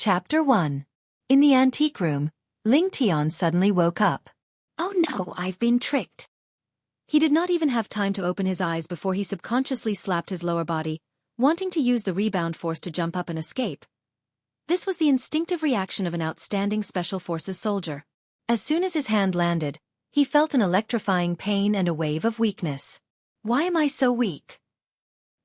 Chapter 1. In the antique room, Ling Tian suddenly woke up. Oh no, I've been tricked. He did not even have time to open his eyes before he subconsciously slapped his lower body, wanting to use the rebound force to jump up and escape. This was the instinctive reaction of an outstanding Special Forces soldier. As soon as his hand landed, he felt an electrifying pain and a wave of weakness. Why am I so weak?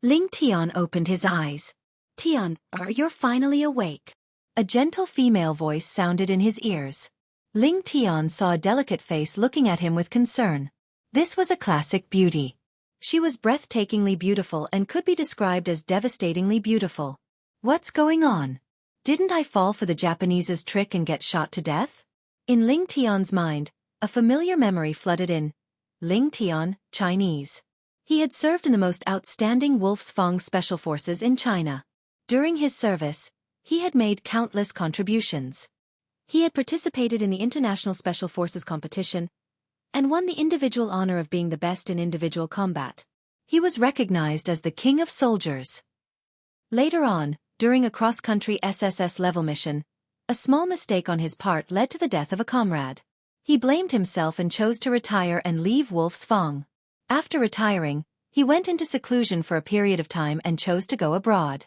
Ling Tian opened his eyes. Tian, you're finally awake. A gentle female voice sounded in his ears. Ling Tian saw a delicate face looking at him with concern. This was a classic beauty. She was breathtakingly beautiful and could be described as devastatingly beautiful. What's going on? Didn't I fall for the Japanese's trick and get shot to death? In Ling Tian's mind, a familiar memory flooded in. Ling Tian, Chinese. He had served in the most outstanding Wolfsfang Special Forces in China. During his service, he had made countless contributions. He had participated in the International Special Forces competition and won the individual honor of being the best in individual combat. He was recognized as the King of Soldiers. Later on, during a cross-country SSS-level mission, a small mistake on his part led to the death of a comrade. He blamed himself and chose to retire and leave Wolfsfang. After retiring, he went into seclusion for a period of time and chose to go abroad.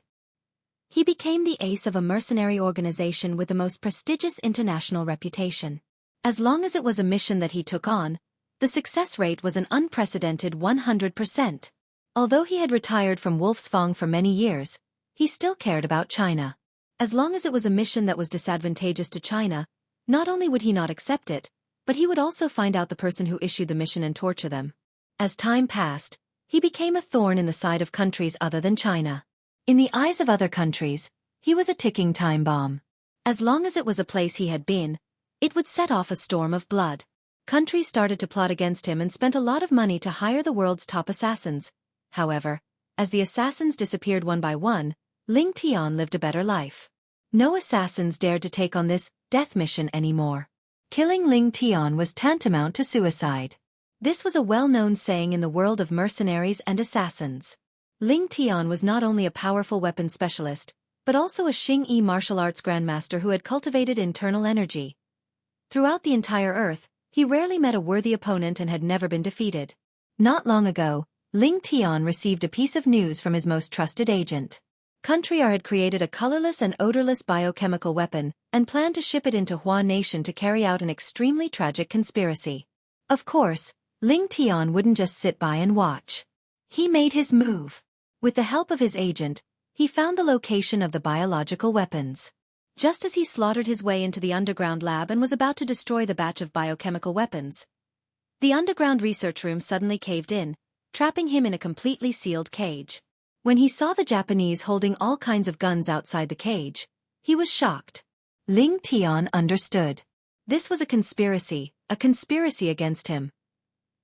He became the ace of a mercenary organization with the most prestigious international reputation. As long as it was a mission that he took on, the success rate was an unprecedented 100%. Although he had retired from Wolfsfang for many years, he still cared about China. As long as it was a mission that was disadvantageous to China, not only would he not accept it, but he would also find out the person who issued the mission and torture them. As time passed, he became a thorn in the side of countries other than China. In the eyes of other countries, he was a ticking time bomb. As long as it was a place he had been, it would set off a storm of blood. Countries started to plot against him and spent a lot of money to hire the world's top assassins. However, as the assassins disappeared one by one, Ling Tian lived a better life. No assassins dared to take on this death mission anymore. Killing Ling Tian was tantamount to suicide. This was a well-known saying in the world of mercenaries and assassins. Ling Tian was not only a powerful weapons specialist, but also a Xingyi martial arts grandmaster who had cultivated internal energy. Throughout the entire Earth, he rarely met a worthy opponent and had never been defeated. Not long ago, Ling Tian received a piece of news from his most trusted agent. Conqueror had created a colorless and odorless biochemical weapon and planned to ship it into Hua Nation to carry out an extremely tragic conspiracy. Of course, Ling Tian wouldn't just sit by and watch. He made his move. With the help of his agent, he found the location of the biological weapons. Just as he slaughtered his way into the underground lab and was about to destroy the batch of biochemical weapons, the underground research room suddenly caved in, trapping him in a completely sealed cage. When he saw the Japanese holding all kinds of guns outside the cage, he was shocked. Ling Tian understood. This was a conspiracy against him.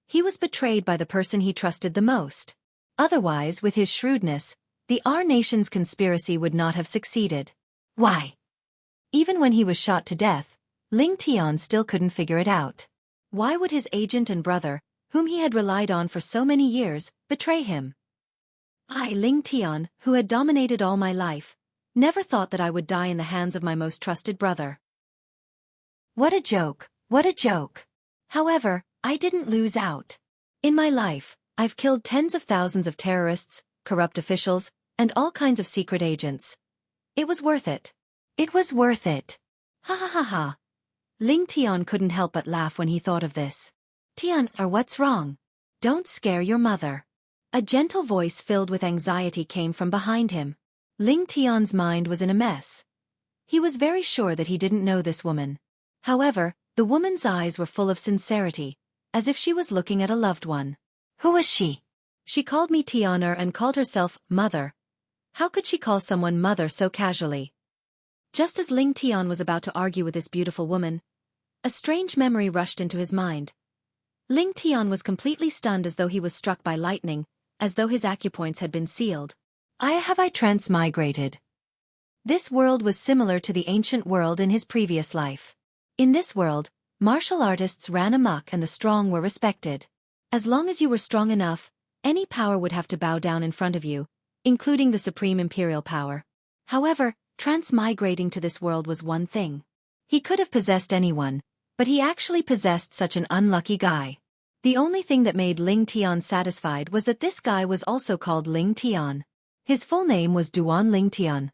He was betrayed by the person he trusted the most. Otherwise, with his shrewdness, the Our Nation's conspiracy would not have succeeded. Why? Even when he was shot to death, Ling Tian still couldn't figure it out. Why would his agent and brother, whom he had relied on for so many years, betray him? I, Ling Tian, who had dominated all my life, never thought that I would die in the hands of my most trusted brother. What a joke, what a joke. However, I didn't lose out. In my life, I've killed tens of thousands of terrorists, corrupt officials, and all kinds of secret agents. It was worth it. It was worth it. Ha ha ha ha. Ling Tian couldn't help but laugh when he thought of this. Tian, what's wrong? Don't scare your mother. A gentle voice filled with anxiety came from behind him. Ling Tian's mind was in a mess. He was very sure that he didn't know this woman. However, the woman's eyes were full of sincerity, as if she was looking at a loved one. Who was she? She called me Tianer and called herself Mother. How could she call someone Mother so casually? Just as Ling Tian was about to argue with this beautiful woman, a strange memory rushed into his mind. Ling Tian was completely stunned as though he was struck by lightning, as though his acupoints had been sealed. I transmigrated. This world was similar to the ancient world in his previous life. In this world, martial artists ran amok and the strong were respected. As long as you were strong enough, any power would have to bow down in front of you, including the supreme imperial power. However, Transmigrating to this world was one thing. He could have possessed anyone, but he actually possessed such an unlucky guy. The only thing that made Ling Tian satisfied was that this guy was also called Ling Tian. His full name was Duan Ling Tian.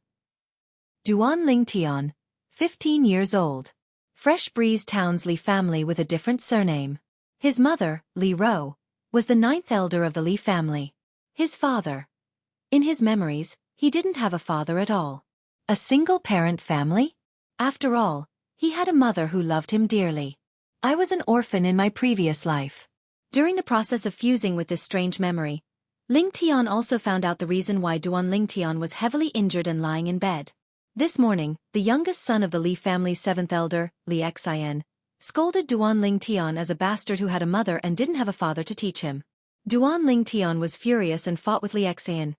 Duan Ling Tian, 15 years old. Fresh Breeze Townsley family with a different surname. His mother, Li Ro, was the 9th elder of the Li family. His father. In his memories, he didn't have a father at all. A single-parent family? After all, he had a mother who loved him dearly. I was an orphan in my previous life. During the process of fusing with this strange memory, Ling Tian also found out the reason why Duan Ling Tian was heavily injured and lying in bed. This morning, the youngest son of the Li family's 7th elder, Li Xian, scolded Duan Ling Tian as a bastard who had a mother and didn't have a father to teach him. Duan Ling Tian was furious and fought with Li Xian.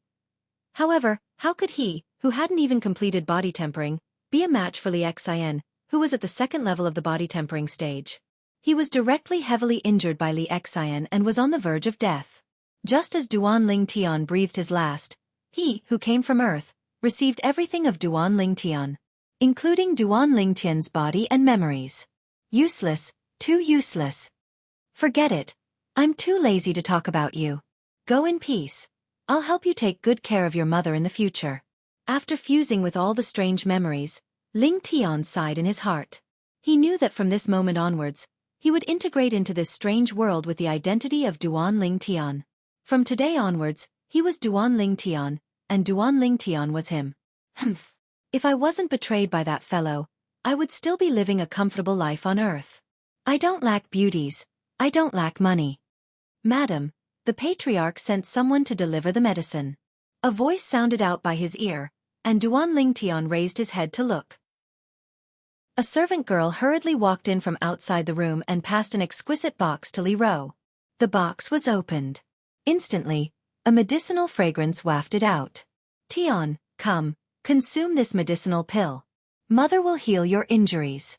However, how could he, who hadn't even completed body tempering, be a match for Li Xian, who was at the 2nd level of the body tempering stage? He was directly heavily injured by Li Xian and was on the verge of death. Just as Duan Ling Tian breathed his last, he, who came from Earth, received everything of Duan Ling Tian, including Duan Ling Tian's body and memories. Useless, too useless. Forget it. I'm too lazy to talk about you. Go in peace. I'll help you take good care of your mother in the future. After fusing with all the strange memories, Ling Tian sighed in his heart. He knew that from this moment onwards, he would integrate into this strange world with the identity of Duan Ling Tian. From today onwards, he was Duan Ling Tian, and Duan Ling Tian was him. Humph. If I wasn't betrayed by that fellow, I would still be living a comfortable life on Earth. I don't lack beauties. I don't lack money. Madam, the patriarch sent someone to deliver the medicine. A voice sounded out by his ear, and Duan Ling Tian raised his head to look. A servant girl hurriedly walked in from outside the room and passed an exquisite box to Li Ro. The box was opened. Instantly, a medicinal fragrance wafted out. Tian, come, consume this medicinal pill. Mother will heal your injuries.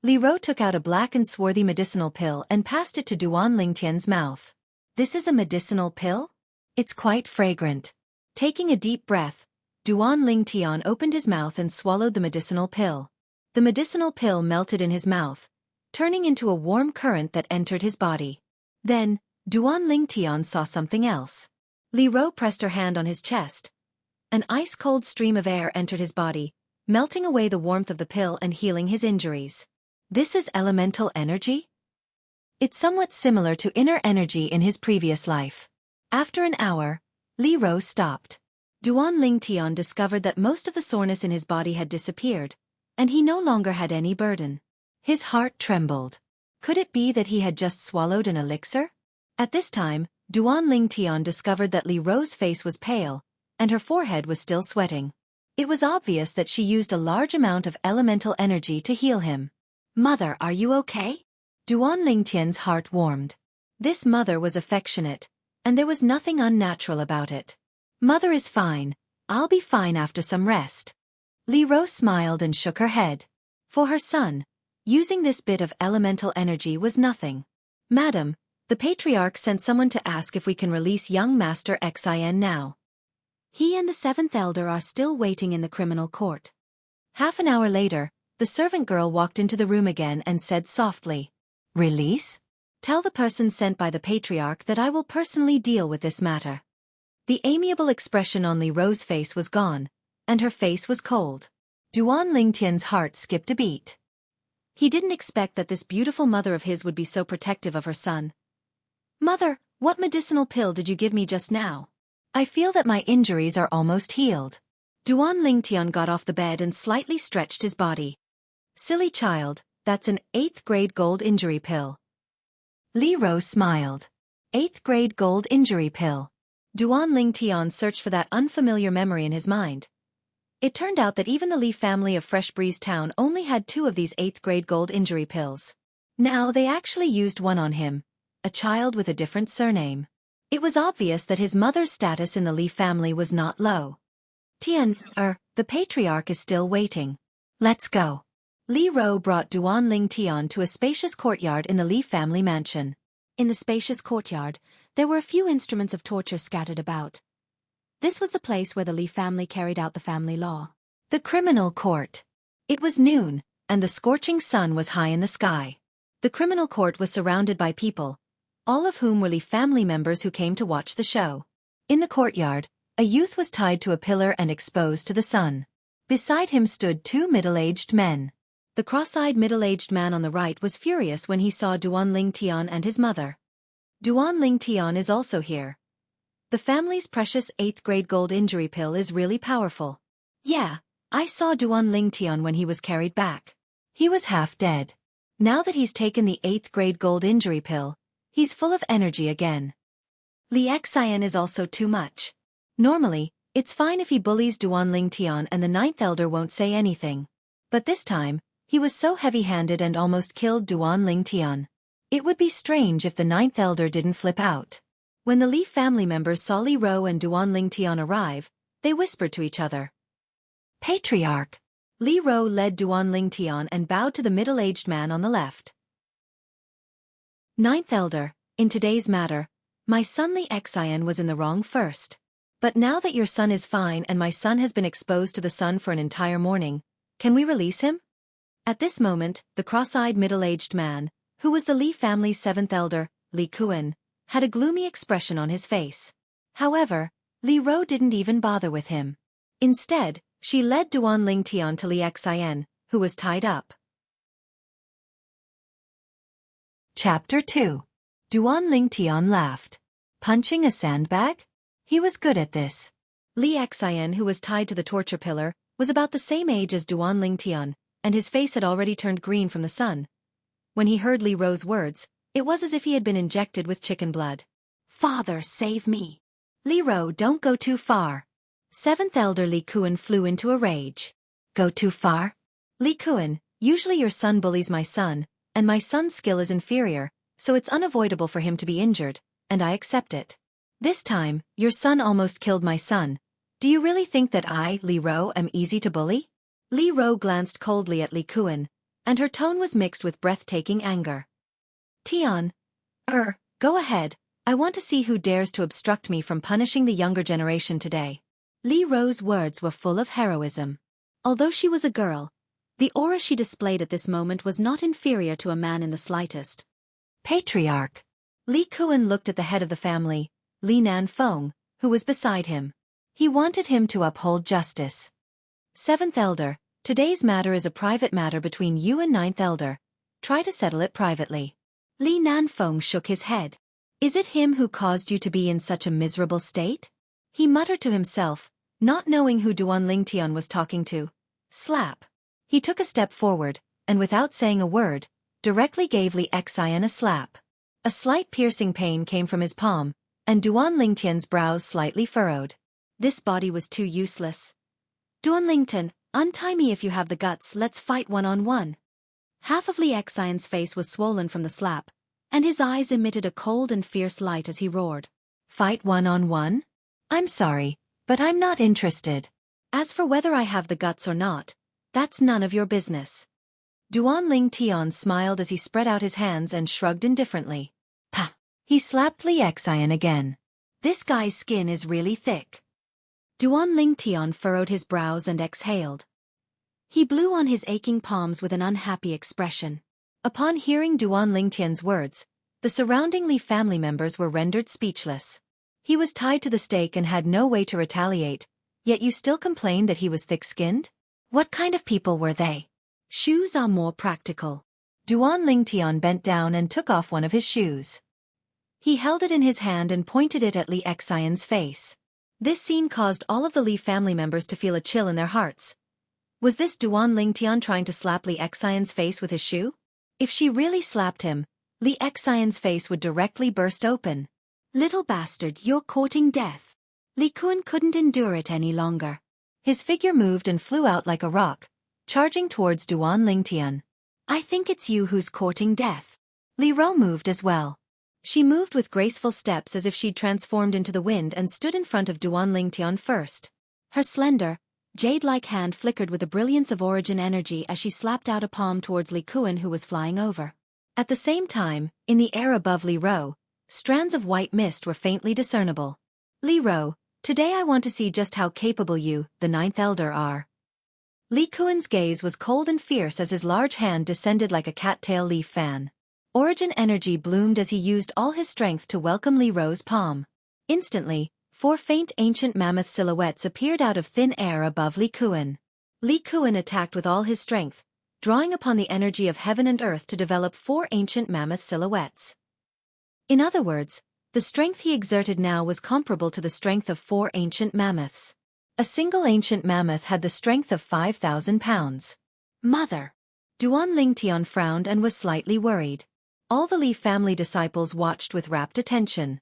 Li Ro took out a black and swarthy medicinal pill and passed it to Duan Ling Tian's mouth. This is a medicinal pill? It's quite fragrant. Taking a deep breath, Duan Ling Tian opened his mouth and swallowed the medicinal pill. The medicinal pill melted in his mouth, turning into a warm current that entered his body. Then, Duan Ling Tian saw something else. Li Ro pressed her hand on his chest. An ice-cold stream of air entered his body, melting away the warmth of the pill and healing his injuries. This is elemental energy? It's somewhat similar to inner energy in his previous life. After an hour, Li Ro stopped. Duan Ling Tian discovered that most of the soreness in his body had disappeared, and he no longer had any burden. His heart trembled. Could it be that he had just swallowed an elixir? At this time, Duan Ling Tian discovered that Li Ro's face was pale, and her forehead was still sweating. It was obvious that she used a large amount of elemental energy to heal him. Mother, are you okay? Duan Ling Tian's heart warmed. This mother was affectionate, and there was nothing unnatural about it. Mother is fine. I'll be fine after some rest. Li Ro smiled and shook her head. For her son, using this bit of elemental energy was nothing. Madam, the patriarch sent someone to ask if we can release young Master Xian now. He and the 7th elder are still waiting in the criminal court. Half an hour later, the servant girl walked into the room again and said softly, Release? Tell the person sent by the patriarch that I will personally deal with this matter. The amiable expression on Li Ro's face was gone, and her face was cold. Duan Ling Tian's heart skipped a beat. He didn't expect that this beautiful mother of his would be so protective of her son. Mother, what medicinal pill did you give me just now? I feel that my injuries are almost healed. Duan Ling Tian got off the bed and slightly stretched his body. Silly child, that's an 8th grade gold injury pill. Li Ro smiled. 8th grade gold injury pill. Duan Ling Tian searched for that unfamiliar memory in his mind. It turned out that even the Li family of Fresh Breeze Town only had 2 of these 8th grade gold injury pills. Now they actually used one on him, a child with a different surname. It was obvious that his mother's status in the Li family was not low. Tian, the patriarch is still waiting. Let's go. Li Ro brought Duan Ling Tian to a spacious courtyard in the Li family mansion. In the spacious courtyard, there were a few instruments of torture scattered about. This was the place where the Li family carried out the family law. The criminal court. It was noon, and the scorching sun was high in the sky. The criminal court was surrounded by people, all of whom were Li family members who came to watch the show. In the courtyard, a youth was tied to a pillar and exposed to the sun. Beside him stood two middle-aged men. The cross-eyed middle-aged man on the right was furious when he saw Duan Lingtian and his mother. Duan Lingtian is also here. The family's precious 8th grade gold injury pill is really powerful. Yeah, I saw Duan Lingtian when he was carried back. He was half dead. Now that he's taken the 8th grade gold injury pill, he's full of energy again. Li Xian is also too much. Normally, it's fine if he bullies Duan Lingtian and the 9th elder won't say anything. But this time, he was so heavy-handed and almost killed Duan Lingtian. It would be strange if the 9th elder didn't flip out. When the Li family members saw Li Ro and Duan Lingtian arrive, they whispered to each other. Patriarch. Li Ro led Duan Lingtian and bowed to the middle-aged man on the left. 9th elder, in today's matter, my son Li Xian was in the wrong first. But now that your son is fine and my son has been exposed to the sun for an entire morning, can we release him? At this moment, the cross-eyed middle-aged man, who was the Li family's 7th elder, Li Kuan, had a gloomy expression on his face. However, Li Ro didn't even bother with him. Instead, she led Duan Lingtian to Li Xian, who was tied up. Chapter 2. Duan Lingtian laughed. Punching a sandbag? He was good at this. Li Xian, who was tied to the torture pillar, was about the same age as Duan Lingtian, and his face had already turned green from the sun. When he heard Li Ro's words, it was as if he had been injected with chicken blood. Father, save me. Li Ro, don't go too far. 7th elder Li Kuan flew into a rage. Go too far? Li Kuan, usually your son bullies my son, and my son's skill is inferior, so it's unavoidable for him to be injured, and I accept it. This time, your son almost killed my son. Do you really think that I, Li Ro, am easy to bully? Li Ro glanced coldly at Li Kuan, and her tone was mixed with breathtaking anger. Tian. Go ahead, I want to see who dares to obstruct me from punishing the younger generation today. Li Ro's words were full of heroism. Although she was a girl, the aura she displayed at this moment was not inferior to a man in the slightest. Patriarch. Li Kuan looked at the head of the family, Li Nanfeng, who was beside him. He wanted him to uphold justice. 7th elder, today's matter is a private matter between you and 9th elder. Try to settle it privately. Li Nanfeng shook his head. Is it him who caused you to be in such a miserable state? He muttered to himself, not knowing who Duan Lingtian was talking to. Slap. He took a step forward, and without saying a word, directly gave Li Xian a slap. A slight piercing pain came from his palm, and Duan Lingtian's brows slightly furrowed. This body was too useless. Duan Lingtian, untie me if you have the guts, let's fight one-on-one. Half of Li Xian's face was swollen from the slap, and his eyes emitted a cold and fierce light as he roared. Fight one-on-one? I'm sorry, but I'm not interested. As for whether I have the guts or not, that's none of your business. Duan Lingtian smiled as he spread out his hands and shrugged indifferently. Pah! He slapped Li Xian again. This guy's skin is really thick. Duan Lingtian furrowed his brows and exhaled. He blew on his aching palms with an unhappy expression. Upon hearing Duan Lingtian's words, the surrounding Li family members were rendered speechless. He was tied to the stake and had no way to retaliate, yet you still complain that he was thick-skinned? What kind of people were they? Shoes are more practical. Duan Lingtian bent down and took off one of his shoes. He held it in his hand and pointed it at Li Xian's face. This scene caused all of the Li family members to feel a chill in their hearts. Was this Duan Lingtian trying to slap Li Xian's face with his shoe? If she really slapped him, Li Xian's face would directly burst open. Little bastard, you're courting death. Li Kuan couldn't endure it any longer. His figure moved and flew out like a rock, charging towards Duan Lingtian. I think it's you who's courting death. Li Ro moved as well. She moved with graceful steps as if she'd transformed into the wind and stood in front of Duan Lingtian first. Her slender, jade-like hand flickered with the brilliance of origin energy as she slapped out a palm towards Li Kuan, who was flying over. At the same time, in the air above Li Ro, strands of white mist were faintly discernible. Li Ro, today I want to see just how capable you, the 9th elder, are. Li Kuan's gaze was cold and fierce as his large hand descended like a cattail leaf fan. Origin energy bloomed as he used all his strength to welcome Li Ro's palm. Instantly, 4 faint ancient mammoth silhouettes appeared out of thin air above Li Kuan. Li Kuan attacked with all his strength, drawing upon the energy of heaven and earth to develop 4 ancient mammoth silhouettes. In other words, the strength he exerted now was comparable to the strength of 4 ancient mammoths. A single ancient mammoth had the strength of 5,000 pounds. Mother! Duan Lingtian frowned and was slightly worried. All the Li family disciples watched with rapt attention.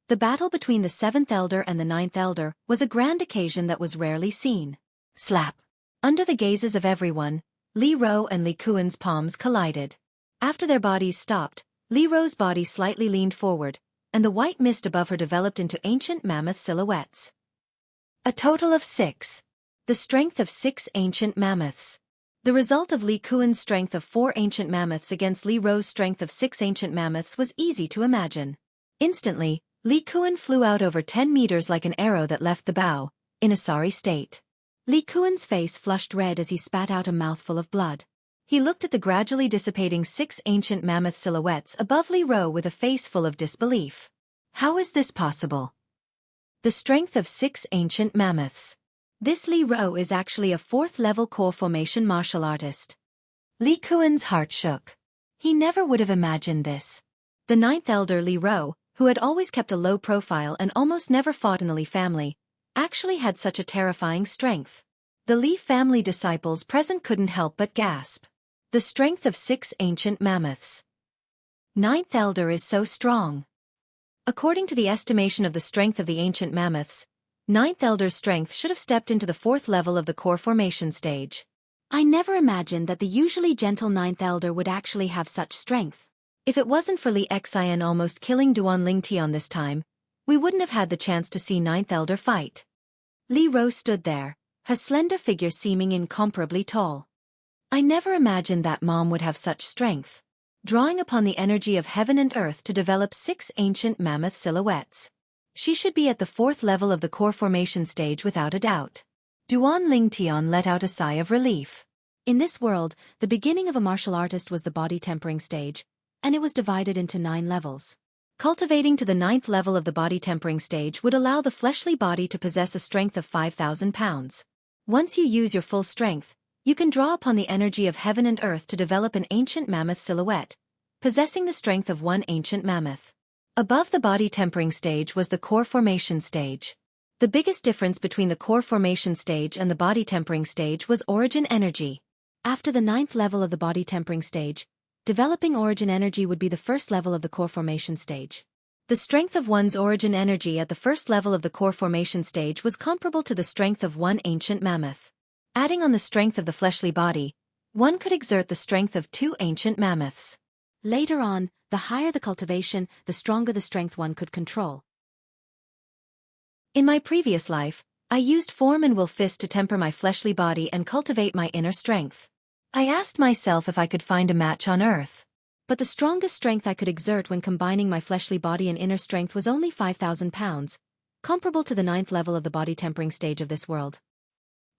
The battle between the 7th elder and the 9th elder was a grand occasion that was rarely seen. Slap! Under the gazes of everyone, Li Ro and Li Kuan's palms collided. After their bodies stopped, Li Ro's body slightly leaned forward, and the white mist above her developed into ancient mammoth silhouettes. A total of 6. The strength of 6 ancient mammoths. The result of Li Kuan's strength of 4 ancient mammoths against Li Ro's strength of 6 ancient mammoths was easy to imagine. Instantly, Li Kuan flew out over 10 meters like an arrow that left the bow, in a sorry state. Li Kuan's face flushed red as he spat out a mouthful of blood. He looked at the gradually dissipating 6 ancient mammoth silhouettes above Li Ro with a face full of disbelief. How is this possible? The strength of 6 ancient mammoths. This Li Ro is actually a 4th-level core formation martial artist. Li Kuan's heart shook. He never would have imagined this. The 9th elder Li Ro, who had always kept a low profile and almost never fought in the Li family, actually had such a terrifying strength. The Li family disciples present couldn't help but gasp. The strength of 6 ancient mammoths. 9th elder is so strong. According to the estimation of the strength of the ancient mammoths, 9th elder's strength should have stepped into the 4th level of the core formation stage. I never imagined that the usually gentle 9th elder would actually have such strength. If it wasn't for Li Xian almost killing Duan Lingtian this time, we wouldn't have had the chance to see 9th elder fight. Li Ro stood there, her slender figure seeming incomparably tall. I never imagined that mom would have such strength. Drawing upon the energy of heaven and earth to develop 6 ancient mammoth silhouettes. She should be at the 4th level of the core formation stage without a doubt. Duan Lingtian let out a sigh of relief. In this world, the beginning of a martial artist was the body tempering stage, and it was divided into 9 levels. Cultivating to the 9th level of the body tempering stage would allow the fleshly body to possess a strength of 5,000 pounds. Once you use your full strength, you can draw upon the energy of heaven and earth to develop an ancient mammoth silhouette, possessing the strength of 1 ancient mammoth. Above the body tempering stage was the core formation stage. The biggest difference between the core formation stage and the body tempering stage was origin energy. After the 9th level of the body tempering stage, developing origin energy would be the 1st level of the core formation stage. The strength of one's origin energy at the 1st level of the core formation stage was comparable to the strength of 1 ancient mammoth. Adding on the strength of the fleshly body, one could exert the strength of 2 ancient mammoths. Later on, the higher the cultivation, the stronger the strength one could control. In my previous life, I used form and will fist to temper my fleshly body and cultivate my inner strength. I asked myself if I could find a match on earth. But the strongest strength I could exert when combining my fleshly body and inner strength was only 5,000 pounds, comparable to the 9th level of the body tempering stage of this world.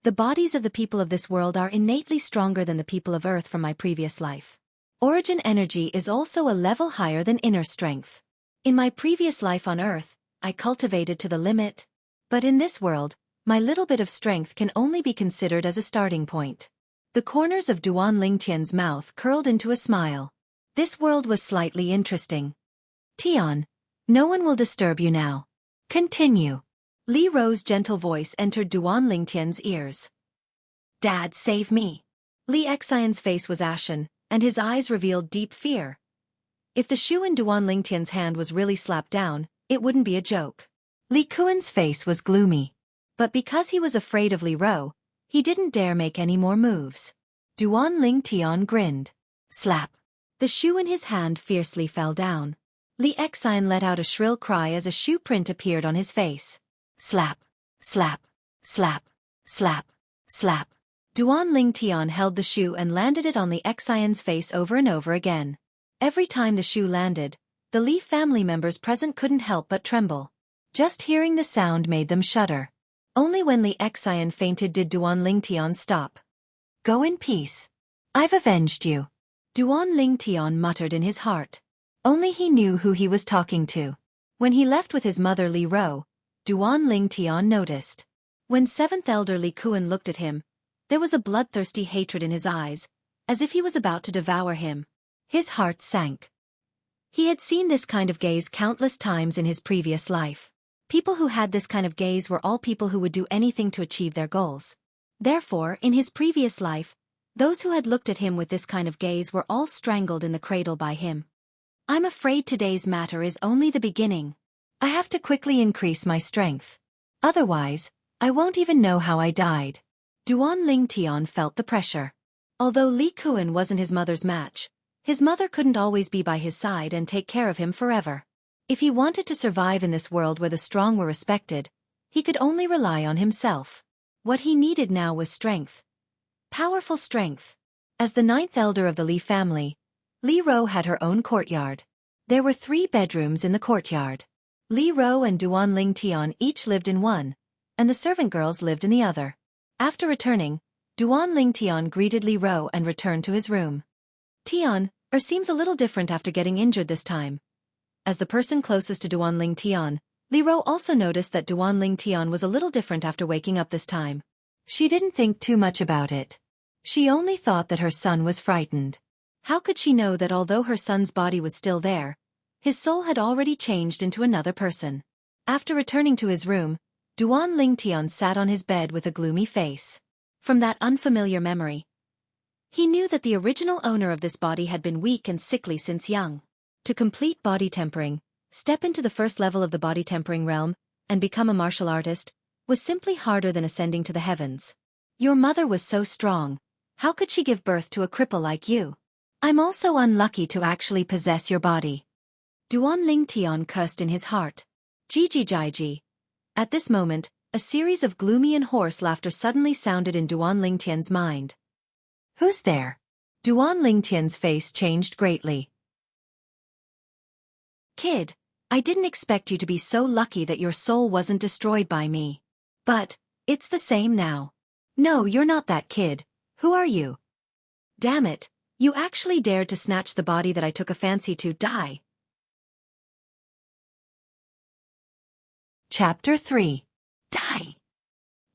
The bodies of the people of this world are innately stronger than the people of Earth from my previous life. Origin energy is also a level higher than inner strength. In my previous life on Earth, I cultivated to the limit. But in this world, my little bit of strength can only be considered as a starting point. The corners of Duan Lingtian's mouth curled into a smile. This world was slightly interesting. Tian, no one will disturb you now. Continue. Li Ro's gentle voice entered Duan Lingtian's ears. Dad, save me. Li Xian's face was ashen, and his eyes revealed deep fear. If the shoe in Duan Lingtian's hand was really slapped down, it wouldn't be a joke. Li Kuan's face was gloomy. But because he was afraid of Li Ro, he didn't dare make any more moves. Duan Lingtian grinned. Slap. The shoe in his hand fiercely fell down. Li Xian let out a shrill cry as a shoe print appeared on his face. Slap, slap, slap, slap, slap. Duan Lingtian held the shoe and landed it on Li Xian's face over and over again. Every time the shoe landed, the Li family members present couldn't help but tremble. Just hearing the sound made them shudder. Only when Li Xian fainted did Duan Lingtian stop. Go in peace. I've avenged you. Duan Lingtian muttered in his heart. Only he knew who he was talking to. When he left with his mother Li Ro, Duan Lingtian noticed. When 7th Elder Li Kuan looked at him, there was a bloodthirsty hatred in his eyes, as if he was about to devour him. His heart sank. He had seen this kind of gaze countless times in his previous life. People who had this kind of gaze were all people who would do anything to achieve their goals. Therefore, in his previous life, those who had looked at him with this kind of gaze were all strangled in the cradle by him. I'm afraid today's matter is only the beginning. I have to quickly increase my strength. Otherwise, I won't even know how I died. Duan Lingtian felt the pressure. Although Li Kuan wasn't his mother's match, his mother couldn't always be by his side and take care of him forever. If he wanted to survive in this world where the strong were respected, he could only rely on himself. What he needed now was strength. Powerful strength. As the 9th elder of the Li family, Li Ro had her own courtyard. There were 3 bedrooms in the courtyard. Li Ro and Duan Lingtian each lived in one, and the servant girls lived in the other. After returning, Duan Lingtian greeted Li Ro and returned to his room. Tian, seems a little different after getting injured this time. As the person closest to Duan Lingtian, Li Ro also noticed that Duan Lingtian was a little different after waking up this time. She didn't think too much about it. She only thought that her son was frightened. How could she know that although her son's body was still there, his soul had already changed into another person? After returning to his room, Duan Lingtian sat on his bed with a gloomy face. From that unfamiliar memory, he knew that the original owner of this body had been weak and sickly since young. To complete body tempering, step into the first level of the body tempering realm, and become a martial artist, was simply harder than ascending to the heavens. Your mother was so strong. How could she give birth to a cripple like you? I'm also unlucky to actually possess your body. Duan Lingtian cursed in his heart. Ji. At this moment, a series of gloomy and hoarse laughter suddenly sounded in Duan Lingtian's mind. Who's there? Duan Lingtian's face changed greatly. Kid, I didn't expect you to be so lucky that your soul wasn't destroyed by me. But, it's the same now. No, you're not that kid. Who are you? Damn it, you actually dared to snatch the body that I took a fancy to. Die. Chapter 3. Die.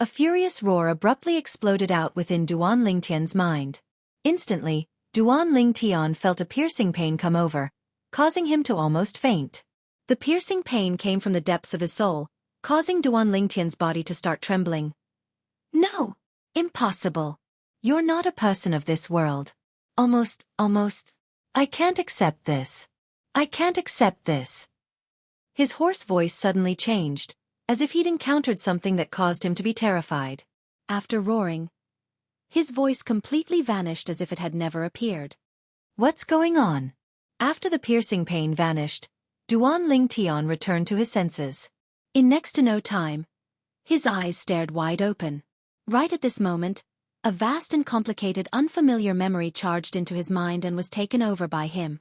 A furious roar abruptly exploded out within Duan Lingtian's mind. Instantly, Duan Lingtian felt a piercing pain come over, causing him to almost faint. The piercing pain came from the depths of his soul, causing Duan Lingtian's body to start trembling. No! Impossible! You're not a person of this world. Almost. I can't accept this. I can't accept this. His hoarse voice suddenly changed, as if he'd encountered something that caused him to be terrified. After roaring, his voice completely vanished as if it had never appeared. What's going on? After the piercing pain vanished, Duan Lingtian returned to his senses. In next to no time, his eyes stared wide open. Right at this moment, a vast and complicated unfamiliar memory charged into his mind and was taken over by him.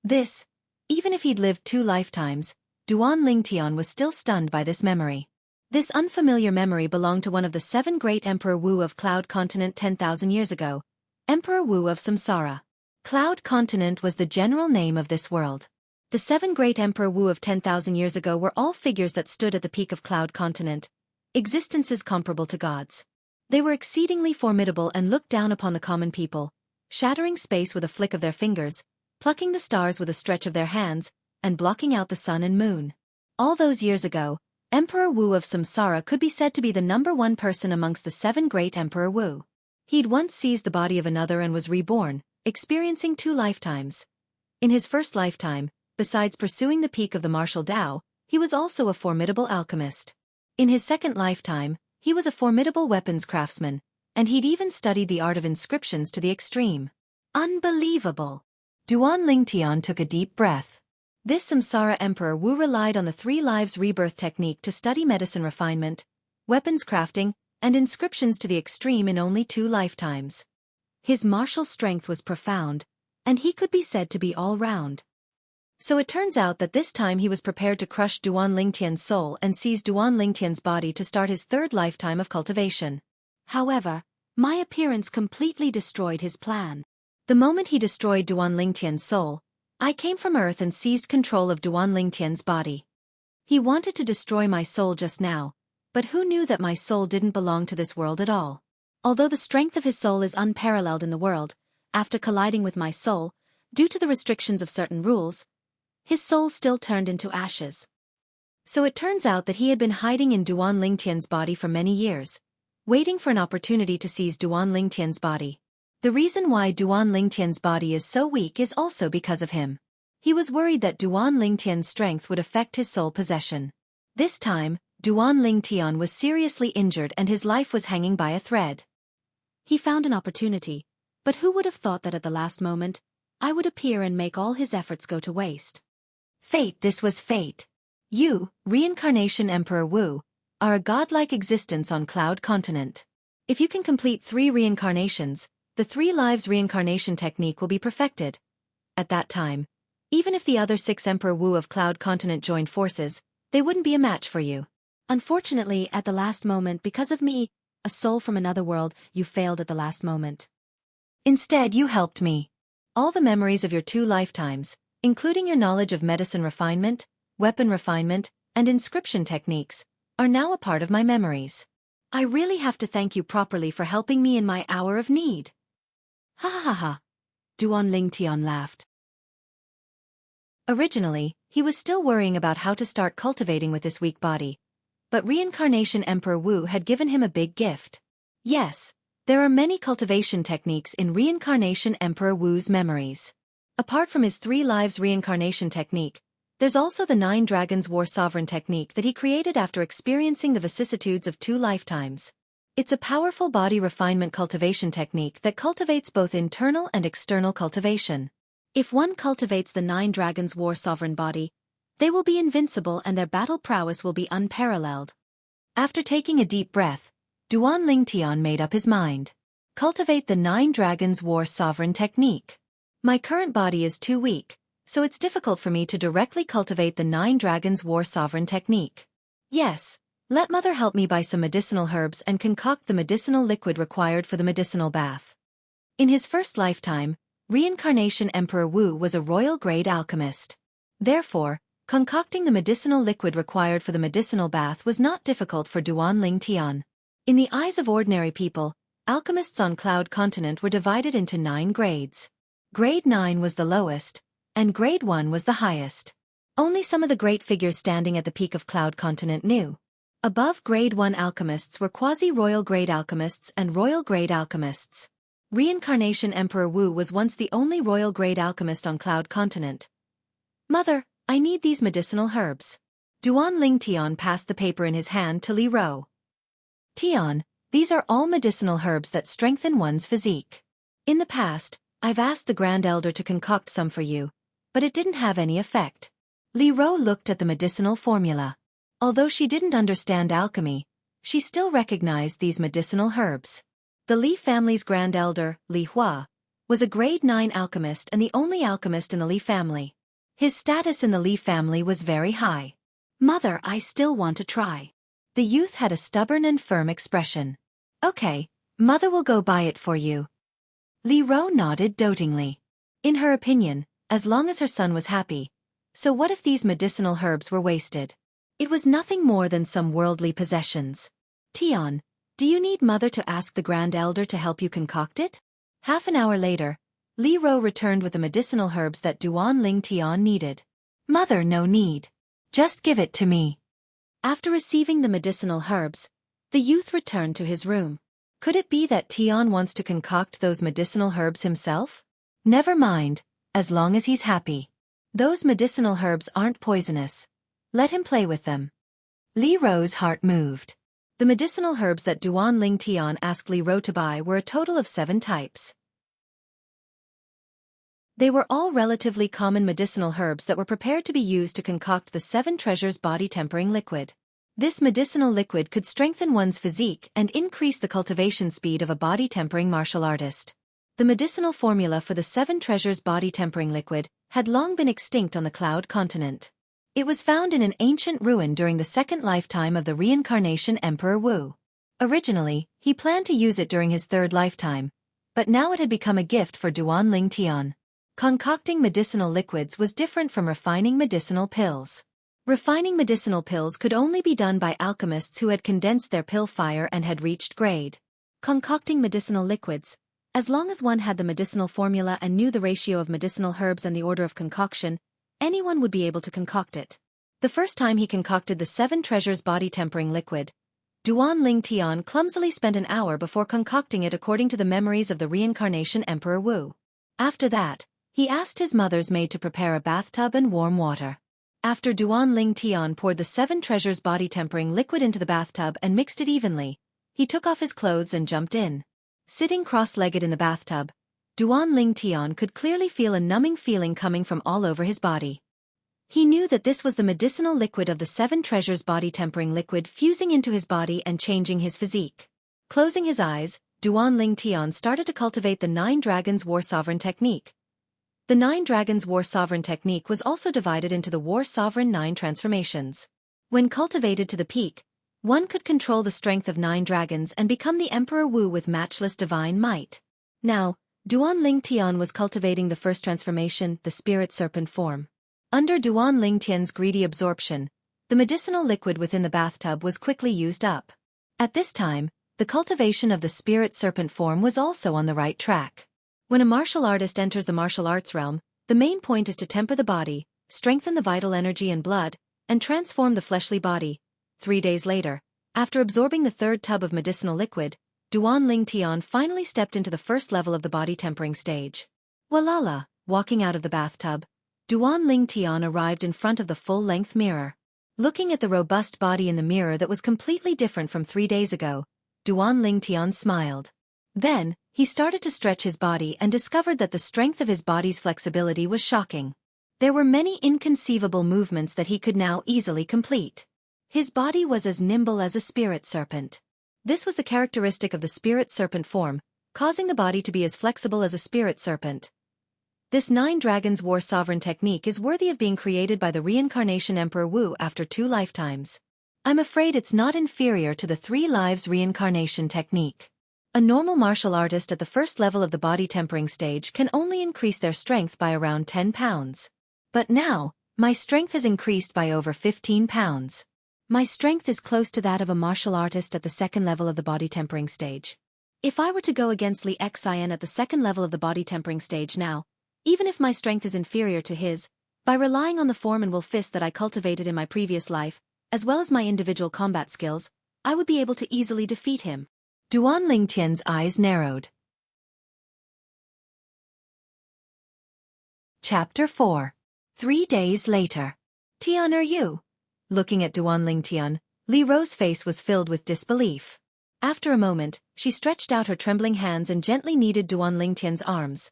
This, even if he'd lived 2 lifetimes, Duan Lingtian was still stunned by this memory. This unfamiliar memory belonged to one of the 7 great Emperor Wu of Cloud Continent 10,000 years ago, Emperor Wu of Samsara. Cloud Continent was the general name of this world. The 7 great Emperor Wu of 10,000 years ago were all figures that stood at the peak of Cloud Continent, existences comparable to gods. They were exceedingly formidable and looked down upon the common people, shattering space with a flick of their fingers, plucking the stars with a stretch of their hands, and blocking out the sun and moon. All those years ago, Emperor Wu of Samsara could be said to be the #1 person amongst the 7 great Emperor Wu. He'd once seized the body of another and was reborn, experiencing 2 lifetimes. In his first lifetime, besides pursuing the peak of the martial Tao, he was also a formidable alchemist. In his second lifetime, he was a formidable weapons craftsman, and he'd even studied the art of inscriptions to the extreme. Unbelievable! Duan Lingtian took a deep breath. This Samsara Emperor Wu relied on the 3 lives rebirth technique to study medicine refinement, weapons crafting, and inscriptions to the extreme in only 2 lifetimes. His martial strength was profound, and he could be said to be all-round. So it turns out that this time he was prepared to crush Duan Lingtian's soul and seize Duan Lingtian's body to start his third lifetime of cultivation. However, my appearance completely destroyed his plan. The moment he destroyed Duan Lingtian's soul, I came from Earth and seized control of Duan Lingtian's body. He wanted to destroy my soul just now, but who knew that my soul didn't belong to this world at all? Although the strength of his soul is unparalleled in the world, after colliding with my soul, due to the restrictions of certain rules, his soul still turned into ashes. So it turns out that he had been hiding in Duan Lingtian's body for many years, waiting for an opportunity to seize Duan Lingtian's body. The reason why Duan Lingtian's body is so weak is also because of him. He was worried that Duan Lingtian's strength would affect his soul possession. This time, Duan Lingtian was seriously injured and his life was hanging by a thread. He found an opportunity, but who would have thought that at the last moment, I would appear and make all his efforts go to waste? Fate, this was fate. You, Reincarnation Emperor Wu, are a godlike existence on Cloud Continent. If you can complete 3 reincarnations, the 3 lives reincarnation technique will be perfected. At that time, even if the other 6 Emperor Wu of Cloud Continent joined forces, they wouldn't be a match for you. Unfortunately, at the last moment, because of me, a soul from another world, you failed at the last moment. Instead, you helped me. All the memories of your 2 lifetimes, including your knowledge of medicine refinement, weapon refinement, and inscription techniques, are now a part of my memories. I really have to thank you properly for helping me in my hour of need. Ha ha ha ha. Duan Lingtian laughed. Originally, he was still worrying about how to start cultivating with this weak body. But Reincarnation Emperor Wu had given him a big gift. Yes, there are many cultivation techniques in Reincarnation Emperor Wu's memories. Apart from his 3 lives reincarnation technique, there's also the 9 Dragons War Sovereign technique that he created after experiencing the vicissitudes of 2 lifetimes. It's a powerful body refinement cultivation technique that cultivates both internal and external cultivation. If one cultivates the 9 Dragons War Sovereign body, they will be invincible and their battle prowess will be unparalleled. After taking a deep breath, Duan Lingtian made up his mind. Cultivate the 9 Dragons War Sovereign technique. My current body is too weak, so it's difficult for me to directly cultivate the 9 Dragons War Sovereign technique. Yes, let Mother help me buy some medicinal herbs and concoct the medicinal liquid required for the medicinal bath. In his first lifetime, Reincarnation Emperor Wu was a royal-grade alchemist. Therefore, concocting the medicinal liquid required for the medicinal bath was not difficult for Duan Lingtian. In the eyes of ordinary people, alchemists on Cloud Continent were divided into 9 grades. Grade 9 was the lowest, and Grade 1 was the highest. Only some of the great figures standing at the peak of Cloud Continent knew. Above Grade 1 alchemists were quasi-royal grade alchemists and royal grade alchemists. Reincarnation Emperor Wu was once the only royal grade alchemist on Cloud Continent. Mother, I need these medicinal herbs. Duan Lingtian passed the paper in his hand to Li Ro. Tian, these are all medicinal herbs that strengthen one's physique. In the past, I've asked the Grand Elder to concoct some for you, but it didn't have any effect. Li Ro looked at the medicinal formula. Although she didn't understand alchemy, she still recognized these medicinal herbs. The Li family's Grand Elder, Li Hua, was a grade 9 alchemist and the only alchemist in the Li family. His status in the Li family was very high. Mother, I still want to try. The youth had a stubborn and firm expression. Okay, Mother will go buy it for you. Li Ro nodded dotingly. In her opinion, as long as her son was happy. So what if these medicinal herbs were wasted? It was nothing more than some worldly possessions. Tian, do you need Mother to ask the Grand Elder to help you concoct it? Half an hour later, Li Ro returned with the medicinal herbs that Duan Lingtian needed. Mother, no need. Just give it to me. After receiving the medicinal herbs, the youth returned to his room. Could it be that Tian wants to concoct those medicinal herbs himself? Never mind, as long as he's happy. Those medicinal herbs aren't poisonous. Let him play with them. Li Ro's heart moved. The medicinal herbs that Duan Lingtian asked Li Ro to buy were a total of 7 types. They were all relatively common medicinal herbs that were prepared to be used to concoct the 7 treasures body tempering liquid. This medicinal liquid could strengthen one's physique and increase the cultivation speed of a body tempering martial artist. The medicinal formula for the 7 treasures body tempering liquid had long been extinct on the Cloud Continent. It was found in an ancient ruin during the second lifetime of the reincarnation Emperor Wu. Originally, he planned to use it during his third lifetime, but now it had become a gift for Duanling Tian. Concocting medicinal liquids was different from refining medicinal pills. Refining medicinal pills could only be done by alchemists who had condensed their pill fire and had reached grade. Concocting medicinal liquids, as long as one had the medicinal formula and knew the ratio of medicinal herbs and the order of concoction, anyone would be able to concoct it. The first time he concocted the 7 treasures body tempering liquid, Duanling Tian clumsily spent an hour before concocting it according to the memories of the reincarnation Emperor Wu. After that, he asked his mother's maid to prepare a bathtub and warm water. After Duanling Tian poured the 7 treasures body tempering liquid into the bathtub and mixed it evenly, he took off his clothes and jumped in. Sitting cross-legged in the bathtub, Duanling Tian could clearly feel a numbing feeling coming from all over his body. He knew that this was the medicinal liquid of the 7 treasures body tempering liquid fusing into his body and changing his physique. Closing his eyes, Duanling Tian started to cultivate the 9 Dragons War Sovereign technique. The 9 Dragons War Sovereign technique was also divided into the War Sovereign 9 transformations. When cultivated to the peak, one could control the strength of 9 dragons and become the Emperor Wu with matchless divine might. Now, Duanling Tian was cultivating the first transformation, the spirit serpent form. Under Duanling Tian's greedy absorption, the medicinal liquid within the bathtub was quickly used up. At this time, the cultivation of the spirit serpent form was also on the right track. When a martial artist enters the martial arts realm, the main point is to temper the body, strengthen the vital energy and blood, and transform the fleshly body. 3 days later, after absorbing the 3rd tub of medicinal liquid, Duanling Tian finally stepped into the first level of the body tempering stage. Walala, walking out of the bathtub, Duanling Tian arrived in front of the full-length mirror. Looking at the robust body in the mirror that was completely different from 3 days ago, Duanling Tian smiled. Then, he started to stretch his body and discovered that the strength of his body's flexibility was shocking. There were many inconceivable movements that he could now easily complete. His body was as nimble as a spirit serpent. This was the characteristic of the spirit serpent form, causing the body to be as flexible as a spirit serpent. This 9 Dragons War Sovereign technique is worthy of being created by the reincarnation Emperor Wu after 2 lifetimes. I'm afraid it's not inferior to the 3 lives reincarnation technique. A normal martial artist at the first level of the body tempering stage can only increase their strength by around 10 pounds. But now, my strength has increased by over 15 pounds. My strength is close to that of a martial artist at the second level of the body tempering stage. If I were to go against Xianxia at the second level of the body tempering stage now, even if my strength is inferior to his, by relying on the form and will fist that I cultivated in my previous life, as well as my individual combat skills, I would be able to easily defeat him. Duanling Tian's eyes narrowed. Chapter 4. 3 days later. Tian, are you? Looking at Duanling Tian, Li Ro's face was filled with disbelief. After a moment, she stretched out her trembling hands and gently kneaded Duanling Tian's arms.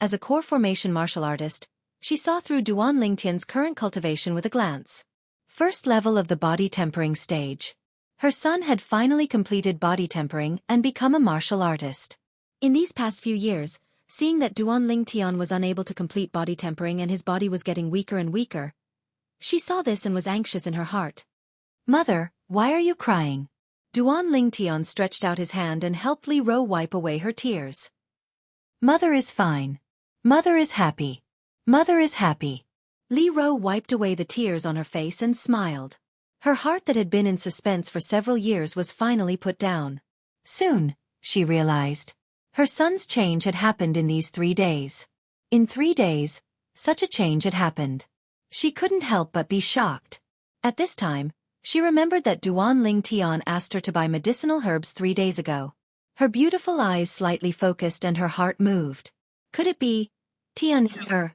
As a core formation martial artist, she saw through Duanling Tian's current cultivation with a glance. First level of the body tempering stage. Her son had finally completed body tempering and become a martial artist. In these past few years, seeing that Duanling Tian was unable to complete body tempering and his body was getting weaker and weaker, she saw this and was anxious in her heart. Mother, why are you crying? Duanling Tian stretched out his hand and helped Li Ro wipe away her tears. Mother is fine. Mother is happy. Mother is happy. Li Ro wiped away the tears on her face and smiled. Her heart that had been in suspense for several years was finally put down. Soon, she realized. Her son's change had happened in these 3 days. In 3 days, such a change had happened. She couldn't help but be shocked. At this time, she remembered that Duanling Tian asked her to buy medicinal herbs 3 days ago. Her beautiful eyes slightly focused and her heart moved. Could it be, Tian,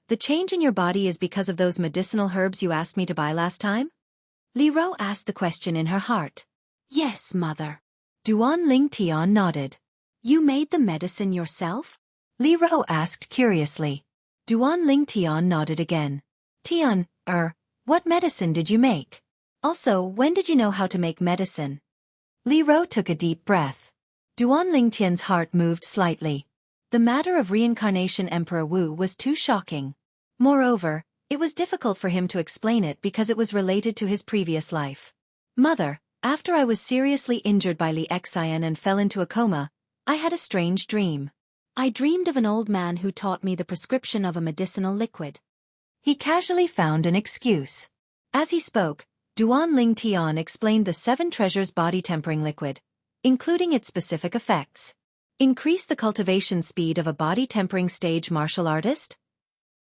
the change in your body is because of those medicinal herbs you asked me to buy last time? Li Ro asked the question in her heart. Yes, mother. Duanling Tian nodded. You made the medicine yourself? Li Ro asked curiously. Duanling Tian nodded again. Tian, what medicine did you make? Also, when did you know how to make medicine? Li Ro took a deep breath. Duanling Tian's heart moved slightly. The matter of reincarnation Emperor Wu was too shocking. Moreover, it was difficult for him to explain it because it was related to his previous life. Mother, after I was seriously injured by Xianxia and fell into a coma, I had a strange dream. I dreamed of an old man who taught me the prescription of a medicinal liquid. He casually found an excuse. As he spoke, Duan Ling Tian explained the 7 treasures body tempering liquid, including its specific effects. Increase the cultivation speed of a body tempering stage martial artist?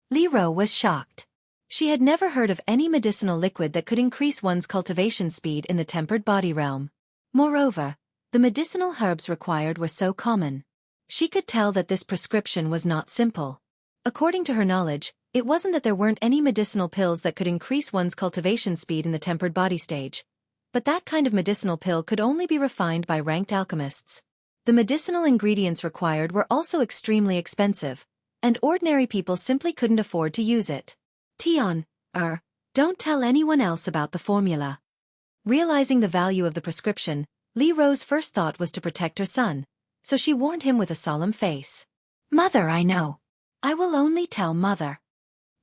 Li Ro was shocked. She had never heard of any medicinal liquid that could increase one's cultivation speed in the tempered body realm. Moreover, the medicinal herbs required were so common. She could tell that this prescription was not simple. According to her knowledge, it wasn't that there weren't any medicinal pills that could increase one's cultivation speed in the tempered body stage, but that kind of medicinal pill could only be refined by ranked alchemists. The medicinal ingredients required were also extremely expensive, and ordinary people simply couldn't afford to use it. Tian, don't tell anyone else about the formula. Realizing the value of the prescription, Li Ro's first thought was to protect her son, so she warned him with a solemn face. Mother, I know. I will only tell Mother.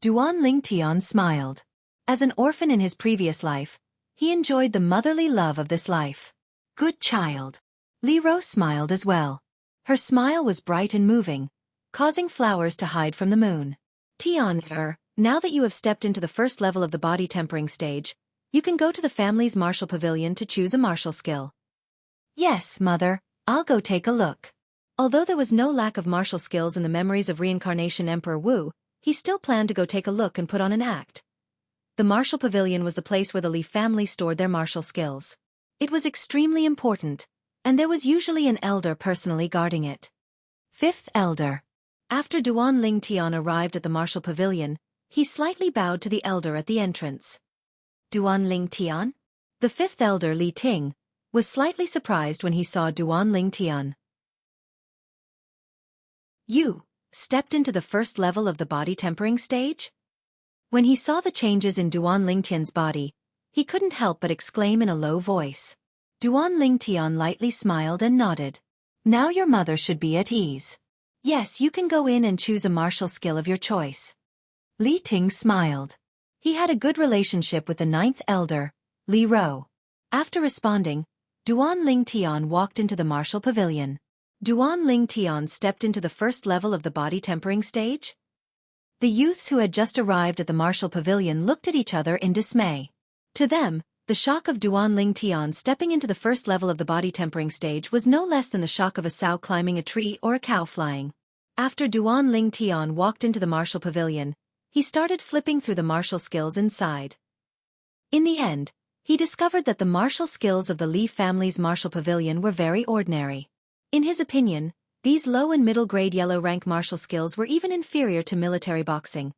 Duan Ling Tian smiled. As an orphan in his previous life, he enjoyed the motherly love of this life. Good child. Li Ro smiled as well. Her smile was bright and moving, causing flowers to hide from the moon. Tian, now that you have stepped into the first level of the body tempering stage, you can go to the family's martial pavilion to choose a martial skill. Yes, Mother, I'll go take a look. Although there was no lack of martial skills in the memories of reincarnation Emperor Wu, he still planned to go take a look and put on an act. The martial pavilion was the place where the Li family stored their martial skills. It was extremely important, and there was usually an elder personally guarding it. 5th Elder. After Duan Ling Tian arrived at the martial pavilion, he slightly bowed to the elder at the entrance. Duan Ling Tian? The 5th Elder Li Ting was slightly surprised when he saw Duan Ling Tian. You stepped into the first level of the body tempering stage? When he saw the changes in Duan Ling Tian's body, he couldn't help but exclaim in a low voice. Duan Ling Tian lightly smiled and nodded. Now your mother should be at ease. Yes, you can go in and choose a martial skill of your choice. Li Ting smiled. He had a good relationship with the 9th Elder, Li Ro. After responding, Duan Ling Tian walked into the martial pavilion. Duan Ling Tian stepped into the first level of the body tempering stage? The youths who had just arrived at the martial pavilion looked at each other in dismay. To them, the shock of Duan Ling Tian stepping into the first level of the body tempering stage was no less than the shock of a sow climbing a tree or a cow flying. After Duan Ling Tian walked into the martial pavilion, he started flipping through the martial skills inside. In the end, he discovered that the martial skills of the Li family's martial pavilion were very ordinary. In his opinion, these low and middle-grade yellow-rank martial skills were even inferior to military boxing,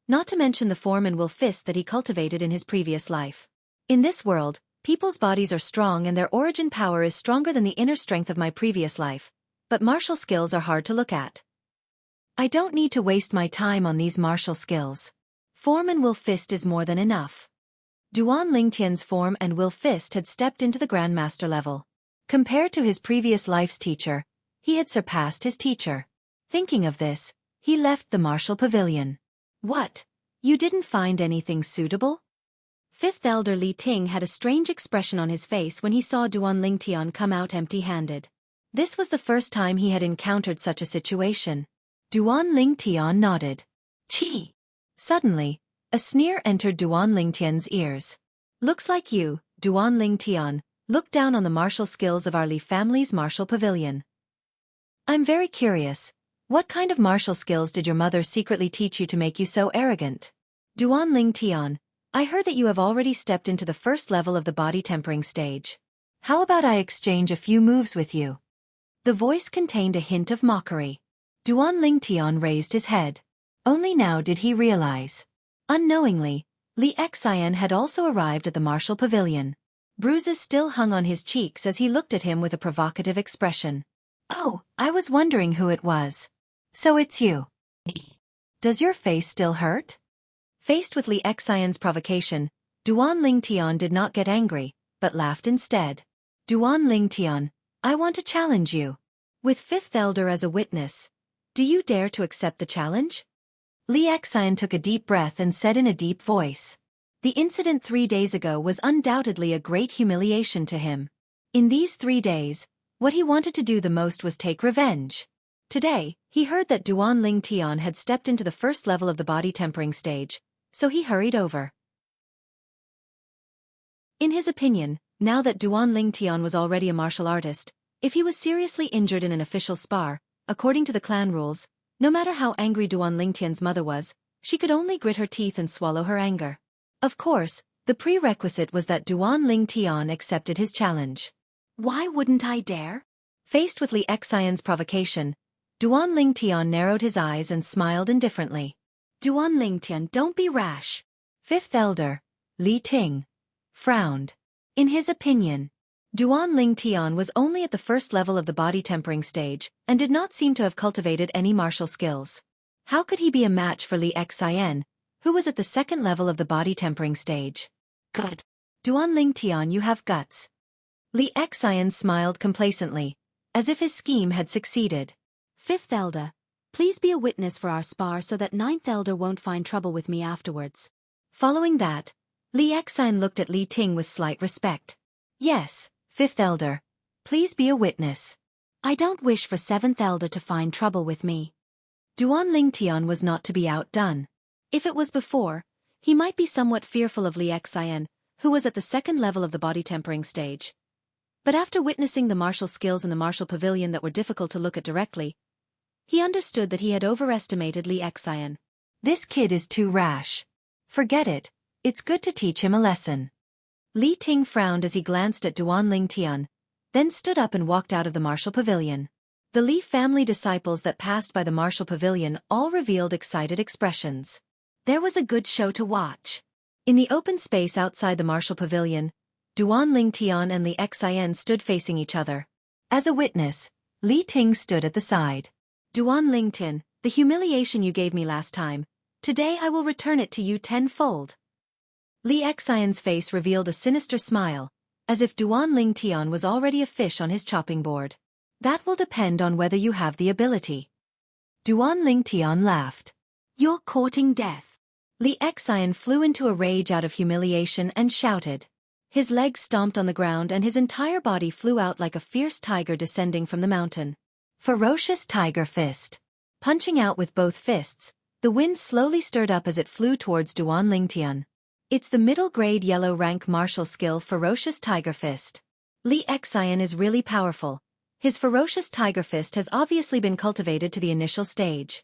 not to mention the form and will fist that he cultivated in his previous life. In this world, people's bodies are strong and their origin power is stronger than the inner strength of my previous life, but martial skills are hard to look at. I don't need to waste my time on these martial skills. Form and will fist is more than enough. Duan Ling Tian's form and will fist had stepped into the Grandmaster level. Compared to his previous life's teacher, he had surpassed his teacher. Thinking of this, he left the martial pavilion. What? You didn't find anything suitable? 5th Elder Li Ting had a strange expression on his face when he saw Duan Ling Tian come out empty-handed. This was the first time he had encountered such a situation. Duan Ling Tian nodded. Chi! Suddenly, a sneer entered Duan Ling Tian's ears. Looks like you, Duan Ling Tian, looked down on the martial skills of our Li family's martial pavilion. I'm very curious. What kind of martial skills did your mother secretly teach you to make you so arrogant? Duan Ling Tian, I heard that you have already stepped into the first level of the body tempering stage. How about I exchange a few moves with you? The voice contained a hint of mockery. Duan Ling Tian raised his head. Only now did he realize. Unknowingly, Li Xian had also arrived at the martial pavilion. Bruises still hung on his cheeks as he looked at him with a provocative expression. Oh, I was wondering who it was. So it's you. Does your face still hurt? Faced with Li Xian's provocation, Duan Ling Tian did not get angry, but laughed instead. Duan Ling Tian, I want to challenge you. With 5th Elder as a witness, do you dare to accept the challenge? Li Xian took a deep breath and said in a deep voice. The incident 3 days ago was undoubtedly a great humiliation to him. In these 3 days, what he wanted to do the most was take revenge. Today, he heard that Duan Ling Tian had stepped into the first level of the body tempering stage, so he hurried over. In his opinion, now that Duan Ling Tian was already a martial artist, if he was seriously injured in an official spar, according to the clan rules, no matter how angry Duan Ling Tian's mother was, she could only grit her teeth and swallow her anger. Of course, the prerequisite was that Duan Ling Tian accepted his challenge. Why wouldn't I dare? Faced with Li Xian's provocation, Duan Ling Tian narrowed his eyes and smiled indifferently. Duan Ling Tian, don't be rash. Fifth Elder, Li Ting, frowned. In his opinion, Duan Ling Tian was only at the first level of the body tempering stage and did not seem to have cultivated any martial skills. How could he be a match for Li Xian, who was at the second level of the body tempering stage? Good. Duan Ling Tian, you have guts. Li Xian smiled complacently, as if his scheme had succeeded. Fifth Elder, please be a witness for our spar so that Ninth Elder won't find trouble with me afterwards. Following that, Li Xian looked at Li Ting with slight respect. Yes, Fifth Elder, please be a witness. I don't wish for Seventh Elder to find trouble with me. Duan Ling Tian was not to be outdone. If it was before, he might be somewhat fearful of Li Xian, who was at the second level of the body tempering stage. But after witnessing the martial skills in the martial pavilion that were difficult to look at directly, he understood that he had overestimated Li Xian. This kid is too rash. Forget it, it's good to teach him a lesson. Li Ting frowned as he glanced at Duan Ling Tian, then stood up and walked out of the martial pavilion. The Li family disciples that passed by the martial pavilion all revealed excited expressions. There was a good show to watch. In the open space outside the martial pavilion, Duan Ling Tian and Li Xian stood facing each other. As a witness, Li Ting stood at the side. Duan Ling Tian, the humiliation you gave me last time, today I will return it to you tenfold. Li Xian's face revealed a sinister smile, as if Duan Ling Tian was already a fish on his chopping board. That will depend on whether you have the ability. Duan Ling Tian laughed. You're courting death. Li Xian flew into a rage out of humiliation and shouted. His legs stomped on the ground and his entire body flew out like a fierce tiger descending from the mountain. Ferocious Tiger Fist. Punching out with both fists, the wind slowly stirred up as it flew towards Duan Ling Tian. It's the middle-grade yellow-rank martial skill Ferocious Tiger Fist. Li Xian is really powerful. His Ferocious Tiger Fist has obviously been cultivated to the initial stage.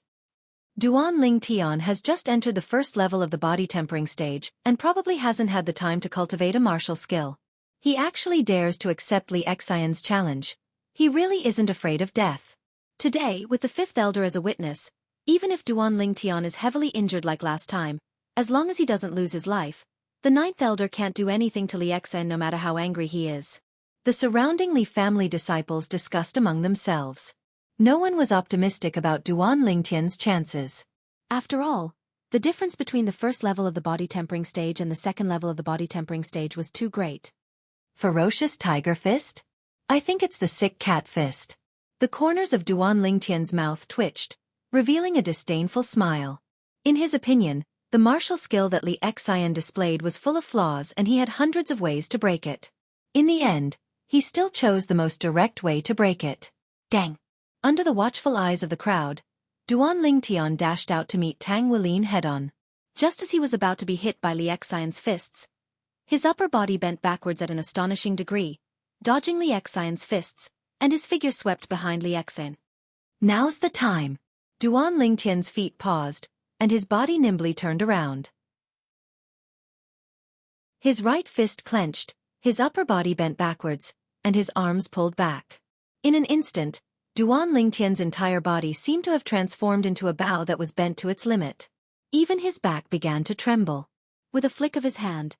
Duan Ling Tian has just entered the first level of the body tempering stage and probably hasn't had the time to cultivate a martial skill. He actually dares to accept Li Xian's challenge. He really isn't afraid of death. Today, with the Fifth Elder as a witness, even if Duan Ling Tian is heavily injured like last time, as long as he doesn't lose his life, the Ninth Elder can't do anything to Li Xian no matter how angry he is. The surrounding Li family disciples discussed among themselves. No one was optimistic about Duan Ling Tian's chances. After all, the difference between the first level of the body tempering stage and the second level of the body tempering stage was too great. Ferocious Tiger Fist? I think it's the Sick Cat Fist. The corners of Duan Ling Tian's mouth twitched, revealing a disdainful smile. In his opinion, the martial skill that Li Xian displayed was full of flaws and he had hundreds of ways to break it. In the end, he still chose the most direct way to break it. Dang! Under the watchful eyes of the crowd, Duan Ling Tian dashed out to meet Tang Weilin head-on. Just as he was about to be hit by Li Xian's fists, his upper body bent backwards at an astonishing degree, dodging Li Xian's fists, and his figure swept behind Li Xian. Now's the time! Duan Ling Tian's feet paused, and his body nimbly turned around. His right fist clenched, his upper body bent backwards, and his arms pulled back. In an instant, Duan Ling Tian's entire body seemed to have transformed into a bow that was bent to its limit. Even his back began to tremble. With a flick of his hand,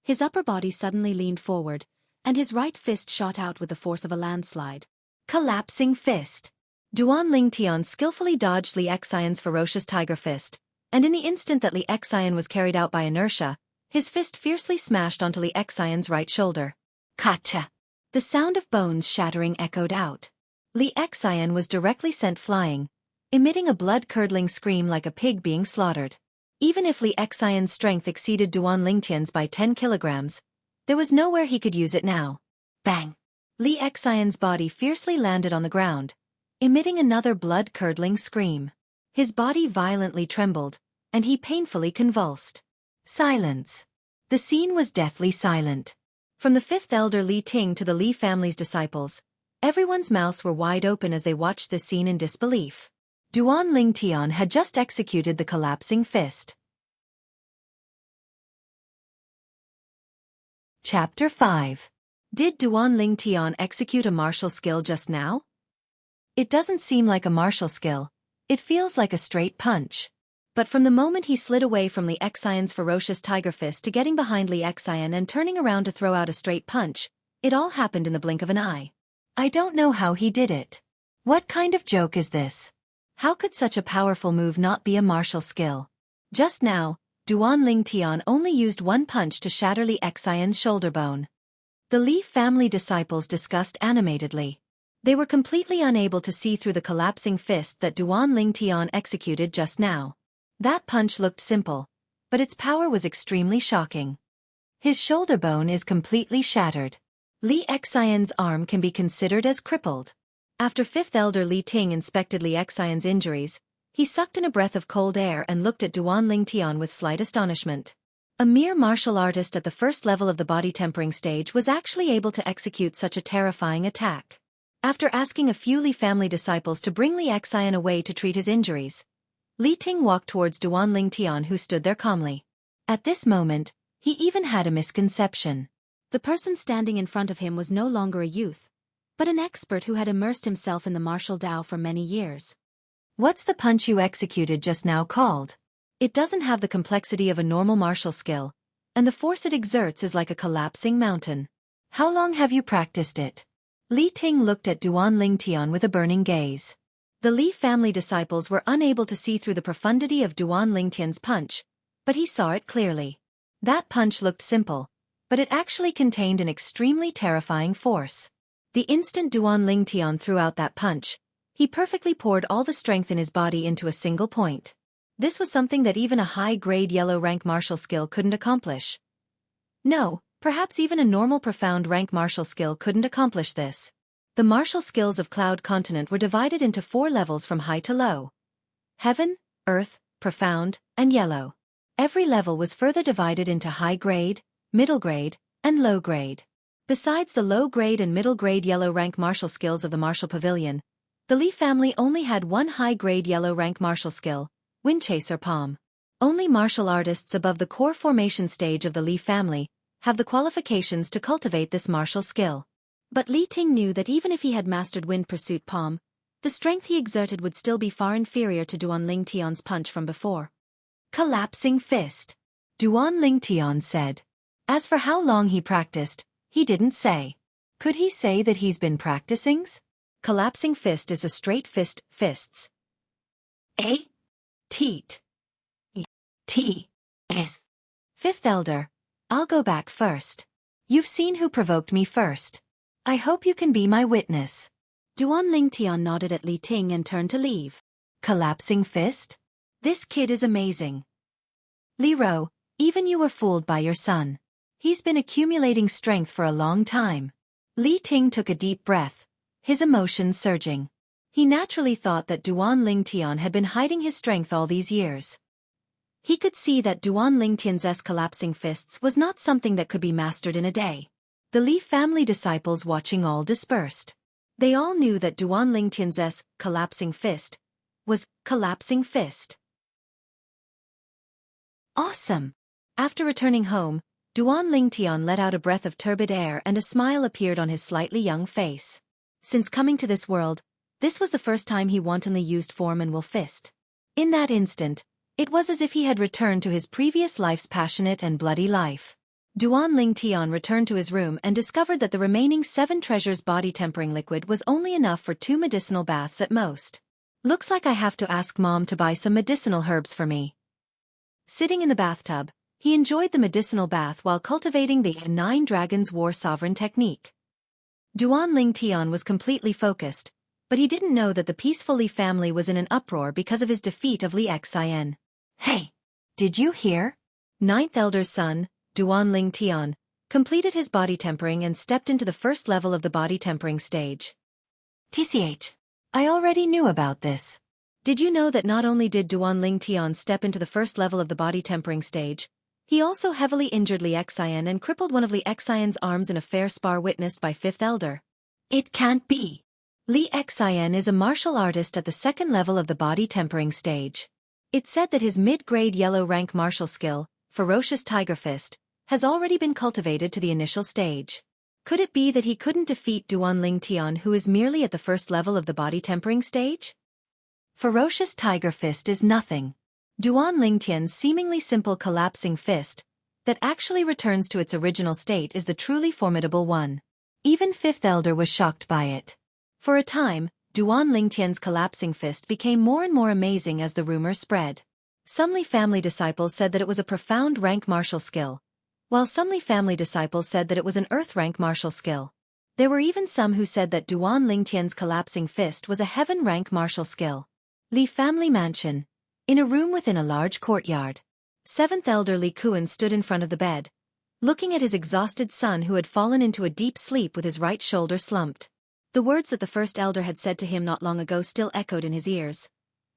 his upper body suddenly leaned forward, and his right fist shot out with the force of a landslide. Collapsing Fist. Duan Ling Tian skillfully dodged Li Xian's Ferocious Tiger Fist, and in the instant that Li Xian was carried out by inertia, his fist fiercely smashed onto Li Xian's right shoulder. Kacha! The sound of bones shattering echoed out. Li Xian was directly sent flying, emitting a blood-curdling scream like a pig being slaughtered. Even if Li Xian's strength exceeded Duan Lingtian's by 10 kilograms, there was nowhere he could use it now. Bang! Li Xian's body fiercely landed on the ground, emitting another blood-curdling scream. His body violently trembled, and he painfully convulsed. Silence. The scene was deathly silent. From the fifth elder Li Ting to the Li family's disciples, everyone's mouths were wide open as they watched this scene in disbelief. Duan Lingtian had just executed the collapsing fist. Chapter 5. Did Duan Lingtian execute a martial skill just now? It doesn't seem like a martial skill. It feels like a straight punch. But from the moment he slid away from Li Xian's ferocious tiger fist to getting behind Li Xian and turning around to throw out a straight punch, it all happened in the blink of an eye. I don't know how he did it. What kind of joke is this? How could such a powerful move not be a martial skill? Just now, Duan Lingtian only used one punch to shatter Li Xian's shoulder bone. The Li family disciples discussed animatedly. They were completely unable to see through the collapsing fist that Duan Lingtian executed just now. That punch looked simple, but its power was extremely shocking. His shoulder bone is completely shattered. Li Xian's arm can be considered as crippled. After fifth elder Li Ting inspected Li Xian's injuries, he sucked in a breath of cold air and looked at Duan Lingtian with slight astonishment. A mere martial artist at the first level of the body tempering stage was actually able to execute such a terrifying attack. After asking a few Li family disciples to bring Li Xian away to treat his injuries, Li Ting walked towards Duan Lingtian, who stood there calmly. At this moment, he even had a misconception. The person standing in front of him was no longer a youth, but an expert who had immersed himself in the martial Tao for many years. What's the punch you executed just now called? It doesn't have the complexity of a normal martial skill, and the force it exerts is like a collapsing mountain. How long have you practiced it? Li Ting looked at Duan Lingtian with a burning gaze. The Li family disciples were unable to see through the profundity of Duan Lingtian's punch, but he saw it clearly. That punch looked simple, but it actually contained an extremely terrifying force. The instant Duan Lingtian threw out that punch, he perfectly poured all the strength in his body into a single point. This was something that even a high-grade yellow-rank martial skill couldn't accomplish. No, perhaps even a normal profound rank martial skill couldn't accomplish this. The martial skills of Cloud Continent were divided into 4 levels from high to low: Heaven, Earth, Profound, and Yellow. Every level was further divided into high grade, middle grade, and low grade. Besides the low grade and middle grade yellow rank martial skills of the Martial Pavilion, the Li family only had one high grade yellow rank martial skill, Windchaser Palm. Only martial artists above the core formation stage of the Li family have the qualifications to cultivate this martial skill. But Li Ting knew that even if he had mastered Wind Pursuit Palm, the strength he exerted would still be far inferior to Duan Lingtian's punch from before. Collapsing fist. Duan Lingtian said. As for how long he practiced, he didn't say. Could he say that he's been practicing? Collapsing fist is a straight fist, fists. A. Teat. T. S. Fifth elder, I'll go back first. You've seen who provoked me first. I hope you can be my witness. Duan Lingtian nodded at Li Ting and turned to leave. Collapsing fist? This kid is amazing. Li Ro, even you were fooled by your son. He's been accumulating strength for a long time. Li Ting took a deep breath, his emotions surging. He naturally thought that Duan Lingtian had been hiding his strength all these years. He could see that Duan Lingtian's collapsing fists was not something that could be mastered in a day. The Li family disciples watching all dispersed. They all knew that Duan Lingtian's collapsing fist was collapsing fist. Awesome! After returning home, Duan Lingtian let out a breath of turbid air and a smile appeared on his slightly young face. Since coming to this world, this was the first time he wantonly used form and will fist. In that instant, it was as if he had returned to his previous life's passionate and bloody life. Duan Lingtian returned to his room and discovered that the remaining 7 treasures body tempering liquid was only enough for 2 medicinal baths at most. Looks like I have to ask Mom to buy some medicinal herbs for me. Sitting in the bathtub, he enjoyed the medicinal bath while cultivating the 9 Dragons War Sovereign technique. Duan Lingtian was completely focused, but he didn't know that the peaceful Li family was in an uproar because of his defeat of Li Xian. Hey! Did you hear? Ninth elder's son, Duan Ling Tian, completed his body tempering and stepped into the first level of the body tempering stage. TCH. I already knew about this. Did you know that not only did Duan Ling Tian step into the first level of the body tempering stage, he also heavily injured Li Xian and crippled one of Li Xian's arms in a fair spar witnessed by fifth elder? It can't be. Li Xian is a martial artist at the second level of the body tempering stage. It's said that his mid-grade yellow rank martial skill, Ferocious Tiger Fist, has already been cultivated to the initial stage. Could it be that he couldn't defeat Duan Ling Tian, who is merely at the first level of the body tempering stage? Ferocious Tiger Fist is nothing. Duan Ling Tian's seemingly simple collapsing fist, that actually returns to its original state, is the truly formidable one. Even fifth elder was shocked by it. For a time, Duan Ling Tian's collapsing fist became more and more amazing as the rumor spread. Some Li family disciples said that it was a profound rank martial skill, while some Li family disciples said that it was an earth rank martial skill. There were even some who said that Duan Ling Tian's collapsing fist was a heaven rank martial skill. Li family mansion. In a room within a large courtyard. Seventh elder Li Kuan stood in front of the bed, looking at his exhausted son who had fallen into a deep sleep with his right shoulder slumped. The words that the first elder had said to him not long ago still echoed in his ears.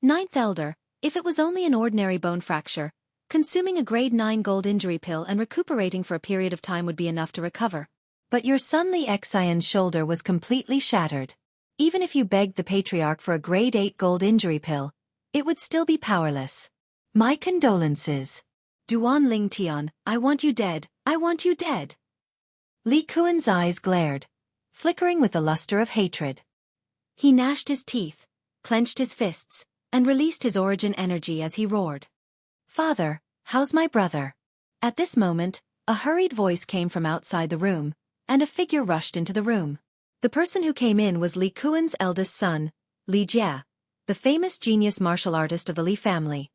Ninth elder, if it was only an ordinary bone fracture, consuming a grade 9 gold injury pill and recuperating for a period of time would be enough to recover. But your son Li Xian's shoulder was completely shattered. Even if you begged the patriarch for a grade 8 gold injury pill, it would still be powerless. My condolences. Duan Ling Tian, I want you dead, I want you dead. Li Kuan's eyes glared, flickering with the luster of hatred. He gnashed his teeth, clenched his fists, and released his origin energy as he roared. Father, how's my brother? At this moment, a hurried voice came from outside the room, and a figure rushed into the room. The person who came in was Li Kuan's eldest son, Li Jia, the famous genius martial artist of the Li family.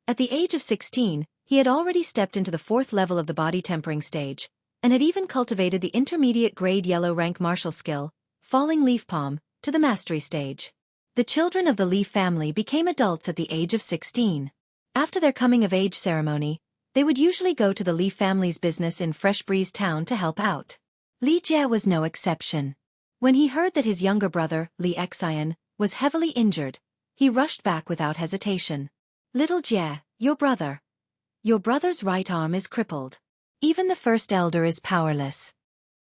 At the age of 16, he had already stepped into the fourth level of the body tempering stage, and had even cultivated the intermediate grade yellow rank martial skill, Falling Leaf Palm, to the mastery stage. The children of the Li family became adults at the age of 16. After their coming-of-age ceremony, they would usually go to the Li family's business in Fresh Breeze Town to help out. Li Jia was no exception. When he heard that his younger brother, Li Xian, was heavily injured, he rushed back without hesitation. Little Jia, your brother's right arm is crippled. Even the first elder is powerless.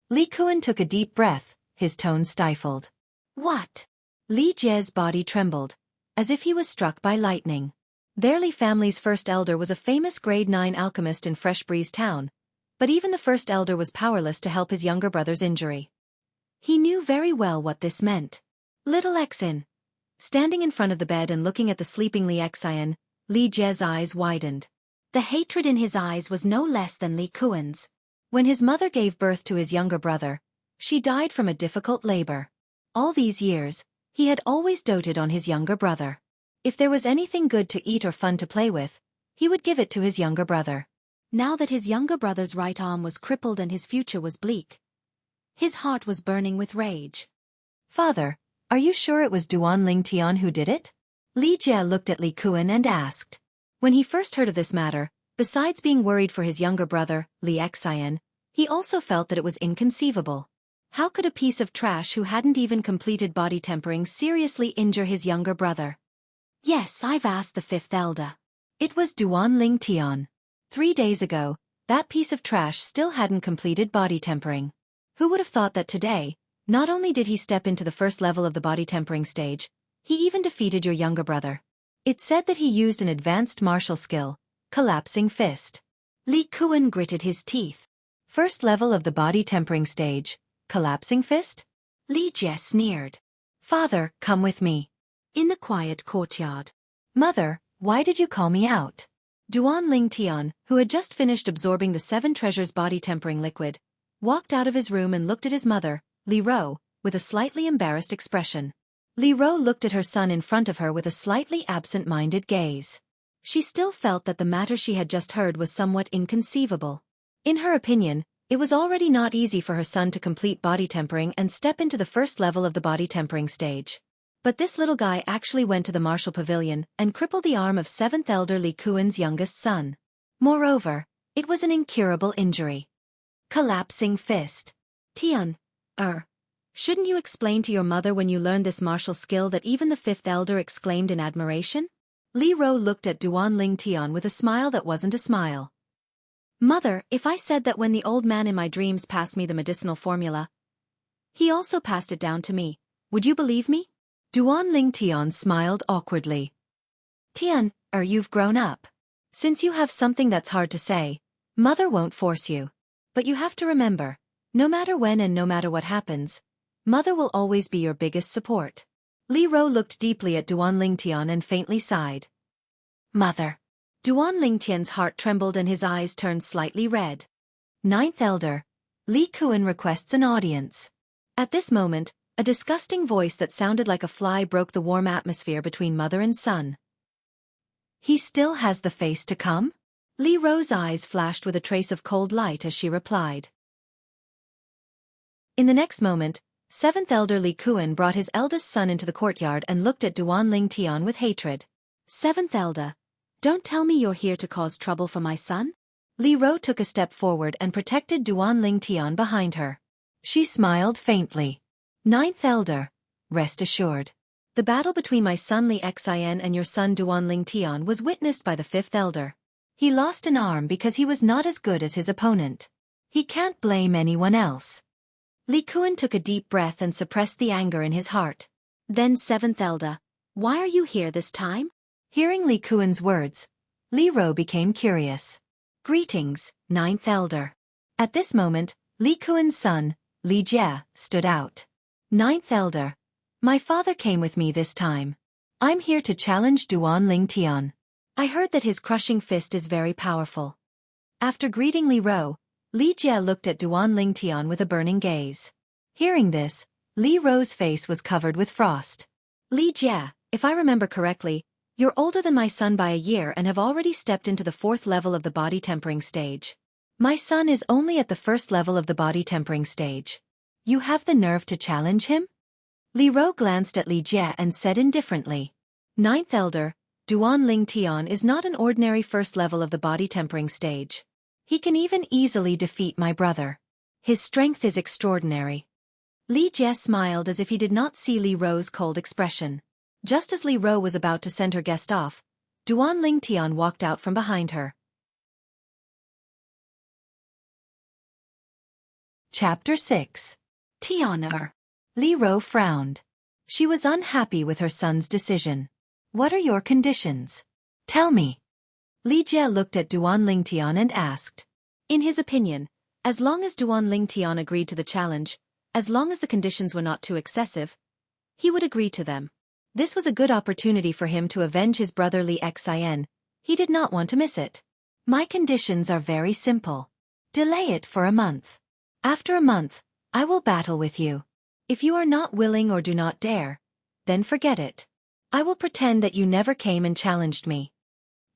Li Kuan took a deep breath, his tone stifled. What? Li Jia's body trembled, as if he was struck by lightning. Their Li family's first elder was a famous grade 9 alchemist in Fresh Breeze Town, but even the first elder was powerless to help his younger brother's injury. He knew very well what this meant. Little Xin. Standing in front of the bed and looking at the sleeping Li Xian, Li Jia's eyes widened. The hatred in his eyes was no less than Li Kuan's. When his mother gave birth to his younger brother, she died from a difficult labor. All these years, he had always doted on his younger brother. If there was anything good to eat or fun to play with, he would give it to his younger brother. Now that his younger brother's right arm was crippled and his future was bleak, his heart was burning with rage. Father, are you sure it was Duan Ling Tian who did it? Li Jia looked at Li Kuan and asked. When he first heard of this matter, besides being worried for his younger brother, Li Xian, he also felt that it was inconceivable. How could a piece of trash who hadn't even completed body tempering seriously injure his younger brother? Yes, I've asked the fifth elder. It was Duan Ling Tian. 3 days ago, that piece of trash still hadn't completed body tempering. Who would have thought that today, not only did he step into the first level of the body tempering stage, he even defeated your younger brother. It's said that he used an advanced martial skill, collapsing fist. Li Kuan gritted his teeth. First level of the body tempering stage, collapsing fist? Li Jia sneered. Father, come with me. In the quiet courtyard. Mother, why did you call me out? Duan Ling Tian, who had just finished absorbing the 7 treasures body tempering liquid, walked out of his room and looked at his mother, Li Ro, with a slightly embarrassed expression. Li Ro looked at her son in front of her with a slightly absent-minded gaze. She still felt that the matter she had just heard was somewhat inconceivable. In her opinion, It was already not easy for her son to complete body tempering and step into the first level of the body tempering stage. But this little guy actually went to the martial pavilion and crippled the arm of 7th Elder Li Kuan's youngest son. Moreover, it was an incurable injury. Collapsing fist. Tian, shouldn't you explain to your mother when you learned this martial skill that even the 5th Elder exclaimed in admiration? Li Ro looked at Duan Ling Tian with a smile that wasn't a smile. Mother, if I said that when the old man in my dreams passed me the medicinal formula, he also passed it down to me, would you believe me? Duan Ling Tian smiled awkwardly. Tian, you've grown up. Since you have something that's hard to say, Mother won't force you. But you have to remember, no matter when and no matter what happens, Mother will always be your biggest support. Li Ro looked deeply at Duan Ling Tian and faintly sighed. Mother. Duan Ling Tian's heart trembled and his eyes turned slightly red. 9th Elder, Li Kuan requests an audience. At this moment, a disgusting voice that sounded like a fly broke the warm atmosphere between mother and son. He still has the face to come? Li Ro's eyes flashed with a trace of cold light as she replied. In the next moment, 7th Elder Li Kuan brought his eldest son into the courtyard and looked at Duan Ling Tian with hatred. 7th Elder, don't tell me you're here to cause trouble for my son? Li Ro took a step forward and protected Duan Ling Tian behind her. She smiled faintly. 9th Elder, rest assured. The battle between my son Li Xian and your son Duan Ling Tian was witnessed by the 5th Elder. He lost an arm because he was not as good as his opponent. He can't blame anyone else. Li Kuan took a deep breath and suppressed the anger in his heart. Then 7th Elder, why are you here this time? Hearing Li Kuan's words, Li Ro became curious. Greetings, 9th Elder. At this moment, Li Kuan's son, Li Jie, stood out. 9th Elder, my father came with me this time. I'm here to challenge Duan Ling Tian. I heard that his crushing fist is very powerful. After greeting Li Ro, Li Jie looked at Duan Ling Tian with a burning gaze. Hearing this, Li Ro's face was covered with frost. Li Jie, if I remember correctly, you're older than my son by a year and have already stepped into the 4th level of the body tempering stage. My son is only at the 1st level of the body tempering stage. You have the nerve to challenge him? Li Ro glanced at Li Jie and said indifferently. 9th Elder, Duan Ling Tian is not an ordinary 1st level of the body tempering stage. He can even easily defeat my brother. His strength is extraordinary. Li Jie smiled as if he did not see Li Ro's cold expression. Just as Li Ro was about to send her guest off, Duan Ling Tian walked out from behind her. Chapter 6. Tian. Li Ro frowned. She was unhappy with her son's decision. What are your conditions? Tell me. Li Jie looked at Duan Ling Tian and asked. In his opinion, as long as Duan Ling Tian agreed to the challenge, as long as the conditions were not too excessive, he would agree to them. This was a good opportunity for him to avenge his brother Li Xian. He did not want to miss it. My conditions are very simple. Delay it for a month. After a month, I will battle with you. If you are not willing or do not dare, then forget it. I will pretend that you never came and challenged me.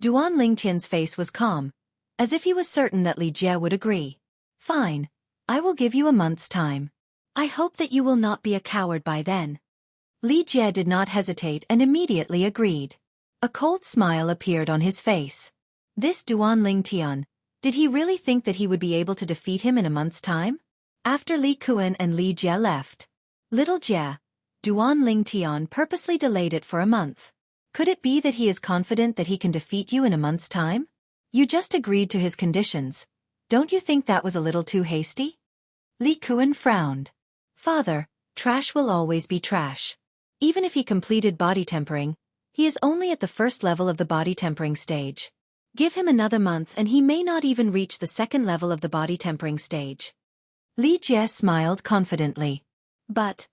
Duan Ling Tian's face was calm, as if he was certain that Li Jie would agree. Fine, I will give you a month's time. I hope that you will not be a coward by then. Li Jie did not hesitate and immediately agreed. A cold smile appeared on his face. This Duan Ling Tian, did he really think that he would be able to defeat him in a month's time? After Li Kuan and Li Jie left, little Jie, Duan Ling Tian purposely delayed it for a month. Could it be that he is confident that he can defeat you in a month's time? You just agreed to his conditions. Don't you think that was a little too hasty? Li Kuan frowned. Father, trash will always be trash. Even if he completed body tempering, he is only at the 1st level of the body tempering stage. Give him another month and he may not even reach the 2nd level of the body tempering stage. Li Jie smiled confidently. But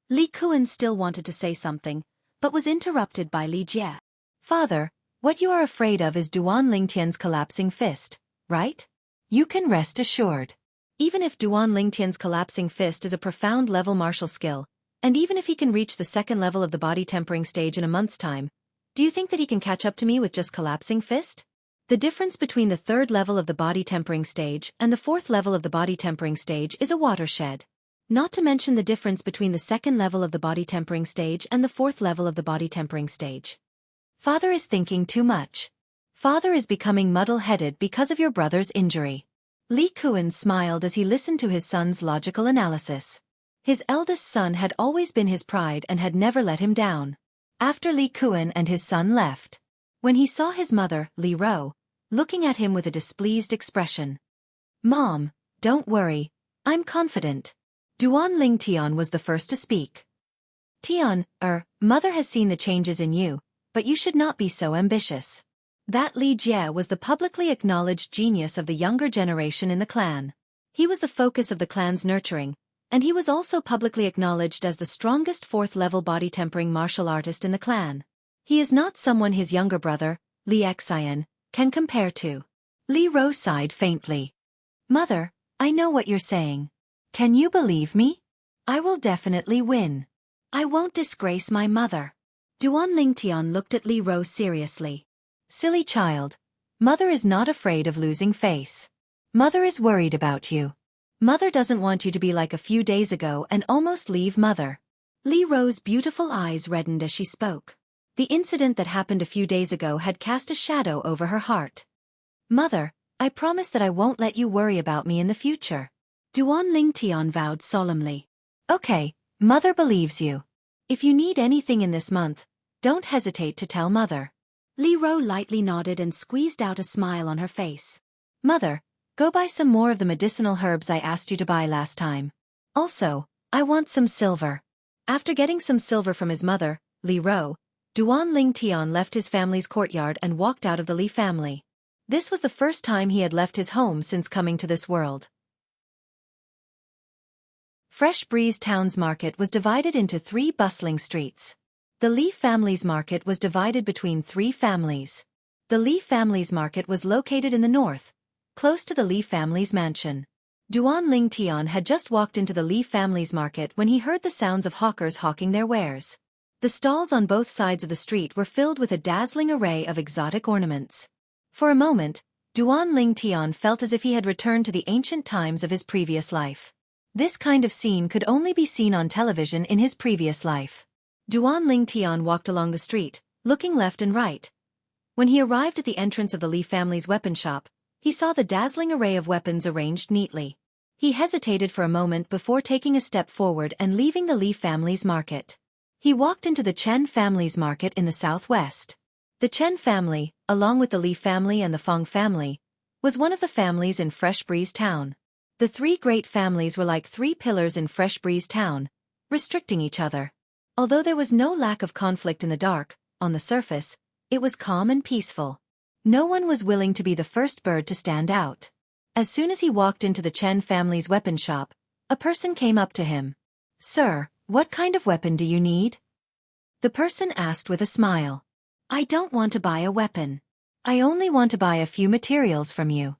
Li Kuan still wanted to say something, but was interrupted by Li Jie. Father, what you are afraid of is Duan Ling Tian's collapsing fist, right? You can rest assured. Even if Duan Ling Tian's collapsing fist is a profound level martial skill, and even if he can reach the 2nd level of the body tempering stage in a month's time, do you think that he can catch up to me with just collapsing fist? The difference between the third level of the body tempering stage and the fourth level of the body tempering stage is a watershed. Not to mention the difference between the second level of the body tempering stage and the fourth level of the body tempering stage. Father is thinking too much. Father is becoming muddle-headed because of your brother's injury. Li Kuan smiled as he listened to his son's logical analysis. His eldest son had always been his pride and had never let him down. After Li Kuan and his son left, when he saw his mother, Li Ro, looking at him with a displeased expression. Mom, don't worry, I'm confident. Duan Ling Tian was the first to speak. Tian, Mother has seen the changes in you, but you should not be so ambitious. That Li Jie was the publicly acknowledged genius of the younger generation in the clan. He was the focus of the clan's nurturing, and he was also publicly acknowledged as the strongest fourth-level body-tempering martial artist in the clan. He is not someone his younger brother, Li Xian, can compare to. Li Ro sighed faintly. Mother, I know what you're saying. Can you believe me? I will definitely win. I won't disgrace my mother. Duan Lingtian looked at Li Ro seriously. Silly child. Mother is not afraid of losing face. Mother is worried about you. Mother doesn't want you to be like a few days ago and almost leave Mother. Li Ro's beautiful eyes reddened as she spoke. The incident that happened a few days ago had cast a shadow over her heart. Mother, I promise that I won't let you worry about me in the future. Duan Lingtian vowed solemnly. Okay, Mother believes you. If you need anything in this month, don't hesitate to tell Mother. Li Ro lightly nodded and squeezed out a smile on her face. Mother, go buy some more of the medicinal herbs I asked you to buy last time. Also, I want some silver. After getting some silver from his mother, Li Ro, Duan Lingtian left his family's courtyard and walked out of the Li family. This was the first time he had left his home since coming to this world. Fresh Breeze Town's market was divided into 3 bustling streets. The Li family's market was divided between 3 families. The Li family's market was located in the north, close to the Li family's mansion. Duan Lingtian had just walked into the Li family's market when he heard the sounds of hawkers hawking their wares. The stalls on both sides of the street were filled with a dazzling array of exotic ornaments. For a moment, Duan Lingtian felt as if he had returned to the ancient times of his previous life. This kind of scene could only be seen on television in his previous life. Duan Lingtian walked along the street, looking left and right. When he arrived at the entrance of the Li family's weapon shop, he saw the dazzling array of weapons arranged neatly. He hesitated for a moment before taking a step forward and leaving the Li family's market. He walked into the Chen family's market in the southwest. The Chen family, along with the Li family and the Feng family, was one of the families in Fresh Breeze Town. The 3 great families were like 3 pillars in Fresh Breeze Town, restricting each other. Although there was no lack of conflict in the dark, on the surface, it was calm and peaceful. No one was willing to be the first bird to stand out. As soon as he walked into the Chen family's weapon shop, a person came up to him. Sir, what kind of weapon do you need? The person asked with a smile. I don't want to buy a weapon. I only want to buy a few materials from you.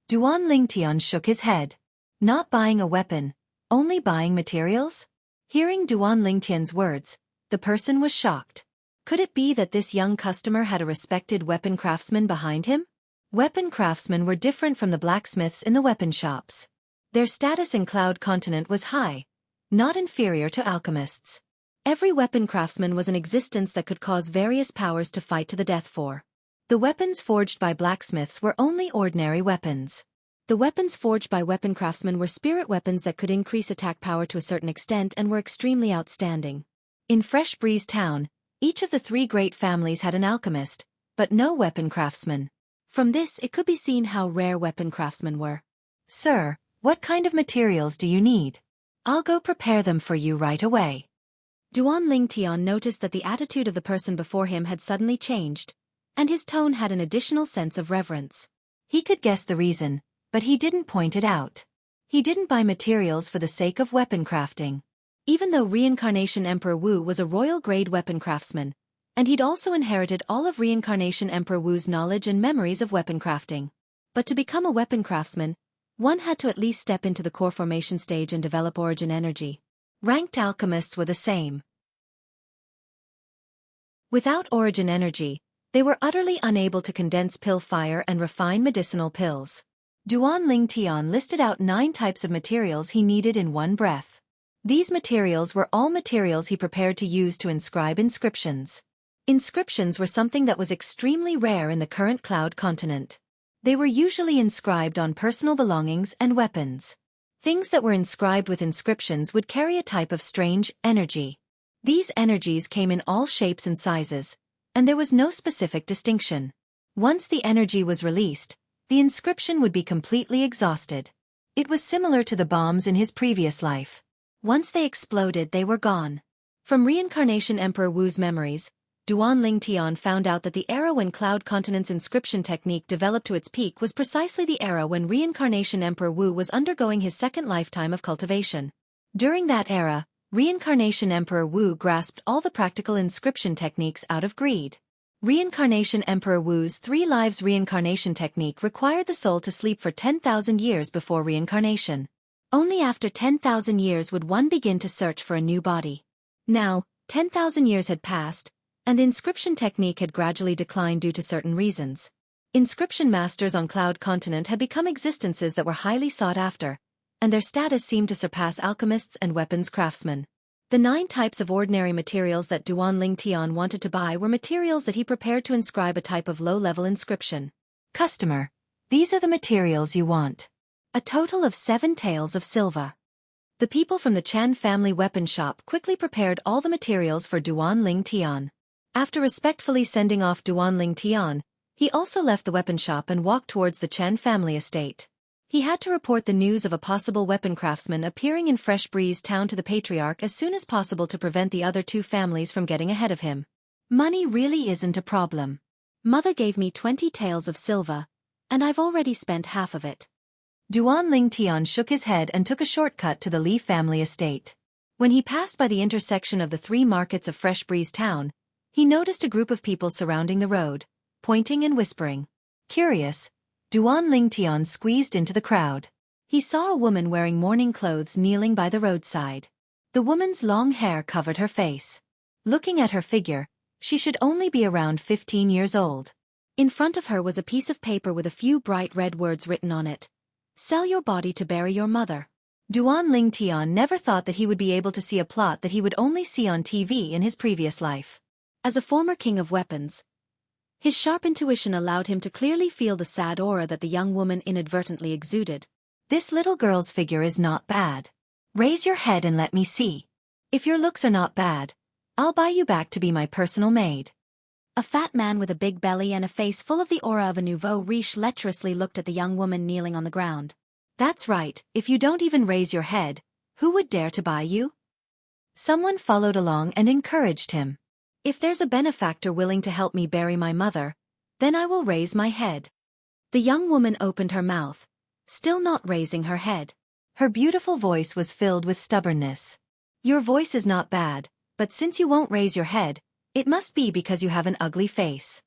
Duan Lingtian shook his head. Not buying a weapon, only buying materials? Hearing Duan Lingtian's words, the person was shocked. Could it be that this young customer had a respected weapon craftsman behind him? Weapon craftsmen were different from the blacksmiths in the weapon shops. Their status in Cloud Continent was high, not inferior to alchemists. Every weapon craftsman was an existence that could cause various powers to fight to the death for. The weapons forged by blacksmiths were only ordinary weapons. The weapons forged by weapon craftsmen were spirit weapons that could increase attack power to a certain extent and were extremely outstanding. In Fresh Breeze Town, each of the 3 great families had an alchemist, but no weapon craftsman. From this it could be seen how rare weapon craftsmen were. Sir, what kind of materials do you need? I'll go prepare them for you right away. Duan Lingtian noticed that the attitude of the person before him had suddenly changed, and his tone had an additional sense of reverence. He could guess the reason, but he didn't point it out. He didn't buy materials for the sake of weapon crafting. Even though Reincarnation Emperor Wu was a royal-grade weapon craftsman, and he'd also inherited all of Reincarnation Emperor Wu's knowledge and memories of weapon crafting. But to become a weapon craftsman, one had to at least step into the core formation stage and develop origin energy. Ranked alchemists were the same. Without origin energy, They were utterly unable to condense pill fire and refine medicinal pills. Duan Ling Tian listed out 9 types of materials he needed in one breath. These materials were all materials he prepared to use to inscribe inscriptions. Inscriptions were something that was extremely rare in the current Cloud continent. They were usually inscribed on personal belongings and weapons. Things that were inscribed with inscriptions would carry a type of strange energy. These energies came in all shapes and sizes, and there was no specific distinction. Once the energy was released, the inscription would be completely exhausted. It was similar to the bombs in his previous life. Once they exploded, they were gone. From Reincarnation Emperor Wu's memories, Duan Ling Tian found out that the era when Cloud Continent's inscription technique developed to its peak was precisely the era when Reincarnation Emperor Wu was undergoing his second lifetime of cultivation. During that era, Reincarnation Emperor Wu grasped all the practical inscription techniques out of greed. Reincarnation Emperor Wu's 3 lives reincarnation technique required the soul to sleep for 10,000 years before reincarnation. Only after 10,000 years would one begin to search for a new body. Now, 10,000 years had passed, and the inscription technique had gradually declined due to certain reasons. Inscription masters on Cloud Continent had become existences that were highly sought after, and their status seemed to surpass alchemists and weapons craftsmen. The 9 types of ordinary materials that Duan Ling Tian wanted to buy were materials that he prepared to inscribe a type of low-level inscription. Customer, these are the materials you want. A total of 7 taels of silver. The people from the Chan family weapon shop quickly prepared all the materials for Duan Ling Tian. After respectfully sending off Duan Ling Tian, he also left the weapon shop and walked towards the Chen family estate. He had to report the news of a possible weapon craftsman appearing in Fresh Breeze Town to the Patriarch as soon as possible to prevent the other 2 families from getting ahead of him. Money really isn't a problem. Mother gave me 20 taels of silver, and I've already spent half of it. Duan Ling Tian shook his head and took a shortcut to the Li family estate. When he passed by the intersection of the 3 markets of Fresh Breeze Town, he noticed a group of people surrounding the road, pointing and whispering. Curious, Duan Ling Tian squeezed into the crowd. He saw a woman wearing mourning clothes kneeling by the roadside. The woman's long hair covered her face. Looking at her figure, she should only be around 15 years old. In front of her was a piece of paper with a few bright red words written on it. Sell your body to bury your mother. Duan Ling Tian never thought that he would be able to see a plot that he would only see on TV in his previous life. As a former king of weapons, his sharp intuition allowed him to clearly feel the sad aura that the young woman inadvertently exuded. This little girl's figure is not bad. Raise your head and let me see. If your looks are not bad, I'll buy you back to be my personal maid. A fat man with a big belly and a face full of the aura of a nouveau riche lecherously looked at the young woman kneeling on the ground. That's right, if you don't even raise your head, who would dare to buy you? Someone followed along and encouraged him. If there's a benefactor willing to help me bury my mother, then I will raise my head. The young woman opened her mouth, still not raising her head. Her beautiful voice was filled with stubbornness. Your voice is not bad, but since you won't raise your head, it must be because you have an ugly face.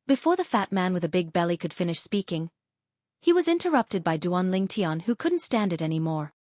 Before the fat man with a big belly could finish speaking, he was interrupted by Duan Ling Tian, who couldn't stand it anymore.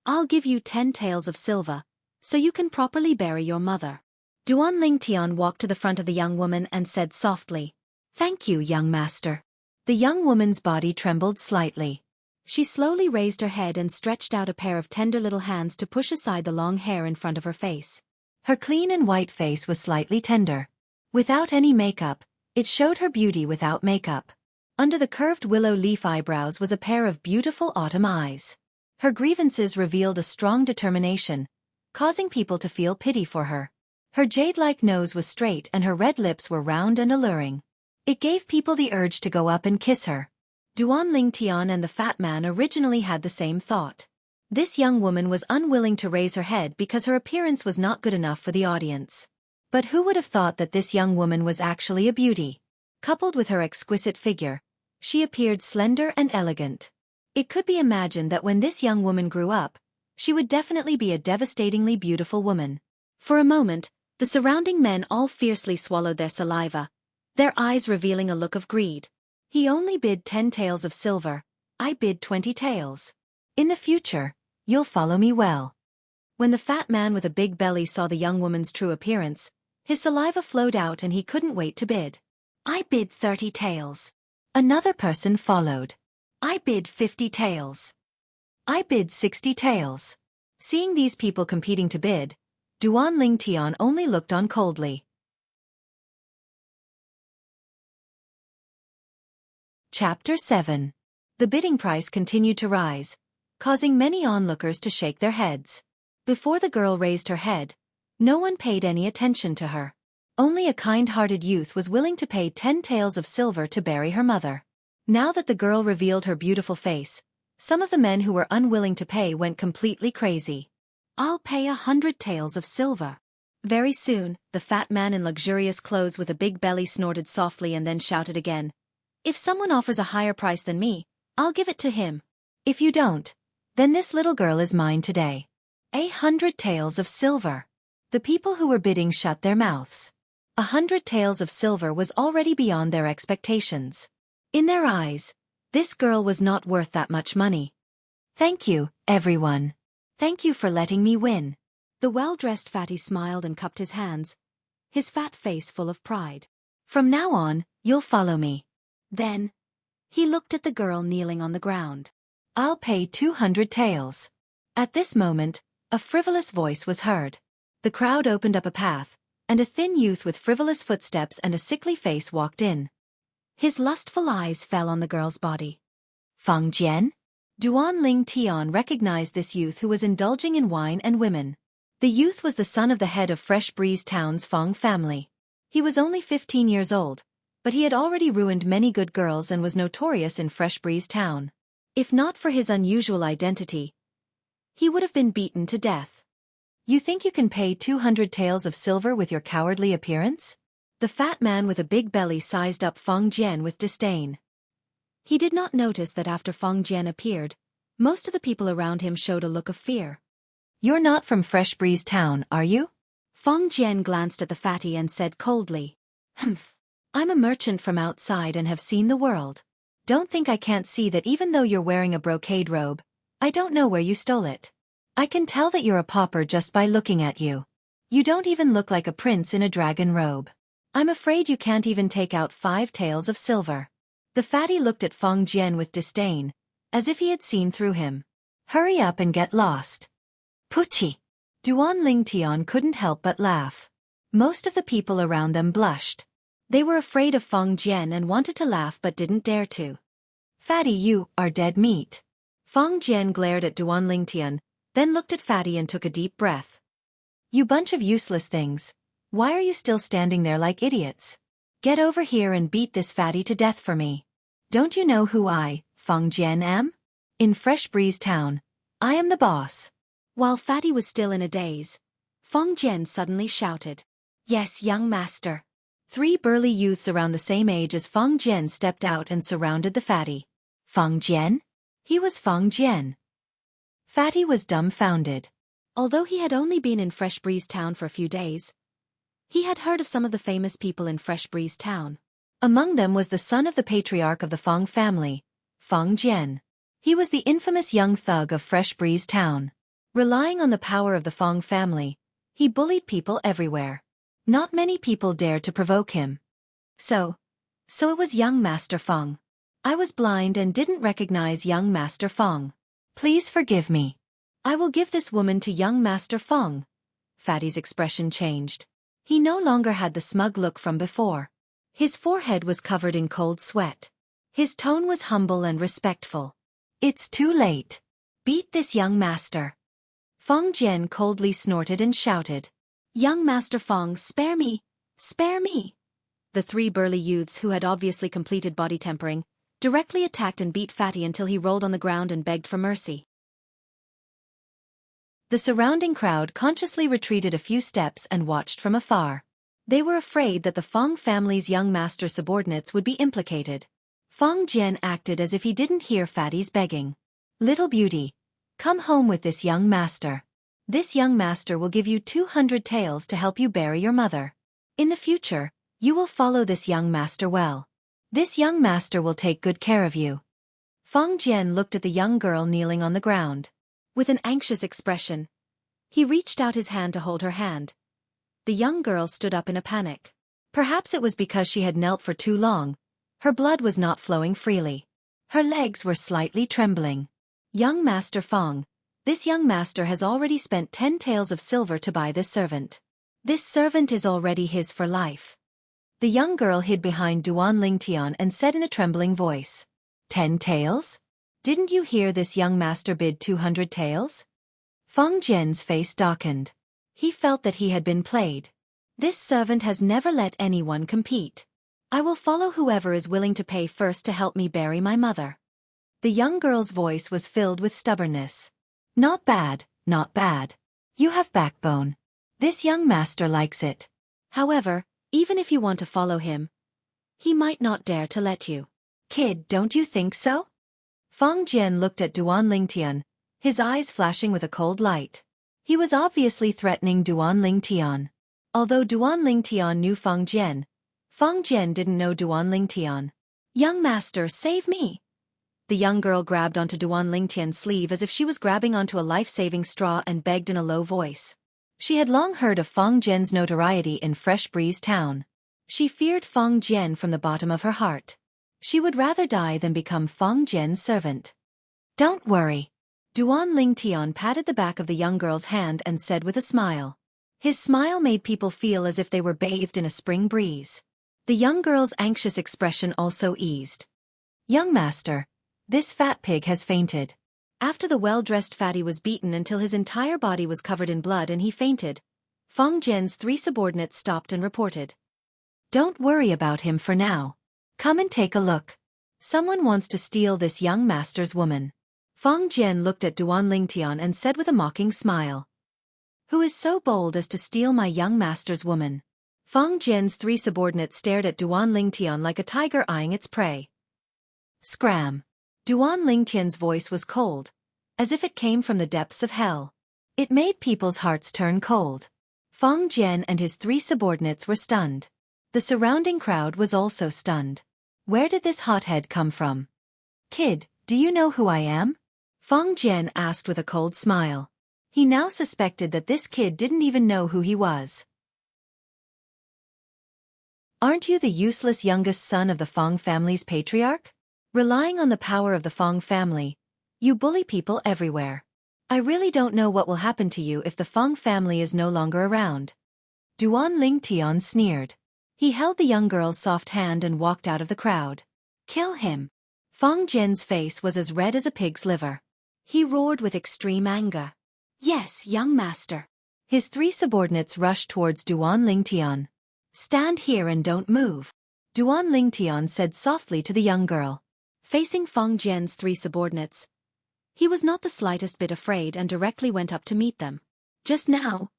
I'll give you 10 taels of silver, so you can properly bury your mother. Duan Ling Tian walked to the front of the young woman and said softly, Thank you, young master. The young woman's body trembled slightly. She slowly raised her head and stretched out a pair of tender little hands to push aside the long hair in front of her face. Her clean and white face was slightly tender. Without any makeup, it showed her beauty without makeup. Under the curved willow leaf eyebrows was a pair of beautiful autumn eyes. Her grievances revealed a strong determination, causing people to feel pity for her. Her jade-like nose was straight and her red lips were round and alluring. It gave people the urge to go up and kiss her. Duan Ling Tian and the fat man originally had the same thought. This young woman was unwilling to raise her head because her appearance was not good enough for the audience. But who would have thought that this young woman was actually a beauty? Coupled with her exquisite figure, she appeared slender and elegant. It could be imagined that when this young woman grew up, she would definitely be a devastatingly beautiful woman. For a moment, the surrounding men all fiercely swallowed their saliva, their eyes revealing a look of greed. He only bid 10 taels of silver. I bid 20 taels. In the future, you'll follow me well. When the fat man with a big belly saw the young woman's true appearance, His saliva flowed out and he couldn't wait to bid. I bid 30 taels. Another person followed. I bid 50 taels. I bid 60 taels. Seeing these people competing to bid, Duan Lingtian only looked on coldly. Chapter 7. The bidding price continued to rise, causing many onlookers to shake their heads. Before the girl raised her head, no one paid any attention to her. Only a kind-hearted youth was willing to pay 10 taels of silver to bury her mother. Now that the girl revealed her beautiful face, some of the men who were unwilling to pay went completely crazy. I'll pay 100 taels of silver. Very soon, the fat man in luxurious clothes with a big belly snorted softly and then shouted again. If someone offers a higher price than me, I'll give it to him. If you don't, then this little girl is mine today. 100 taels of silver. The people who were bidding shut their mouths. 100 taels of silver was already beyond their expectations. In their eyes, this girl was not worth that much money. Thank you, everyone. Thank you for letting me win. The well-dressed fatty smiled and cupped his hands, his fat face full of pride. From now on, you'll follow me. Then, he looked at the girl kneeling on the ground. I'll pay 200 taels. At this moment, a frivolous voice was heard. The crowd opened up a path, and a thin youth with frivolous footsteps and a sickly face walked in. His lustful eyes fell on the girl's body. Feng Jian? Duan Ling Tian recognized this youth who was indulging in wine and women. The youth was the son of the head of Fresh Breeze Town's Feng family. He was only 15 years old, but he had already ruined many good girls and was notorious in Fresh Breeze Town. If not for his unusual identity, he would have been beaten to death. You think you can pay 200 taels of silver with your cowardly appearance? The fat man with a big belly sized up Feng Jian with disdain. He did not notice that after Feng Jian appeared, most of the people around him showed a look of fear. You're not from Fresh Breeze Town, are you? Feng Jian glanced at the fatty and said coldly. Humph. I'm a merchant from outside and have seen the world. Don't think I can't see that even though you're wearing a brocade robe, I don't know where you stole it. I can tell that you're a pauper just by looking at you. You don't even look like a prince in a dragon robe. I'm afraid you can't even take out 5 taels of silver. The fatty looked at Feng Jian with disdain, as if he had seen through him. Hurry up and get lost. Puchi! Duan Lingtian couldn't help but laugh. Most of the people around them blushed. They were afraid of Feng Jian and wanted to laugh but didn't dare to. Fatty, you are dead meat. Feng Jian glared at Duan Lingtian, then looked at Fatty and took a deep breath. You bunch of useless things. Why are you still standing there like idiots? Get over here and beat this fatty to death for me. Don't you know who I, Feng Jian, am? In Fresh Breeze Town, I am the boss. While Fatty was still in a daze, Feng Jian suddenly shouted. Yes, young master. 3 burly youths around the same age as Feng Jian stepped out and surrounded the fatty. Feng Jian? He was Feng Jian. Fatty was dumbfounded. Although he had only been in Fresh Breeze Town for a few days, he had heard of some of the famous people in Fresh Breeze Town. Among them was the son of the patriarch of the Feng family, Feng Jian. He was the infamous young thug of Fresh Breeze Town. Relying on the power of the Feng family, he bullied people everywhere. Not many people dared to provoke him. So it was young Master Feng. I was blind and didn't recognize young Master Feng. Please forgive me. I will give this woman to young Master Feng. Fatty's expression changed. He no longer had the smug look from before. His forehead was covered in cold sweat. His tone was humble and respectful. It's too late. Beat this young master. Feng Jian coldly snorted and shouted. Young Master Feng, spare me! Spare me! The 3 burly youths who had obviously completed body tempering, directly attacked and beat Fatty until he rolled on the ground and begged for mercy. The surrounding crowd consciously retreated a few steps and watched from afar. They were afraid that the Feng family's young master subordinates would be implicated. Feng Jian acted as if he didn't hear Fatty's begging. Little beauty, come home with this young master. This young master will give you 200 taels to help you bury your mother. In the future, you will follow this young master well. This young master will take good care of you. Feng Jian looked at the young girl kneeling on the ground. With an anxious expression, he reached out his hand to hold her hand. The young girl stood up in a panic. Perhaps it was because she had knelt for too long. Her blood was not flowing freely. Her legs were slightly trembling. Young Master Fong, this young master has already spent 10 taels of silver to buy this servant. This servant is already his for life. The young girl hid behind Duan Lingtian and said in a trembling voice, 10 taels? Didn't you hear this young master bid 200 taels? Fong Jian's face darkened. He felt that he had been played. This servant has never let anyone compete. I will follow whoever is willing to pay first to help me bury my mother. The young girl's voice was filled with stubbornness. Not bad, not bad. You have backbone. This young master likes it. However, even if you want to follow him, he might not dare to let you. Kid, don't you think so? Fong Jian looked at Duan Lingtian, his eyes flashing with a cold light. He was obviously threatening Duan Lingtian. Although Duan Lingtian knew Fong Jian didn't know Duan Lingtian. Young master, save me! The young girl grabbed onto Duan Lingtian's sleeve as if she was grabbing onto a life-saving straw and begged in a low voice. She had long heard of Fong Jian's notoriety in Fresh Breeze Town. She feared Fong Jian from the bottom of her heart. She would rather die than become Fong Jian's servant. Don't worry. Duan Lingtian patted the back of the young girl's hand and said with a smile. His smile made people feel as if they were bathed in a spring breeze. The young girl's anxious expression also eased. Young master, this fat pig has fainted. After the well-dressed fatty was beaten until his entire body was covered in blood and he fainted, Fong Jian's 3 subordinates stopped and reported. Don't worry about him for now. Come and take a look. Someone wants to steal this young master's woman. Fong Jian looked at Duan Lingtian and said with a mocking smile. Who is so bold as to steal my young master's woman? Fong Jian's 3 subordinates stared at Duan Lingtian like a tiger eyeing its prey. Scram. Duan Lingtian's voice was cold, as if it came from the depths of hell. It made people's hearts turn cold. Fong Jian and his 3 subordinates were stunned. The surrounding crowd was also stunned. Where did this hothead come from? Kid, do you know who I am? Fong Jian asked with a cold smile. He now suspected that this kid didn't even know who he was. Aren't you the useless youngest son of the Fong family's patriarch? Relying on the power of the Fong family, you bully people everywhere. I really don't know what will happen to you if the Fong family is no longer around. Duan Lingtian sneered. He held the young girl's soft hand and walked out of the crowd. Kill him. Fong Jian's face was as red as a pig's liver. He roared with extreme anger. Yes, young master. His 3 subordinates rushed towards Duan Lingtian. Stand here and don't move. Duan Lingtian said softly to the young girl. Facing Fong Jian's 3 subordinates, he was not the slightest bit afraid and directly went up to meet them. Just now,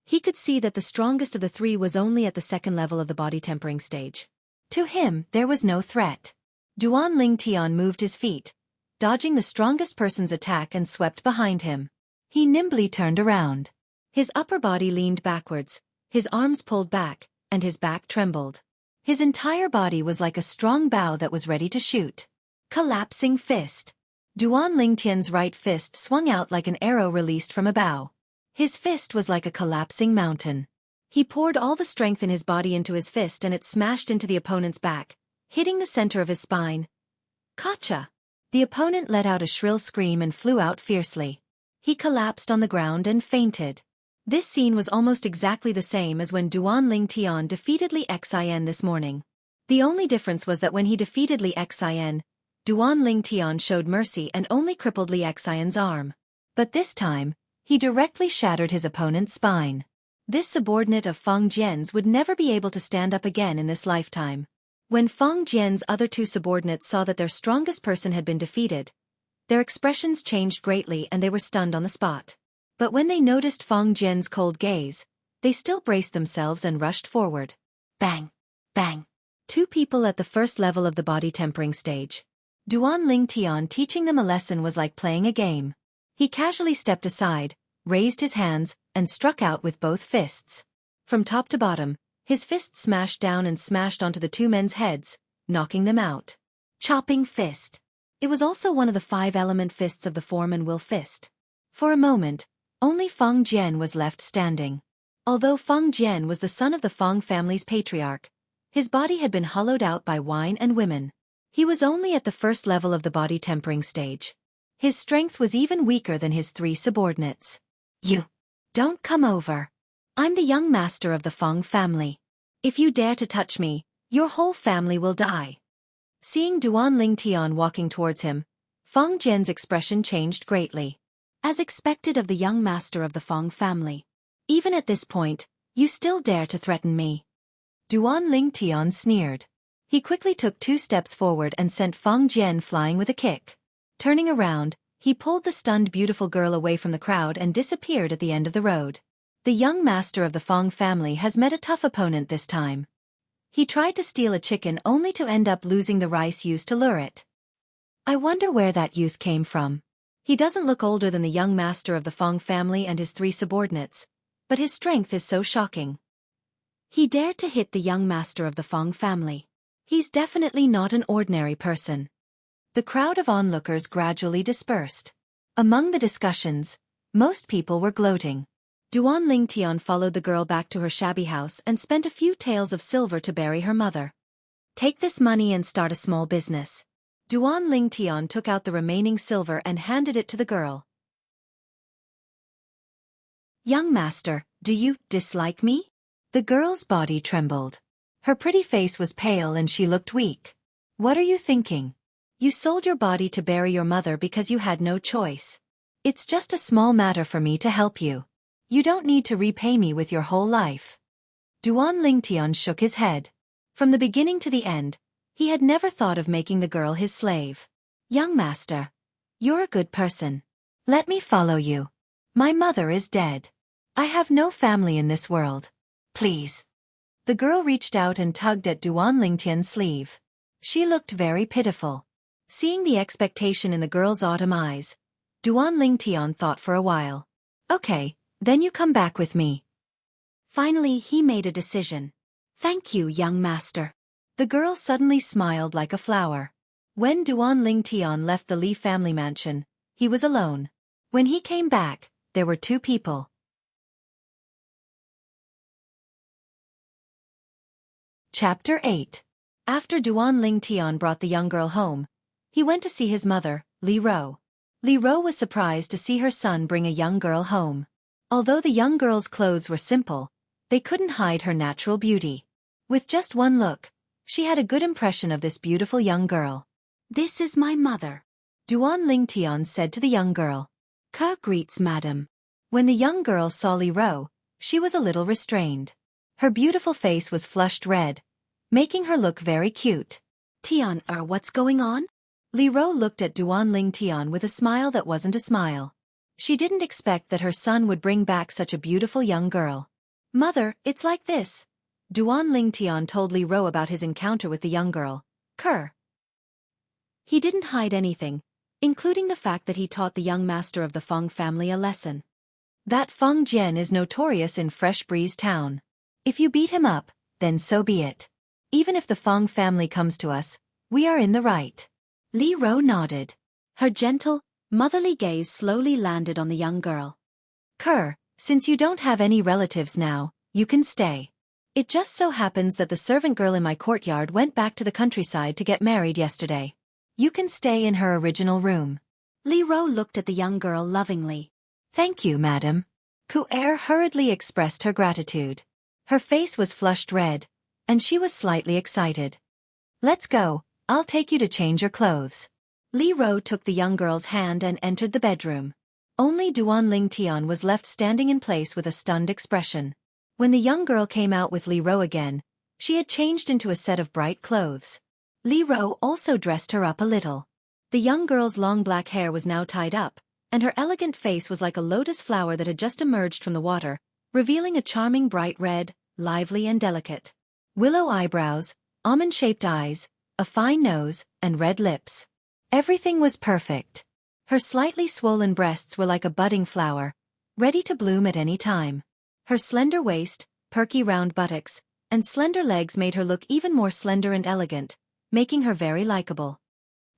he could see that the strongest of the 3 was only at the 2nd level of the body tempering stage. To him, there was no threat. Duan Lingtian moved his feet, dodging the strongest person's attack and swept behind him. He nimbly turned around. His upper body leaned backwards, his arms pulled back, and his back trembled. His entire body was like a strong bow that was ready to shoot. Collapsing fist. Duan Lingtian's right fist swung out like an arrow released from a bow. His fist was like a collapsing mountain. He poured all the strength in his body into his fist and it smashed into the opponent's back, hitting the center of his spine. Gotcha! The opponent let out a shrill scream and flew out fiercely. He collapsed on the ground and fainted. This scene was almost exactly the same as when Duan Lingtian defeated Li Xian this morning. The only difference was that when he defeated Li Xian, Duan Lingtian showed mercy and only crippled Li Xian's arm. But this time, he directly shattered his opponent's spine. This subordinate of Fong Jian's would never be able to stand up again in this lifetime. When Fong Jian's other 2 subordinates saw that their strongest person had been defeated, their expressions changed greatly and they were stunned on the spot. But when they noticed Fong Jian's cold gaze, they still braced themselves and rushed forward. Bang! Bang! 2 people at the 1st level of the body tempering stage. Duan Lingtian teaching them a lesson was like playing a game. He casually stepped aside, raised his hands, and struck out with both fists. From top to bottom, his fist smashed down and smashed onto the 2 men's heads, knocking them out. Chopping fist. It was also one of the 5-element fists of the form and will fist. For a moment, only Fong Jian was left standing. Although Feng Jian was the son of the Feng family's patriarch, his body had been hollowed out by wine and women. He was only at the first level of the body tempering stage. His strength was even weaker than his 3 subordinates. You don't come over. I'm the young master of the Feng family. If you dare to touch me, your whole family will die. Seeing Duan Lingtian walking towards him, Feng Jian's expression changed greatly. As expected of the young master of the Feng family. Even at this point, you still dare to threaten me. Duan Lingtian sneered. He quickly took 2 steps forward and sent Feng Jian flying with a kick. Turning around, he pulled the stunned beautiful girl away from the crowd and disappeared at the end of the road. The young master of the Feng family has met a tough opponent this time. He tried to steal a chicken only to end up losing the rice used to lure it. I wonder where that youth came from. He doesn't look older than the young master of the Feng family and his 3 subordinates, but his strength is so shocking. He dared to hit the young master of the Feng family. He's definitely not an ordinary person. The crowd of onlookers gradually dispersed. Among the discussions, most people were gloating. Duan Lingtian followed the girl back to her shabby house and spent a few taels of silver to bury her mother. Take this money and start a small business. Duan Lingtian took out the remaining silver and handed it to the girl. Young master, do you dislike me? The girl's body trembled. Her pretty face was pale and she looked weak. What are you thinking? You sold your body to bury your mother because you had no choice. It's just a small matter for me to help you. You don't need to repay me with your whole life. Duan Lingtian shook his head. From the beginning to the end, he had never thought of making the girl his slave. Young master, you're a good person. Let me follow you. My mother is dead. I have no family in this world. Please. The girl reached out and tugged at Duan Lingtian's sleeve. She looked very pitiful. Seeing the expectation in the girl's autumn eyes, Duan Lingtian thought for a while. Okay, then you come back with me. Finally he made a decision. Thank you, young master. The girl suddenly smiled like a flower. When Duan Lingtian left the Li family mansion, he was alone. When he came back, there were 2 people. Chapter 8. After Duan Lingtian brought the young girl home, he went to see his mother, Li Ro. Li Ro was surprised to see her son bring a young girl home. Although the young girl's clothes were simple, they couldn't hide her natural beauty. With just one look, she had a good impression of this beautiful young girl. This is my mother, Duan Lingtian said to the young girl. Ke greets madam. When the young girl saw Li Ro, she was a little restrained. Her beautiful face was flushed red, making her look very cute. Tian, what's going on? Li Ro looked at Duan Lingtian with a smile that wasn't a smile. She didn't expect that her son would bring back such a beautiful young girl. Mother, it's like this. Duan Lingtian told Li Ro about his encounter with the young girl, Ke. He didn't hide anything, including the fact that he taught the young master of the Feng family a lesson. That Feng Jian is notorious in Fresh Breeze Town. If you beat him up, then so be it. Even if the Feng family comes to us, we are in the right. Li Ro nodded. Her gentle, motherly gaze slowly landed on the young girl. Ke, since you don't have any relatives now, you can stay. It just so happens that the servant girl in my courtyard went back to the countryside to get married yesterday. You can stay in her original room. Li Ro looked at the young girl lovingly. Thank you, madam. Ke hurriedly expressed her gratitude. Her face was flushed red, and she was slightly excited. Let's go, I'll take you to change your clothes. Li Ro took the young girl's hand and entered the bedroom. Only Duan Lingtian was left standing in place with a stunned expression. When the young girl came out with Li Ro again, she had changed into a set of bright clothes. Li Ro also dressed her up a little. The young girl's long black hair was now tied up, and her elegant face was like a lotus flower that had just emerged from the water, revealing a charming bright red, lively and delicate. Willow eyebrows, almond-shaped eyes, a fine nose, and red lips. Everything was perfect. Her slightly swollen breasts were like a budding flower, ready to bloom at any time. Her slender waist, perky round buttocks, and slender legs made her look even more slender and elegant, making her very likable.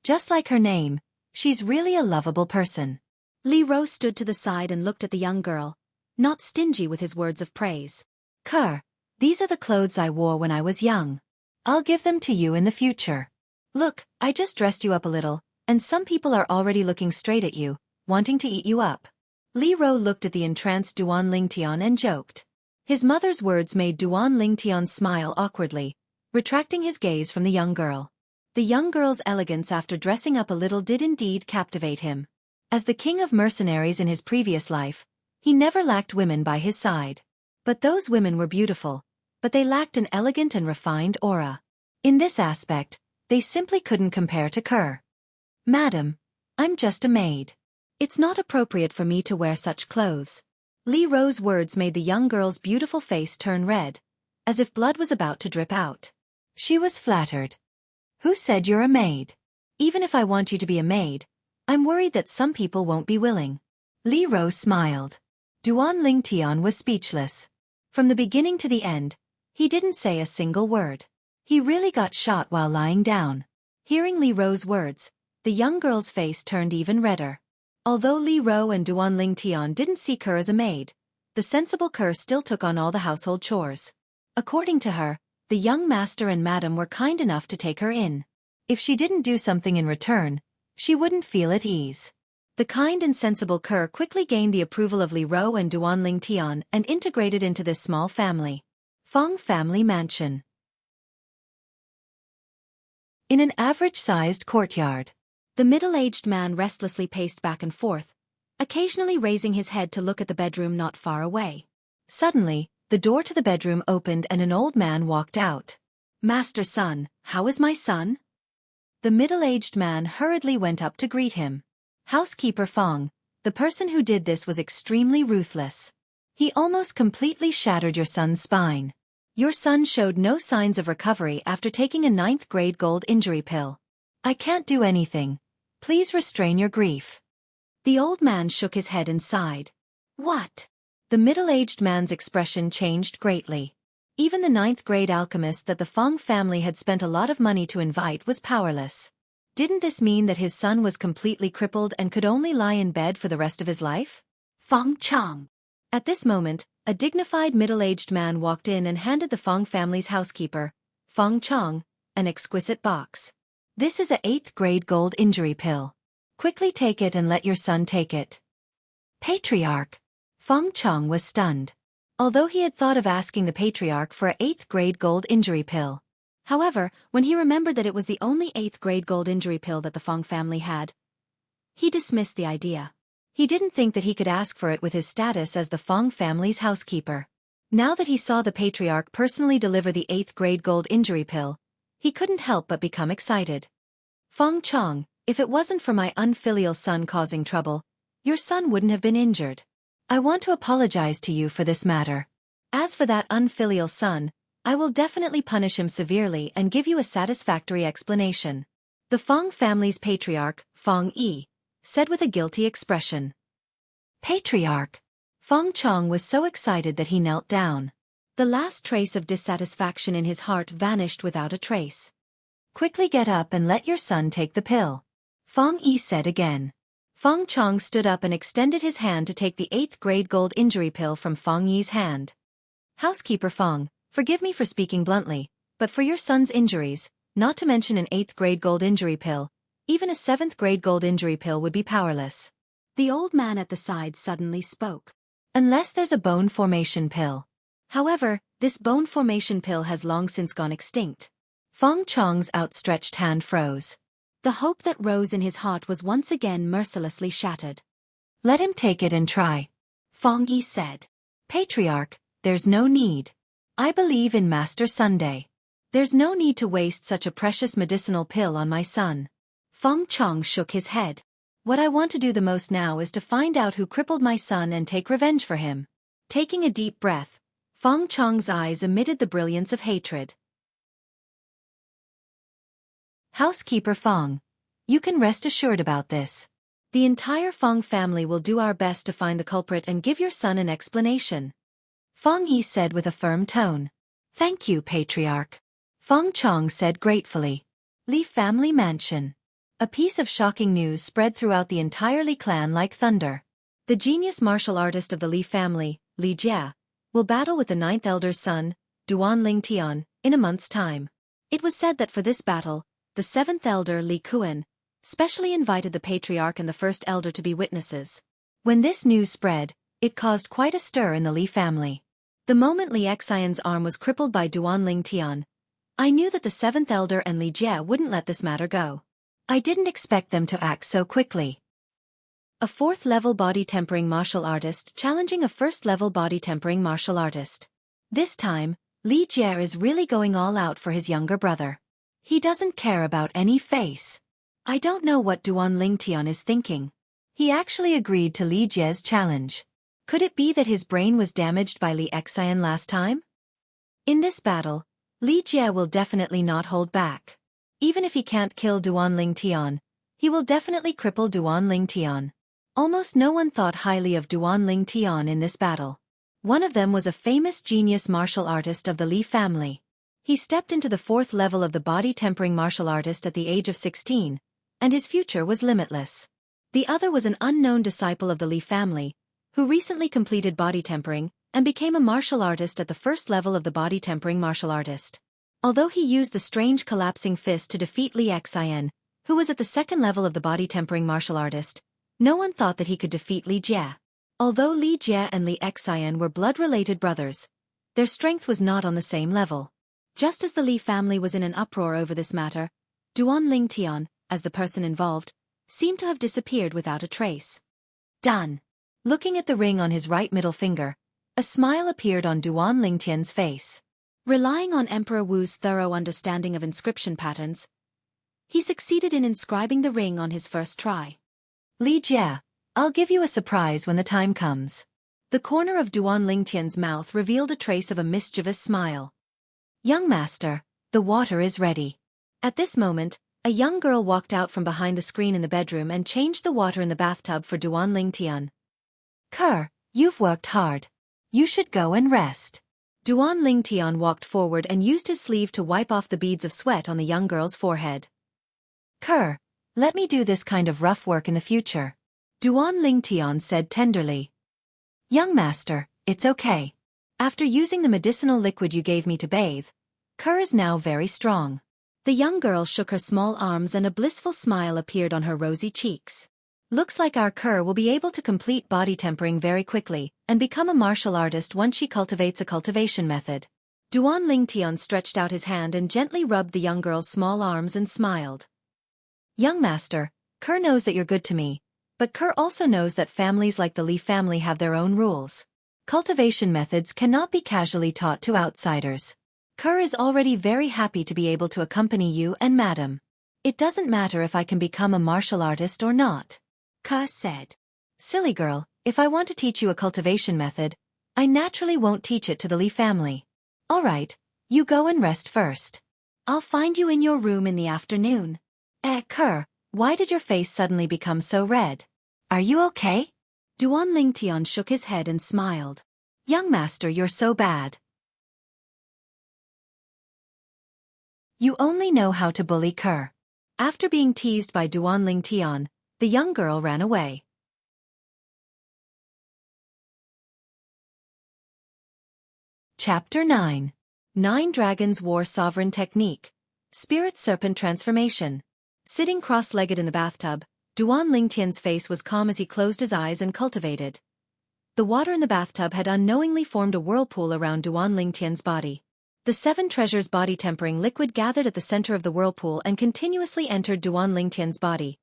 Just like her name, she's really a lovable person. Li Ro stood to the side and looked at the young girl, not stingy with his words of praise. "Kerr, these are the clothes I wore when I was young. I'll give them to you in the future. Look, I just dressed you up a little, and some people are already looking straight at you, wanting to eat you up." Li Ro looked at the entranced Duan Lingtian and joked. His mother's words made Duan Lingtian smile awkwardly, retracting his gaze from the young girl. The young girl's elegance after dressing up a little did indeed captivate him. As the king of mercenaries in his previous life, he never lacked women by his side. But those women were beautiful, but they lacked an elegant and refined aura. In this aspect, they simply couldn't compare to Kerr. "Madam, I'm just a maid. It's not appropriate for me to wear such clothes." Li Ro's words made the young girl's beautiful face turn red, as if blood was about to drip out. She was flattered. "Who said you're a maid? Even if I want you to be a maid, I'm worried that some people won't be willing." Li Ro smiled. Duan Lingtian was speechless. From the beginning to the end, he didn't say a single word. He really got shot while lying down. Hearing Li Ro's words, the young girl's face turned even redder. Although Li Ro and Duan Lingtian didn't see Kerr as a maid, the sensible Kerr still took on all the household chores. According to her, the young master and madam were kind enough to take her in. If she didn't do something in return, she wouldn't feel at ease. The kind and sensible Kerr quickly gained the approval of Li Ro and Duan Lingtian and integrated into this small family. Fong family mansion. In an average-sized courtyard, the middle-aged man restlessly paced back and forth, occasionally raising his head to look at the bedroom not far away. Suddenly, the door to the bedroom opened and an old man walked out. "Master Sun, how is my son?" The middle-aged man hurriedly went up to greet him. "Housekeeper Fong, the person who did this was extremely ruthless. He almost completely shattered your son's spine. Your son showed no signs of recovery after taking a 9th-grade gold injury pill. I can't do anything. Please restrain your grief." The old man shook his head and sighed. "What?" The middle-aged man's expression changed greatly. Even the 9th-grade alchemist that the Fong family had spent a lot of money to invite was powerless. Didn't this mean that his son was completely crippled and could only lie in bed for the rest of his life? Fong Chang. At this moment, a dignified middle-aged man walked in and handed the Fong family's housekeeper, Fong Chang, an exquisite box. "This is a 8th-grade gold injury pill. Quickly take it and let your son take it." Patriarch. Fong Chang was stunned. Although he had thought of asking the patriarch for a 8th-grade gold injury pill. However, when he remembered that it was the only 8th-grade gold injury pill that the Fong family had, he dismissed the idea. He didn't think that he could ask for it with his status as the Fong family's housekeeper. Now that he saw the patriarch personally deliver the 8th-grade gold injury pill, he couldn't help but become excited. "Fong Chang, if it wasn't for my unfilial son causing trouble, your son wouldn't have been injured. I want to apologize to you for this matter. As for that unfilial son, I will definitely punish him severely and give you a satisfactory explanation." The Fong family's patriarch, Fong Yi, said with a guilty expression. "Patriarch." Fong Chang was so excited that he knelt down. The last trace of dissatisfaction in his heart vanished without a trace. "Quickly get up and let your son take the pill," Fong Yi said again. Fong Chang stood up and extended his hand to take the 8th-grade gold injury pill from Fong Yi's hand. "Housekeeper Fong, forgive me for speaking bluntly, but for your son's injuries, not to mention an 8th-grade gold injury pill, even a 7th-grade gold injury pill would be powerless." The old man at the side suddenly spoke. "Unless there's a bone formation pill. However, this bone formation pill has long since gone extinct." Fong Chang's outstretched hand froze. The hope that rose in his heart was once again mercilessly shattered. "Let him take it and try," Fong Yi said. "Patriarch, there's no need. I believe in Master Sunday. There's no need to waste such a precious medicinal pill on my son." Fong Chang shook his head. "What I want to do the most now is to find out who crippled my son and take revenge for him." Taking a deep breath, Fong Chang's eyes emitted the brilliance of hatred. "Housekeeper Fong, you can rest assured about this. The entire Fong family will do our best to find the culprit and give your son an explanation," Fong Yi said with a firm tone. "Thank you, Patriarch," Fong Chang said gratefully. Li family mansion. A piece of shocking news spread throughout the entire Li clan like thunder. The genius martial artist of the Li family, Li Jie, will battle with the ninth elder's son, Duan Lingtian, in a month's time. It was said that for this battle, the seventh elder Li Kuan specially invited the patriarch and the first elder to be witnesses. When this news spread, it caused quite a stir in the Li family. The moment Li Xian's arm was crippled by Duan Lingtian, I knew that the seventh elder and Li Jie wouldn't let this matter go. I didn't expect them to act so quickly. A fourth-level body-tempering martial artist challenging a first-level body-tempering martial artist. This time, Li Jie is really going all out for his younger brother. He doesn't care about any face. I don't know what Duan Lingtian is thinking. He actually agreed to Li Jie's challenge. Could it be that his brain was damaged by Li Xian last time? In this battle, Li Jie will definitely not hold back. Even if he can't kill Duan Lingtian, he will definitely cripple Duan Lingtian. Almost no one thought highly of Duan Lingtian in this battle. One of them was a famous genius martial artist of the Li family. He stepped into the fourth level of the body-tempering martial artist at the age of 16, and his future was limitless. The other was an unknown disciple of the Li family, who recently completed body tempering and became a martial artist at the first level of the body tempering martial artist. Although he used the strange collapsing fist to defeat Li Xian, who was at the second level of the body tempering martial artist, no one thought that he could defeat Li Jie. Although Li Jie and Li Xian were blood-related brothers, their strength was not on the same level. Just as the Li family was in an uproar over this matter, Duan Lingtian, as the person involved, seemed to have disappeared without a trace. Done. Looking at the ring on his right middle finger, a smile appeared on Duan Lingtian's face. Relying on Emperor Wu's thorough understanding of inscription patterns, he succeeded in inscribing the ring on his first try. Li Jie, I'll give you a surprise when the time comes. The corner of Duan Lingtian's mouth revealed a trace of a mischievous smile. Young master, the water is ready. At this moment, a young girl walked out from behind the screen in the bedroom and changed the water in the bathtub for Duan Lingtian. Kerr, you've worked hard. You should go and rest. Duan Lingtian walked forward and used his sleeve to wipe off the beads of sweat on the young girl's forehead. Kerr, let me do this kind of rough work in the future. Duan Lingtian said tenderly. Young master, it's okay. After using the medicinal liquid you gave me to bathe, Kerr is now very strong. The young girl shook her small arms and a blissful smile appeared on her rosy cheeks. Looks like our Kerr will be able to complete body tempering very quickly and become a martial artist once she cultivates a cultivation method. Duan Lingtian stretched out his hand and gently rubbed the young girl's small arms and smiled. Young master, Kerr knows that you're good to me, but Kerr also knows that families like the Li family have their own rules. Cultivation methods cannot be casually taught to outsiders. Kerr is already very happy to be able to accompany you and madam. It doesn't matter if I can become a martial artist or not. Kerr said. Silly girl, if I want to teach you a cultivation method, I naturally won't teach it to the Li family. All right, you go and rest first. I'll find you in your room in the afternoon. Kerr, why did your face suddenly become so red? Are you okay? Duan Lingtian shook his head and smiled. Young master, you're so bad. You only know how to bully Kerr. After being teased by Duan Lingtian, the young girl ran away. Chapter 9. 9 Dragons War Sovereign Technique. Spirit Serpent Transformation. Sitting cross-legged in the bathtub, Duan Lingtian's face was calm as he closed his eyes and cultivated. The water in the bathtub had unknowingly formed a whirlpool around Duan Lingtian's body. The 7 treasures body tempering liquid gathered at the center of the whirlpool and continuously entered Duan Lingtian's body,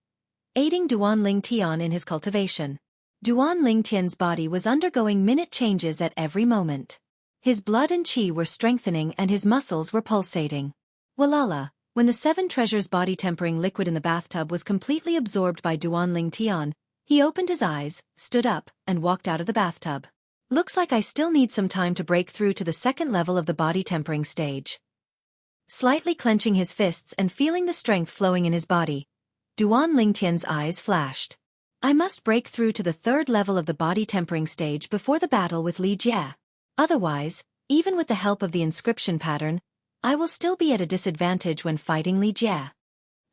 aiding Duan Lingtian in his cultivation. Duan Lingtian's body was undergoing minute changes at every moment. His blood and qi were strengthening and his muscles were pulsating. Walala, when the 7 treasures body tempering liquid in the bathtub was completely absorbed by Duan Lingtian, he opened his eyes, stood up, and walked out of the bathtub. Looks like I still need some time to break through to the second level of the body tempering stage. Slightly clenching his fists and feeling the strength flowing in his body, Duan Lingtian's eyes flashed. I must break through to the third level of the body tempering stage before the battle with Li Jie. Otherwise, even with the help of the inscription pattern, I will still be at a disadvantage when fighting Li Jie.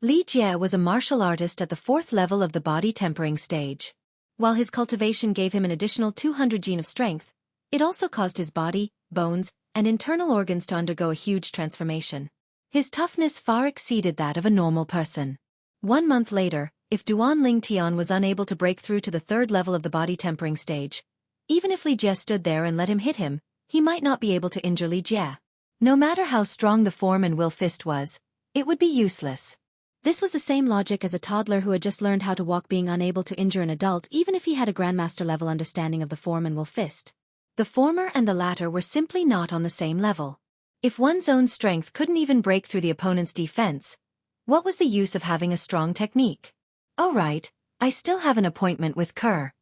Li Jie was a martial artist at the 4th level of the body tempering stage. While his cultivation gave him an additional 200 gene of strength, It also caused his body, bones, and internal organs to undergo a huge transformation. His toughness far exceeded that of a normal person. 1 month later, if Duan Lingtian was unable to break through to the 3rd level of the body tempering stage, even if Li Jie stood there and let him hit him, he might not be able to injure Li Jie. No matter how strong the form and will fist was, it would be useless. This was the same logic as a toddler who had just learned how to walk being unable to injure an adult even if he had a grandmaster-level understanding of the form and will fist. The former and the latter were simply not on the same level. If one's own strength couldn't even break through the opponent's defense, what was the use of having a strong technique? Oh right, I still have an appointment with Kerr.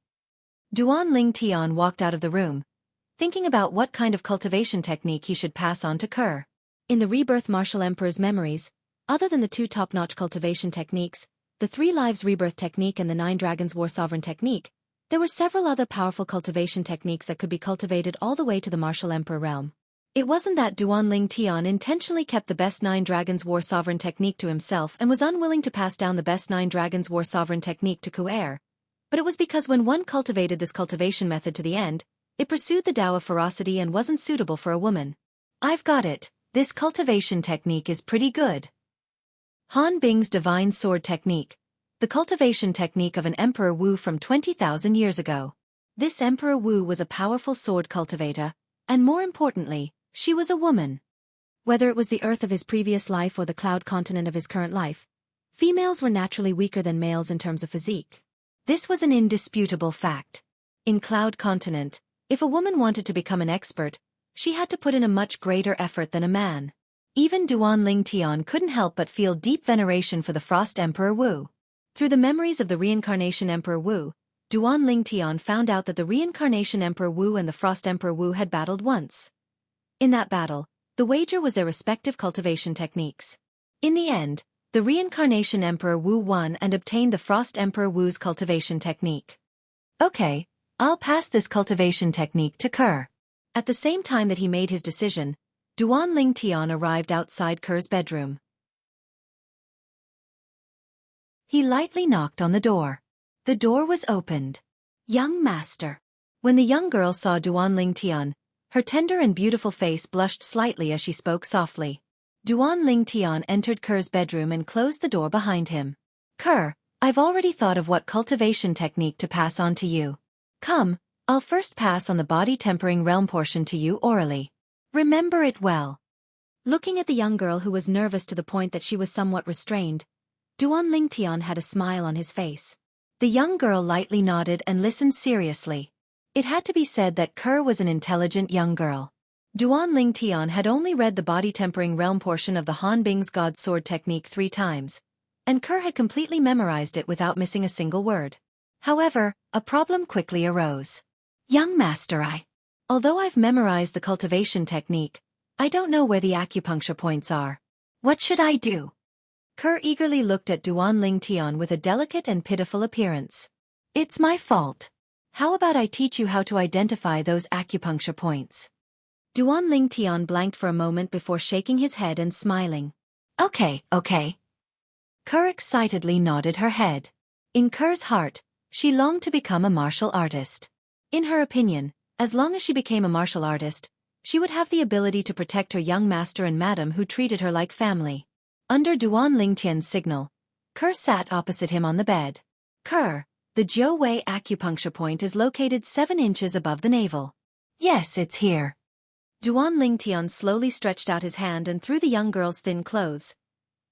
Duan Lingtian walked out of the room, thinking about what kind of cultivation technique he should pass on to Kerr. In the Rebirth Martial Emperor's memories, other than the 2 top-notch cultivation techniques, the 3 Lives Rebirth technique and the 9 Dragons War Sovereign technique, there were several other powerful cultivation techniques that could be cultivated all the way to the Martial Emperor realm. It wasn't that Duan Lingtian intentionally kept the best 9 Dragons War Sovereign technique to himself and was unwilling to pass down the best 9 Dragons War Sovereign technique to Ku'er, but it was because when one cultivated this cultivation method to the end, it pursued the Tao of ferocity and wasn't suitable for a woman. I've got it, this cultivation technique is pretty good. Han Bing's Divine Sword Technique, the cultivation technique of an Emperor Wu from 20,000 years ago. This Emperor Wu was a powerful sword cultivator, and more importantly, she was a woman. Whether it was the Earth of his previous life or the Cloud continent of his current life, females were naturally weaker than males in terms of physique. This was an indisputable fact. In Cloud continent, if a woman wanted to become an expert, she had to put in a much greater effort than a man. Even Duan Lingtian couldn't help but feel deep veneration for the Frost Emperor Wu. Through the memories of the Reincarnation Emperor Wu, Duan Lingtian found out that the Reincarnation Emperor Wu and the Frost Emperor Wu had battled once. In that battle, the wager was their respective cultivation techniques. In the end, the Reincarnation Emperor Wu won and obtained the Frost Emperor Wu's cultivation technique. Okay, I'll pass this cultivation technique to Kerr. At the same time that he made his decision, Duan Lingtian arrived outside Kerr's bedroom. He lightly knocked on the door. The door was opened. Young master. When the young girl saw Duan Lingtian, her tender and beautiful face blushed slightly as she spoke softly. Duan Lingtian entered Kerr's bedroom and closed the door behind him. Kerr, I've already thought of what cultivation technique to pass on to you. Come, I'll first pass on the body tempering realm portion to you orally. Remember it well. Looking at the young girl who was nervous to the point that she was somewhat restrained, Duan Lingtian had a smile on his face. The young girl lightly nodded and listened seriously. It had to be said that Kerr was an intelligent young girl. Duan Lingtian had only read the body tempering realm portion of the Han Bing's God Sword technique 3 times, and Kerr had completely memorized it without missing a single word. However, a problem quickly arose. Young master, although I've memorized the cultivation technique, I don't know where the acupuncture points are. What should I do? Kerr eagerly looked at Duan Lingtian with a delicate and pitiful appearance. It's my fault. How about I teach you how to identify those acupuncture points? Duan Lingtian blanked for a moment before shaking his head and smiling. Okay. Kerr excitedly nodded her head. In Kerr's heart, she longed to become a martial artist. In her opinion, as long as she became a martial artist, she would have the ability to protect her young master and madam who treated her like family. Under Duan Lingtian's signal, Kerr sat opposite him on the bed. Kerr, the Jiu Wei acupuncture point is located 7 inches above the navel. Yes, it's here. Duan Lingtian slowly stretched out his hand and through the young girl's thin clothes.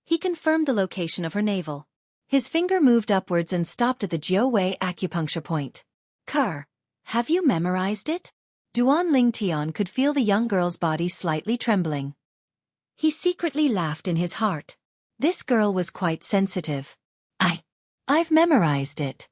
He confirmed the location of her navel. His finger moved upwards and stopped at the Jiu Wei acupuncture point. Kerr, have you memorized it? Duan Lingtian could feel the young girl's body slightly trembling. He secretly laughed in his heart. This girl was quite sensitive. I've memorized it.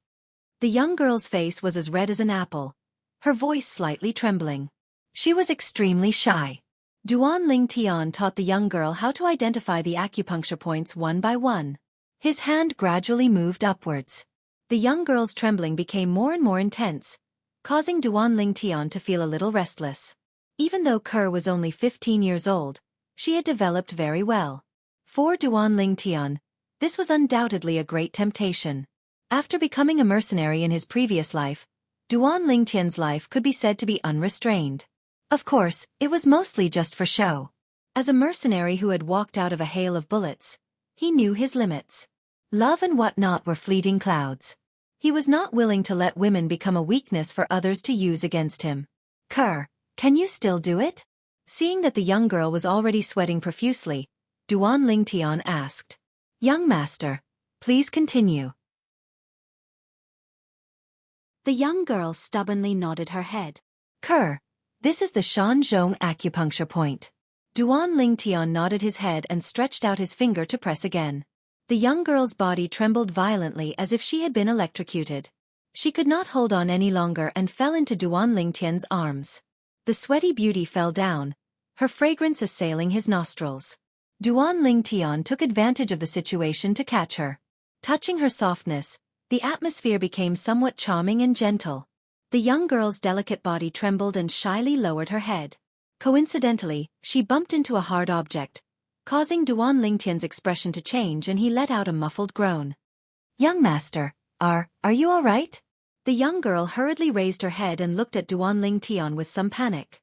The young girl's face was as red as an apple, her voice slightly trembling. She was extremely shy. Duan Lingtian taught the young girl how to identify the acupuncture points one by one. His hand gradually moved upwards. The young girl's trembling became more and more intense, causing Duan Lingtian to feel a little restless. Even though Kerr was only 15 years old, she had developed very well. For Duan Lingtian, this was undoubtedly a great temptation. After becoming a mercenary in his previous life, Duan Lingtian's life could be said to be unrestrained. Of course, it was mostly just for show. As a mercenary who had walked out of a hail of bullets, he knew his limits. Love and whatnot were fleeting clouds. He was not willing to let women become a weakness for others to use against him. "Kerr, can you still do it?" Seeing that the young girl was already sweating profusely, Duan Lingtian asked. "Young master, please continue." The young girl stubbornly nodded her head. "Kerr, this is the Shanzhong acupuncture point." Duan Lingtian nodded his head and stretched out his finger to press again. The young girl's body trembled violently as if she had been electrocuted. She could not hold on any longer and fell into Duan Lingtian's arms. The sweaty beauty fell down, her fragrance assailing his nostrils. Duan Lingtian took advantage of the situation to catch her. Touching her softness, the atmosphere became somewhat charming and gentle. The young girl's delicate body trembled and shyly lowered her head. Coincidentally, she bumped into a hard object, causing Duan Lingtian's expression to change, and he let out a muffled groan. "Young master, are you all right?" The young girl hurriedly raised her head and looked at Duan Lingtian with some panic.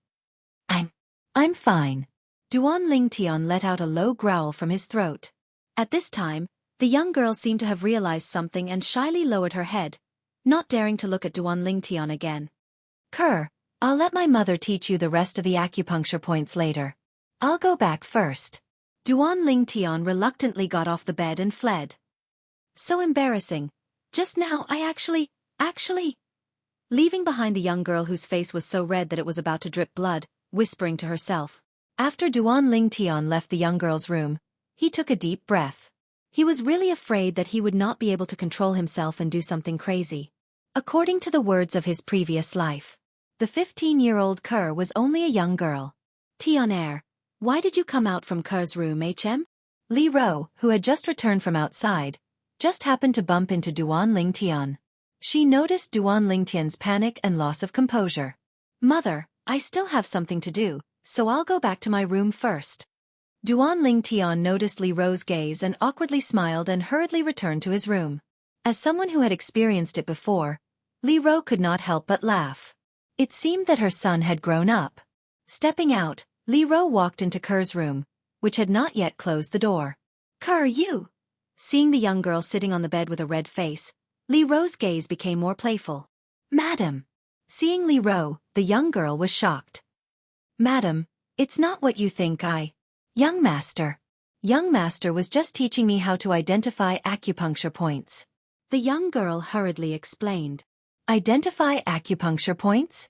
I'm fine." Duan Lingtian let out a low growl from his throat. At this time, the young girl seemed to have realized something and shyly lowered her head, not daring to look at Duan Lingtian again. "Kerr, I'll let my mother teach you the rest of the acupuncture points later. I'll go back first." Duan Lingtian reluctantly got off the bed and fled. "So embarrassing. Just now I actually... Leaving behind the young girl whose face was so red that it was about to drip blood, whispering to herself. After Duan Lingtian left the young girl's room, he took a deep breath. He was really afraid that he would not be able to control himself and do something crazy. According to the words of his previous life, the 15-year-old Kerr was only a young girl. "Tian, why did you come out from Kerr's room, HM?" Li Ro, who had just returned from outside, just happened to bump into Duan Lingtian. She noticed Duan Lingtian's panic and loss of composure. "Mother, I still have something to do, so I'll go back to my room first." Duan Lingtian noticed Li Ro's gaze and awkwardly smiled and hurriedly returned to his room. As someone who had experienced it before, Li Ro could not help but laugh. It seemed that her son had grown up. Stepping out, Li Ro walked into Kerr's room, which had not yet closed the door. "Kerr, you!" Seeing the young girl sitting on the bed with a red face, Li Ro's gaze became more playful. "Madam." Seeing Li Ro, the young girl was shocked. "Madam, it's not what you think. Young master. Young master was just teaching me how to identify acupuncture points." The young girl hurriedly explained. "Identify acupuncture points?"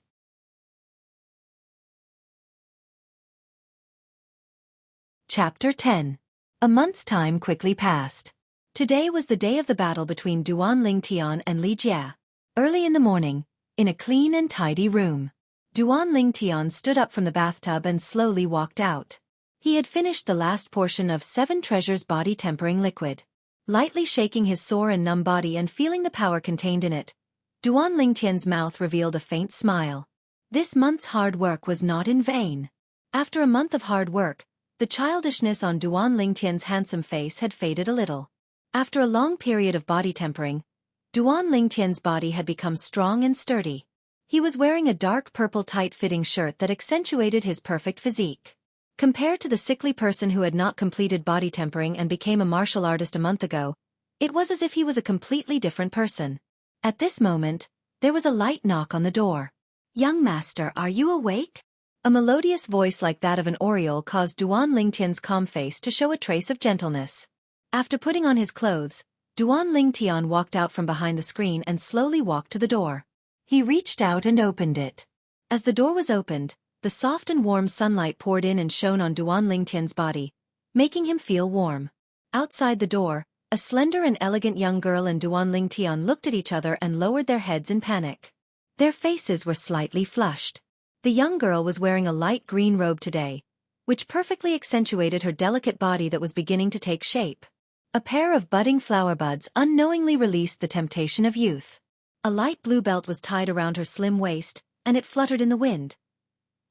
Chapter 10. A month's time quickly passed. Today was the day of the battle between Duan Lingtian and Li Jia. Early in the morning, in a clean and tidy room, Duan Lingtian stood up from the bathtub and slowly walked out. He had finished the last portion of 7 Treasures body tempering liquid. Lightly shaking his sore and numb body and feeling the power contained in it, Duan Lingtian's mouth revealed a faint smile. This month's hard work was not in vain. After a month of hard work, the childishness on Duan Lingtian's handsome face had faded a little. After a long period of body tempering, Duan Lingtian's body had become strong and sturdy. He was wearing a dark purple tight-fitting shirt that accentuated his perfect physique. Compared to the sickly person who had not completed body tempering and became a martial artist a month ago, it was as if he was a completely different person. At this moment, there was a light knock on the door. "Young master, are you awake?" A melodious voice like that of an oriole caused Duan Lingtian's calm face to show a trace of gentleness. After putting on his clothes, Duan Lingtian walked out from behind the screen and slowly walked to the door. He reached out and opened it. As the door was opened, the soft and warm sunlight poured in and shone on Duan Lingtian's body, making him feel warm. Outside the door, a slender and elegant young girl and Duan Lingtian looked at each other and lowered their heads in panic. Their faces were slightly flushed. The young girl was wearing a light green robe today, which perfectly accentuated her delicate body that was beginning to take shape. A pair of budding flower buds unknowingly released the temptation of youth. A light blue belt was tied around her slim waist, and it fluttered in the wind.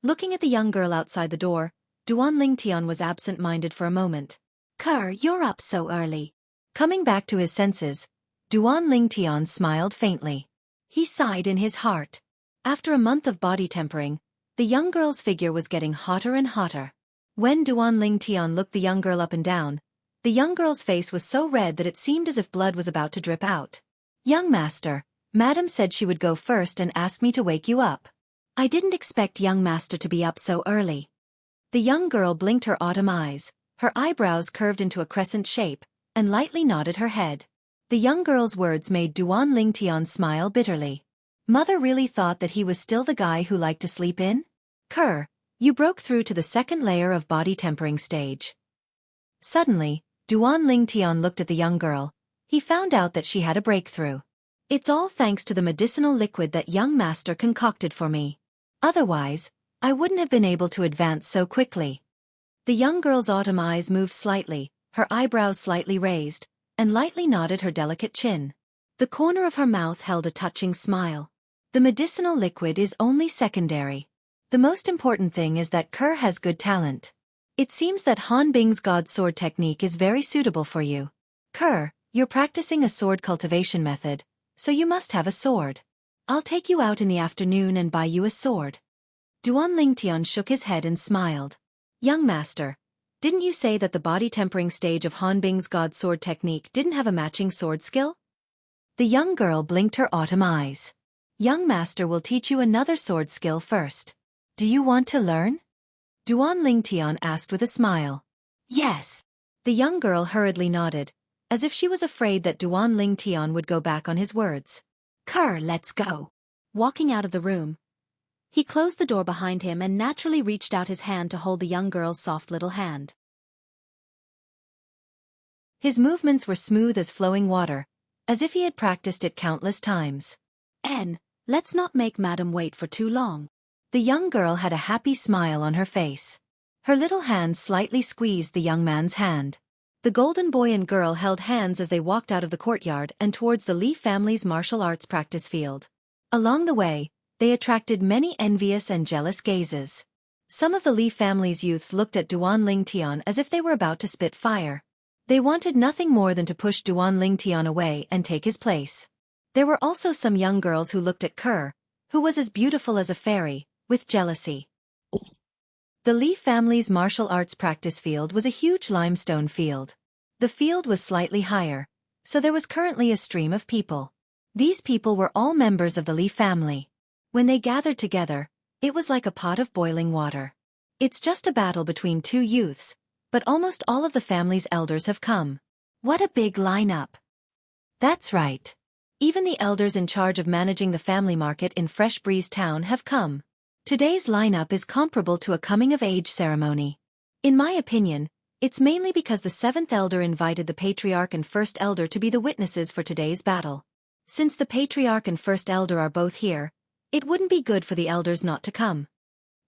Looking at the young girl outside the door, Duan Lingtian was absent-minded for a moment. "Kerr, you're up so early." Coming back to his senses, Duan Lingtian smiled faintly. He sighed in his heart. After a month of body tempering, the young girl's figure was getting hotter and hotter. When Duan Ling Tian looked the young girl up and down, the young girl's face was so red that it seemed as if blood was about to drip out. Young master, Madam said she would go first and asked me to wake you up. I didn't expect young master to be up so early. The young girl blinked her autumn eyes, her eyebrows curved into a crescent shape, and lightly nodded her head. The young girl's words made Duan Ling Tian smile bitterly. Mother really thought that he was still the guy who liked to sleep in? Kerr, you broke through to the second layer of body tempering stage. Suddenly, Duan Ling Tian looked at the young girl. He found out that she had a breakthrough. It's all thanks to the medicinal liquid that young master concocted for me. Otherwise, I wouldn't have been able to advance so quickly. The young girl's autumn eyes moved slightly, her eyebrows slightly raised, and lightly nodded her delicate chin. The corner of her mouth held a touching smile. The medicinal liquid is only secondary. The most important thing is that Kerr has good talent. It seems that Han Bing's God sword technique is very suitable for you. Kerr, you're practicing a sword cultivation method, so you must have a sword. I'll take you out in the afternoon and buy you a sword. Duan Lingtian shook his head and smiled. Young master, didn't you say that the body tempering stage of Han Bing's God sword technique didn't have a matching sword skill? The young girl blinked her autumn eyes. Young master will teach you another sword skill first. Do you want to learn? Duan Lingtian asked with a smile. Yes. The young girl hurriedly nodded, as if she was afraid that Duan Lingtian would go back on his words. Kerr, let's go. Walking out of the room, he closed the door behind him and naturally reached out his hand to hold the young girl's soft little hand. His movements were smooth as flowing water, as if he had practiced it countless times. Let's not make Madam wait for too long. The young girl had a happy smile on her face. Her little hand slightly squeezed the young man's hand. The golden boy and girl held hands as they walked out of the courtyard and towards the Li family's martial arts practice field. Along the way, they attracted many envious and jealous gazes. Some of the Li family's youths looked at Duan Lingtian as if they were about to spit fire. They wanted nothing more than to push Duan Lingtian away and take his place. There were also some young girls who looked at Kerr, who was as beautiful as a fairy, with jealousy. The Li family's martial arts practice field was a huge limestone field. The field was slightly higher, so there was currently a stream of people. These people were all members of the Li family. When they gathered together, it was like a pot of boiling water. It's just a battle between two youths, but almost all of the family's elders have come. What a big lineup. That's right. Even the elders in charge of managing the family market in Fresh Breeze Town have come. Today's lineup is comparable to a coming-of-age ceremony. In my opinion, it's mainly because the seventh elder invited the patriarch and first elder to be the witnesses for today's battle. Since the patriarch and first elder are both here, it wouldn't be good for the elders not to come.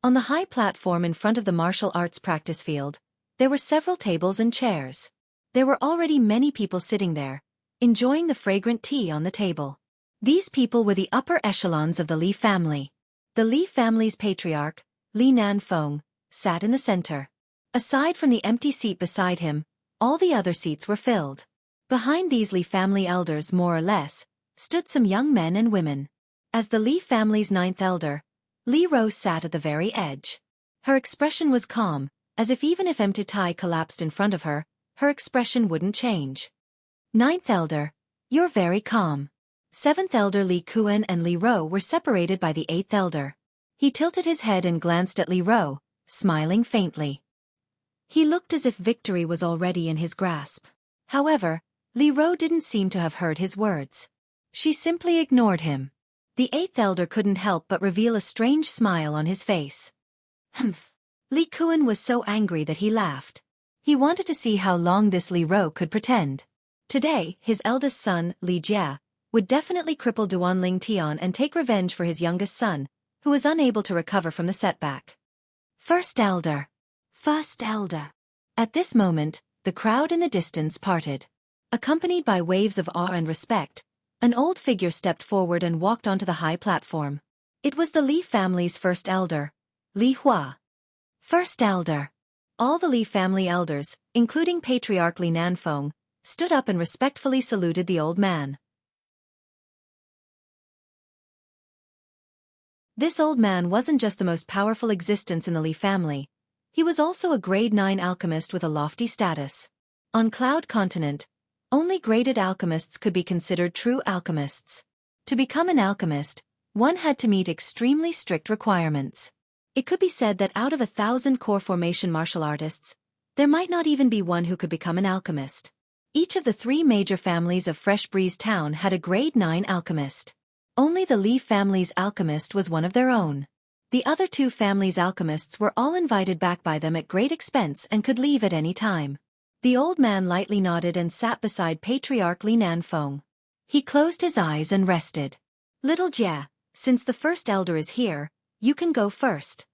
On the high platform in front of the martial arts practice field, there were several tables and chairs. There were already many people sitting there, enjoying the fragrant tea on the table. These people were the upper echelons of the Li family. The Li family's patriarch, Li Nanfeng, sat in the center. Aside from the empty seat beside him, all the other seats were filled. Behind these Li family elders, more or less, stood some young men and women. As the Li family's ninth elder, Li Rose sat at the very edge. Her expression was calm, as if even if empty Tai collapsed in front of her, her expression wouldn't change. Ninth elder, you're very calm. Seventh elder Li Kuan and Li Ro were separated by the eighth elder. He tilted his head and glanced at Li Ro, smiling faintly. He looked as if victory was already in his grasp. However, Li Ro didn't seem to have heard his words. She simply ignored him. The eighth elder couldn't help but reveal a strange smile on his face. Humph. Li Kuan was so angry that he laughed. He wanted to see how long this Li Ro could pretend. Today, his eldest son, Li Jia, would definitely cripple Duan Lingtian and take revenge for his youngest son, who was unable to recover from the setback. First elder. First elder. At this moment, the crowd in the distance parted. Accompanied by waves of awe and respect, an old figure stepped forward and walked onto the high platform. It was the Li family's first elder, Li Hua. First elder. All the Li family elders, including Patriarch Li Nanfeng, stood up and respectfully saluted the old man. This old man wasn't just the most powerful existence in the Li family. He was also a grade 9 alchemist with a lofty status. On Cloud Continent, only graded alchemists could be considered true alchemists. To become an alchemist, one had to meet extremely strict requirements. It could be said that out of 1,000 core formation martial artists, there might not even be one who could become an alchemist. Each of the 3 major families of Fresh Breeze Town had a grade 9 alchemist. Only the Li family's alchemist was one of their own. The other 2 families' alchemists were all invited back by them at great expense and could leave at any time. The old man lightly nodded and sat beside Patriarch Li Nanfeng. He closed his eyes and rested. Little Jia, since the first elder is here, you can go first.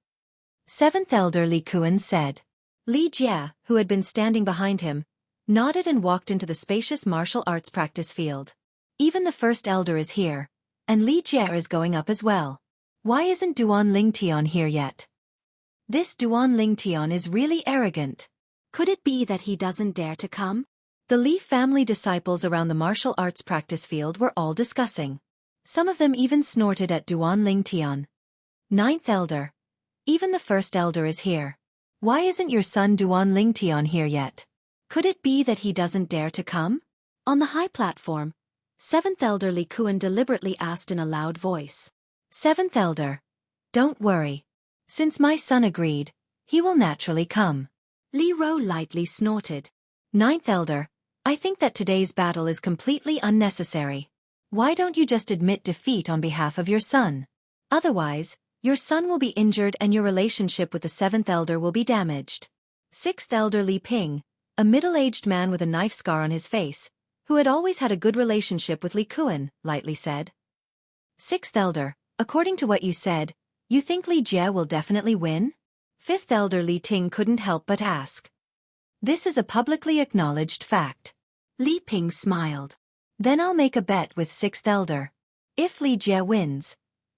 7th Elder Li Kuan said. Li Jia, who had been standing behind him, nodded and walked into the spacious martial arts practice field. Even the first elder is here, and Li Jia is going up as well. Why isn't Duan Lingtian here yet? This Duan Lingtian is really arrogant. Could it be that he doesn't dare to come? The Li family disciples around the martial arts practice field were all discussing. Some of them even snorted at Duan Lingtian. 9th Elder. Even the first elder is here. Why isn't your son Duan Lingtian here yet? Could it be that he doesn't dare to come? On the high platform, 7th Elder Li Kuan deliberately asked in a loud voice. 7th Elder. Don't worry. Since my son agreed, he will naturally come. Li Ro lightly snorted. 9th Elder, I think that today's battle is completely unnecessary. Why don't you just admit defeat on behalf of your son? Otherwise, your son will be injured and your relationship with the 7th Elder will be damaged. 6th Elder Li Ping, a middle-aged man with a knife scar on his face, who had always had a good relationship with Li Kuan, lightly said. 6th Elder, according to what you said, you think Li Jie will definitely win? 5th Elder Li Ting couldn't help but ask. This is a publicly acknowledged fact. Li Ping smiled. Then I'll make a bet with 6th Elder. If Li Jie wins,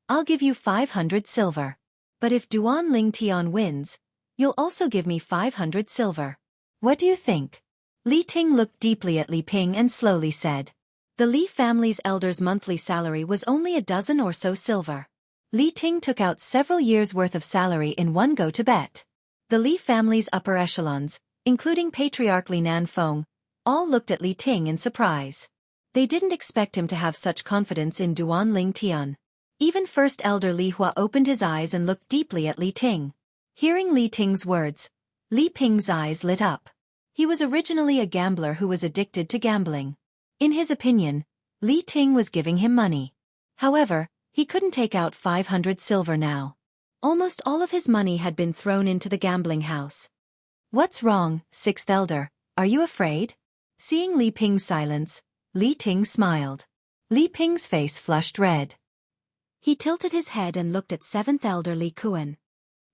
I'll give you 500 silver. But if Duan Lingtian wins, you'll also give me 500 silver. What do you think? Li Ting looked deeply at Li Ping and slowly said. The Li family's elder's monthly salary was only a dozen or so silver. Li Ting took out several years' worth of salary in one go to bet. The Li family's upper echelons, including Patriarch Li Nanfeng, all looked at Li Ting in surprise. They didn't expect him to have such confidence in Duan Lingtian. Even First Elder Li Hua opened his eyes and looked deeply at Li Ting. Hearing Li Ting's words, Li Ping's eyes lit up. He was originally a gambler who was addicted to gambling. In his opinion, Li Ting was giving him money. However, he couldn't take out 500 silver now. Almost all of his money had been thrown into the gambling house. What's wrong, 6th Elder? Are you afraid? Seeing Li Ping's silence, Li Ting smiled. Li Ping's face flushed red. He tilted his head and looked at 7th Elder Li Kuan.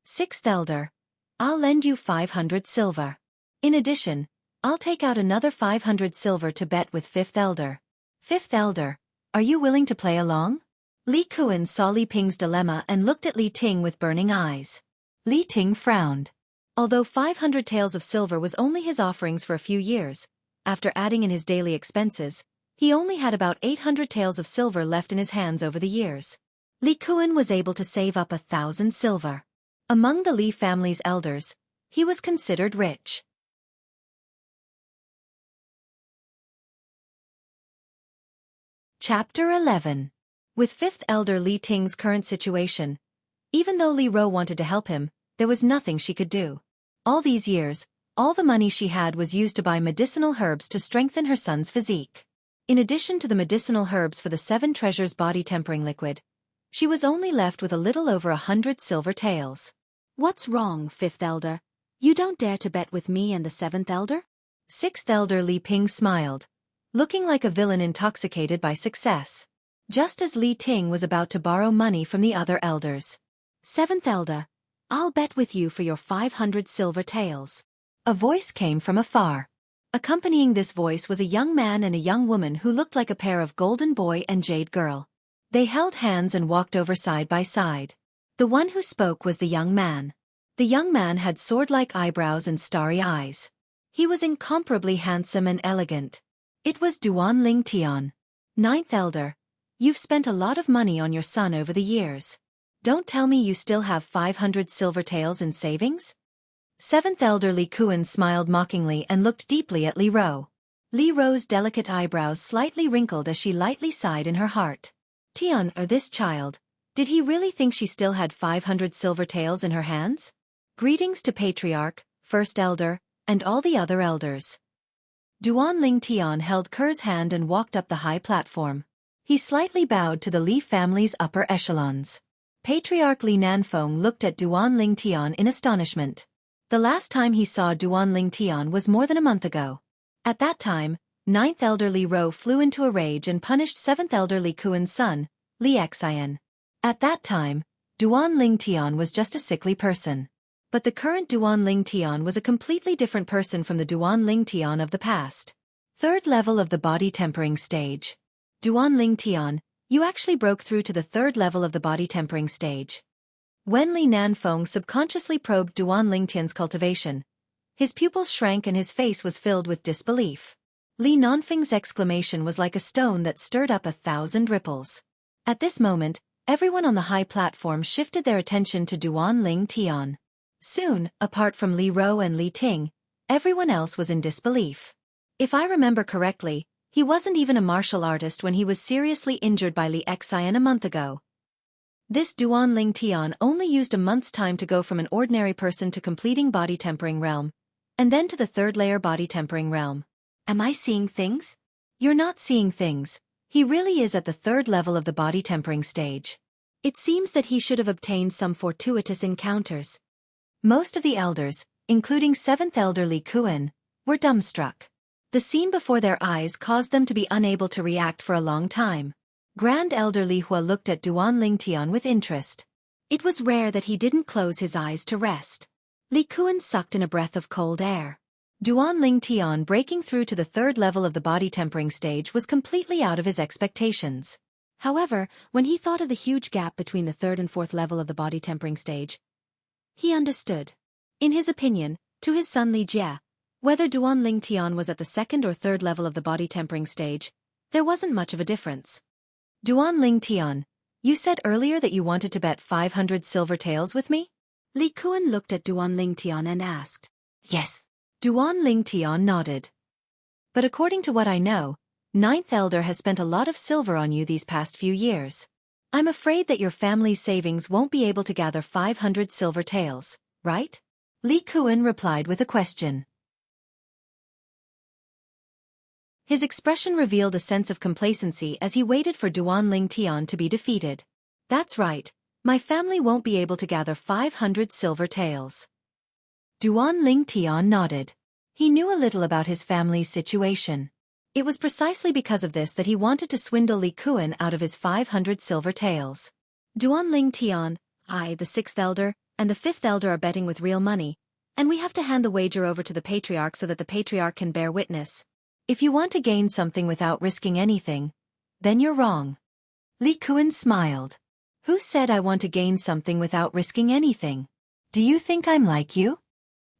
6th Elder, I'll lend you 500 silver. In addition, I'll take out another 500 silver to bet with 5th Elder. 5th Elder, are you willing to play along? Li Kuan saw Li Ping's dilemma and looked at Li Ting with burning eyes. Li Ting frowned. Although 500 taels of silver was only his offerings for a few years, after adding in his daily expenses, he only had about 800 taels of silver left in his hands over the years. Li Kuan was able to save up 1,000 silver. Among the Li family's elders, he was considered rich. Chapter 11. With 5th Elder Li Ting's current situation, even though Li Ro wanted to help him, there was nothing she could do. All these years, all the money she had was used to buy medicinal herbs to strengthen her son's physique. In addition to the medicinal herbs for the 7 treasures body tempering liquid, she was only left with a little over 100 silver taels. What's wrong, 5th Elder? You don't dare to bet with me and the 7th Elder? 6th Elder Li Ping smiled, looking like a villain intoxicated by success. Just as Li Ting was about to borrow money from the other elders. 7th Elder, I'll bet with you for your 500 silver taels. A voice came from afar. Accompanying this voice was a young man and a young woman who looked like a pair of golden boy and jade girl. They held hands and walked over side by side. The one who spoke was the young man. The young man had sword-like eyebrows and starry eyes. He was incomparably handsome and elegant. It was Duan Lingtian. 9th Elder, you've spent a lot of money on your son over the years. Don't tell me you still have 500 silver taels in savings? Seventh Elder Li Kuan smiled mockingly and looked deeply at Li Ro. Li Ro's delicate eyebrows slightly wrinkled as she lightly sighed in her heart. Tian, or this child, did he really think she still had 500 silver taels in her hands? Greetings to Patriarch, First Elder, and all the other elders. Duan Ling Tian held Ker's hand and walked up the high platform. He slightly bowed to the Li family's upper echelons. Patriarch Li Nanfeng looked at Duan Ling Tian in astonishment. The last time he saw Duan Ling Tian was more than a month ago. At that time, 9th Elder Li Ro flew into a rage and punished 7th Elder Li Kuan's son, Li Xian. At that time, Duan Ling Tian was just a sickly person. But the current Duan Ling Tian was a completely different person from the Duan Ling Tian of the past. Third level of the body tempering stage. Duan Ling Tian, you actually broke through to the third level of the body tempering stage. When Li Nanfeng subconsciously probed Duan Ling Tian's cultivation, his pupils shrank and his face was filled with disbelief. Li Nanfeng's exclamation was like a stone that stirred up 1,000 ripples. At this moment, everyone on the high platform shifted their attention to Duan Ling Tian. Soon, apart from Li Ro and Li Ting, everyone else was in disbelief. If I remember correctly, he wasn't even a martial artist when he was seriously injured by Li Xian a month ago. This Duan Ling Tian only used a month's time to go from an ordinary person to completing body tempering realm, and then to the third layer body tempering realm. Am I seeing things? You're not seeing things. He really is at the third level of the body tempering stage. It seems that he should have obtained some fortuitous encounters. Most of the elders, including 7th Elder Li Kuan, were dumbstruck. The scene before their eyes caused them to be unable to react for a long time. Grand Elder Li Hua looked at Duan Ling Tian with interest. It was rare that he didn't close his eyes to rest. Li Kuan sucked in a breath of cold air. Duan Ling Tian breaking through to the third level of the body tempering stage was completely out of his expectations. However, when he thought of the huge gap between the third and fourth level of the body tempering stage, he understood. In his opinion, to his son Li Jie, whether Duan Ling Tian was at the second or third level of the body tempering stage, there wasn't much of a difference. Duan Ling Tian, you said earlier that you wanted to bet 500 silver taels with me? Li Kuan looked at Duan Ling Tian and asked. Yes. Duan Ling Tian nodded. But according to what I know, 9th Elder has spent a lot of silver on you these past few years. I'm afraid that your family's savings won't be able to gather 500 silver taels, right? Li Kuan replied with a question. His expression revealed a sense of complacency as he waited for Duan Ling Tian to be defeated. That's right, my family won't be able to gather 500 silver taels. Duan Ling Tian nodded. He knew a little about his family's situation. It was precisely because of this that he wanted to swindle Li Kuan out of his 500 silver taels. Duan Ling Tian, I, the 6th Elder, and the 5th Elder are betting with real money, and we have to hand the wager over to the Patriarch so that the Patriarch can bear witness. If you want to gain something without risking anything, then you're wrong. Li Kuan smiled. Who said I want to gain something without risking anything? Do you think I'm like you?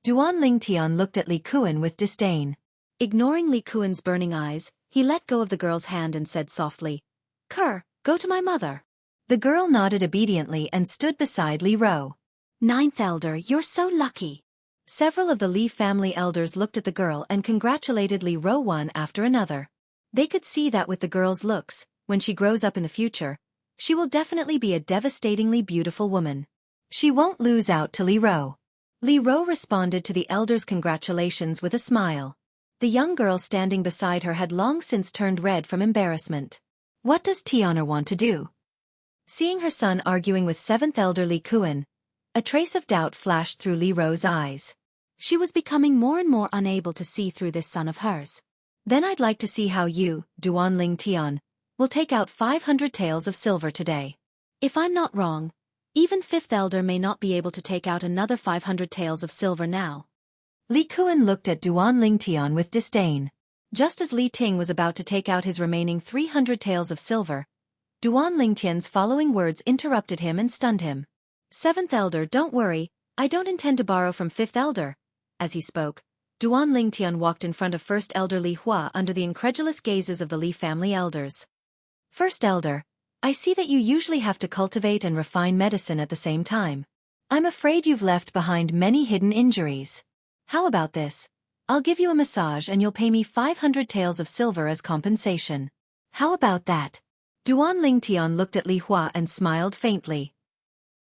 Duan Ling Tian looked at Li Kuan with disdain. Ignoring Li Kuan's burning eyes, he let go of the girl's hand and said softly, Ker, go to my mother. The girl nodded obediently and stood beside Li Ro. 9th Elder, you're so lucky. Several of the Li family elders looked at the girl and congratulated Li Ro one after another. They could see that with the girl's looks, when she grows up in the future, she will definitely be a devastatingly beautiful woman. She won't lose out to Li Ro. Li Ro responded to the elders' congratulations with a smile. The young girl standing beside her had long since turned red from embarrassment. What does Tiana want to do? Seeing her son arguing with 7th Elder Li Kuan, a trace of doubt flashed through Li Ro's eyes. She was becoming more and more unable to see through this son of hers. Then I'd like to see how you, Duan Ling Tian, will take out 500 taels of silver today. If I'm not wrong, even 5th Elder may not be able to take out another 500 taels of silver now. Li Kuan looked at Duan Ling Tian with disdain. Just as Li Ting was about to take out his remaining 300 taels of silver, Duan Ling Tian's following words interrupted him and stunned him. 7th Elder, don't worry, I don't intend to borrow from 5th Elder. As he spoke, Duan Ling Tian walked in front of 1st Elder Li Hua under the incredulous gazes of the Li family elders. 1st Elder, I see that you usually have to cultivate and refine medicine at the same time. I'm afraid you've left behind many hidden injuries. How about this? I'll give you a massage and you'll pay me 500 taels of silver as compensation. How about that? Duan Lingtian looked at Li Hua and smiled faintly.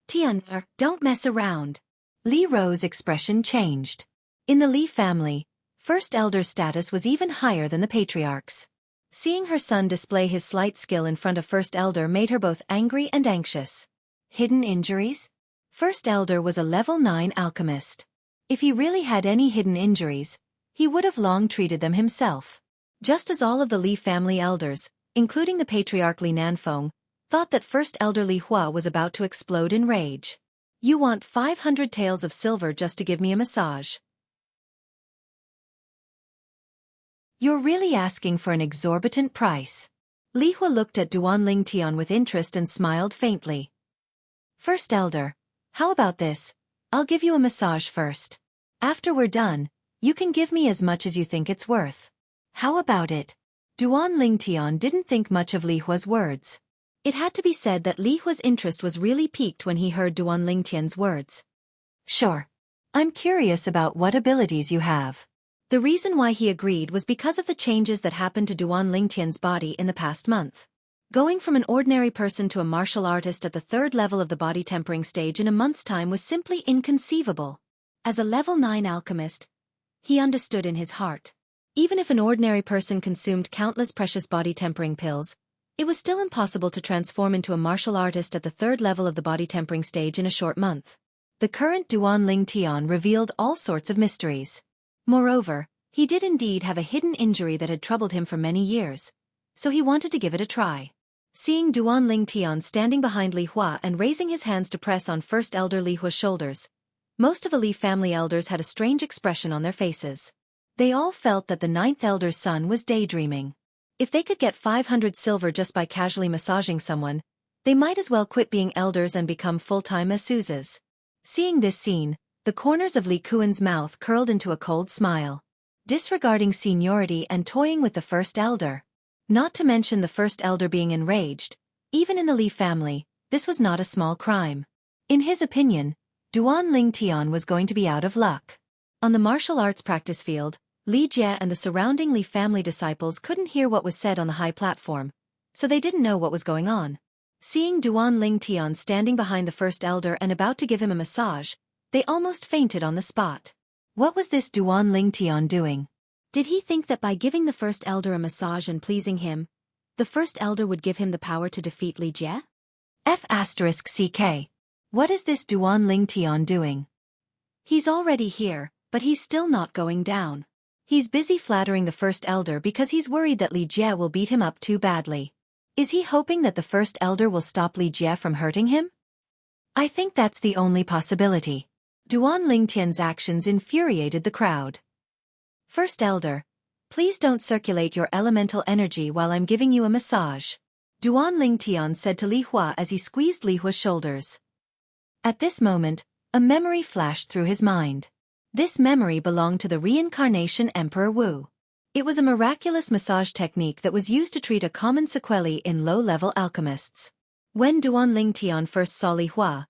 Tian, don't mess around. Li Ro's expression changed. In the Li family, First Elder's status was even higher than the patriarch's. Seeing her son display his slight skill in front of First Elder made her both angry and anxious. Hidden injuries? First Elder was a level 9 alchemist. If he really had any hidden injuries, he would have long treated them himself. Just as all of the Li family elders, including the patriarch Li Nanfeng, thought that First Elder Li Hua was about to explode in rage. You want 500 taels of silver just to give me a massage? You're really asking for an exorbitant price. Li Hua looked at Duan Lingtian with interest and smiled faintly. First Elder, how about this? I'll give you a massage first. After we're done, you can give me as much as you think it's worth. How about it? Duan Lingtian didn't think much of Li Hua's words. It had to be said that Li Hua's interest was really piqued when he heard Duan Lingtian's words. Sure. I'm curious about what abilities you have. The reason why he agreed was because of the changes that happened to Duan Lingtian's body in the past month. Going from an ordinary person to a martial artist at the 3rd level of the body tempering stage in a month's time was simply inconceivable. As a level 9 alchemist, he understood in his heart. Even if an ordinary person consumed countless precious body tempering pills, it was still impossible to transform into a martial artist at the 3rd level of the body tempering stage in a short month. The current Duan Lingtian revealed all sorts of mysteries. Moreover, he did indeed have a hidden injury that had troubled him for many years, so he wanted to give it a try. Seeing Duan Lingtian standing behind Li Hua and raising his hands to press on First Elder Li Hua's shoulders, most of the Li family elders had a strange expression on their faces. They all felt that the 9th elder's son was daydreaming. If they could get 500 silver just by casually massaging someone, they might as well quit being elders and become full-time masseuses. Seeing this scene, the corners of Li Kuan's mouth curled into a cold smile. Disregarding seniority and toying with the First Elder. Not to mention the First Elder being enraged, even in the Li family, this was not a small crime. In his opinion, Duan Lingtian was going to be out of luck. On the martial arts practice field, Li Jie and the surrounding Li family disciples couldn't hear what was said on the high platform, so they didn't know what was going on. Seeing Duan Lingtian standing behind the First Elder and about to give him a massage, they almost fainted on the spot. What was this Duan Lingtian doing? Did he think that by giving the First Elder a massage and pleasing him, the First Elder would give him the power to defeat Li Jie? F***CK. What is this Duan Lingtian doing? He's already here, but he's still not going down. He's busy flattering the First Elder because he's worried that Li Jie will beat him up too badly. Is he hoping that the First Elder will stop Li Jie from hurting him? I think that's the only possibility. Duan Lingtian's actions infuriated the crowd. First Elder, please don't circulate your elemental energy while I'm giving you a massage. Duan Lingtian said to Li Hua as he squeezed Li Hua's shoulders. At this moment, a memory flashed through his mind. This memory belonged to the reincarnation Emperor Wu. It was a miraculous massage technique that was used to treat a common sequelae in low-level alchemists. When Duan Lingtian first saw Li Hua,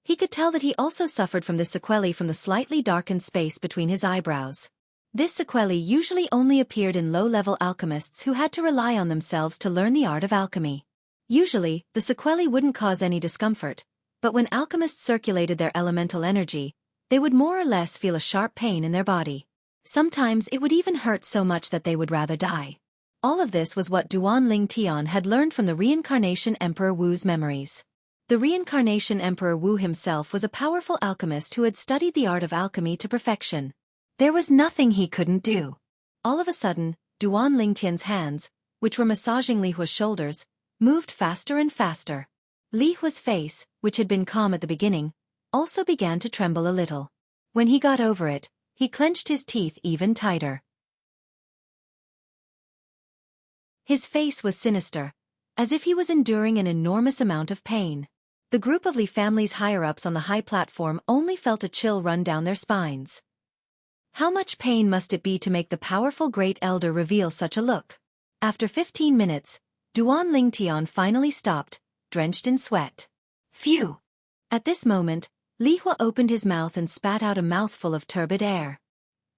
he could tell that he also suffered from this sequelae from the slightly darkened space between his eyebrows. This sequelae usually only appeared in low-level alchemists who had to rely on themselves to learn the art of alchemy. Usually, the sequelae wouldn't cause any discomfort, but when alchemists circulated their elemental energy, they would more or less feel a sharp pain in their body. Sometimes it would even hurt so much that they would rather die. All of this was what Duan Lingtian had learned from the reincarnation Emperor Wu's memories. The reincarnation Emperor Wu himself was a powerful alchemist who had studied the art of alchemy to perfection. There was nothing he couldn't do. All of a sudden, Duan Lingtian's hands, which were massaging Li Hua's shoulders, moved faster and faster. Li Hua's face, which had been calm at the beginning, also began to tremble a little. When he got over it, he clenched his teeth even tighter. His face was sinister, as if he was enduring an enormous amount of pain. The group of Li family's higher-ups on the high platform only felt a chill run down their spines. How much pain must it be to make the powerful Great Elder reveal such a look? After 15 minutes, Duan Lingtian finally stopped, drenched in sweat. Phew! At this moment, Li Hua opened his mouth and spat out a mouthful of turbid air.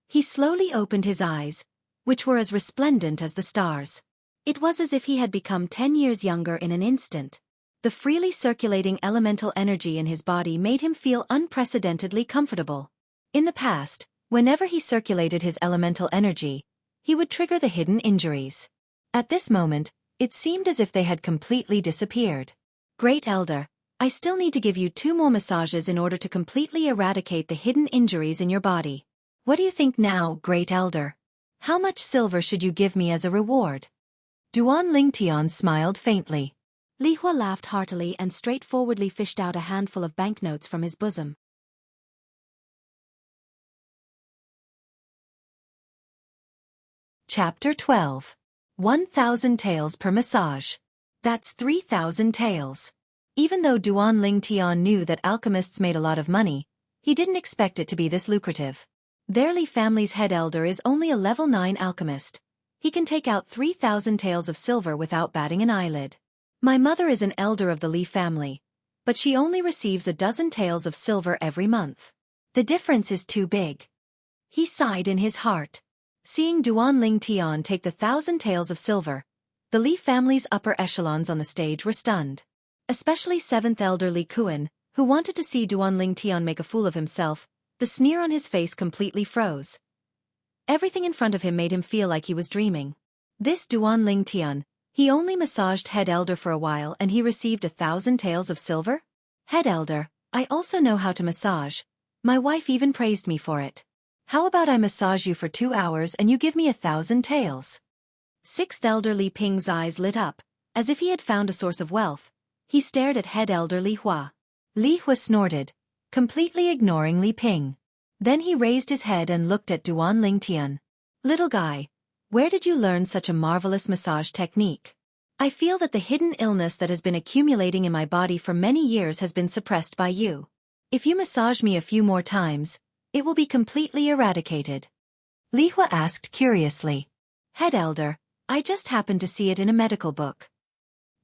He slowly opened his eyes, which were as resplendent as the stars. It was as if he had become 10 years younger in an instant. The freely circulating elemental energy in his body made him feel unprecedentedly comfortable. In the past, whenever he circulated his elemental energy, he would trigger the hidden injuries. At this moment, it seemed as if they had completely disappeared. Great Elder, I still need to give you 2 more massages in order to completely eradicate the hidden injuries in your body. What do you think now, Great Elder? How much silver should you give me as a reward? Duan Lingtian smiled faintly. Li Hua laughed heartily and straightforwardly fished out a handful of banknotes from his bosom. Chapter 12. 1,000 taels per massage. That's 3,000 taels. Even though Duan Lingtian knew that alchemists made a lot of money, he didn't expect it to be this lucrative. Their Li family's head elder is only a level 9 alchemist. He can take out 3,000 taels of silver without batting an eyelid. My mother is an elder of the Li family, but she only receives a dozen taels of silver every month. The difference is too big. He sighed in his heart. Seeing Duan Lingtian take the 1,000 taels of silver, the Li family's upper echelons on the stage were stunned. Especially 7th elder Li Kuan, who wanted to see Duan Lingtian make a fool of himself. The sneer on his face completely froze. Everything in front of him made him feel like he was dreaming. This Duan Lingtian, he only massaged head elder for a while and he received 1,000 taels of silver? Head elder, I also know how to massage. My wife even praised me for it. How about I massage you for 2 hours and you give me 1,000 taels? 6th elder Li Ping's eyes lit up, as if he had found a source of wealth. He stared at head elder Li Hua. Li Hua snorted, completely ignoring Li Ping. Then he raised his head and looked at Duan Lingtian. Little guy, where did you learn such a marvelous massage technique? I feel that the hidden illness that has been accumulating in my body for many years has been suppressed by you. If you massage me a few more times, it will be completely eradicated. Li Hua asked curiously. Head elder, I just happened to see it in a medical book.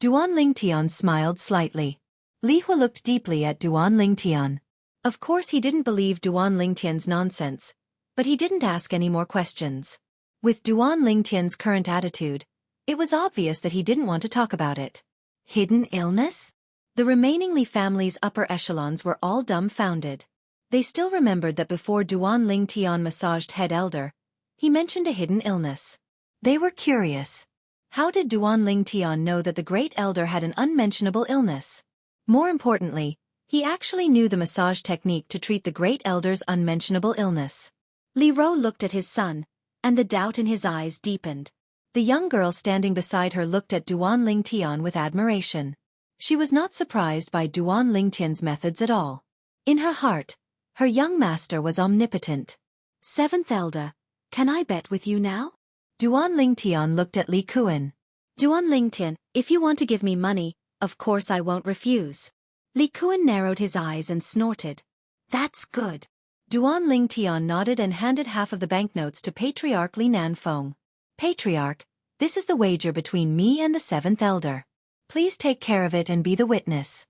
Duan Lingtian smiled slightly. Li Hua looked deeply at Duan Lingtian. Of course he didn't believe Duan Lingtian's nonsense, but he didn't ask any more questions. With Duan Lingtian's current attitude, it was obvious that he didn't want to talk about it. Hidden illness? The remaining Li family's upper echelons were all dumbfounded. They still remembered that before Duan Lingtian massaged head elder, he mentioned a hidden illness. They were curious. How did Duan Lingtian know that the great elder had an unmentionable illness? More importantly, he actually knew the massage technique to treat the great elder's unmentionable illness. Li Ro looked at his son, and the doubt in his eyes deepened. The young girl standing beside her looked at Duan Lingtian with admiration. She was not surprised by Duan Lingtian's methods at all. In her heart, her young master was omnipotent. 7th elder, can I bet with you now? Duan Lingtian looked at Li Kuan. Duan Lingtian, if you want to give me money, of course I won't refuse. Li Kuan narrowed his eyes and snorted. That's good. Duan Lingtian nodded and handed half of the banknotes to Patriarch Li Nanfeng. Patriarch, this is the wager between me and the 7th elder. Please take care of it and be the witness.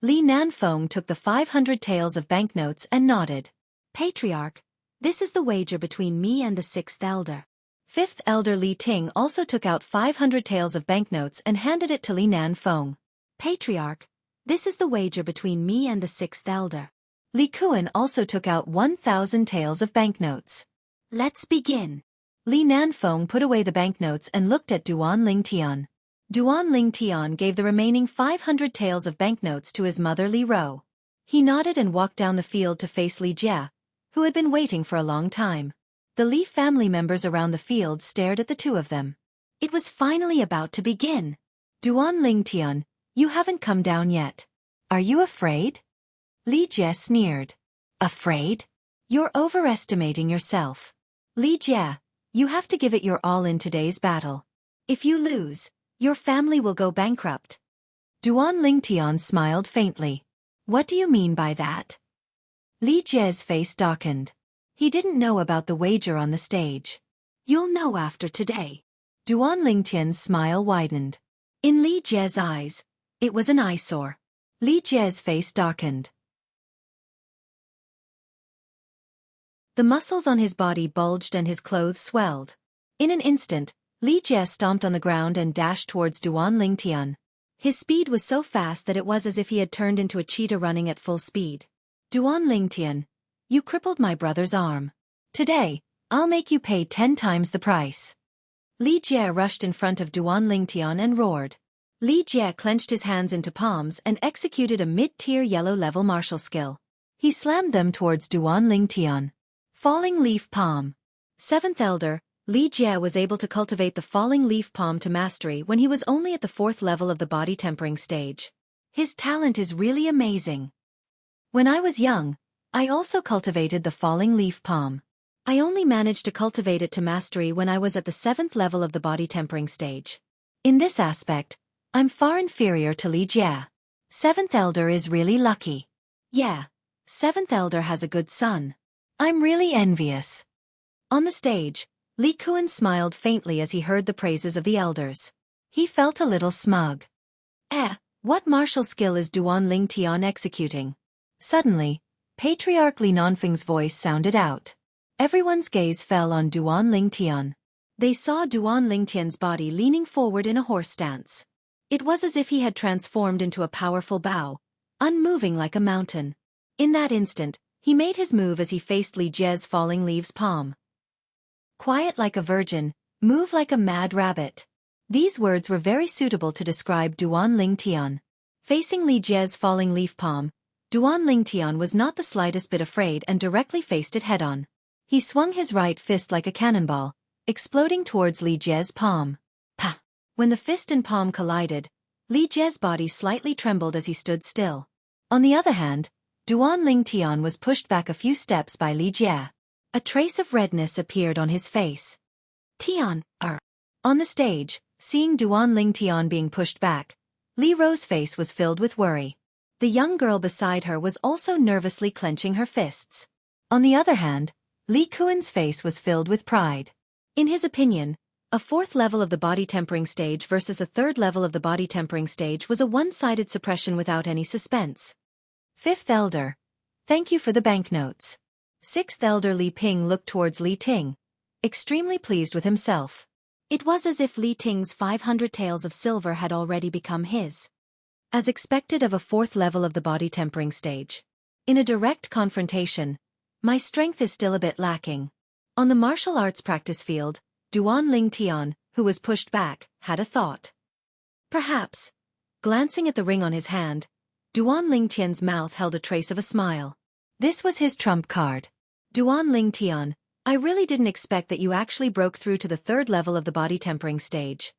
Li Nanfeng took the 500 taels of banknotes and nodded. Patriarch, this is the wager between me and the 6th elder. 5th elder Li Ting also took out 500 taels of banknotes and handed it to Li Nanfeng. Patriarch, this is the wager between me and the 6th elder. Li Kuan also took out 1,000 taels of banknotes. Let's begin. Li Nanfeng put away the banknotes and looked at Duan Lingtian. Duan Lingtian gave the remaining 500 taels of banknotes to his mother Li Ro. He nodded and walked down the field to face Li Jie, who had been waiting for a long time. The Li family members around the field stared at the two of them. It was finally about to begin. Duan Lingtian, you haven't come down yet. Are you afraid? Li Jie sneered. Afraid? You're overestimating yourself. Li Jie, you have to give it your all in today's battle. If you lose, your family will go bankrupt. Duan Lingtian smiled faintly. What do you mean by that? Li Jie's face darkened. He didn't know about the wager on the stage. You'll know after today. Duan Lingtian's smile widened. In Li Jie's eyes, It was an eyesore. Li Jie's face darkened. The muscles on his body bulged and his clothes swelled. In an instant, Li Jie stomped on the ground and dashed towards Duan Lingtian. His speed was so fast that it was as if he had turned into a cheetah running at full speed. Duan Lingtian, you crippled my brother's arm. Today, I'll make you pay 10 times the price. Li Jie rushed in front of Duan Lingtian and roared. Li Jie clenched his hands into palms and executed a mid-tier yellow-level martial skill. He slammed them towards Duan Lingtian. Falling Leaf Palm. 7th Elder, Li Jie was able to cultivate the Falling Leaf Palm to mastery when he was only at the 4th level of the body tempering stage. His talent is really amazing. When I was young, I also cultivated the Falling Leaf Palm. I only managed to cultivate it to mastery when I was at the 7th level of the body tempering stage. In this aspect, I'm far inferior to Li Jie. 7th Elder is really lucky. Yeah, 7th Elder has a good son. I'm really envious. On the stage, Li Kuan smiled faintly as he heard the praises of the elders. He felt a little smug. What martial skill is Duan Lingtian executing? Suddenly, Patriarch Li Nanfeng's voice sounded out. Everyone's gaze fell on Duan Lingtian. They saw Duan Lingtian's body leaning forward in a horse stance. It was as if he had transformed into a powerful bow, unmoving like a mountain. In that instant, he made his move as he faced Li Jie's Falling Leaves Palm. Quiet like a virgin, move like a mad rabbit. These words were very suitable to describe Duan Lingtian. Facing Li Jie's Falling Leaf Palm, Duan Lingtian was not the slightest bit afraid and directly faced it head-on. He swung his right fist like a cannonball, exploding towards Li Jie's palm. Pa! When the fist and palm collided, Li Jie's body slightly trembled as he stood still. On the other hand, Duan Lingtian was pushed back a few steps by Li Jie. A trace of redness appeared on his face. Tian, On the stage, seeing Duan Lingtian being pushed back, Li Ro's face was filled with worry. The young girl beside her was also nervously clenching her fists. On the other hand, Li Kuan's face was filled with pride. In his opinion, a 4th level of the body tempering stage versus a 3rd level of the body tempering stage was a one-sided suppression without any suspense. 5th Elder, thank you for the banknotes. 6th Elder Li Ping looked towards Li Ting, extremely pleased with himself. It was as if Li Ting's 500 taels of silver had already become his. As expected of a 4th level of the body tempering stage. In a direct confrontation, my strength is still a bit lacking. On the martial arts practice field, Duan Lingtian, who was pushed back, had a thought. Perhaps. Glancing at the ring on his hand, Duan Lingtian's mouth held a trace of a smile. This was his trump card. Duan Lingtian, I really didn't expect that you actually broke through to the 3rd level of the body tempering stage.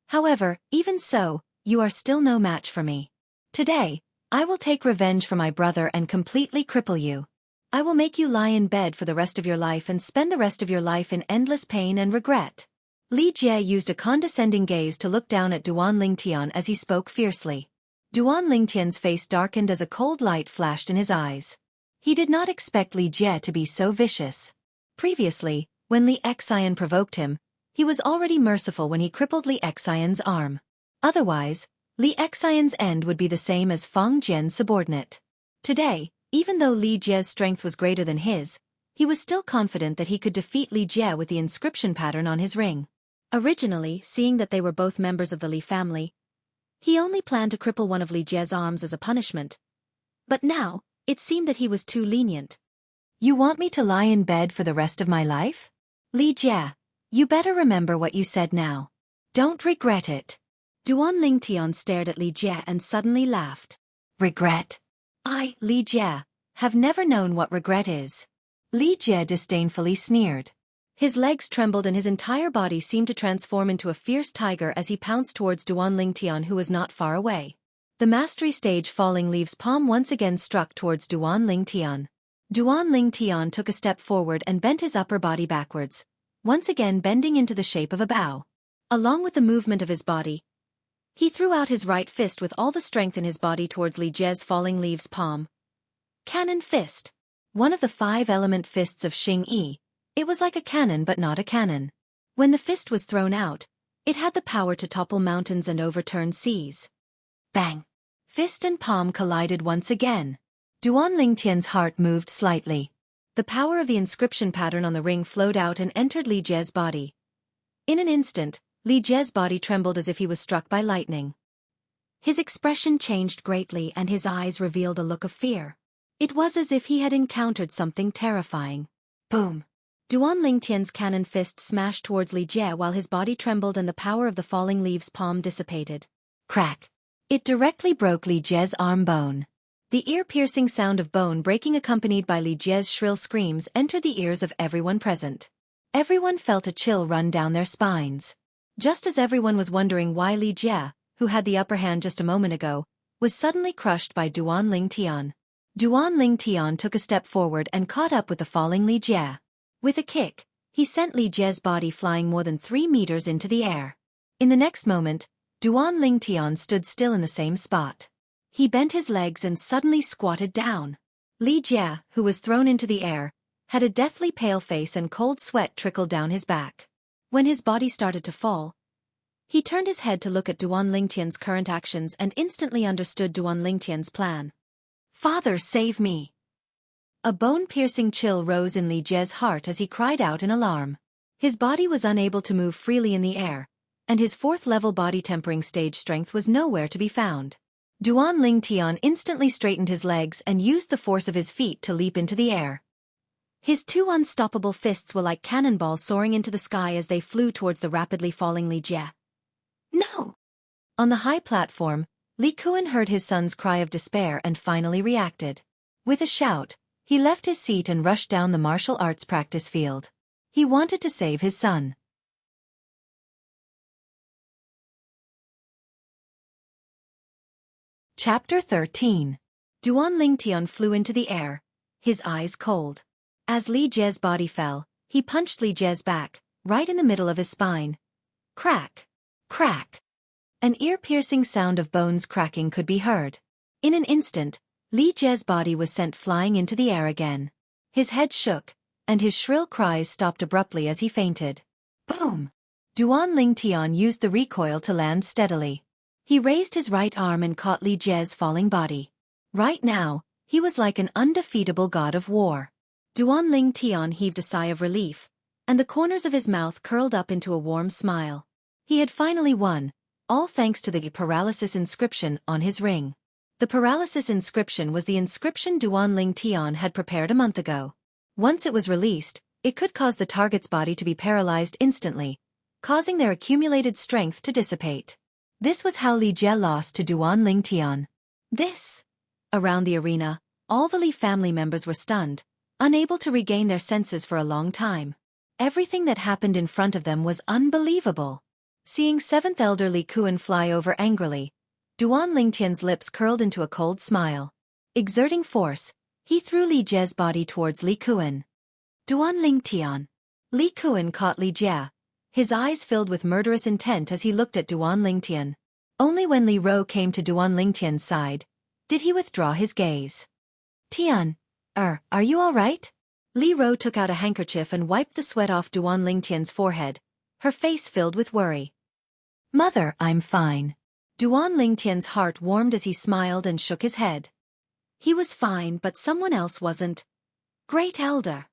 However, even so, you are still no match for me. Today, I will take revenge for my brother and completely cripple you. I will make you lie in bed for the rest of your life and spend the rest of your life in endless pain and regret. Li Jie used a condescending gaze to look down at Duan Lingtian as he spoke fiercely. Duan Lingtian's face darkened as a cold light flashed in his eyes. He did not expect Li Jie to be so vicious. Previously, when Li Xian provoked him, he was already merciful when he crippled Li Xian's arm. Otherwise, Li Xian's end would be the same as Fang Jian's subordinate. Today, even though Li Jie's strength was greater than his, he was still confident that he could defeat Li Jie with the inscription pattern on his ring. Originally, seeing that they were both members of the Li family, he only planned to cripple one of Li Jie's arms as a punishment. But now, it seemed that he was too lenient. You want me to lie in bed for the rest of my life? Li Jie, you better remember what you said now. Don't regret it. Duan Lingtian stared at Li Jie and suddenly laughed. Regret? I, Li Jie, have never known what regret is. Li Jie disdainfully sneered. His legs trembled and his entire body seemed to transform into a fierce tiger as he pounced towards Duan Lingtian, who was not far away. The mastery stage Falling Leaves palm once again struck towards Duan Lingtian. Duan Lingtian took a step forward and bent his upper body backwards, once again bending into the shape of a bow. Along with the movement of his body, he threw out his right fist with all the strength in his body towards Li Jie's Falling Leaves palm. Cannon fist. One of the 5-element fists of Xing Yi. It was like a cannon but not a cannon. When the fist was thrown out, It had the power to topple mountains and overturn seas. Bang! Fist and palm collided once again. Duan Lingtian's heart moved slightly. The power of the inscription pattern on the ring flowed out and entered Li Jie's body. In an instant, Li Jie's body trembled as if he was struck by lightning. His expression changed greatly and his eyes revealed a look of fear. It was as if he had encountered something terrifying. Boom! Duan Lingtian's cannon fist smashed towards Li Jie while his body trembled and the power of the falling leaves' palm dissipated. Crack! It directly broke Li Jie's arm bone. The ear-piercing sound of bone breaking accompanied by Li Jie's shrill screams entered the ears of everyone present. Everyone felt a chill run down their spines. Just as everyone was wondering why Li Jie, who had the upper hand just a moment ago, was suddenly crushed by Duan Lingtian. Duan Lingtian took a step forward and caught up with the falling Li Jie. With a kick, he sent Li Jie's body flying more than 3 meters into the air. In the next moment, Duan Lingtian stood still in the same spot. He bent his legs and suddenly squatted down. Li Jie, who was thrown into the air, had a deathly pale face and cold sweat trickled down his back. When his body started to fall, he turned his head to look at Duan Lingtian's current actions and instantly understood Duan Lingtian's plan. "Father, save me!" A bone-piercing chill rose in Li Jie's heart as he cried out in alarm. His body was unable to move freely in the air, and his 4th-level body-tempering stage strength was nowhere to be found. Duan Lingtian instantly straightened his legs and used the force of his feet to leap into the air. His 2 unstoppable fists were like cannonballs soaring into the sky as they flew towards the rapidly falling Li Jie. "No!" On the high platform, Li Kuan heard his son's cry of despair and finally reacted. With a shout, he left his seat and rushed down the martial arts practice field. He wanted to save his son. Chapter 13. Duan Lingtian flew into the air, his eyes cold. As Li Jie's body fell, he punched Li Jie's back, right in the middle of his spine. Crack! Crack! An ear-piercing sound of bones cracking could be heard. In an instant, Li Jie's body was sent flying into the air again. His head shook, and his shrill cries stopped abruptly as he fainted. Boom! Duan Lingtian used the recoil to land steadily. He raised his right arm and caught Li Jie's falling body. Right now, he was like an undefeatable god of war. Duan Lingtian heaved a sigh of relief, and the corners of his mouth curled up into a warm smile. He had finally won, all thanks to the paralysis inscription on his ring. The paralysis inscription was the inscription Duan Lingtian had prepared a month ago. Once it was released, it could cause the target's body to be paralyzed instantly, causing their accumulated strength to dissipate. This was how Li Jie lost to Duan Lingtian. Around the arena, all the Li family members were stunned, unable to regain their senses for a long time. Everything that happened in front of them was unbelievable. Seeing 7th Elder Li Kuan fly over angrily, Duan Lingtian's lips curled into a cold smile. Exerting force, he threw Li Jie's body towards Li Kuan. Duan Lingtian. Li Kuan caught Li Jie, his eyes filled with murderous intent as he looked at Duan Lingtian. Only when Li Ro came to Duan Lingtian's side did he withdraw his gaze. "Tian, are you all right?" Li Ro took out a handkerchief and wiped the sweat off Duan Lingtian's forehead, her face filled with worry. "Mother, I'm fine." Duan Lingtian's heart warmed as he smiled and shook his head. He was fine, but someone else wasn't. Great Elder.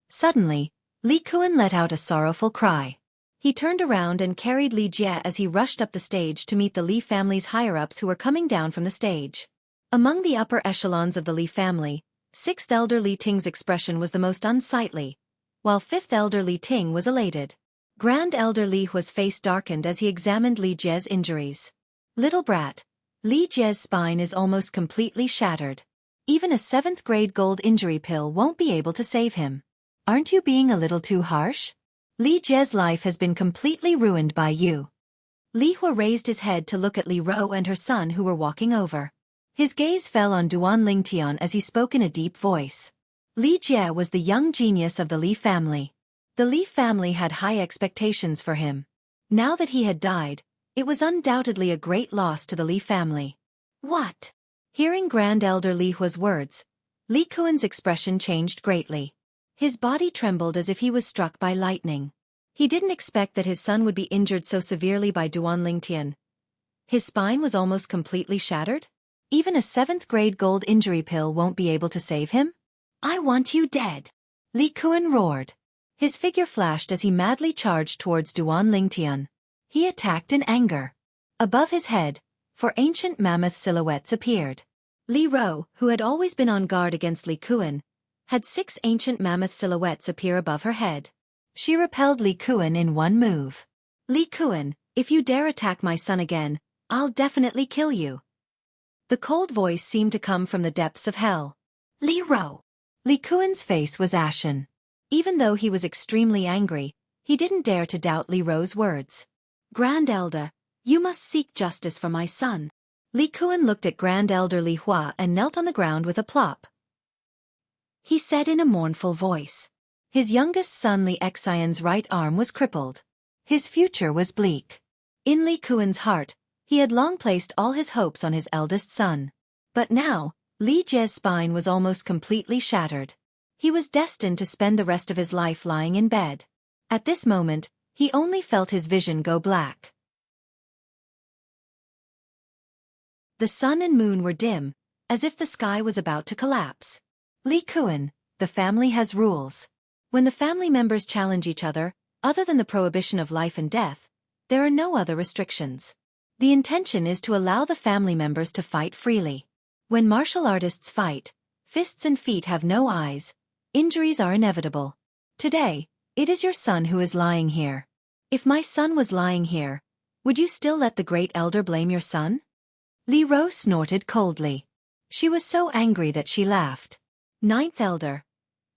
Suddenly, Li Kuan let out a sorrowful cry. He turned around and carried Li Jie as he rushed up the stage to meet the Li family's higher-ups who were coming down from the stage. Among the upper echelons of the Li family, 6th Elder Li Ting's expression was the most unsightly, while 5th Elder Li Ting was elated. Grand Elder Li Hua's face darkened as he examined Li Jie's injuries. "Little brat, Li Jie's spine is almost completely shattered. Even a 7th-grade gold injury pill won't be able to save him. Aren't you being a little too harsh? Li Jie's life has been completely ruined by you." Li Hua raised his head to look at Li Ro and her son who were walking over. His gaze fell on Duan Lingtian as he spoke in a deep voice. Li Jie was the young genius of the Li family. The Li family had high expectations for him. Now that he had died, it was undoubtedly a great loss to the Li family. "What?" Hearing Grand Elder Li Hua's words, Li Kuan's expression changed greatly. His body trembled as if he was struck by lightning. He didn't expect that his son would be injured so severely by Duan Lingtian. His spine was almost completely shattered? Even a 7th-grade gold injury pill won't be able to save him? I want you dead! Li Kuan roared. His figure flashed as he madly charged towards Duan Lingtian. He attacked in anger. Above his head, 4 ancient mammoth silhouettes appeared. Li Ro, who had always been on guard against Li Kuan, had 6 ancient mammoth silhouettes appear above her head. She repelled Li Kuan in one move. Li Kuan, if you dare attack my son again, I'll definitely kill you. The cold voice seemed to come from the depths of hell. Li Ro. Li Kuan's face was ashen. Even though he was extremely angry, he didn't dare to doubt Li Ro's words. Grand Elder, you must seek justice for my son. Li Kuan looked at Grand Elder Li Hua and knelt on the ground with a plop. He said in a mournful voice. His youngest son Li Xian's right arm was crippled. His future was bleak. In Li Kuan's heart, he had long placed all his hopes on his eldest son. But now, Li Jie's spine was almost completely shattered. He was destined to spend the rest of his life lying in bed. At this moment, he only felt his vision go black. The sun and moon were dim, as if the sky was about to collapse. Li Kuan, the family has rules. When the family members challenge each other, other than the prohibition of life and death, there are no other restrictions. The intention is to allow the family members to fight freely. When martial artists fight, fists and feet have no eyes, injuries are inevitable. Today, it is your son who is lying here. If my son was lying here, would you still let the great elder blame your son? Li Ro snorted coldly. She was so angry that she laughed. 9th Elder.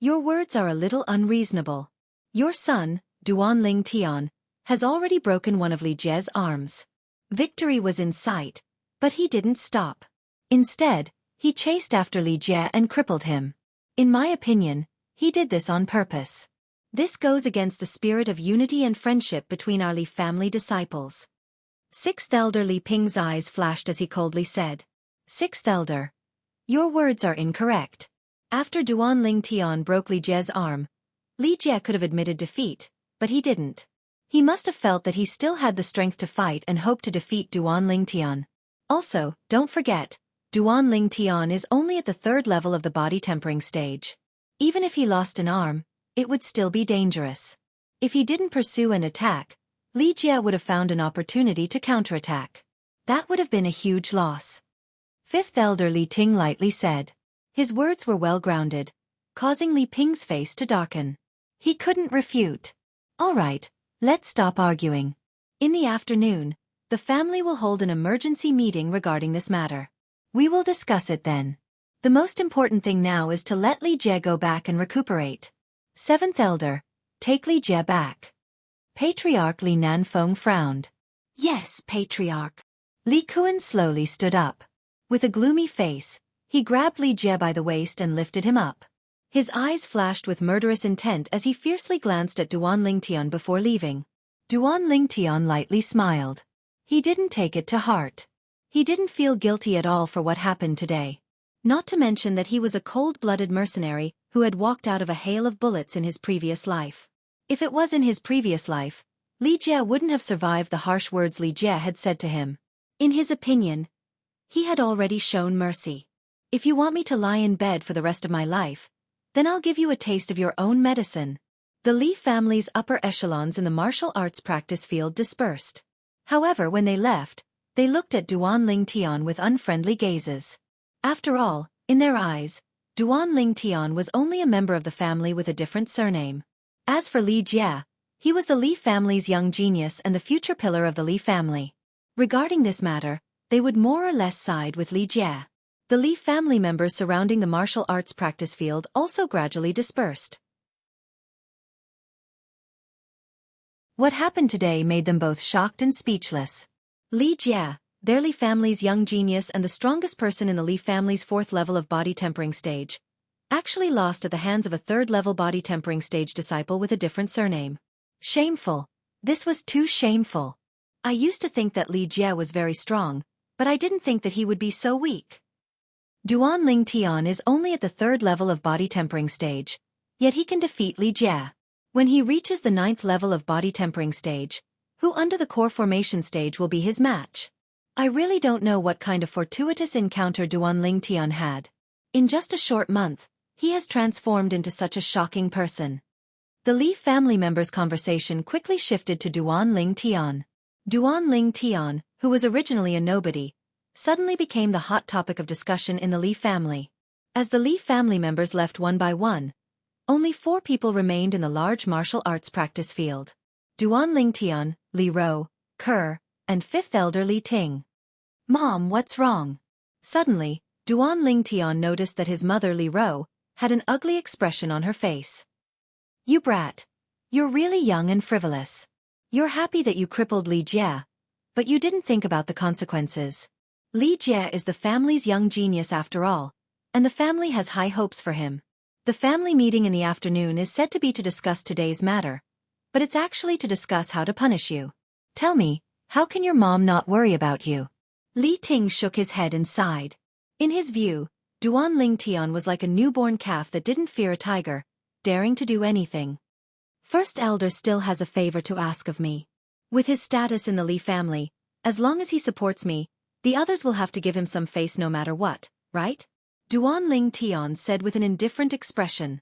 Your words are a little unreasonable. Your son, Duan Lingtian, has already broken one of Li Jie's arms. Victory was in sight, but he didn't stop. Instead, he chased after Li Jie and crippled him. In my opinion, he did this on purpose. This goes against the spirit of unity and friendship between our Li family disciples. 6th Elder Li Ping's eyes flashed as he coldly said. 6th Elder. Your words are incorrect. After Duan Lingtian broke Li Jie's arm, Li Jie could have admitted defeat, but he didn't. He must have felt that he still had the strength to fight and hoped to defeat Duan Lingtian. Also, don't forget, Duan Lingtian is only at the 3rd level of the body tempering stage. Even if he lost an arm, it would still be dangerous. If he didn't pursue and attack, Li Jie would have found an opportunity to counterattack. That would have been a huge loss. 5th Elder Li Ting lightly said. His words were well grounded, causing Li Ping's face to darken. He couldn't refute. All right, let's stop arguing. In the afternoon, the family will hold an emergency meeting regarding this matter. We will discuss it then. The most important thing now is to let Li Jie go back and recuperate. 7th Elder, take Li Jie back. Patriarch Li Nanfeng frowned. Yes, Patriarch. Li Kuan slowly stood up. With a gloomy face, he grabbed Li Jie by the waist and lifted him up. His eyes flashed with murderous intent as he fiercely glanced at Duan Lingtian before leaving. Duan Lingtian lightly smiled. He didn't take it to heart. He didn't feel guilty at all for what happened today. Not to mention that he was a cold-blooded mercenary who had walked out of a hail of bullets in his previous life. If it was in his previous life, Li Jie wouldn't have survived the harsh words Li Jie had said to him. In his opinion, he had already shown mercy. If you want me to lie in bed for the rest of my life, then I'll give you a taste of your own medicine. The Li family's upper echelons in the martial arts practice field dispersed. However, when they left, they looked at Duan Lingtian with unfriendly gazes. After all, in their eyes, Duan Lingtian was only a member of the family with a different surname. As for Li Jie, he was the Li family's young genius and the future pillar of the Li family. Regarding this matter, they would more or less side with Li Jie. The Li family members surrounding the martial arts practice field also gradually dispersed. What happened today made them both shocked and speechless. Li Jie, their Li family's young genius and the strongest person in the Li family's 4th level of body tempering stage, actually lost at the hands of a 3rd level body tempering stage disciple with a different surname. Shameful. This was too shameful. I used to think that Li Jie was very strong, but I didn't think that he would be so weak. Duan Lingtian is only at the 3rd level of body tempering stage, yet he can defeat Li Jie. When he reaches the 9th level of body tempering stage, who under the core formation stage will be his match? I really don't know what kind of fortuitous encounter Duan Lingtian had. In just a short month, he has transformed into such a shocking person. The Li family members' conversation quickly shifted to Duan Lingtian. Duan Lingtian, who was originally a nobody, suddenly became the hot topic of discussion in the Li family. As the Li family members left one by one, only 4 people remained in the large martial arts practice field. Duan Lingtian, Li Rou, Ker, and 5th elder Li Ting. Mom, what's wrong? Suddenly, Duan Lingtian noticed that his mother Li Rou had an ugly expression on her face. You brat. You're really young and frivolous. You're happy that you crippled Li Jie, but you didn't think about the consequences. Li Jie is the family's young genius after all, and the family has high hopes for him. The family meeting in the afternoon is said to be to discuss today's matter, but it's actually to discuss how to punish you. Tell me, how can your mom not worry about you? Li Ting shook his head and sighed. In his view, Duan Lingtian was like a newborn calf that didn't fear a tiger, daring to do anything. First elder still has a favor to ask of me. With his status in the Li family, as long as he supports me, the others will have to give him some face no matter what, right? Duan Lingtian said with an indifferent expression.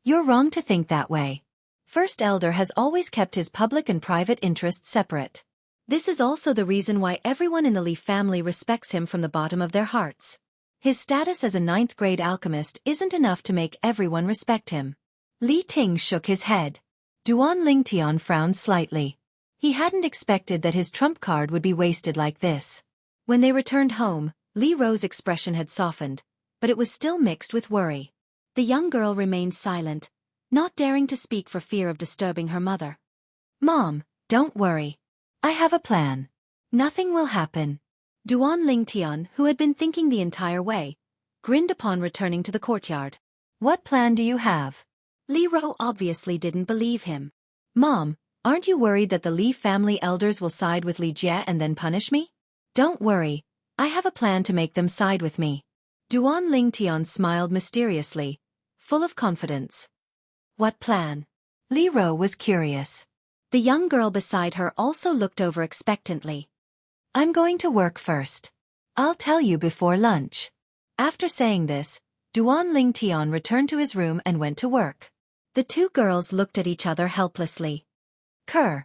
You're wrong to think that way. First elder has always kept his public and private interests separate. This is also the reason why everyone in the Li family respects him from the bottom of their hearts. His status as a 9th-grade alchemist isn't enough to make everyone respect him. Li Ting shook his head. Duan Lingtian frowned slightly. He hadn't expected that his trump card would be wasted like this. When they returned home, Li Rou's expression had softened, but it was still mixed with worry. The young girl remained silent, not daring to speak for fear of disturbing her mother. Mom, don't worry. I have a plan. Nothing will happen. Duan Lingtian, who had been thinking the entire way, grinned upon returning to the courtyard. What plan do you have? Li Rou obviously didn't believe him. Mom, aren't you worried that the Li family elders will side with Li Jie and then punish me? Don't worry. I have a plan to make them side with me. Duan Lingtian smiled mysteriously, full of confidence. What plan? Li Rou was curious. The young girl beside her also looked over expectantly. I'm going to work first. I'll tell you before lunch. After saying this, Duan Lingtian returned to his room and went to work. The 2 girls looked at each other helplessly. Ker,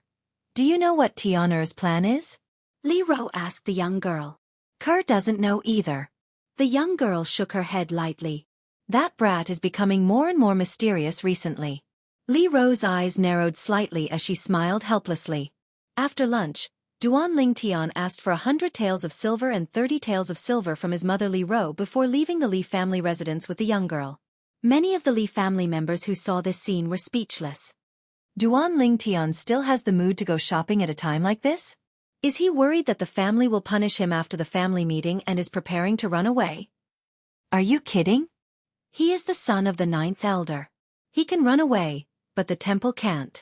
do you know what Tianer's plan is? Li Rou asked the young girl. Ker doesn't know either. The young girl shook her head lightly. That brat is becoming more and more mysterious recently. Li Rou's eyes narrowed slightly as she smiled helplessly. After lunch, Duan Lingtian asked for 100 taels of silver and 30 taels of silver from his mother Li Rou before leaving the Li family residence with the young girl. Many of the Li family members who saw this scene were speechless. Duan Lingtian still has the mood to go shopping at a time like this? Is he worried that the family will punish him after the family meeting and is preparing to run away? Are you kidding? He is the son of the 9th elder. He can run away, but the temple can't.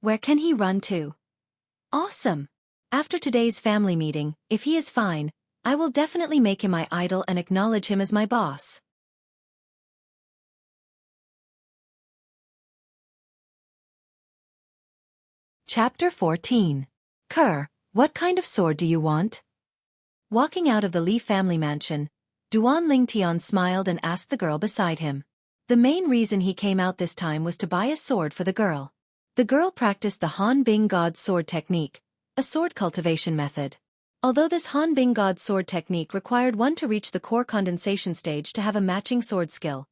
Where can he run to? Awesome! After today's family meeting, if he is fine, I will definitely make him my idol and acknowledge him as my boss. Chapter 14. Ker, what kind of sword do you want? Walking out of the Li family mansion, Duan Lingtian smiled and asked the girl beside him. The main reason he came out this time was to buy a sword for the girl. The girl practiced the Han Bing God sword technique, a sword cultivation method. Although this Han Bing God sword technique required one to reach the core condensation stage to have a matching sword skill,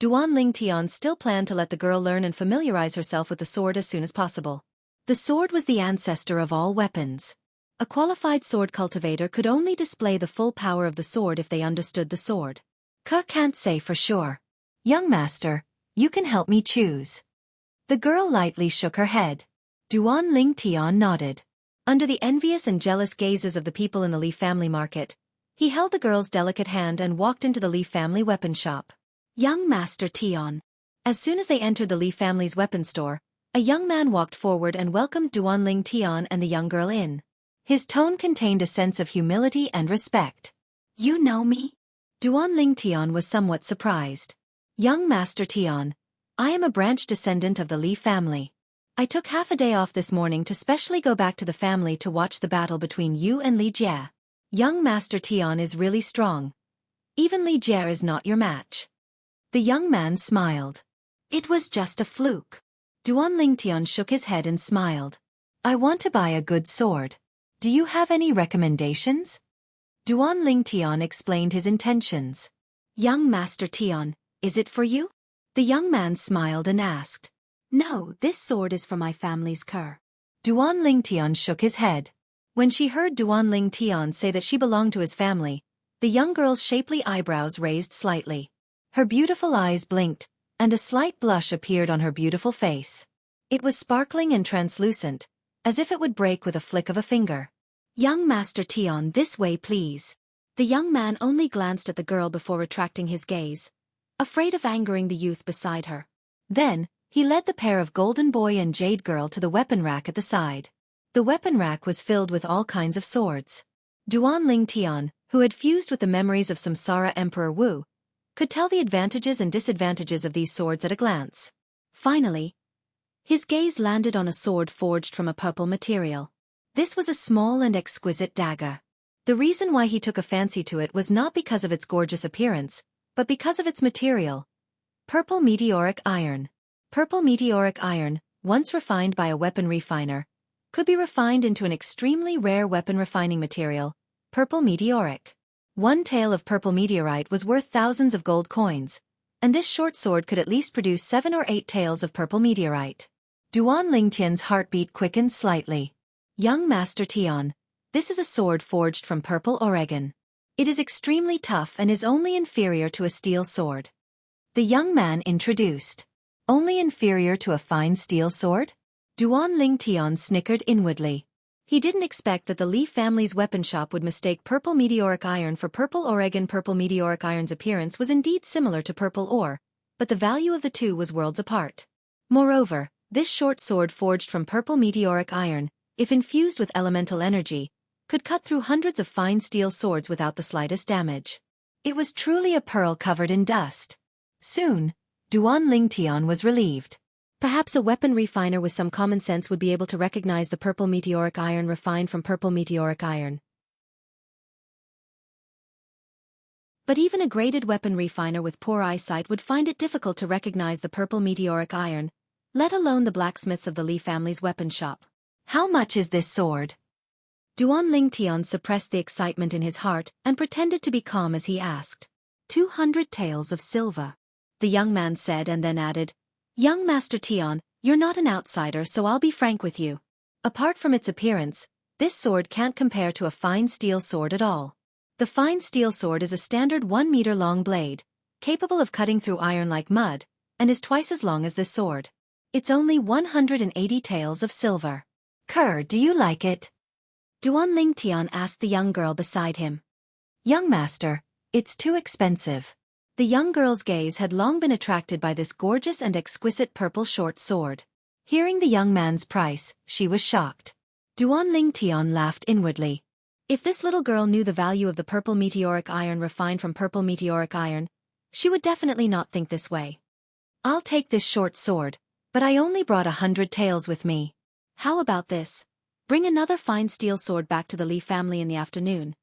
Duan Lingtian still planned to let the girl learn and familiarize herself with the sword as soon as possible. The sword was the ancestor of all weapons. A qualified sword cultivator could only display the full power of the sword if they understood the sword. Can't say for sure. Young master, you can help me choose. The girl lightly shook her head. Duan Lingtian nodded. Under the envious and jealous gazes of the people in the Li family market, he held the girl's delicate hand and walked into the Li family weapon shop. Young Master Tian. As soon as they entered the Li family's weapon store, a young man walked forward and welcomed Duan Lingtian and the young girl in. His tone contained a sense of humility and respect. You know me? Duan Lingtian was somewhat surprised. Young Master Tian, I am a branch descendant of the Li family. I took half a day off this morning to specially go back to the family to watch the battle between you and Li Jie. Young Master Tian is really strong. Even Li Jie is not your match. The young man smiled. It was just a fluke. Duan Lingtian shook his head and smiled. I want to buy a good sword. Do you have any recommendations? Duan Lingtian explained his intentions. Young Master Tian, is it for you? The young man smiled and asked. No, this sword is for my family's cur. Duan Lingtian shook his head. When she heard Duan Lingtian say that she belonged to his family, the young girl's shapely eyebrows raised slightly. Her beautiful eyes blinked, and a slight blush appeared on her beautiful face. It was sparkling and translucent, as if it would break with a flick of a finger. Young Master Tian, this way please. The young man only glanced at the girl before retracting his gaze, afraid of angering the youth beside her. Then, he led the pair of golden boy and jade girl to the weapon rack at the side. The weapon rack was filled with all kinds of swords. Duan Lingtian, who had fused with the memories of Samsara Emperor Wu, could tell the advantages and disadvantages of these swords at a glance. Finally, his gaze landed on a sword forged from a purple material. This was a small and exquisite dagger. The reason why he took a fancy to it was not because of its gorgeous appearance, but because of its material. Purple meteoric iron. Purple meteoric iron, once refined by a weapon refiner, could be refined into an extremely rare weapon refining material, purple meteoric. One tael of purple meteorite was worth thousands of gold coins, and this short sword could at least produce 7 or 8 taels of purple meteorite. Duan Lingtian's heartbeat quickened slightly. Young Master Tian, this is a sword forged from purple Oregon. It is extremely tough and is only inferior to a steel sword. The young man introduced. Only inferior to a fine steel sword? Duan Lingtian snickered inwardly. He didn't expect that the Li family's weapon shop would mistake purple meteoric iron for purple Oregon. Purple meteoric iron's appearance was indeed similar to purple ore, but the value of the two was worlds apart. Moreover, this short sword forged from purple meteoric iron, if infused with elemental energy, could cut through hundreds of fine steel swords without the slightest damage. It was truly a pearl covered in dust. Soon, Duan Lingtian was relieved. Perhaps a weapon refiner with some common sense would be able to recognize the purple meteoric iron refined from purple meteoric iron. But even a graded weapon refiner with poor eyesight would find it difficult to recognize the purple meteoric iron, let alone the blacksmiths of the Li family's weapon shop. How much is this sword? Duan Lingtian suppressed the excitement in his heart and pretended to be calm as he asked. 200 taels of silver. The young man said and then added, Young Master Tian, you're not an outsider, so I'll be frank with you. Apart from its appearance, this sword can't compare to a fine steel sword at all. The fine steel sword is a standard 1-meter-long blade, capable of cutting through iron like mud, and is twice as long as this sword. It's only 180 taels of silver. Kerr, do you like it? Duan Lingtian asked the young girl beside him. Young master, it's too expensive. The young girl's gaze had long been attracted by this gorgeous and exquisite purple short sword. Hearing the young man's price, she was shocked. Duan Lingtian laughed inwardly. If this little girl knew the value of the purple meteoric iron refined from purple meteoric iron, she would definitely not think this way. I'll take this short sword, but I only brought 100 taels with me. How about this? Bring another fine steel sword back to the Li family in the afternoon,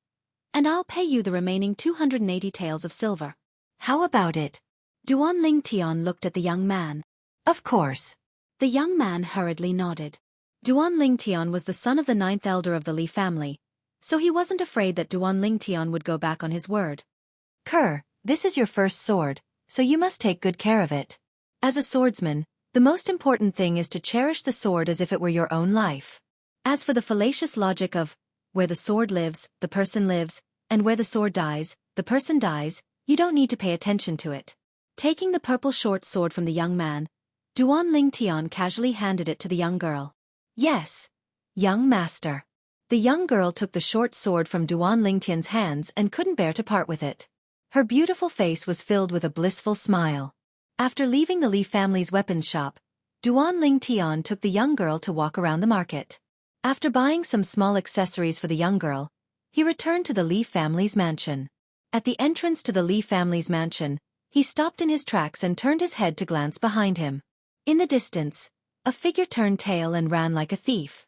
and I'll pay you the remaining 280 taels of silver. How about it? Duan Lingtian looked at the young man. Of course. The young man hurriedly nodded. Duan Lingtian was the son of the 9th elder of the Li family, so he wasn't afraid that Duan Lingtian would go back on his word. Kerr, this is your first sword, so you must take good care of it. As a swordsman, the most important thing is to cherish the sword as if it were your own life. As for the fallacious logic of, where the sword lives, the person lives, and where the sword dies, the person dies, you don't need to pay attention to it. Taking the purple short sword from the young man, Duan Lingtian casually handed it to the young girl. Yes, young master. The young girl took the short sword from Duan Lingtian's hands and couldn't bear to part with it. Her beautiful face was filled with a blissful smile. After leaving the Li family's weapons shop, Duan Lingtian took the young girl to walk around the market. After buying some small accessories for the young girl, he returned to the Li family's mansion. At the entrance to the Li family's mansion, He stopped in his tracks and turned his head to glance behind him. In the distance, a figure turned tail and ran like a thief.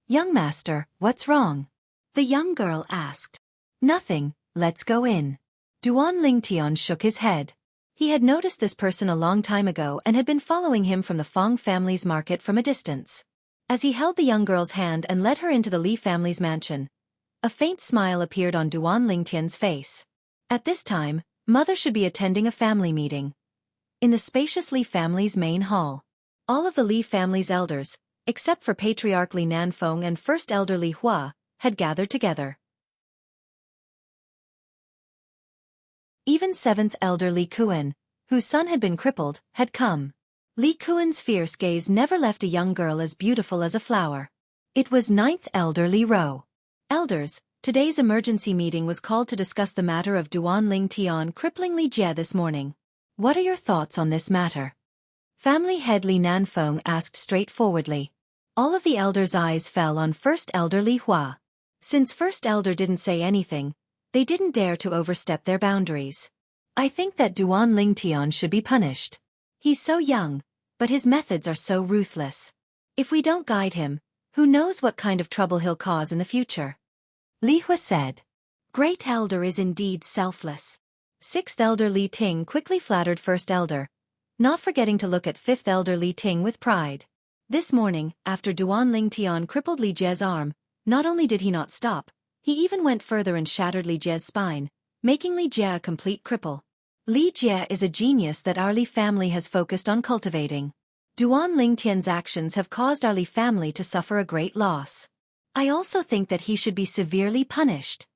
"Young master, what's wrong?" the young girl asked. "Nothing, let's go in." Duan Lingtian shook his head. He had noticed this person a long time ago and had been following him from the Fong family's market from a distance. As he held the young girl's hand and led her into the Li family's mansion, a faint smile appeared on Duan Lingtian's face. At this time, mother should be attending a family meeting. In the spacious Li family's main hall, all of the Li family's elders, except for Patriarch Li Nanfeng and First Elder Li Hua, had gathered together. Even 7th Elder Li Kuan, whose son had been crippled, had come. Li Kuan's fierce gaze never left a young girl as beautiful as a flower. It was 9th Elder Li Ro. Elders, today's emergency meeting was called to discuss the matter of Duan Lingtian crippling Li Jie this morning. What are your thoughts on this matter? Family head Li Nanfeng asked straightforwardly. All of the elders' eyes fell on First Elder Li Hua. Since First Elder didn't say anything, they didn't dare to overstep their boundaries. I think that Duan Lingtian should be punished. He's so young, but his methods are so ruthless. If we don't guide him, who knows what kind of trouble he'll cause in the future? Li Hua said. Great Elder is indeed selfless. 6th Elder Li Ting quickly flattered First Elder, not forgetting to look at 5th Elder Li Ting with pride. This morning, after Duan Lingtian crippled Li Jie's arm, not only did he not stop, he even went further and shattered Li Jie's spine, making Li Jie a complete cripple. Li Jie is a genius that our Li family has focused on cultivating. Duan Lingtian's actions have caused our Li family to suffer a great loss. I also think that he should be severely punished.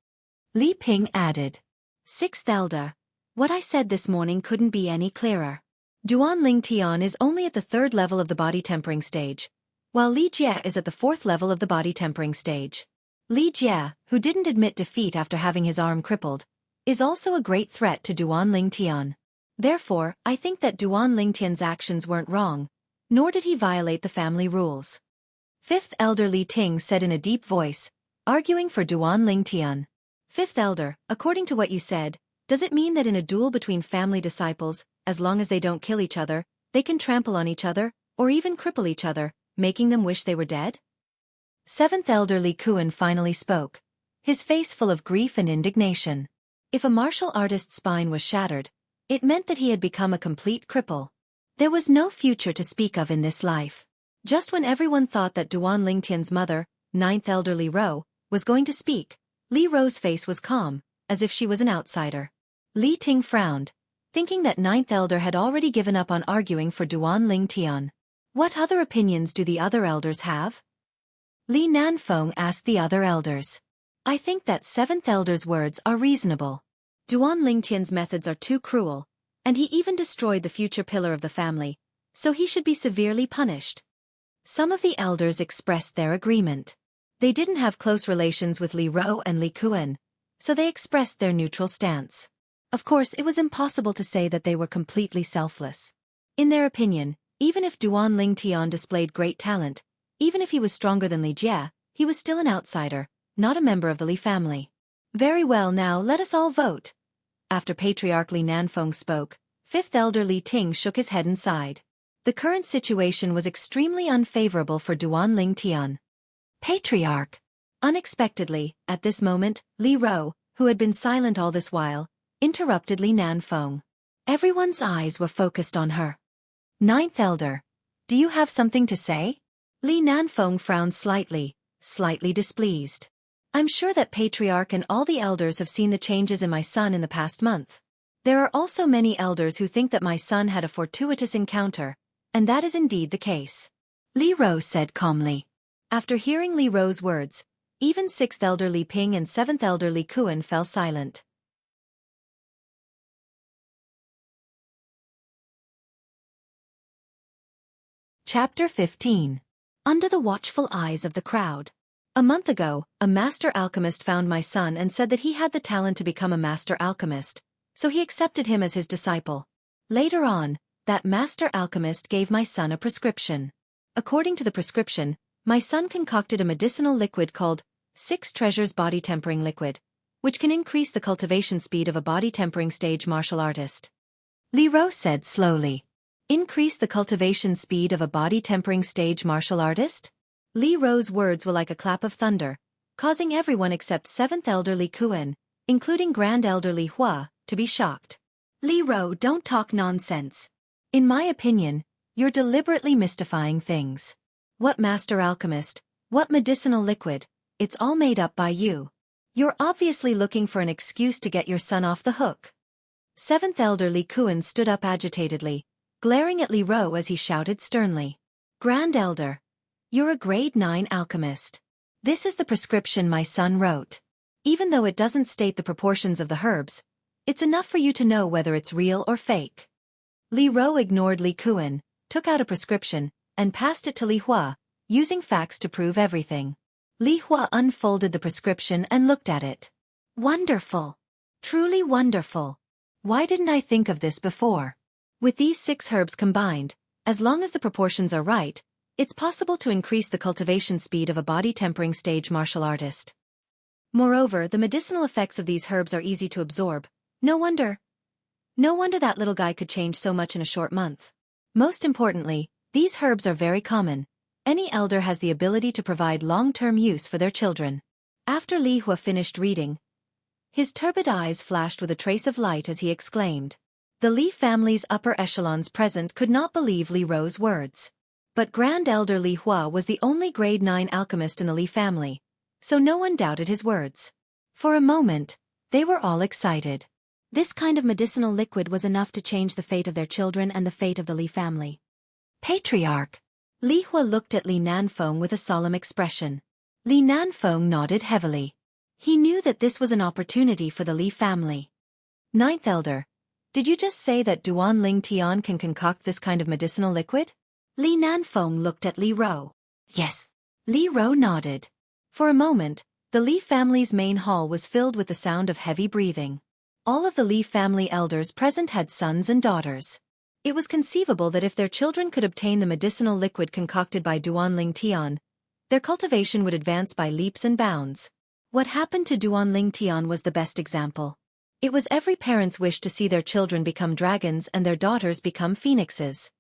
Li Ping added. 6th Elder, what I said this morning couldn't be any clearer. Duan Lingtian is only at the 3rd level of the body tempering stage, while Li Jie is at the 4th level of the body tempering stage. Li Jie, who didn't admit defeat after having his arm crippled, is also a great threat to Duan Lingtian. Therefore, I think that Duan Lingtian's actions weren't wrong, nor did he violate the family rules. 5th Elder Li Ting said in a deep voice, arguing for Duan Lingtian. 5th Elder, according to what you said, does it mean that in a duel between family disciples, as long as they don't kill each other, they can trample on each other, or even cripple each other, making them wish they were dead? 7th Elder Li Kuan finally spoke, his face full of grief and indignation. If a martial artist's spine was shattered, it meant that he had become a complete cripple. There was no future to speak of in this life. Just when everyone thought that Duan Lingtian's mother, 9th Elder Li Ro, was going to speak, Li Ro's face was calm, as if she was an outsider. Li Ting frowned, thinking that 9th Elder had already given up on arguing for Duan Lingtian. What other opinions do the other elders have? Li Nanfeng asked the other elders. I think that 7th Elder's words are reasonable. Duan Lingtian's methods are too cruel, and he even destroyed the future pillar of the family, so he should be severely punished. Some of the elders expressed their agreement. They didn't have close relations with Li Ro and Li Kuan, so they expressed their neutral stance. Of course, it was impossible to say that they were completely selfless. In their opinion, even if Duan Lingtian displayed great talent, even if he was stronger than Li Jie, he was still an outsider, not a member of the Li family. Very well, now let us all vote. After Patriarch Li Nanfeng spoke, 5th Elder Li Ting shook his head and sighed. The current situation was extremely unfavorable for Duan Lingtian. Patriarch! Unexpectedly, at this moment, Li Ro, who had been silent all this while, interrupted Li Nanfeng. Everyone's eyes were focused on her. 9th Elder, do you have something to say? Li Nanfeng frowned slightly displeased. I'm sure that Patriarch and all the elders have seen the changes in my son in the past month. There are also many elders who think that my son had a fortuitous encounter, and that is indeed the case. Li Ro said calmly. After hearing Li Ro's words, even 6th Elder Li Ping and 7th Elder Li Kuan fell silent. Chapter 15. Under the watchful eyes of the crowd. A month ago, a master alchemist found my son and said that he had the talent to become a master alchemist, so he accepted him as his disciple. Later on, that master alchemist gave my son a prescription. According to the prescription, my son concocted a medicinal liquid called 6 Treasures Body Tempering Liquid, which can increase the cultivation speed of a body tempering stage martial artist. Li Ro said slowly. Increase the cultivation speed of a body-tempering stage martial artist? Li Ro's words were like a clap of thunder, causing everyone except 7th Elder Li Kuan, including Grand Elder Li Hua, to be shocked. Li Ro, don't talk nonsense. In my opinion, you're deliberately mystifying things. What master alchemist, what medicinal liquid, it's all made up by you. You're obviously looking for an excuse to get your son off the hook. 7th Elder Li Kuan stood up agitatedly, glaring at Li Ro as he shouted sternly. Grand Elder, you're a grade 9 alchemist. This is the prescription my son wrote. Even though it doesn't state the proportions of the herbs, it's enough for you to know whether it's real or fake. Li Ro ignored Li Kuan, took out a prescription, and passed it to Li Hua, using facts to prove everything. Li Hua unfolded the prescription and looked at it. Wonderful. Truly wonderful. Why didn't I think of this before? With these 6 herbs combined, as long as the proportions are right, it's possible to increase the cultivation speed of a body-tempering stage martial artist. Moreover, the medicinal effects of these herbs are easy to absorb. No wonder that little guy could change so much in a short month. Most importantly, these herbs are very common. Any elder has the ability to provide long-term use for their children. After Li Hua finished reading, his turbid eyes flashed with a trace of light as he exclaimed. The Li family's upper echelons present could not believe Li Ro's words. But Grand Elder Li Hua was the only grade 9 alchemist in the Li family, so no one doubted his words. For a moment, they were all excited. This kind of medicinal liquid was enough to change the fate of their children and the fate of the Li family. Patriarch. Li Hua looked at Li Nanfeng with a solemn expression. Li Nanfeng nodded heavily. He knew that this was an opportunity for the Li family. 9th Elder, did you just say that Duan Ling Tian can concoct this kind of medicinal liquid? Li Nanfeng looked at Li Ro. Yes. Li Ro nodded. For a moment, the Li family's main hall was filled with the sound of heavy breathing. All of the Li family elders present had sons and daughters. It was conceivable that if their children could obtain the medicinal liquid concocted by Duan Ling Tian, their cultivation would advance by leaps and bounds. What happened to Duan Ling Tian was the best example. It was every parent's wish to see their children become dragons and their daughters become phoenixes.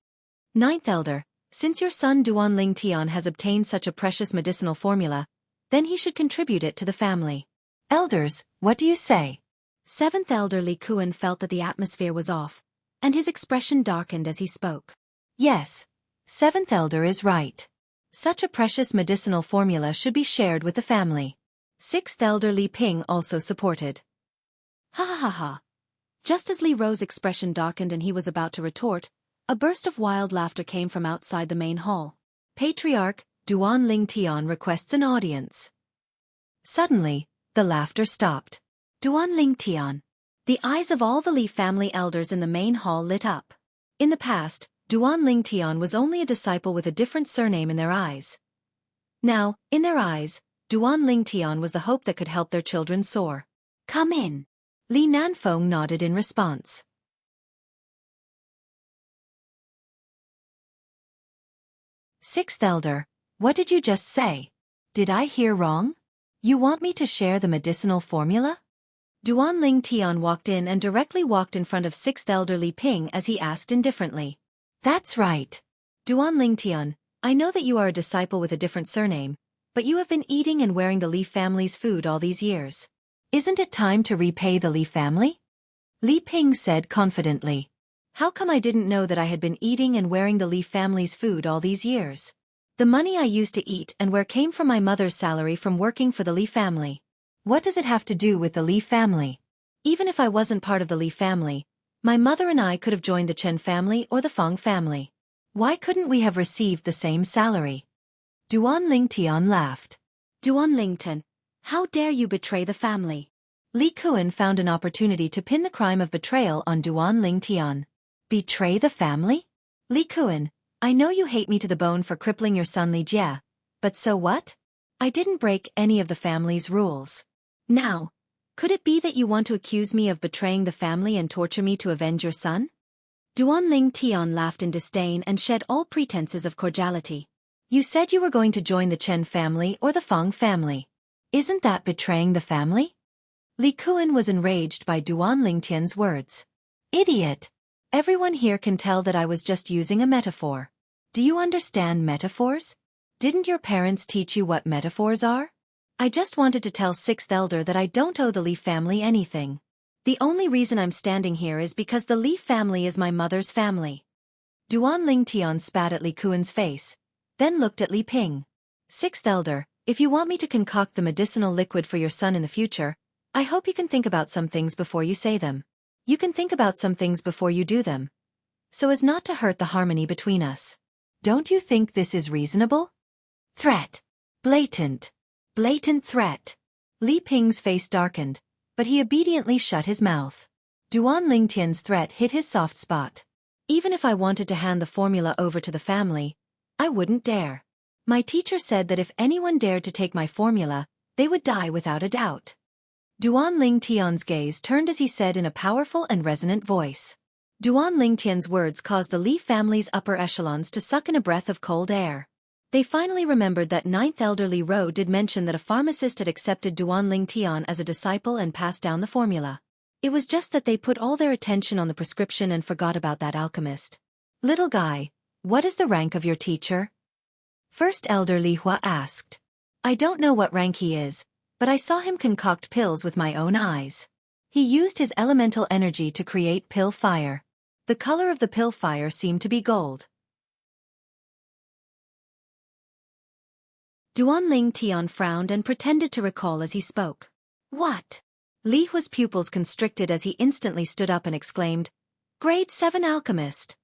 9th Elder, since your son Duan Ling Tian has obtained such a precious medicinal formula, then he should contribute it to the family. Elders, what do you say? 7th Elder Li Kuan felt that the atmosphere was off, and his expression darkened as he spoke. Yes, 7th Elder is right. Such a precious medicinal formula should be shared with the family. 6th Elder Li Ping also supported. Ha ha ha ha. Just as Li Ro's expression darkened and he was about to retort, a burst of wild laughter came from outside the main hall. Patriarch, Duan Ling Tian requests an audience. Suddenly, the laughter stopped. Duan Ling Tian. The eyes of all the Li family elders in the main hall lit up. In the past, Duan Ling Tian was only a disciple with a different surname in their eyes. Now, in their eyes, Duan Ling Tian was the hope that could help their children soar. Come in. Li Nanfeng nodded in response. 6th Elder, what did you just say? Did I hear wrong? You want me to share the medicinal formula? Duan Ling Tian walked in and directly walked in front of 6th Elder Li Ping as he asked indifferently. That's right. Duan Ling Tian, I know that you are a disciple with a different surname, but you have been eating and wearing the Li family's food all these years. Isn't it time to repay the Li family? Li Ping said confidently. How come I didn't know that I had been eating and wearing the Li family's food all these years? The money I used to eat and wear came from my mother's salary from working for the Li family. What does it have to do with the Li family? Even if I wasn't part of the Li family, my mother and I could have joined the Chen family or the Feng family. Why couldn't we have received the same salary? Duan Ling Tian laughed. Duan Lington, how dare you betray the family? Li Kuan found an opportunity to pin the crime of betrayal on Duan Ling Tian. Betray the family? Li Kuan, I know you hate me to the bone for crippling your son Li Jia, but so what? I didn't break any of the family's rules. Now, could it be that you want to accuse me of betraying the family and torture me to avenge your son? Duan Ling Tian laughed in disdain and shed all pretenses of cordiality. You said you were going to join the Chen family or the Feng family. Isn't that betraying the family? Li Kuan was enraged by Duan Ling Tian's words. Idiot! Everyone here can tell that I was just using a metaphor. Do you understand metaphors? Didn't your parents teach you what metaphors are? I just wanted to tell Sixth Elder that I don't owe the Li family anything. The only reason I'm standing here is because the Li family is my mother's family. Duan Lingtian spat at Li Kuan's face, then looked at Li Ping. Sixth Elder, if you want me to concoct the medicinal liquid for your son in the future, I hope you can think about some things before you say them. You can think about some things before you do them, so as not to hurt the harmony between us. Don't you think this is reasonable? Threat. Blatant. Blatant threat. Li Ping's face darkened, but he obediently shut his mouth. Duan Lingtian's threat hit his soft spot. Even if I wanted to hand the formula over to the family, I wouldn't dare. My teacher said that if anyone dared to take my formula, they would die without a doubt. Duan Lingtian's gaze turned as he said in a powerful and resonant voice. Duan Lingtian's words caused the Li family's upper echelons to suck in a breath of cold air. They finally remembered that ninth elder Li Ro did mention that a pharmacist had accepted Duan Lingtian as a disciple and passed down the formula. It was just that they put all their attention on the prescription and forgot about that alchemist. Little guy, what is the rank of your teacher? First elder Li Hua asked. I don't know what rank he is, but I saw him concoct pills with my own eyes. He used his elemental energy to create pill fire. The color of the pill fire seemed to be gold. Duan Lingtian frowned and pretended to recall as he spoke. What? Li Hua's pupils constricted as he instantly stood up and exclaimed, Grade 7 alchemist.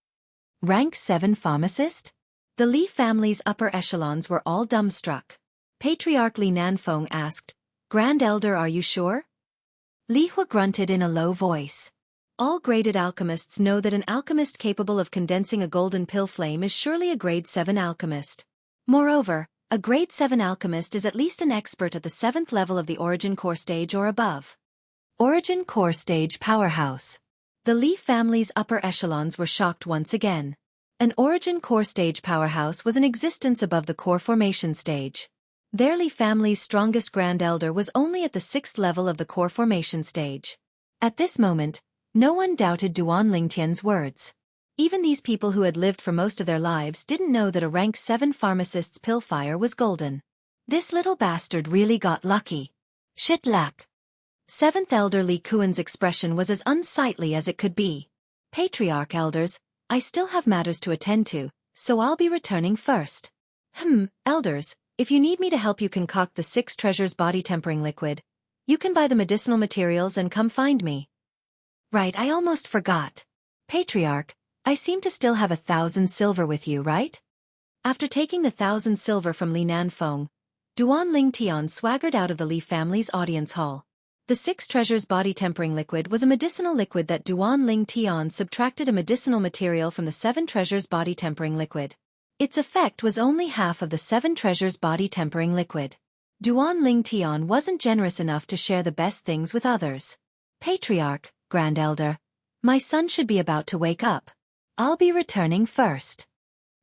Rank 7 pharmacist? The Li family's upper echelons were all dumbstruck. Patriarch Li Nanfeng asked, Grand Elder, are you sure? Li Hua grunted in a low voice. All graded alchemists know that an alchemist capable of condensing a golden pill flame is surely a grade 7 alchemist. Moreover, a grade 7 alchemist is at least an expert at the 7th level of the Origin Core stage or above. Origin Core stage powerhouse. The Li family's upper echelons were shocked once again. An Origin Core stage powerhouse was in existence above the Core formation stage. Their Li family's strongest Grand Elder was only at the 6th level of the Core formation stage. At this moment, no one doubted Duan Lingtian's words. Even these people who had lived for most of their lives didn't know that a rank 7 pharmacist's pill fire was golden. This little bastard really got lucky. Shit luck. 7th Elder Li Kuan's expression was as unsightly as it could be. Patriarch elders, I still have matters to attend to, so I'll be returning first. Elders, if you need me to help you concoct the 6 treasures body tempering liquid, you can buy the medicinal materials and come find me. Right, I almost forgot. Patriarch, I seem to still have 1,000 silver with you, right? After taking the 1,000 silver from Li Nanfeng, Duan Lingtian swaggered out of the Li family's audience hall. The 6 treasures body tempering liquid was a medicinal liquid that Duan Lingtian subtracted a medicinal material from the 7 treasures body tempering liquid. Its effect was only half of the 7 treasures body tempering liquid. Duan Lingtian wasn't generous enough to share the best things with others. Patriarch, Grand Elder, my son should be about to wake up. I'll be returning first.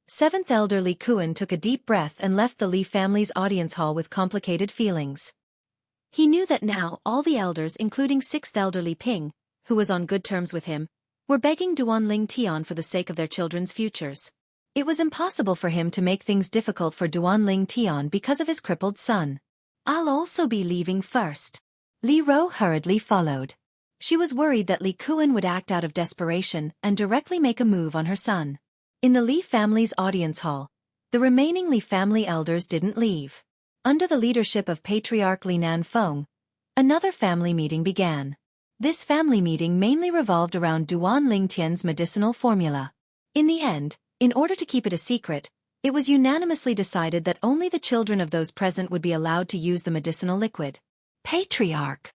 7th Elder Li Kuan took a deep breath and left the Li family's audience hall with complicated feelings. He knew that now all the elders, including 6th Elder Li Ping, who was on good terms with him, were begging Duan Lingtian for the sake of their children's futures. It was impossible for him to make things difficult for Duan Lingtian because of his crippled son. I'll also be leaving first. Li Ro hurriedly followed. She was worried that Li Kuan would act out of desperation and directly make a move on her son. In the Li family's audience hall, the remaining Li family elders didn't leave. Under the leadership of Patriarch Li Nanfeng, another family meeting began. This family meeting mainly revolved around Duan Lingtian's medicinal formula. In the end, in order to keep it a secret, it was unanimously decided that only the children of those present would be allowed to use the medicinal liquid. Patriarch.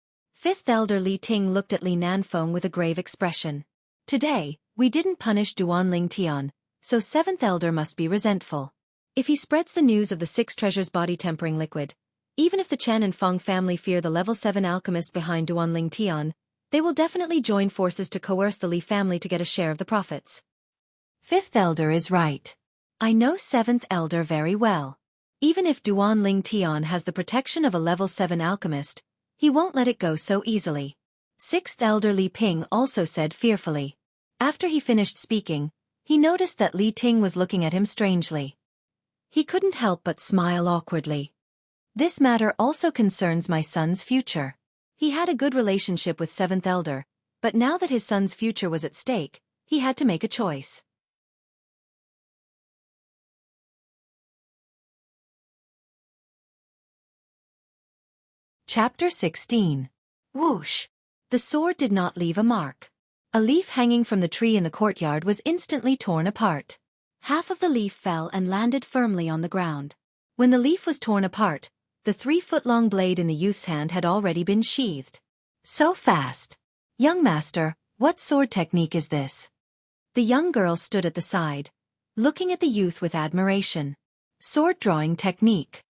5th Elder Li Ting looked at Li Nanfeng with a grave expression. Today, we didn't punish Duan Lingtian, so 7th Elder must be resentful. If he spreads the news of the 6 treasures body tempering liquid, even if the Chen and Feng family fear the level 7 alchemist behind Duan Lingtian, they will definitely join forces to coerce the Li family to get a share of the profits. 5th Elder is right. I know 7th Elder very well. Even if Duan Lingtian has the protection of a level 7 alchemist, he won't let it go so easily. 6th Elder Li Ping also said fearfully. After he finished speaking, he noticed that Li Ting was looking at him strangely. He couldn't help but smile awkwardly. This matter also concerns my son's future. He had a good relationship with Seventh Elder, but now that his son's future was at stake, he had to make a choice. Chapter 16. Whoosh! The sword did not leave a mark. A leaf hanging from the tree in the courtyard was instantly torn apart. Half of the leaf fell and landed firmly on the ground. When the leaf was torn apart, the 3-foot-long blade in the youth's hand had already been sheathed. So fast! Young master, what sword technique is this? The young girl stood at the side, looking at the youth with admiration. Sword drawing technique.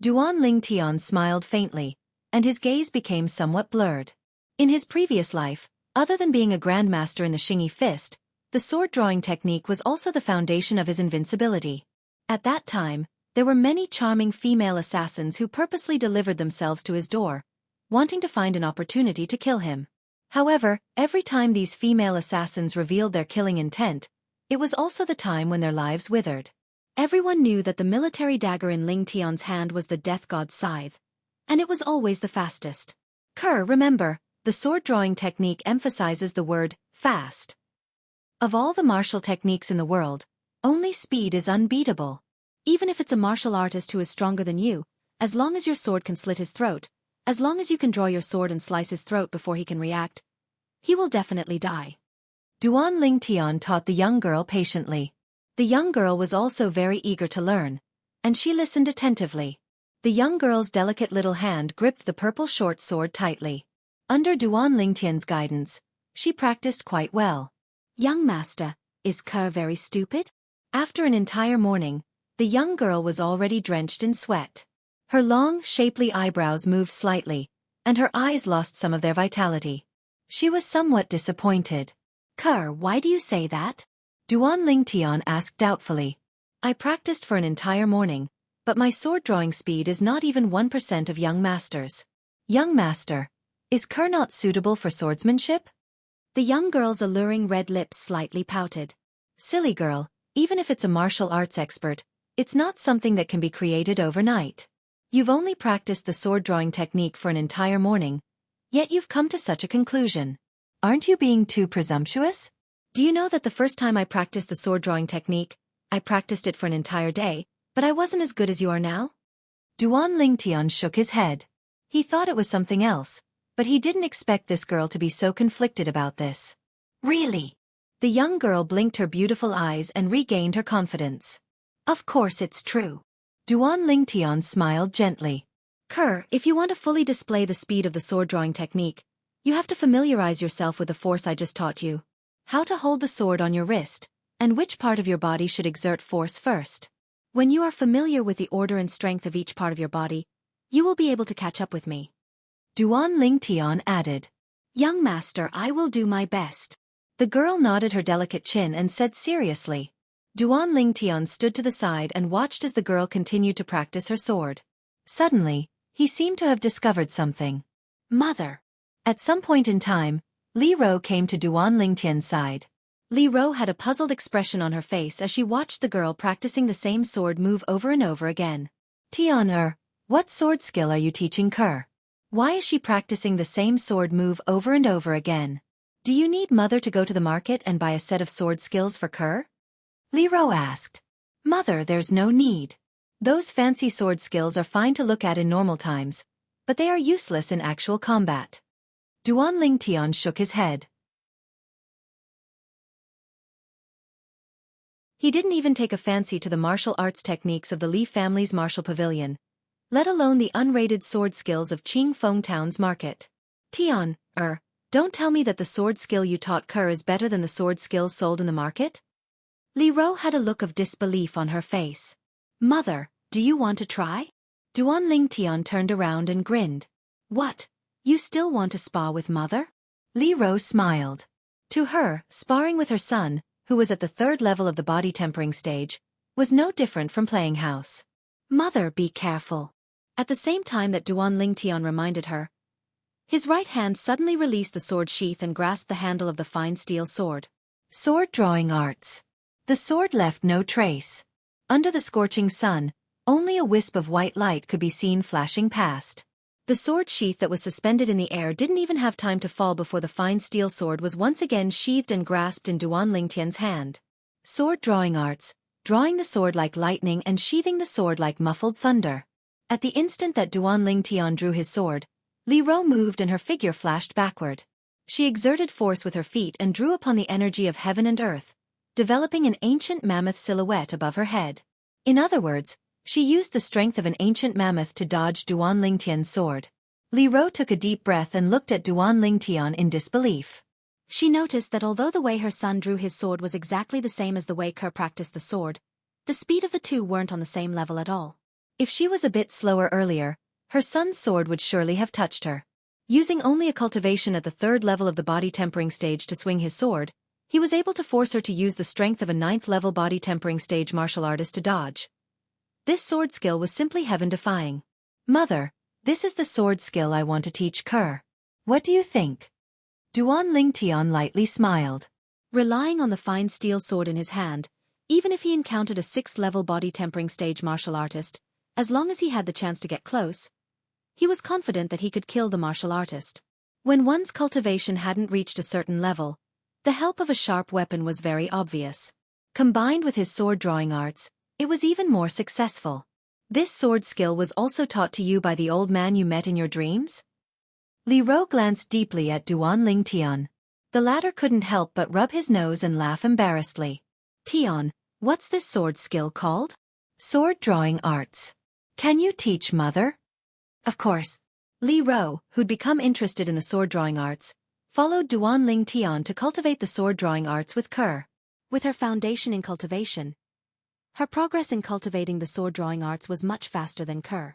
Duan Lingtian smiled faintly, and his gaze became somewhat blurred. In his previous life, other than being a grandmaster in the Xingyi fist, the sword-drawing technique was also the foundation of his invincibility. At that time, there were many charming female assassins who purposely delivered themselves to his door, wanting to find an opportunity to kill him. However, every time these female assassins revealed their killing intent, it was also the time when their lives withered. Everyone knew that the military dagger in Ling Tian's hand was the death god's scythe, and it was always the fastest. Remember, the sword-drawing technique emphasizes the word fast. Of all the martial techniques in the world, only speed is unbeatable. Even if it's a martial artist who is stronger than you, as long as your sword can slit his throat, as long as you can draw your sword and slice his throat before he can react, he will definitely die. Duan Lingtian taught the young girl patiently. The young girl was also very eager to learn, and she listened attentively. The young girl's delicate little hand gripped the purple short sword tightly. Under Duan Lingtian's guidance, she practiced quite well. Young master, is Ke very stupid? After an entire morning, the young girl was already drenched in sweat. Her long, shapely eyebrows moved slightly, and her eyes lost some of their vitality. She was somewhat disappointed. Ke, why do you say that? Duan Lingtian asked doubtfully. I practiced for an entire morning, but my sword-drawing speed is not even 1% of young master's. Young master, is Ke not suitable for swordsmanship? The young girl's alluring red lips slightly pouted. Silly girl, even if it's a martial arts expert, it's not something that can be created overnight. You've only practiced the sword-drawing technique for an entire morning, yet you've come to such a conclusion. Aren't you being too presumptuous? Do you know that the first time I practiced the sword-drawing technique, I practiced it for an entire day, but I wasn't as good as you are now? Duan Lingtian shook his head. He thought it was something else, but he didn't expect this girl to be so conflicted about this. Really? The young girl blinked her beautiful eyes and regained her confidence. Of course it's true. Duan Lingtian smiled gently. Ke, if you want to fully display the speed of the sword-drawing technique, you have to familiarize yourself with the force I just taught you. How to hold the sword on your wrist, and which part of your body should exert force first. When you are familiar with the order and strength of each part of your body, you will be able to catch up with me. Duan Lingtian added. Young master, I will do my best. The girl nodded her delicate chin and said seriously. Duan Lingtian stood to the side and watched as the girl continued to practice her sword. Suddenly, he seemed to have discovered something. Mother. At some point in time, Li Ro came to Duan Lingtian's side. Li Ro had a puzzled expression on her face as she watched the girl practicing the same sword move over and over again. Tian, what sword skill are you teaching Ke? Why is she practicing the same sword move over and over again? Do you need mother to go to the market and buy a set of sword skills for Ke? Li Ro asked. Mother, there's no need. Those fancy sword skills are fine to look at in normal times, but they are useless in actual combat. Duan Lingtian shook his head. He didn't even take a fancy to the martial arts techniques of the Li family's martial pavilion, let alone the unrated sword skills of Qingfeng Town's market. Tian, don't tell me that the sword skill you taught Ke is better than the sword skills sold in the market? Li Ro had a look of disbelief on her face. Mother, do you want to try? Duan Lingtian turned around and grinned. What? You still want to spar with mother? Li Ro smiled. To her, sparring with her son, who was at the 3rd level of the body tempering stage, was no different from playing house. Mother, be careful. At the same time that Duan Lingtian reminded her, his right hand suddenly released the sword sheath and grasped the handle of the fine steel sword. Sword drawing arts. The sword left no trace. Under the scorching sun, only a wisp of white light could be seen flashing past. The sword sheath that was suspended in the air didn't even have time to fall before the fine steel sword was once again sheathed and grasped in Duan Lingtian's hand. Sword drawing arts, drawing the sword like lightning and sheathing the sword like muffled thunder. At the instant that Duan Lingtian drew his sword, Li Ro moved and her figure flashed backward. She exerted force with her feet and drew upon the energy of heaven and earth, developing an ancient mammoth silhouette above her head. In other words, she used the strength of an ancient mammoth to dodge Duan Lingtian's sword. Li Ro took a deep breath and looked at Duan Lingtian in disbelief. She noticed that although the way her son drew his sword was exactly the same as the way Ke practiced the sword, the speed of the two weren't on the same level at all. If she was a bit slower earlier, her son's sword would surely have touched her. Using only a cultivation at the 3rd level of the body tempering stage to swing his sword, he was able to force her to use the strength of a 9th level body tempering stage martial artist to dodge. This sword skill was simply heaven-defying. Mother, this is the sword skill I want to teach Ke. What do you think? Duan Lingtian lightly smiled. Relying on the fine steel sword in his hand, even if he encountered a 6th level body tempering stage martial artist, as long as he had the chance to get close, he was confident that he could kill the martial artist. When one's cultivation hadn't reached a certain level, the help of a sharp weapon was very obvious. Combined with his sword drawing arts, it was even more successful. This sword skill was also taught to you by the old man you met in your dreams? Li Ro glanced deeply at Duan Lingtian. The latter couldn't help but rub his nose and laugh embarrassedly. Tian, what's this sword skill called? Sword drawing arts. Can you teach mother? Of course. Li Ro, who'd become interested in the sword drawing arts, followed Duan Lingtian to cultivate the sword drawing arts with Ke. With her foundation in cultivation, her progress in cultivating the sword drawing arts was much faster than Ke.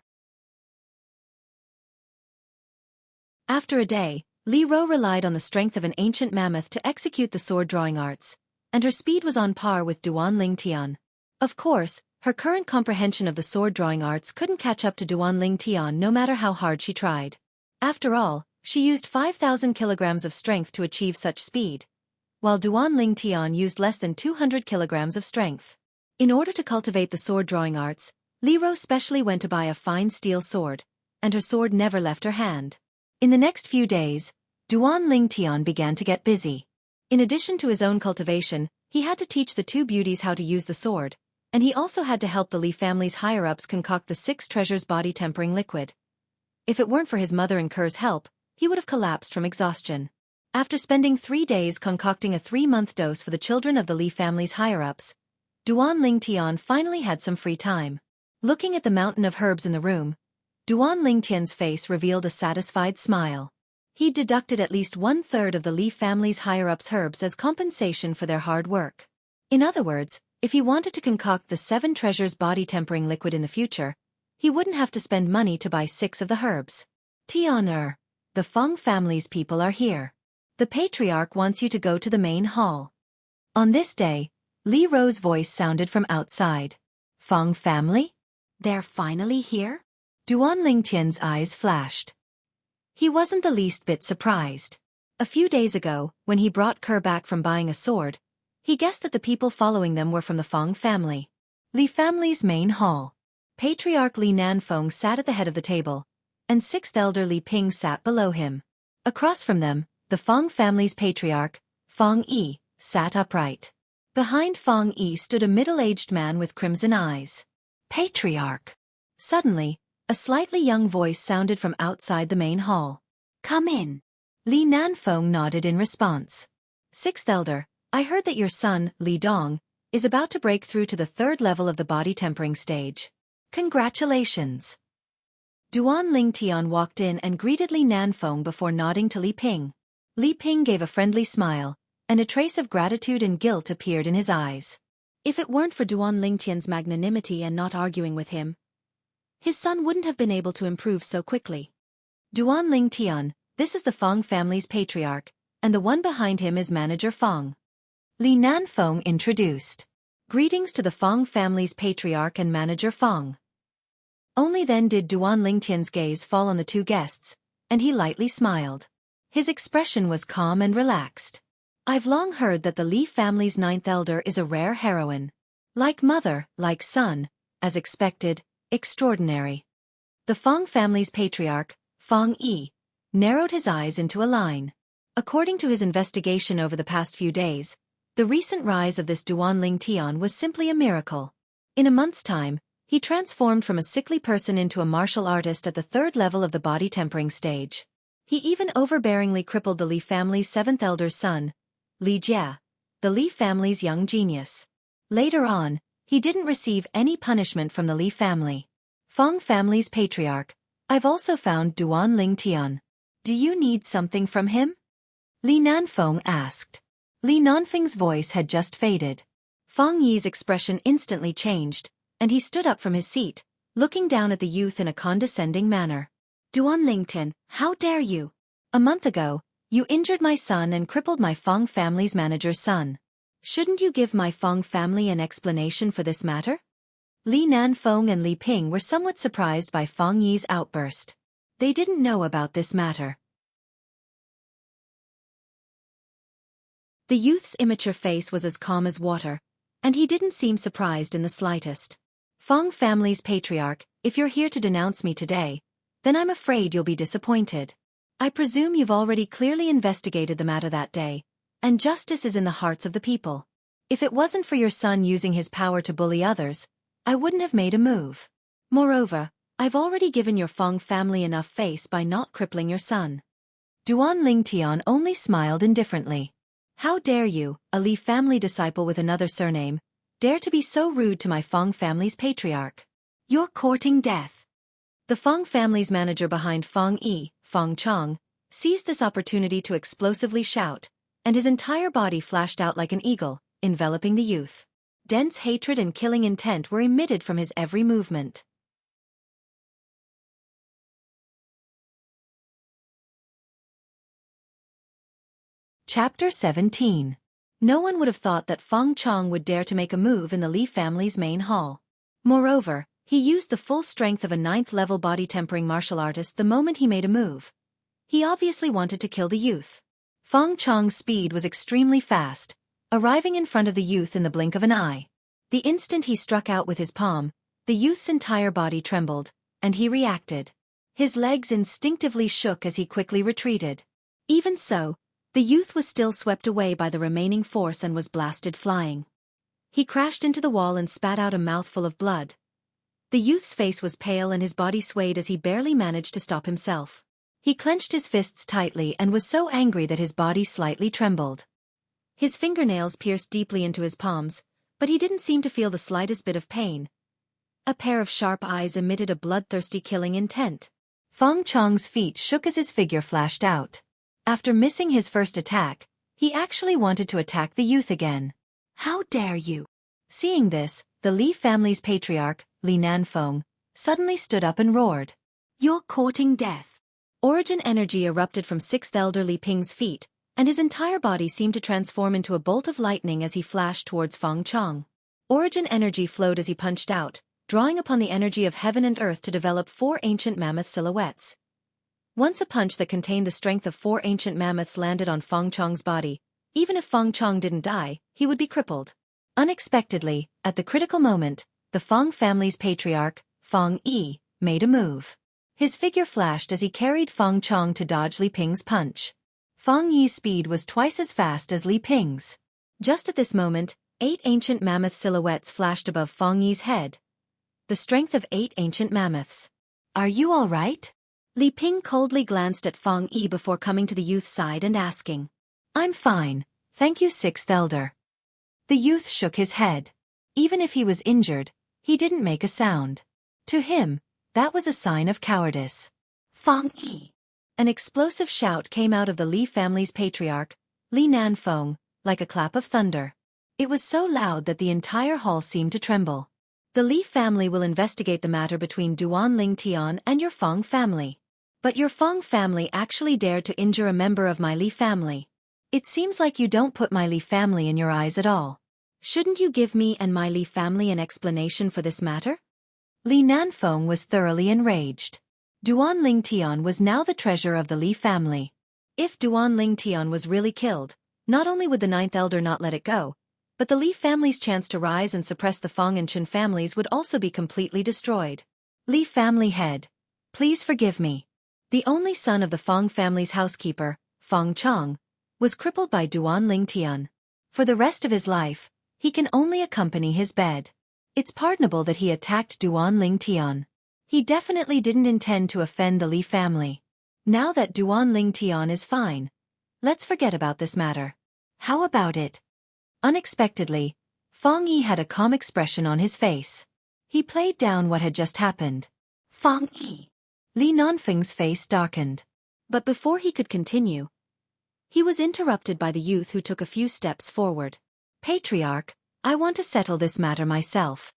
After a day, Li Ro relied on the strength of an ancient mammoth to execute the sword drawing arts, and her speed was on par with Duan Lingtian. Of course, her current comprehension of the sword drawing arts couldn't catch up to Duan Lingtian no matter how hard she tried. After all, she used 5,000 kilograms of strength to achieve such speed, while Duan Lingtian used less than 200 kilograms of strength. In order to cultivate the sword drawing arts, Li Ro specially went to buy a fine steel sword, and her sword never left her hand. In the next few days, Duan Lingtian began to get busy. In addition to his own cultivation, he had to teach the two beauties how to use the sword, and he also had to help the Li family's higher-ups concoct the 6 treasures body tempering liquid. If it weren't for his mother and Ke's help, he would have collapsed from exhaustion. After spending 3 days concocting a 3-month dose for the children of the Li family's higher-ups, Duan Lingtian finally had some free time. Looking at the mountain of herbs in the room, Duan Lingtian's face revealed a satisfied smile. He'd deducted at least 1/3 of the Li family's higher-ups' herbs as compensation for their hard work. In other words, if he wanted to concoct the 7 treasures body tempering liquid in the future, he wouldn't have to spend money to buy 6 of the herbs. Tian, the Feng family's people are here. The patriarch wants you to go to the main hall. On this day, Li Ro's voice sounded from outside. Feng family? They're finally here? Duan Lingtian's eyes flashed. He wasn't the least bit surprised. A few days ago, when he brought Ke back from buying a sword, he guessed that the people following them were from the Feng family. Li family's main hall. Patriarch Li Nanfeng sat at the head of the table, and 6th elder Li Ping sat below him. Across from them, the Feng family's patriarch, Feng Yi, sat upright. Behind Feng Yi stood a middle-aged man with crimson eyes. Patriarch. Suddenly, a slightly young voice sounded from outside the main hall. Come in. Li Nanfeng nodded in response. 6th elder, I heard that your son, Li Dong, is about to break through to the 3rd level of the body tempering stage. Congratulations. Duan Lingtian walked in and greeted Li Nanfeng before nodding to Li Ping. Li Ping gave a friendly smile, and a trace of gratitude and guilt appeared in his eyes. If it weren't for Duan Lingtian's magnanimity and not arguing with him, his son wouldn't have been able to improve so quickly. Duan Lingtian, this is the Feng family's patriarch, and the one behind him is Manager Feng. Li Nanfeng introduced. Greetings to the Feng family's patriarch and Manager Feng. Only then did Duan Lingtian's gaze fall on the two guests, and he lightly smiled. His expression was calm and relaxed. I've long heard that the Li family's ninth elder is a rare heroine. Like mother, like son, as expected, extraordinary. The Feng family's patriarch, Feng Yi, narrowed his eyes into a line. According to his investigation over the past few days, the recent rise of this Duan Ling Tian was simply a miracle. In a month's time, he transformed from a sickly person into a martial artist at the third level of the body tempering stage. He even overbearingly crippled the Li family's seventh elder's son, Li Jia, the Li family's young genius. Later on, he didn't receive any punishment from the Li family. Feng family's patriarch, I've also found Duan Ling Tian. Do you need something from him? Li Nanfeng asked. Li Nanfeng's voice had just faded. Feng Yi's expression instantly changed, and he stood up from his seat, looking down at the youth in a condescending manner. Duan Lingtian, how dare you? A month ago, you injured my son and crippled my Feng family's manager's son. Shouldn't you give my Feng family an explanation for this matter? Li Nanfeng and Li Ping were somewhat surprised by Feng Yi's outburst. They didn't know about this matter. The youth's immature face was as calm as water, and he didn't seem surprised in the slightest. Feng family's patriarch, if you're here to denounce me today, then I'm afraid you'll be disappointed. I presume you've already clearly investigated the matter that day, and justice is in the hearts of the people. If it wasn't for your son using his power to bully others, I wouldn't have made a move. Moreover, I've already given your Feng family enough face by not crippling your son. Duan Lingtian only smiled indifferently. How dare you, a Li family disciple with another surname, dare to be so rude to my Feng family's patriarch? You're courting death. The Feng family's manager behind Feng Yi, Feng Chong, seized this opportunity to explosively shout, and his entire body flashed out like an eagle, enveloping the youth. Dense hatred and killing intent were emitted from his every movement. Chapter 17. No one would have thought that Feng Chong would dare to make a move in the Li family's main hall. Moreover, he used the full strength of a ninth-level body-tempering martial artist the moment he made a move. He obviously wanted to kill the youth. Feng Chong's speed was extremely fast, arriving in front of the youth in the blink of an eye. The instant he struck out with his palm, the youth's entire body trembled, and he reacted. His legs instinctively shook as he quickly retreated. Even so, the youth was still swept away by the remaining force and was blasted flying. He crashed into the wall and spat out a mouthful of blood. The youth's face was pale and his body swayed as he barely managed to stop himself. He clenched his fists tightly and was so angry that his body slightly trembled. His fingernails pierced deeply into his palms, but he didn't seem to feel the slightest bit of pain. A pair of sharp eyes emitted a bloodthirsty killing intent. Feng Chong's feet shook as his figure flashed out. After missing his first attack, he actually wanted to attack the youth again. How dare you? Seeing this, the Li family's patriarch, Li Nanfeng, suddenly stood up and roared. You're courting death. Origin energy erupted from sixth elder Li Ping's feet, and his entire body seemed to transform into a bolt of lightning as he flashed towards Feng Chong. Origin energy flowed as he punched out, drawing upon the energy of heaven and earth to develop 4 ancient mammoth silhouettes. Once a punch that contained the strength of 4 ancient mammoths landed on Feng Chong's body, even if Feng Chong didn't die, he would be crippled. Unexpectedly, at the critical moment, the Feng family's patriarch, Feng Yi, made a move. His figure flashed as he carried Feng Chong to dodge Li Ping's punch. Feng Yi's speed was twice as fast as Li Ping's. Just at this moment, 8 ancient mammoth silhouettes flashed above Feng Yi's head. The strength of 8 ancient mammoths. Are you all right? Li Ping coldly glanced at Feng Yi before coming to the youth's side and asking. I'm fine, thank you, sixth elder. The youth shook his head. Even if he was injured, he didn't make a sound. To him, that was a sign of cowardice. Feng Yi. An explosive shout came out of the Li family's patriarch, Li Nanfeng, like a clap of thunder. It was so loud that the entire hall seemed to tremble. The Li family will investigate the matter between Duan Lingtian and your Feng family. But your Feng family actually dared to injure a member of my Li family. It seems like you don't put my Li family in your eyes at all. Shouldn't you give me and my Li family an explanation for this matter? Li Nanfeng was thoroughly enraged. Duan Lingtian was now the treasure of the Li family. If Duan Lingtian was really killed, Not only would the ninth elder not let it go, but the Li family's chance to rise and suppress the Feng and Chen families would also be completely destroyed. Li family head. Please forgive me. The only son of the Feng family's housekeeper, Feng Chong, was crippled by Duan Ling Tian. For the rest of his life, he can only accompany his bed. It's pardonable that he attacked Duan Ling Tian. He definitely didn't intend to offend the Li family. Now that Duan Ling Tian is fine, let's forget about this matter. How about it? Unexpectedly, Feng Yi had a calm expression on his face. He played down what had just happened. Feng Yi. Li Nanfeng's face darkened. But before he could continue, he was interrupted by the youth who took a few steps forward. Patriarch, I want to settle this matter myself.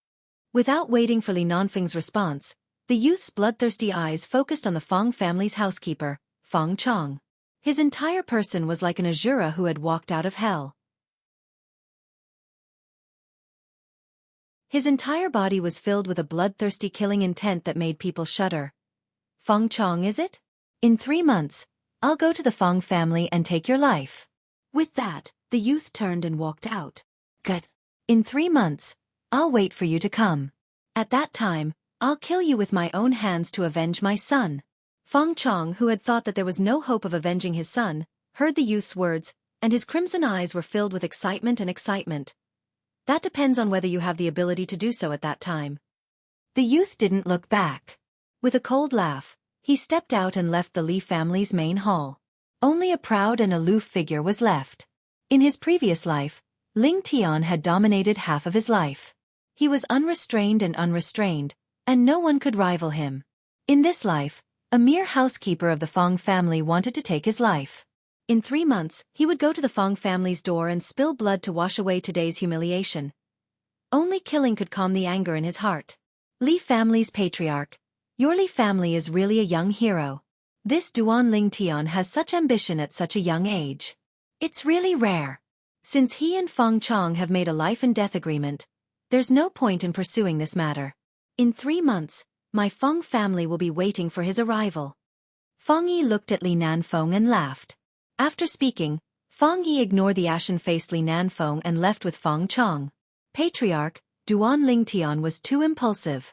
Without waiting for Li Nanfeng's response, the youth's bloodthirsty eyes focused on the Feng family's housekeeper, Feng Chong. His entire person was like an Asura who had walked out of hell. His entire body was filled with a bloodthirsty killing intent that made people shudder. Feng Chong, is it? In 3 months, I'll go to the Feng family and take your life. With that, the youth turned and walked out. Good. In 3 months, I'll wait for you to come. At that time, I'll kill you with my own hands to avenge my son. Feng Chong, who had thought that there was no hope of avenging his son, heard the youth's words, and his crimson eyes were filled with excitement and excitement. That depends on whether you have the ability to do so at that time. The youth didn't look back. With a cold laugh, he stepped out and left the Li family's main hall. Only a proud and aloof figure was left. In his previous life, Ling Tian had dominated half of his life. He was unrestrained, and no one could rival him. In this life, a mere housekeeper of the Feng family wanted to take his life. In 3 months, he would go to the Feng family's door and spill blood to wash away today's humiliation. Only killing could calm the anger in his heart. Li family's patriarch. Your Li family is really a young hero. This Duan Ling Tian has such ambition at such a young age. It's really rare. Since he and Feng Chong have made a life and death agreement, there's no point in pursuing this matter. In 3 months, my Feng family will be waiting for his arrival. Feng Yi looked at Li Nanfeng and laughed. After speaking, Feng Yi ignored the ashen-faced Li Nanfeng and left with Feng Chong. Patriarch, Duan Ling Tian was too impulsive.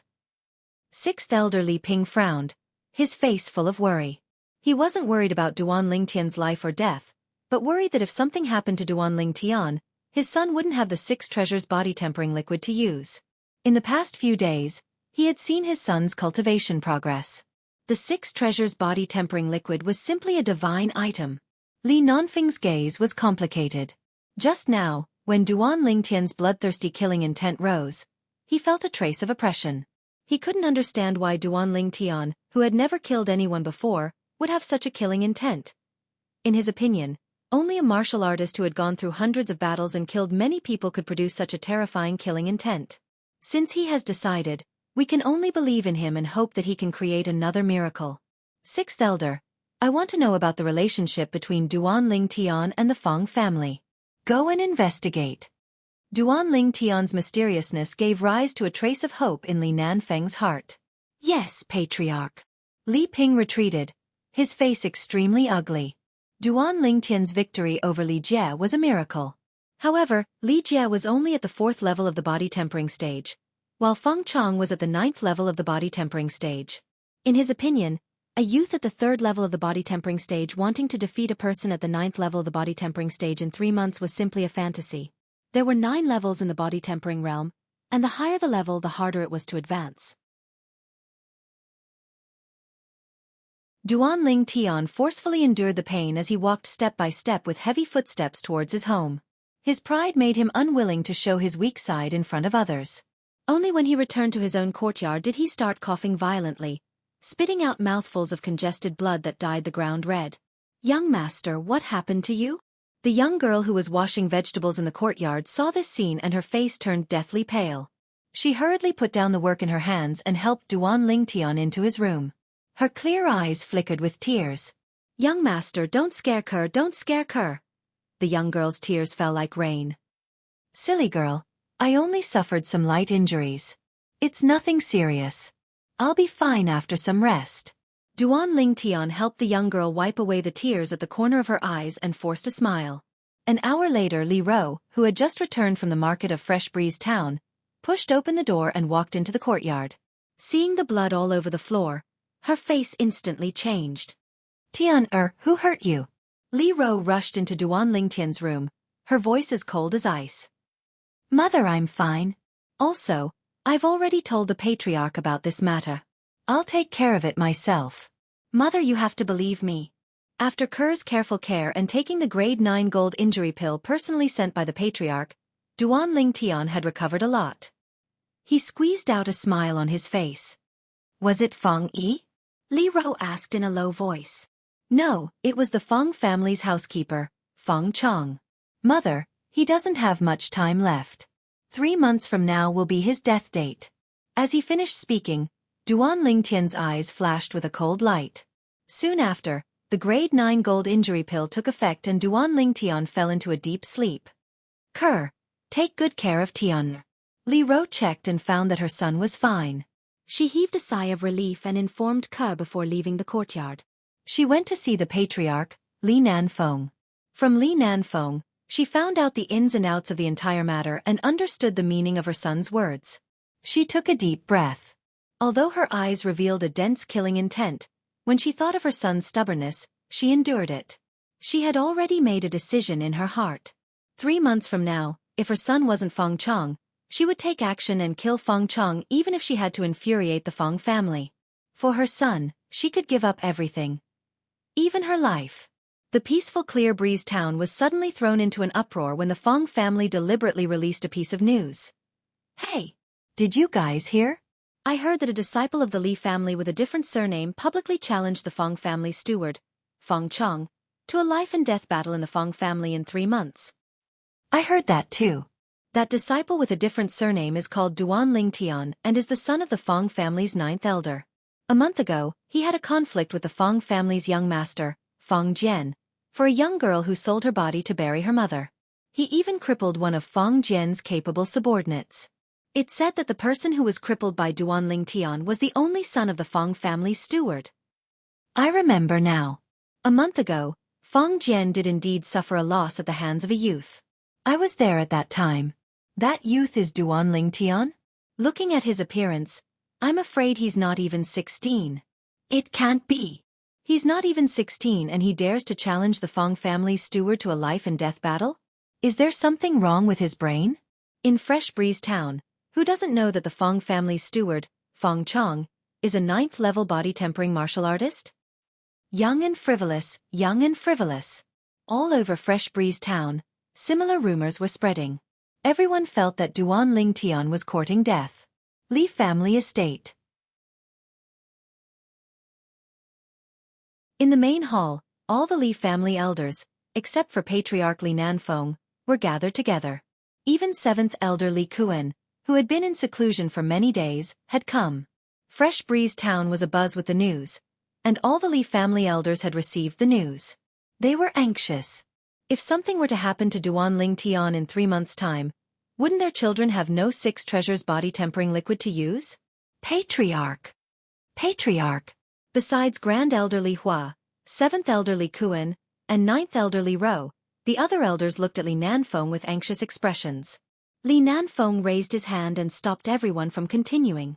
6th Elder Li Ping frowned, his face full of worry. He wasn't worried about Duan Ling Tian's life or death, but worried that if something happened to Duan Ling Tian, his son wouldn't have the 6 treasures body-tempering liquid to use. In the past few days, he had seen his son's cultivation progress. The 6 treasures body-tempering liquid was simply a divine item. Li Nanfeng's gaze was complicated. Just now, when Duan Ling Tian's bloodthirsty killing intent rose, he felt a trace of oppression. He couldn't understand why Duan Ling Tian, who had never killed anyone before, would have such a killing intent. In his opinion, only a martial artist who had gone through hundreds of battles and killed many people could produce such a terrifying killing intent. Since he has decided, we can only believe in him and hope that he can create another miracle. 6th Elder, I want to know about the relationship between Duan Ling Tian and the Feng family. Go and investigate. Duan Ling Tian's mysteriousness gave rise to a trace of hope in Li Nanfeng's heart. Yes, Patriarch. Li Ping retreated, his face extremely ugly. Duan Ling Tian's victory over Li Jie was a miracle. However, Li Jie was only at the 4th level of the body tempering stage, while Feng Chong was at the 9th level of the body tempering stage. In his opinion, a youth at the 3rd level of the body tempering stage wanting to defeat a person at the 9th level of the body tempering stage in 3 months was simply a fantasy. There were 9 levels in the body tempering realm, and the higher the level, the harder it was to advance. Duan Ling Tian forcefully endured the pain as he walked step by step with heavy footsteps towards his home. His pride made him unwilling to show his weak side in front of others. Only when he returned to his own courtyard did he start coughing violently, spitting out mouthfuls of congested blood that dyed the ground red. Young master, what happened to you? The young girl who was washing vegetables in the courtyard saw this scene and her face turned deathly pale. She hurriedly put down the work in her hands and helped Duan Ling Tian into his room. Her clear eyes flickered with tears. Young master, don't scare her, don't scare her. The young girl's tears fell like rain. Silly girl, I only suffered some light injuries. It's nothing serious. I'll be fine after some rest. Duan Ling Tian helped the young girl wipe away the tears at the corner of her eyes and forced a smile. An hour later, Li Ro, who had just returned from the market of Fresh Breeze Town, pushed open the door and walked into the courtyard. Seeing the blood all over the floor, her face instantly changed. Tian, who hurt you? Li Ro rushed into Duan Lingtian's room, her voice as cold as ice. Mother, I'm fine. Also, I've already told the patriarch about this matter. I'll take care of it myself. Mother, you have to believe me. After Ker's careful care and taking the grade 9 gold injury pill personally sent by the patriarch, Duan Lingtian had recovered a lot. He squeezed out a smile on his face. Was it Feng Yi? Li Ro asked in a low voice. No, it was the Feng family's housekeeper, Feng Chong. Mother, he doesn't have much time left. 3 months from now will be his death date. As he finished speaking, Duan Lingtian's eyes flashed with a cold light. Soon after, the grade 9 gold injury pill took effect and Duan Lingtian fell into a deep sleep. Ker, take good care of Tian. Li Ro checked and found that her son was fine. She heaved a sigh of relief and informed Ke before leaving the courtyard. She went to see the patriarch, Li Nanfeng. From Li Nanfeng, she found out the ins and outs of the entire matter and understood the meaning of her son's words. She took a deep breath. Although her eyes revealed a dense killing intent, when she thought of her son's stubbornness, she endured it. She had already made a decision in her heart. 3 months from now, if her son wasn't Feng Chong, she would take action and kill Feng Chong even if she had to infuriate the Feng family. For her son, she could give up everything. Even her life. The peaceful Clear Breeze town was suddenly thrown into an uproar when the Feng family deliberately released a piece of news. Hey! Did you guys hear? I heard that a disciple of the Li family with a different surname publicly challenged the Feng family steward, Feng Chong, to a life-and-death battle in the Feng family in 3 months. I heard that too. That disciple with a different surname is called Duan Lingtian and is the son of the Feng family's 9th elder. A month ago, he had a conflict with the Feng family's young master, Feng Jian, for a young girl who sold her body to bury her mother. He even crippled one of Feng Jian's capable subordinates. It's said that the person who was crippled by Duan Lingtian was the only son of the Feng family's steward. I remember now. A month ago, Feng Jian did indeed suffer a loss at the hands of a youth. I was there at that time. That youth is Duan Lingtian? Looking at his appearance, I'm afraid he's not even 16. It can't be. He's not even 16 and he dares to challenge the Feng family's steward to a life-and-death battle? Is there something wrong with his brain? In Fresh Breeze Town, who doesn't know that the Feng family's steward, Feng Chong, is a 9th-level body-tempering martial artist? Young and frivolous, young and frivolous. All over Fresh Breeze Town, similar rumors were spreading. Everyone felt that Duan Lingtian was courting death. Li family estate. In the main hall, all the Li family elders, except for Patriarch Li Nanfeng, were gathered together. Even 7th elder Li Kuan, who had been in seclusion for many days, had come. Fresh Breeze Town was abuzz with the news, and all the Li family elders had received the news. They were anxious. If something were to happen to Duan Lingtian in 3 months' time, wouldn't their children have no 6 treasures body-tempering liquid to use? Patriarch. Patriarch. Besides Grand Elder Li Hua, 7th elder Li Kuan, and 9th elder Li Ro, the other elders looked at Li Nanfeng with anxious expressions. Li Nanfeng raised his hand and stopped everyone from continuing.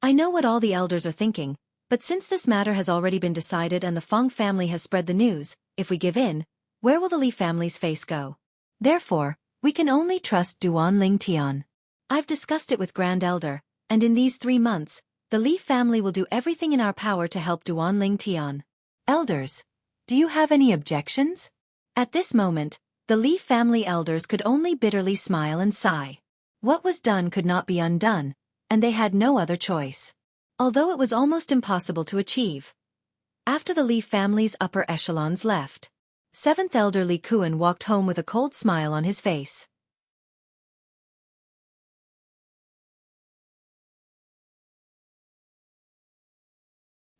I know what all the elders are thinking, but since this matter has already been decided and the Feng family has spread the news, if we give in, where will the Li family's face go? Therefore, we can only trust Duan Lingtian. I've discussed it with Grand Elder, and in these 3 months, the Li family will do everything in our power to help Duan Lingtian. Elders, do you have any objections? At this moment, the Li family elders could only bitterly smile and sigh. What was done could not be undone, and they had no other choice. Although it was almost impossible to achieve. After the Li family's upper echelons left, 7th elder Li Kuan walked home with a cold smile on his face.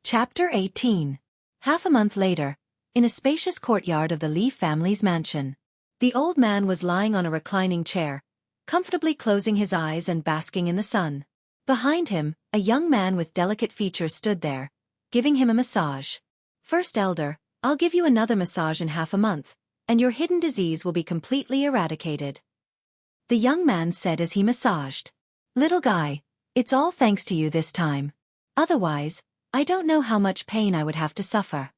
Chapter 18. Half a month later, in a spacious courtyard of the Li family's mansion, the old man was lying on a reclining chair, comfortably closing his eyes and basking in the sun. Behind him, a young man with delicate features stood there, giving him a massage. First elder, I'll give you another massage in half a month, and your hidden disease will be completely eradicated. The young man said as he massaged. Little guy, it's all thanks to you this time. Otherwise, I don't know how much pain I would have to suffer.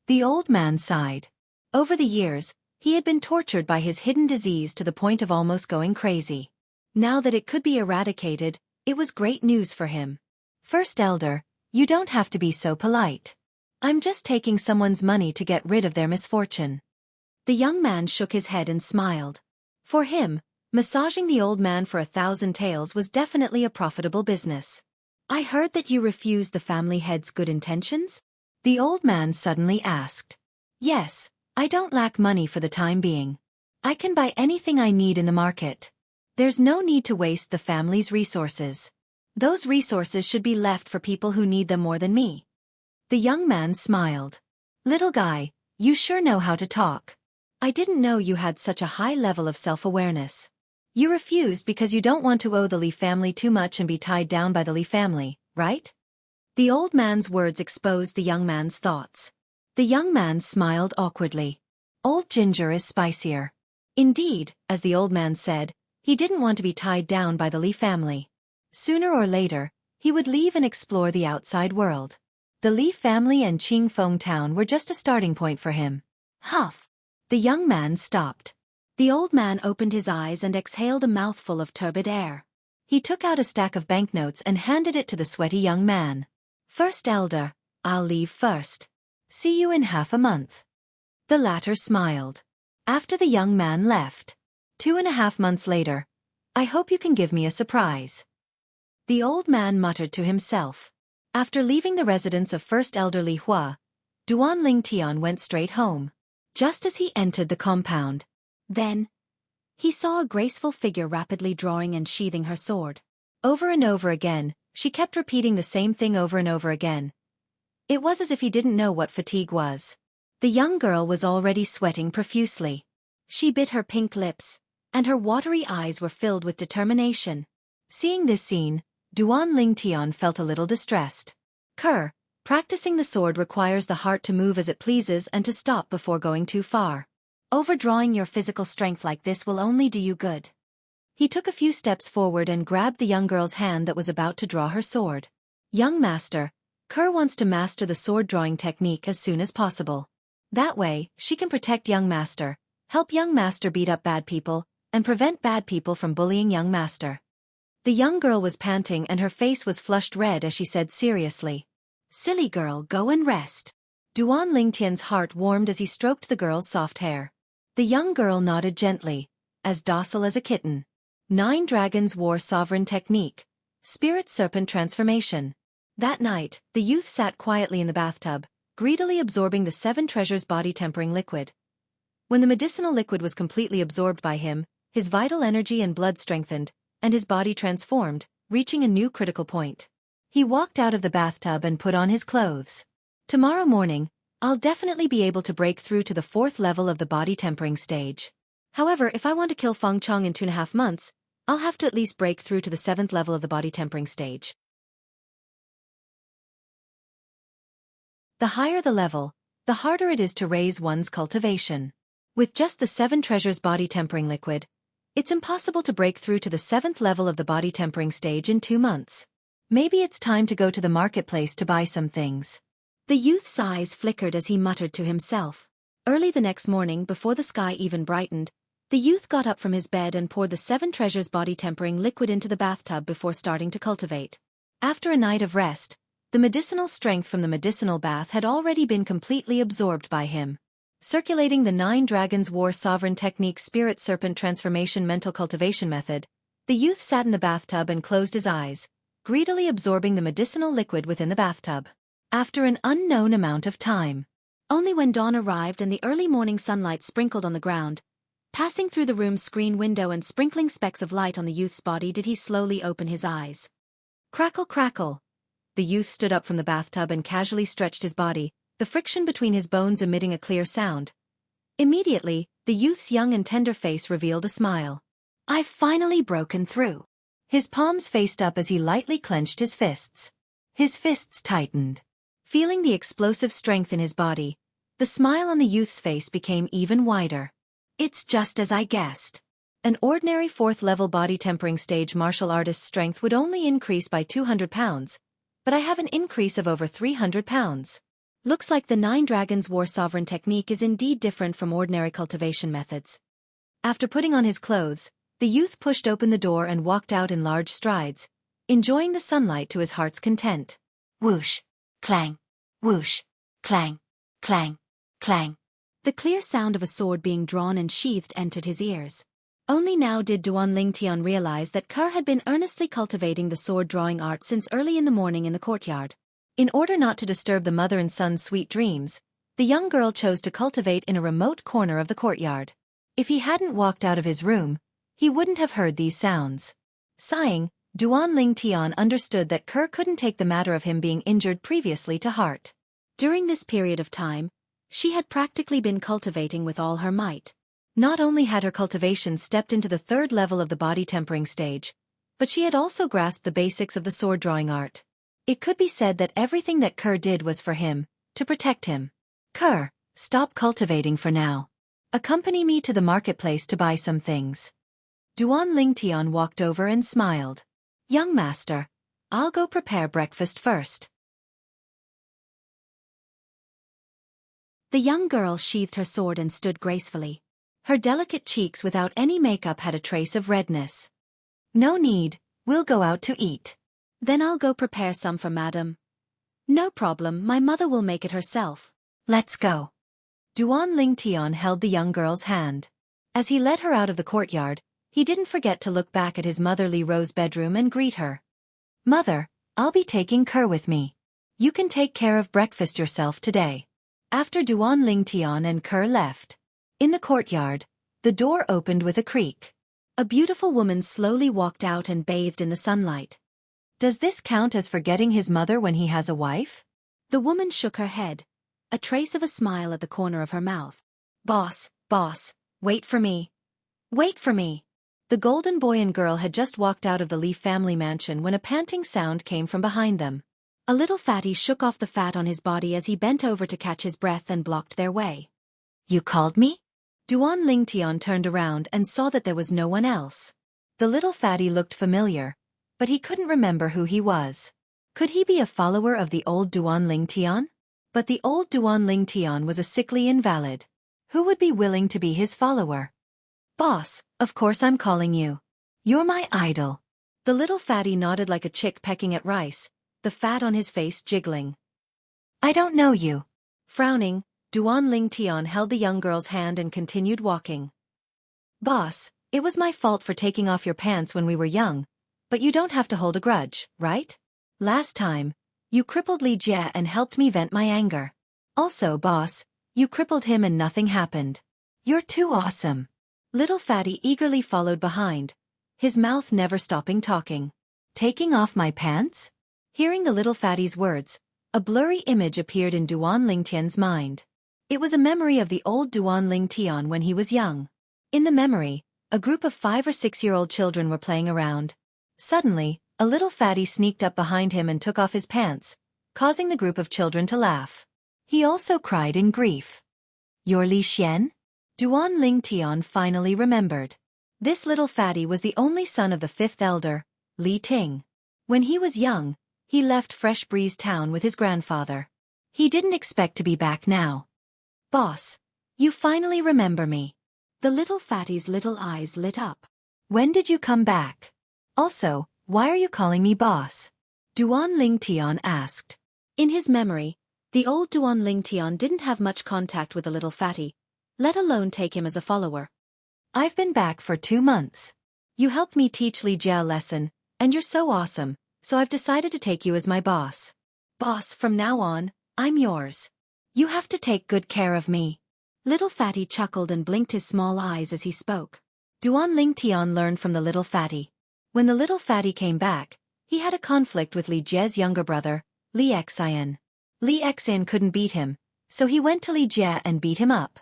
The old man sighed. Over the years, he had been tortured by his hidden disease to the point of almost going crazy. Now that it could be eradicated, it was great news for him. First Elder, you don't have to be so polite. I'm just taking someone's money to get rid of their misfortune. The young man shook his head and smiled. For him, massaging the old man for 1,000 taels was definitely a profitable business. I heard that you refused the family head's good intentions? The old man suddenly asked. Yes, I don't lack money for the time being. I can buy anything I need in the market. There's no need to waste the family's resources. Those resources should be left for people who need them more than me. The young man smiled. Little guy, you sure know how to talk. I didn't know you had such a high level of self-awareness. You refused because you don't want to owe the Li family too much and be tied down by the Li family, right? The old man's words exposed the young man's thoughts. The young man smiled awkwardly. Old ginger is spicier. Indeed, as the old man said, he didn't want to be tied down by the Li family. Sooner or later, he would leave and explore the outside world. The Li family and Qingfeng town were just a starting point for him. Huff! The young man stopped. The old man opened his eyes and exhaled a mouthful of turbid air. He took out a stack of banknotes and handed it to the sweaty young man. First Elder, I'll leave first. See you in half a month. The latter smiled. After the young man left. 2.5 months later. I hope you can give me a surprise. The old man muttered to himself. After leaving the residence of First Elder Li Hua, Duan Lingtian went straight home. Just as he entered the compound. Then, he saw a graceful figure rapidly drawing and sheathing her sword. Over and over again, she kept repeating the same thing over and over again. It was as if he didn't know what fatigue was. The young girl was already sweating profusely. She bit her pink lips, and her watery eyes were filled with determination. Seeing this scene, Duan Lingtian felt a little distressed. Practicing the sword requires the heart to move as it pleases and to stop before going too far. Overdrawing your physical strength like this will only do you good. He took a few steps forward and grabbed the young girl's hand that was about to draw her sword. Young master, wants to master the sword drawing technique as soon as possible. That way, she can protect young master, help young master beat up bad people, and prevent bad people from bullying young master. The young girl was panting and her face was flushed red as she said seriously. Silly girl, go and rest. Duan Lingtian's heart warmed as he stroked the girl's soft hair. The young girl nodded gently, as docile as a kitten. 9 Dragons War Sovereign Technique. Spirit Serpent Transformation. That night, the youth sat quietly in the bathtub, greedily absorbing the 7 treasures body tempering liquid. When the medicinal liquid was completely absorbed by him, his vital energy and blood strengthened, and his body transformed, reaching a new critical point. He walked out of the bathtub and put on his clothes. Tomorrow morning, I'll definitely be able to break through to the 4th level of the body tempering stage. However, if I want to kill Feng Chong in 2.5 months, I'll have to at least break through to the 7th level of the body tempering stage. The higher the level, the harder it is to raise one's cultivation. With just the 7 treasures body tempering liquid, it's impossible to break through to the 7th level of the body tempering stage in 2 months. Maybe it's time to go to the marketplace to buy some things. The youth's eyes flickered as he muttered to himself. Early the next morning, before the sky even brightened, the youth got up from his bed and poured the 7 treasures body tempering liquid into the bathtub before starting to cultivate. After a night of rest, the medicinal strength from the medicinal bath had already been completely absorbed by him. Circulating the 9 Dragons War Sovereign Technique Spirit Serpent Transformation Mental Cultivation Method, the youth sat in the bathtub and closed his eyes, greedily absorbing the medicinal liquid within the bathtub. After an unknown amount of time, only when dawn arrived and the early morning sunlight sprinkled on the ground, passing through the room's screen window and sprinkling specks of light on the youth's body, did he slowly open his eyes. Crackle, crackle. The youth stood up from the bathtub and casually stretched his body, the friction between his bones emitting a clear sound. Immediately, the youth's young and tender face revealed a smile. I've finally broken through. His palms faced up as he lightly clenched his fists. His fists tightened. Feeling the explosive strength in his body, The smile on the youth's face became even wider. It's just as I guessed. An ordinary 4th-level body tempering stage martial artist's strength would only increase by 200 pounds, but I have an increase of over 300 pounds. Looks like the 9 Dragons War Sovereign technique is indeed different from ordinary cultivation methods. After putting on his clothes, the youth pushed open the door and walked out in large strides, enjoying the sunlight to his heart's content. Whoosh, clang, whoosh, clang, clang, clang. The clear sound of a sword being drawn and sheathed entered his ears. Only now did Duan Lingtian realize that Kerr had been earnestly cultivating the sword-drawing art since early in the morning in the courtyard. In order not to disturb the mother and son's sweet dreams, the young girl chose to cultivate in a remote corner of the courtyard. If he hadn't walked out of his room, he wouldn't have heard these sounds. Sighing, Duan Lingtian understood that Kerr couldn't take the matter of him being injured previously to heart. During this period of time, she had practically been cultivating with all her might. Not only had her cultivation stepped into the 3rd level of the body tempering stage, but she had also grasped the basics of the sword-drawing art. It could be said that everything that Kerr did was for him, to protect him. Kerr, stop cultivating for now. Accompany me to the marketplace to buy some things. Duan Lingtian walked over and smiled. Young master, I'll go prepare breakfast first. The young girl sheathed her sword and stood gracefully. Her delicate cheeks without any makeup had a trace of redness. No need, we'll go out to eat. Then I'll go prepare some for madam. No problem, my mother will make it herself. Let's go. Duan Lingtian held the young girl's hand. As he led her out of the courtyard, he didn't forget to look back at his motherly rose bedroom and greet her. Mother, I'll be taking Kerr with me. You can take care of breakfast yourself today. After Duan Lingtian and Kerr left, in the courtyard, the door opened with a creak. A beautiful woman slowly walked out and bathed in the sunlight. Does this count as forgetting his mother when he has a wife? The woman shook her head, a trace of a smile at the corner of her mouth. Boss, wait for me. Wait for me. The golden boy and girl had just walked out of the Lee family mansion when a panting sound came from behind them. A little fatty shook off the fat on his body as he bent over to catch his breath and blocked their way. You called me? Duan Lingtian turned around and saw that there was no one else. The little fatty looked familiar, but he couldn't remember who he was. Could he be a follower of the old Duan Lingtian? But the old Duan Lingtian was a sickly invalid. Who would be willing to be his follower? Boss, of course I'm calling you. You're my idol. The little fatty nodded like a chick pecking at rice, the fat on his face jiggling. I don't know you. Frowning, Duan Lingtian held the young girl's hand and continued walking. Boss, it was my fault for taking off your pants when we were young, but you don't have to hold a grudge, right? Last time, you crippled Li Jie and helped me vent my anger. Also, boss, you crippled him and nothing happened. You're too awesome. Little fatty eagerly followed behind, his mouth never stopping talking. Taking off my pants? Hearing the little fatty's words, a blurry image appeared in Duan Lingtian's mind. It was a memory of the old Duan Lingtian when he was young. In the memory, a group of 5 or 6-year-old children were playing around. Suddenly, a little fatty sneaked up behind him and took off his pants, causing the group of children to laugh. He also cried in grief. You're Li Xian? Duan Lingtian finally remembered. This little fatty was the only son of the 5th elder, Li Ting. When he was young, he left Fresh Breeze Town with his grandfather. He didn't expect to be back now. Boss, you finally remember me. The little fatty's little eyes lit up. When did you come back? Also, why are you calling me boss? Duan Lingtian asked. In his memory, the old Duan Lingtian didn't have much contact with the little fatty, let alone take him as a follower. I've been back for 2 months. You helped me teach Li Jie a lesson, and you're so awesome, so I've decided to take you as my boss. Boss, from now on, I'm yours. You have to take good care of me. Little fatty chuckled and blinked his small eyes as he spoke. Duan Lingtian learned from the little fatty. When the little fatty came back, he had a conflict with Li Jie's younger brother, Li Xian. Li Xian couldn't beat him, so he went to Li Jie and beat him up.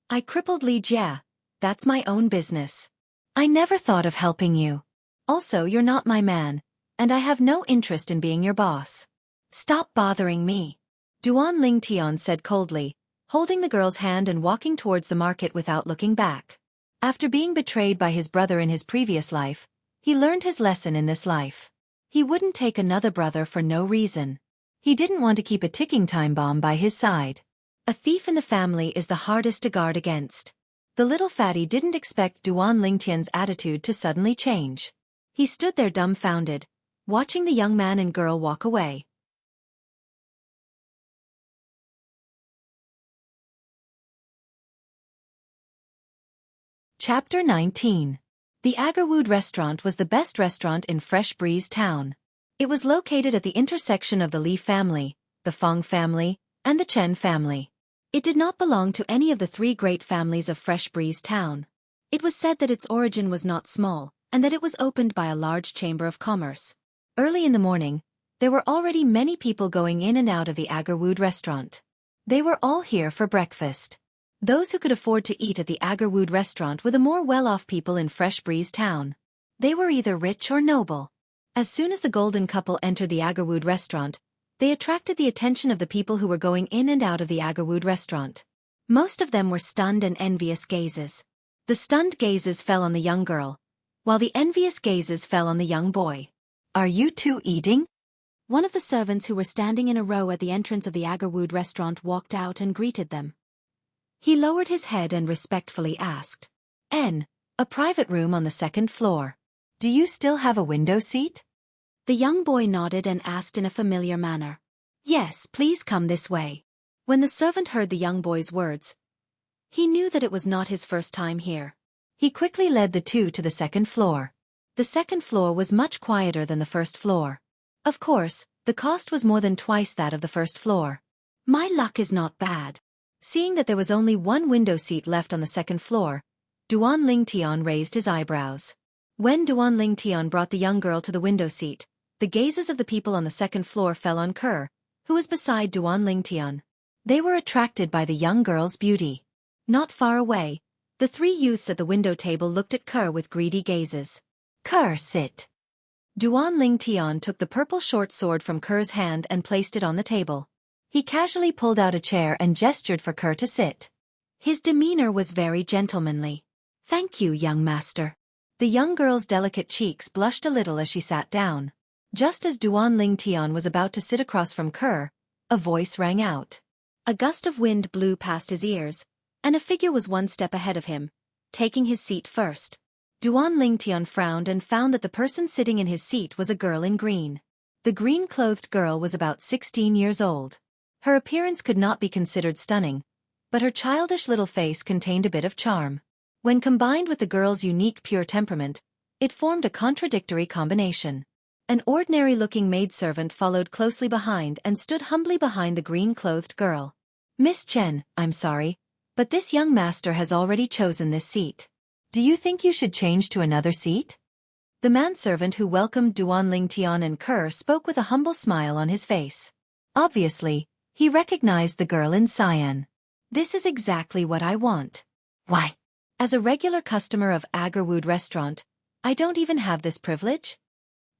I crippled Li Jie. That's my own business. I never thought of helping you. Also, you're not my man, and I have no interest in being your boss. Stop bothering me. Duan Lingtian said coldly, holding the girl's hand and walking towards the market without looking back. After being betrayed by his brother in his previous life, he learned his lesson in this life. He wouldn't take another brother for no reason. He didn't want to keep a ticking time bomb by his side. A thief in the family is the hardest to guard against. The little fatty didn't expect Duan Lingtian's attitude to suddenly change. He stood there dumbfounded, watching the young man and girl walk away. Chapter 19. The Agarwood restaurant was the best restaurant in Fresh Breeze Town. It was located at the intersection of the Li family, the Feng family, and the Chen family. It did not belong to any of the three great families of Fresh Breeze Town. It was said that its origin was not small, and that it was opened by a large chamber of commerce. Early in the morning, there were already many people going in and out of the Agarwood restaurant. They were all here for breakfast. Those who could afford to eat at the Agarwood restaurant were the more well-off people in Fresh Breeze Town. They were either rich or noble. As soon as the golden couple entered the Agarwood restaurant, they attracted the attention of the people who were going in and out of the Agarwood restaurant. Most of them were stunned and envious gazes. The stunned gazes fell on the young girl, while the envious gazes fell on the young boy. "Are you two eating?" One of the servants who were standing in a row at the entrance of the Agarwood restaurant walked out and greeted them. He lowered his head and respectfully asked, "A private room on the second floor. Do you still have a window seat?" The young boy nodded and asked in a familiar manner, "Yes, please come this way." When the servant heard the young boy's words, he knew that it was not his first time here. He quickly led the two to the second floor. The second floor was much quieter than the first floor. Of course, the cost was more than twice that of the first floor. My luck is not bad. Seeing that there was only one window seat left on the second floor, Duan Lingtian raised his eyebrows. When Duan Lingtian brought the young girl to the window seat, the gazes of the people on the second floor fell on Kerr, who was beside Duan Lingtian. They were attracted by the young girl's beauty. Not far away, the three youths at the window table looked at Kerr with greedy gazes. "Kerr, sit." Duan Lingtian took the purple short sword from Kerr's hand and placed it on the table. He casually pulled out a chair and gestured for Kerr to sit. His demeanor was very gentlemanly. "Thank you, young master." The young girl's delicate cheeks blushed a little as she sat down. Just as Duan Lingtian was about to sit across from Kerr, a voice rang out. A gust of wind blew past his ears, and a figure was one step ahead of him, taking his seat first. Duan Lingtian frowned and found that the person sitting in his seat was a girl in green. The green-clothed girl was about 16 years old. Her appearance could not be considered stunning, but her childish little face contained a bit of charm. When combined with the girl's unique pure temperament, it formed a contradictory combination. An ordinary-looking maidservant followed closely behind and stood humbly behind the green-clothed girl. "Miss Chen, I'm sorry, but this young master has already chosen this seat. Do you think you should change to another seat?" The manservant who welcomed Duan Lingtian and Kerr spoke with a humble smile on his face. Obviously, he recognized the girl in cyan. "This is exactly what I want. Why? As a regular customer of Agarwood restaurant, I don't even have this privilege?"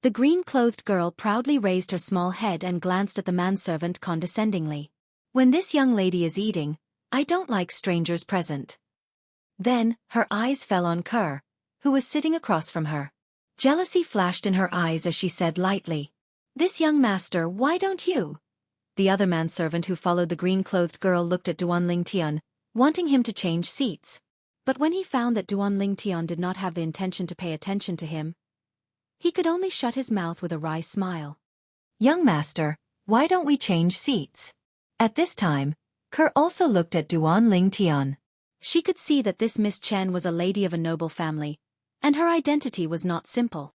The green-clothed girl proudly raised her small head and glanced at the manservant condescendingly. "When this young lady is eating, I don't like strangers present." Then, her eyes fell on Kerr, who was sitting across from her. Jealousy flashed in her eyes as she said lightly, "This young master, why don't you?" The other manservant who followed the green-clothed girl looked at Duan Lingtian, wanting him to change seats. But when he found that Duan Lingtian did not have the intention to pay attention to him, he could only shut his mouth with a wry smile. "Young master, why don't we change seats?" At this time, Kerr also looked at Duan Lingtian. She could see that this Miss Chen was a lady of a noble family, and her identity was not simple.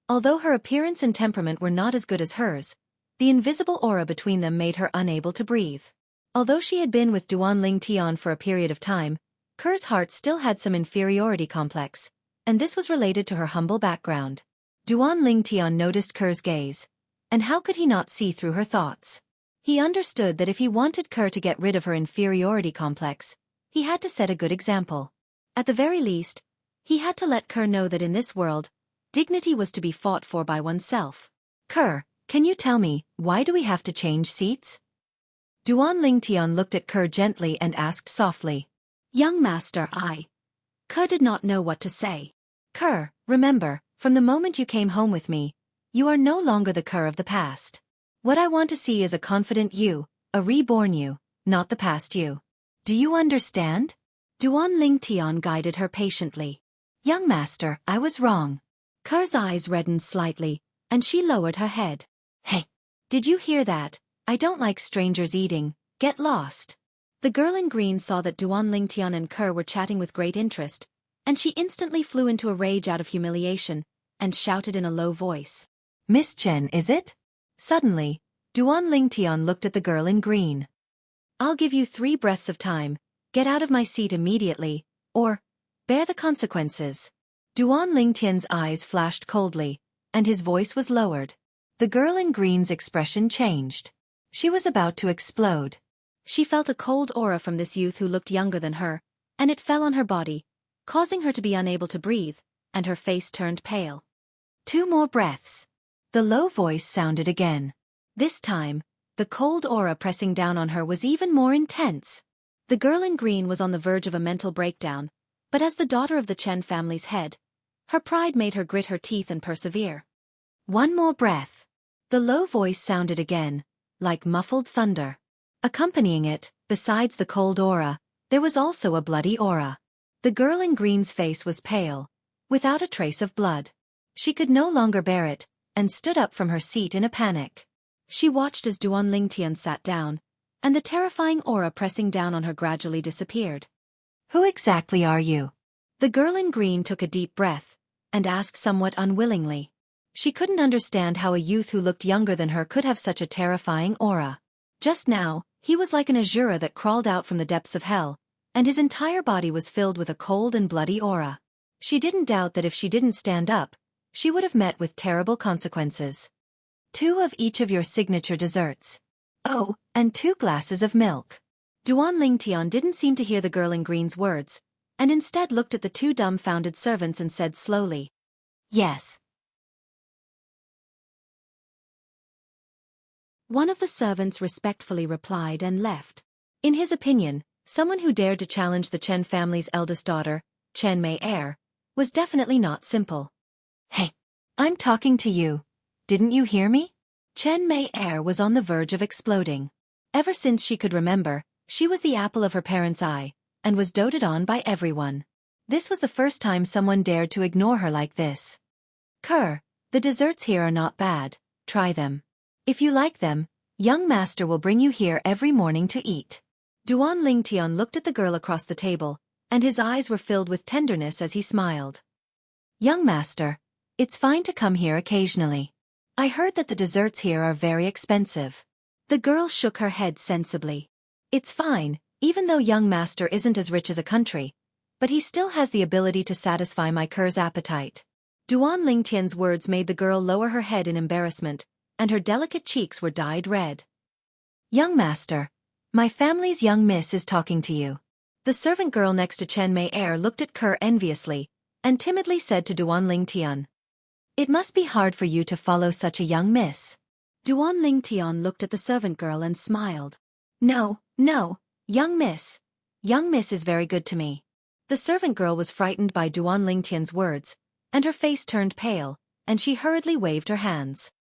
Although her appearance and temperament were not as good as hers, the invisible aura between them made her unable to breathe. Although she had been with Duan Lingtian for a period of time, Kerr's heart still had some inferiority complex, and this was related to her humble background. Duan Lingtian noticed Kerr's gaze, and how could he not see through her thoughts? He understood that if he wanted Kerr to get rid of her inferiority complex, he had to set a good example. At the very least, he had to let Kerr know that in this world, dignity was to be fought for by oneself. "Kerr, Can you tell me, why do we have to change seats? Duan Lingtian looked at Ke gently and asked softly. Young master, Ke did not know what to say. Ke, remember, from the moment you came home with me, you are no longer the Ke of the past. What I want to see is a confident you, a reborn you, not the past you. Do you understand? Duan Lingtian guided her patiently. Young master, I was wrong. Ke's eyes reddened slightly, and she lowered her head. Hey, did you hear that? I don't like strangers eating. Get lost. The girl in green saw that Duan Lingtian and Ke were chatting with great interest, and she instantly flew into a rage out of humiliation, and shouted in a low voice. Miss Chen, is it? Suddenly, Duan Lingtian looked at the girl in green. I'll give you 3 breaths of time. Get out of my seat immediately, or bear the consequences. Duan Lingtian's eyes flashed coldly, and his voice was lowered. The girl in green's expression changed. She was about to explode. She felt a cold aura from this youth who looked younger than her, and it fell on her body, causing her to be unable to breathe, and her face turned pale. 2 more breaths. The low voice sounded again. This time, the cold aura pressing down on her was even more intense. The girl in green was on the verge of a mental breakdown, but as the daughter of the Chen family's head, her pride made her grit her teeth and persevere. 1 more breath. The low voice sounded again, like muffled thunder. Accompanying it, besides the cold aura, there was also a bloody aura. The girl in green's face was pale, without a trace of blood. She could no longer bear it, and stood up from her seat in a panic. She watched as Duan Lingtian sat down, and the terrifying aura pressing down on her gradually disappeared. Who exactly are you? The girl in green took a deep breath, and asked somewhat unwillingly. She couldn't understand how a youth who looked younger than her could have such a terrifying aura. Just now, he was like an Azura that crawled out from the depths of hell, and his entire body was filled with a cold and bloody aura. She didn't doubt that if she didn't stand up, she would have met with terrible consequences. 2 of each of your signature desserts. Oh, and 2 glasses of milk. Duan Lingtian didn't seem to hear the girl in green's words, and instead looked at the 2 dumbfounded servants and said slowly, Yes. One of the servants respectfully replied and left. In his opinion, someone who dared to challenge the Chen family's eldest daughter, Chen Mei heir, was definitely not simple. Hey, I'm talking to you. Didn't you hear me? Chen Mei heir was on the verge of exploding. Ever since she could remember, she was the apple of her parents' eye, and was doted on by everyone. This was the first time someone dared to ignore her like this. Ke, the desserts here are not bad, try them. If you like them, young master will bring you here every morning to eat. Duan Lingtian looked at the girl across the table, and his eyes were filled with tenderness as he smiled. Young master, it's fine to come here occasionally. I heard that the desserts here are very expensive. The girl shook her head sensibly. It's fine, even though young master isn't as rich as a country, but he still has the ability to satisfy my Ke's appetite. Duan Lingtian's words made the girl lower her head in embarrassment, and her delicate cheeks were dyed red. Young master, my family's young miss is talking to you. The servant girl next to Chen Mei heir looked at Ke enviously, and timidly said to Duan Lingtian, It must be hard for you to follow such a young miss. Duan Lingtian looked at the servant girl and smiled. No, young miss. Young miss is very good to me. The servant girl was frightened by Duan Lingtian's words, and her face turned pale, and she hurriedly waved her hands.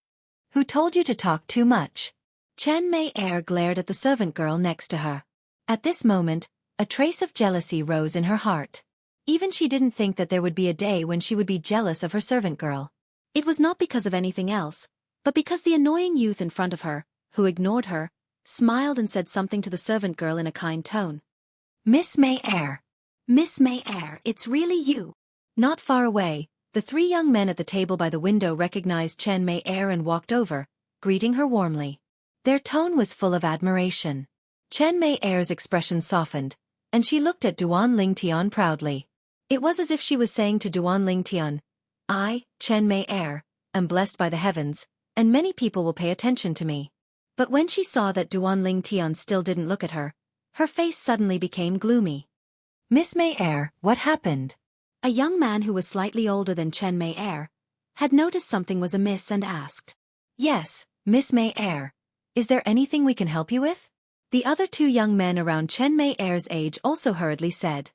Who told you to talk too much? Chen Mei heir glared at the servant girl next to her. At this moment, a trace of jealousy rose in her heart. Even she didn't think that there would be a day when she would be jealous of her servant girl. It was not because of anything else, but because the annoying youth in front of her, who ignored her, smiled and said something to the servant girl in a kind tone. Miss Mei heir. Miss Mei heir, it's really you. Not far away, the 3 young men at the table by the window recognized Chen Mei heir and walked over, greeting her warmly. Their tone was full of admiration. Chen Mei heir's expression softened, and she looked at Duan Lingtian proudly. It was as if she was saying to Duan Lingtian, I, Chen Mei heir, am blessed by the heavens, and many people will pay attention to me. But when she saw that Duan Lingtian still didn't look at her, her face suddenly became gloomy. Miss Mei heir, what happened? A young man who was slightly older than Chen Mei heir had noticed something was amiss and asked. Yes, Miss May Air, is there anything we can help you with? The other two young men around Chen May Air's age also hurriedly said.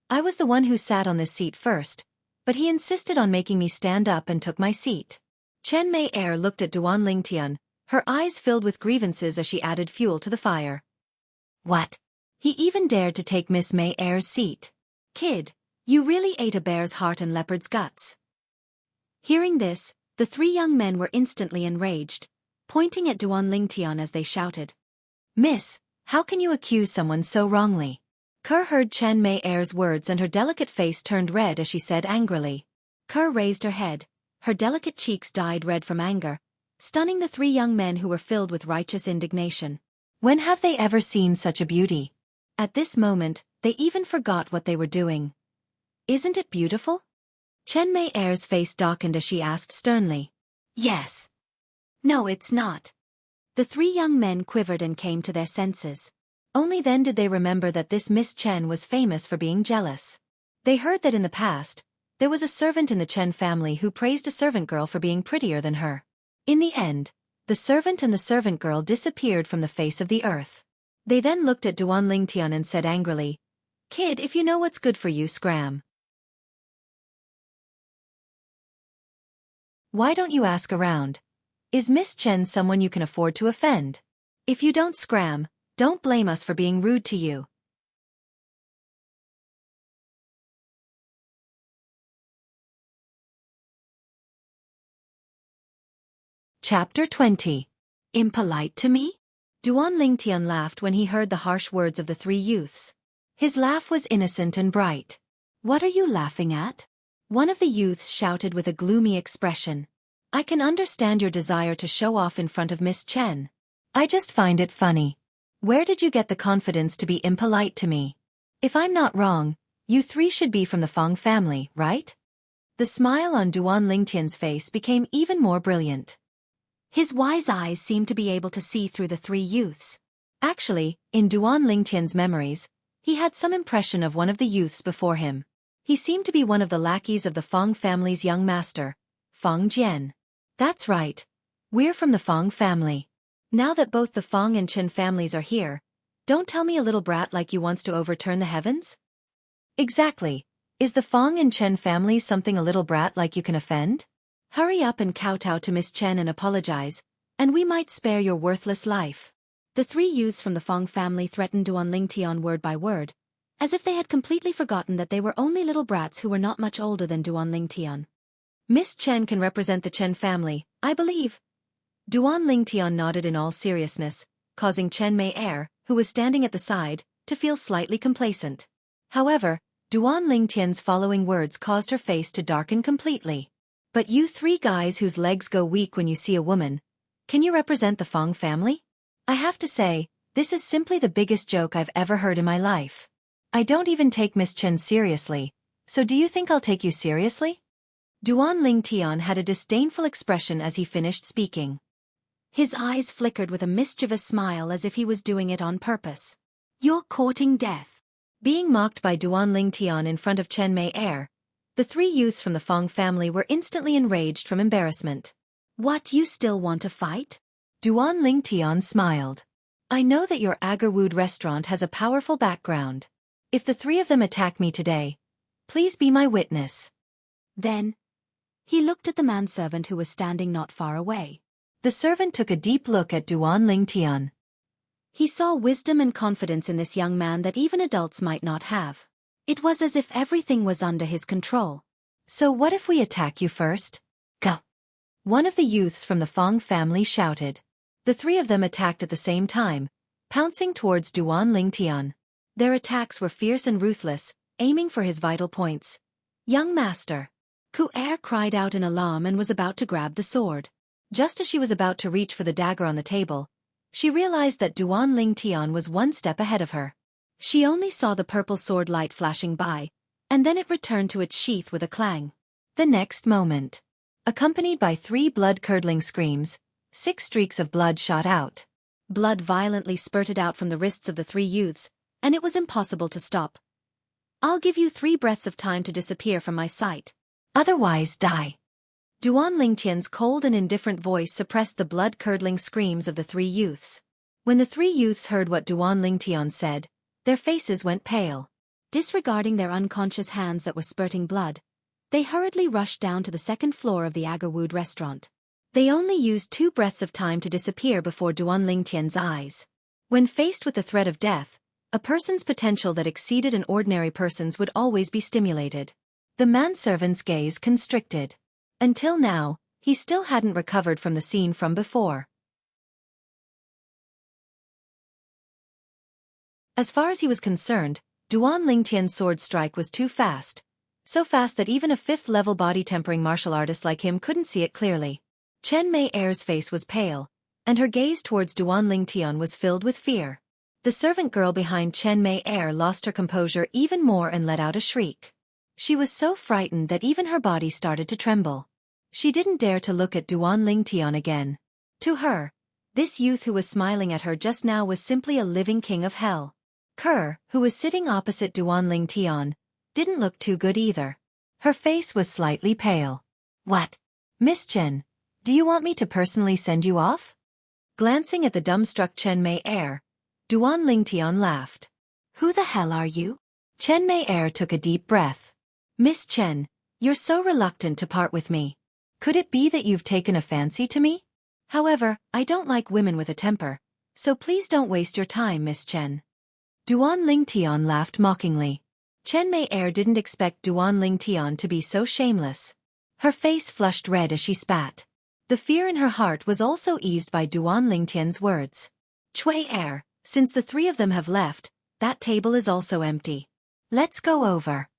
I was the one who sat on this seat first, but he insisted on making me stand up and took my seat. Chen May Air looked at Duan Lingtian, her eyes filled with grievances as she added fuel to the fire. What? He even dared to take Miss May Air's seat. Kid, you really ate a bear's heart and leopard's guts. Hearing this, the three young men were instantly enraged, pointing at Duan Lingtian as they shouted. Miss, how can you accuse someone so wrongly? Kerr heard Chen May Air's words and her delicate face turned red as she said angrily. Kerr raised her head, her delicate cheeks dyed red from anger, stunning the three young men who were filled with righteous indignation. When have they ever seen such a beauty? At this moment, they even forgot what they were doing. Isn't it beautiful? Chen May Air's face darkened as she asked sternly. Yes. No, it's not. The three young men quivered and came to their senses. Only then did they remember that this Miss Chen was famous for being jealous. They heard that in the past, there was a servant in the Chen family who praised a servant girl for being prettier than her. In the end, the servant and the servant girl disappeared from the face of the earth. They then looked at Duan Lingtian and said angrily, Kid, if you know what's good for you, scram. Why don't you ask around? Is Miss Chen someone you can afford to offend? If you don't scram, don't blame us for being rude to you. Chapter 20. Impolite to me? Duan Lingtian laughed when he heard the harsh words of the three youths. His laugh was innocent and bright. What are you laughing at? One of the youths shouted with a gloomy expression. I can understand your desire to show off in front of Miss Chen. I just find it funny. Where did you get the confidence to be impolite to me? If I'm not wrong, you three should be from the Fong family, right? The smile on Duan Lingtian's face became even more brilliant. His wise eyes seemed to be able to see through the three youths. Actually, in Duan Lingtian's memories, he had some impression of one of the youths before him. He seemed to be one of the lackeys of the Fong family's young master, Fong Jian. That's right. We're from the Fong family. Now that both the Fong and Chen families are here, don't tell me a little brat like you wants to overturn the heavens? Exactly. Is the Fong and Chen families something a little brat like you can offend? Hurry up and kowtow to Miss Chen and apologize, and we might spare your worthless life. The three youths from the Fong family threatened Duan Lingtian word by word, as if they had completely forgotten that they were only little brats who were not much older than Duan Lingtian. Miss Chen can represent the Chen family, I believe. Duan Lingtian nodded in all seriousness, causing Chen May Air, who was standing at the side, to feel slightly complacent. However, Duan Lingtian's following words caused her face to darken completely. But you three guys whose legs go weak when you see a woman, can you represent the Fong family? I have to say, this is simply the biggest joke I've ever heard in my life. I don't even take Miss Chen seriously, so do you think I'll take you seriously? Duan Lingtian had a disdainful expression as he finished speaking. His eyes flickered with a mischievous smile as if he was doing it on purpose. You're courting death. Being mocked by Duan Lingtian in front of Chen May Air, the three youths from the Fong family were instantly enraged from embarrassment. What, you still want to fight? Duan Lingtian smiled. I know that your Agarwood restaurant has a powerful background. If the three of them attack me today, please be my witness. Then, he looked at the manservant who was standing not far away. The servant took a deep look at Duan Lingtian. He saw wisdom and confidence in this young man that even adults might not have. It was as if everything was under his control. So what if we attack you first? Go! One of the youths from the Fong family shouted. The three of them attacked at the same time, pouncing towards Duan Lingtian. Their attacks were fierce and ruthless, aiming for his vital points. Young master! Conqueror cried out in alarm and was about to grab the sword. Just as she was about to reach for the dagger on the table, she realized that Duan Lingtian was one step ahead of her. She only saw the purple sword light flashing by, and then it returned to its sheath with a clang. The next moment, accompanied by 3 blood-curdling screams, 6 streaks of blood shot out. Blood violently spurted out from the wrists of the 3 youths, and it was impossible to stop. I'll give you 3 breaths of time to disappear from my sight. Otherwise die. Duan Lingtian's cold and indifferent voice suppressed the blood-curdling screams of the three youths. When the three youths heard what Duan Lingtian said, their faces went pale. Disregarding their unconscious hands that were spurting blood, they hurriedly rushed down to the second floor of the Agarwood restaurant. They only used 2 breaths of time to disappear before Duan Lingtian's eyes. When faced with the threat of death, a person's potential that exceeded an ordinary person's would always be stimulated. The manservant's gaze constricted. Until now, he still hadn't recovered from the scene from before. As far as he was concerned, Duan Lingtian's sword strike was too fast. So fast that even a 5th-level body-tempering martial artist like him couldn't see it clearly. Chen Mei Er's face was pale, and her gaze towards Duan Lingtian was filled with fear. The servant girl behind Chen Mei Er lost her composure even more and let out a shriek. She was so frightened that even her body started to tremble. She didn't dare to look at Duan Lingtian again. To her, this youth who was smiling at her just now was simply a living king of hell. Kerr, who was sitting opposite Duan Lingtian, didn't look too good either. Her face was slightly pale. "What? Miss Chen, do you want me to personally send you off?" Glancing at the dumbstruck Chen Mei Er, Duan Lingtian laughed. "Who the hell are you?" Chen Mei Er took a deep breath. "Miss Chen, you're so reluctant to part with me. Could it be that you've taken a fancy to me? However, I don't like women with a temper, so please don't waste your time, Miss Chen." Duan Lingtian laughed mockingly. Chen Mei Er didn't expect Duan Lingtian to be so shameless. Her face flushed red as she spat. The fear in her heart was also eased by Duan Lingtian's words. "Cui Er, since the 3 of them have left, that table is also empty. Let's go over."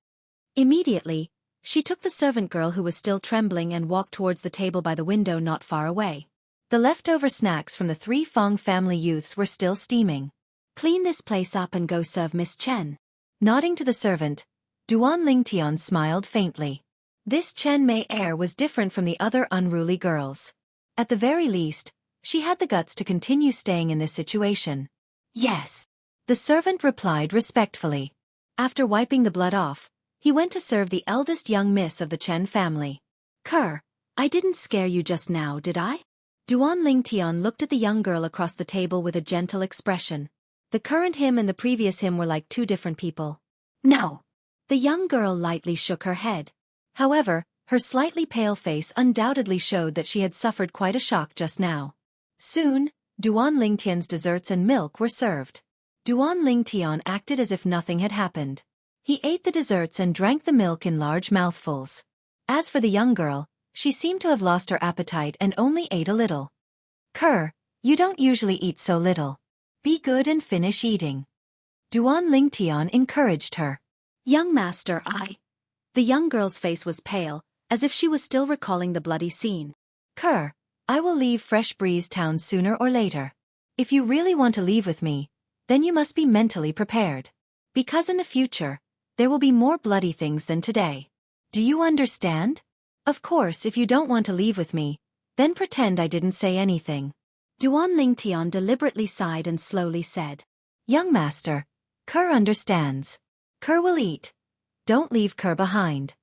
Immediately, she took the servant girl who was still trembling and walked towards the table by the window not far away. The leftover snacks from the 3 Fong family youths were still steaming. "Clean this place up and go serve Miss Chen." Nodding to the servant, Duan Lingtian smiled faintly. This Chen Mei Er was different from the other unruly girls. At the very least, she had the guts to continue staying in this situation. "Yes," the servant replied respectfully. After wiping the blood off, he went to serve the eldest young miss of the Chen family. "Kerr, I didn't scare you just now, did I?" Duan Lingtian looked at the young girl across the table with a gentle expression. The current him and the previous him were like 2 different people. "No." The young girl lightly shook her head. However, her slightly pale face undoubtedly showed that she had suffered quite a shock just now. Soon, Duan Lingtian's desserts and milk were served. Duan Lingtian acted as if nothing had happened. He ate the desserts and drank the milk in large mouthfuls. As for the young girl, she seemed to have lost her appetite and only ate a little. "Kerr, you don't usually eat so little. Be good and finish eating." Duan Lingtian encouraged her. "Young master, The young girl's face was pale, as if she was still recalling the bloody scene. "Kerr, I will leave Fresh Breeze Town sooner or later. If you really want to leave with me, then you must be mentally prepared. Because in the future, there will be more bloody things than today. Do you understand? Of course, if you don't want to leave with me, then pretend I didn't say anything." Duan Lingtian deliberately sighed and slowly said, "Young master, Kerr understands. Kerr will eat. Don't leave Kerr behind."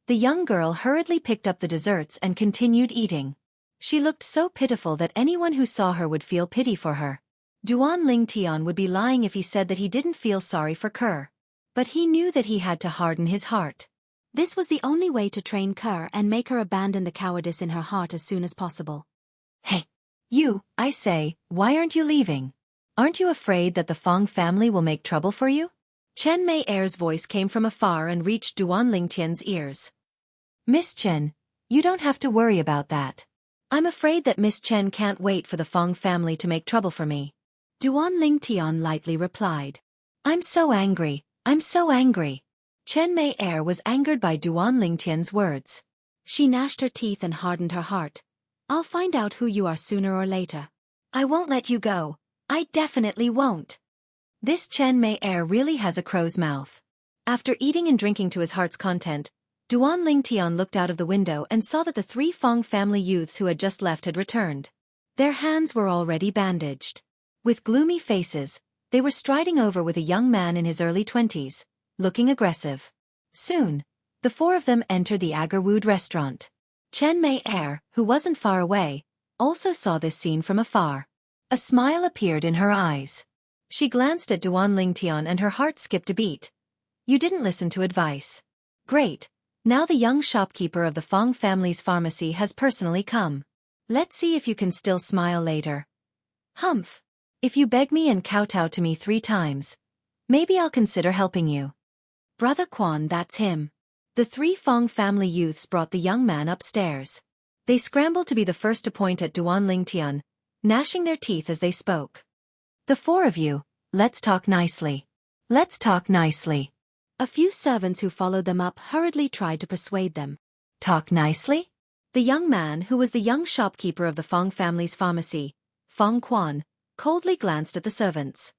The young girl hurriedly picked up the desserts and continued eating. She looked so pitiful that anyone who saw her would feel pity for her. Duan Lingtian would be lying if he said that he didn't feel sorry for Kerr. But he knew that he had to harden his heart. This was the only way to train Kerr and make her abandon the cowardice in her heart as soon as possible. "Hey! You, I say, why aren't you leaving? Aren't you afraid that the Fong family will make trouble for you?" Chen Mei Er's voice came from afar and reached Duan Lingtian's ears. "Miss Chen, you don't have to worry about that. I'm afraid that Miss Chen can't wait for the Fong family to make trouble for me." Duan Lingtian lightly replied. I'm so angry. Chen Mei Er was angered by Duan Lingtian's words. She gnashed her teeth and hardened her heart. "I'll find out who you are sooner or later. I won't let you go. I definitely won't." This Chen Mei Er really has a crow's mouth. After eating and drinking to his heart's content, Duan Lingtian looked out of the window and saw that the 3 Fong family youths who had just left had returned. Their hands were already bandaged. With gloomy faces, they were striding over with a young man in his early 20s, looking aggressive. Soon, the four of them entered the Agarwood restaurant. Chen Mei Er, who wasn't far away, also saw this scene from afar. A smile appeared in her eyes. She glanced at Duan Lingtian and her heart skipped a beat. You didn't listen to advice. Great. Now the young shopkeeper of the Fong family's pharmacy has personally come. Let's see if you can still smile later. Humph. If you beg me and kowtow to me 3 times, maybe I'll consider helping you. Brother Quan, that's him. The 3 Fong family youths brought the young man upstairs. They scrambled to be the first to point at Duan Lingtian, gnashing their teeth as they spoke. The 4 of you, let's talk nicely. Let's talk nicely. A few servants who followed them up hurriedly tried to persuade them. Talk nicely? The young man, who was the young shopkeeper of the Fong family's pharmacy, Fong Quan, coldly glanced at the servants.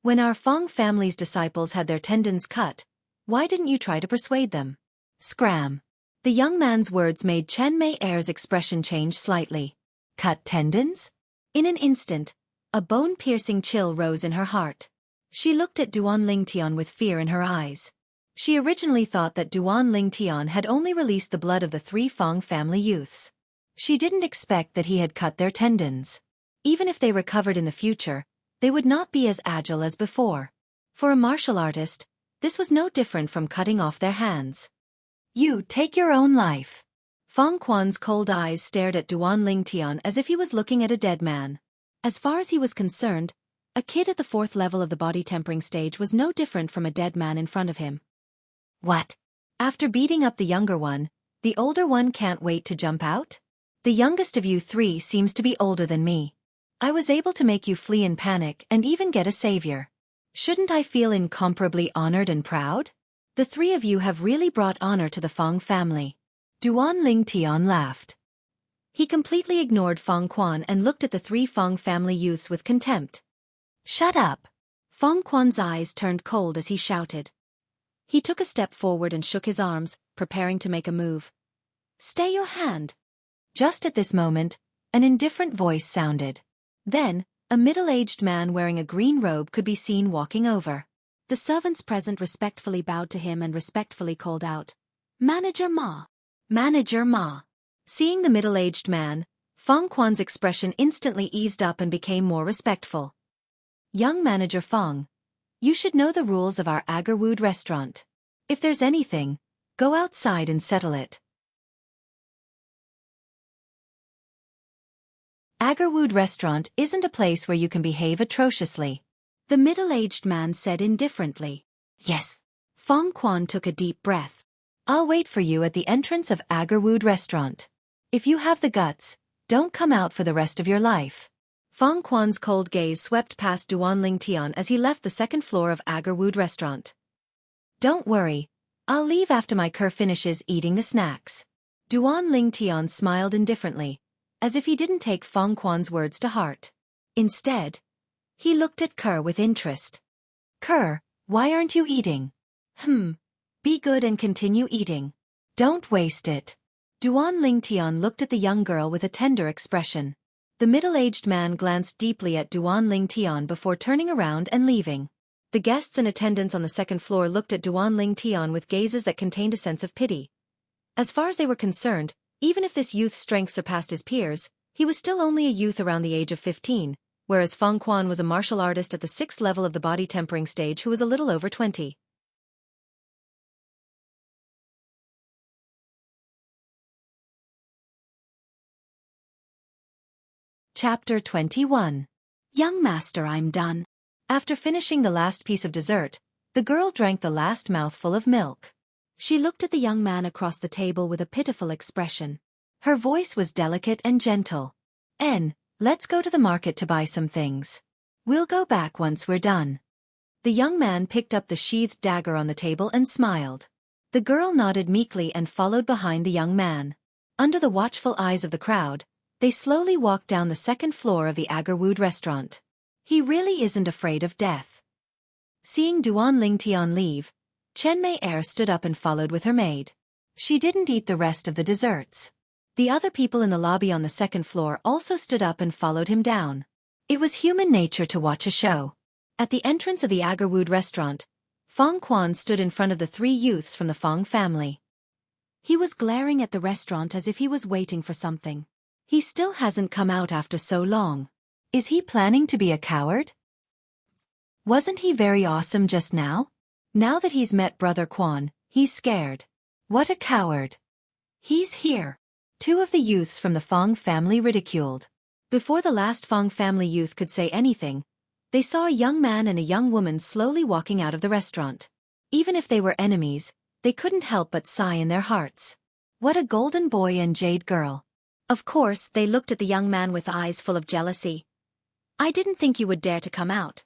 When our Fong family's disciples had their tendons cut, why didn't you try to persuade them? Scram. The young man's words made Chen Mei Er's expression change slightly. Cut tendons? In an instant, a bone-piercing chill rose in her heart. She looked at Duan Lingtian with fear in her eyes. She originally thought that Duan Lingtian had only released the blood of the 3 Fong family youths. She didn't expect that he had cut their tendons. Even if they recovered in the future, they would not be as agile as before. For a martial artist, this was no different from cutting off their hands. You take your own life. Fong Quan's cold eyes stared at Duan Lingtian as if he was looking at a dead man. As far as he was concerned, a kid at the 4th level of the body tempering stage was no different from a dead man in front of him. What? After beating up the younger one, the older one can't wait to jump out? The youngest of you 3 seems to be older than me. I was able to make you flee in panic and even get a savior. Shouldn't I feel incomparably honored and proud? The 3 of you have really brought honor to the Fong family. Duan Lingtian laughed. He completely ignored Fong Quan and looked at the 3 Fong family youths with contempt. Shut up! Fong Quan's eyes turned cold as he shouted. He took a step forward and shook his arms, preparing to make a move. Stay your hand. Just at this moment, an indifferent voice sounded. Then, a middle-aged man wearing a green robe could be seen walking over. The servants present respectfully bowed to him and respectfully called out, Manager Ma! Manager Ma! Seeing the middle-aged man, Fong Quan's expression instantly eased up and became more respectful. Young Manager Fong, you should know the rules of our Agarwood restaurant. If there's anything, go outside and settle it. Agarwood restaurant isn't a place where you can behave atrociously. The middle-aged man said indifferently. Yes. Fong Quan took a deep breath. I'll wait for you at the entrance of Agarwood restaurant. If you have the guts, don't come out for the rest of your life. Fong Quan's cold gaze swept past Duan Lingtian as he left the 2nd floor of Agarwood restaurant. Don't worry, I'll leave after my cur finishes eating the snacks. Duan Lingtian smiled indifferently, as if he didn't take Fong Quan's words to heart. Instead, he looked at Cur with interest. Cur, why aren't you eating? Be good and continue eating. Don't waste it. Duan Lingtian looked at the young girl with a tender expression. The middle-aged man glanced deeply at Duan Lingtian before turning around and leaving. The guests and attendants on the 2nd floor looked at Duan Lingtian with gazes that contained a sense of pity. As far as they were concerned, even if this youth's strength surpassed his peers, he was still only a youth around the age of 15, whereas Fong Quan was a martial artist at the 6th level of the body tempering stage who was a little over 20. Chapter 21. Young master, I'm done. After finishing the last piece of dessert, the girl drank the last mouthful of milk. She looked at the young man across the table with a pitiful expression. Her voice was delicate and gentle. Let's go to the market to buy some things. We'll go back once we're done. The young man picked up the sheathed dagger on the table and smiled. The girl nodded meekly and followed behind the young man. Under the watchful eyes of the crowd, they slowly walked down the 2nd floor of the Agarwood restaurant. He really isn't afraid of death. Seeing Duan Lingtian leave, Chen Mei Er stood up and followed with her maid. She didn't eat the rest of the desserts. The other people in the lobby on the 2nd floor also stood up and followed him down. It was human nature to watch a show. At the entrance of the Agarwood restaurant, Fong Quan stood in front of the three youths from the Fong family. He was glaring at the restaurant as if he was waiting for something. He still hasn't come out after so long. Is he planning to be a coward? Wasn't he very awesome just now? Now that he's met Brother Quan, he's scared. What a coward. He's here. Two of the youths from the Fong family ridiculed. Before the last Fong family youth could say anything, they saw a young man and a young woman slowly walking out of the restaurant. Even if they were enemies, they couldn't help but sigh in their hearts. What a golden boy and jade girl. Of course, they looked at the young man with eyes full of jealousy. I didn't think you would dare to come out.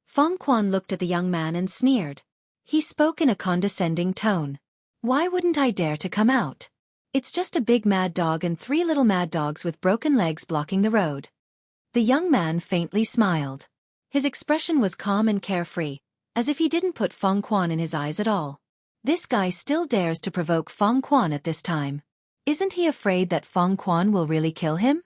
Fong Quan looked at the young man and sneered. He spoke in a condescending tone. Why wouldn't I dare to come out? It's just a big mad dog and three little mad dogs with broken legs blocking the road. The young man faintly smiled. His expression was calm and carefree, as if he didn't put Fong Quan in his eyes at all. This guy still dares to provoke Fong Quan at this time. Isn't he afraid that Fong Quan will really kill him?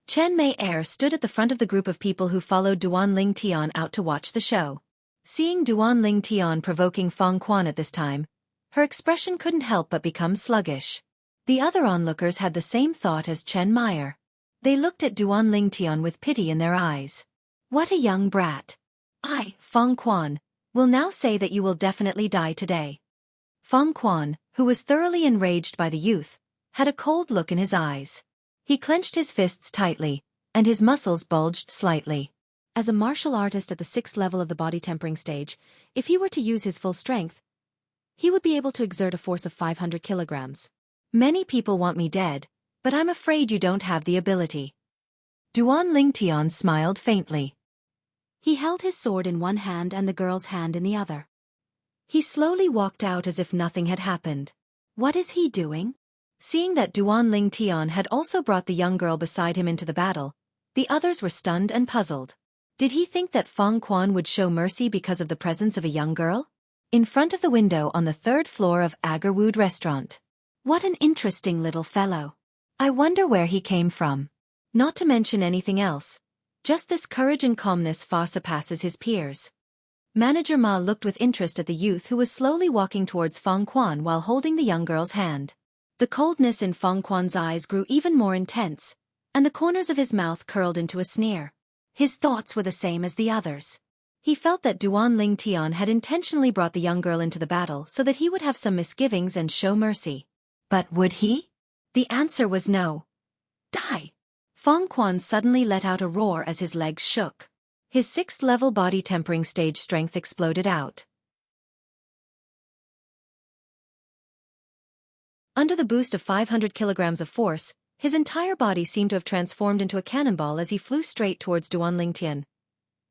Chen Mei Er stood at the front of the group of people who followed Duan Ling Tian out to watch the show. Seeing Duan Ling Tian provoking Fong Quan at this time, her expression couldn't help but become sluggish. The other onlookers had the same thought as Chen Meyer. They looked at Duan Ling Tian with pity in their eyes. What a young brat. I, Fong Quan, will now say that you will definitely die today. Fong Quan, who was thoroughly enraged by the youth, had a cold look in his eyes. He clenched his fists tightly, and his muscles bulged slightly. As a martial artist at the 6th level of the body tempering stage, if he were to use his full strength, he would be able to exert a force of 500 kilograms. Many people want me dead, but I'm afraid you don't have the ability. Duan Lingtian smiled faintly. He held his sword in one hand and the girl's hand in the other. He slowly walked out as if nothing had happened. What is he doing? Seeing that Duan Lingtian had also brought the young girl beside him into the battle, the others were stunned and puzzled. Did he think that Fong Quan would show mercy because of the presence of a young girl? In front of the window on the 3rd floor of Agarwood restaurant. What an interesting little fellow. I wonder where he came from. Not to mention anything else, just this courage and calmness far surpasses his peers. Manager Ma looked with interest at the youth who was slowly walking towards Fong Quan while holding the young girl's hand. The coldness in Fong Quan's eyes grew even more intense, and the corners of his mouth curled into a sneer. His thoughts were the same as the others. He felt that Duan Lingtian had intentionally brought the young girl into the battle so that he would have some misgivings and show mercy. But would he? The answer was no. Die! Fong Quan suddenly let out a roar as his legs shook. His 6th level body tempering stage strength exploded out. Under the boost of 500 kilograms of force, his entire body seemed to have transformed into a cannonball as he flew straight towards Duan Lingtian.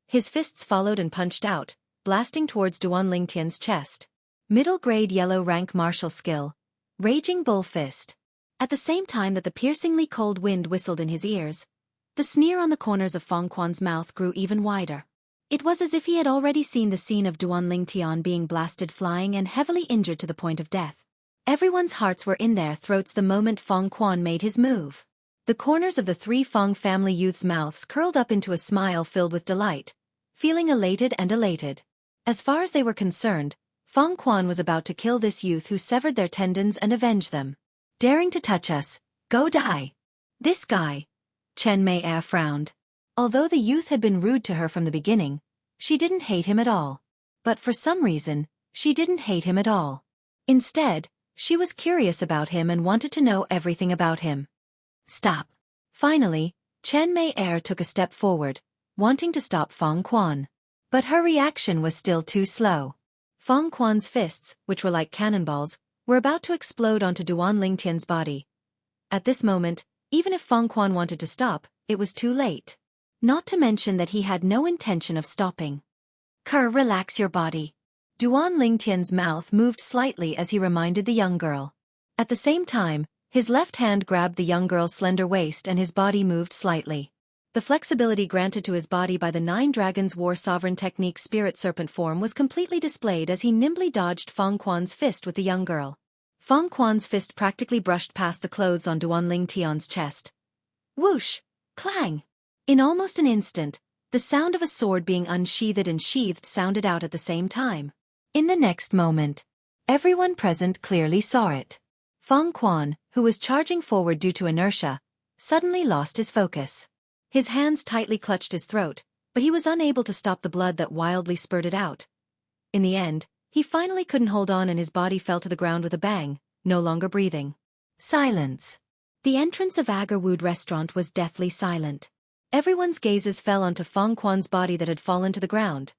His fists followed and punched out, blasting towards Duan Lingtian's chest. Middle-grade yellow rank martial skill. Raging Bull Fist. At the same time that the piercingly cold wind whistled in his ears, the sneer on the corners of Fong Quan's mouth grew even wider. It was as if he had already seen the scene of Duan Lingtian being blasted flying and heavily injured to the point of death. Everyone's hearts were in their throats the moment Fong Quan made his move. The corners of the 3 Fong family youths' mouths curled up into a smile filled with delight, feeling elated and elated. As far as they were concerned, Fong Quan was about to kill this youth who severed their tendons and avenge them. Daring to touch us, go die. This guy. Chen Mei Er frowned. Although the youth had been rude to her from the beginning, she didn't hate him at all. But for some reason, she didn't hate him at all. Instead, she was curious about him and wanted to know everything about him. Stop. Finally, Chen Mei Er took a step forward, wanting to stop Fong Quan. But her reaction was still too slow. Fong Quan's fists, which were like cannonballs, were about to explode onto Duan Lingtian's body. At this moment, even if Fong Quan wanted to stop, it was too late. Not to mention that he had no intention of stopping. Relax your body. Duan Lingtian's mouth moved slightly as he reminded the young girl. At the same time, his left hand grabbed the young girl's slender waist and his body moved slightly. The flexibility granted to his body by the 9 Dragons War Sovereign Technique Spirit Serpent form was completely displayed as he nimbly dodged Fong Quan's fist with the young girl. Fong Quan's fist practically brushed past the clothes on Duan Lingtian's chest. Whoosh! Clang! In almost an instant, the sound of a sword being unsheathed and sheathed sounded out at the same time. In the next moment, everyone present clearly saw it. Feng Quan, who was charging forward due to inertia, suddenly lost his focus. His hands tightly clutched his throat, but he was unable to stop the blood that wildly spurted out. In the end, he finally couldn't hold on and his body fell to the ground with a bang, no longer breathing. Silence. The entrance of Agarwood restaurant was deathly silent. Everyone's gazes fell onto Feng Quan's body that had fallen to the ground.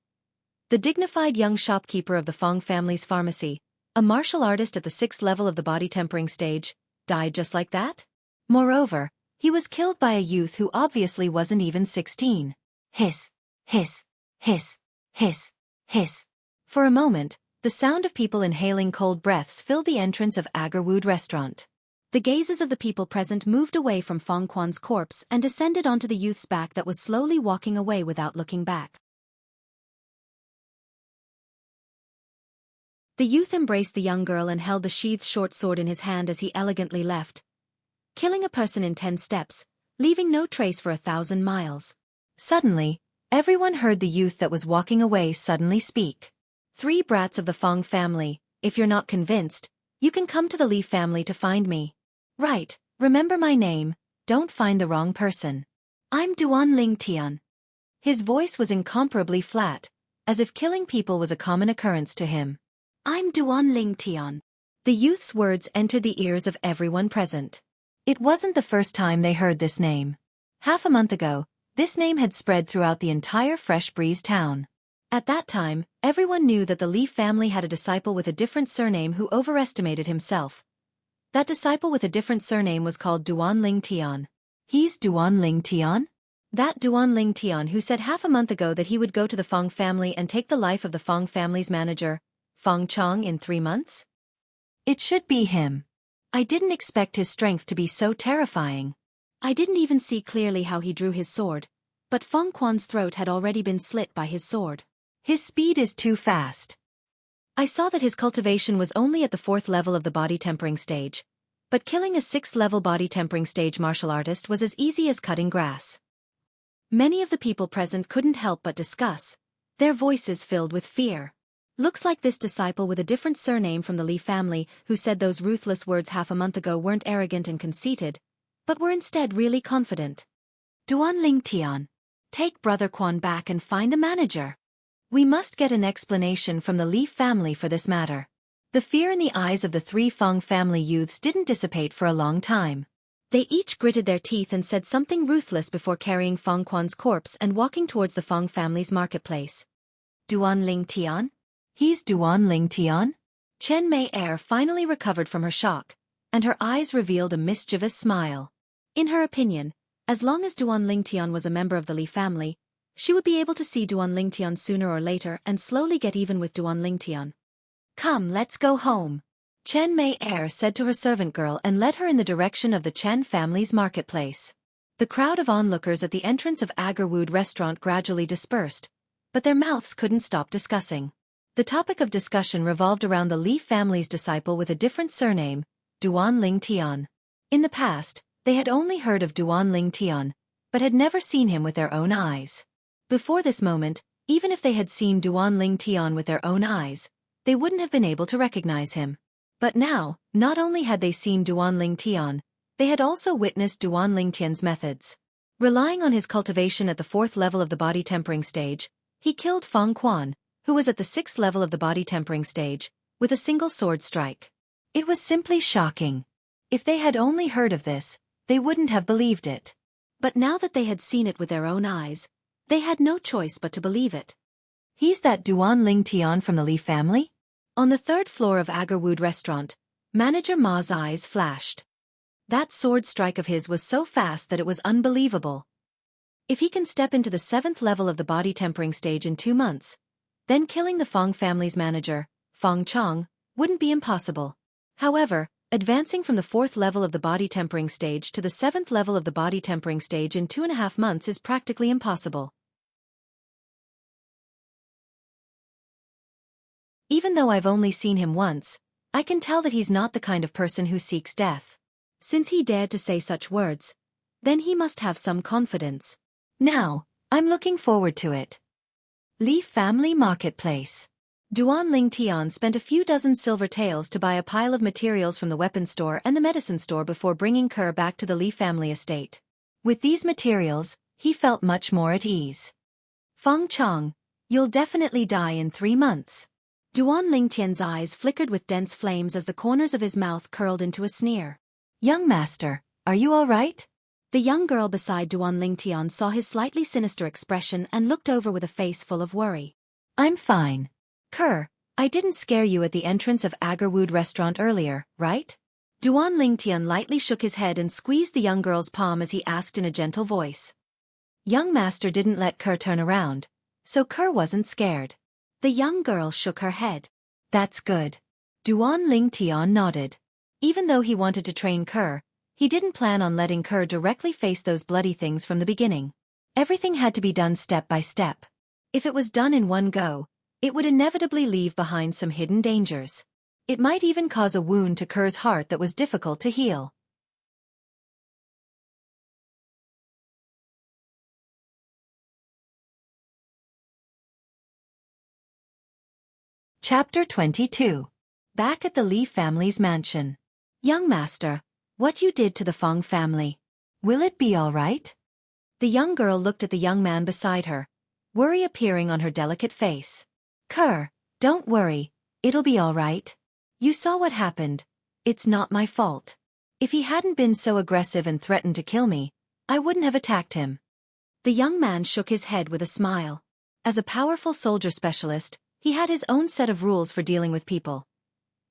The dignified young shopkeeper of the Feng family's pharmacy, a martial artist at the 6th level of the body tempering stage, died just like that? Moreover, he was killed by a youth who obviously wasn't even 16. Hiss, hiss, hiss, hiss, hiss. For a moment, the sound of people inhaling cold breaths filled the entrance of Agarwood restaurant. The gazes of the people present moved away from Feng Quan's corpse and descended onto the youth's back that was slowly walking away without looking back. The youth embraced the young girl and held the sheathed short sword in his hand as he elegantly left, killing a person in 10 steps, leaving no trace for 1,000 miles. Suddenly, everyone heard the youth that was walking away suddenly speak. 3 brats of the Feng family, if you're not convinced, you can come to the Li family to find me. Right, remember my name, don't find the wrong person. I'm Duan Ling Tian. His voice was incomparably flat, as if killing people was a common occurrence to him. I'm Duan Ling Tian. The youth's words entered the ears of everyone present. It wasn't the first time they heard this name. Half a month ago, this name had spread throughout the entire Fresh Breeze town. At that time, everyone knew that the Li family had a disciple with a different surname who overestimated himself. That disciple with a different surname was called Duan Ling Tian. He's Duan Ling Tian? That Duan Ling Tian who said half a month ago that he would go to the Feng family and take the life of the Feng family's manager, Feng Chong, in 3 months? It should be him. I didn't expect his strength to be so terrifying. I didn't even see clearly how he drew his sword, but Feng Quan's throat had already been slit by his sword. His speed is too fast. I saw that his cultivation was only at the 4th level of the body tempering stage, but killing a 6th level body tempering stage martial artist was as easy as cutting grass. Many of the people present couldn't help but discuss, their voices filled with fear. Looks like this disciple with a different surname from the Li family who said those ruthless words half a month ago weren't arrogant and conceited, but were instead really confident. Duan Ling Tian, take Brother Quan back and find the manager. We must get an explanation from the Li family for this matter. The fear in the eyes of the 3 Feng family youths didn't dissipate for a long time. They each gritted their teeth and said something ruthless before carrying Feng Quan's corpse and walking towards the Feng family's marketplace. Duan Ling Tian? He's Duan Ling Tian? Chen Mei Er finally recovered from her shock, and her eyes revealed a mischievous smile. In her opinion, as long as Duan Ling Tian was a member of the Li family, she would be able to see Duan Ling Tian sooner or later and slowly get even with Duan Ling Tian. Come, let's go home, Chen Mei Er said to her servant girl and led her in the direction of the Chen family's marketplace. The crowd of onlookers at the entrance of Agarwood restaurant gradually dispersed, but their mouths couldn't stop discussing. The topic of discussion revolved around the Li family's disciple with a different surname, Duan Ling Tian. In the past, they had only heard of Duan Ling Tian, but had never seen him with their own eyes. Before this moment, even if they had seen Duan Ling Tian with their own eyes, they wouldn't have been able to recognize him. But now, not only had they seen Duan Ling Tian, they had also witnessed Duan Ling Tian's methods. Relying on his cultivation at the 4th level of the body tempering stage, he killed Feng Quan, who was at the 6th level of the body tempering stage, with a single sword strike. It was simply shocking. If they had only heard of this, they wouldn't have believed it. But now that they had seen it with their own eyes, they had no choice but to believe it. He's that Duan Ling Tian from the Li family? On the 3rd floor of Agarwood restaurant, Manager Ma's eyes flashed. That sword strike of his was so fast that it was unbelievable. If he can step into the 7th level of the body tempering stage in 2 months, then killing the Feng family's manager, Feng Chong, wouldn't be impossible. However, advancing from the 4th level of the body tempering stage to the 7th level of the body tempering stage in 2.5 months is practically impossible. Even though I've only seen him once, I can tell that he's not the kind of person who seeks death. Since he dared to say such words, then he must have some confidence. Now, I'm looking forward to it. Li Family Marketplace. Duan Ling Tian spent a few dozen silver taels to buy a pile of materials from the weapon store and the medicine store before bringing Kerr back to the Li family estate. With these materials, he felt much more at ease. Feng Chong, you'll definitely die in 3 months. Duan Ling Tian's eyes flickered with dense flames as the corners of his mouth curled into a sneer. Young master, are you all right? The young girl beside Duan Ling Tian saw his slightly sinister expression and looked over with a face full of worry. I'm fine. Kerr, I didn't scare you at the entrance of Agarwood restaurant earlier, right? Duan Ling Tian lightly shook his head and squeezed the young girl's palm as he asked in a gentle voice. Young master didn't let Kerr turn around, so Kerr wasn't scared. The young girl shook her head. That's good. Duan Ling Tian nodded. Even though he wanted to train Kerr, he didn't plan on letting Kerr directly face those bloody things from the beginning. Everything had to be done step by step. If it was done in one go, it would inevitably leave behind some hidden dangers. It might even cause a wound to Kerr's heart that was difficult to heal. Chapter 22. Back at the Li family's mansion. Young master, what you did to the Feng family. Will it be all right? The young girl looked at the young man beside her, worry appearing on her delicate face. Kerr, don't worry, it'll be all right. You saw what happened. It's not my fault. If he hadn't been so aggressive and threatened to kill me, I wouldn't have attacked him. The young man shook his head with a smile. As a powerful soldier specialist, he had his own set of rules for dealing with people.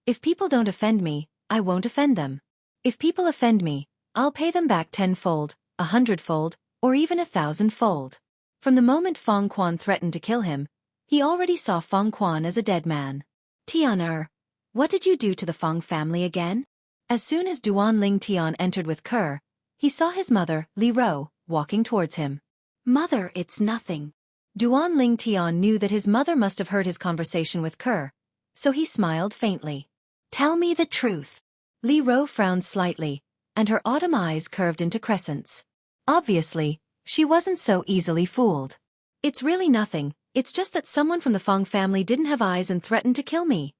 If people don't offend me, I won't offend them. If people offend me, I'll pay them back 10-fold, 100-fold, or even 1,000-fold. From the moment Feng Quan threatened to kill him, he already saw Feng Quan as a dead man. Tian, what did you do to the Feng family again? As soon as Duan Ling Tian entered with Kerr, he saw his mother, Li Ro, walking towards him. Mother, it's nothing. Duan Ling Tian knew that his mother must have heard his conversation with Kerr, so he smiled faintly. Tell me the truth. Li Ro frowned slightly, and her autumn eyes curved into crescents. Obviously, she wasn't so easily fooled. It's really nothing, it's just that someone from the Feng family didn't have eyes and threatened to kill me.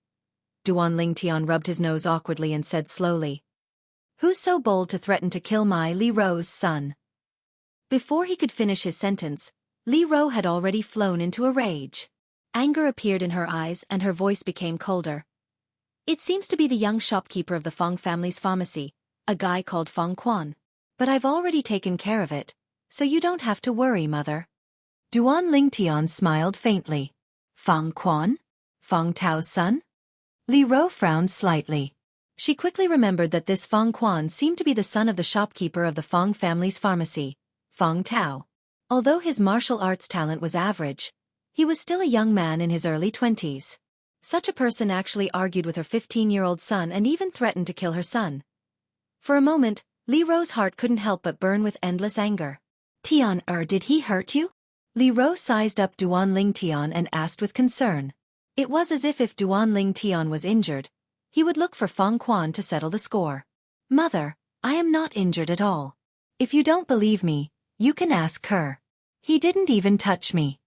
Duan Ling Tian rubbed his nose awkwardly and said slowly. Who's so bold to threaten to kill my Li Ro's son? Before he could finish his sentence, Li Ro had already flown into a rage. Anger appeared in her eyes and her voice became colder. It seems to be the young shopkeeper of the Feng family's pharmacy, a guy called Feng Quan. But I've already taken care of it, so you don't have to worry, mother. Duan Ling Tian smiled faintly. Feng Quan? Feng Tao's son? Li Ro frowned slightly. She quickly remembered that this Feng Quan seemed to be the son of the shopkeeper of the Feng family's pharmacy, Feng Tao. Although his martial arts talent was average, he was still a young man in his early 20s. Such a person actually argued with her 15-year-old son and even threatened to kill her son. For a moment, Li Ro's heart couldn't help but burn with endless anger. Tian, did he hurt you? Li Ro sized up Duan Ling Tian and asked with concern. It was as if Duan Ling Tian was injured, he would look for Feng Quan to settle the score. Mother, I am not injured at all. If you don't believe me, you can ask Kerr. He didn't even touch me.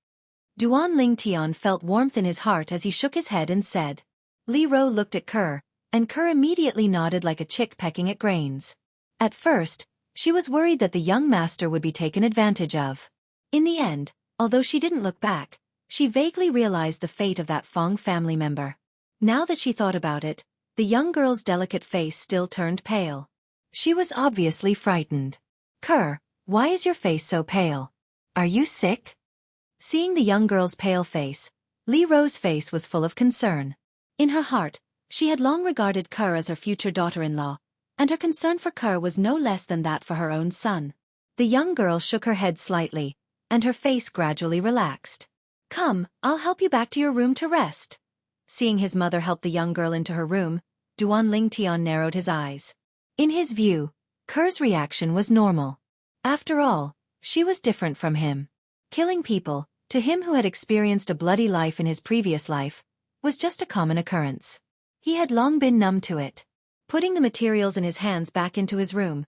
Duan Ling Tian felt warmth in his heart as he shook his head and said. Li Ro looked at Kerr, and Kerr immediately nodded like a chick pecking at grains. At first, she was worried that the young master would be taken advantage of. In the end, although she didn't look back, she vaguely realized the fate of that Feng family member. Now that she thought about it, the young girl's delicate face still turned pale. She was obviously frightened. Kerr, why is your face so pale? Are you sick? Seeing the young girl's pale face, Li Ro's face was full of concern. In her heart, she had long regarded Kerr as her future daughter-in-law, and her concern for Kerr was no less than that for her own son. The young girl shook her head slightly, and her face gradually relaxed. Come, I'll help you back to your room to rest. Seeing his mother help the young girl into her room, Duan Ling Tian narrowed his eyes. In his view, Kerr's reaction was normal. After all, she was different from him. Killing people, to him who had experienced a bloody life in his previous life, was just a common occurrence. He had long been numb to it. Putting the materials in his hands back into his room,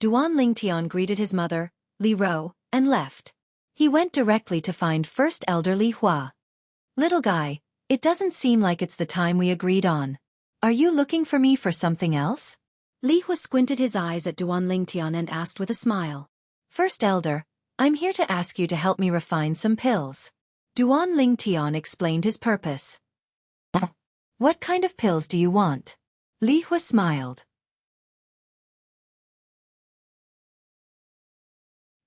Duan Ling Tian greeted his mother, Li Ro, and left. He went directly to find First Elder Li Hua. Little guy, It doesn't seem like it's the time we agreed on. Are you looking for me for something else? Li Hua squinted his eyes at Duan Lingtian and asked with a smile. First Elder, I'm here to ask you to help me refine some pills. Duan Lingtian explained his purpose. What kind of pills do you want? Li Hua smiled.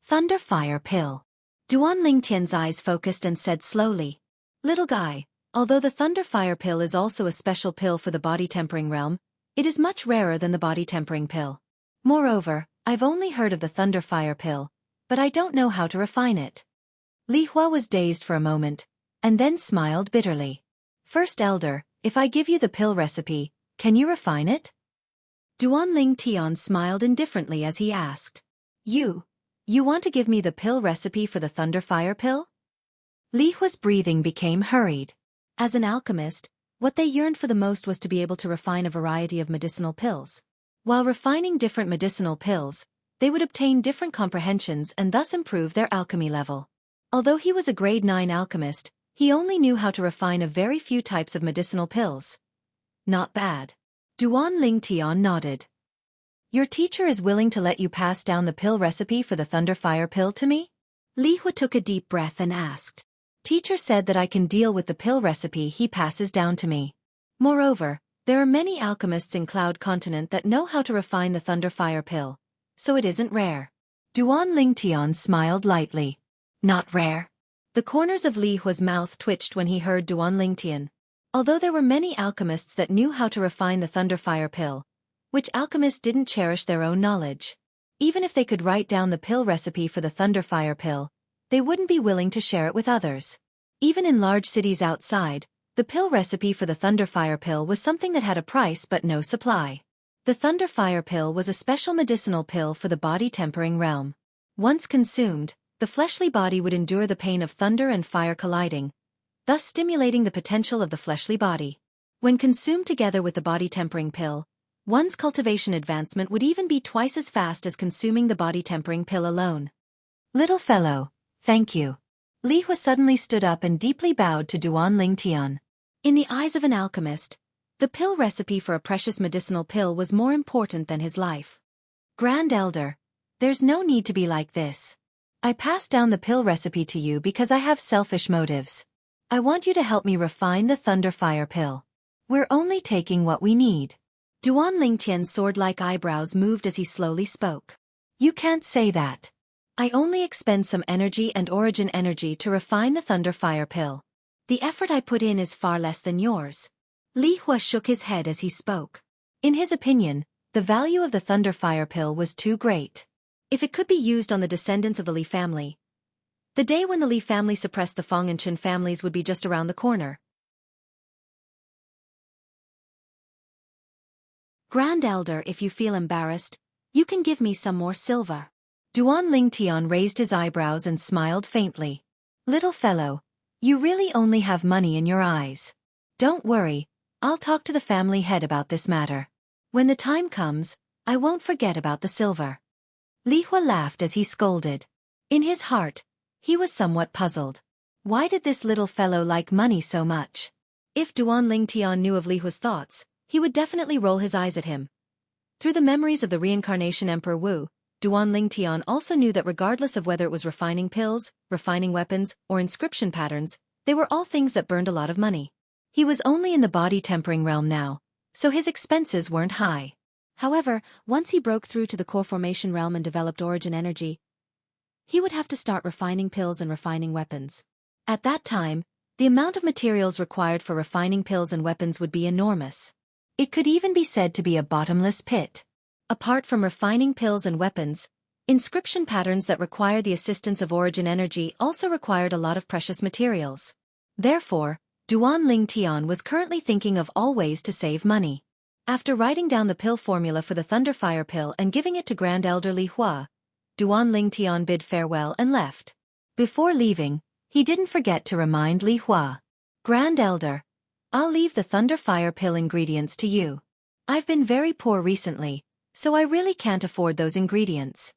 Thunder Fire Pill. Duan Lingtian's eyes focused and said slowly. Little guy, although the Thunder Fire Pill is also a special pill for the body tempering realm, it is much rarer than the body tempering pill. Moreover, I've only heard of the Thunder Fire Pill, but I don't know how to refine it. Li Hua was dazed for a moment, and then smiled bitterly. First Elder, if I give you the pill recipe, can you refine it? Duan Lingtian smiled indifferently as he asked. You want to give me the pill recipe for the Thunder Fire Pill? Li Hua's breathing became hurried. As an alchemist, what they yearned for the most was to be able to refine a variety of medicinal pills. While refining different medicinal pills, they would obtain different comprehensions and thus improve their alchemy level. Although he was a grade 9 alchemist, he only knew how to refine a very few types of medicinal pills. Not bad. Duan Lingtian nodded. Your teacher is willing to let you pass down the pill recipe for the Thunder Fire Pill to me? Li Hua took a deep breath and asked. Teacher said that I can deal with the pill recipe he passes down to me. Moreover, there are many alchemists in Cloud Continent that know how to refine the Thunder Fire Pill, so it isn't rare. Duan Lingtian smiled lightly. Not rare. The corners of Li Hua's mouth twitched when he heard Duan Lingtian. Although there were many alchemists that knew how to refine the Thunder Fire Pill, which alchemists didn't cherish their own knowledge. Even if they could write down the pill recipe for the Thunder Fire Pill, they wouldn't be willing to share it with others. Even in large cities outside, the pill recipe for the Thunder Fire Pill was something that had a price but no supply. The Thunder Fire Pill was a special medicinal pill for the body tempering realm. Once consumed, the fleshly body would endure the pain of thunder and fire colliding, thus stimulating the potential of the fleshly body. When consumed together with the body tempering pill, one's cultivation advancement would even be twice as fast as consuming the body tempering pill alone. Little fellow, thank you. Li Hua suddenly stood up and deeply bowed to Duan Lingtian. In the eyes of an alchemist, the pill recipe for a precious medicinal pill was more important than his life. Grand Elder, there's no need to be like this. I passed down the pill recipe to you because I have selfish motives. I want you to help me refine the Thunder Fire Pill. We're only taking what we need. Duan Lingtian's sword-like eyebrows moved as he slowly spoke. You can't say that. I only expend some energy and origin energy to refine the Thunder Fire Pill. The effort I put in is far less than yours. Li Hua shook his head as he spoke. In his opinion, the value of the Thunder Fire Pill was too great. If it could be used on the descendants of the Li family, the day when the Li family suppressed the Feng and Chen families would be just around the corner. Grand Elder, if you feel embarrassed, you can give me some more silver. Duan Lingtian raised his eyebrows and smiled faintly. Little fellow, you really only have money in your eyes. Don't worry, I'll talk to the family head about this matter. When the time comes, I won't forget about the silver. Li Hua laughed as he scolded. In his heart, he was somewhat puzzled. Why did this little fellow like money so much? If Duan Lingtian knew of Li Hua's thoughts, he would definitely roll his eyes at him. Through the memories of the reincarnation Emperor Wu, Duan Lingtian also knew that regardless of whether it was refining pills, refining weapons, or inscription patterns, they were all things that burned a lot of money. He was only in the body tempering realm now, so his expenses weren't high. However, once he broke through to the core formation realm and developed origin energy, he would have to start refining pills and refining weapons. At that time, the amount of materials required for refining pills and weapons would be enormous. It could even be said to be a bottomless pit. Apart from refining pills and weapons, inscription patterns that require the assistance of origin energy also required a lot of precious materials. Therefore, Duan Lingtian was currently thinking of all ways to save money. After writing down the pill formula for the Thunder Fire Pill and giving it to Grand Elder Li Hua, Duan Lingtian bid farewell and left. Before leaving, he didn't forget to remind Li Hua. Grand Elder, I'll leave the Thunder Fire Pill ingredients to you. I've been very poor recently, so I really can't afford those ingredients.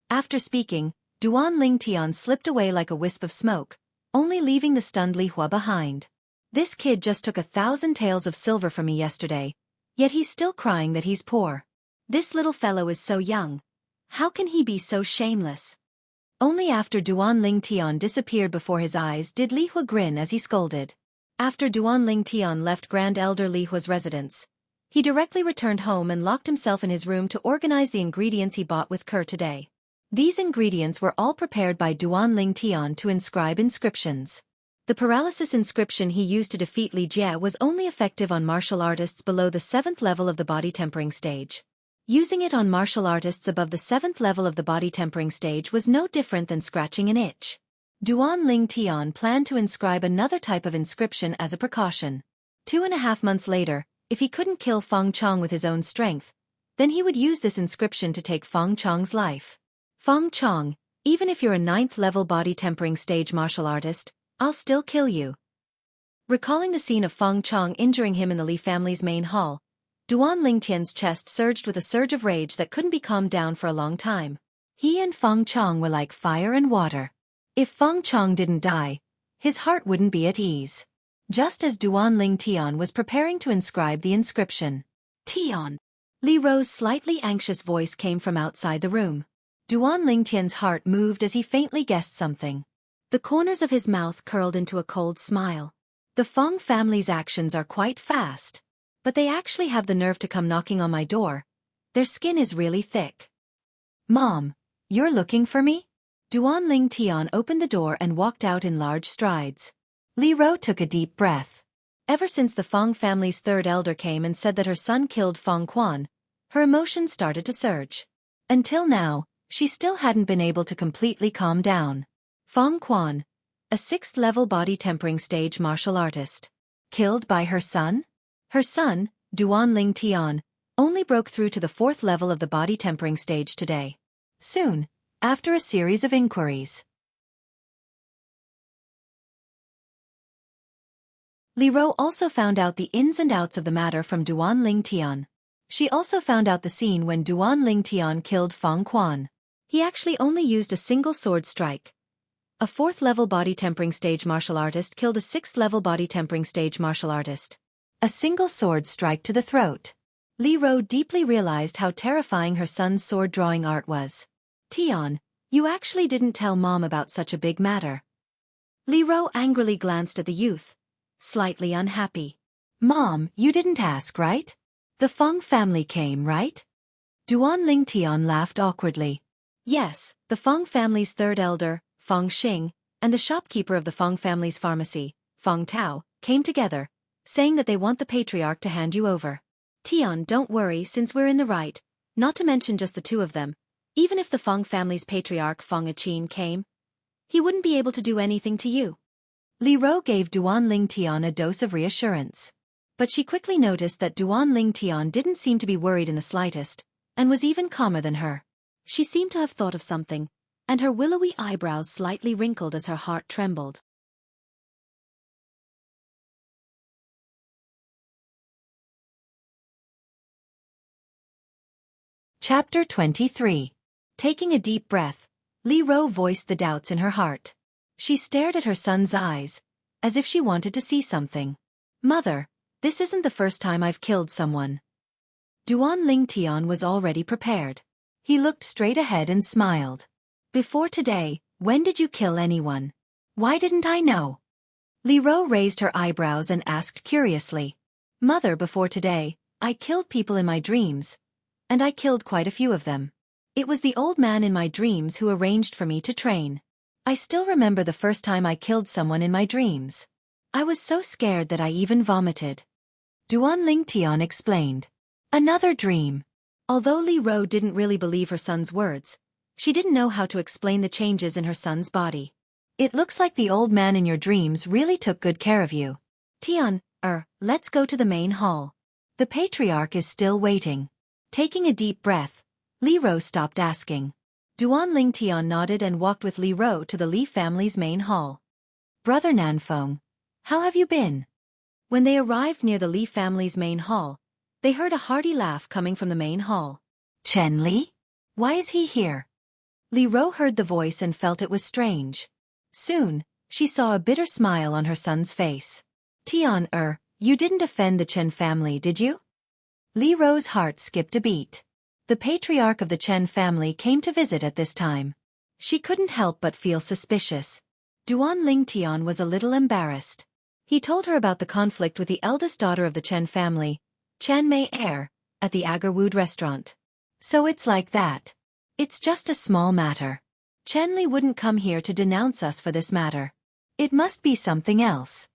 After speaking, Duan Lingtian slipped away like a wisp of smoke, only leaving the stunned Li Hua behind. This kid just took 1,000 taels of silver from me yesterday, yet he's still crying that he's poor. This little fellow is so young. How can he be so shameless? Only after Duan Ling Tian disappeared before his eyes did Li Hua grin as he scolded. After Duan Ling Tian left Grand Elder Li Hua's residence, he directly returned home and locked himself in his room to organize the ingredients he bought with Kerr today. These ingredients were all prepared by Duan Ling Tian to inscribe inscriptions. The paralysis inscription he used to defeat Li Jie was only effective on martial artists below the 7th level of the body tempering stage. Using it on martial artists above the 7th level of the body tempering stage was no different than scratching an itch. Duan Ling Tian planned to inscribe another type of inscription as a precaution. 2.5 months later, if he couldn't kill Feng Chong with his own strength, then he would use this inscription to take Feng Chong's life. Feng Chong, even if you're a 9th level body tempering stage martial artist, I'll still kill you. Recalling the scene of Feng Chong injuring him in the Li family's main hall, Duan Lingtian's chest surged with a surge of rage that couldn't be calmed down for a long time. He and Feng Chong were like fire and water. If Feng Chong didn't die, his heart wouldn't be at ease. Just as Duan Ling Tian was preparing to inscribe the inscription, Tian! Li Ro's slightly anxious voice came from outside the room. Duan Ling Tian's heart moved as he faintly guessed something. The corners of his mouth curled into a cold smile. The Feng family's actions are quite fast. But they actually have the nerve to come knocking on my door. Their skin is really thick. Mom, you're looking for me? Duan Ling Tian opened the door and walked out in large strides. Li Ro took a deep breath. Ever since the Feng family's third elder came and said that her son killed Feng Quan, her emotions started to surge. Until now, she still hadn't been able to completely calm down. Feng Quan, a 6th level body tempering stage martial artist, killed by her son? Her son, Duan Ling Tian, only broke through to the 4th level of the body tempering stage today. Soon, after a series of inquiries, Li Ro also found out the ins and outs of the matter from Duan Ling Tian. She also found out the scene when Duan Ling Tian killed Feng Quan. He actually only used a single sword strike. A 4th level body tempering stage martial artist killed a 6th level body tempering stage martial artist. A single sword strike to the throat. Li Ro deeply realized how terrifying her son's sword-drawing art was. Tian, you actually didn't tell Mom about such a big matter. Li Ro angrily glanced at the youth, slightly unhappy. Mom, you didn't ask, right? The Feng family came, right? Duan Ling Tian laughed awkwardly. Yes, the Feng family's third elder, Feng Xing, and the shopkeeper of the Feng family's pharmacy, Feng Tao, came together, saying that they want the patriarch to hand you over. Tian, don't worry since we're in the right, not to mention just the two of them. Even if the Feng family's patriarch Feng Achin came, he wouldn't be able to do anything to you. Li Ro gave Duan Ling Tian a dose of reassurance. But she quickly noticed that Duan Ling Tian didn't seem to be worried in the slightest, and was even calmer than her. She seemed to have thought of something, and her willowy eyebrows slightly wrinkled as her heart trembled. Chapter 23. Taking a deep breath, Li Ro voiced the doubts in her heart. She stared at her son's eyes, as if she wanted to see something. Mother, this isn't the first time I've killed someone. Duan Ling Tian was already prepared. He looked straight ahead and smiled. Before today, when did you kill anyone? Why didn't I know? Li Ro raised her eyebrows and asked curiously. Mother, before today, I killed people in my dreams. And I killed quite a few of them. It was the old man in my dreams who arranged for me to train. I still remember the first time I killed someone in my dreams. I was so scared that I even vomited. Duan Ling Tian explained. Another dream. Although Li Ro didn't really believe her son's words, she didn't know how to explain the changes in her son's body. It looks like the old man in your dreams really took good care of you. Tian, let's go to the main hall. The patriarch is still waiting. Taking a deep breath, Li Ro stopped asking. Duan Ling Tian nodded and walked with Li Ro to the Li family's main hall. Brother Nanfeng, how have you been? When they arrived near the Li family's main hall, they heard a hearty laugh coming from the main hall. Chen Li? Why is he here? Li Ro heard the voice and felt it was strange. Soon, she saw a bitter smile on her son's face. Tian, you didn't offend the Chen family, did you? Li Rou's heart skipped a beat. The patriarch of the Chen family came to visit at this time. She couldn't help but feel suspicious. Duan Lingtian was a little embarrassed. He told her about the conflict with the eldest daughter of the Chen family, Chen Mei Er, at the Agarwood restaurant. So it's like that. It's just a small matter. Chen Li wouldn't come here to denounce us for this matter. It must be something else.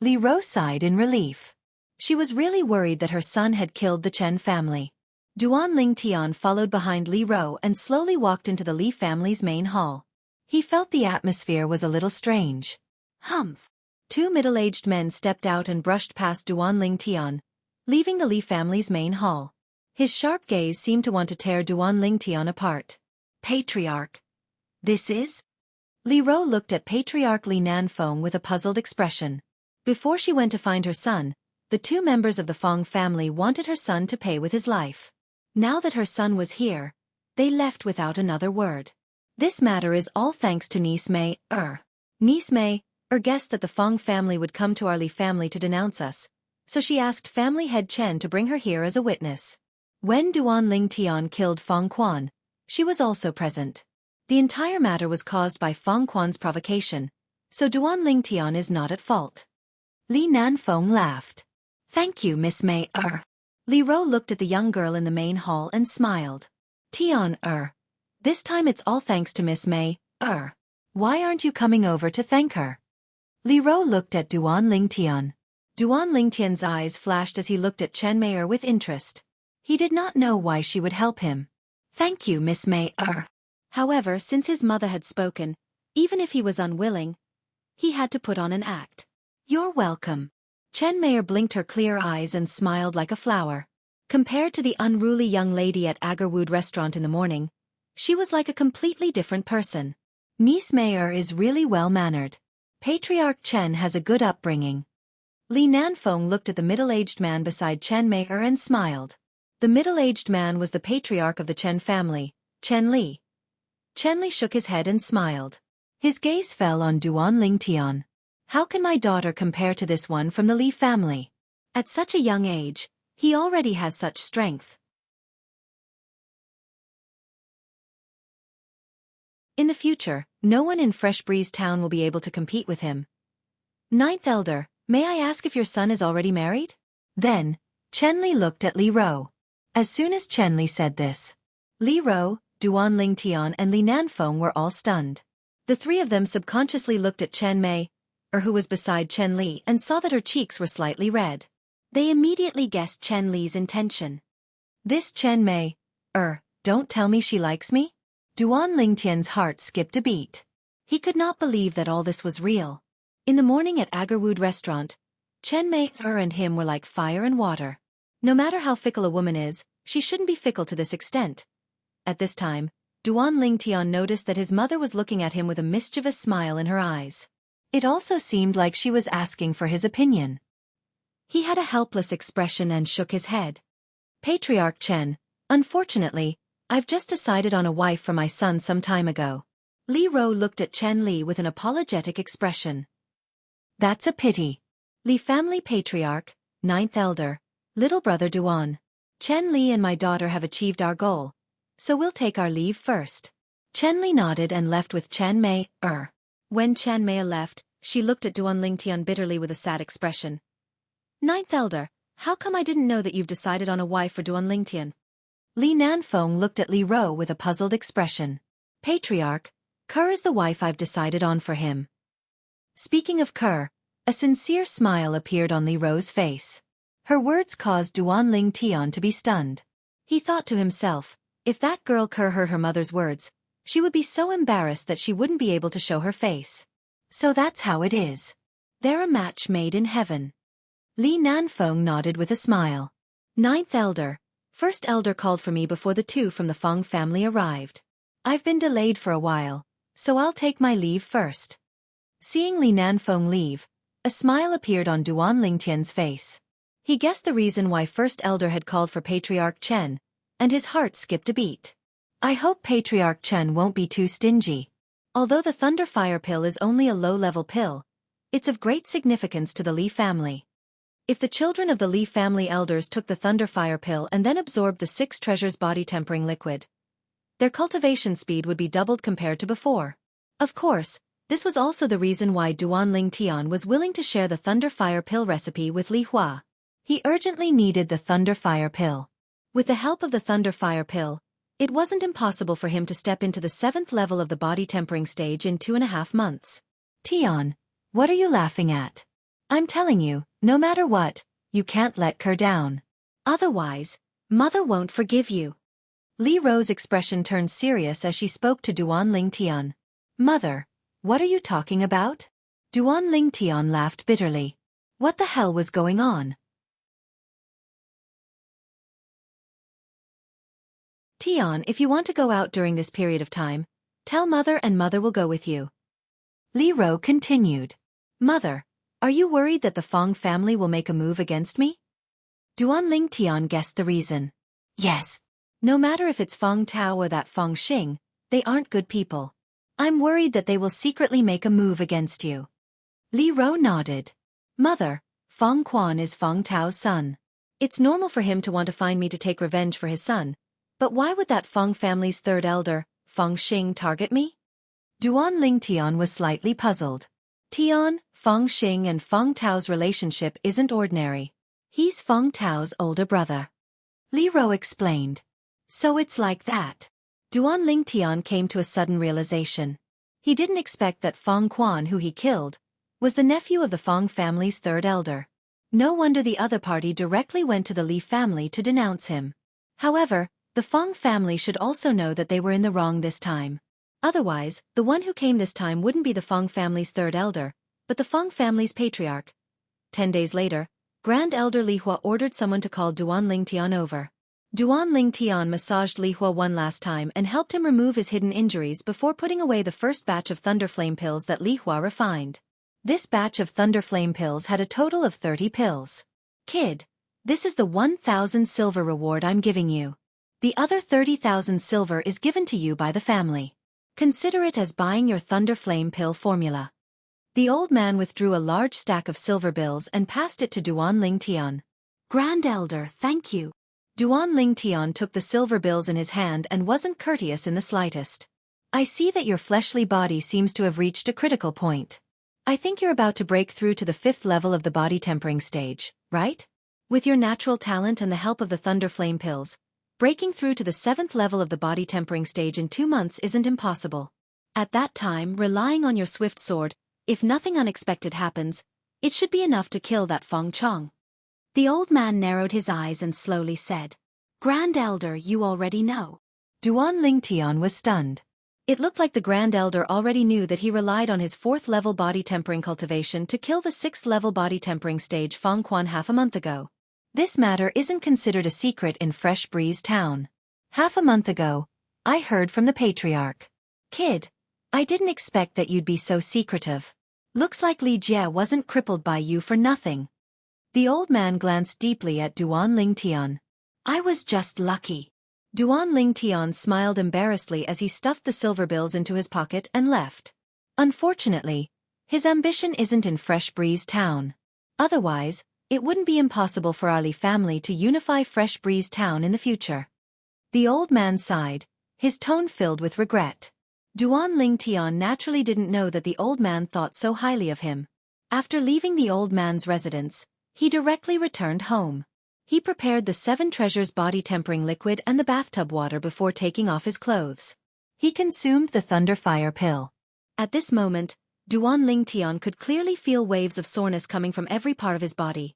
Li Rou sighed in relief. She was really worried that her son had killed the Chen family. Duan Lingtian followed behind Li Rou and slowly walked into the Li family's main hall. He felt the atmosphere was a little strange. Humph! Two middle-aged men stepped out and brushed past Duan Lingtian, leaving the Li family's main hall. His sharp gaze seemed to want to tear Duan Lingtian apart. Patriarch. This is? Li Rou looked at Patriarch Li Nanfeng with a puzzled expression. Before she went to find her son, the two members of the Fong family wanted her son to pay with his life. Now that her son was here, they left without another word. This matter is all thanks to Niece Mei Er. Niece Mei Er guessed that the Fong family would come to our Li family to denounce us, so she asked family head Chen to bring her here as a witness. When Duan Lingtian killed Fong Quan, she was also present. The entire matter was caused by Fong Quan's provocation, so Duan Lingtian is not at fault. Li Nanfeng laughed. Thank you, Miss Mei Er. Li Rou looked at the young girl in the main hall and smiled. Tian this time it's all thanks to Miss Mei Er. Why aren't you coming over to thank her? Li Rou looked at Duan Lingtian. Duan Lingtian's eyes flashed as he looked at Chen Mei Er with interest. He did not know why she would help him. Thank you, Miss Mei Er. However, since his mother had spoken, even if he was unwilling, he had to put on an act. You're welcome. Chen Mei Er blinked her clear eyes and smiled like a flower. Compared to the unruly young lady at Agarwood restaurant in the morning, she was like a completely different person. Niece Mei Er is really well-mannered. Patriarch Chen has a good upbringing. Li Nanfeng looked at the middle-aged man beside Chen Mei Er and smiled. The middle-aged man was the patriarch of the Chen family, Chen Li. Chen Li shook his head and smiled. His gaze fell on Duan Lingtian. How can my daughter compare to this one from the Li family? At such a young age, he already has such strength. In the future, no one in Fresh Breeze Town will be able to compete with him. Ninth Elder, may I ask if your son is already married? Then, Chen Li looked at Li Rou. As soon as Chen Li said this, Li Rou, Duan Lingtian and Li Nanfeng were all stunned. The three of them subconsciously looked at Chen Mei Er, who was beside Chen Li, and saw that her cheeks were slightly red. They immediately guessed Chen Li's intention. This Chen Mei Er, don't tell me she likes me? Duan Lingtian's heart skipped a beat. He could not believe that all this was real. In the morning at Agarwood restaurant, Chen Mei Er and him were like fire and water. No matter how fickle a woman is, she shouldn't be fickle to this extent. At this time, Duan Lingtian noticed that his mother was looking at him with a mischievous smile in her eyes. It also seemed like she was asking for his opinion. He had a helpless expression and shook his head. Patriarch Chen, unfortunately, I've just decided on a wife for my son some time ago. Li Rou looked at Chen Li with an apologetic expression. That's a pity. Li family patriarch, ninth elder, little brother Duan. Chen Li and my daughter have achieved our goal, so we'll take our leave first. Chen Li nodded and left with Chen Mei Er. When Chen Mei left, she looked at Duan Lingtian bitterly with a sad expression. Ninth Elder, how come I didn't know that you've decided on a wife for Duan Lingtian? Li Nanfeng looked at Li Rou with a puzzled expression. Patriarch, Ker is the wife I've decided on for him. Speaking of Ker, a sincere smile appeared on Li Rou's face. Her words caused Duan Lingtian to be stunned. He thought to himself, if that girl Ker heard her mother's words, she would be so embarrassed that she wouldn't be able to show her face. So that's how it is. They're a match made in heaven. Li Nanfeng nodded with a smile. Ninth Elder, First Elder called for me before the two from the Fong family arrived. I've been delayed for a while, so I'll take my leave first. Seeing Li Nanfeng leave, a smile appeared on Duan Lingtian's face. He guessed the reason why First Elder had called for Patriarch Chen, and his heart skipped a beat. I hope Patriarch Chen won't be too stingy. Although the Thunder Fire pill is only a low-level pill, It's of great significance to the Li family. If the children of the Li family elders took the Thunderfire pill and then absorbed the 6 treasures body-tempering liquid, their cultivation speed would be doubled compared to before. Of course, this was also the reason why Duan Ling Tian was willing to share the Thunderfire pill recipe with Li Hua. He urgently needed the Thunderfire pill. With the help of the Thunderfire pill, it wasn't impossible for him to step into the 7th level of the body-tempering stage in 2.5 months. Tian, what are you laughing at? I'm telling you, no matter what, you can't let Kerr down. Otherwise, Mother won't forgive you. Li Ro's expression turned serious as she spoke to Duan Ling Tian. Mother, what are you talking about? Duan Ling Tian laughed bitterly. What the hell was going on? Tian, if you want to go out during this period of time, tell Mother and Mother will go with you. Li Ro continued. Mother, are you worried that the Fong family will make a move against me? Duan Ling Tian guessed the reason. Yes. No matter if it's Fong Tao or that Fong Xing, they aren't good people. I'm worried that they will secretly make a move against you. Li Ro nodded. Mother, Fong Quan is Fong Tao's son. It's normal for him to want to find me to take revenge for his son, but why would that Fong family's 3rd elder, Fong Xing, target me? Duan Ling Tian was slightly puzzled. Tian, Fong Xing and Fong Tao's relationship isn't ordinary. He's Fong Tao's older brother. Li Ro explained. So it's like that. Duan Ling Tian came to a sudden realization. He didn't expect that Fong Quan, who he killed, was the nephew of the Fong family's 3rd elder. No wonder the other party directly went to the Li family to denounce him. However, the Fong family should also know that they were in the wrong this time. Otherwise, the one who came this time wouldn't be the Fong family's 3rd elder, but the Fong family's patriarch. 10 days later, Grand Elder Li Hua ordered someone to call Duan Ling Tian over. Duan Ling Tian massaged Li Hua one last time and helped him remove his hidden injuries before putting away the first batch of Thunderflame pills that Li Hua refined. This batch of Thunderflame pills had a total of 30 pills. Kid, this is the 1,000 silver reward I'm giving you. The other 30,000 silver is given to you by the family. Consider it as buying your Thunderflame pill formula. The old man withdrew a large stack of silver bills and passed it to Duan Ling Tian. Grand Elder, thank you. Duan Ling Tian took the silver bills in his hand and wasn't courteous in the slightest. I see that your fleshly body seems to have reached a critical point. I think you're about to break through to the 5th level of the body tempering stage, right? With your natural talent and the help of the Thunderflame pills, breaking through to the 7th level of the body tempering stage in 2 months isn't impossible. At that time, relying on your swift sword, if nothing unexpected happens, it should be enough to kill that Fong Chong. The old man narrowed his eyes and slowly said, Grand Elder, you already know. Duan Ling Tian was stunned. It looked like the Grand Elder already knew that he relied on his 4th level body tempering cultivation to kill the 6th level body tempering stage Fong Quan half a month ago. This matter isn't considered a secret in Fresh Breeze Town. Half a month ago, I heard from the Patriarch. Kid, I didn't expect that you'd be so secretive. Looks like Li Jie wasn't crippled by you for nothing. The old man glanced deeply at Duan Ling Tian. I was just lucky. Duan Ling Tian smiled embarrassedly as he stuffed the silver bills into his pocket and left. Unfortunately, his ambition isn't in Fresh Breeze Town. Otherwise, it wouldn't be impossible for our Li family to unify Fresh Breeze Town in the future. The old man sighed, his tone filled with regret. Duan Ling Tian naturally didn't know that the old man thought so highly of him. After leaving the old man's residence, he directly returned home. He prepared the 7 treasures body tempering liquid and the bathtub water before taking off his clothes. He consumed the Thunderfire pill. At this moment, Duan Ling Tian could clearly feel waves of soreness coming from every part of his body.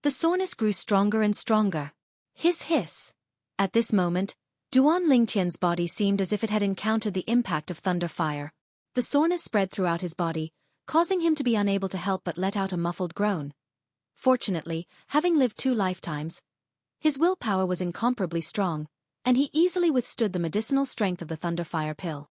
The soreness grew stronger and stronger. Hiss. At this moment, Duan Ling Tian's body seemed as if it had encountered the impact of Thunderfire. The soreness spread throughout his body, causing him to be unable to help but let out a muffled groan. Fortunately, having lived 2 lifetimes, his willpower was incomparably strong, and he easily withstood the medicinal strength of the Thunderfire pill.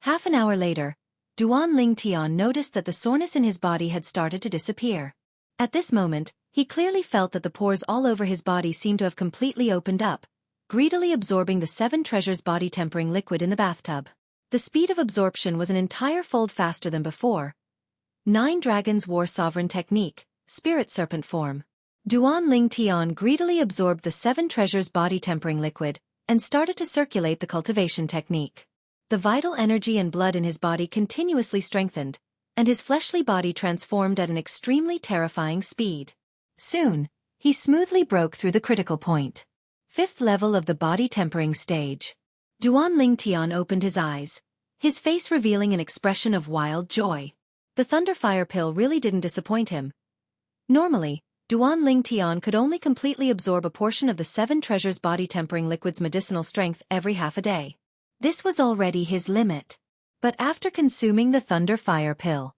Half an hour later, Duan Ling Tian noticed that the soreness in his body had started to disappear. At this moment, he clearly felt that the pores all over his body seemed to have completely opened up, greedily absorbing the 7 treasures body tempering liquid in the bathtub. The speed of absorption was an entire fold faster than before. 9 dragons war sovereign technique, spirit serpent form. Duan Ling Tian greedily absorbed the 7 treasures body tempering liquid and started to circulate the cultivation technique. The vital energy and blood in his body continuously strengthened, and his fleshly body transformed at an extremely terrifying speed. Soon, he smoothly broke through the critical point. 5th level of the body tempering stage. Duan Ling Tian opened his eyes, his face revealing an expression of wild joy. The Thunderfire pill really didn't disappoint him. Normally, Duan Ling Tian could only completely absorb a portion of the 7 treasures body tempering liquid's medicinal strength every half a day. This was already his limit. But after consuming the Thunderfire pill,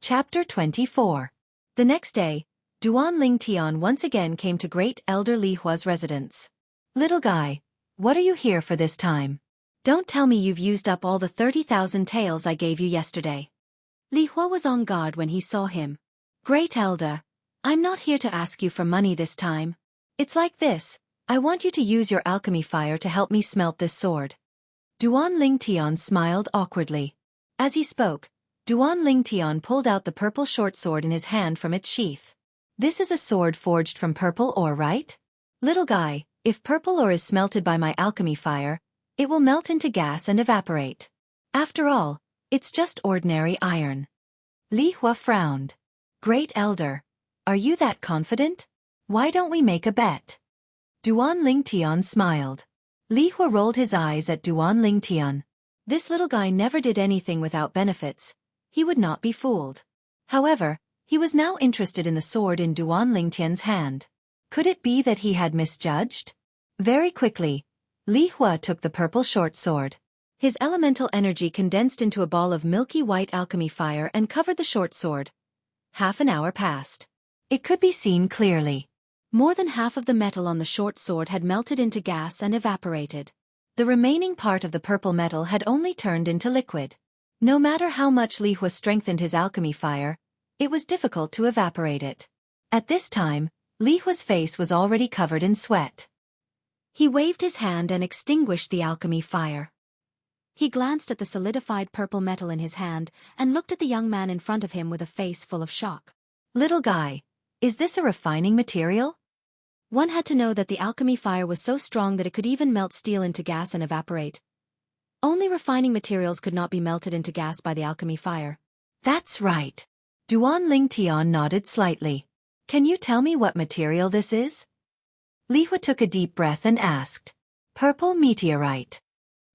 Chapter 24. The next day, Duan Ling Tian once again came to Great Elder Li Hua's residence. Little guy, what are you here for this time? Don't tell me you've used up all the 30,000 taels I gave you yesterday. Li Hua was on guard when he saw him. Great Elder, I'm not here to ask you for money this time. It's like this, I want you to use your alchemy fire to help me smelt this sword. Duan Ling Tian smiled awkwardly. As he spoke, Duan Ling Tian pulled out the purple short sword in his hand from its sheath. This is a sword forged from purple ore, right? Little guy, if purple ore is smelted by my alchemy fire, it will melt into gas and evaporate. After all, it's just ordinary iron. Li Hua frowned. Great Elder, are you that confident? Why don't we make a bet? Duan Ling Tian smiled. Li Hua rolled his eyes at Duan Ling Tian. This little guy never did anything without benefits. He would not be fooled. However, he was now interested in the sword in Duan Ling Tian's hand. Could it be that he had misjudged? Very quickly, Li Hua took the purple short sword. His elemental energy condensed into a ball of milky white alchemy fire and covered the short sword. Half an hour passed. It could be seen clearly. More than half of the metal on the short sword had melted into gas and evaporated. The remaining part of the purple metal had only turned into liquid. No matter how much Li Hua strengthened his alchemy fire, it was difficult to evaporate it. At this time, Li Hua's face was already covered in sweat. He waved his hand and extinguished the alchemy fire. He glanced at the solidified purple metal in his hand and looked at the young man in front of him with a face full of shock. Little guy, is this a refining material? One had to know that the alchemy fire was so strong that it could even melt steel into gas and evaporate. Only refining materials could not be melted into gas by the alchemy fire. That's right. Duan Ling Tian nodded slightly. Can you tell me what material this is? Li Hua took a deep breath and asked. Purple meteorite.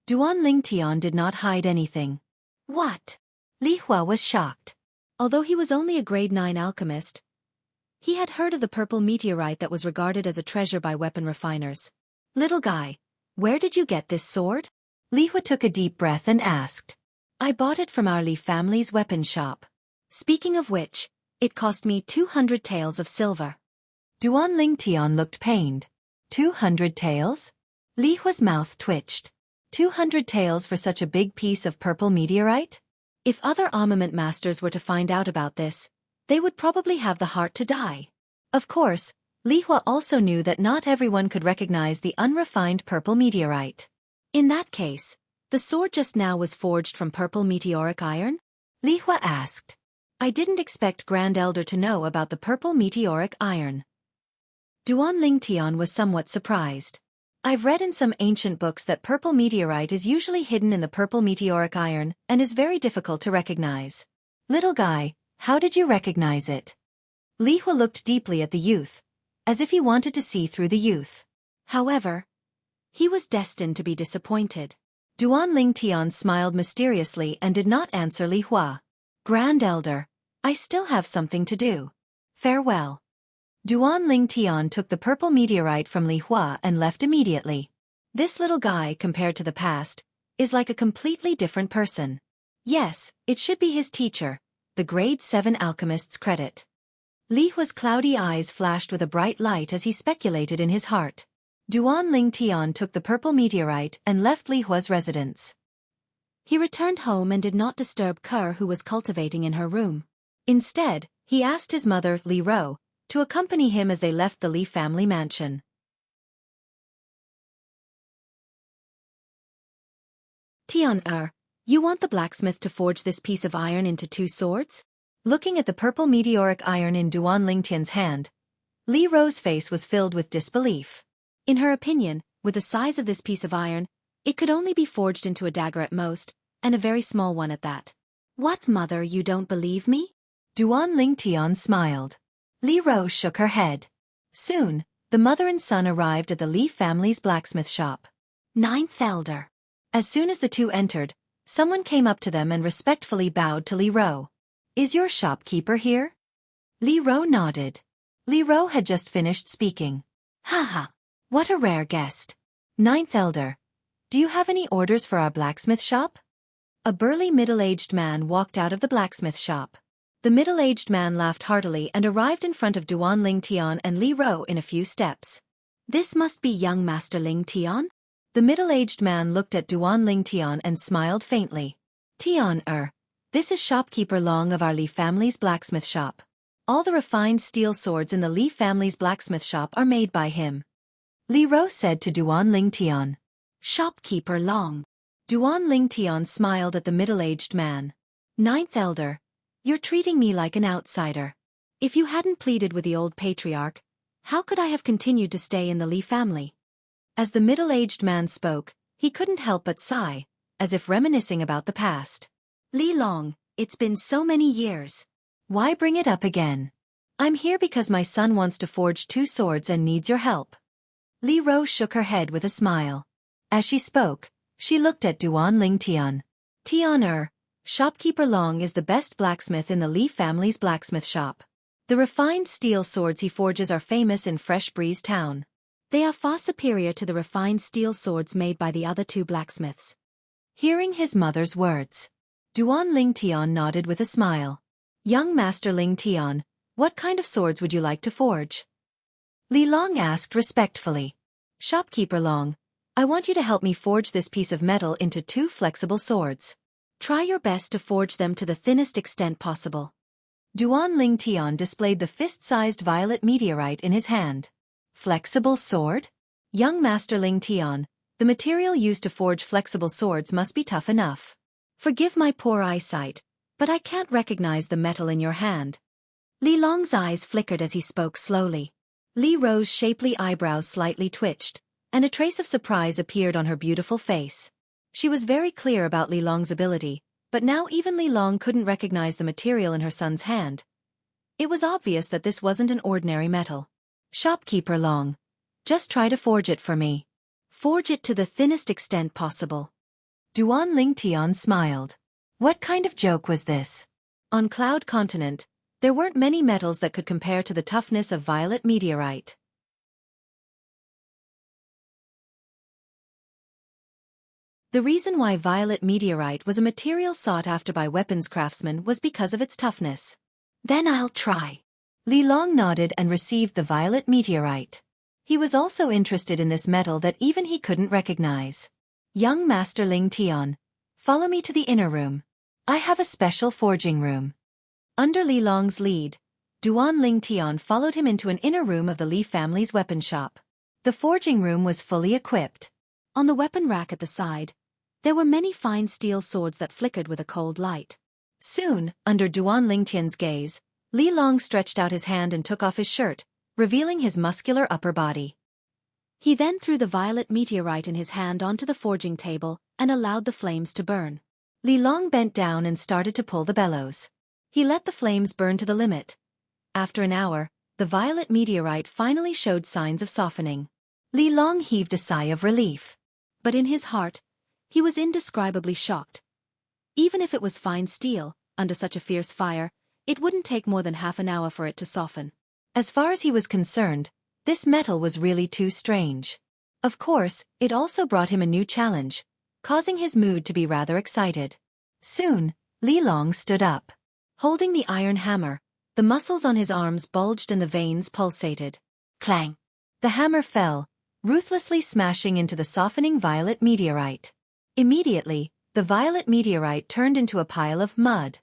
Duan Ling Tian did not hide anything. What? Li Hua was shocked. Although he was only a grade 9 alchemist, he had heard of the purple meteorite that was regarded as a treasure by weapon refiners. Little guy, where did you get this sword? Li Hua took a deep breath and asked. I bought it from our Li family's weapon shop. Speaking of which, it cost me 200 taels of silver. Duan Ling Tian looked pained. 200 taels? Li Hua's mouth twitched. 200 taels for such a big piece of purple meteorite? If other armament masters were to find out about this, they would probably have the heart to die. Of course, Li Hua also knew that not everyone could recognize the unrefined purple meteorite. In that case, the sword just now was forged from purple meteoric iron? Li Hua asked. I didn't expect Grand Elder to know about the purple meteoric iron. Duan Ling Tian was somewhat surprised. I've read in some ancient books that purple meteorite is usually hidden in the purple meteoric iron and is very difficult to recognize. Little guy, how did you recognize it? Li Hua looked deeply at the youth, as if he wanted to see through the youth. However, he was destined to be disappointed. Duan Ling Tian smiled mysteriously and did not answer Li Hua. Grand Elder, I still have something to do. Farewell. Duan Ling Tian took the purple meteorite from Li Hua and left immediately. This little guy, compared to the past, is like a completely different person. Yes, it should be his teacher, the grade 7 alchemist's credit. Li Hua's cloudy eyes flashed with a bright light as he speculated in his heart. Duan Ling Tian took the purple meteorite and left Li Hua's residence. He returned home and did not disturb Ker, who was cultivating in her room. Instead, he asked his mother, Li Ro, to accompany him as they left the Li family mansion. Tian, you want the blacksmith to forge this piece of iron into 2 swords? Looking at the purple meteoric iron in Duan Lingtian's hand, Li Ro's face was filled with disbelief. In her opinion, with the size of this piece of iron, it could only be forged into a dagger at most, and a very small one at that. What, mother, you don't believe me? Duan Lingtian smiled. Li Ro shook her head. Soon, the mother and son arrived at the Li family's blacksmith shop. 9th Elder. As soon as the two entered, someone came up to them and respectfully bowed to Li Ro. Is your shopkeeper here? Li Ro nodded. Li Ro had just finished speaking. Haha, what a rare guest. 9th Elder. Do you have any orders for our blacksmith shop? A burly middle-aged man walked out of the blacksmith shop. The middle-aged man laughed heartily and arrived in front of Duan Lingtian and Li Ro in a few steps. This must be young Master Lingtian? The middle-aged man looked at Duan Lingtian and smiled faintly. Tian, this is shopkeeper Long of our Li family's blacksmith shop. All the refined steel swords in the Li family's blacksmith shop are made by him. Li Ro said to Duan Lingtian. Shopkeeper Long. Duan Lingtian smiled at the middle-aged man. 9th Elder, you're treating me like an outsider. If you hadn't pleaded with the old patriarch, how could I have continued to stay in the Li family? As the middle-aged man spoke, he couldn't help but sigh, as if reminiscing about the past. Li Long, it's been so many years. Why bring it up again? I'm here because my son wants to forge 2 swords and needs your help. Li Ro shook her head with a smile. As she spoke, she looked at Duan Lingtian. Tian, shopkeeper Long is the best blacksmith in the Li family's blacksmith shop. The refined steel swords he forges are famous in Fresh Breeze Town. They are far superior to the refined steel swords made by the other 2 blacksmiths. Hearing his mother's words, Duan Lingtian nodded with a smile. Young Master Lingtian, what kind of swords would you like to forge? Li Long asked respectfully. Shopkeeper Long, I want you to help me forge this piece of metal into 2 flexible swords. Try your best to forge them to the thinnest extent possible. Duan Lingtian displayed the fist-sized violet meteorite in his hand. Flexible sword? Young Master Lingtian, the material used to forge flexible swords must be tough enough. Forgive my poor eyesight, but I can't recognize the metal in your hand. Li Long's eyes flickered as he spoke slowly. Li Ro's shapely eyebrows slightly twitched, and a trace of surprise appeared on her beautiful face. She was very clear about Li Long's ability, but now even Li Long couldn't recognize the material in her son's hand. It was obvious that this wasn't an ordinary metal. Shopkeeper Long, just try to forge it for me. Forge it to the thinnest extent possible. Duan Lingtian smiled. What kind of joke was this? On Cloud Continent, there weren't many metals that could compare to the toughness of violet meteorite. The reason why violet meteorite was a material sought after by weapons craftsmen was because of its toughness. Then I'll try. Li Long nodded and received the violet meteorite. He was also interested in this metal that even he couldn't recognize. Young Master Lingtian, follow me to the inner room. I have a special forging room. Under Li Long's lead, Duan Lingtian followed him into an inner room of the Li family's weapon shop. The forging room was fully equipped. On the weapon rack at the side, there were many fine steel swords that flickered with a cold light. Soon, under Duan Lingtian's gaze, Li Long stretched out his hand and took off his shirt, revealing his muscular upper body. He then threw the violet meteorite in his hand onto the forging table and allowed the flames to burn. Li Long bent down and started to pull the bellows. He let the flames burn to the limit. After an hour, the violet meteorite finally showed signs of softening. Li Long heaved a sigh of relief. But in his heart, he was indescribably shocked. Even if it was fine steel, under such a fierce fire, it wouldn't take more than half an hour for it to soften. As far as he was concerned, this metal was really too strange. Of course, it also brought him a new challenge, causing his mood to be rather excited. Soon, Li Long stood up. Holding the iron hammer, the muscles on his arms bulged and the veins pulsated. Clang! The hammer fell, ruthlessly smashing into the softening violet meteorite. Immediately, the violet meteorite turned into a pile of mud.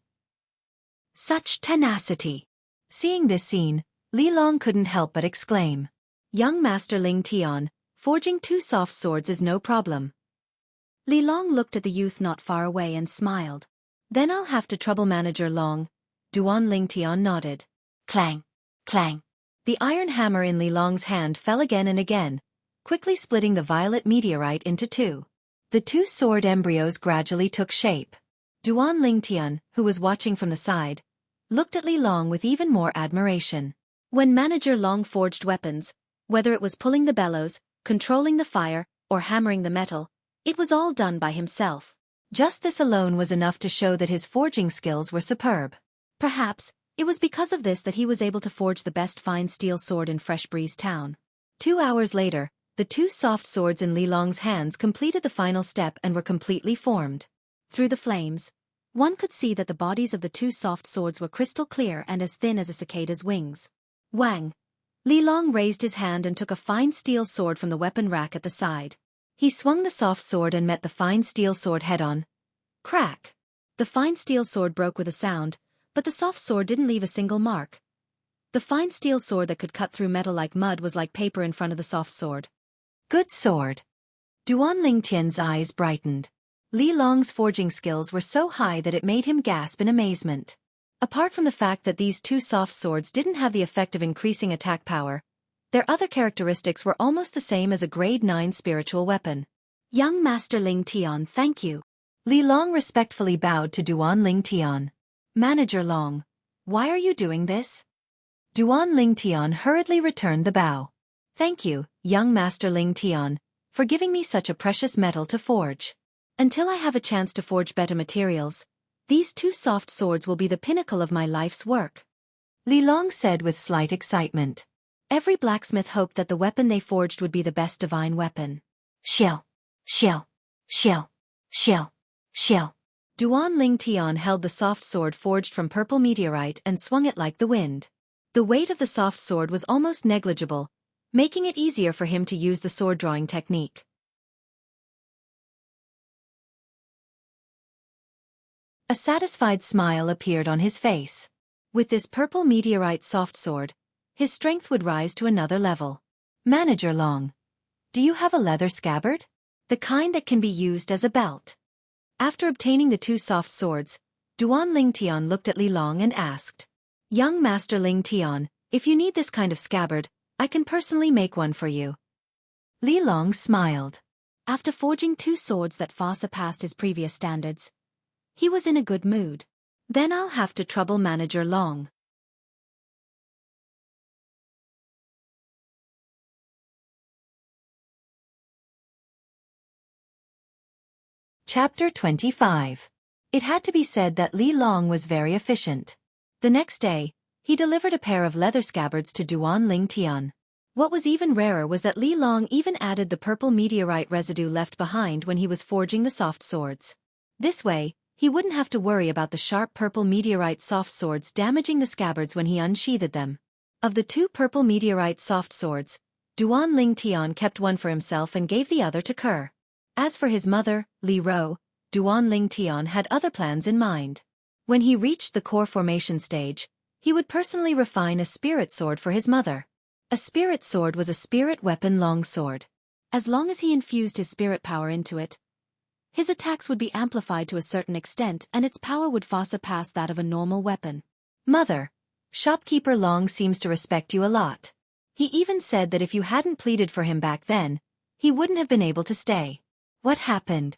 Such tenacity! Seeing this scene, Li Long couldn't help but exclaim. Young Master Ling Tian, forging 2 soft swords is no problem. Li Long looked at the youth not far away and smiled. Then I'll have to trouble Manager Long. Duan Ling Tian nodded. Clang, clang. The iron hammer in Li Long's hand fell again and again, quickly splitting the violet meteorite into 2. The 2 sword embryos gradually took shape. Duan Ling Tian, who was watching from the side, looked at Li Long with even more admiration. When Manager Long forged weapons, whether it was pulling the bellows, controlling the fire, or hammering the metal, it was all done by himself. Just this alone was enough to show that his forging skills were superb. Perhaps, it was because of this that he was able to forge the best fine steel sword in Fresh Breeze Town. 2 hours later, the 2 soft swords in Li Long's hands completed the final step and were completely formed. Through the flames, one could see that the bodies of the 2 soft swords were crystal clear and as thin as a cicada's wings. Wang! Li Long raised his hand and took a fine steel sword from the weapon rack at the side. He swung the soft sword and met the fine steel sword head-on. Crack! The fine steel sword broke with a sound, but the soft sword didn't leave a single mark. The fine steel sword that could cut through metal like mud was like paper in front of the soft sword. Good sword. Duan Ling Tian's eyes brightened. Li Long's forging skills were so high that it made him gasp in amazement. Apart from the fact that these 2 soft swords didn't have the effect of increasing attack power, their other characteristics were almost the same as a grade 9 spiritual weapon. Young Master Ling Tian, thank you. Li Long respectfully bowed to Duan Ling Tian. Manager Long, why are you doing this? Duan Ling Tian hurriedly returned the bow. Thank you, young Master Ling Tian, for giving me such a precious metal to forge. Until I have a chance to forge better materials, these 2 soft swords will be the pinnacle of my life's work. Li Long said with slight excitement. Every blacksmith hoped that the weapon they forged would be the best divine weapon. Xiao, xiao, xiao, xiao, xiao. Duan Ling Tian held the soft sword forged from purple meteorite and swung it like the wind. The weight of the soft sword was almost negligible, making it easier for him to use the sword drawing technique. A satisfied smile appeared on his face. With this purple meteorite soft sword, his strength would rise to another level. Manager Long, do you have a leather scabbard? The kind that can be used as a belt. After obtaining the 2 soft swords, Duan Ling Tian looked at Li Long and asked. Young Master Ling Tian, if you need this kind of scabbard, I can personally make one for you. Li Long smiled. After forging 2 swords that far surpassed his previous standards, he was in a good mood. Then I'll have to trouble Manager Long. Chapter 25. It had to be said that Li Long was very efficient. The next day, he delivered a pair of leather scabbards to Duan Ling Tian. What was even rarer was that Li Long even added the purple meteorite residue left behind when he was forging the soft swords. This way, he wouldn't have to worry about the sharp purple meteorite soft swords damaging the scabbards when he unsheathed them. Of the 2 purple meteorite soft swords, Duan Ling Tian kept one for himself and gave the other to Kerr. As for his mother, Li Ro, Duan Ling Tian had other plans in mind. When he reached the core formation stage, he would personally refine a spirit sword for his mother. A spirit sword was a spirit weapon longsword. As long as he infused his spirit power into it, his attacks would be amplified to a certain extent and its power would far surpass that of a normal weapon. Mother, shopkeeper Long seems to respect you a lot. He even said that if you hadn't pleaded for him back then, he wouldn't have been able to stay. What happened?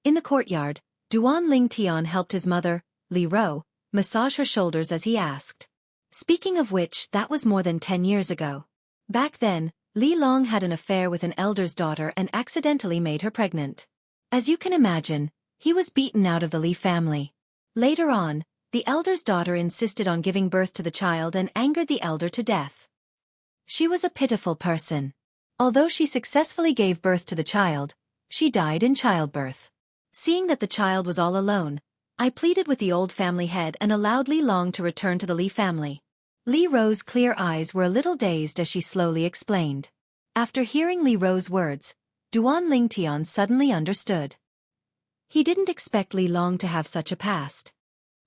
In the courtyard, Duan Ling Tian helped his mother, Li Ro, massage her shoulders as he asked. Speaking of which, that was more than 10 years ago. Back then, Li Long had an affair with an elder's daughter and accidentally made her pregnant. As you can imagine, he was beaten out of the Li family. Later on, the elder's daughter insisted on giving birth to the child and angered the elder to death. She was a pitiful person. Although she successfully gave birth to the child, she died in childbirth. Seeing that the child was all alone, I pleaded with the old family head and allowed Li Long to return to the Li family. Li Ro's clear eyes were a little dazed as she slowly explained. After hearing Li Ro's words, Duan Ling Tian suddenly understood. He didn't expect Li Long to have such a past.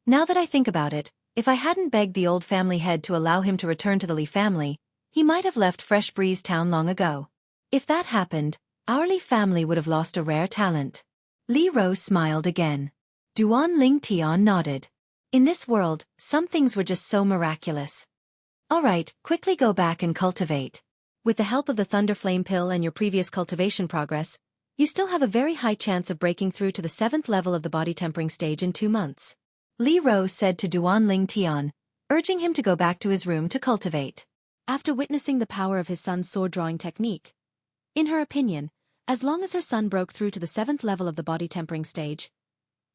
Now that I think about it, If I hadn't begged the old family head to allow him to return to the Li family, he might have left Fresh Breeze Town long ago. If that happened, our Li family would have lost a rare talent. Li Rose smiled again. Duan Ling Tian nodded. In this world, some things were just so miraculous. Alright, quickly go back and cultivate. With the help of the Thunder Flame Pill and your previous cultivation progress, you still have a very high chance of breaking through to the 7th level of the body tempering stage in 2 months. Li Rose said to Duan Ling Tian, urging him to go back to his room to cultivate. After witnessing the power of his son's sword-drawing technique, in her opinion, as long as her son broke through to the 7th level of the body tempering stage,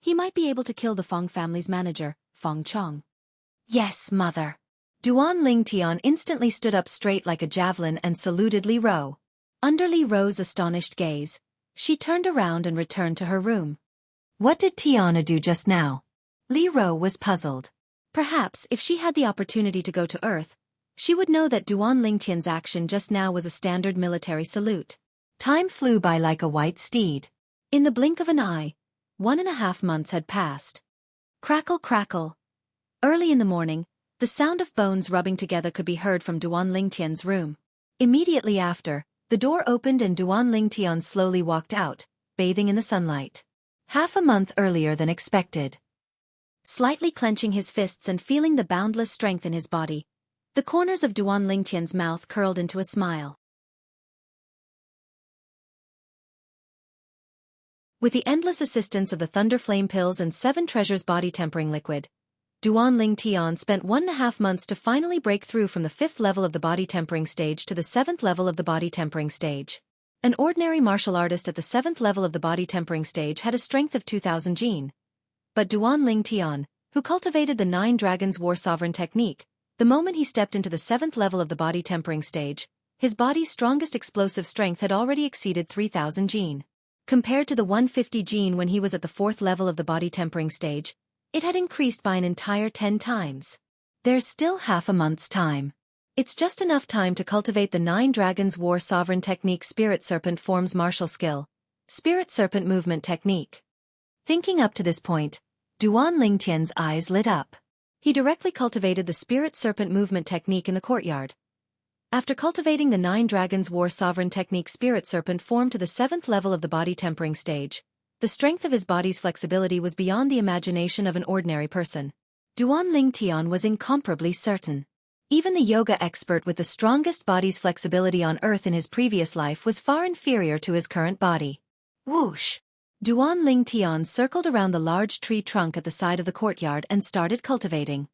he might be able to kill the Feng family's manager, Feng Chong. Yes, mother. Duan Ling Tian instantly stood up straight like a javelin and saluted Li Rou. Under Li Rou's astonished gaze, she turned around and returned to her room. What did Tiana do just now? Li Rou was puzzled. Perhaps if she had the opportunity to go to Earth, she would know that Duan Ling Tian's action just now was a standard military salute. Time flew by like a white steed. In the blink of an eye, 1.5 months had passed. Crackle, crackle. Early in the morning, the sound of bones rubbing together could be heard from Duan Ling Tian's room. Immediately after, the door opened and Duan Ling Tian slowly walked out, bathing in the sunlight. Half a month earlier than expected. Slightly clenching his fists and feeling the boundless strength in his body, the corners of Duan Ling Tian's mouth curled into a smile. With the endless assistance of the Thunder Flame Pills and 7 Treasures body tempering liquid, Duan Ling Tian spent 1.5 months to finally break through from the 5th level of the body tempering stage to the 7th level of the body tempering stage. An ordinary martial artist at the 7th level of the body tempering stage had a strength of 2,000 jin. But Duan Ling Tian, who cultivated the 9 Dragons War Sovereign technique, the moment he stepped into the 7th level of the body tempering stage, his body's strongest explosive strength had already exceeded 3,000 jin. Compared to the 150 jin when he was at the 4th level of the body tempering stage, it had increased by an entire 10 times. There's still half a month's time. It's just enough time to cultivate the 9 Dragons War Sovereign technique Spirit Serpent Forms martial skill, Spirit Serpent Movement technique. Thinking up to this point, Duan Ling Tian's eyes lit up. He directly cultivated the Spirit Serpent Movement technique in the courtyard. After cultivating the 9 Dragons War Sovereign technique Spirit Serpent formed to the 7th level of the body tempering stage, the strength of his body's flexibility was beyond the imagination of an ordinary person. Duan Ling Tian was incomparably certain. Even the yoga expert with the strongest body's flexibility on Earth in his previous life was far inferior to his current body. Whoosh! Duan Ling Tian circled around the large tree trunk at the side of the courtyard and started cultivating.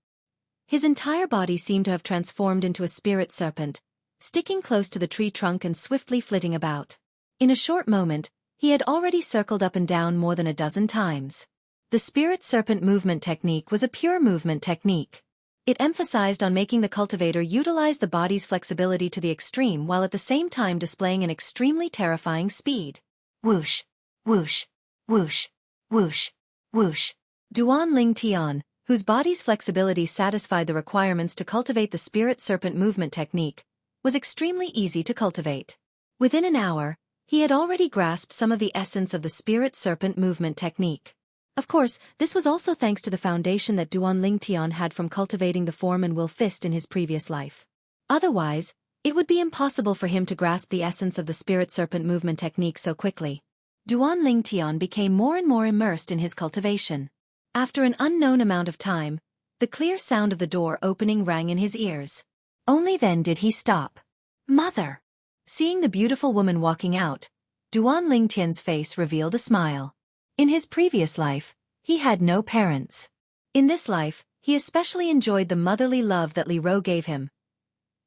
His entire body seemed to have transformed into a spirit serpent, sticking close to the tree trunk and swiftly flitting about. In a short moment, he had already circled up and down more than a dozen times. The Spirit Serpent Movement technique was a pure movement technique. It emphasized on making the cultivator utilize the body's flexibility to the extreme while at the same time displaying an extremely terrifying speed. Whoosh, whoosh, whoosh, whoosh, whoosh. Duan Ling Tian, whose body's flexibility satisfied the requirements to cultivate the Spirit Serpent Movement technique, was extremely easy to cultivate. Within an hour, he had already grasped some of the essence of the Spirit Serpent Movement technique. Of course, this was also thanks to the foundation that Duan Ling Tian had from cultivating the form and will fist in his previous life. Otherwise, it would be impossible for him to grasp the essence of the Spirit Serpent Movement technique so quickly. Duan Ling Tian became more and more immersed in his cultivation. After an unknown amount of time, the clear sound of the door opening rang in his ears. Only then did he stop. Mother! Seeing the beautiful woman walking out, Duan Ling Tian's face revealed a smile. In his previous life, he had no parents. In this life, he especially enjoyed the motherly love that Li Rou gave him.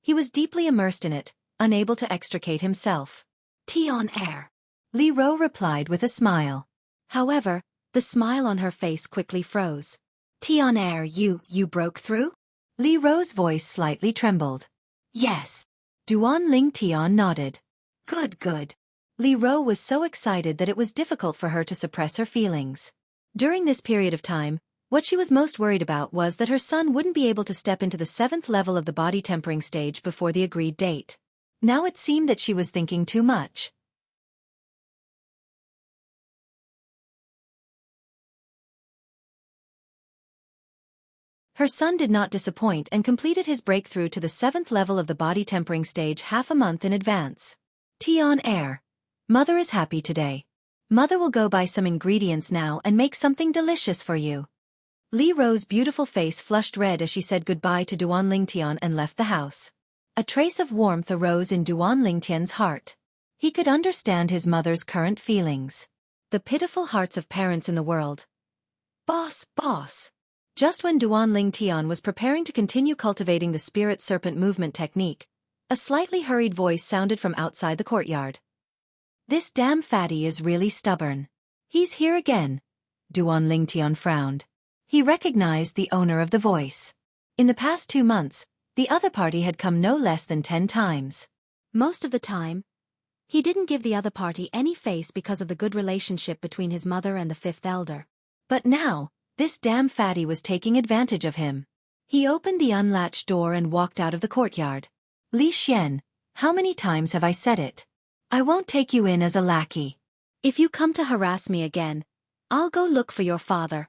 He was deeply immersed in it, unable to extricate himself. Tian air. Li Rou replied with a smile. However, the smile on her face quickly froze. Tian air, you broke through? Li Rou's voice slightly trembled. Yes. Duan Ling Tian nodded. Good. Li Rou was so excited that it was difficult for her to suppress her feelings. During this period of time, what she was most worried about was that her son wouldn't be able to step into the 7th level of the body tempering stage before the agreed date. Now it seemed that she was thinking too much. Her son did not disappoint and completed his breakthrough to the 7th level of the body tempering stage half a month in advance. Tian Air. Mother is happy today. Mother will go buy some ingredients now and make something delicious for you. Li Ro's beautiful face flushed red as she said goodbye to Duan Lingtian and left the house. A trace of warmth arose in Duan Lingtian's heart. He could understand his mother's current feelings. The pitiful hearts of parents in the world. Boss, boss. Just when Duan Lingtian was preparing to continue cultivating the spirit serpent movement technique, a slightly hurried voice sounded from outside the courtyard. This damn fatty is really stubborn. He's here again. Duan Lingtian frowned. He recognized the owner of the voice. In the past 2 months, the other party had come no less than 10 times. Most of the time, he didn't give the other party any face because of the good relationship between his mother and the 5th elder. But now, this damn fatty was taking advantage of him. He opened the unlatched door and walked out of the courtyard. Li Xian, how many times have I said it? I won't take you in as a lackey. If you come to harass me again, I'll go look for your father.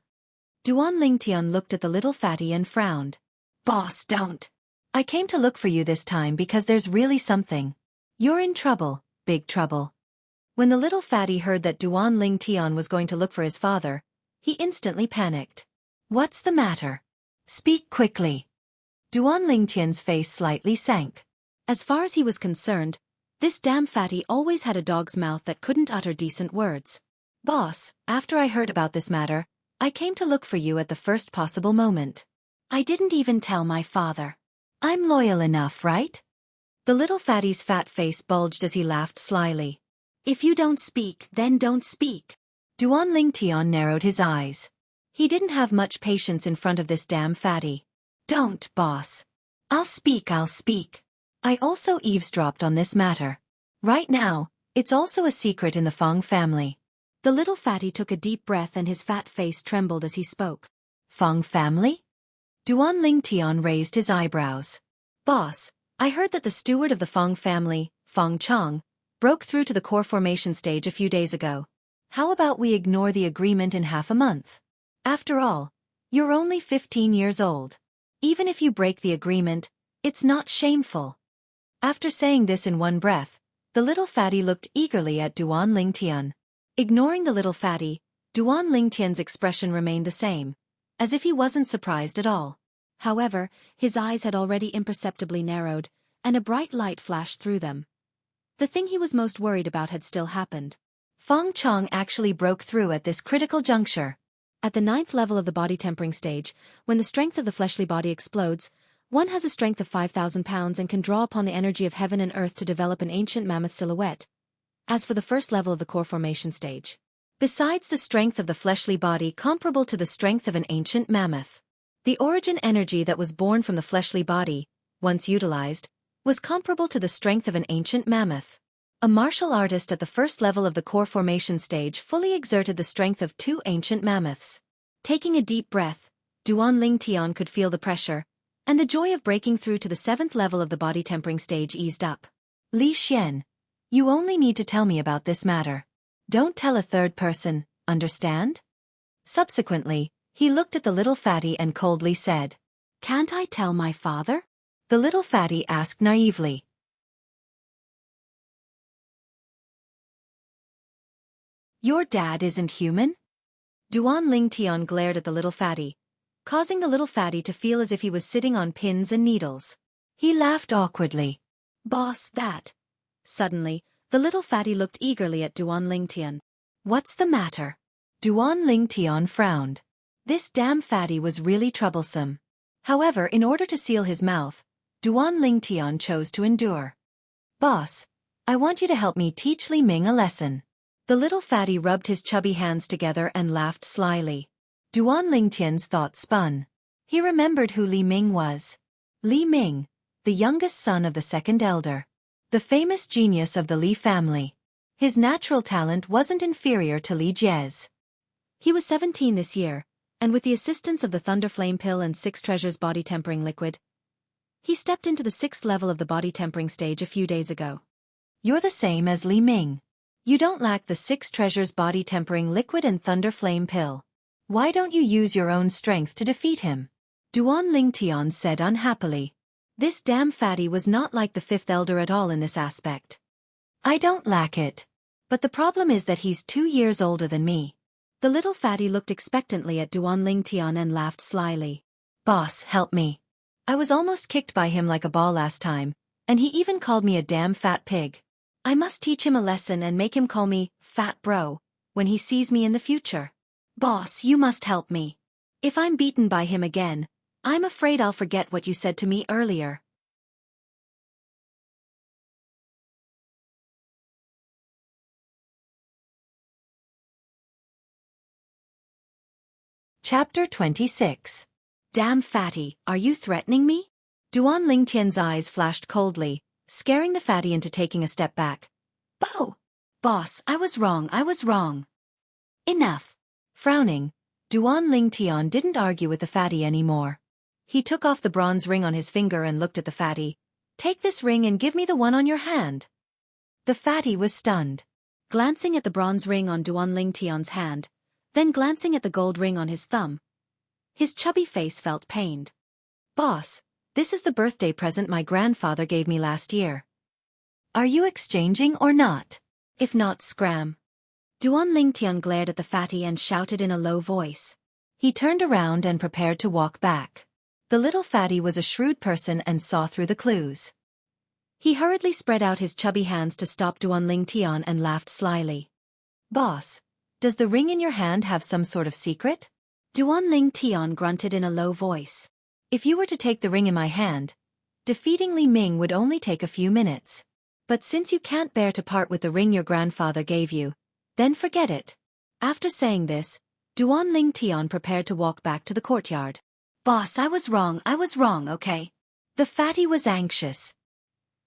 Duan Lingtian looked at the little fatty and frowned. Boss, don't. I came to look for you this time because there's really something. You're in trouble, big trouble. When the little fatty heard that Duan Lingtian was going to look for his father, he instantly panicked. What's the matter? Speak quickly. Duan Lingtian's face slightly sank. As far as he was concerned, this damn fatty always had a dog's mouth that couldn't utter decent words. Boss, after I heard about this matter, I came to look for you at the first possible moment. I didn't even tell my father. I'm loyal enough, right? The little fatty's fat face bulged as he laughed slyly. If you don't speak, then don't speak. Duan Lingtian narrowed his eyes. He didn't have much patience in front of this damn fatty. Don't, boss. I'll speak. I also eavesdropped on this matter. Right now, it's also a secret in the Feng family. The little fatty took a deep breath and his fat face trembled as he spoke. Feng family? Duan Lingtian raised his eyebrows. Boss, I heard that the steward of the Feng family, Feng Chang, broke through to the core formation stage a few days ago. How about we ignore the agreement in half a month? After all, you're only 15 years old. Even if you break the agreement, it's not shameful. After saying this in one breath, the little fatty looked eagerly at Duan Lingtian. Ignoring the little fatty, Duan Lingtian's expression remained the same, as if he wasn't surprised at all. However, his eyes had already imperceptibly narrowed, and a bright light flashed through them. The thing he was most worried about had still happened. Feng Chang actually broke through at this critical juncture. At the 9th level of the body tempering stage, when the strength of the fleshly body explodes, one has a strength of 5,000 pounds and can draw upon the energy of heaven and earth to develop an ancient mammoth silhouette. As for the 1st level of the core formation stage, besides the strength of the fleshly body comparable to the strength of an ancient mammoth, the origin energy that was born from the fleshly body, once utilized, was comparable to the strength of an ancient mammoth. A martial artist at the 1st level of the core formation stage fully exerted the strength of 2 ancient mammoths. Taking a deep breath, Duan Lingtian could feel the pressure, and the joy of breaking through to the 7th level of the body tempering stage eased up. Li Xian, you only need to tell me about this matter. Don't tell a third person, understand? Subsequently, he looked at the little fatty and coldly said, Can't I tell my father? The little fatty asked naively. Your dad isn't human? Duan Lingtian glared at the little fatty, causing the little fatty to feel as if he was sitting on pins and needles. He laughed awkwardly. Boss, that. Suddenly, the little fatty looked eagerly at Duan Lingtian. What's the matter? Duan Lingtian frowned. This damn fatty was really troublesome. However, in order to seal his mouth, Duan Lingtian chose to endure. Boss, I want you to help me teach Li Ming a lesson. The little fatty rubbed his chubby hands together and laughed slyly. Duan Lingtian's thoughts spun. He remembered who Li Ming was. Li Ming, the youngest son of the 2nd elder. The famous genius of the Li family. His natural talent wasn't inferior to Li Jie's. He was 17 this year, and with the assistance of the Thunder Flame Pill and 6 Treasures body tempering liquid, he stepped into the 6th level of the body tempering stage a few days ago. You're the same as Li Ming. You don't lack the 6 Treasures body tempering liquid and Thunder Flame Pill. Why don't you use your own strength to defeat him? Duan Lingtian said unhappily. This damn fatty was not like the fifth elder at all in this aspect. I don't lack it. But the problem is that he's 2 years older than me. The little fatty looked expectantly at Duan Lingtian and laughed slyly. Boss, help me. I was almost kicked by him like a ball last time, and he even called me a damn fat pig. I must teach him a lesson and make him call me fat bro when he sees me in the future. Boss, you must help me. If I'm beaten by him again, I'm afraid I'll forget what you said to me earlier. Chapter 26. Damn fatty, are you threatening me? Duan Lingtian's eyes flashed coldly, scaring the fatty into taking a step back. Boss, I was wrong. Enough. Frowning, Duan Lingtian didn't argue with the fatty anymore. He took off the bronze ring on his finger and looked at the fatty. Take this ring and give me the one on your hand. The fatty was stunned. Glancing at the bronze ring on Duan Lingtian's hand, then glancing at the gold ring on his thumb, his chubby face felt pained. Boss, this is the birthday present my grandfather gave me last year. Are you exchanging or not? If not, scram. Duan Lingtian glared at the fatty and shouted in a low voice. He turned around and prepared to walk back. The little fatty was a shrewd person and saw through the clues. He hurriedly spread out his chubby hands to stop Duan Lingtian and laughed slyly. Boss, does the ring in your hand have some sort of secret? Duan Lingtian grunted in a low voice. If you were to take the ring in my hand, defeating Li Ming would only take a few minutes. But since you can't bear to part with the ring your grandfather gave you, then forget it. After saying this, Duan Lingtian prepared to walk back to the courtyard. Boss, I was wrong, okay? The fatty was anxious.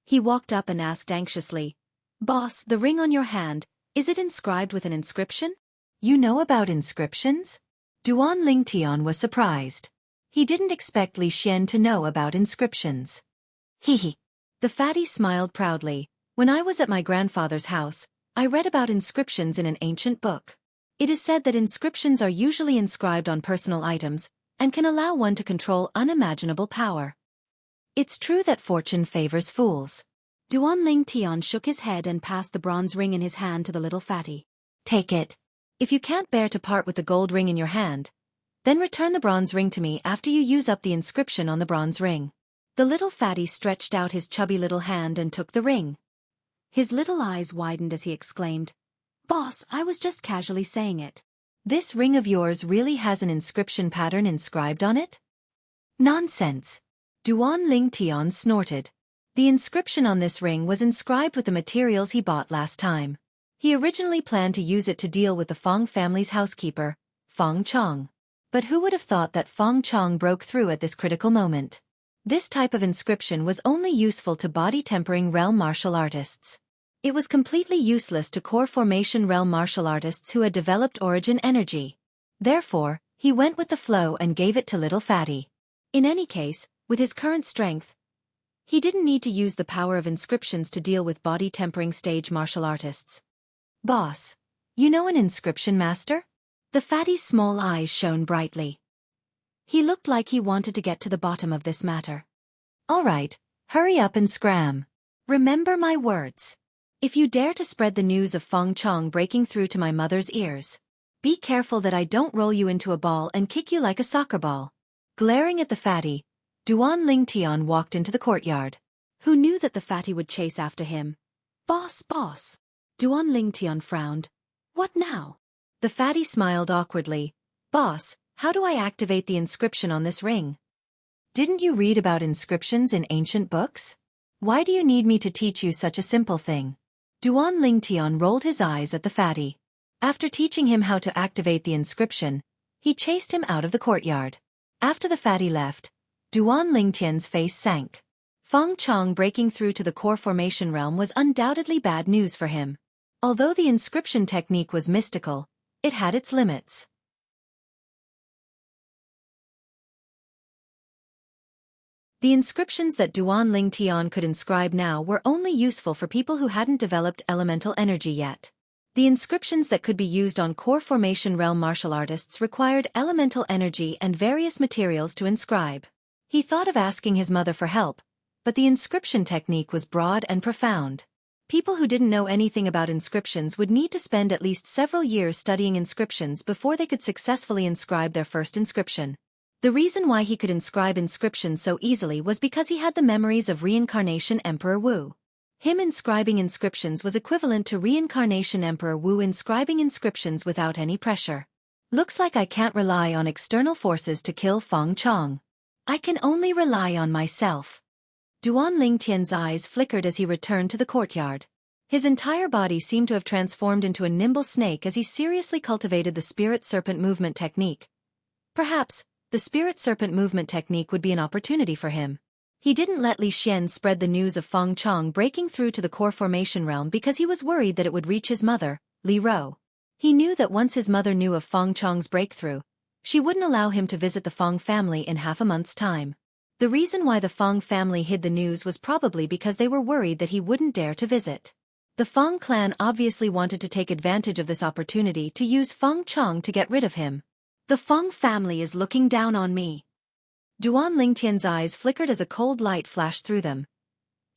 He walked up and asked anxiously, Boss, the ring on your hand, is it inscribed with an inscription? You know about inscriptions? Duan Lingtian was surprised. He didn't expect Li Xian to know about inscriptions. Hee. The fatty smiled proudly. When I was at my grandfather's house, I read about inscriptions in an ancient book. It is said that inscriptions are usually inscribed on personal items, and can allow one to control unimaginable power. It's true that fortune favors fools. Duan Lingtian shook his head and passed the bronze ring in his hand to the little fatty. Take it. If you can't bear to part with the gold ring in your hand, then return the bronze ring to me after you use up the inscription on the bronze ring. The little fatty stretched out his chubby little hand and took the ring. His little eyes widened as he exclaimed, Boss, I was just casually saying it. This ring of yours really has an inscription pattern inscribed on it? Nonsense. Duan Lingtian snorted. The inscription on this ring was inscribed with the materials he bought last time. He originally planned to use it to deal with the Fong family's housekeeper, Fong Chong. But who would have thought that Fong Chong broke through at this critical moment? This type of inscription was only useful to body-tempering realm martial artists. It was completely useless to core formation realm martial artists who had developed origin energy. Therefore, he went with the flow and gave it to little fatty. In any case, with his current strength, he didn't need to use the power of inscriptions to deal with body-tempering stage martial artists. Boss, you know an inscription master? The fatty's small eyes shone brightly. He looked like he wanted to get to the bottom of this matter. All right, hurry up and scram. Remember my words. If you dare to spread the news of Fong Chong breaking through to my mother's ears, be careful that I don't roll you into a ball and kick you like a soccer ball. Glaring at the fatty, Duan Lingtian walked into the courtyard. Who knew that the fatty would chase after him? Boss. Duan Lingtian frowned. What now? The fatty smiled awkwardly. Boss, how do I activate the inscription on this ring? Didn't you read about inscriptions in ancient books? Why do you need me to teach you such a simple thing? Duan Lingtian rolled his eyes at the fatty. After teaching him how to activate the inscription, he chased him out of the courtyard. After the fatty left, Duan Lingtian's face sank. Fong Chong breaking through to the core formation realm was undoubtedly bad news for him. Although the inscription technique was mystical, it had its limits. The inscriptions that Duan Lingtian could inscribe now were only useful for people who hadn't developed elemental energy yet. The inscriptions that could be used on core formation realm martial artists required elemental energy and various materials to inscribe. He thought of asking his mother for help, but the inscription technique was broad and profound. People who didn't know anything about inscriptions would need to spend at least several years studying inscriptions before they could successfully inscribe their first inscription. The reason why he could inscribe inscriptions so easily was because he had the memories of reincarnation Emperor Wu. Him inscribing inscriptions was equivalent to reincarnation Emperor Wu inscribing inscriptions without any pressure. Looks like I can't rely on external forces to kill Feng Chong. I can only rely on myself. Duan Lingtian's eyes flickered as he returned to the courtyard. His entire body seemed to have transformed into a nimble snake as he seriously cultivated the spirit serpent movement technique. Perhaps, the spirit serpent movement technique would be an opportunity for him. He didn't let Li Xian spread the news of Feng Chong breaking through to the core formation realm because he was worried that it would reach his mother, Li Ro. He knew that once his mother knew of Feng Chong's breakthrough, she wouldn't allow him to visit the Feng family in half a month's time. The reason why the Feng family hid the news was probably because they were worried that he wouldn't dare to visit. The Feng clan obviously wanted to take advantage of this opportunity to use Feng Chong to get rid of him. The Feng family is looking down on me. Duan Lingtian's eyes flickered as a cold light flashed through them.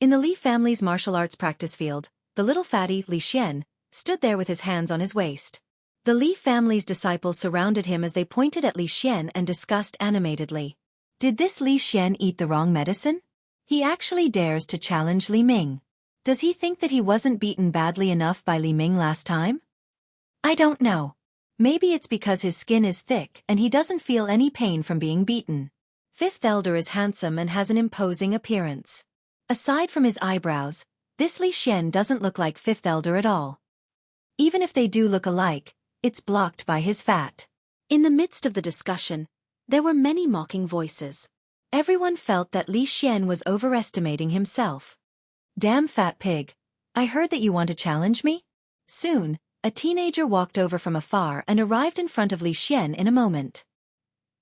In the Li family's martial arts practice field, the little fatty, Li Xian, stood there with his hands on his waist. The Li family's disciples surrounded him as they pointed at Li Xian and discussed animatedly. Did this Li Xian eat the wrong medicine? He actually dares to challenge Li Ming. Does he think that he wasn't beaten badly enough by Li Ming last time? I don't know. Maybe it's because his skin is thick and he doesn't feel any pain from being beaten. Fifth Elder is handsome and has an imposing appearance. Aside from his eyebrows, this Li Xian doesn't look like Fifth Elder at all. Even if they do look alike, it's blocked by his fat. In the midst of the discussion, there were many mocking voices. Everyone felt that Li Xian was overestimating himself. Damn fat pig. I heard that you want to challenge me? Soon, a teenager walked over from afar and arrived in front of Li Xian in a moment.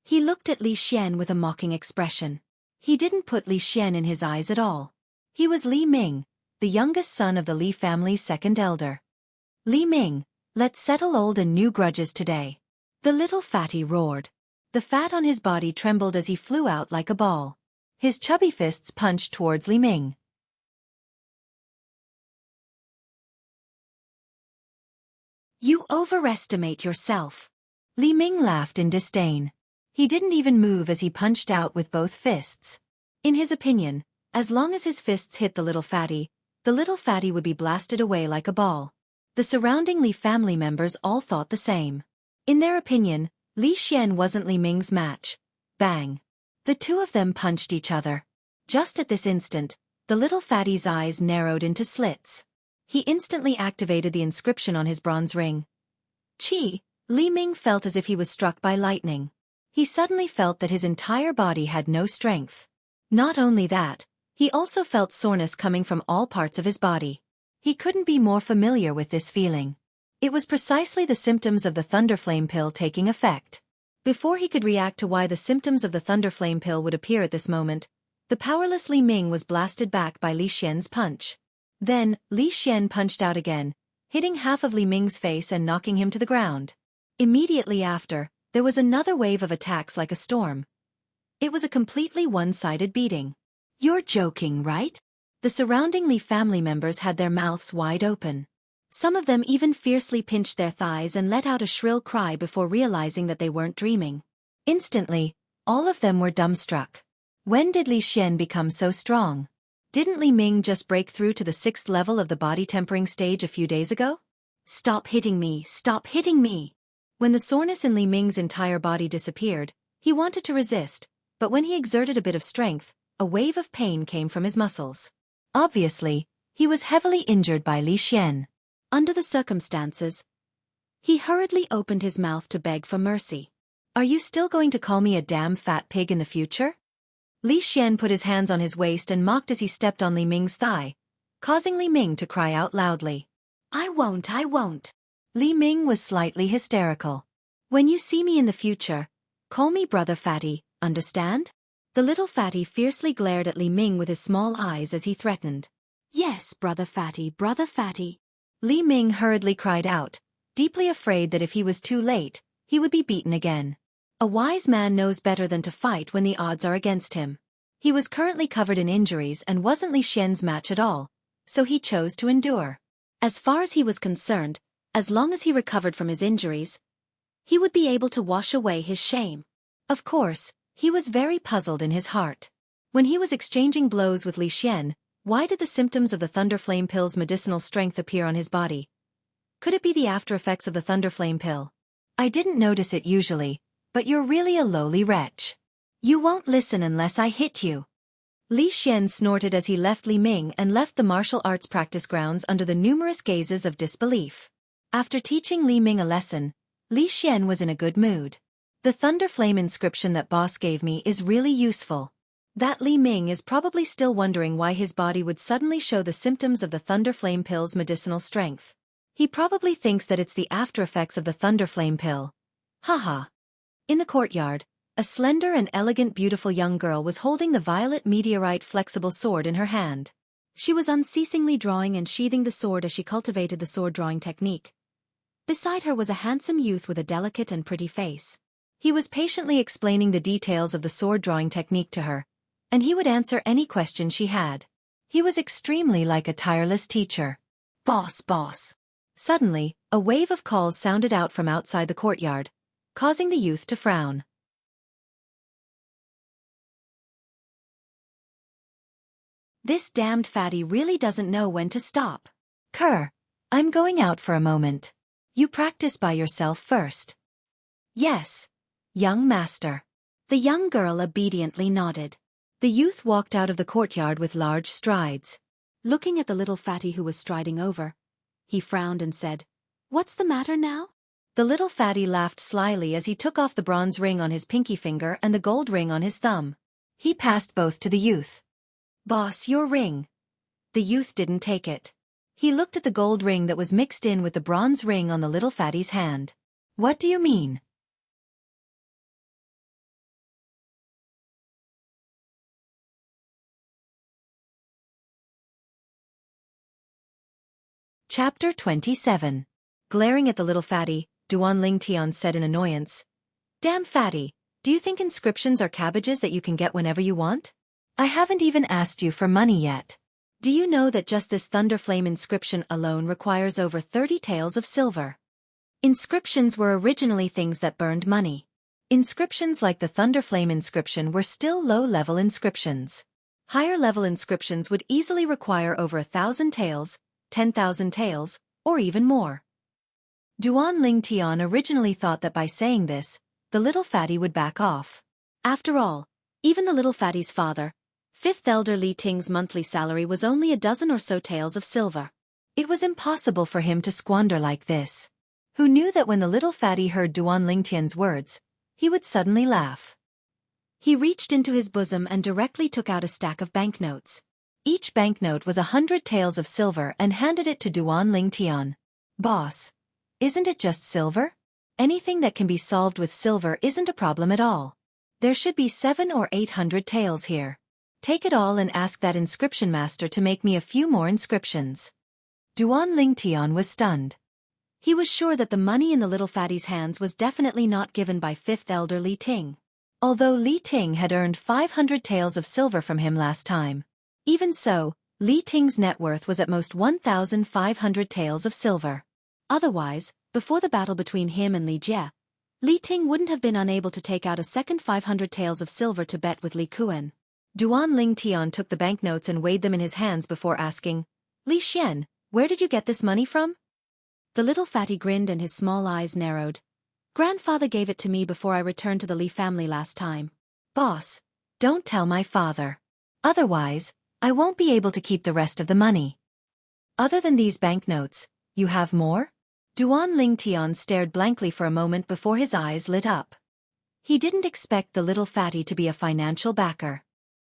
He looked at Li Xian with a mocking expression. He didn't put Li Xian in his eyes at all. He was Li Ming, the youngest son of the Li family's second elder. Li Ming, let's settle old and new grudges today. The little fatty roared. The fat on his body trembled as he flew out like a ball. His chubby fists punched towards Li Ming. You overestimate yourself. Li Ming laughed in disdain. He didn't even move as he punched out with both fists. In his opinion, as long as his fists hit the little fatty would be blasted away like a ball. The surrounding Li family members all thought the same. In their opinion, Li Xian wasn't Li Ming's match. Bang! The two of them punched each other. Just at this instant, the little fatty's eyes narrowed into slits. He instantly activated the inscription on his bronze ring. Chi! Li Ming felt as if he was struck by lightning. He suddenly felt that his entire body had no strength. Not only that, he also felt soreness coming from all parts of his body. He couldn't be more familiar with this feeling. It was precisely the symptoms of the Thunderflame pill taking effect. Before he could react to why the symptoms of the Thunderflame pill would appear at this moment, the powerless Li Ming was blasted back by Li Xian's punch. Then, Li Xian punched out again, hitting half of Li Ming's face and knocking him to the ground. Immediately after, there was another wave of attacks like a storm. It was a completely one-sided beating. You're joking, right? The surrounding Li family members had their mouths wide open. Some of them even fiercely pinched their thighs and let out a shrill cry before realizing that they weren't dreaming. Instantly, all of them were dumbstruck. When did Li Xian become so strong? Didn't Li Ming just break through to the 6th level of the body tempering stage a few days ago? Stop hitting me, stop hitting me! When the soreness in Li Ming's entire body disappeared, he wanted to resist, but when he exerted a bit of strength, a wave of pain came from his muscles. Obviously, he was heavily injured by Li Xian. Under the circumstances, he hurriedly opened his mouth to beg for mercy. Are you still going to call me a damn fat pig in the future? Li Xian put his hands on his waist and mocked as he stepped on Li Ming's thigh, causing Li Ming to cry out loudly. I won't. Li Ming was slightly hysterical. When you see me in the future, call me Brother Fatty, understand? The little fatty fiercely glared at Li Ming with his small eyes as he threatened. Yes, Brother Fatty, Brother Fatty. Li Ming hurriedly cried out, deeply afraid that if he was too late, he would be beaten again. A wise man knows better than to fight when the odds are against him. He was currently covered in injuries and wasn't Li Xian's match at all, so he chose to endure. As far as he was concerned, as long as he recovered from his injuries, he would be able to wash away his shame. Of course, he was very puzzled in his heart. When he was exchanging blows with Li Xian, why did the symptoms of the Thunderflame pill's medicinal strength appear on his body? Could it be the after-effects of the Thunderflame pill? I didn't notice it usually, but you're really a lowly wretch. You won't listen unless I hit you. Li Xian snorted as he left Li Ming and left the martial arts practice grounds under the numerous gazes of disbelief. After teaching Li Ming a lesson, Li Xian was in a good mood. The Thunderflame inscription that boss gave me is really useful. That Li Ming is probably still wondering why his body would suddenly show the symptoms of the Thunderflame pill's medicinal strength. He probably thinks that it's the after-effects of the Thunderflame pill. Haha. In the courtyard, a slender and elegant beautiful young girl was holding the violet meteorite flexible sword in her hand. She was unceasingly drawing and sheathing the sword as she cultivated the sword drawing technique. Beside her was a handsome youth with a delicate and pretty face. He was patiently explaining the details of the sword drawing technique to her, and he would answer any question she had. He was extremely like a tireless teacher. Boss, boss. Suddenly, a wave of calls sounded out from outside the courtyard, causing the youth to frown. This damned fatty really doesn't know when to stop. Kerr, I'm going out for a moment. You practice by yourself first. Yes, young master. The young girl obediently nodded. The youth walked out of the courtyard with large strides. Looking at the little fatty who was striding over, he frowned and said, "What's the matter now?" The little fatty laughed slyly as he took off the bronze ring on his pinky finger and the gold ring on his thumb. He passed both to the youth. "Boss, your ring." The youth didn't take it. He looked at the gold ring that was mixed in with the bronze ring on the little fatty's hand. "What do you mean?" Chapter 27. Glaring at the little fatty, Duan Lingtian said in annoyance, "Damn fatty, do you think inscriptions are cabbages that you can get whenever you want? I haven't even asked you for money yet. Do you know that just this Thunderflame inscription alone requires over 30 taels of silver? Inscriptions were originally things that burned money. Inscriptions like the Thunderflame inscription were still low-level inscriptions. Higher-level inscriptions would easily require over 1,000 taels, 10,000 taels, or even more." Duan Lingtian originally thought that by saying this, the little fatty would back off. After all, even the little fatty's father, Fifth Elder Li Ting's monthly salary was only a dozen or so taels of silver. It was impossible for him to squander like this. Who knew that when the little fatty heard Duan Lingtian's words, he would suddenly laugh. He reached into his bosom and directly took out a stack of banknotes. Each banknote was 100 taels of silver and handed it to Duan Lingtian. "Boss, isn't it just silver? Anything that can be solved with silver isn't a problem at all. There should be 700 or 800 taels here. Take it all and ask that inscription master to make me a few more inscriptions." Duan Lingtian was stunned. He was sure that the money in the little fatty's hands was definitely not given by Fifth Elder Li Ting. Although Li Ting had earned 500 taels of silver from him last time. Even so, Li Ting's net worth was at most 1,500 taels of silver. Otherwise, before the battle between him and Li Jie, Li Ting wouldn't have been unable to take out a second 500 taels of silver to bet with Li Kuan. Duan Lingtian took the banknotes and weighed them in his hands before asking, "Li Xian, where did you get this money from?" The little fatty grinned and his small eyes narrowed. "Grandfather gave it to me before I returned to the Li family last time." "Boss, don't tell my father. Otherwise, I won't be able to keep the rest of the money." "Other than these banknotes, you have more?" Duan Lingtian stared blankly for a moment before his eyes lit up. He didn't expect the little fatty to be a financial backer.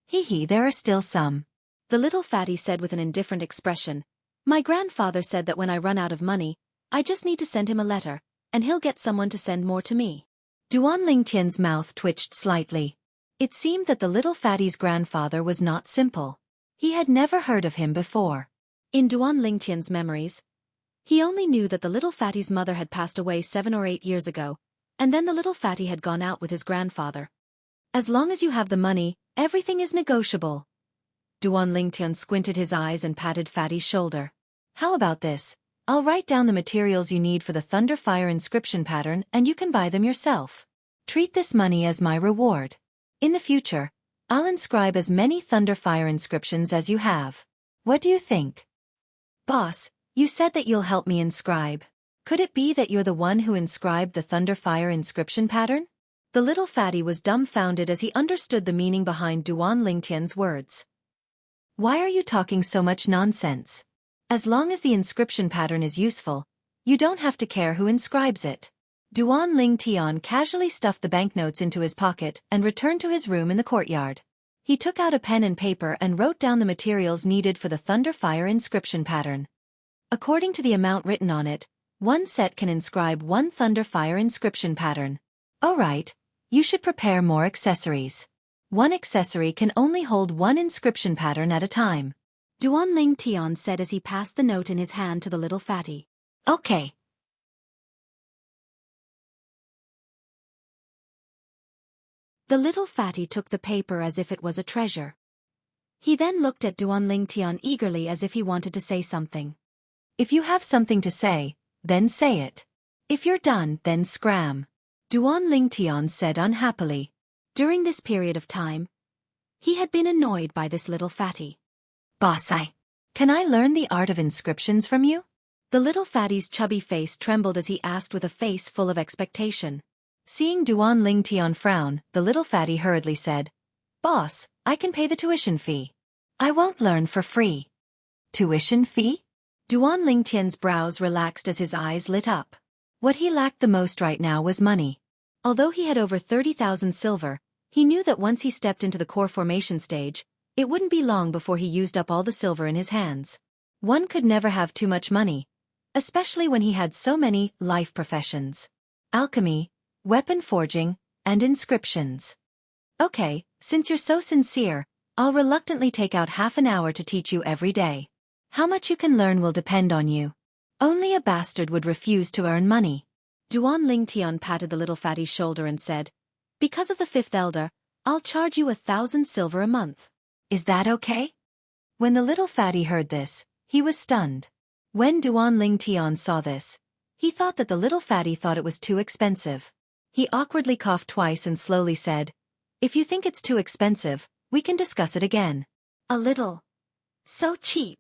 "Hee, there are still some." The little fatty said with an indifferent expression, "My grandfather said that when I run out of money, I just need to send him a letter, and he'll get someone to send more to me." Duan Lingtian's mouth twitched slightly. It seemed that the little fatty's grandfather was not simple. He had never heard of him before. In Duan Lingtian's memories, He only knew that the little fatty's mother had passed away 7 or 8 years ago, and then the little fatty had gone out with his grandfather. As long as you have the money, everything is negotiable. Duan Lingtian squinted his eyes and patted Fatty's shoulder. How about this? I'll write down the materials you need for the Thunder Fire inscription pattern and you can buy them yourself. Treat this money as my reward. In the future, I'll inscribe as many Thunder Fire inscriptions as you have. What do you think? Boss, you said that you'll help me inscribe. Could it be that you're the one who inscribed the Thunder Fire inscription pattern? The little fatty was dumbfounded as he understood the meaning behind Duan Lingtian's words. Why are you talking so much nonsense? As long as the inscription pattern is useful, you don't have to care who inscribes it. Duan Lingtian casually stuffed the banknotes into his pocket and returned to his room in the courtyard. He took out a pen and paper and wrote down the materials needed for the Thunder Fire inscription pattern. According to the amount written on it, one set can inscribe one Thunder Fire inscription pattern. Alright, you should prepare more accessories. One accessory can only hold one inscription pattern at a time. Duan Lingtian said as he passed the note in his hand to the little fatty. Okay. The little fatty took the paper as if it was a treasure. He then looked at Duan Lingtian eagerly as if he wanted to say something. If you have something to say, then say it. If you're done, then scram. Duan Lingtian said unhappily. During this period of time, he had been annoyed by this little fatty. Boss, can I learn the art of inscriptions from you? The little fatty's chubby face trembled as he asked with a face full of expectation. Seeing Duan Lingtian frown, the little fatty hurriedly said, Boss, I can pay the tuition fee. I won't learn for free. Tuition fee? Duan Lingtian's brows relaxed as his eyes lit up. What he lacked the most right now was money. Although he had over 30,000 silver, he knew that once he stepped into the core formation stage, it wouldn't be long before he used up all the silver in his hands. One could never have too much money, especially when he had so many life professions. Alchemy, weapon forging, and inscriptions. Okay, since you're so sincere, I'll reluctantly take out half an hour to teach you every day. How much you can learn will depend on you. Only a bastard would refuse to earn money. Duan Lingtian patted the little fatty's shoulder and said, Because of the fifth elder, I'll charge you 1,000 silver a month. Is that okay? When the little fatty heard this, he was stunned. When Duan Lingtian saw this, he thought that the little fatty thought it was too expensive. He awkwardly coughed twice and slowly said, If you think it's too expensive, we can discuss it again. A little. So cheap.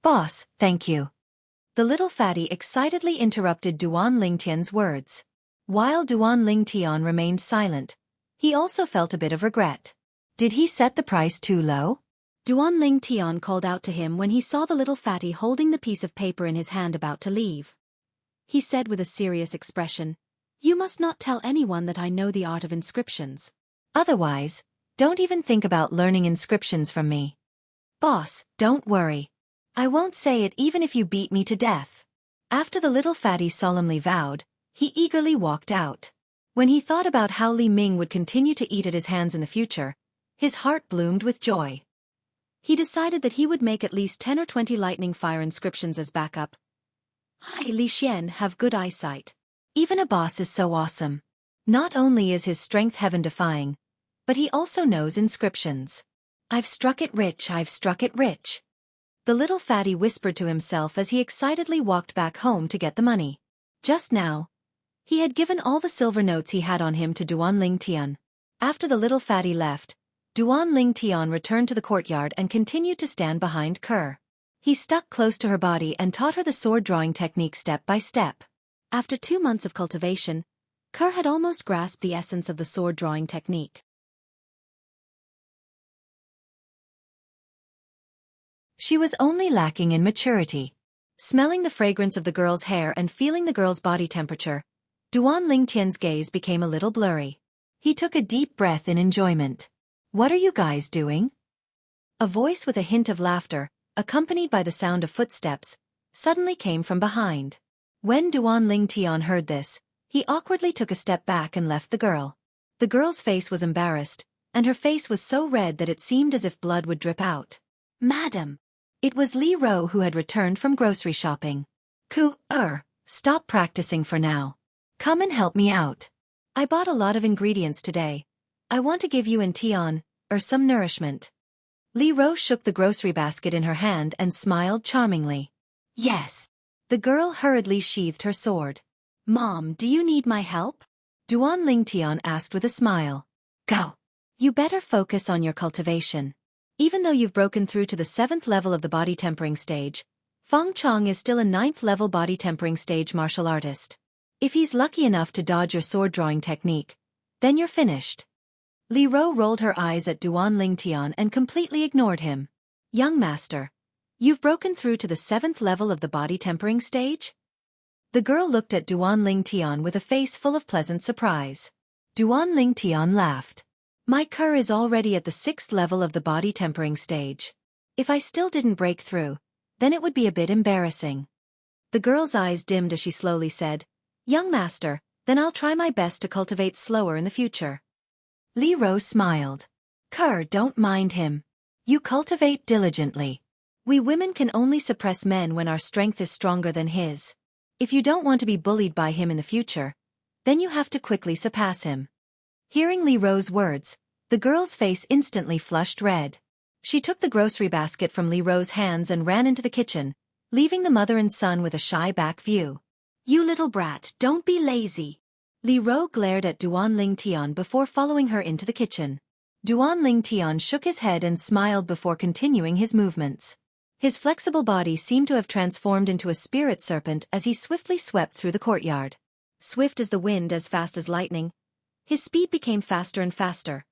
Boss, thank you. The little fatty excitedly interrupted Duan Lingtian's words. While Duan Lingtian remained silent, he also felt a bit of regret. Did he set the price too low? Duan Lingtian called out to him when he saw the little fatty holding the piece of paper in his hand about to leave. He said with a serious expression, You must not tell anyone that I know the art of inscriptions. Otherwise, don't even think about learning inscriptions from me. Boss, don't worry. I won't say it even if you beat me to death. After the little fatty solemnly vowed, he eagerly walked out. When he thought about how Li Ming would continue to eat at his hands in the future, his heart bloomed with joy. He decided that he would make at least 10 or 20 lightning fire inscriptions as backup. Li Xian have good eyesight. Even a boss is so awesome. Not only is his strength heaven-defying, but he also knows inscriptions. I've struck it rich, I've struck it rich. The little fatty whispered to himself as he excitedly walked back home to get the money. Just now, he had given all the silver notes he had on him to Duan Lingtian. After the little fatty left, Duan Lingtian returned to the courtyard and continued to stand behind Kerr. He stuck close to her body and taught her the sword drawing technique step by step. After 2 months of cultivation, Kerr had almost grasped the essence of the sword drawing technique. She was only lacking in maturity. Smelling the fragrance of the girl's hair and feeling the girl's body temperature, Duan Lingtian's gaze became a little blurry. He took a deep breath in enjoyment. What are you guys doing? A voice with a hint of laughter, accompanied by the sound of footsteps, suddenly came from behind. When Duan Lingtian heard this, he awkwardly took a step back and left the girl. The girl's face was embarrassed, and her face was so red that it seemed as if blood would drip out. Madam! It was Li Ro who had returned from grocery shopping. Stop practicing for now. Come and help me out. I bought a lot of ingredients today. I want to give you and Tian, some nourishment. Li Rou shook the grocery basket in her hand and smiled charmingly. Yes. The girl hurriedly sheathed her sword. Mom, do you need my help? Duan Lingtian asked with a smile. Go. You better focus on your cultivation. Even though you've broken through to the 7th level of the body tempering stage, Feng Chong is still a 9th level body tempering stage martial artist. If he's lucky enough to dodge your sword drawing technique, then you're finished. Li Rou rolled her eyes at Duan Lingtian and completely ignored him. Young master, you've broken through to the 7th level of the body tempering stage? The girl looked at Duan Lingtian with a face full of pleasant surprise. Duan Lingtian laughed. My cur is already at the 6th level of the body tempering stage. If I still didn't break through, then it would be a bit embarrassing. The girl's eyes dimmed as she slowly said, Young master, then I'll try my best to cultivate slower in the future. Li Rou smiled. Cur, don't mind him. You cultivate diligently. We women can only suppress men when our strength is stronger than his. If you don't want to be bullied by him in the future, then you have to quickly surpass him. Hearing Li Rou's words, the girl's face instantly flushed red. She took the grocery basket from Li Rou's hands and ran into the kitchen, leaving the mother and son with a shy back view. You little brat, don't be lazy. Li Rou glared at Duan Lingtian before following her into the kitchen. Duan Lingtian shook his head and smiled before continuing his movements. His flexible body seemed to have transformed into a spirit serpent as he swiftly swept through the courtyard. Swift as the wind, as fast as lightning, his speed became faster and faster.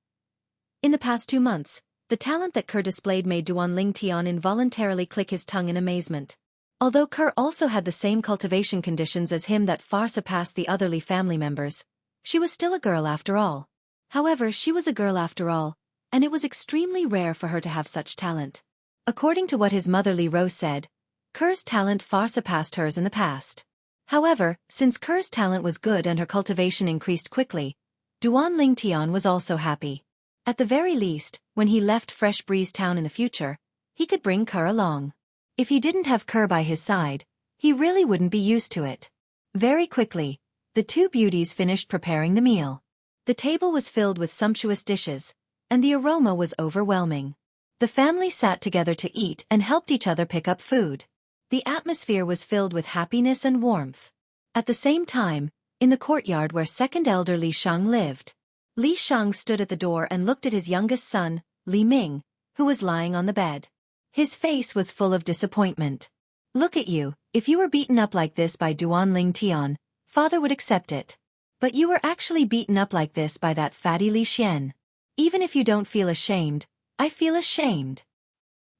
In the past 2 months, the talent that Kerr displayed made Duan Lingtian involuntarily click his tongue in amazement. Although Kerr also had the same cultivation conditions as him that far surpassed the other Li family members, she was still a girl after all. However, she was a girl after all, and it was extremely rare for her to have such talent. According to what his mother Li Rou said, Kerr's talent far surpassed hers in the past. However, since Kerr's talent was good and her cultivation increased quickly, Duan Lingtian was also happy. At the very least, when he left Fresh Breeze Town in the future, he could bring Kerr along. If he didn't have Kerr by his side, he really wouldn't be used to it. Very quickly, the two beauties finished preparing the meal. The table was filled with sumptuous dishes, and the aroma was overwhelming. The family sat together to eat and helped each other pick up food. The atmosphere was filled with happiness and warmth. At the same time, in the courtyard where second elder Li Shang lived, Li Shang stood at the door and looked at his youngest son, Li Ming, who was lying on the bed. His face was full of disappointment. Look at you, if you were beaten up like this by Duan Lingtian, father would accept it. But you were actually beaten up like this by that fatty Li Xian. Even if you don't feel ashamed, I feel ashamed.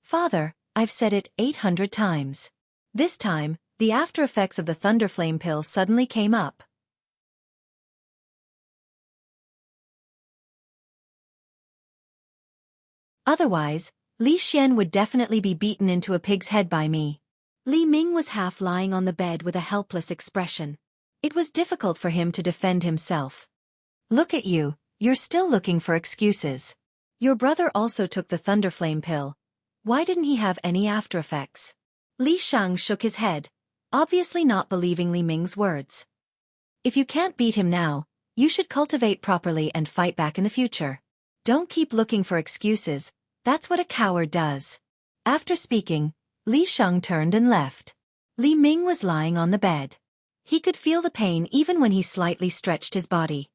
Father, I've said it 800 times. This time, the after effects of the Thunderflame pill suddenly came up. Otherwise, Li Xian would definitely be beaten into a pig's head by me. Li Ming was half lying on the bed with a helpless expression. It was difficult for him to defend himself. Look at you, you're still looking for excuses. Your brother also took the Thunderflame pill. Why didn't he have any after effects? Li Shang shook his head, obviously not believing Li Ming's words. If you can't beat him now, you should cultivate properly and fight back in the future. Don't keep looking for excuses. That's what a coward does. After speaking, Li Shang turned and left. Li Ming was lying on the bed. He could feel the pain even when he slightly stretched his body.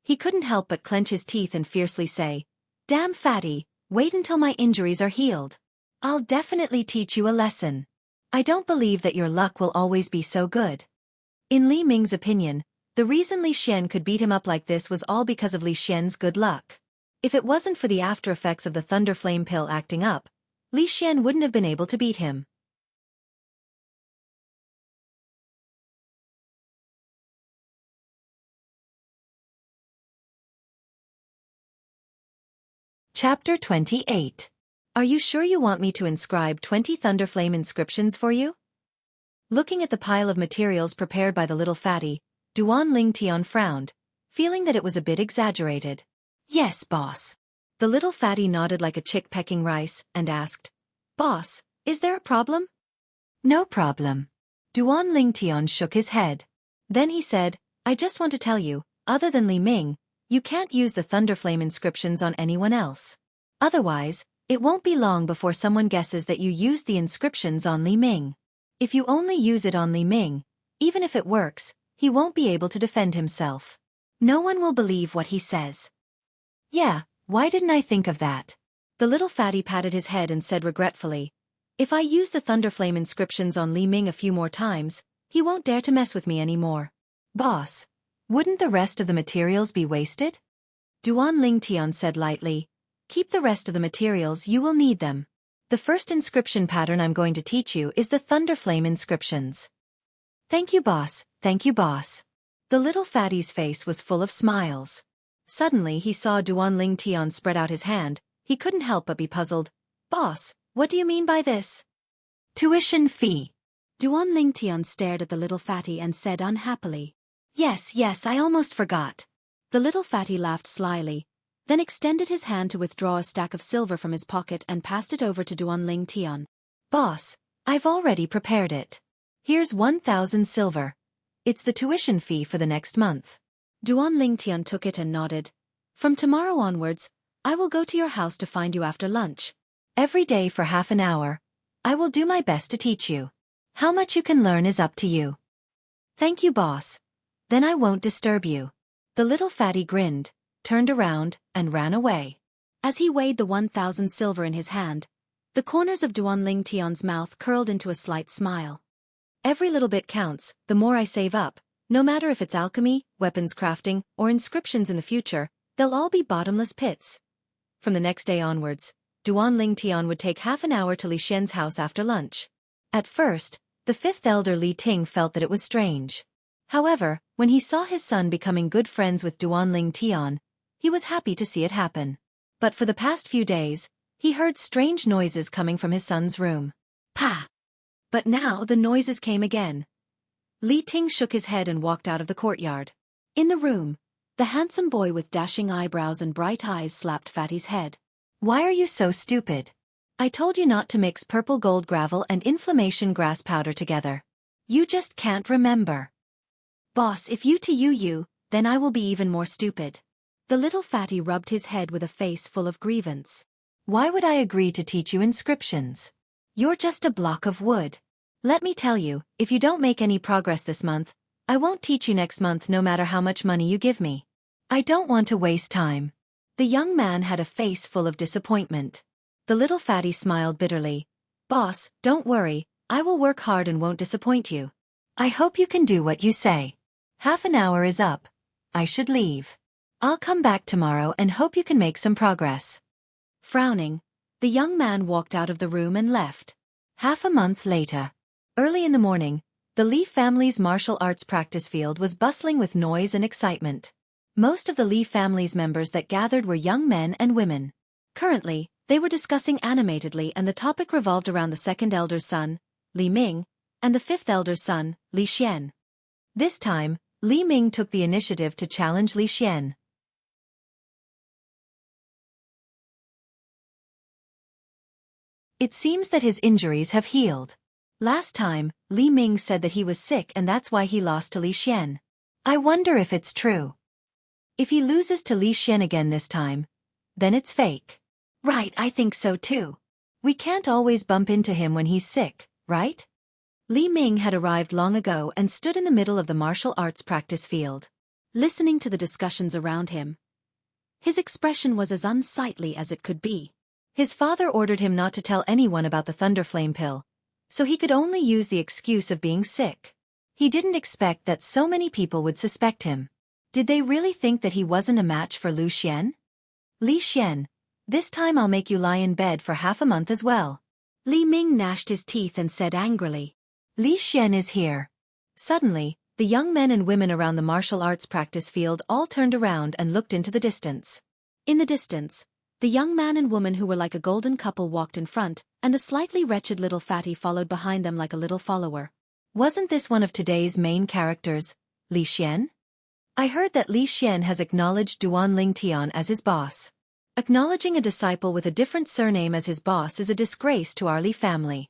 He couldn't help but clench his teeth and fiercely say, Damn fatty, wait until my injuries are healed. I'll definitely teach you a lesson. I don't believe that your luck will always be so good. In Li Ming's opinion, the reason Li Xian could beat him up like this was all because of Li Xian's good luck. If it wasn't for the after effects of the Thunderflame pill acting up, Li Xian wouldn't have been able to beat him. Chapter 28. Are you sure you want me to inscribe 20 Thunderflame inscriptions for you? Looking at the pile of materials prepared by the little fatty, Duan Lingtian frowned, feeling that it was a bit exaggerated. Yes, boss. The little fatty nodded like a chick pecking rice and asked, Boss, is there a problem? No problem. Duan Lingtian shook his head. Then he said, I just want to tell you, other than Li Ming, you can't use the Thunderflame inscriptions on anyone else. Otherwise, it won't be long before someone guesses that you used the inscriptions on Li Ming. If you only use it on Li Ming, even if it works, he won't be able to defend himself. No one will believe what he says. Yeah, why didn't I think of that? The little fatty patted his head and said regretfully, if I use the Thunderflame inscriptions on Li Ming a few more times, he won't dare to mess with me anymore. Boss, wouldn't the rest of the materials be wasted? Duan Lingtian said lightly, keep the rest of the materials, you will need them. The first inscription pattern I'm going to teach you is the Thunderflame inscriptions. Thank you, boss, thank you, boss. The little fatty's face was full of smiles. Suddenly he saw Duan Lingtian spread out his hand. He couldn't help but be puzzled. Boss, what do you mean by this? Tuition fee. Duan Lingtian stared at the little fatty and said unhappily. Yes, I almost forgot. The little fatty laughed slyly, then extended his hand to withdraw a stack of silver from his pocket and passed it over to Duan Lingtian. Boss, I've already prepared it. Here's 1,000 silver. It's the tuition fee for the next month. Duan Lingtian took it and nodded. From tomorrow onwards, I will go to your house to find you after lunch. Every day for half an hour. I will do my best to teach you. How much you can learn is up to you. Thank you, boss. Then I won't disturb you. The little fatty grinned, turned around, and ran away. As he weighed the 1,000 silver in his hand, the corners of Duan Lingtian's mouth curled into a slight smile. Every little bit counts, the more I save up, no matter if it's alchemy, weapons crafting, or inscriptions in the future, they'll all be bottomless pits. From the next day onwards, Duan Lingtian would take half an hour to Li Xian's house after lunch. At first, the fifth elder Li Ting felt that it was strange. However, when he saw his son becoming good friends with Duan Lingtian, he was happy to see it happen. But for the past few days, he heard strange noises coming from his son's room. Pa! But now the noises came again. Li Ting shook his head and walked out of the courtyard. In the room, the handsome boy with dashing eyebrows and bright eyes slapped Fatty's head. Why are you so stupid? I told you not to mix purple gold gravel and inflammation grass powder together. You just can't remember. Boss, if you, then I will be even more stupid. The little fatty rubbed his head with a face full of grievance. Why would I agree to teach you inscriptions? You're just a block of wood. Let me tell you, if you don't make any progress this month, I won't teach you next month no matter how much money you give me. I don't want to waste time. The young man had a face full of disappointment. The little fatty smiled bitterly. Boss, don't worry, I will work hard and won't disappoint you. I hope you can do what you say. Half an hour is up. I should leave. I'll come back tomorrow and hope you can make some progress. Frowning, the young man walked out of the room and left. Half a month later. Early in the morning, the Li family's martial arts practice field was bustling with noise and excitement. Most of the Li family's members that gathered were young men and women. Currently, they were discussing animatedly and the topic revolved around the second elder's son, Li Ming, and the fifth elder's son, Li Xian. This time, Li Ming took the initiative to challenge Li Xian. It seems that his injuries have healed. Last time, Li Ming said that he was sick and that's why he lost to Li Xian. I wonder if it's true. If he loses to Li Xian again this time, then it's fake. Right, I think so too. We can't always bump into him when he's sick, right? Li Ming had arrived long ago and stood in the middle of the martial arts practice field, listening to the discussions around him. His expression was as unsightly as it could be. His father ordered him not to tell anyone about the Thunderflame pill, so he could only use the excuse of being sick. He didn't expect that so many people would suspect him. Did they really think that he wasn't a match for Li Xian? Li Xian, this time I'll make you lie in bed for half a month as well. Li Ming gnashed his teeth and said angrily. Li Xian is here. Suddenly, the young men and women around the martial arts practice field all turned around and looked into the distance. In the distance, the young man and woman who were like a golden couple walked in front, and the slightly wretched little fatty followed behind them like a little follower. Wasn't this one of today's main characters, Li Xian? I heard that Li Xian has acknowledged Duan Lingtian as his boss. Acknowledging a disciple with a different surname as his boss is a disgrace to our Li family.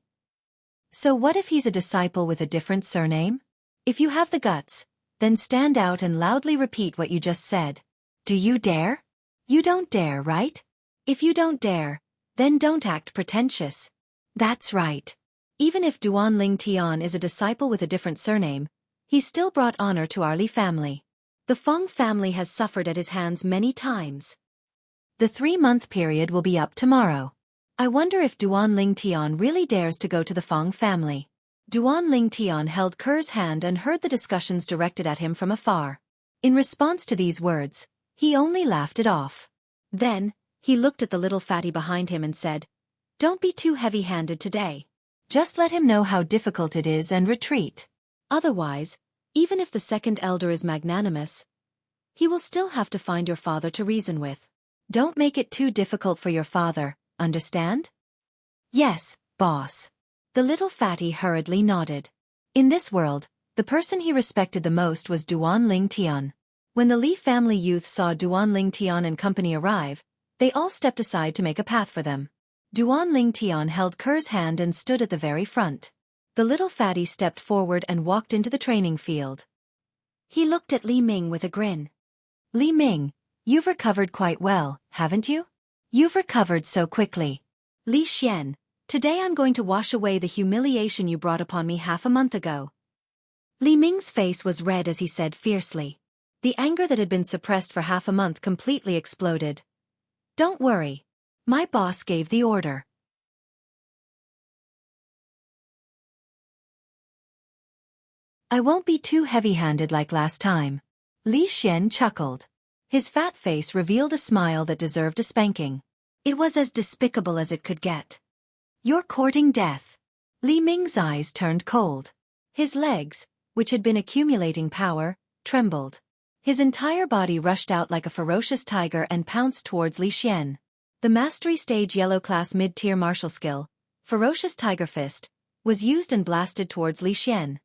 So what if he's a disciple with a different surname? If you have the guts, then stand out and loudly repeat what you just said. Do you dare? You don't dare, right? If you don't dare, then don't act pretentious. That's right. Even if Duan Ling Tian is a disciple with a different surname, he still brought honor to our Li family. The Feng family has suffered at his hands many times. The 3-month period will be up tomorrow. I wonder if Duan Ling Tian really dares to go to the Feng family. Duan Ling Tian held Ker's hand and heard the discussions directed at him from afar. In response to these words, he only laughed it off. Then, he looked at the little fatty behind him and said, "Don't be too heavy-handed today. Just let him know how difficult it is and retreat. Otherwise, even if the second elder is magnanimous, he will still have to find your father to reason with. Don't make it too difficult for your father, understand?" "Yes, boss." The little fatty hurriedly nodded. In this world, the person he respected the most was Duan Ling Tian. When the Li family youth saw Duan Ling Tian and company arrive, they all stepped aside to make a path for them. Duan Ling Tian held Ker's hand and stood at the very front. The little fatty stepped forward and walked into the training field. He looked at Li Ming with a grin. "Li Ming, you've recovered quite well, haven't you? You've recovered so quickly. Li Xian, today I'm going to wash away the humiliation you brought upon me half a month ago." Li Ming's face was red as he said fiercely. The anger that had been suppressed for half a month completely exploded. "Don't worry. My boss gave the order. I won't be too heavy-handed like last time." Li Xian chuckled. His fat face revealed a smile that deserved a spanking. It was as despicable as it could get. "You're courting death." Li Ming's eyes turned cold. His legs, which had been accumulating power, trembled. His entire body rushed out like a ferocious tiger and pounced towards Li Xian. The Mastery Stage Yellow Class Mid-Tier Martial Skill, Ferocious Tiger Fist, was used and blasted towards Li Xian.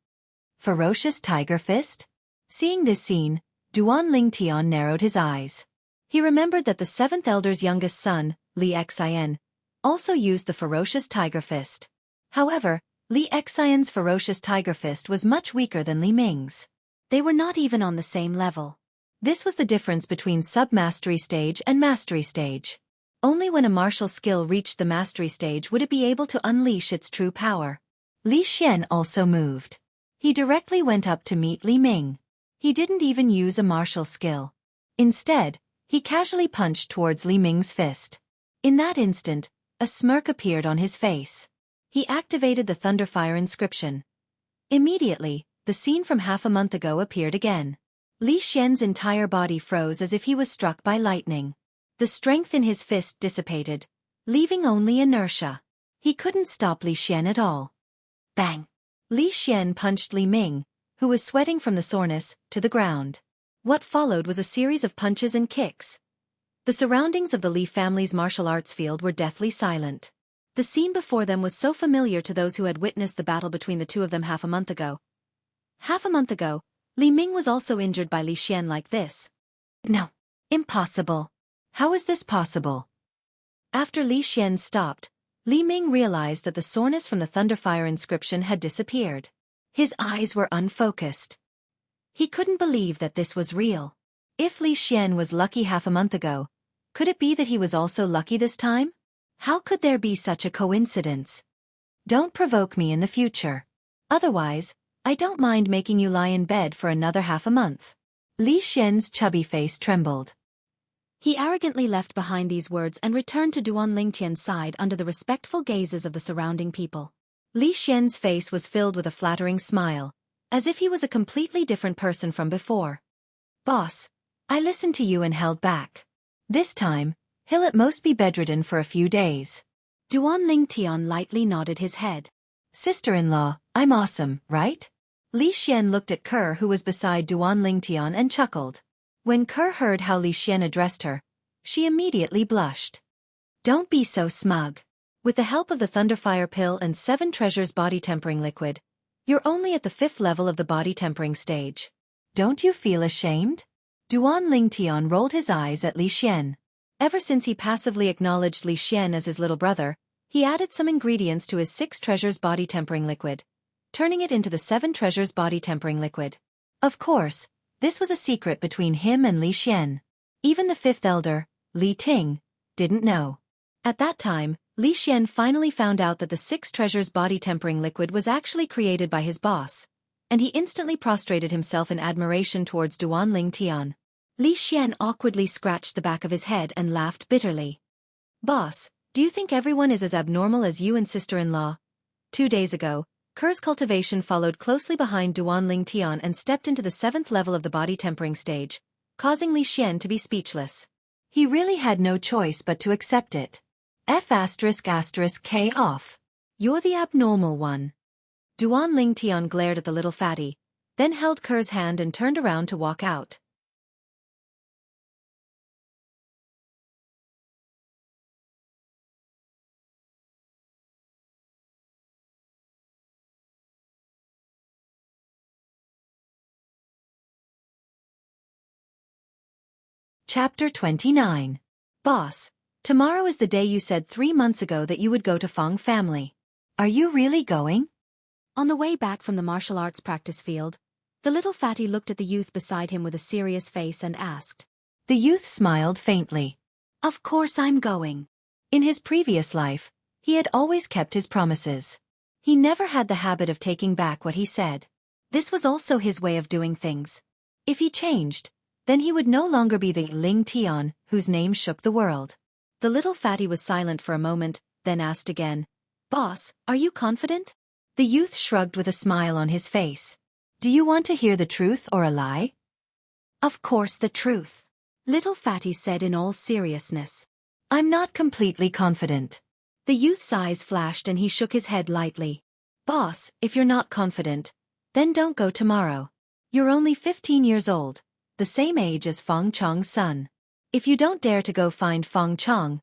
Ferocious Tiger Fist? Seeing this scene, Duan Ling Tian narrowed his eyes. He remembered that the 7th Elder's youngest son, Li Xian, also used the Ferocious Tiger Fist. However, Li Xian's Ferocious Tiger Fist was much weaker than Li Ming's. They were not even on the same level. This was the difference between Sub-Mastery Stage and Mastery Stage. Only when a martial skill reached the Mastery Stage would it be able to unleash its true power. Li Xian also moved. He directly went up to meet Li Ming. He didn't even use a martial skill. Instead, he casually punched towards Li Ming's fist. In that instant, a smirk appeared on his face. He activated the Thunderfire inscription. Immediately, the scene from half a month ago appeared again. Li Xian's entire body froze as if he was struck by lightning. The strength in his fist dissipated, leaving only inertia. He couldn't stop Li Xian at all. Bang! Li Xian punched Li Ming, who was sweating from the soreness, to the ground. What followed was a series of punches and kicks. The surroundings of the Li family's martial arts field were deathly silent. The scene before them was so familiar to those who had witnessed the battle between the two of them half a month ago. Half a month ago, Li Ming was also injured by Li Xian like this. No. Impossible. How is this possible? After Li Xian stopped, Li Ming realized that the soreness from the Thunderfire inscription had disappeared. His eyes were unfocused. He couldn't believe that this was real. If Li Xian was lucky half a month ago, could it be that he was also lucky this time? How could there be such a coincidence? Don't provoke me in the future. Otherwise, I don't mind making you lie in bed for another half a month. Li Xian's chubby face trembled. He arrogantly left behind these words and returned to Duan Lingtian's side under the respectful gazes of the surrounding people. Li Xian's face was filled with a flattering smile, as if he was a completely different person from before. Boss, I listened to you and held back. This time, he'll at most be bedridden for a few days. Duan Lingtian lightly nodded his head. Sister-in-law, I'm awesome, right? Li Xian looked at Ker, who was beside Duan Lingtian, and chuckled. When Ker heard how Li Xian addressed her, she immediately blushed. Don't be so smug. With the help of the Thunderfire Pill and 7 Treasures body tempering liquid, you're only at the 5th level of the body tempering stage. Don't you feel ashamed? Duan Lingtian rolled his eyes at Li Xian. Ever since he passively acknowledged Li Xian as his little brother, He added some ingredients to his 6 treasures body tempering liquid, turning it into the 7 treasures body tempering liquid. Of course, this was a secret between him and Li Xian. Even the 5th elder, Li Ting, didn't know. At that time, Li Xian finally found out that the 6 treasures body tempering liquid was actually created by his boss, and he instantly prostrated himself in admiration towards Duan Ling Tian. Li Xian awkwardly scratched the back of his head and laughed bitterly. Boss, do you think everyone is as abnormal as you and sister-in-law? 2 days ago, Ker's cultivation followed closely behind Duan Ling Tian and stepped into the 7th level of the body tempering stage, causing Li Xian to be speechless. He really had no choice but to accept it. F***K off. You're the abnormal one. Duan Ling Tian glared at the little fatty, then held Ker's hand and turned around to walk out. Chapter 29. Boss, tomorrow is the day you said 3 months ago that you would go to Feng family. Are you really going? On the way back from the martial arts practice field, the little fatty looked at the youth beside him with a serious face and asked. The youth smiled faintly. Of course I'm going. In his previous life, he had always kept his promises. He never had the habit of taking back what he said. This was also his way of doing things. If he changed, then he would no longer be the Ling Tian, whose name shook the world. The little fatty was silent for a moment, then asked again, Boss, are you confident? The youth shrugged with a smile on his face. Do you want to hear the truth or a lie? Of course the truth. Little fatty said in all seriousness. I'm not completely confident. The youth's eyes flashed and he shook his head lightly. Boss, if you're not confident, then don't go tomorrow. You're only 15 years old, the same age as Feng Chong's son. If you don't dare to go find Feng Chong,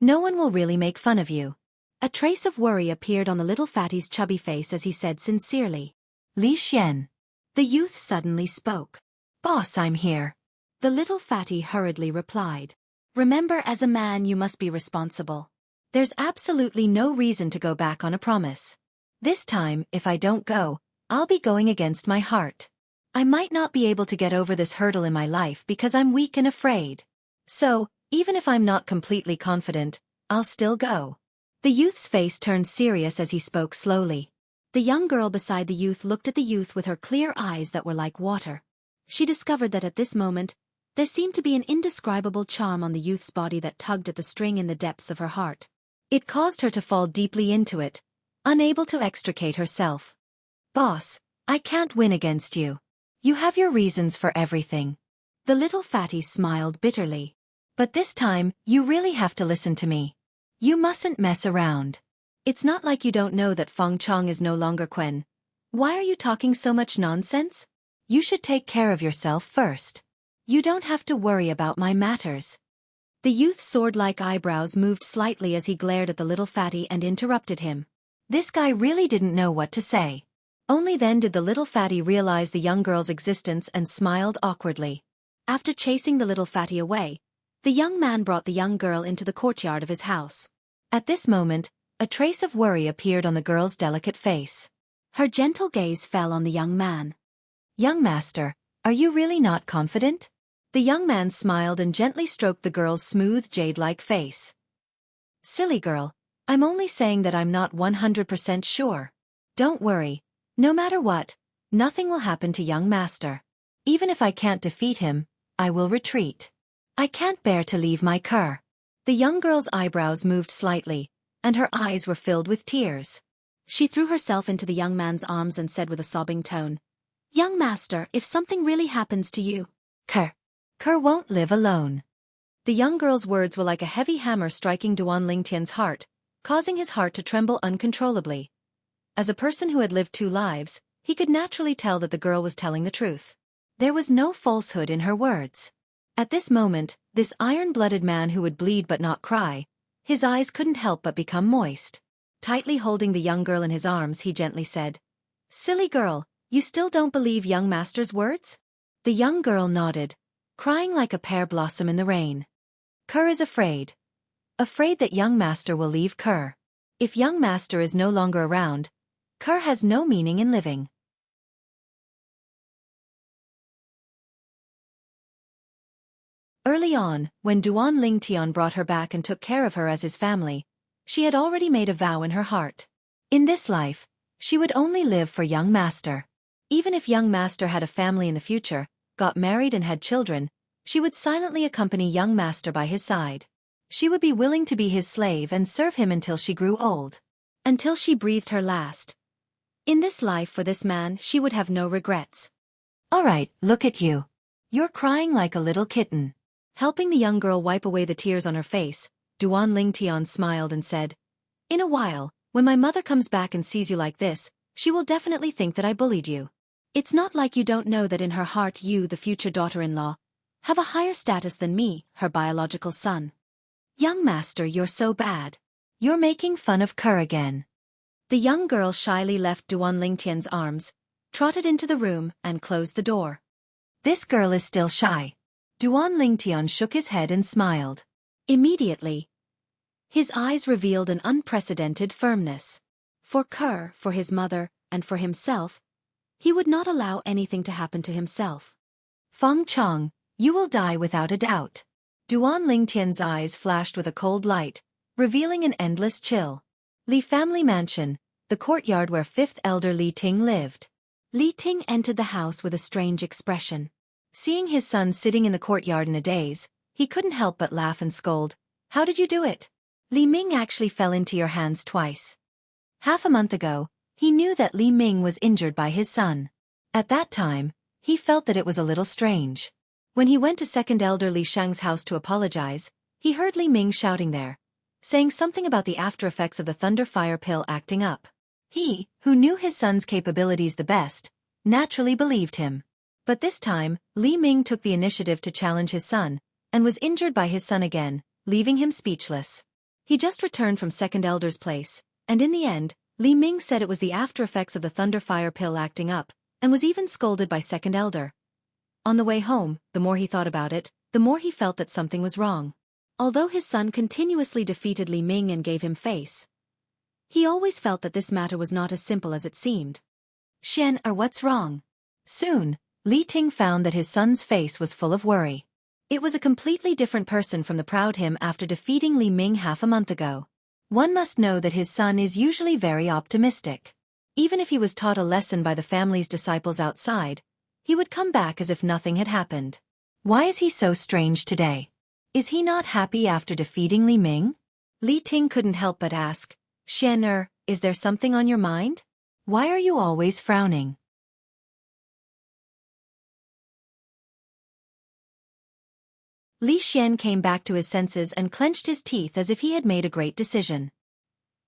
no one will really make fun of you. A trace of worry appeared on the little fatty's chubby face as he said sincerely. Li Xian. The youth suddenly spoke. Boss, I'm here. The little fatty hurriedly replied. Remember, as a man you must be responsible. There's absolutely no reason to go back on a promise. This time, if I don't go, I'll be going against my heart. I might not be able to get over this hurdle in my life because I'm weak and afraid. So, even if I'm not completely confident, I'll still go. The youth's face turned serious as he spoke slowly. The young girl beside the youth looked at the youth with her clear eyes that were like water. She discovered that at this moment, there seemed to be an indescribable charm on the youth's body that tugged at the string in the depths of her heart. It caused her to fall deeply into it, unable to extricate herself. Boss, I can't win against you. You have your reasons for everything. The little fatty smiled bitterly. But this time, you really have to listen to me. You mustn't mess around. It's not like you don't know that Feng Chong is no longer Quen. Why are you talking so much nonsense? You should take care of yourself first. You don't have to worry about my matters. The youth's sword-like eyebrows moved slightly as he glared at the little fatty and interrupted him. This guy really didn't know what to say. Only then did the little fatty realize the young girl's existence and smiled awkwardly. After chasing the little fatty away, the young man brought the young girl into the courtyard of his house. At this moment, a trace of worry appeared on the girl's delicate face. Her gentle gaze fell on the young man. Young master, are you really not confident? The young man smiled and gently stroked the girl's smooth jade-like face. Silly girl, I'm only saying that I'm not 100% sure. Don't worry. No matter what, nothing will happen to young master. Even if I can't defeat him, I will retreat. I can't bear to leave my cur. The young girl's eyebrows moved slightly, and her eyes were filled with tears. She threw herself into the young man's arms and said with a sobbing tone, Young master, if something really happens to you, Cur won't live alone. The young girl's words were like a heavy hammer striking Duan Lingtian's heart, causing his heart to tremble uncontrollably. As a person who had lived 2 lives, he could naturally tell that the girl was telling the truth. There was no falsehood in her words. At this moment, this iron-blooded man who would bleed but not cry, his eyes couldn't help but become moist. Tightly holding the young girl in his arms, he gently said, Silly girl, you still don't believe young master's words? The young girl nodded, crying like a pear blossom in the rain. Cur is afraid. Afraid that young master will leave Cur. If young master is no longer around, Ker has no meaning in living. Early on, when Duan Lingtian brought her back and took care of her as his family, she had already made a vow in her heart. In this life, she would only live for young master. Even if young master had a family in the future, got married and had children, she would silently accompany young master by his side. She would be willing to be his slave and serve him until she grew old. Until she breathed her last. In this life for this man she would have no regrets. Alright, look at you. You're crying like a little kitten. Helping the young girl wipe away the tears on her face, Duan Lingtian smiled and said, "In a while, when my mother comes back and sees you like this, she will definitely think that I bullied you. It's not like you don't know that in her heart you, the future daughter-in-law, have a higher status than me, her biological son. Young master, you're so bad. You're making fun of Ker again." The young girl shyly left Duan Lingtian's arms, trotted into the room, and closed the door. This girl is still shy. Duan Lingtian shook his head and smiled. Immediately, his eyes revealed an unprecedented firmness. For Ker, for his mother, and for himself, he would not allow anything to happen to himself. "Feng Chong, you will die without a doubt." Duan Lingtian's eyes flashed with a cold light, revealing an endless chill. Li family mansion, the courtyard where fifth elder Li Ting lived. Li Ting entered the house with a strange expression. Seeing his son sitting in the courtyard in a daze, he couldn't help but laugh and scold. "How did you do it? Li Ming actually fell into your hands twice." Half a month ago, he knew that Li Ming was injured by his son. At that time, he felt that it was a little strange. When he went to second elder Li Shang's house to apologize, he heard Li Ming shouting there, saying something about the after effects of the thunder fire pill acting up. He, who knew his son's capabilities the best, naturally believed him. But this time, Li Ming took the initiative to challenge his son, and was injured by his son again, leaving him speechless. He just returned from second elder's place, and in the end, Li Ming said it was the after effects of the thunder fire pill acting up, and was even scolded by second elder. On the way home, the more he thought about it, the more he felt that something was wrong. Although his son continuously defeated Li Ming and gave him face, he always felt that this matter was not as simple as it seemed. What's wrong? Soon, Li Ting found that his son's face was full of worry. It was a completely different person from the proud him after defeating Li Ming half a month ago. One must know that his son is usually very optimistic. Even if he was taught a lesson by the family's disciples outside, he would come back as if nothing had happened. Why is he so strange today? Is he not happy after defeating Li Ming? Li Ting couldn't help but ask, is there something on your mind? Why are you always frowning? Li Xian came back to his senses and clenched his teeth as if he had made a great decision.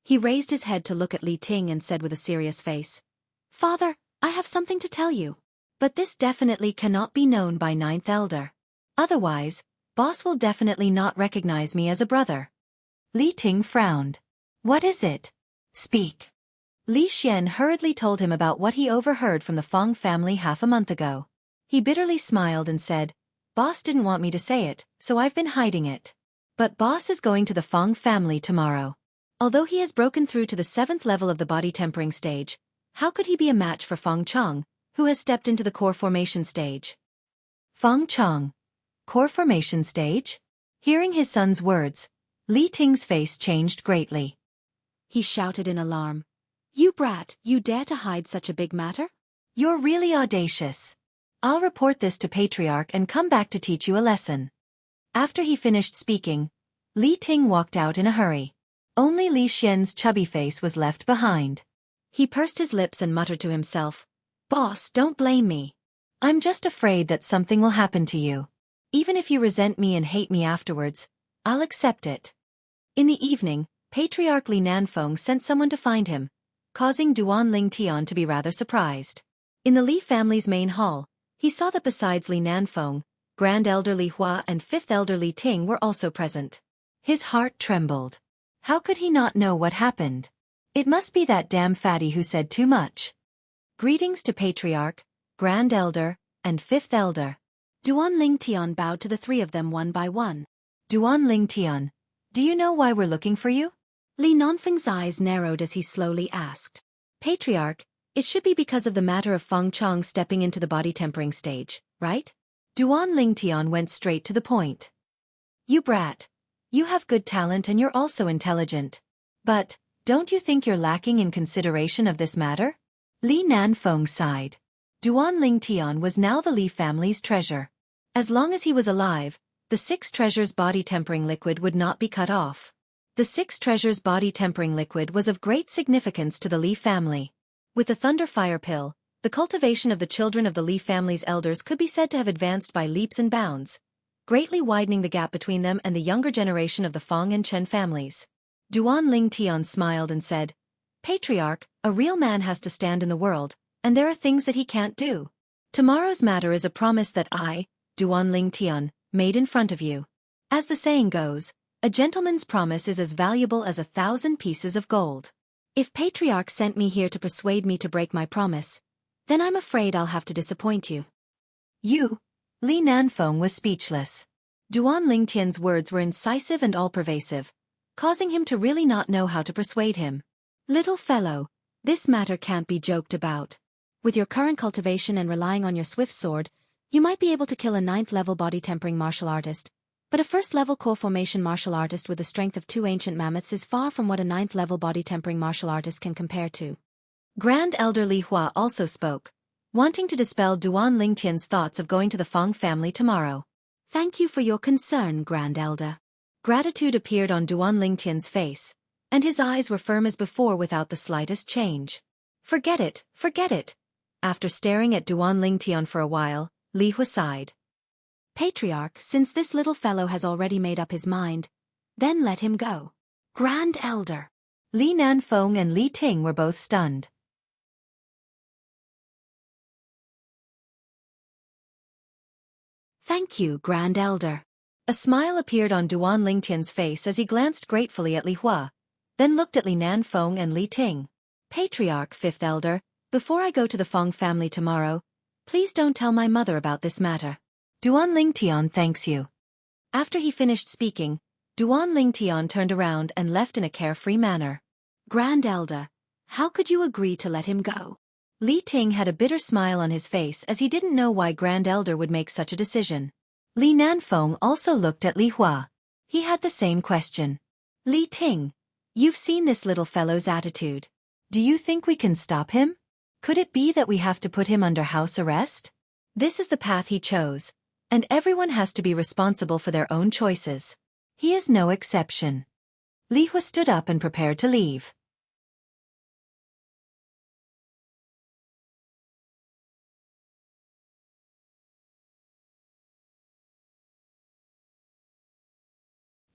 He raised his head to look at Li Ting and said with a serious face, "Father, I have something to tell you. But this definitely cannot be known by ninth elder. Otherwise, boss will definitely not recognize me as a brother." Li Ting frowned. "What is it? Speak." Li Xian hurriedly told him about what he overheard from the Feng family half a month ago. He bitterly smiled and said, "Boss didn't want me to say it, so I've been hiding it. But boss is going to the Feng family tomorrow. Although he has broken through to the 7th level of the body tempering stage, how could he be a match for Feng Chong, who has stepped into the core formation stage?" Feng Chong. Core formation stage? Hearing his son's words, Li Ting's face changed greatly. He shouted in alarm, "You brat, you dare to hide such a big matter? You're really audacious. I'll report this to Patriarch and come back to teach you a lesson." After he finished speaking, Li Ting walked out in a hurry. Only Li Xian's chubby face was left behind. He pursed his lips and muttered to himself, "Boss, don't blame me. I'm just afraid that something will happen to you. Even if you resent me and hate me afterwards, I'll accept it." In the evening, Patriarch Li Nanfeng sent someone to find him, causing Duan Lingtian to be rather surprised. In the Li family's main hall, he saw that besides Li Nanfeng, Grand Elder Li Hua and Fifth Elder Li Ting were also present. His heart trembled. How could he not know what happened? It must be that damn fatty who said too much. Greetings to Patriarch, Grand Elder, and Fifth Elder. Duan Lingtian bowed to the three of them one by one. Duan Lingtian, do you know why we're looking for you? Li Nanfeng's eyes narrowed as he slowly asked. Patriarch, it should be because of the matter of Feng Chong stepping into the body tempering stage, right? Duan Lingtian went straight to the point. You brat. You have good talent and you're also intelligent. But, don't you think you're lacking in consideration of this matter? Li Nanfeng sighed. Duan Lingtian was now the Li family's treasure. As long as he was alive, the Six Treasures body tempering liquid would not be cut off. The Six Treasures body tempering liquid was of great significance to the Li family. With the Thunder Fire Pill, the cultivation of the children of the Li family's elders could be said to have advanced by leaps and bounds, greatly widening the gap between them and the younger generation of the Feng and Chen families. Duan Lingtian smiled and said, Patriarch, a real man has to stand in the world, and there are things that he can't do. Tomorrow's matter is a promise that I, Duan Lingtian, made in front of you. As the saying goes, a gentleman's promise is as valuable as 1,000 pieces of gold. If Patriarch sent me here to persuade me to break my promise, then I'm afraid I'll have to disappoint you. You? Li Nanfeng was speechless. Duan Lingtian's words were incisive and all-pervasive, causing him to really not know how to persuade him. Little fellow, this matter can't be joked about. With your current cultivation and relying on your swift sword, you might be able to kill a 9th-level body-tempering martial artist, but a 1st-level core formation martial artist with the strength of 2 ancient mammoths is far from what a 9th-level body-tempering martial artist can compare to. Grand Elder Li Hua also spoke, wanting to dispel Duan Lingtian's thoughts of going to the Feng family tomorrow. Thank you for your concern, Grand Elder. Gratitude appeared on Duan Lingtian's face, and his eyes were firm as before without the slightest change. Forget it, forget it. After staring at Duan Lingtian for a while, Li Hua sighed. Patriarch, since this little fellow has already made up his mind, then let him go. Grand Elder. Li Nanfeng and Li Ting were both stunned. Thank you, Grand Elder. A smile appeared on Duan Lingtian's face as he glanced gratefully at Li Hua, then looked at Li Nanfeng and Li Ting. Patriarch, 5th Elder, before I go to the Feng family tomorrow, please don't tell my mother about this matter. Duan Lingtian thanks you. After he finished speaking, Duan Lingtian turned around and left in a carefree manner. Grand Elder, how could you agree to let him go? Li Ting had a bitter smile on his face as he didn't know why Grand Elder would make such a decision. Li Nanfeng also looked at Li Hua. He had the same question. Li Ting, you've seen this little fellow's attitude. Do you think we can stop him? Could it be that we have to put him under house arrest? This is the path he chose, and everyone has to be responsible for their own choices. He is no exception. Li Hua stood up and prepared to leave.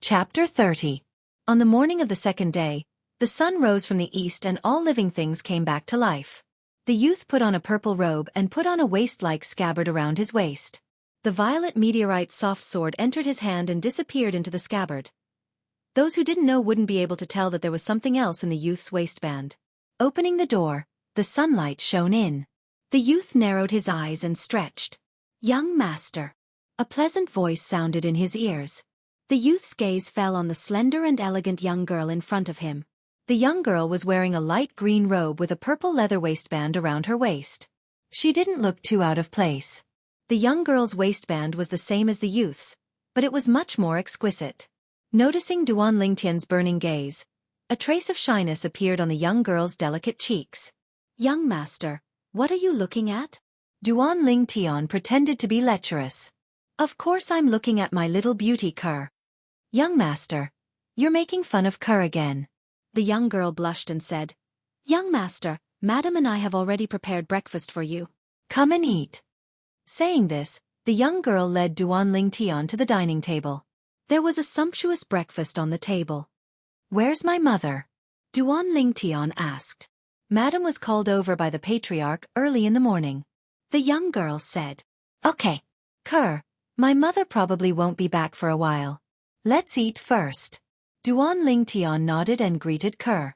Chapter 30. On the morning of the 2nd day, the sun rose from the east and all living things came back to life. The youth put on a purple robe and put on a waist-like scabbard around his waist. The violet meteorite soft sword entered his hand and disappeared into the scabbard. Those who didn't know wouldn't be able to tell that there was something else in the youth's waistband. Opening the door, the sunlight shone in. The youth narrowed his eyes and stretched. Young master. A pleasant voice sounded in his ears. The youth's gaze fell on the slender and elegant young girl in front of him. The young girl was wearing a light green robe with a purple leather waistband around her waist. She didn't look too out of place. The young girl's waistband was the same as the youth's, but it was much more exquisite. Noticing Duan Lingtian's burning gaze, a trace of shyness appeared on the young girl's delicate cheeks. Young master, what are you looking at? Duan Lingtian pretended to be lecherous. Of course I'm looking at my little beauty cur. Young master, you're making fun of cur again. The young girl blushed and said, Young master, madam and I have already prepared breakfast for you. Come and eat. Saying this, the young girl led Duan Lingtian to the dining table. There was a sumptuous breakfast on the table. Where's my mother? Duan Lingtian asked. Madam was called over by the patriarch early in the morning. The young girl said, Okay. Cur, my mother probably won't be back for a while. Let's eat first. Duan Lingtian nodded and greeted Cur.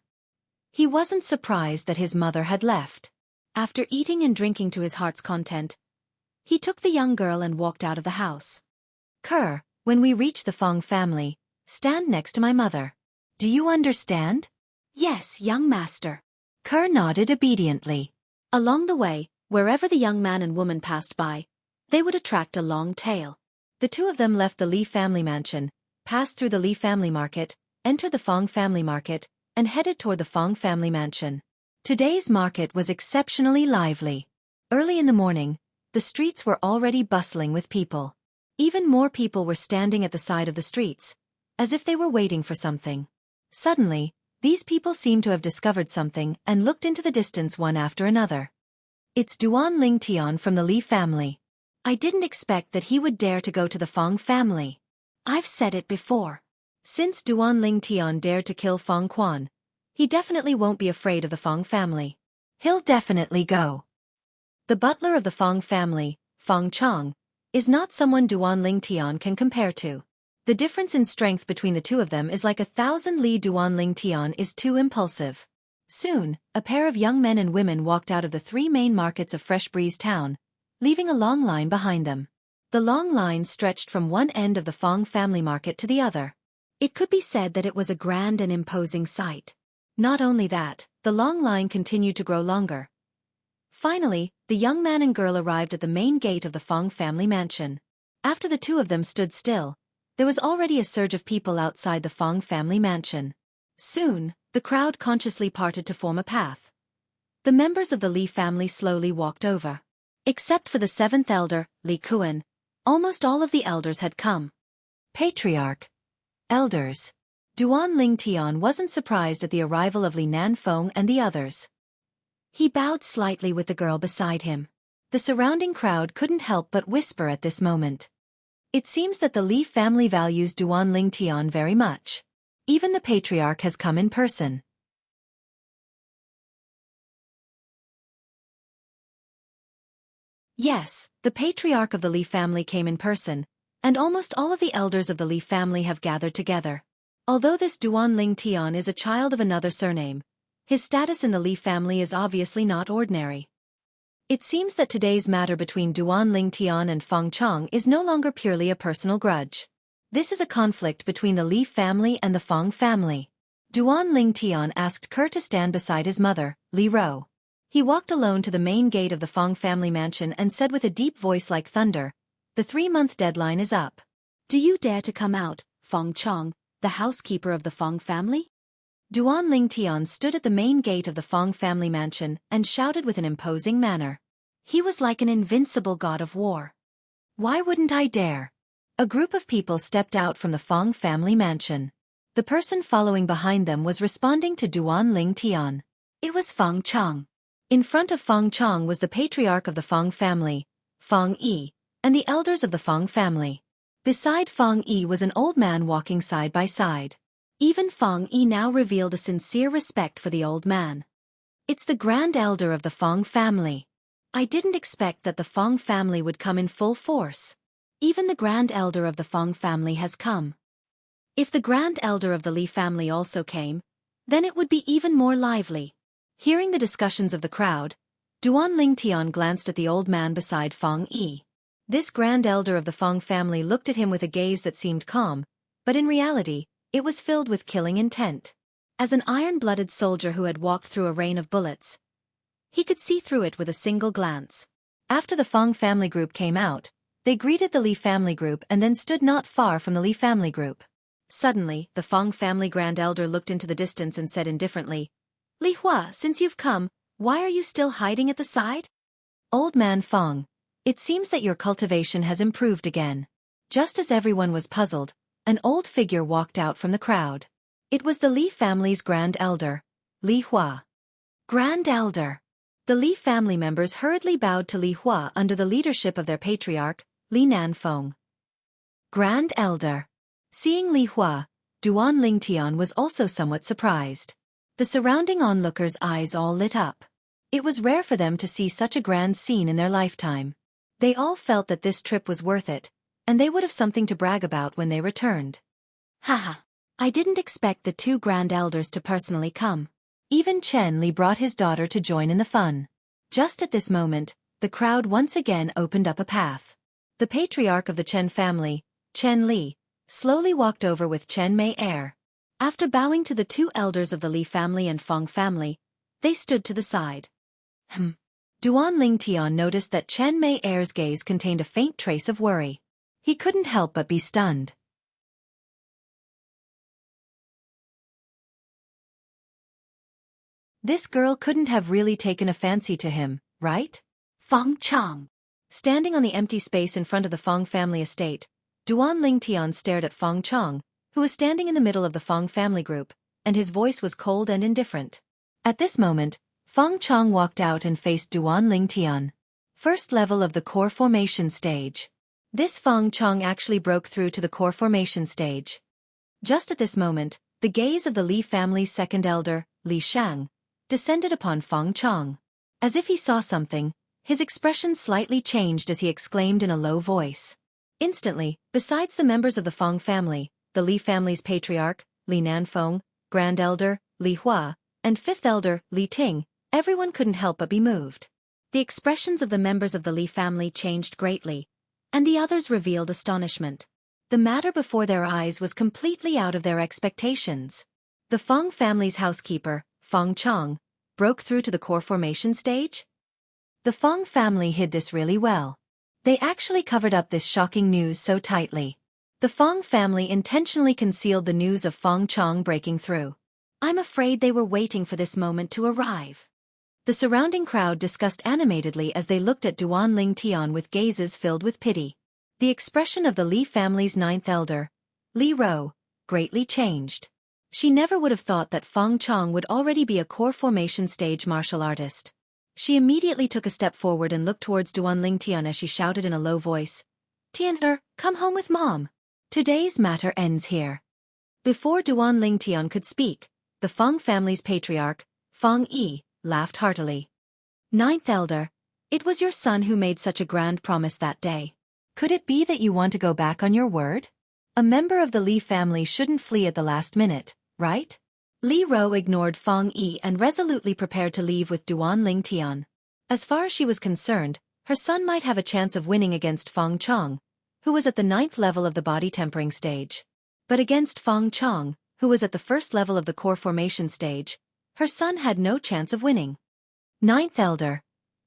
He wasn't surprised that his mother had left. After eating and drinking to his heart's content, he took the young girl and walked out of the house. Cur, when we reach the Feng family, stand next to my mother. Do you understand? Yes, young master. Kerr nodded obediently. Along the way, wherever the young man and woman passed by, they would attract a long tail. The two of them left the Li family mansion, passed through the Li family market, entered the Fong family market, and headed toward the Fong family mansion. Today's market was exceptionally lively. Early in the morning, the streets were already bustling with people. Even more people were standing at the side of the streets, as if they were waiting for something. Suddenly, these people seemed to have discovered something and looked into the distance one after another. It's Duan Lingtian from the Li family. I didn't expect that he would dare to go to the Fong family. I've said it before. Since Duan Lingtian dared to kill Fong Quan, he definitely won't be afraid of the Fong family. He'll definitely go. The butler of the Fong family, Fong Chong, is not someone Duan Lingtian can compare to. The difference in strength between the two of them is like 1,000 li. Duan Lingtian is too impulsive. Soon, a pair of young men and women walked out of the three main markets of Fresh Breeze Town, leaving a long line behind them. The long line stretched from one end of the Fong family market to the other. It could be said that it was a grand and imposing sight. Not only that, the long line continued to grow longer. Finally, the young man and girl arrived at the main gate of the Fong family mansion. After the two of them stood still, there was already a surge of people outside the Fong family mansion. Soon, the crowd consciously parted to form a path. The members of the Li family slowly walked over. Except for the seventh elder, Li Kuan, almost all of the elders had come. Patriarch. Elders. Duan Lingtian wasn't surprised at the arrival of Li Nanfeng and the others. He bowed slightly with the girl beside him. The surrounding crowd couldn't help but whisper at this moment. It seems that the Li family values Duan Lingtian very much. Even the patriarch has come in person. Yes, the patriarch of the Li family came in person, and almost all of the elders of the Li family have gathered together. Although this Duan Lingtian is a child of another surname, his status in the Li family is obviously not ordinary. It seems that today's matter between Duan Lingtian and Feng Chong is no longer purely a personal grudge. This is a conflict between the Li family and the Feng family. Duan Lingtian asked Kerr to stand beside his mother, Li Ro. He walked alone to the main gate of the Feng family mansion and said with a deep voice like thunder, "The 3-month deadline is up. Do you dare to come out, Feng Chong, the housekeeper of the Feng family?" Duan Lingtian stood at the main gate of the Feng family mansion and shouted with an imposing manner. He was like an invincible god of war. Why wouldn't I dare? A group of people stepped out from the Feng family mansion. The person following behind them was responding to Duan Lingtian. It was Feng Chong. In front of Feng Chong was the patriarch of the Feng family, Feng Yi, and the elders of the Feng family. Beside Feng Yi was an old man walking side by side. Even Feng Yi now revealed a sincere respect for the old man. It's the grand elder of the Feng family. I didn't expect that the Feng family would come in full force. Even the grand elder of the Feng family has come. If the grand elder of the Li family also came, then it would be even more lively. Hearing the discussions of the crowd, Duan Lingtian glanced at the old man beside Feng Yi. This grand elder of the Feng family looked at him with a gaze that seemed calm, but in reality, it was filled with killing intent. As an iron-blooded soldier who had walked through a rain of bullets, he could see through it with a single glance. After the Feng family group came out, they greeted the Li family group and then stood not far from the Li family group. Suddenly, the Feng family grand elder looked into the distance and said indifferently, "Li Hua, since you've come, why are you still hiding at the side?" "Old man Feng, it seems that your cultivation has improved again." Just as everyone was puzzled, an old figure walked out from the crowd. It was the Li family's grand elder, Li Hua. Grand elder. The Li family members hurriedly bowed to Li Hua under the leadership of their patriarch, Li Nanfeng. Grand elder. Seeing Li Hua, Duan Lingtian was also somewhat surprised. The surrounding onlookers' eyes all lit up. It was rare for them to see such a grand scene in their lifetime. They all felt that this trip was worth it, and they would have something to brag about when they returned. Haha. I didn't expect the two grand elders to personally come. Even Chen Li brought his daughter to join in the fun. Just at this moment, the crowd once again opened up a path. The patriarch of the Chen family, Chen Li, slowly walked over with Chen Mei air. After bowing to the two elders of the Li family and Feng family, they stood to the side. Duan Lingtian noticed that Chen Mei Er's gaze contained a faint trace of worry. He couldn't help but be stunned. This girl couldn't have really taken a fancy to him, right? Feng Chang. Standing on the empty space in front of the Feng family estate, Duan Lingtian stared at Feng Chang, who was standing in the middle of the Feng family group, and his voice was cold and indifferent. At this moment, Feng Chang walked out and faced Duan Lingtian. First level of the core formation stage. This Feng Chang actually broke through to the core formation stage. Just at this moment, the gaze of the Li family's second elder, Li Shang, descended upon Feng Chang. As if he saw something, his expression slightly changed as he exclaimed in a low voice. Instantly, besides the members of the Feng family, the Li family's patriarch, Li Nanfeng, grand elder, Li Hua, and fifth elder, Li Ting, everyone couldn't help but be moved. The expressions of the members of the Li family changed greatly, and the others revealed astonishment. The matter before their eyes was completely out of their expectations. The Feng family's housekeeper, Feng Chang, broke through to the core formation stage? The Feng family hid this really well. They actually covered up this shocking news so tightly. The Feng family intentionally concealed the news of Feng Chang breaking through. I'm afraid they were waiting for this moment to arrive. The surrounding crowd discussed animatedly as they looked at Duan Lingtian with gazes filled with pity. The expression of the Li family's ninth elder, Li Ro, greatly changed. She never would have thought that Feng Chang would already be a core formation stage martial artist. She immediately took a step forward and looked towards Duan Lingtian as she shouted in a low voice, "Tian'er, come home with Mom. Today's matter ends here." Before Duan Lingtian could speak, the Feng family's patriarch, Feng Yi, laughed heartily. Ninth elder, it was your son who made such a grand promise that day. Could it be that you want to go back on your word? A member of the Li family shouldn't flee at the last minute, right? Li Ro ignored Feng Yi and resolutely prepared to leave with Duan Lingtian. As far as she was concerned, her son might have a chance of winning against Feng Chang, who was at the 9th level of the body tempering stage. But against Feng Chang, who was at the 1st level of the core formation stage, her son had no chance of winning. Ninth elder,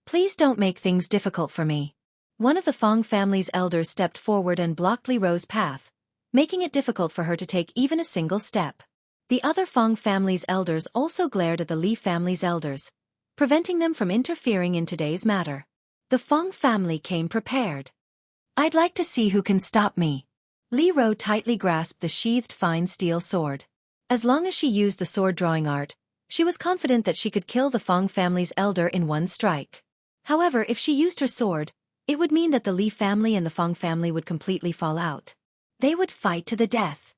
please don't make things difficult for me. One of the Feng family's elders stepped forward and blocked Li Ro's path, making it difficult for her to take even a single step. The other Feng family's elders also glared at the Li family's elders, preventing them from interfering in today's matter. The Feng family came prepared. I'd like to see who can stop me. Li Ro tightly grasped the sheathed fine steel sword. As long as she used the sword drawing art, she was confident that she could kill the Feng family's elder in one strike. However, if she used her sword, it would mean that the Li family and the Feng family would completely fall out. They would fight to the death.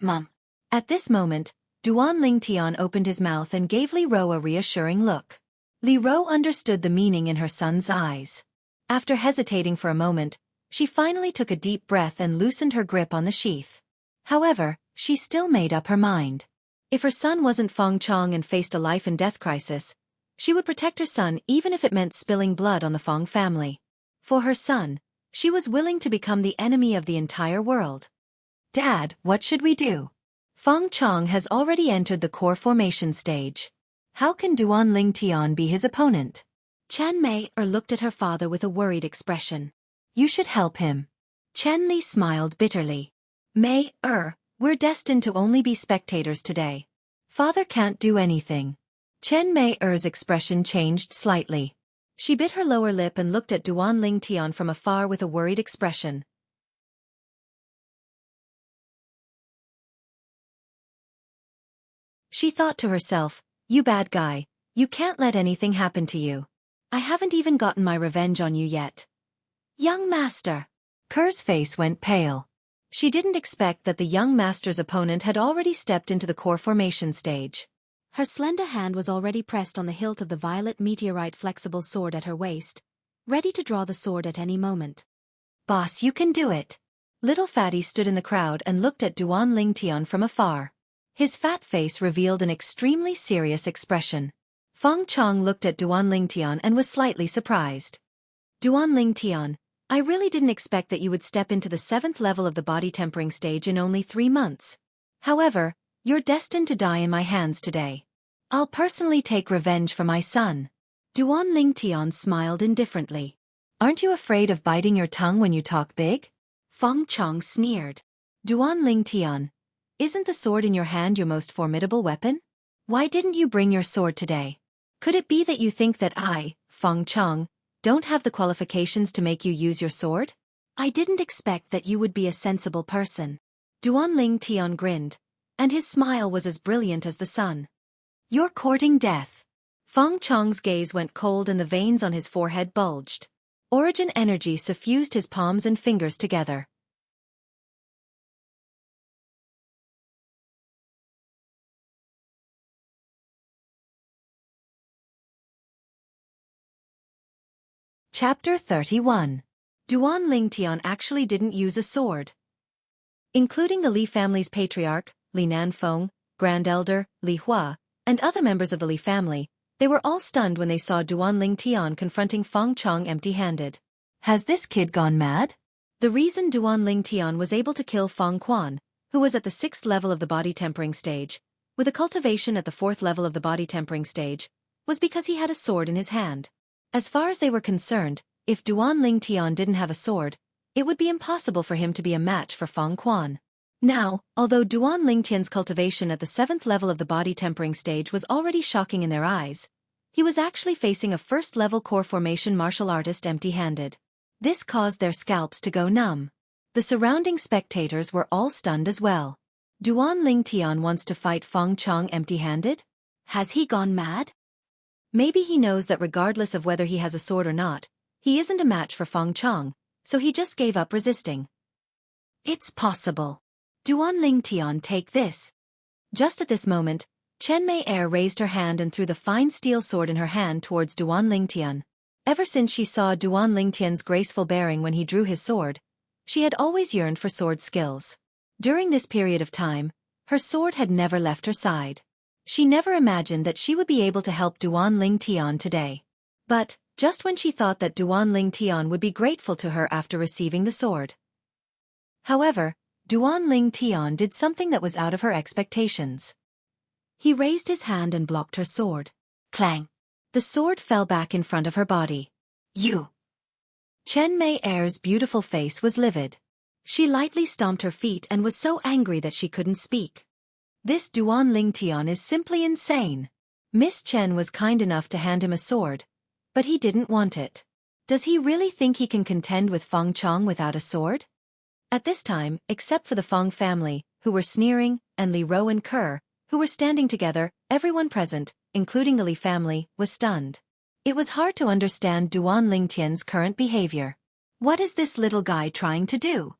Mom. At this moment, Duan Lingtian opened his mouth and gave Li Ro a reassuring look. Li Ro understood the meaning in her son's eyes. After hesitating for a moment, she finally took a deep breath and loosened her grip on the sheath. However, she still made up her mind. If her son wasn't Feng Chang and faced a life-and-death crisis, she would protect her son even if it meant spilling blood on the Feng family. For her son, she was willing to become the enemy of the entire world. Dad, what should we do? Feng Chang has already entered the core formation stage. How can Duan Lingtian be his opponent? Chen Mei looked at her father with a worried expression. You should help him. Chen Li smiled bitterly. Mei, we're destined to only be spectators today. Father can't do anything. Chen Mei's expression changed slightly. She bit her lower lip and looked at Duan Lingtian from afar with a worried expression. She thought to herself, you bad guy, you can't let anything happen to you. I haven't even gotten my revenge on you yet. Young master. Ker's face went pale. She didn't expect that the young master's opponent had already stepped into the core formation stage. Her slender hand was already pressed on the hilt of the violet meteorite flexible sword at her waist, ready to draw the sword at any moment. Boss, you can do it. Little Fatty stood in the crowd and looked at Duan Lingtian from afar. His fat face revealed an extremely serious expression. Feng Chang looked at Duan Lingtian and was slightly surprised. Duan Lingtian, I really didn't expect that you would step into the 7th level of the body tempering stage in only 3 months. However, You're destined to die in my hands today. I'll personally take revenge for my son. Duan Lingtian smiled indifferently. Aren't you afraid of biting your tongue when you talk big? Feng Chong sneered. Duan Lingtian, isn't the sword in your hand your most formidable weapon? Why didn't you bring your sword today? Could it be that you think that I, Feng Chong, don't have the qualifications to make you use your sword? I didn't expect that you would be a sensible person. Duan Lingtian grinned, and his smile was as brilliant as the sun. You're courting death. Feng Chong's gaze went cold and the veins on his forehead bulged. Origin energy suffused his palms and fingers together. Chapter 31. Duan Lingtian actually didn't use a sword. Including the Li family's patriarch, Li Nanfeng, Grand Elder, Li Hua, and other members of the Li family, they were all stunned when they saw Duan Lingtian confronting Feng Chong empty-handed. Has this kid gone mad? The reason Duan Lingtian was able to kill Feng Quan, who was at the 6th level of the body tempering stage, with a cultivation at the 4th level of the body tempering stage, was because he had a sword in his hand. As far as they were concerned, if Duan Lingtian didn't have a sword, it would be impossible for him to be a match for Feng Quan. Now, although Duan Lingtian's cultivation at the 7th level of the body tempering stage was already shocking in their eyes, he was actually facing a 1st-level core formation martial artist empty-handed. This caused their scalps to go numb. The surrounding spectators were all stunned as well. Duan Lingtian wants to fight Feng Chong empty-handed? Has he gone mad? Maybe he knows that regardless of whether he has a sword or not, he isn't a match for Feng Chong, so he just gave up resisting. It's possible. Duan Lingtian, take this. Just at this moment, Chen Mei Er raised her hand and threw the fine steel sword in her hand towards Duan Lingtian. Ever since she saw Duan Lingtian's graceful bearing when he drew his sword, she had always yearned for sword skills. During this period of time, her sword had never left her side. She never imagined that she would be able to help Duan Lingtian today. But, just when she thought that Duan Lingtian would be grateful to her after receiving the sword. However, Duan Lingtian did something that was out of her expectations. He raised his hand and blocked her sword. Clang! The sword fell back in front of her body. You! Chen Mei Er's beautiful face was livid. She lightly stomped her feet and was so angry that she couldn't speak. This Duan Lingtian is simply insane. Miss Chen was kind enough to hand him a sword, but he didn't want it. Does he really think he can contend with Feng Chong without a sword? At this time, except for the Feng family, who were sneering, and Li Ro and Kerr, who were standing together, everyone present, including the Li family, was stunned. It was hard to understand Duan Lingtian's current behavior. What is this little guy trying to do?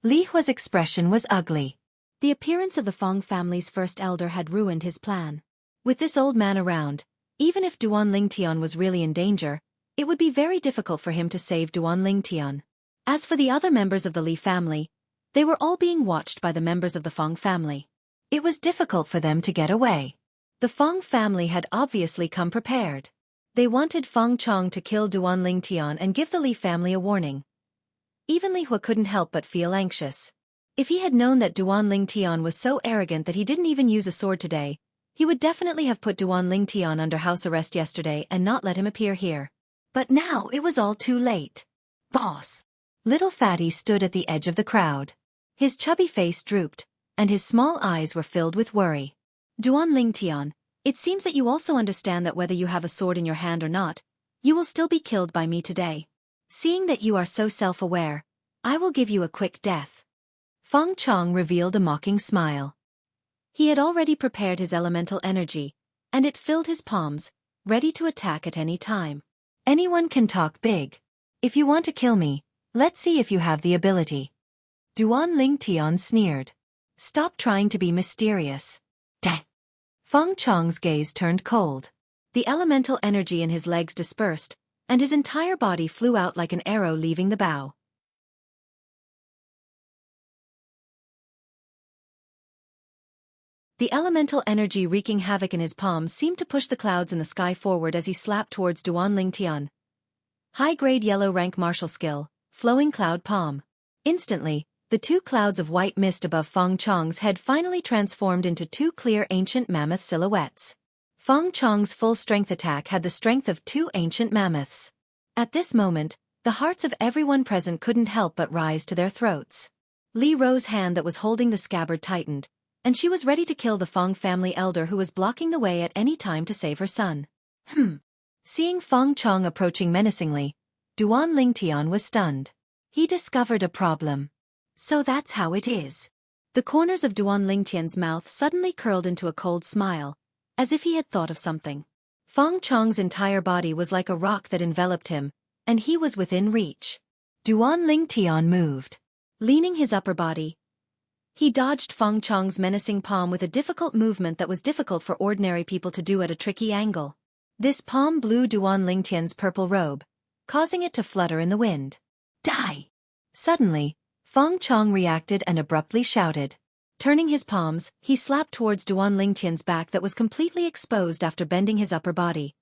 Li Hua's expression was ugly. The appearance of the Feng family's first elder had ruined his plan. With this old man around, even if Duan Lingtian was really in danger, it would be very difficult for him to save Duan Lingtian. As for the other members of the Li family, they were all being watched by the members of the Feng family. It was difficult for them to get away. The Feng family had obviously come prepared. They wanted Feng Chong to kill Duan Lingtian and give the Li family a warning. Even Li Hua couldn't help but feel anxious. If he had known that Duan Lingtian was so arrogant that he didn't even use a sword today, he would definitely have put Duan Lingtian under house arrest yesterday and not let him appear here. But now it was all too late. Boss! Little Fatty stood at the edge of the crowd. His chubby face drooped, and his small eyes were filled with worry. Duan Lingtian, it seems that you also understand that whether you have a sword in your hand or not, you will still be killed by me today. Seeing that you are so self-aware, I will give you a quick death. Feng Chong revealed a mocking smile. He had already prepared his elemental energy, and it filled his palms, ready to attack at any time. Anyone can talk big. If you want to kill me, let's see if you have the ability. Duan Lingtian sneered. Stop trying to be mysterious. Dang! Feng Chong's gaze turned cold. The elemental energy in his legs dispersed, and his entire body flew out like an arrow leaving the bow. The elemental energy wreaking havoc in his palms seemed to push the clouds in the sky forward as he slapped towards Duan Lingtian. High-grade yellow rank martial skill, flowing cloud palm. Instantly, The two clouds of white mist above Feng Chong's head finally transformed into two clear ancient mammoth silhouettes. Feng Chong's full-strength attack had the strength of two ancient mammoths. At this moment, the hearts of everyone present couldn't help but rise to their throats. Li Ro's hand that was holding the scabbard tightened, and she was ready to kill the Feng family elder who was blocking the way at any time to save her son. Seeing Feng Chong approaching menacingly, Duan Lingtian was stunned. He discovered a problem. So that's how it is. The corners of Duan Lingtian's mouth suddenly curled into a cold smile, as if he had thought of something. Feng Chong's entire body was like a rock that enveloped him, and he was within reach. Duan Lingtian moved. Leaning his upper body, he dodged Feng Chong's menacing palm with a difficult movement that was difficult for ordinary people to do at a tricky angle. This palm blew Duan Lingtian's purple robe, causing it to flutter in the wind. Die! Suddenly, Feng Chong reacted and abruptly shouted. Turning his palms, he slapped towards Duan Lingtian's back that was completely exposed after bending his upper body.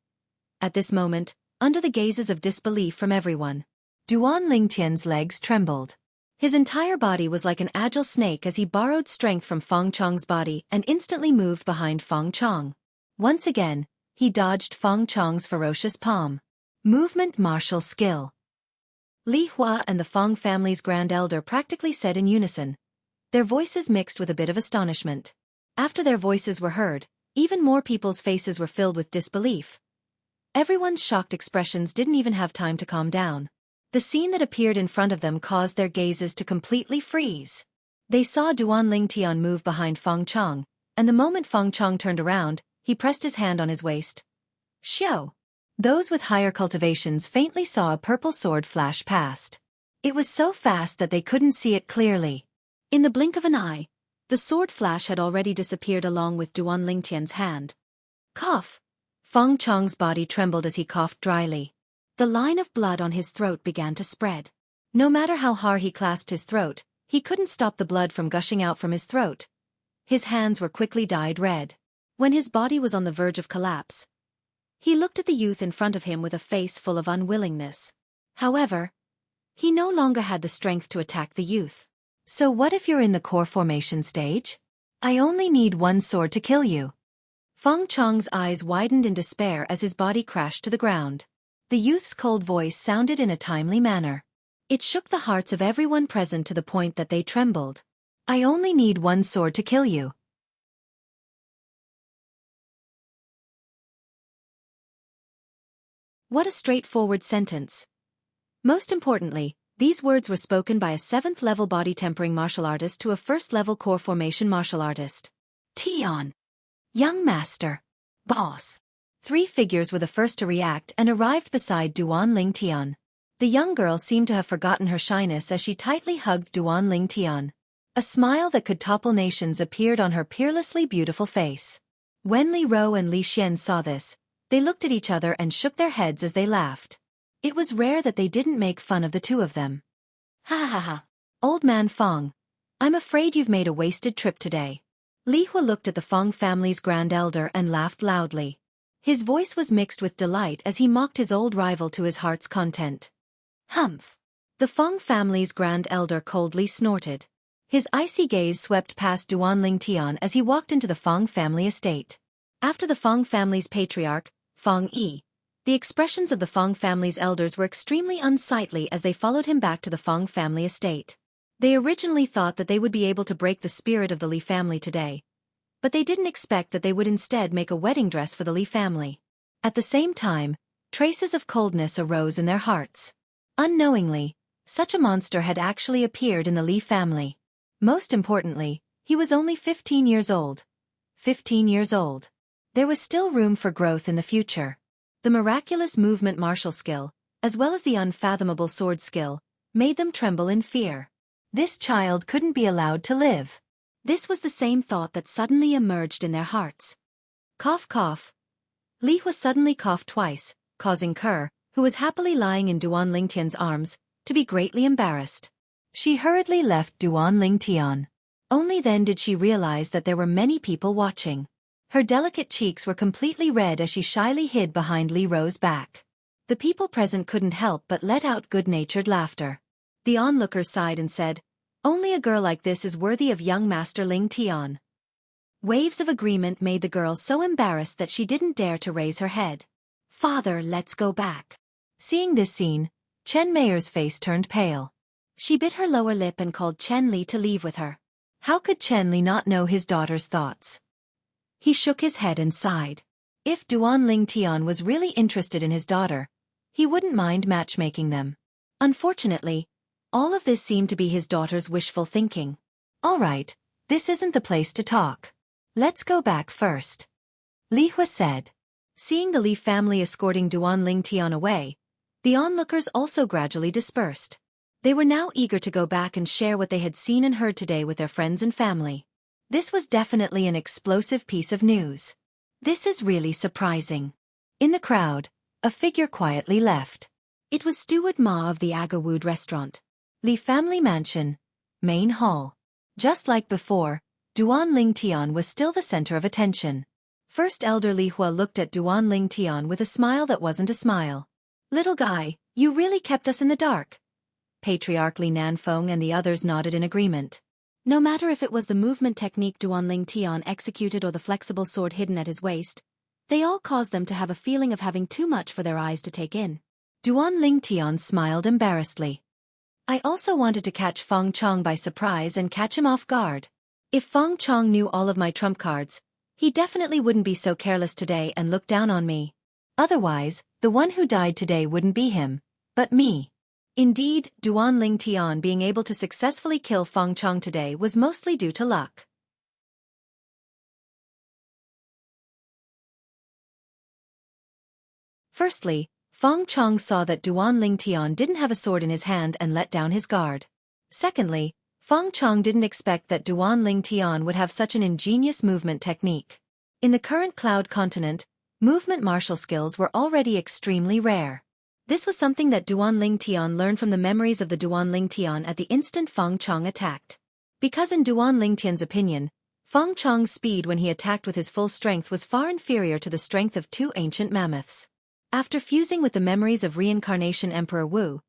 At this moment, under the gazes of disbelief from everyone, Duan Lingtian's legs trembled. His entire body was like an agile snake as he borrowed strength from Feng Chong's body and instantly moved behind Feng Chong. Once again, he dodged Feng Chong's ferocious palm. Movement martial skill. Li Hua and the Feng family's grand elder practically said in unison, their voices mixed with a bit of astonishment. After their voices were heard, even more people's faces were filled with disbelief. Everyone's shocked expressions didn't even have time to calm down. The scene that appeared in front of them caused their gazes to completely freeze. They saw Duan Lingtian move behind Feng Chong, and the moment Feng Chong turned around, he pressed his hand on his waist. Xiao! Those with higher cultivations faintly saw a purple sword flash past. It was so fast that they couldn't see it clearly. In the blink of an eye, the sword flash had already disappeared along with Duan Lingtian's hand. Cough! Feng Chong's body trembled as he coughed dryly. The line of blood on his throat began to spread. No matter how hard he clasped his throat, he couldn't stop the blood from gushing out from his throat. His hands were quickly dyed red. When his body was on the verge of collapse, he looked at the youth in front of him with a face full of unwillingness. However, he no longer had the strength to attack the youth. So what if you're in the core formation stage? I only need one sword to kill you. Feng Chong's eyes widened in despair as his body crashed to the ground. The youth's cold voice sounded in a timely manner. It shook the hearts of everyone present to the point that they trembled. I only need one sword to kill you. What a straightforward sentence. Most importantly, these words were spoken by a 7th-level body-tempering martial artist to a 1st-level core formation martial artist. Tian. Young master. Boss. 3 figures were the first to react and arrived beside Duan Lingtian. The young girl seemed to have forgotten her shyness as she tightly hugged Duan Lingtian. A smile that could topple nations appeared on her peerlessly beautiful face. When Li Ro and Li Xian saw this, they looked at each other and shook their heads as they laughed. It was rare that they didn't make fun of the two of them. Ha ha ha. Old man Feng, I'm afraid you've made a wasted trip today. Li Hua looked at the Feng family's grand elder and laughed loudly. His voice was mixed with delight as he mocked his old rival to his heart's content. Humph. The Feng family's grand elder coldly snorted. His icy gaze swept past Duan Lingtian as he walked into the Feng family estate. After the Feng family's patriarch, Feng Yi, the expressions of the Feng family's elders were extremely unsightly as they followed him back to the Feng family estate. They originally thought that they would be able to break the spirit of the Li family today, but they didn't expect that they would instead make a wedding dress for the Li family. At the same time, traces of coldness arose in their hearts. Unknowingly, such a monster had actually appeared in the Li family. Most importantly, he was only 15 years old. 15 years old. There was still room for growth in the future. The miraculous movement martial skill, as well as the unfathomable sword skill, made them tremble in fear. This child couldn't be allowed to live. This was the same thought that suddenly emerged in their hearts. Cough cough. Li Hua suddenly coughed twice, causing Kerr, who was happily lying in Duan Lingtian's arms, to be greatly embarrassed. She hurriedly left Duan Lingtian. Only then did she realize that there were many people watching. Her delicate cheeks were completely red as she shyly hid behind Li Ro's back. The people present couldn't help but let out good-natured laughter. The onlookers sighed and said, Only a girl like this is worthy of young Master Ling Tian. Waves of agreement made the girl so embarrassed that she didn't dare to raise her head. Father, let's go back. Seeing this scene, Chen Meier's face turned pale. She bit her lower lip and called Chen Li to leave with her. How could Chen Li not know his daughter's thoughts? He shook his head and sighed. If Duan Ling Tian was really interested in his daughter, he wouldn't mind matchmaking them. Unfortunately, all of this seemed to be his daughter's wishful thinking. All right, this isn't the place to talk. Let's go back first. Li Hua said. Seeing the Li family escorting Duan Ling Tian away, the onlookers also gradually dispersed. They were now eager to go back and share what they had seen and heard today with their friends and family. This was definitely an explosive piece of news. This is really surprising. In the crowd, a figure quietly left. It was Steward Ma of the Agawood restaurant. Li family mansion, main hall. Just like before, Duan Ling Tian was still the center of attention. First Elder Li Hua looked at Duan Ling Tian with a smile that wasn't a smile. Little guy, you really kept us in the dark. Patriarch Li Nanfeng and the others nodded in agreement. No matter if it was the movement technique Duan Ling Tian executed or the flexible sword hidden at his waist, they all caused them to have a feeling of having too much for their eyes to take in. Duan Ling Tian smiled embarrassedly. I also wanted to catch Feng Chong by surprise and catch him off guard. If Feng Chong knew all of my trump cards, he definitely wouldn't be so careless today and look down on me. Otherwise, the one who died today wouldn't be him, but me. Indeed, Duan Ling Tian being able to successfully kill Feng Chong today was mostly due to luck. Firstly, Feng Chong saw that Duan Ling Tian didn't have a sword in his hand and let down his guard. Secondly, Feng Chong didn't expect that Duan Ling Tian would have such an ingenious movement technique. In the current Cloud continent, movement martial skills were already extremely rare. This was something that Duan Ling Tian learned from the memories of the Duan Ling Tian at the instant Feng Chong attacked. Because in Duan Ling Tian's opinion, Feng Chong's speed when he attacked with his full strength was far inferior to the strength of two ancient mammoths. After fusing with the memories of reincarnation Emperor Wu,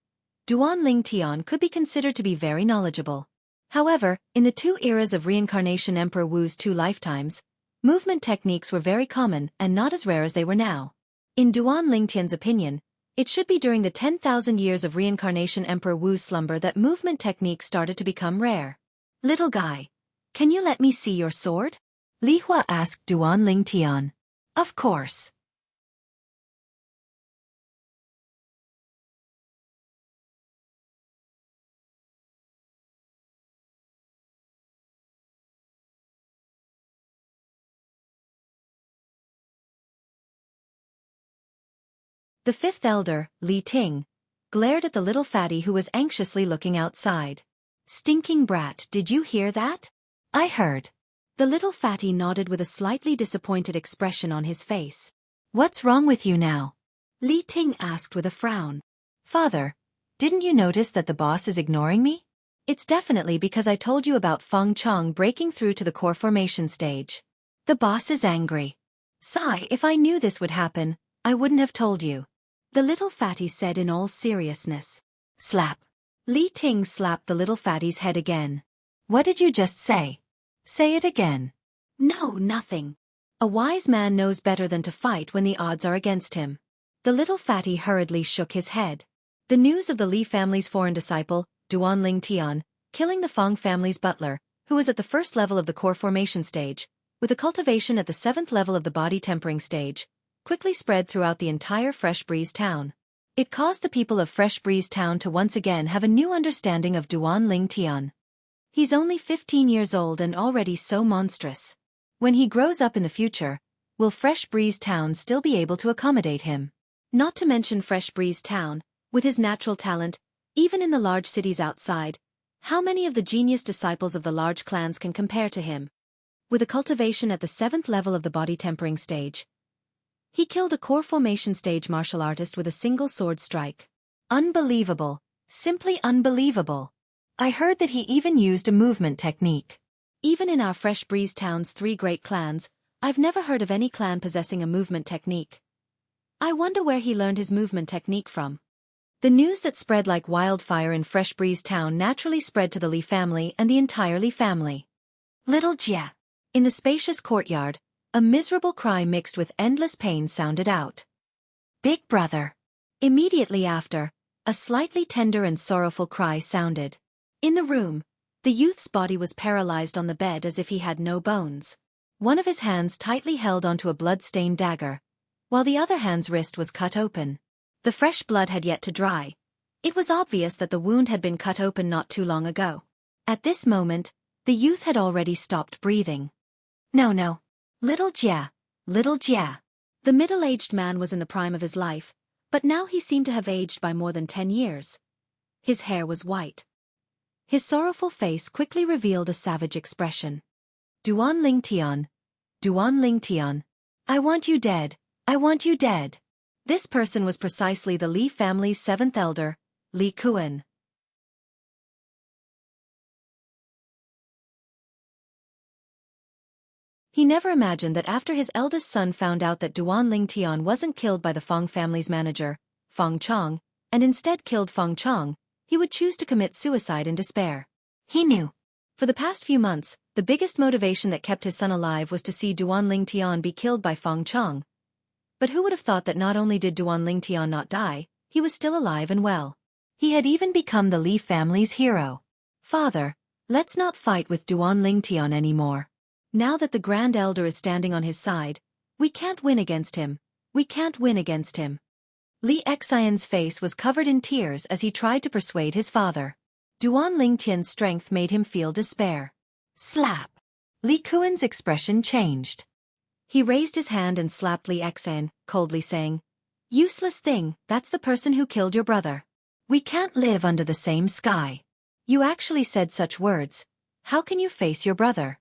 Duan Ling Tian could be considered to be very knowledgeable. However, in the two eras of reincarnation Emperor Wu's two lifetimes, movement techniques were very common and not as rare as they were now. In Duan Ling Tian's opinion, it should be during the 10,000 years of reincarnation Emperor Wu's slumber that movement techniques started to become rare. Little guy, can you let me see your sword? Li Hua asked Duan Ling Tian. Of course. The fifth elder, Li Ting, glared at the little fatty who was anxiously looking outside. Stinking brat, did you hear that? I heard. The little fatty nodded with a slightly disappointed expression on his face. What's wrong with you now? Li Ting asked with a frown. Father, didn't you notice that the boss is ignoring me? It's definitely because I told you about Feng Chong breaking through to the core formation stage. The boss is angry. Sigh, if I knew this would happen, I wouldn't have told you. The little fatty said in all seriousness. Slap. Li Ting slapped the little fatty's head again. What did you just say? Say it again. No, nothing. A wise man knows better than to fight when the odds are against him. The little fatty hurriedly shook his head. The news of the Li family's foreign disciple, Duan Ling Tian, killing the Feng family's butler, who was at the first level of the core formation stage, with a cultivation at the 7th level of the body tempering stage, quickly spread throughout the entire Fresh Breeze town. It caused the people of Fresh Breeze town to once again have a new understanding of Duan Ling Tian. He's only 15 years old and already so monstrous. When he grows up in the future, will Fresh Breeze town still be able to accommodate him? Not to mention Fresh Breeze town, with his natural talent, even in the large cities outside, how many of the genius disciples of the large clans can compare to him? With a cultivation at the 7th level of the body tempering stage, he killed a core formation stage martial artist with a single sword strike. Unbelievable. Simply unbelievable. I heard that he even used a movement technique. Even in our Fresh Breeze town's 3 great clans, I've never heard of any clan possessing a movement technique. I wonder where he learned his movement technique from. The news that spread like wildfire in Fresh Breeze Town naturally spread to the Li family and the entire Li family. Little Jia. In the spacious courtyard, a miserable cry mixed with endless pain sounded out. Big brother. Immediately after, a slightly tender and sorrowful cry sounded. In the room, the youth's body was paralyzed on the bed as if he had no bones. One of his hands tightly held onto a blood-stained dagger, while the other hand's wrist was cut open. The fresh blood had yet to dry. It was obvious that the wound had been cut open not too long ago. At this moment, the youth had already stopped breathing. No. Little Jia. Little Jia. The middle-aged man was in the prime of his life, but now he seemed to have aged by more than 10 years. His hair was white. His sorrowful face quickly revealed a savage expression. Duan Lingtian. Duan Lingtian. I want you dead. I want you dead. This person was precisely the Li family's 7th elder, Li Kuan. He never imagined that after his eldest son found out that Duan Lingtian wasn't killed by the Feng family's manager, Feng Chong, and instead killed Feng Chong, he would choose to commit suicide in despair. He knew. For the past few months, the biggest motivation that kept his son alive was to see Duan Lingtian be killed by Feng Chong. But who would have thought that not only did Duan Lingtian not die, he was still alive and well. He had even become the Li family's hero. Father, let's not fight with Duan Lingtian anymore. Now that the Grand Elder is standing on his side, we can't win against him. We can't win against him. Li Xian's face was covered in tears as he tried to persuade his father. Duan Lingtian's strength made him feel despair. Slap! Li Kuan's expression changed. He raised his hand and slapped Li Xian, coldly saying, "Useless thing, that's the person who killed your brother. We can't live under the same sky. You actually said such words. How can you face your brother?"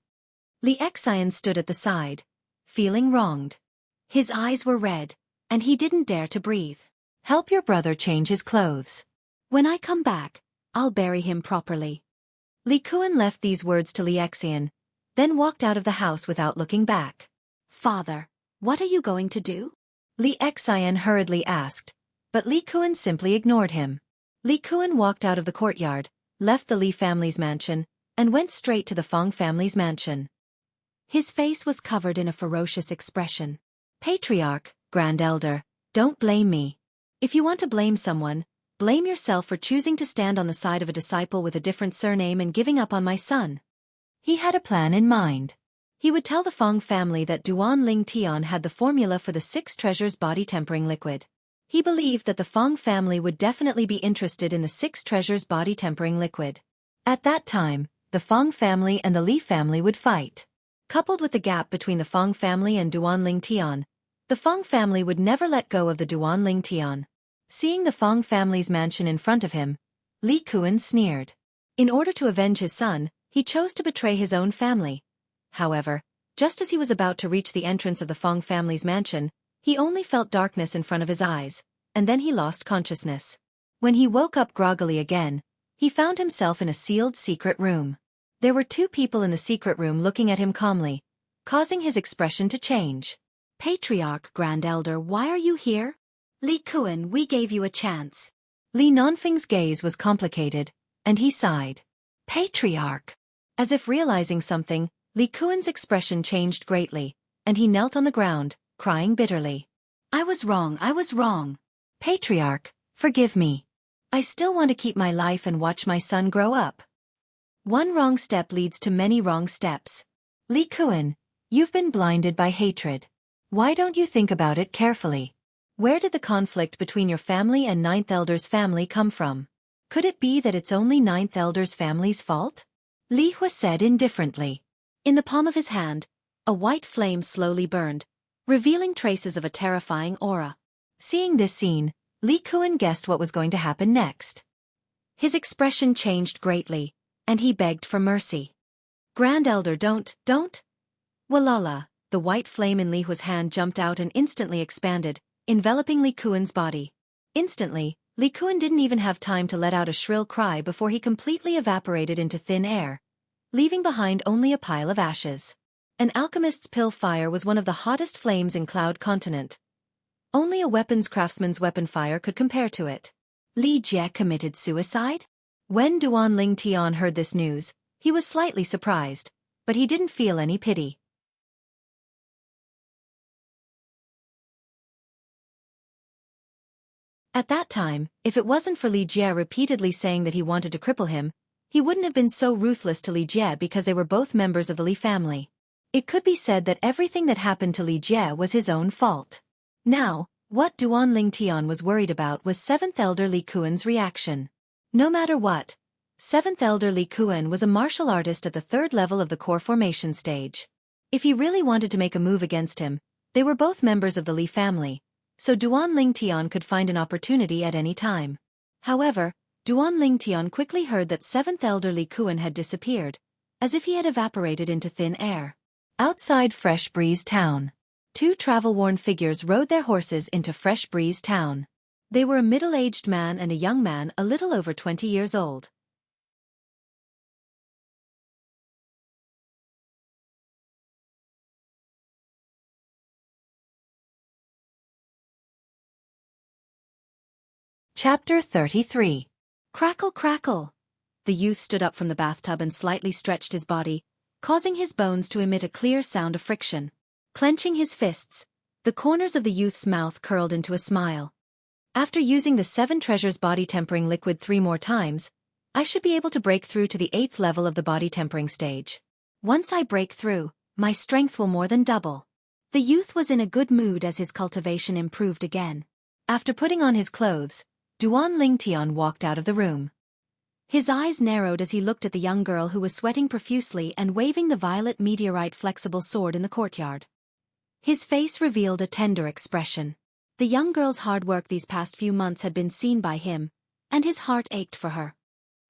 Li Xian stood at the side, feeling wronged. His eyes were red, and he didn't dare to breathe. "Help your brother change his clothes. When I come back, I'll bury him properly." Li Kuan left these words to Li Xian, then walked out of the house without looking back. "Father, what are you going to do?" Li Xian hurriedly asked, but Li Kuan simply ignored him. Li Kuan walked out of the courtyard, left the Li family's mansion, and went straight to the Feng family's mansion. His face was covered in a ferocious expression. "Patriarch, Grand Elder, don't blame me. If you want to blame someone, blame yourself for choosing to stand on the side of a disciple with a different surname and giving up on my son." He had a plan in mind. He would tell the Feng family that Duan Lingtian had the formula for the 6 treasures body-tempering liquid. He believed that the Feng family would definitely be interested in the 6 treasures body-tempering liquid. At that time, the Feng family and the Li family would fight. Coupled with the gap between the Feng family and Duan Lingtian, the Feng family would never let go of the Duan Lingtian. Seeing the Feng family's mansion in front of him, Li Kuan sneered. In order to avenge his son, he chose to betray his own family. However, just as he was about to reach the entrance of the Feng family's mansion, he only felt darkness in front of his eyes, and then he lost consciousness. When he woke up groggily again, he found himself in a sealed secret room. There were 2 people in the secret room looking at him calmly, causing his expression to change. "Patriarch, Grand Elder, why are you here?" "Li Kuan, we gave you a chance." Li Nanfeng's gaze was complicated, and he sighed. "Patriarch." As if realizing something, Li Kuan's expression changed greatly, and he knelt on the ground, crying bitterly. I was wrong. Patriarch, forgive me. I still want to keep my life and watch my son grow up." One wrong step leads to many wrong steps. Li Kuan, you've been blinded by hatred. Why don't you think about it carefully? Where did the conflict between your family and 9th Elder's family come from? Could it be that it's only 9th Elder's family's fault? Li Hua said indifferently. In the palm of his hand, a white flame slowly burned, revealing traces of a terrifying aura. Seeing this scene, Li Kuan guessed what was going to happen next. His expression changed greatly, and he begged for mercy. "Grand Elder, don't. Walala." The white flame in Li Hua's hand jumped out and instantly expanded, enveloping Li Kuan's body. Instantly, Li Kuan didn't even have time to let out a shrill cry before he completely evaporated into thin air, leaving behind only a pile of ashes. An alchemist's pill fire was one of the hottest flames in Cloud Continent. Only a weapons craftsman's weapon fire could compare to it. Li Jie committed suicide? When Duan Lingtian heard this news, he was slightly surprised, but he didn't feel any pity. At that time, if it wasn't for Li Jie repeatedly saying that he wanted to cripple him, he wouldn't have been so ruthless to Li Jie because they were both members of the Li family. It could be said that everything that happened to Li Jie was his own fault. Now, what Duan Lingtian was worried about was 7th Elder Li Kuan's reaction. No matter what, 7th Elder Li Kuan was a martial artist at the 3rd level of the core formation stage. If he really wanted to make a move against him, they were both members of the Li family, so Duan Lingtian could find an opportunity at any time. However, Duan Lingtian quickly heard that 7th Elder Li Kuan had disappeared, as if he had evaporated into thin air. Outside Fresh Breeze Town, 2 travel-worn figures rode their horses into Fresh Breeze Town. They were a middle-aged man and a young man a little over 20 years old. Chapter 33. Crackle crackle. The youth stood up from the bathtub and slightly stretched his body, causing his bones to emit a clear sound of friction. Clenching his fists, the corners of the youth's mouth curled into a smile. After using the 7 treasures body tempering liquid 3 more times, I should be able to break through to the 8th level of the body tempering stage. Once I break through, my strength will more than double. The youth was in a good mood as his cultivation improved again. After putting on his clothes, Duan Lingtian walked out of the room. His eyes narrowed as he looked at the young girl who was sweating profusely and waving the violet meteorite flexible sword in the courtyard. His face revealed a tender expression. The young girl's hard work these past few months had been seen by him, and his heart ached for her.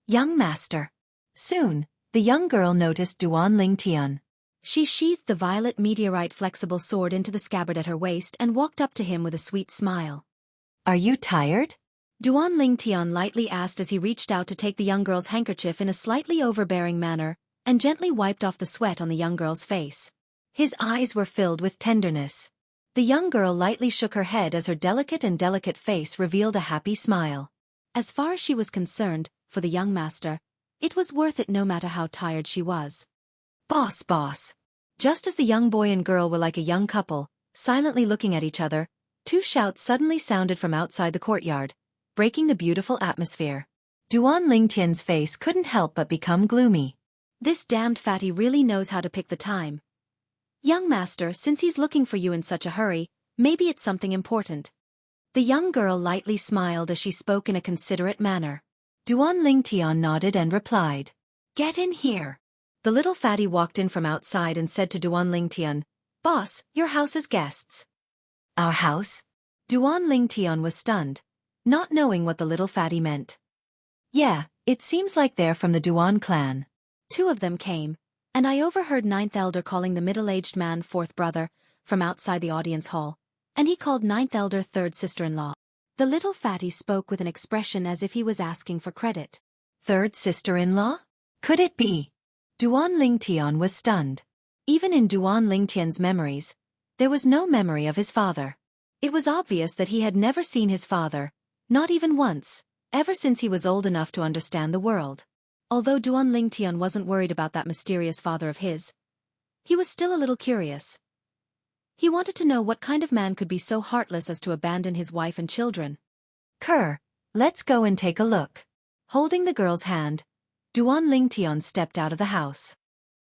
Young master. Soon, the young girl noticed Duan Lingtian. She sheathed the violet meteorite flexible sword into the scabbard at her waist and walked up to him with a sweet smile. Are you tired? Duan Lingtian lightly asked as he reached out to take the young girl's handkerchief in a slightly overbearing manner and gently wiped off the sweat on the young girl's face. His eyes were filled with tenderness. The young girl lightly shook her head as her delicate face revealed a happy smile. As far as she was concerned, for the young master, it was worth it no matter how tired she was. Boss. Just as the young boy and girl were like a young couple, silently looking at each other, 2 shouts suddenly sounded from outside the courtyard, breaking the beautiful atmosphere. Duan Lingtian's face couldn't help but become gloomy. This damned fatty really knows how to pick the time. Young master, since he's looking for you in such a hurry, maybe it's something important. The young girl lightly smiled as she spoke in a considerate manner. Duan Lingtian nodded and replied, Get in here. The little fatty walked in from outside and said to Duan Lingtian, Boss, your house has guests. Our house? Duan Lingtian was stunned, not knowing what the little fatty meant. Yeah, it seems like they're from the Duan clan. 2 of them came, and I overheard 9th Elder calling the middle-aged man 4th brother from outside the audience hall, and he called 9th Elder 3rd sister-in-law. The little fatty spoke with an expression as if he was asking for credit. 3rd sister-in-law? Could it be? Duan Lingtian was stunned. Even in Duan Lingtian's memories, there was no memory of his father. It was obvious that he had never seen his father, not even once, ever since he was old enough to understand the world. Although Duan Lingtian wasn't worried about that mysterious father of his, he was still a little curious. He wanted to know what kind of man could be so heartless as to abandon his wife and children. Let's go and take a look. Holding the girl's hand, Duan Lingtian stepped out of the house.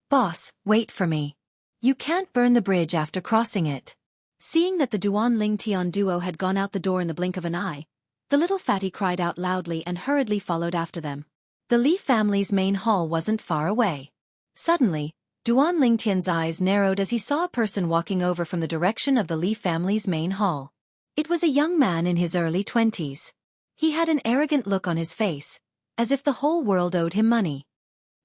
Boss, wait for me. You can't burn the bridge after crossing it. Seeing that the Duan Lingtian duo had gone out the door in the blink of an eye, the little fatty cried out loudly and hurriedly followed after them. The Li family's main hall wasn't far away. Suddenly, Duan Lingtian's eyes narrowed as he saw a person walking over from the direction of the Li family's main hall. It was a young man in his early 20s. He had an arrogant look on his face, as if the whole world owed him money.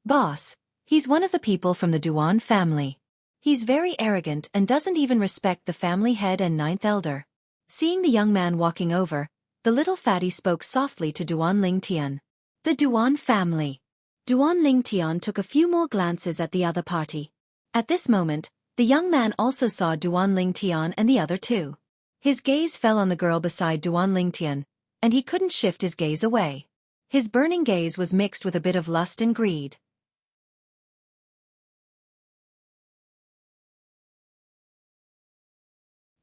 Boss, he's one of the people from the Duan family. He's very arrogant and doesn't even respect the family head and 9th elder. Seeing the young man walking over, the little fatty spoke softly to Duan Lingtian. The Duan family. Duan Lingtian took a few more glances at the other party. At this moment, the young man also saw Duan Lingtian and the other 2. His gaze fell on the girl beside Duan Lingtian, and he couldn't shift his gaze away. His burning gaze was mixed with a bit of lust and greed.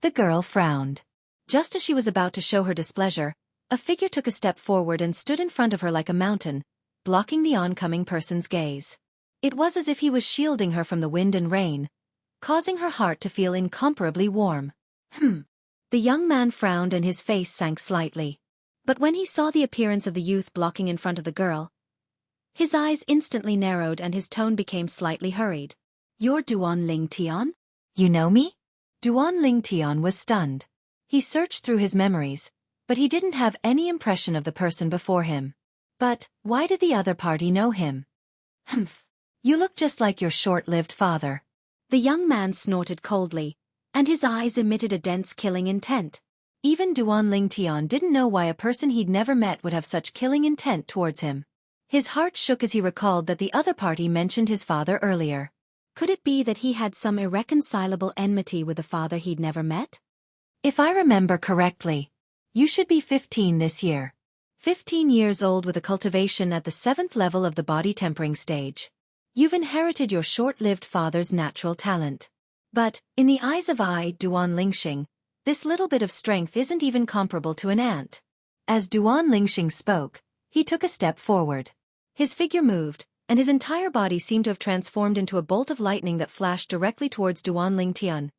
The girl frowned. Just as she was about to show her displeasure, a figure took a step forward and stood in front of her like a mountain, blocking the oncoming person's gaze. It was as if he was shielding her from the wind and rain, causing her heart to feel incomparably warm. The young man frowned and his face sank slightly. But when he saw the appearance of the youth blocking in front of the girl, his eyes instantly narrowed and his tone became slightly hurried. "You're Duan Lingtian? You know me?" Duan Lingtian was stunned. He searched through his memories, but he didn't have any impression of the person before him. But why did the other party know him? "Humph. You look just like your short-lived father." The young man snorted coldly, and his eyes emitted a dense killing intent. Even Duan Lingtian didn't know why a person he'd never met would have such killing intent towards him. His heart shook as he recalled that the other party mentioned his father earlier. Could it be that he had some irreconcilable enmity with a father he'd never met? "If I remember correctly, you should be 15 this year. 15 years old with a cultivation at the 7th level of the body tempering stage. You've inherited your short-lived father's natural talent. But, in the eyes of Duan Lingxing, this little bit of strength isn't even comparable to an ant." As Duan Lingxing spoke, he took a step forward. His figure moved, and his entire body seemed to have transformed into a bolt of lightning that flashed directly towards Duan Lingtian.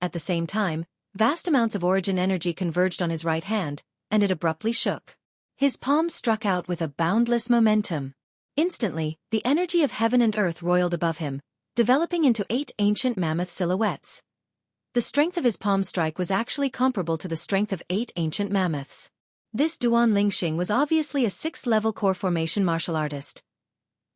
At the same time, vast amounts of origin energy converged on his right hand, and it abruptly shook. His palm struck out with a boundless momentum. Instantly, the energy of heaven and earth roiled above him, developing into 8 ancient mammoth silhouettes. The strength of his palm strike was actually comparable to the strength of 8 ancient mammoths. This Duan Lingxing was obviously a 6th-level core formation martial artist.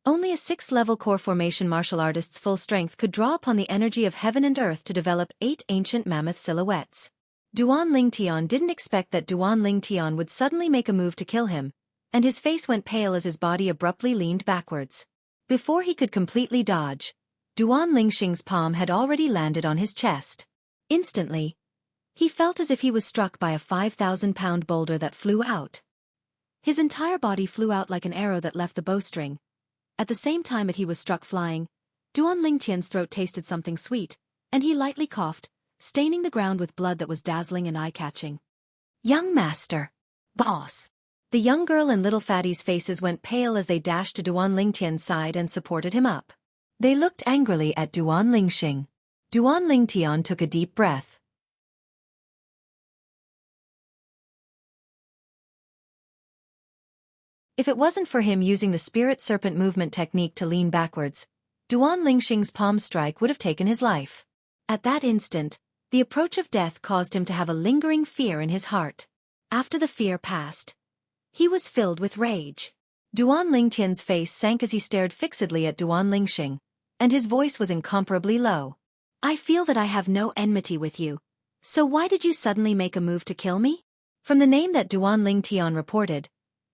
Only a 6th-level core formation martial artist's full strength could draw upon the energy of heaven and earth to develop 8 ancient mammoth silhouettes. Duan Lingtian didn't expect that Duan Lingtian would suddenly make a move to kill him, and his face went pale as his body abruptly leaned backwards. Before he could completely dodge, Duan Lingxing's palm had already landed on his chest. Instantly, he felt as if he was struck by a 5,000-pound boulder that flew out. His entire body flew out like an arrow that left the bowstring. At the same time that he was struck flying, Duan Lingtian's throat tasted something sweet, and he lightly coughed, staining the ground with blood that was dazzling and eye-catching. "Young master. Boss." The young girl and little fatty's faces went pale as they dashed to Duan Lingtian's side and supported him up. They looked angrily at Duan Lingxing. Duan Lingtian took a deep breath. If it wasn't for him using the spirit serpent movement technique to lean backwards, Duan Lingxing's palm strike would have taken his life. At that instant, the approach of death caused him to have a lingering fear in his heart. After the fear passed, he was filled with rage. Duan Lingtian's face sank as he stared fixedly at Duan Lingxing, and his voice was incomparably low. "I feel that I have no enmity with you. So why did you suddenly make a move to kill me?" From the name that Duan Lingtian reported,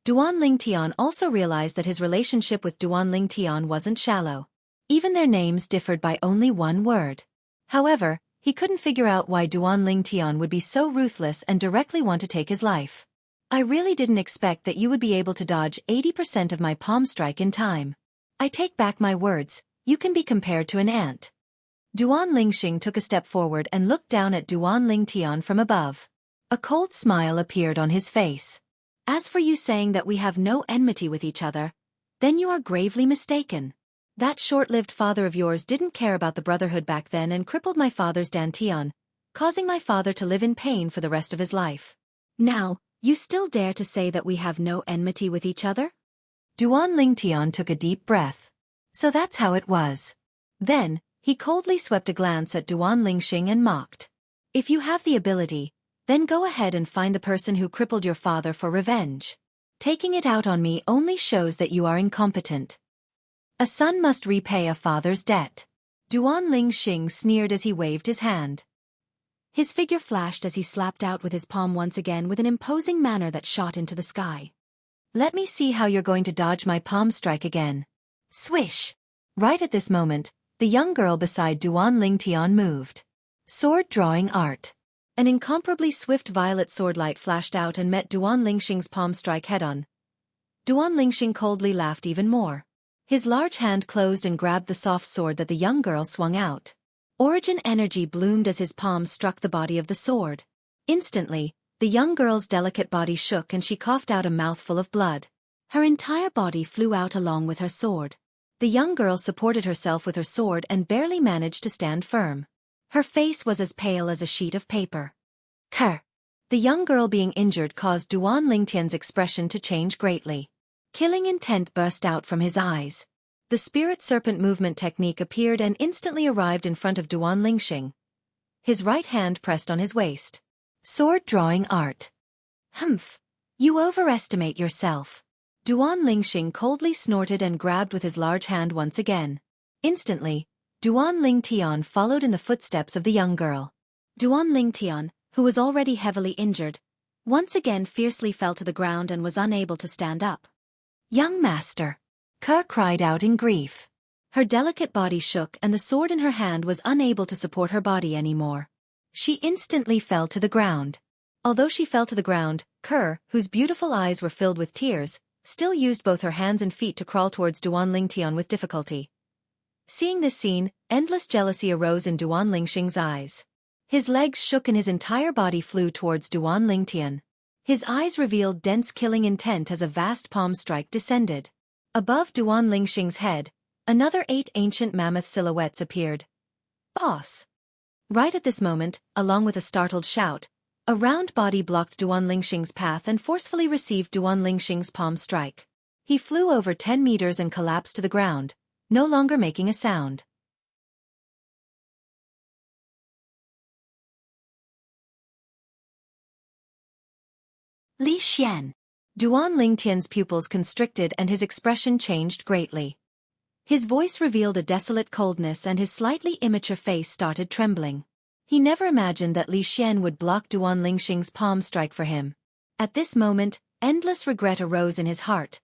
Duan Lingtian also realized that his relationship with Duan Lingtian wasn't shallow. Even their names differed by only one word. However, he couldn't figure out why Duan Lingtian would be so ruthless and directly want to take his life. "I really didn't expect that you would be able to dodge 80% of my palm strike in time. I take back my words, you can be compared to an ant." Duan Lingxing took a step forward and looked down at Duan Lingtian from above. A cold smile appeared on his face. "As for you saying that we have no enmity with each other, then you are gravely mistaken. That short-lived father of yours didn't care about the brotherhood back then and crippled my father's dantian, causing my father to live in pain for the rest of his life. Now, you still dare to say that we have no enmity with each other?" Duan Lingtian took a deep breath. So that's how it was. Then, he coldly swept a glance at Duan Lingxing and mocked. "If you have the ability, then go ahead and find the person who crippled your father for revenge. Taking it out on me only shows that you are incompetent. A son must repay a father's debt." Duan Lingxing sneered as he waved his hand. His figure flashed as he slapped out with his palm once again with an imposing manner that shot into the sky. "Let me see how you're going to dodge my palm strike again." Swish! Right at this moment, the young girl beside Duan Lingtian moved. Sword drawing art. An incomparably swift violet sword light flashed out and met Duan Lingxing's palm strike head-on. Duan Lingxing coldly laughed even more. His large hand closed and grabbed the soft sword that the young girl swung out. Origin energy bloomed as his palm struck the body of the sword. Instantly, the young girl's delicate body shook and she coughed out a mouthful of blood. Her entire body flew out along with her sword. The young girl supported herself with her sword and barely managed to stand firm. Her face was as pale as a sheet of paper. Ker. The young girl being injured caused Duan Lingtian's expression to change greatly. Killing intent burst out from his eyes. The spirit serpent movement technique appeared and instantly arrived in front of Duan Lingxing. His right hand pressed on his waist. Sword drawing art. Humph. You overestimate yourself. Duan Lingxing coldly snorted and grabbed with his large hand once again. Instantly, Duan Lingtian followed in the footsteps of the young girl. Duan Lingtian, who was already heavily injured, once again fiercely fell to the ground and was unable to stand up. Young master! Ker cried out in grief. Her delicate body shook and the sword in her hand was unable to support her body anymore. She instantly fell to the ground. Although she fell to the ground, Ker, whose beautiful eyes were filled with tears, still used both her hands and feet to crawl towards Duan Lingtian with difficulty. Seeing this scene, endless jealousy arose in Duan Lingxing's eyes. His legs shook and his entire body flew towards Duan Lingtian. His eyes revealed dense killing intent as a vast palm strike descended. Above Duan Lingxing's head, another 8 ancient mammoth silhouettes appeared. Boss! Right at this moment, along with a startled shout, a round body blocked Duan Lingxing's path and forcefully received Duan Lingxing's palm strike. He flew over 10 meters and collapsed to the ground, no longer making a sound. Li Xian. Duan Lingtian's pupils constricted and his expression changed greatly. His voice revealed a desolate coldness and his slightly immature face started trembling. He never imagined that Li Xian would block Duan Lingxing's palm strike for him. At this moment, endless regret arose in his heart.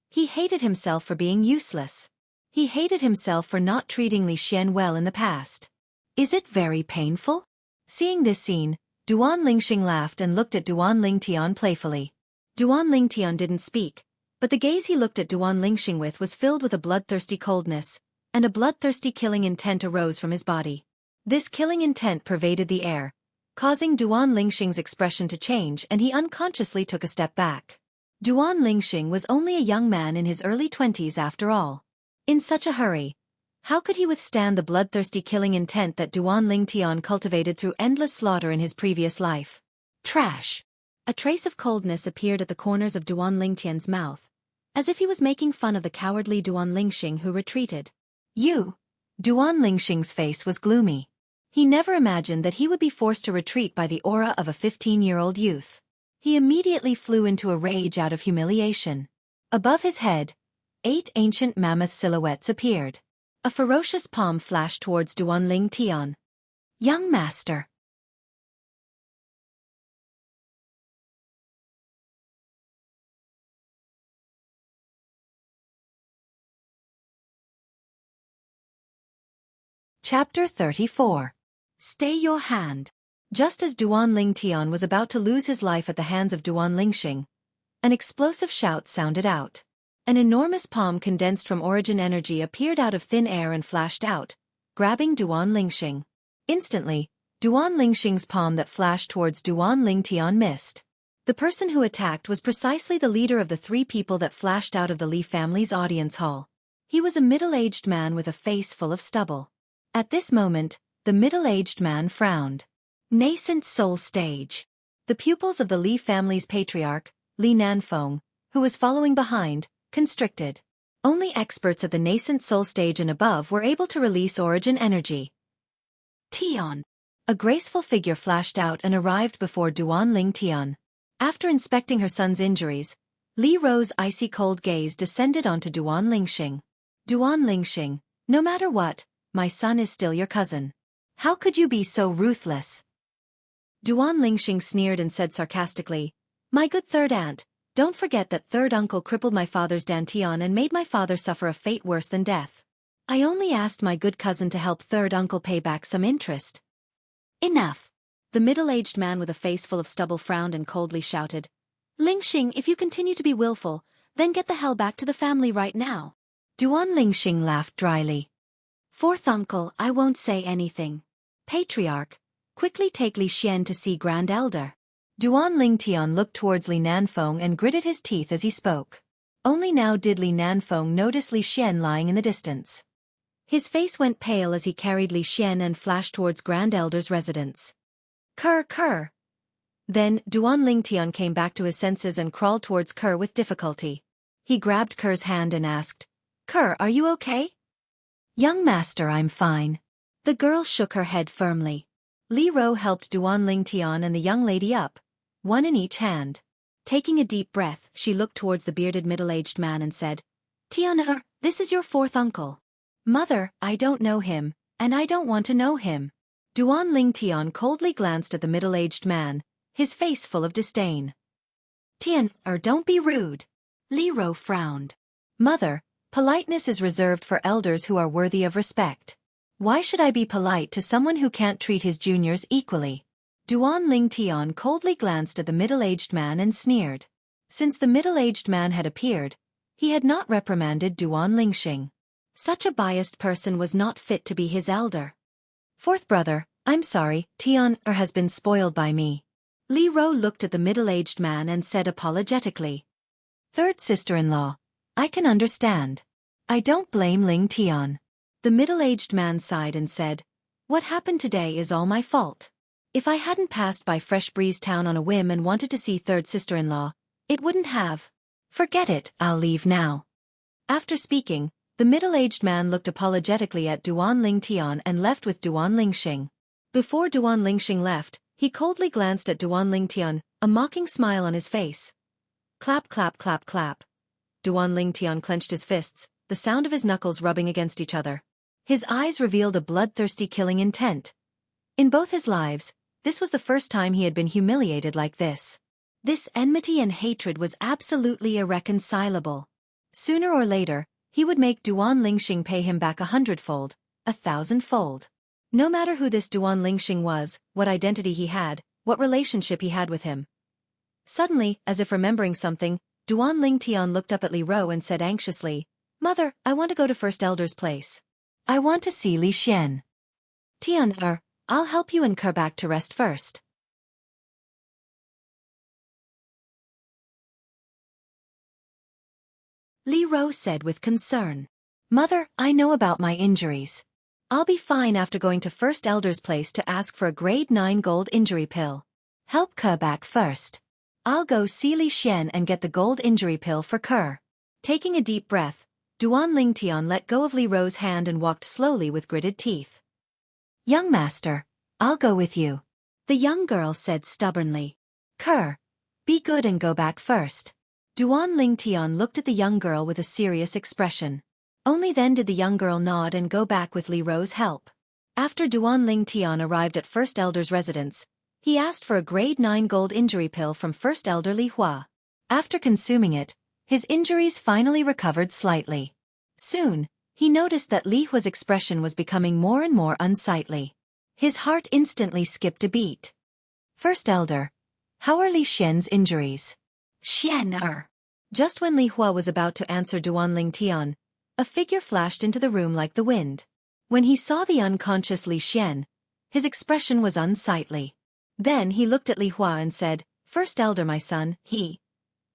He hated himself for being useless. He hated himself for not treating Li Xian well in the past. Is it very painful? Seeing this scene, Duan Lingxing laughed and looked at Duan Lingtian playfully. Duan Lingtian didn't speak, but the gaze he looked at Duan Lingxing with was filled with a bloodthirsty coldness, and a bloodthirsty killing intent arose from his body. This killing intent pervaded the air, causing Duan Lingxing's expression to change and he unconsciously took a step back. Duan Lingxing was only a young man in his early 20s after all. In such a hurry, how could he withstand the bloodthirsty killing intent that Duan Lingtian cultivated through endless slaughter in his previous life? Trash! A trace of coldness appeared at the corners of Duan Lingtian's mouth, as if he was making fun of the cowardly Duan Lingxing who retreated. You! Duan Lingxing's face was gloomy. He never imagined that he would be forced to retreat by the aura of a 15-year-old youth. He immediately flew into a rage out of humiliation. Above his head, 8 ancient mammoth silhouettes appeared. A ferocious palm flashed towards Duan Lingtian. Young master! Chapter 34. Stay your hand. Just as Duan Lingtian was about to lose his life at the hands of Duan Lingxing, an explosive shout sounded out. An enormous palm condensed from origin energy appeared out of thin air and flashed out, grabbing Duan Lingxing. Instantly, Duan Lingxing's palm that flashed towards Duan Lingtian missed. The person who attacked was precisely the leader of the 3 people that flashed out of the Li family's audience hall. He was a middle-aged man with a face full of stubble. At this moment, the middle-aged man frowned. Nascent soul stage. The pupils of the Li family's patriarch, Li Nanfeng, who was following behind, constricted. Only experts at the nascent soul stage and above were able to release origin energy. Tian. A graceful figure flashed out and arrived before Duan Lingtian. After inspecting her son's injuries, Li Ro's icy cold gaze descended onto Duan Lingxing. Duan Lingxing, no matter what, my son is still your cousin. How could you be so ruthless? Duan Lingxing sneered and said sarcastically, My good third aunt, don't forget that third uncle crippled my father's dantian and made my father suffer a fate worse than death. I only asked my good cousin to help third uncle pay back some interest. Enough. The middle-aged man with a face full of stubble frowned and coldly shouted, Lingxing, if you continue to be willful, then get the hell back to the family right now. Duan Lingxing laughed dryly. Fourth uncle, I won't say anything. Patriarch, quickly take Li Xian to see Grand Elder. Duan Lingtian looked towards Li Nanfeng and gritted his teeth as he spoke. Only now did Li Nanfeng notice Li Xian lying in the distance. His face went pale as he carried Li Xian and flashed towards Grand Elder's residence. Kerr. Then, Duan Lingtian came back to his senses and crawled towards Kerr with difficulty. He grabbed Kerr's hand and asked, Kerr, are you okay? Young master, I'm fine. The girl shook her head firmly. Li Ro helped Duan Lingtian and the young lady up, one in each hand. Taking a deep breath, she looked towards the bearded middle-aged man and said, Tian, this is your fourth uncle. Mother, I don't know him, and I don't want to know him. Duan Lingtian coldly glanced at the middle-aged man, his face full of disdain. Tian, don't be rude. Li Ro frowned. Mother, politeness is reserved for elders who are worthy of respect. Why should I be polite to someone who can't treat his juniors equally? Duan Lingtian coldly glanced at the middle-aged man and sneered. Since the middle-aged man had appeared, he had not reprimanded Duan Lingxing. Such a biased person was not fit to be his elder. Fourth brother, I'm sorry, Tian has been spoiled by me. Li Ro looked at the middle-aged man and said apologetically. Third sister-in-law, I can understand. I don't blame Ling Tian. The middle-aged man sighed and said, What happened today is all my fault. If I hadn't passed by Fresh Breeze Town on a whim and wanted to see third sister-in-law, it wouldn't have. Forget it, I'll leave now. After speaking, the middle-aged man looked apologetically at Duan Lingtian and left with Duan Lingxing. Before Duan Lingxing left, he coldly glanced at Duan Lingtian, a mocking smile on his face. Clap clap clap clap. Duan Lingtian clenched his fists, the sound of his knuckles rubbing against each other. His eyes revealed a bloodthirsty killing intent. In both his lives, this was the first time he had been humiliated like this. This enmity and hatred was absolutely irreconcilable. Sooner or later, he would make Duan Lingxing pay him back 100-fold, 1,000-fold. No matter who this Duan Lingxing was, what identity he had, what relationship he had with him. Suddenly, as if remembering something, Duan Lingtian looked up at Li Ro and said anxiously, Mother, I want to go to First Elder's place. I want to see Li Xian. Tian, I'll help you and Kerr back to rest first. Li Ro said with concern. Mother, I know about my injuries. I'll be fine after going to First Elder's place to ask for a grade 9 gold injury pill. Help Kerr back first. I'll go see Li Xian and get the gold injury pill for Kerr. Taking a deep breath, Duan Lingtian let go of Li Ro's hand and walked slowly with gritted teeth. Young master, I'll go with you. The young girl said stubbornly. Kerr, be good and go back first. Duan Lingtian looked at the young girl with a serious expression. Only then did the young girl nod and go back with Li Ro's help. After Duan Lingtian arrived at First Elder's residence, he asked for a grade 9 gold injury pill from First Elder Li Hua. After consuming it, his injuries finally recovered slightly. Soon, he noticed that Li Hua's expression was becoming more and more unsightly. His heart instantly skipped a beat. First Elder, how are Li Xian's injuries? Xian. Just when Li Hua was about to answer Duan Lingtian, a figure flashed into the room like the wind. When he saw the unconscious Li Xian, his expression was unsightly. Then he looked at Li Hua and said, First Elder my son,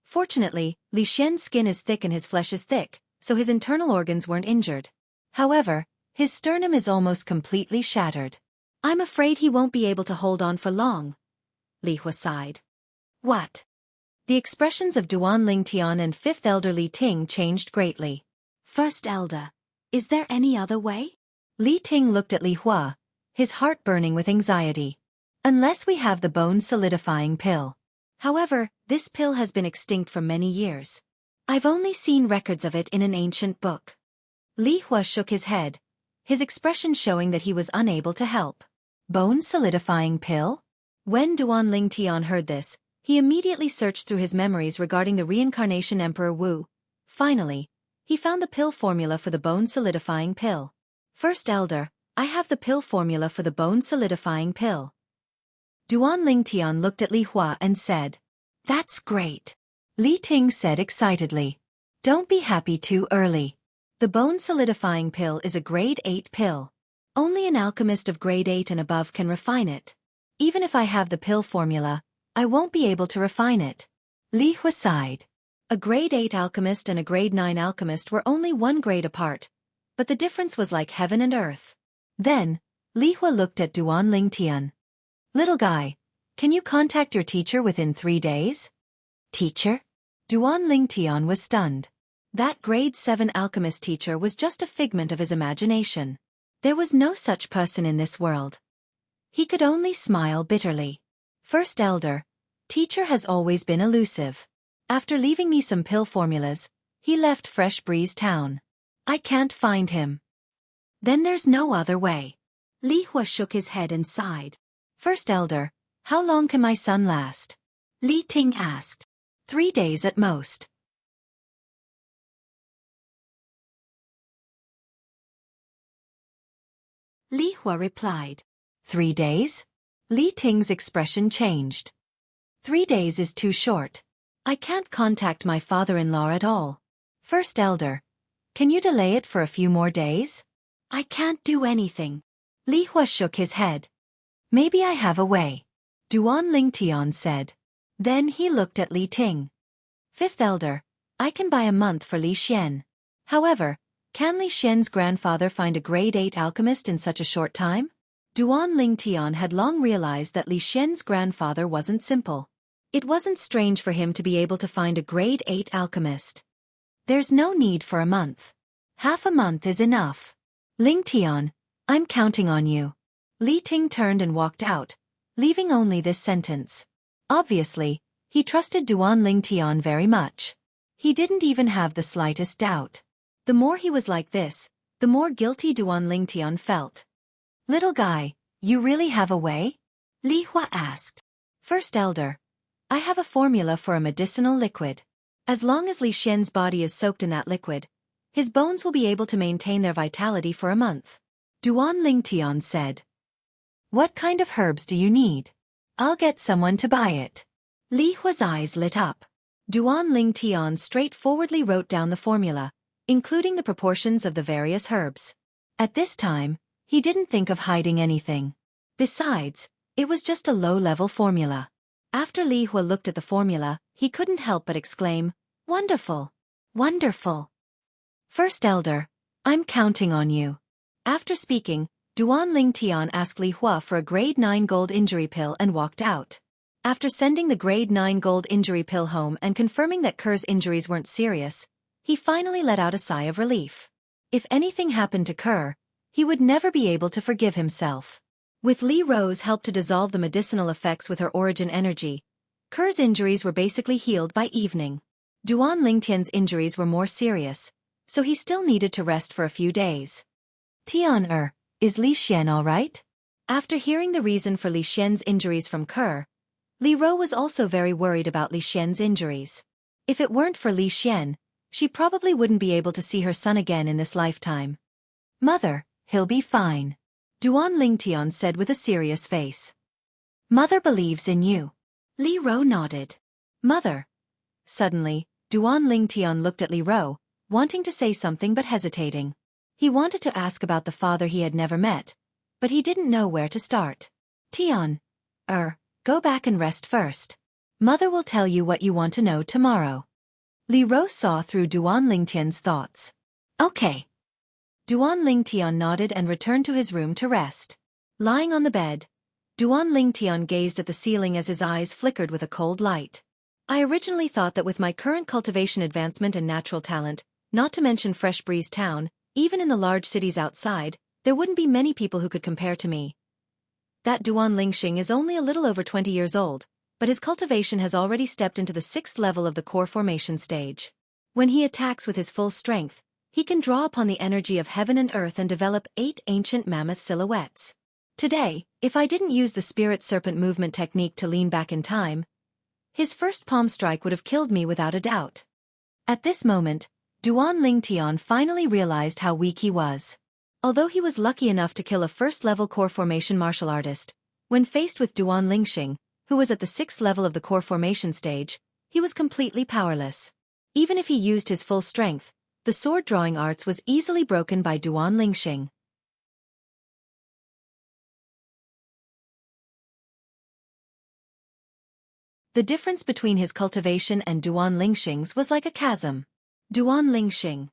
Fortunately, Li Xian's skin is thick and his flesh is thick, so his internal organs weren't injured. However, his sternum is almost completely shattered. I'm afraid he won't be able to hold on for long. Li Hua sighed. What? The expressions of Duan Lingtian and Fifth Elder Li Ting changed greatly. First Elder, is there any other way? Li Ting looked at Li Hua, his heart burning with anxiety. Unless we have the bone-solidifying pill. However, this pill has been extinct for many years. I've only seen records of it in an ancient book. Li Hua shook his head, his expression showing that he was unable to help. Bone-solidifying pill? When Duan Lingtian heard this, he immediately searched through his memories regarding the reincarnation Emperor Wu. Finally, he found the pill formula for the bone-solidifying pill. First Elder, I have the pill formula for the bone-solidifying pill. Duan Lingtian looked at Li Hua and said, "That's great." Li Ting said excitedly, "Don't be happy too early. The bone solidifying pill is a grade 8 pill. Only an alchemist of grade 8 and above can refine it. Even if I have the pill formula, I won't be able to refine it." Li Hua sighed. A grade 8 alchemist and a grade 9 alchemist were only one grade apart, but the difference was like heaven and earth. Then, Li Hua looked at Duan Lingtian. "Little guy, can you contact your teacher within 3 days?" "Teacher?" Duan Lingtian was stunned. That grade 7 alchemist teacher was just a figment of his imagination. There was no such person in this world. He could only smile bitterly. "First elder, teacher has always been elusive. After leaving me some pill formulas, he left Fresh Breeze Town. I can't find him." "Then there's no other way." Li Hua shook his head and sighed. "First elder, how long can my son last?" Li Ting asked. 3 days at most." Li Hua replied. 3 days? Li Ting's expression changed. 3 days is too short. I can't contact my father-in-law at all. First elder, can you delay it for a few more days? I can't do anything. Li Hua shook his head. Maybe I have a way. Duan Lingtian said. Then he looked at Li Ting. Fifth elder, I can buy a month for Li Xian. However, can Li Xian's grandfather find a grade 8 alchemist in such a short time? Duan Lingtian had long realized that Li Xian's grandfather wasn't simple. It wasn't strange for him to be able to find a grade 8 alchemist. There's no need for a month. Half a month is enough. Lingtian, I'm counting on you. Li Ting turned and walked out, leaving only this sentence. Obviously, he trusted Duan Lingtian very much. He didn't even have the slightest doubt. The more he was like this, the more guilty Duan Lingtian felt. Little guy, you really have a way? Li Hua asked. First elder, I have a formula for a medicinal liquid. As long as Li Xian's body is soaked in that liquid, his bones will be able to maintain their vitality for a month. Duan Lingtian said. What kind of herbs do you need? I'll get someone to buy it. Li Hua's eyes lit up. Duan Lingtian straightforwardly wrote down the formula, including the proportions of the various herbs. At this time, he didn't think of hiding anything. Besides, it was just a low-level formula. After Li Hua looked at the formula, he couldn't help but exclaim, Wonderful! Wonderful! First elder, I'm counting on you. After speaking, Duan Lingtian asked Li Hua for a grade 9 gold injury pill and walked out. After sending the grade 9 gold injury pill home and confirming that Kerr's injuries weren't serious, he finally let out a sigh of relief. If anything happened to Kerr, he would never be able to forgive himself. With Li Ro's help to dissolve the medicinal effects with her origin energy, Kerr's injuries were basically healed by evening. Duan Lingtian's injuries were more serious, so he still needed to rest for a few days. Tian is Li Xian all right? After hearing the reason for Li Xian's injuries from Kerr, Li Ro was also very worried about Li Xian's injuries. If it weren't for Li Xian, she probably wouldn't be able to see her son again in this lifetime. Mother, he'll be fine. Duan Lingtian said with a serious face. Mother believes in you. Li Ro nodded. Mother. Suddenly, Duan Lingtian looked at Li Ro, wanting to say something but hesitating. He wanted to ask about the father he had never met, but he didn't know where to start. Tian. Go back and rest first. Mother will tell you what you want to know tomorrow. Li Ro saw through Duan Lingtian's thoughts. Okay. Duan Lingtian nodded and returned to his room to rest. Lying on the bed, Duan Lingtian gazed at the ceiling as his eyes flickered with a cold light. I originally thought that with my current cultivation advancement and natural talent, not to mention Fresh Breeze Town, even in the large cities outside, there wouldn't be many people who could compare to me. That Duan Lingxing is only a little over 20 years old, but his cultivation has already stepped into the 6th level of the core formation stage. When he attacks with his full strength, he can draw upon the energy of heaven and earth and develop 8 ancient mammoth silhouettes. Today, if I didn't use the spirit serpent movement technique to lean back in time, his first palm strike would have killed me without a doubt. At this moment, Duan Lingtian finally realized how weak he was. Although he was lucky enough to kill a first-level core formation martial artist, When faced with Duan Lingxing, who was at the 6th level of the core formation stage, he was completely powerless. Even if he used his full strength, the sword drawing arts was easily broken by Duan Lingxing. The difference between his cultivation and Duan Lingxing's was like a chasm. Duan Lingxing.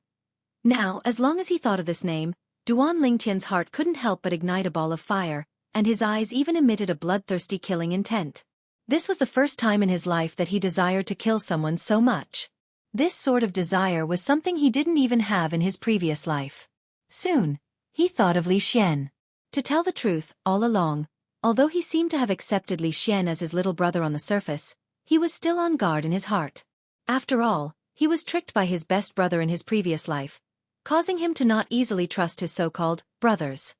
Now, as long as he thought of this name, Duan Lingtian's heart couldn't help but ignite a ball of fire, and his eyes even emitted a bloodthirsty killing intent. This was the first time in his life that he desired to kill someone so much. This sort of desire was something he didn't even have in his previous life. Soon, he thought of Li Xian. To tell the truth, all along, although he seemed to have accepted Li Xian as his little brother on the surface, he was still on guard in his heart. After all, he was tricked by his best brother in his previous life, causing him to not easily trust his so-called brothers.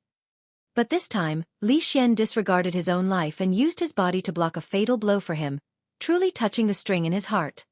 But this time, Li Xian disregarded his own life and used his body to block a fatal blow for him, truly touching the string in his heart.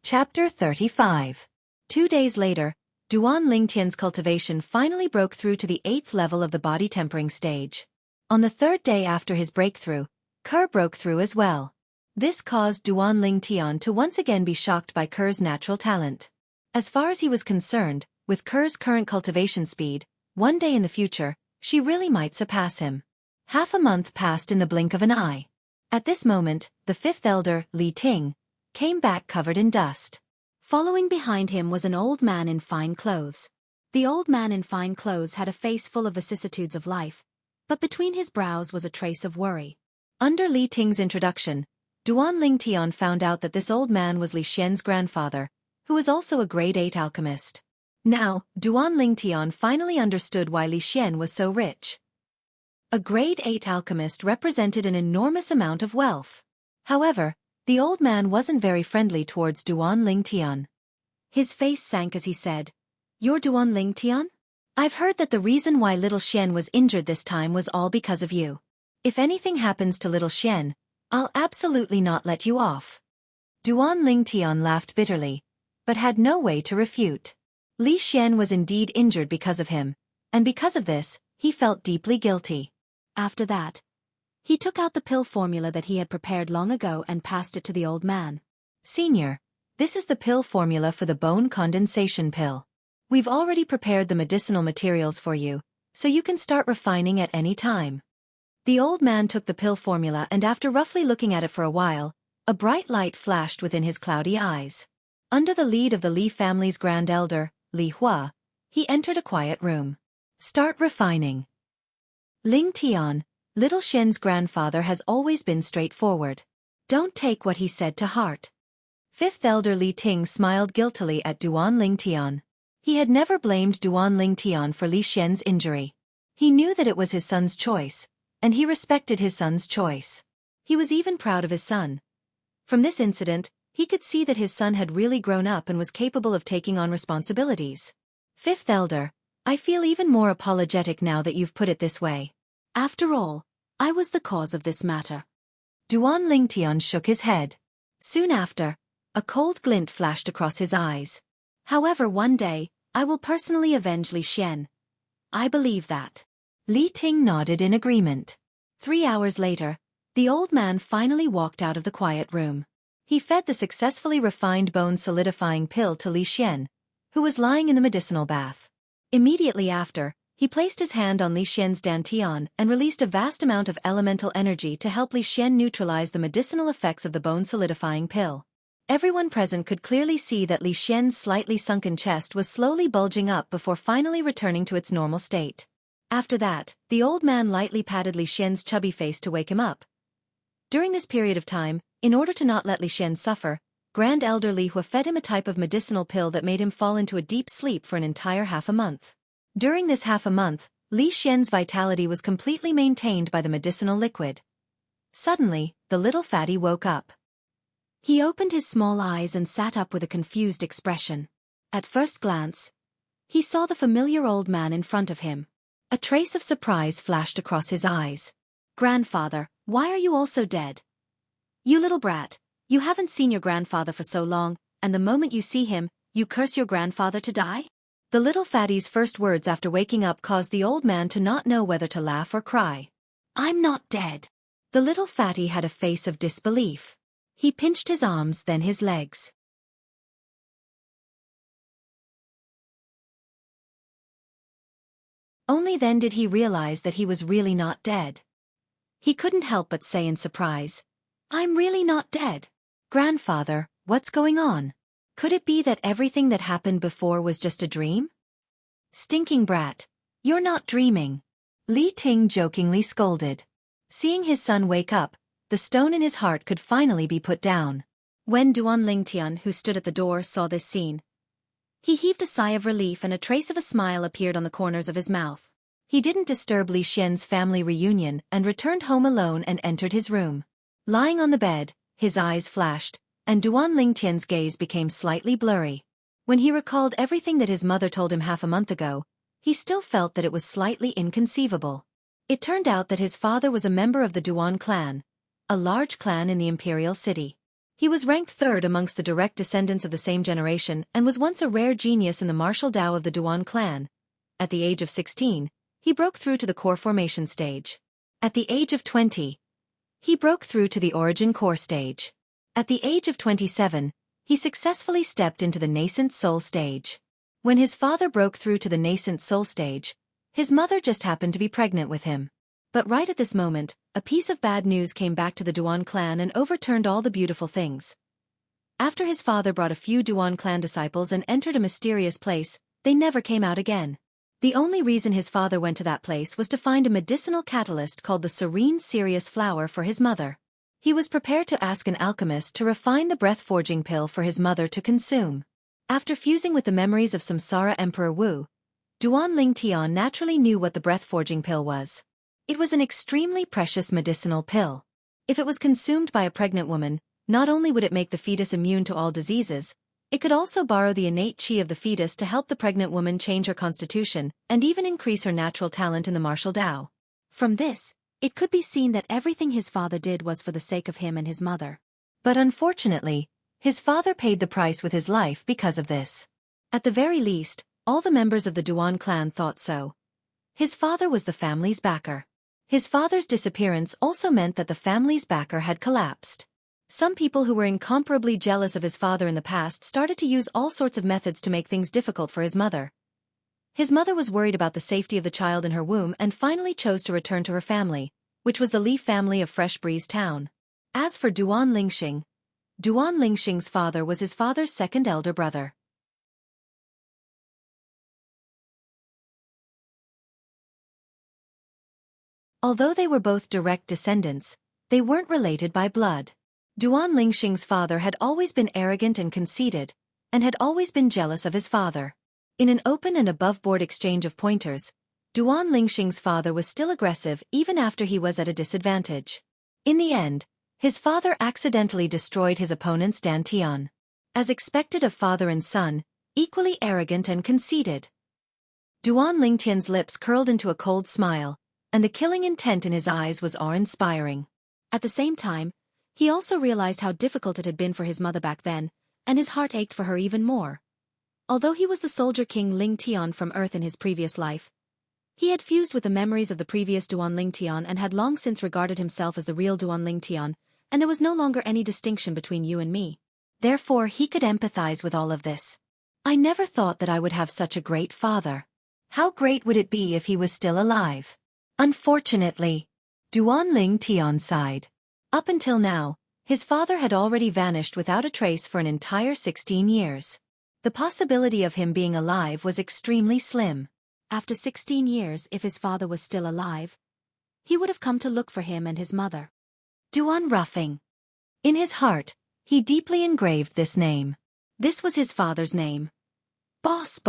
Chapter 35. 2 days later, Duan Lingtian's cultivation finally broke through to the 8th level of the body tempering stage. On the 3rd day after his breakthrough, Kerr broke through as well. This caused Duan Lingtian to once again be shocked by Kerr's natural talent. As far as he was concerned, with Kerr's current cultivation speed, one day in the future, she really might surpass him. Half a month passed in the blink of an eye. At this moment, the 5th elder, Li Ting, came back covered in dust. Following behind him was an old man in fine clothes. The old man in fine clothes had a face full of vicissitudes of life, but between his brows was a trace of worry. Under Li Ting's introduction, Duan Lingtian found out that this old man was Li Xian's grandfather, who was also a grade 8 alchemist. Now, Duan Lingtian finally understood why Li Xian was so rich. A grade 8 alchemist represented an enormous amount of wealth. However, the old man wasn't very friendly towards Duan Lingtian. His face sank as he said, "You're Duan Lingtian? I've heard that the reason why little Xian was injured this time was all because of you. If anything happens to little Xian, I'll absolutely not let you off." Duan Lingtian laughed bitterly, but had no way to refute. Li Xian was indeed injured because of him, and because of this, he felt deeply guilty. After that, he took out the pill formula that he had prepared long ago and passed it to the old man. "Senior, this is the pill formula for the bone condensation pill. We've already prepared the medicinal materials for you, so you can start refining at any time." The old man took the pill formula and after roughly looking at it for a while, a bright light flashed within his cloudy eyes. Under the lead of the Li family's grand elder, Li Hua, he entered a quiet room. "Start refining." Ling Tian, little Xian's grandfather, has always been straightforward. Don't take what he said to heart. 5th elder Li Ting smiled guiltily at Duan Lingtian. He had never blamed Duan Lingtian for Li Xian's injury. He knew that it was his son's choice, and he respected his son's choice. He was even proud of his son. From this incident, he could see that his son had really grown up and was capable of taking on responsibilities. 5th elder, I feel even more apologetic now that you've put it this way. After all, I was the cause of this matter. Duan Lingtian shook his head. Soon after, a cold glint flashed across his eyes. However, one day, I will personally avenge Li Xian. I believe that. Li Ting nodded in agreement. 3 hours later, the old man finally walked out of the quiet room. He fed the successfully refined bone-solidifying pill to Li Xian, who was lying in the medicinal bath. Immediately after, he placed his hand on Li Xian's dantian and released a vast amount of elemental energy to help Li Xian neutralize the medicinal effects of the bone-solidifying pill. Everyone present could clearly see that Li Xian's slightly sunken chest was slowly bulging up before finally returning to its normal state. After that, the old man lightly patted Li Xian's chubby face to wake him up. During this period of time, in order to not let Li Xian suffer, Grand Elder Li Hua fed him a type of medicinal pill that made him fall into a deep sleep for an entire half a month. During this half a month, Li Xian's vitality was completely maintained by the medicinal liquid. Suddenly, the little fatty woke up. He opened his small eyes and sat up with a confused expression. At first glance, he saw the familiar old man in front of him. A trace of surprise flashed across his eyes. "Grandfather, why are you also dead? You little brat, you haven't seen your grandfather for so long, and the moment you see him, you curse your grandfather to die? The little fatty's first words after waking up caused the old man to not know whether to laugh or cry. I'm not dead. The little fatty had a face of disbelief. He pinched his arms, then his legs. Only then did he realize that he was really not dead. He couldn't help but say in surprise, I'm really not dead. Grandfather, what's going on? Could it be that everything that happened before was just a dream? Stinking brat, you're not dreaming. Li Ting jokingly scolded. Seeing his son wake up, the stone in his heart could finally be put down. When Duan Lingtian, who stood at the door, saw this scene, he heaved a sigh of relief and a trace of a smile appeared on the corners of his mouth. He didn't disturb Li Xian's family reunion and returned home alone and entered his room. Lying on the bed, his eyes flashed, and Duan Lingtian's gaze became slightly blurry. When he recalled everything that his mother told him half a month ago, he still felt that it was slightly inconceivable. It turned out that his father was a member of the Duan clan, a large clan in the imperial city. He was ranked third amongst the direct descendants of the same generation and was once a rare genius in the martial Dao of the Duan clan. At the age of 16, he broke through to the core formation stage. At the age of 20, he broke through to the origin core stage. At the age of 27, he successfully stepped into the nascent soul stage. When his father broke through to the nascent soul stage, his mother just happened to be pregnant with him. But right at this moment, a piece of bad news came back to the Duan clan and overturned all the beautiful things. After his father brought a few Duan clan disciples and entered a mysterious place, they never came out again. The only reason his father went to that place was to find a medicinal catalyst called the Serene Sirius flower for his mother. He was prepared to ask an alchemist to refine the breath-forging pill for his mother to consume. After fusing with the memories of Samsara Emperor Wu, Duan Lingtian naturally knew what the breath-forging pill was. It was an extremely precious medicinal pill. If it was consumed by a pregnant woman, not only would it make the fetus immune to all diseases, it could also borrow the innate qi of the fetus to help the pregnant woman change her constitution and even increase her natural talent in the martial Dao. From this, it could be seen that everything his father did was for the sake of him and his mother. But unfortunately, his father paid the price with his life because of this. At the very least, all the members of the Duan clan thought so. His father was the family's backer. His father's disappearance also meant that the family's backer had collapsed. Some people who were incomparably jealous of his father in the past started to use all sorts of methods to make things difficult for his mother. His mother was worried about the safety of the child in her womb and finally chose to return to her family, which was the Li family of Fresh Breeze Town. As for Duan Lingxing's father was his father's second elder brother. Although they were both direct descendants, they weren't related by blood. Duan Lingxing's father had always been arrogant and conceited, and had always been jealous of his father. In an open and above-board exchange of pointers, Duan Lingxing's father was still aggressive even after he was at a disadvantage. In the end, his father accidentally destroyed his opponent's dantian. As expected of father and son, equally arrogant and conceited. Duan Lingtian's lips curled into a cold smile, and the killing intent in his eyes was awe-inspiring. At the same time, he also realized how difficult it had been for his mother back then, and his heart ached for her even more. Although he was the soldier king Ling Tian from Earth in his previous life, he had fused with the memories of the previous Duan Ling Tian and had long since regarded himself as the real Duan Ling Tian, and there was no longer any distinction between you and me. Therefore he could empathize with all of this. I never thought that I would have such a great father. How great would it be if he was still alive? Unfortunately, Duan Ling Tian sighed. Up until now, his father had already vanished without a trace for an entire 16 years. The possibility of him being alive was extremely slim. After 16 years, if his father was still alive, he would have come to look for him and his mother. Duan Ruffing. In his heart, he deeply engraved this name. This was his father's name. Boss.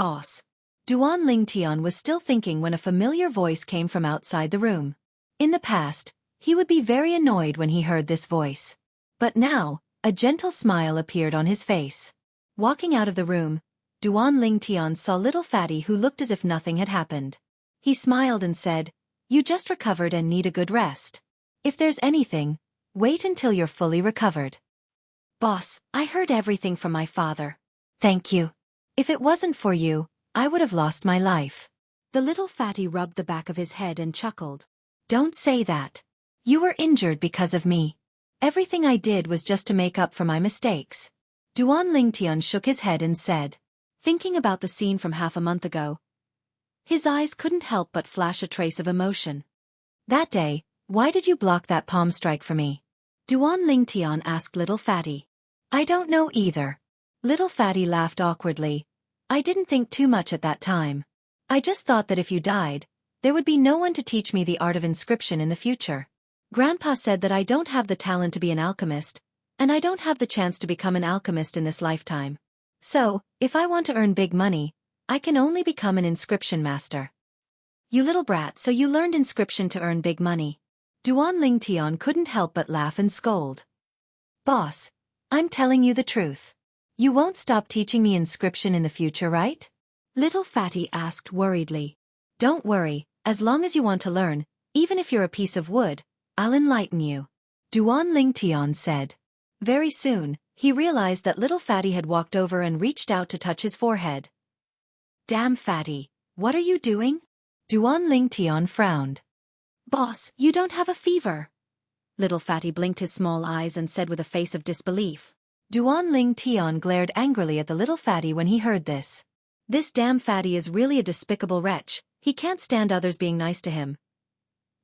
Duan Lingtian was still thinking when a familiar voice came from outside the room. In the past, he would be very annoyed when he heard this voice. But now, a gentle smile appeared on his face. Walking out of the room, Duan Lingtian saw little Fatty who looked as if nothing had happened. He smiled and said, "You just recovered and need a good rest. If there's anything, Wait until you're fully recovered. Boss, I heard everything from my father. Thank you. If it wasn't for you, I would have lost my life. The little fatty rubbed the back of his head and chuckled. Don't say that. You were injured because of me. Everything I did was just to make up for my mistakes. Duan Lingtian shook his head and said, thinking about the scene from half a month ago. His eyes couldn't help but flash a trace of emotion. That day, why did you block that palm strike for me? Duan Lingtian asked Little Fatty. I don't know either. Little Fatty laughed awkwardly. I didn't think too much at that time. I just thought that if you died, there would be no one to teach me the art of inscription in the future. Grandpa said that I don't have the talent to be an alchemist, and I don't have the chance to become an alchemist in this lifetime. So, if I want to earn big money, I can only become an inscription master. You little brat, so you learned inscription to earn big money. Duan Lingtian couldn't help but laugh and scold. Boss, I'm telling you the truth. You won't stop teaching me inscription in the future, right? Little Fatty asked worriedly. Don't worry, as long as you want to learn, even if you're a piece of wood, I'll enlighten you. Duan Lingtian said. Very soon, he realized that Little Fatty had walked over and reached out to touch his forehead. Damn Fatty, what are you doing? Duan Lingtian frowned. Boss, you don't have a fever. Little Fatty blinked his small eyes and said with a face of disbelief. Duan Lingtian glared angrily at the Little Fatty when he heard this. This damn Fatty is really a despicable wretch, he can't stand others being nice to him.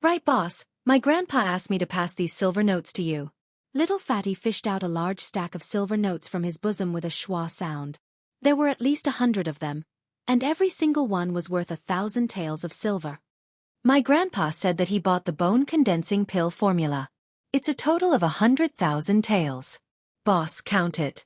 Right, boss, my grandpa asked me to pass these silver notes to you. Little Fatty fished out a large stack of silver notes from his bosom with a schwa sound. There were at least 100 of them, and every single one was worth 1,000 taels of silver. My grandpa said that he bought the bone-condensing pill formula. It's a total of 100,000 taels. Boss, count it.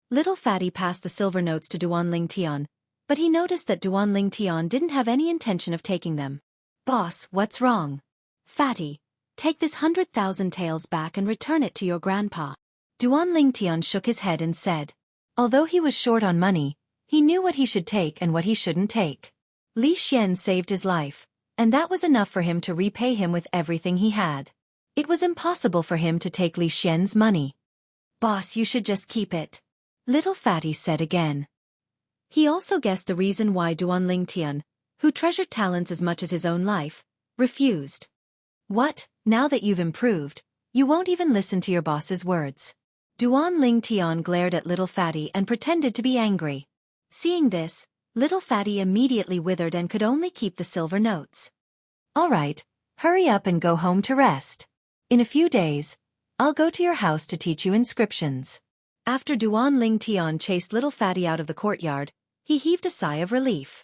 Little Fatty passed the silver notes to Duan Lingtian, but he noticed that Duan Lingtian didn't have any intention of taking them. Boss, what's wrong? Fatty, take this 100,000 taels back and return it to your grandpa. Duan Lingtian shook his head and said. Although he was short on money, he knew what he should take and what he shouldn't take. Li Xian saved his life, and that was enough for him to repay him with everything he had. It was impossible for him to take Li Xian's money. Boss, you should just keep it. Little Fatty said again. He also guessed the reason why Duan Lingtian, who treasured talents as much as his own life, refused. What, now that you've improved, you won't even listen to your boss's words? Duan Lingtian glared at Little Fatty and pretended to be angry. Seeing this, Little Fatty immediately withered and could only keep the silver notes. All right, hurry up and go home to rest. In a few days, I'll go to your house to teach you inscriptions. After Duan Lingtian chased Little Fatty out of the courtyard, he heaved a sigh of relief.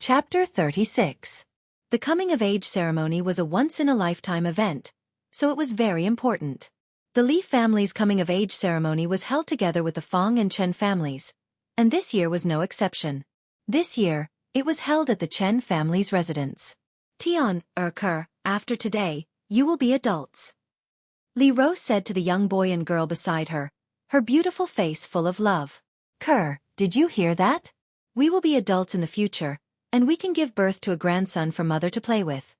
Chapter 36. The coming-of-age ceremony was a once-in-a-lifetime event, so it was very important. The Li family's coming-of-age ceremony was held together with the Fong and Chen families, and this year was no exception. This year, it was held at the Chen family's residence. Tian, Kerr, after today, you will be adults. Li Rose said to the young boy and girl beside her, her beautiful face full of love. Kerr, did you hear that? We will be adults in the future, and we can give birth to a grandson for mother to play with.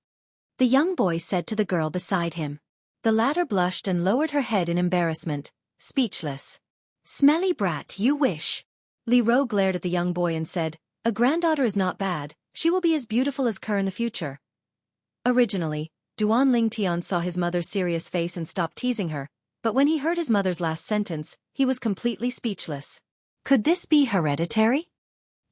The young boy said to the girl beside him. The latter blushed and lowered her head in embarrassment, speechless. Smelly brat, you wish. Li Ro glared at the young boy and said, a granddaughter is not bad, she will be as beautiful as Kerr in the future. Originally, Duan Lingtian saw his mother's serious face and stopped teasing her, but when he heard his mother's last sentence, he was completely speechless. Could this be hereditary?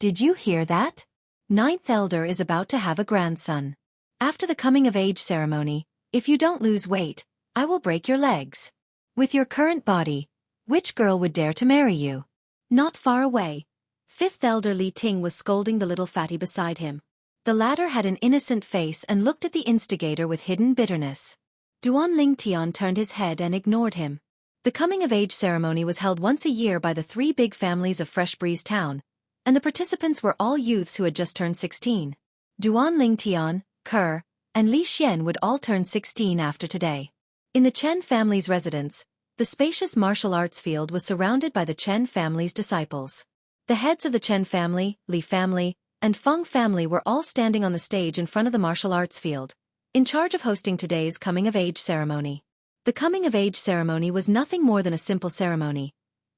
Did you hear that? Ninth elder is about to have a grandson. After the coming-of-age ceremony, if you don't lose weight, I will break your legs. With your current body, which girl would dare to marry you? Not far away, fifth elder Li Ting was scolding the little fatty beside him. The latter had an innocent face and looked at the instigator with hidden bitterness. Duan Lingtian turned his head and ignored him. The coming-of-age ceremony was held once a year by the three big families of Fresh Breeze Town, and the participants were all youths who had just turned 16. Duan Lingtian, Kerr, and Li Xian would all turn 16 after today. In the Chen family's residence, the spacious martial arts field was surrounded by the Chen family's disciples. The heads of the Chen family, Li family, and Feng family were all standing on the stage in front of the martial arts field, in charge of hosting today's coming-of-age ceremony. The coming-of-age ceremony was nothing more than a simple ceremony,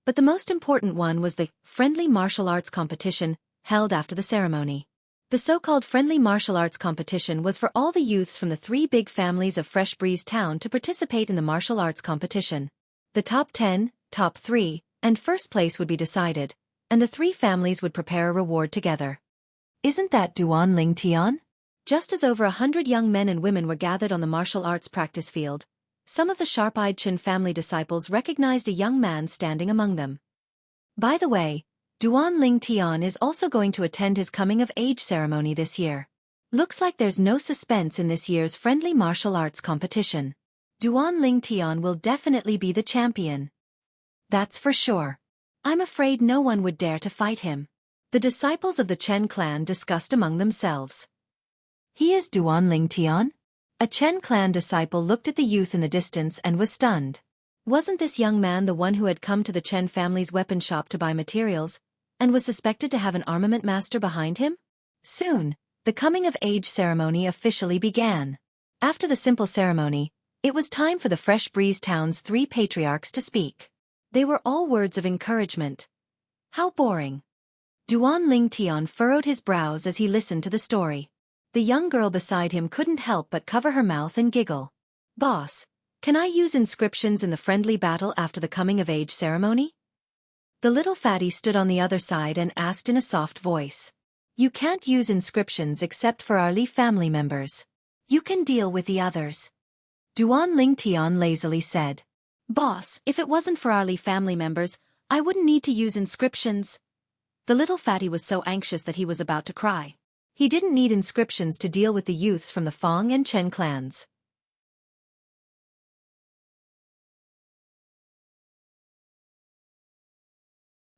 but the most important one was the friendly martial arts competition held after the ceremony. The so-called friendly martial arts competition was for all the youths from the three big families of Fresh Breeze Town to participate in the martial arts competition. The top 10, top 3, and first place would be decided, and the three families would prepare a reward together. Isn't that Duan Ling Tian? Just as over 100 young men and women were gathered on the martial arts practice field, some of the sharp-eyed Chen family disciples recognized a young man standing among them. By the way, Duan Ling Tian is also going to attend his coming-of-age ceremony this year. Looks like there's no suspense in this year's friendly martial arts competition. Duan Ling Tian will definitely be the champion. That's for sure. I'm afraid no one would dare to fight him. The disciples of the Chen clan discussed among themselves. He is Duan Ling Tian? A Chen clan disciple looked at the youth in the distance and was stunned. Wasn't this young man the one who had come to the Chen family's weapon shop to buy materials, and was suspected to have an armament master behind him? Soon, the coming-of-age ceremony officially began. After the simple ceremony, it was time for the Fresh Breeze Town's three patriarchs to speak. They were all words of encouragement. How boring. Duan Ling Tian furrowed his brows as he listened to the story. The young girl beside him couldn't help but cover her mouth and giggle. Boss, can I use inscriptions in the friendly battle after the coming-of-age ceremony? The little fatty stood on the other side and asked in a soft voice. You can't use inscriptions except for our Li family members. You can deal with the others. Duan Ling Tian lazily said. Boss, if it wasn't for our Li family members, I wouldn't need to use inscriptions. The little fatty was so anxious that he was about to cry. He didn't need inscriptions to deal with the youths from the Feng and Chen clans.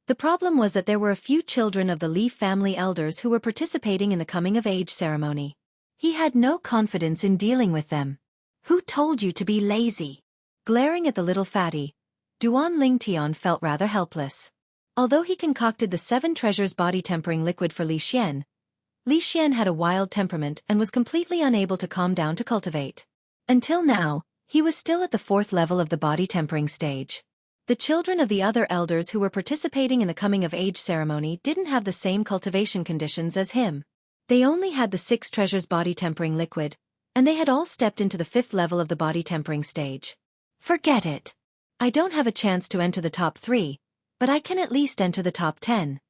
The problem was that there were a few children of the Li family elders who were participating in the coming-of-age ceremony. He had no confidence in dealing with them. Who told you to be lazy? Glaring at the little fatty, Duan Ling Tian felt rather helpless. Although he concocted the 7 treasures body-tempering liquid for Li Xian had a wild temperament and was completely unable to calm down to cultivate. Until now, he was still at the 4th level of the body-tempering stage. The children of the other elders who were participating in the coming-of-age ceremony didn't have the same cultivation conditions as him. They only had the 6 treasures body-tempering liquid, and they had all stepped into the 5th level of the body-tempering stage. Forget it. I don't have a chance to enter the top 3, but I can at least enter the top 10.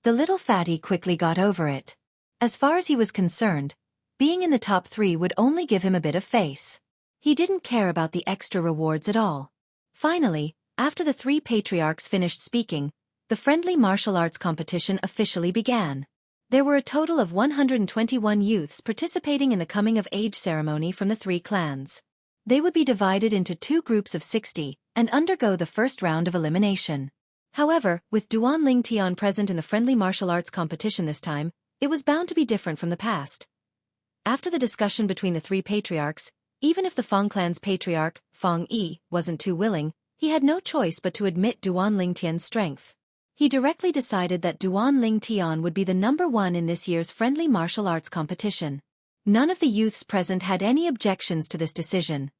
The little fatty quickly got over it. As far as he was concerned, being in the top 3 would only give him a bit of face. He didn't care about the extra rewards at all. Finally, after the 3 patriarchs finished speaking, the friendly martial arts competition officially began. There were a total of 121 youths participating in the coming-of-age ceremony from the 3 clans. They would be divided into 2 groups of 60 and undergo the first round of elimination. However, with Duan Ling Tian present in the friendly martial arts competition this time, it was bound to be different from the past. After the discussion between the 3 patriarchs, even if the Feng clan's patriarch, Feng Yi, wasn't too willing, he had no choice but to admit Duan Ling Tian's strength. He directly decided that Duan Ling Tian would be the number 1 in this year's friendly martial arts competition. None of the youths present had any objections to this decision.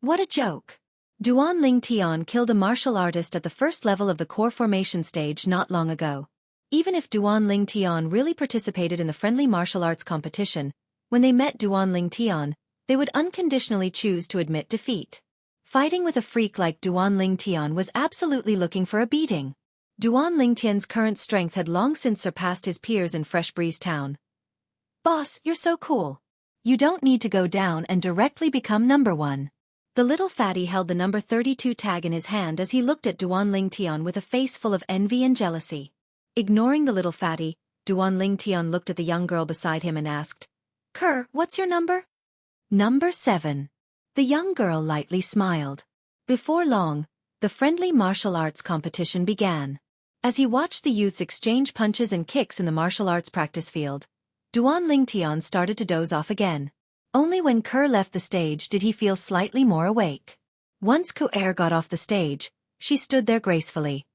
What a joke! Duan Ling Tian killed a martial artist at the 1st level of the core formation stage not long ago. Even if Duan Ling Tian really participated in the friendly martial arts competition, when they met Duan Ling Tian, they would unconditionally choose to admit defeat. Fighting with a freak like Duan Ling Tian was absolutely looking for a beating. Duan Ling Tian's current strength had long since surpassed his peers in Fresh Breeze Town. Boss, you're so cool. You don't need to go down and directly become number 1. The little fatty held the number 32 tag in his hand as he looked at Duan Ling Tian with a face full of envy and jealousy. Ignoring the little fatty, Duan Ling Tian looked at the young girl beside him and asked, Kerr, what's your number? Number 7. The young girl lightly smiled. Before long, the friendly martial arts competition began. As he watched the youths exchange punches and kicks in the martial arts practice field, Duan Ling Tian started to doze off again. Only when Kerr left the stage did he feel slightly more awake. Once Conqueror got off the stage, she stood there gracefully.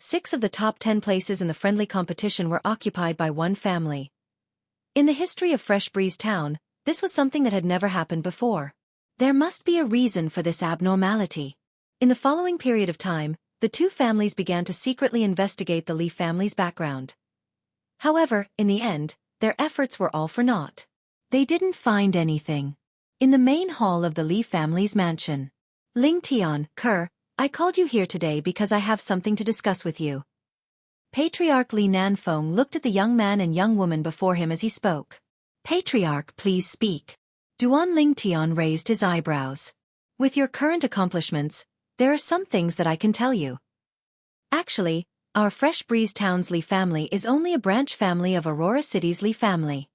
Six of the top 10 places in the friendly competition were occupied by one family. In the history of Fresh Breeze Town, this was something that had never happened before. There must be a reason for this abnormality. In the following period of time, the two families began to secretly investigate the Li family's background. However, in the end, their efforts were all for naught. They didn't find anything. In the main hall of the Li family's mansion, Ling Tian, Kerr, I called you here today because I have something to discuss with you. Patriarch Li Nanfeng looked at the young man and young woman before him as he spoke. Patriarch, please speak. Duan Ling Tian raised his eyebrows. With your current accomplishments, there are some things that I can tell you. Actually, our Fresh Breeze Town's Li family is only a branch family of Aurora City's Li family.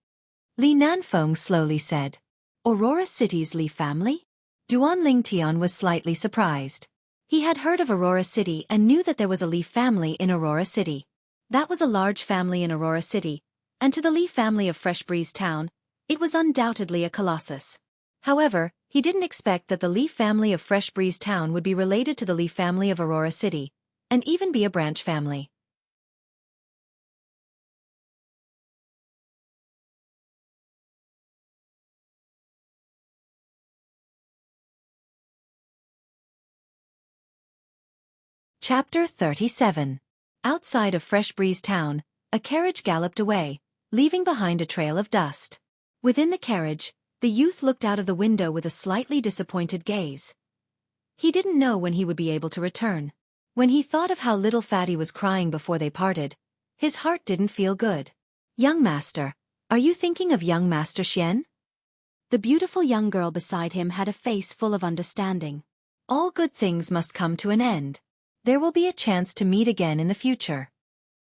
Li Nanfeng slowly said. Aurora City's Li family? Duan Ling Tian was slightly surprised. He had heard of Aurora City and knew that there was a Li family in Aurora City. That was a large family in Aurora City, and to the Li family of Fresh Breeze Town, it was undoubtedly a colossus. However, he didn't expect that the Li family of Fresh Breeze Town would be related to the Li family of Aurora City, and even be a branch family. Chapter 37. Outside of Fresh Breeze Town, a carriage galloped away, leaving behind a trail of dust. Within the carriage, the youth looked out of the window with a slightly disappointed gaze. He didn't know when he would be able to return. When he thought of how little Fatty was crying before they parted, his heart didn't feel good. Young master, are you thinking of young Master Xian? The beautiful young girl beside him had a face full of understanding. All good things must come to an end. There will be a chance to meet again in the future.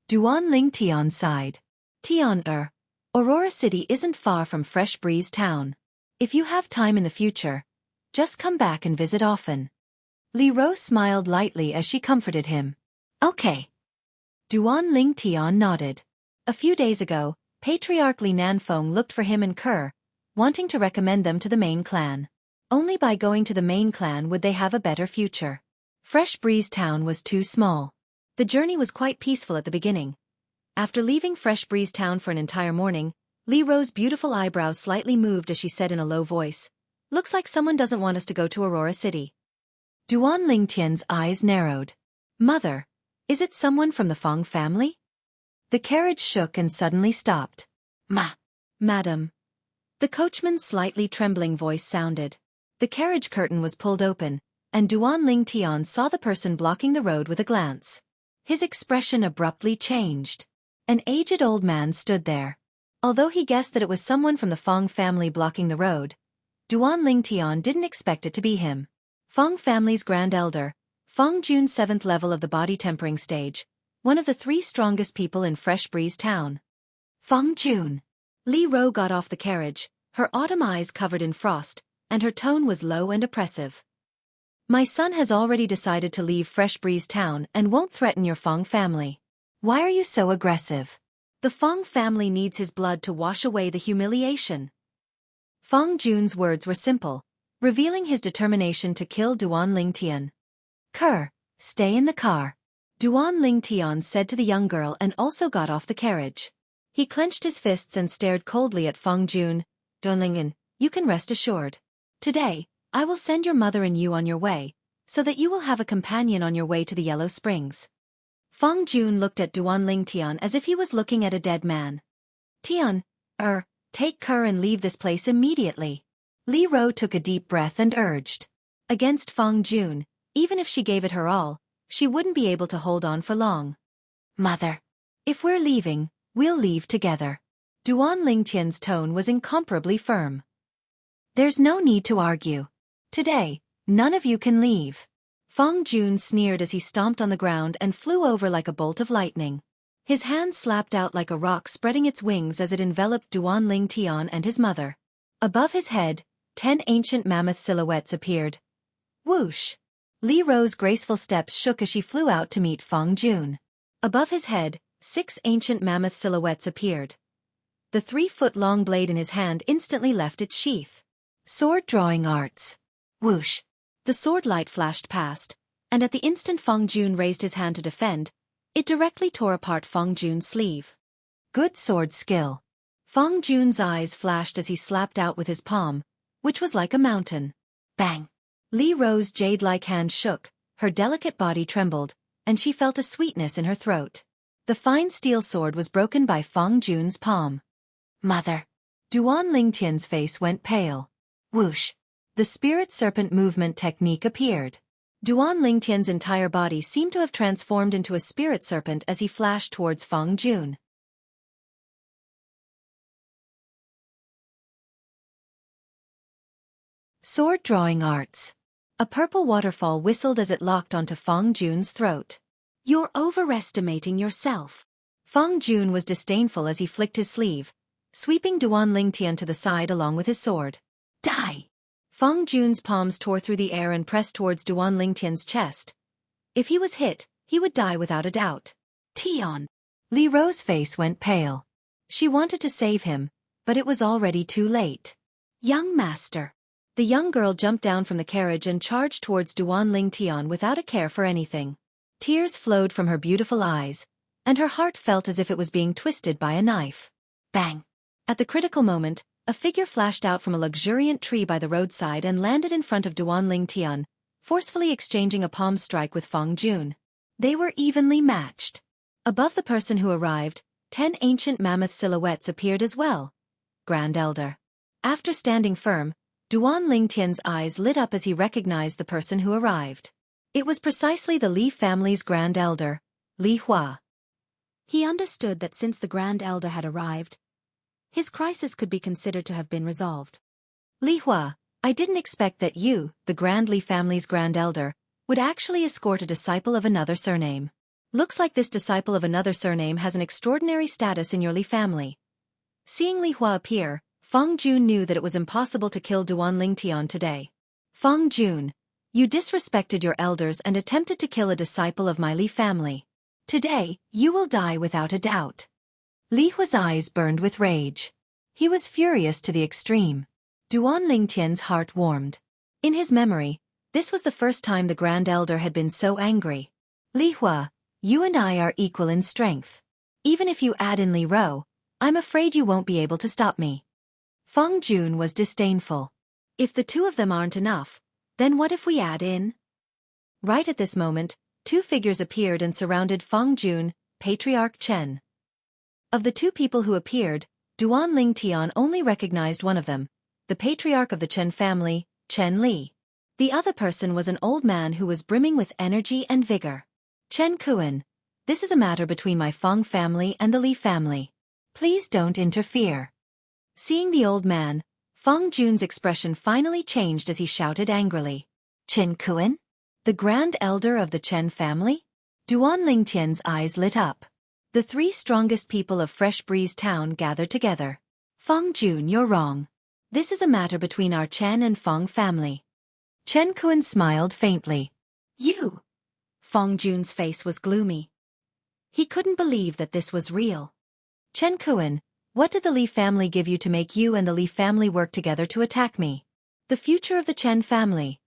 Duan Ling Tian sighed. Tian, Aurora City isn't far from Fresh Breeze Town. If you have time in the future, just come back and visit often. Li Ro smiled lightly as she comforted him. Okay. Duan Ling Tian nodded. A few days ago, Patriarch Li Nanfeng looked for him and Kerr, wanting to recommend them to the main clan. Only by going to the main clan would they have a better future. Fresh Breeze Town was too small. The journey was quite peaceful at the beginning. After leaving Fresh Breeze Town for an entire morning, Li Ro's beautiful eyebrows slightly moved as she said in a low voice, "Looks like someone doesn't want us to go to Aurora City." Duan Lingtian's eyes narrowed. "Mother, is it someone from the Feng family?" The carriage shook and suddenly stopped. Madam." The coachman's slightly trembling voice sounded. The carriage curtain was pulled open, and Duan Ling Tian saw the person blocking the road with a glance. His expression abruptly changed. An aged old man stood there. Although he guessed that it was someone from the Feng family blocking the road, Duan Ling Tian didn't expect it to be him. Feng family's grand elder, Feng Jun's 7th level of the body tempering stage, one of the 3 strongest people in Fresh Breeze Town. Feng Jun. Li Ro got off the carriage, her autumn eyes covered in frost, and her tone was low and oppressive. "My son has already decided to leave Fresh Breeze Town and won't threaten your Feng family. Why are you so aggressive? The Feng family needs his blood to wash away the humiliation." Feng Jun's words were simple, revealing his determination to kill Duan Ling Tian. "Kerr, stay in the car," Duan Ling Tian said to the young girl and also got off the carriage. He clenched his fists and stared coldly at Feng Jun. "Donlingen, you can rest assured. Today, I will send your mother and you on your way, so that you will have a companion on your way to the Yellow Springs." Feng Jun looked at Duan Ling Tian as if he was looking at a dead man. "Tian, take Kerr and leave this place immediately." Li Ro took a deep breath and urged. Against Feng Jun, even if she gave it her all, she wouldn't be able to hold on for long. "Mother, if we're leaving, we'll leave together." Duan Ling Tian's tone was incomparably firm. "There's no need to argue. Today, none of you can leave." Feng Jun sneered as he stomped on the ground and flew over like a bolt of lightning. His hand slapped out like a rock, spreading its wings as it enveloped Duan Ling Tian and his mother. Above his head, 10 ancient mammoth silhouettes appeared. Whoosh! Li Ro's graceful steps shook as she flew out to meet Feng Jun. Above his head, 6 ancient mammoth silhouettes appeared. The 3-foot-long blade in his hand instantly left its sheath. Sword drawing arts. Whoosh! The sword light flashed past, and at the instant Feng Jun raised his hand to defend, it directly tore apart Feng Jun's sleeve. Good sword skill. Feng Jun's eyes flashed as he slapped out with his palm, which was like a mountain. Bang! Li Ro's jade-like hand shook, her delicate body trembled, and she felt a sweetness in her throat. The fine steel sword was broken by Feng Jun's palm. Mother! Duan Lingtian's face went pale. Whoosh! The spirit serpent movement technique appeared. Duan Lingtian's entire body seemed to have transformed into a spirit serpent as he flashed towards Feng Jun. Sword drawing arts. A purple waterfall whistled as it locked onto Feng Jun's throat. You're overestimating yourself. Feng Jun was disdainful as he flicked his sleeve, sweeping Duan Lingtian to the side along with his sword. Die! Feng Jun's palms tore through the air and pressed towards Duan Lingtian's chest. If he was hit, he would die without a doubt. Tian! Li Ro's face went pale. She wanted to save him, but it was already too late. Young master! The young girl jumped down from the carriage and charged towards Duan Lingtian without a care for anything. Tears flowed from her beautiful eyes, and her heart felt as if it was being twisted by a knife. Bang! At the critical moment, a figure flashed out from a luxuriant tree by the roadside and landed in front of Duan Lingtian, forcefully exchanging a palm strike with Feng Jun. They were evenly matched. Above the person who arrived, 10 ancient mammoth silhouettes appeared as well. Grand Elder. After standing firm, Duan Lingtian's eyes lit up as he recognized the person who arrived. It was precisely the Li family's Grand Elder, Li Hua. He understood that since the Grand Elder had arrived, his crisis could be considered to have been resolved. Li Hua, I didn't expect that you, the Grand Li family's Grand Elder, would actually escort a disciple of another surname. Looks like this disciple of another surname has an extraordinary status in your Li family. Seeing Li Hua appear, Feng Jun knew that it was impossible to kill Duan Lingtian today. Feng Jun, you disrespected your elders and attempted to kill a disciple of my Li family. Today, you will die without a doubt. Li Hua's eyes burned with rage. He was furious to the extreme. Duan Lingtian's heart warmed. In his memory, this was the first time the Grand Elder had been so angry. Li Hua, you and I are equal in strength. Even if you add in Li Ro, I'm afraid you won't be able to stop me. Feng Jun was disdainful. If the two of them aren't enough, then what if we add in? Right at this moment, 2 figures appeared and surrounded Feng Jun, Patriarch Chen. Of the 2 people who appeared, Duan Lingtian only recognized one of them, the patriarch of the Chen family, Chen Li. The other person was an old man who was brimming with energy and vigor. Chen Kuan, this is a matter between my Feng family and the Li family. Please don't interfere. Seeing the old man, Feng Jun's expression finally changed as he shouted angrily. Chen Kuan? The Grand Elder of the Chen family? Duan Lingtian's eyes lit up. The 3 strongest people of Fresh Breeze Town gathered together. Feng Jun, you're wrong. This is a matter between our Chen and Feng family. Chen Kuan smiled faintly. You? Feng Jun's face was gloomy. He couldn't believe that this was real. Chen Kuan, what did the Li family give you to make you and the Li family work together to attack me? The future of the Chen family.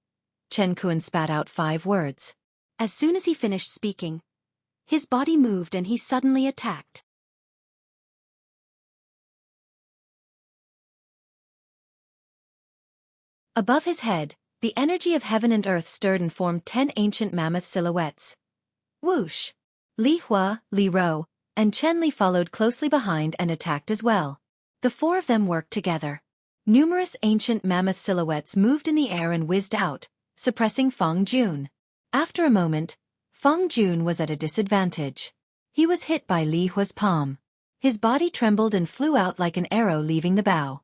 Chen Kuan spat out 5 words. As soon as he finished speaking, his body moved and he suddenly attacked. Above his head, the energy of heaven and earth stirred and formed 10 ancient mammoth silhouettes. Whoosh! Li Hua, Li Ro, and Chen Li followed closely behind and attacked as well. The 4 of them worked together. Numerous ancient mammoth silhouettes moved in the air and whizzed out, suppressing Feng Jun. After a moment, Feng Jun was at a disadvantage. He was hit by Li Hua's palm. His body trembled and flew out like an arrow leaving the bow.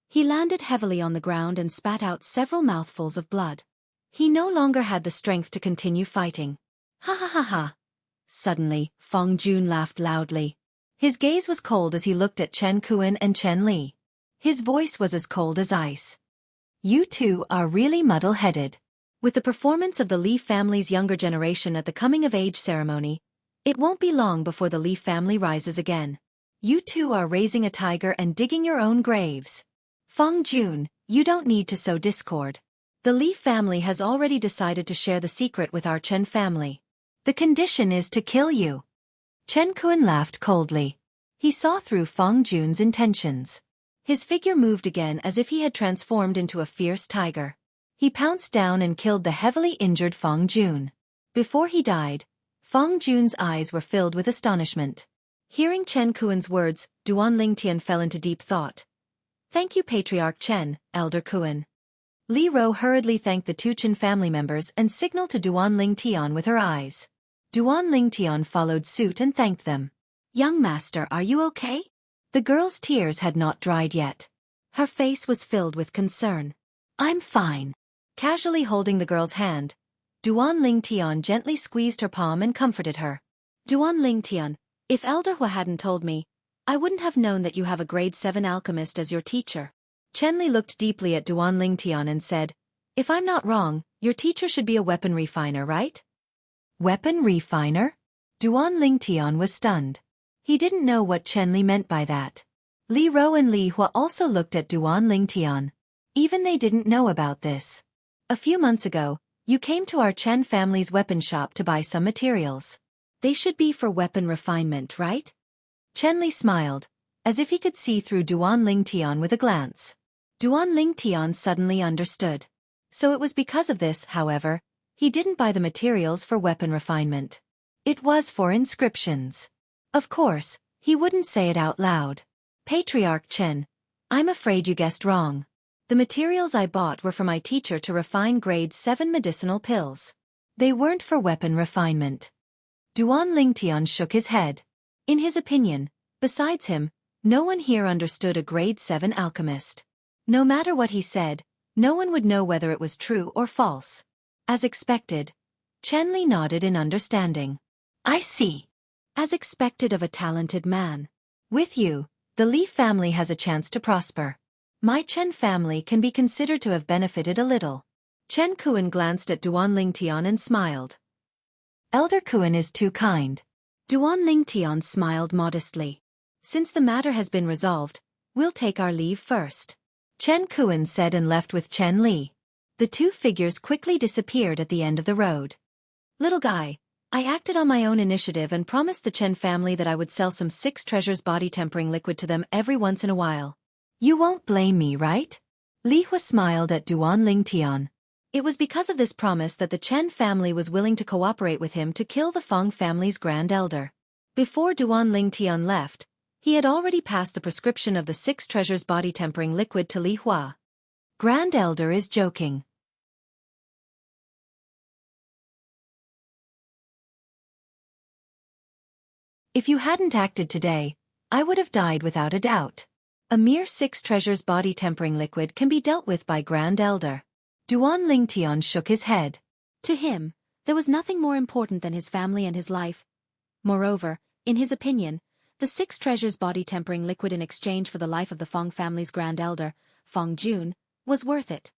He landed heavily on the ground and spat out several mouthfuls of blood. He no longer had the strength to continue fighting. Ha ha ha ha! Suddenly, Feng Jun laughed loudly. His gaze was cold as he looked at Chen Kuan and Chen Li. His voice was as cold as ice. You two are really muddle-headed. With the performance of the Li family's younger generation at the coming-of-age ceremony, it won't be long before the Li family rises again. You two are raising a tiger and digging your own graves. Feng Jun, you don't need to sow discord. The Li family has already decided to share the secret with our Chen family. The condition is to kill you. Chen Kuan laughed coldly. He saw through Feng Jun's intentions. His figure moved again as if he had transformed into a fierce tiger. He pounced down and killed the heavily injured Feng Jun. Before he died, Feng Jun's eyes were filled with astonishment. Hearing Chen Kuan's words, Duan Lingtian fell into deep thought. Thank you, Patriarch Chen, Elder Kuan. Li Ro hurriedly thanked the two Chen family members and signaled to Duan Lingtian with her eyes. Duan Lingtian followed suit and thanked them. Young master, are you okay? The girl's tears had not dried yet. Her face was filled with concern. I'm fine. Casually holding the girl's hand, Duan Lingtian gently squeezed her palm and comforted her. Duan Lingtian, if Elder Hua hadn't told me, I wouldn't have known that you have a grade 7 alchemist as your teacher. Chen Li looked deeply at Duan Lingtian and said, if I'm not wrong, your teacher should be a weapon refiner, right? Weapon refiner? Duan Lingtian was stunned. He didn't know what Chen Li meant by that. Li Ro and Li Hua also looked at Duan Lingtian. Even they didn't know about this. A few months ago, you came to our Chen family's weapon shop to buy some materials. They should be for weapon refinement, right? Chen Li smiled, as if he could see through Duan Lingtian with a glance. Duan Lingtian suddenly understood. So it was because of this, however, he didn't buy the materials for weapon refinement. It was for inscriptions. Of course, he wouldn't say it out loud. Patriarch Chen, I'm afraid you guessed wrong. The materials I bought were for my teacher to refine grade 7 medicinal pills. They weren't for weapon refinement. Duan Lingtian shook his head. In his opinion, besides him, no one here understood a grade 7 alchemist. No matter what he said, no one would know whether it was true or false. As expected, Chen Li nodded in understanding. I see. As expected of a talented man. With you, the Li family has a chance to prosper. My Chen family can be considered to have benefited a little. Chen Kuan glanced at Duan Lingtian and smiled. Elder Kuan is too kind. Duan Lingtian smiled modestly. Since the matter has been resolved, we'll take our leave first. Chen Kuan said and left with Chen Li. The two figures quickly disappeared at the end of the road. Little guy, I acted on my own initiative and promised the Chen family that I would sell some 6 treasures body tempering liquid to them every once in a while. You won't blame me, right? Li Hua smiled at Duan Lingtian. It was because of this promise that the Chen family was willing to cooperate with him to kill the Feng family's grand elder. Before Duan Lingtian left, he had already passed the prescription of the 6 treasures body tempering liquid to Li Hua. Grand elder is joking. If you hadn't acted today, I would have died without a doubt. A mere 6 treasures body tempering liquid can be dealt with by Grand Elder. Duan Lingtian shook his head. To him, there was nothing more important than his family and his life. Moreover, in his opinion, the 6 treasures body tempering liquid in exchange for the life of the Feng family's Grand Elder, Feng Jun, was worth it.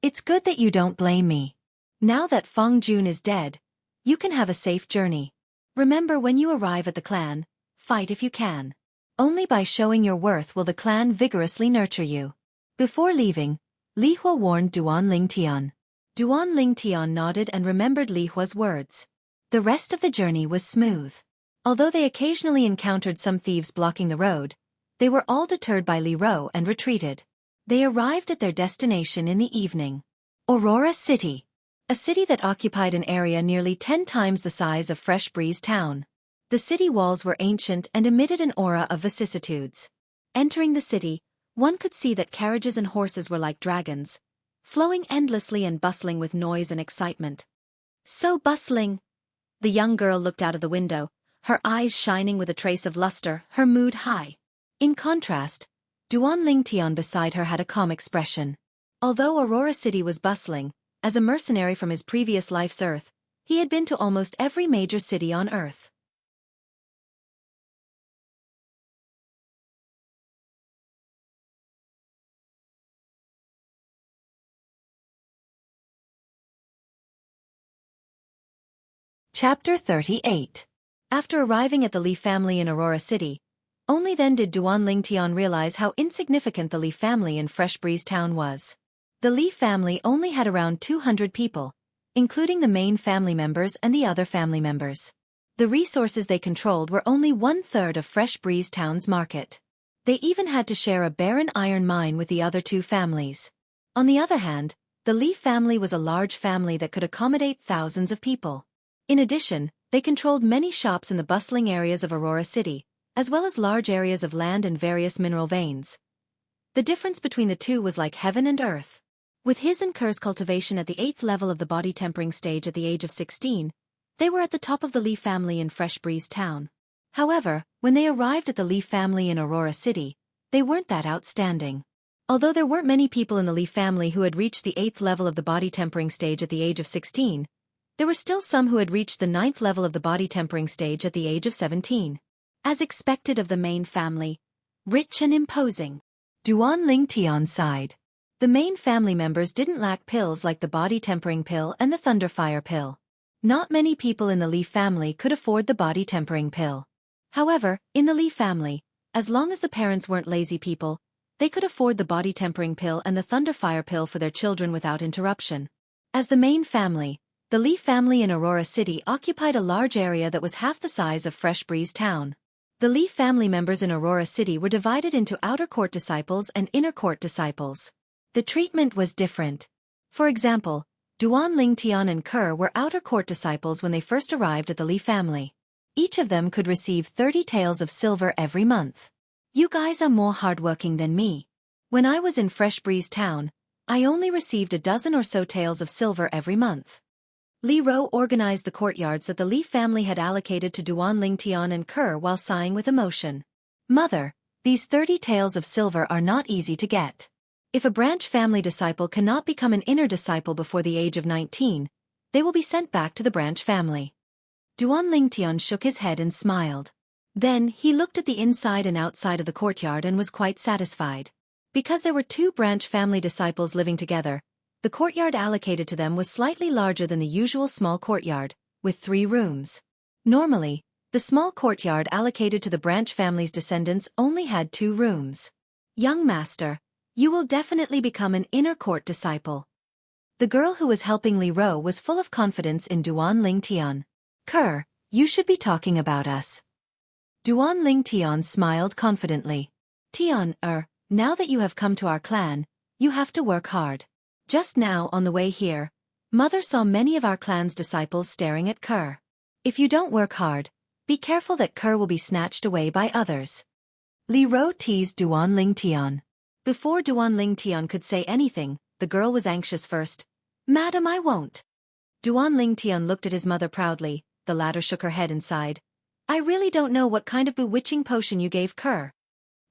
It's good that you don't blame me. Now that Feng Jun is dead, you can have a safe journey. Remember, when you arrive at the clan, fight if you can. Only by showing your worth will the clan vigorously nurture you. Before leaving, Li Hua warned Duan Lingtian. Duan Lingtian nodded and remembered Li Hua's words. The rest of the journey was smooth. Although they occasionally encountered some thieves blocking the road, they were all deterred by Li Ro and retreated. They arrived at their destination in the evening. Aurora City. A city that occupied an area nearly 10 times the size of Fresh Breeze Town. The city walls were ancient and emitted an aura of vicissitudes. Entering the city, one could see that carriages and horses were like dragons, flowing endlessly and bustling with noise and excitement. So bustling! The young girl looked out of the window, her eyes shining with a trace of luster, her mood high. In contrast, Duan Lingtian beside her had a calm expression. Although Aurora City was bustling, as a mercenary from his previous life's Earth, He had been to almost every major city on Earth. Chapter 38. After arriving at the Li family in Aurora City, only then did Duan Lingtian realize how insignificant the Li family in Fresh Breeze Town was. The Li family only had around 200 people, including the main family members and the other family members. The resources they controlled were only 1/3 of Fresh Breeze Town's market. They even had to share a barren iron mine with the other two families. On the other hand, the Li family was a large family that could accommodate thousands of people. In addition, they controlled many shops in the bustling areas of Aurora City, as well as large areas of land and various mineral veins. The difference between the two was like heaven and earth. With his and Kerr's cultivation at the 8th level of the body tempering stage at the age of 16, they were at the top of the Li family in Fresh Breeze Town. However, when they arrived at the Li family in Aurora City, they weren't that outstanding. Although there weren't many people in the Li family who had reached the 8th level of the body tempering stage at the age of 16, there were still some who had reached the 9th level of the body tempering stage at the age of 17. As expected of the main family, rich and imposing, Duan Lingtian sighed. The main family members didn't lack pills like the body tempering pill and the thunderfire pill. Not many people in the Li family could afford the body tempering pill. However, in the Li family, as long as the parents weren't lazy people, they could afford the body tempering pill and the thunderfire pill for their children without interruption. As the main family, the Li family in Aurora City occupied a large area that was half the size of Fresh Breeze Town. The Li family members in Aurora City were divided into outer court disciples and inner court disciples. The treatment was different. For example, Duan Lingtian and Kerr were outer court disciples when they first arrived at the Li family. Each of them could receive 30 taels of silver every month. You guys are more hardworking than me. When I was in Fresh Breeze Town, I only received a dozen or so taels of silver every month. Li Ro organized the courtyards that the Li family had allocated to Duan Lingtian and Kerr while sighing with emotion. Mother, these 30 taels of silver are not easy to get. If a branch family disciple cannot become an inner disciple before the age of 19, they will be sent back to the branch family. Duan Lingtian shook his head and smiled. Then he looked at the inside and outside of the courtyard and was quite satisfied. Because there were two branch family disciples living together, the courtyard allocated to them was slightly larger than the usual small courtyard, with 3 rooms. Normally, the small courtyard allocated to the branch family's descendants only had 2 rooms. Young master, you will definitely become an inner court disciple. The girl who was helping Li Ro was full of confidence in Duan Lingtian. Kerr, you should be talking about us. Duan Lingtian smiled confidently. Tian, now that you have come to our clan, you have to work hard. Just now on the way here, Mother saw many of our clan's disciples staring at Kerr. If you don't work hard, be careful that Kerr will be snatched away by others. Li Ro teased Duan Lingtian. Before Duan Lingtian could say anything, the girl was anxious first. Madam, I won't. Duan Lingtian looked at his mother proudly. The latter shook her head and sighed. I really don't know what kind of bewitching potion you gave Kerr.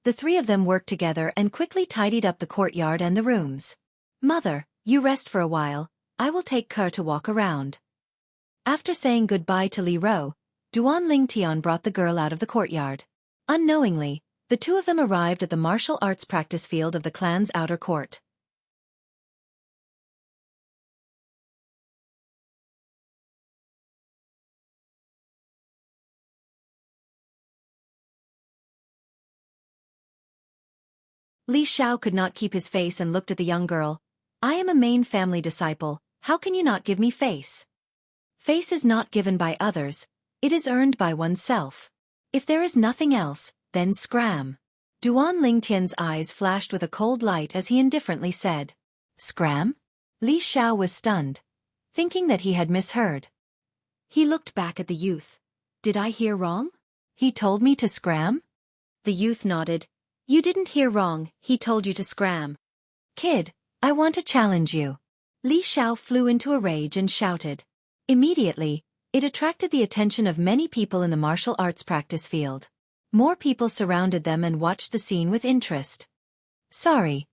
The 3 of them worked together and quickly tidied up the courtyard and the rooms. Mother, you rest for a while, I will take Kerr to walk around. After saying goodbye to Li Ro, Duan Lingtian brought the girl out of the courtyard. Unknowingly, the 2 of them arrived at the martial arts practice field of the clan's outer court. Li Xiao could not keep his face and looked at the young girl. I am a main family disciple, how can you not give me face? Face is not given by others, it is earned by oneself. If there is nothing else, then scram. Duan Lingtian's eyes flashed with a cold light as he indifferently said. Scram? Li Xiao was stunned, thinking that he had misheard. He looked back at the youth. Did I hear wrong? He told me to scram? The youth nodded. You didn't hear wrong, he told you to scram. Kid, I want to challenge you. Li Xiao flew into a rage and shouted. Immediately, it attracted the attention of many people in the martial arts practice field. More people surrounded them and watched the scene with interest. Sorry.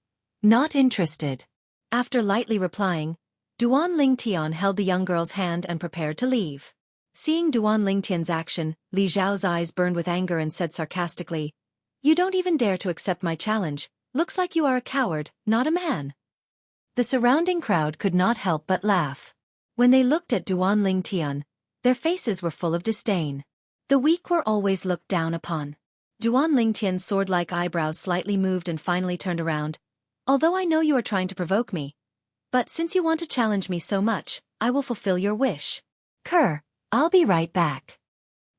Not interested. After lightly replying, Duan Lingtian held the young girl's hand and prepared to leave. Seeing Duan Lingtian's action, Li Zhao's eyes burned with anger and said sarcastically, "You don't even dare to accept my challenge. Looks like you are a coward, not a man." The surrounding crowd could not help but laugh. When they looked at Duan Lingtian, their faces were full of disdain. The weak were always looked down upon. Duan Lingtian's sword-like eyebrows slightly moved and finally turned around. "Although I know you are trying to provoke me, but since you want to challenge me so much, I will fulfill your wish. Kerr, I'll be right back."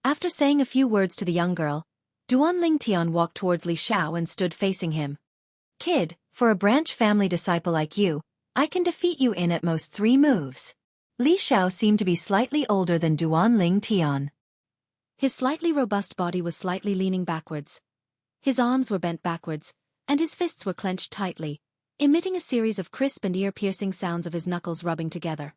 After saying a few words to the young girl, Duan Lingtian walked towards Li Xiao and stood facing him. "Kid, for a branch family disciple like you, I can defeat you in at most 3 moves." Li Xiao seemed to be slightly older than Duan Lingtian. His slightly robust body was slightly leaning backwards. His arms were bent backwards, and his fists were clenched tightly, emitting a series of crisp and ear-piercing sounds of his knuckles rubbing together.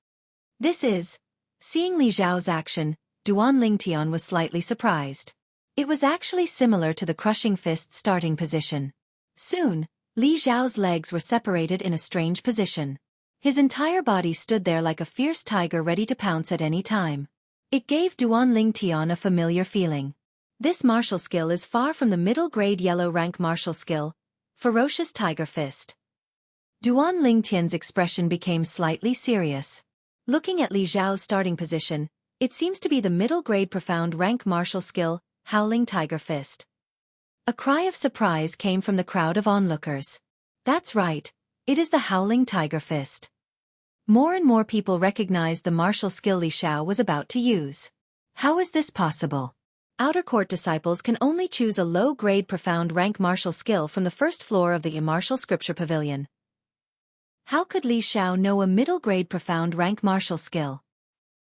Seeing Li Zhao's action, Duan Lingtian was slightly surprised. It was actually similar to the crushing fist starting position. Soon, Li Zhao's legs were separated in a strange position. His entire body stood there like a fierce tiger ready to pounce at any time. It gave Duan Lingtian a familiar feeling. This martial skill is far from the middle-grade yellow-rank martial skill, Ferocious Tiger Fist. Duan Lingtian's expression became slightly serious. Looking at Li Zhao's starting position, it seems to be the middle-grade profound rank martial skill, Howling Tiger Fist. A cry of surprise came from the crowd of onlookers. That's right, it is the Howling Tiger Fist. More and more people recognized the martial skill Li Xiao was about to use. How is this possible? Outer court disciples can only choose a low-grade profound rank martial skill from the first floor of the Immartial Scripture Pavilion. How could Li Xiao know a middle-grade profound rank martial skill?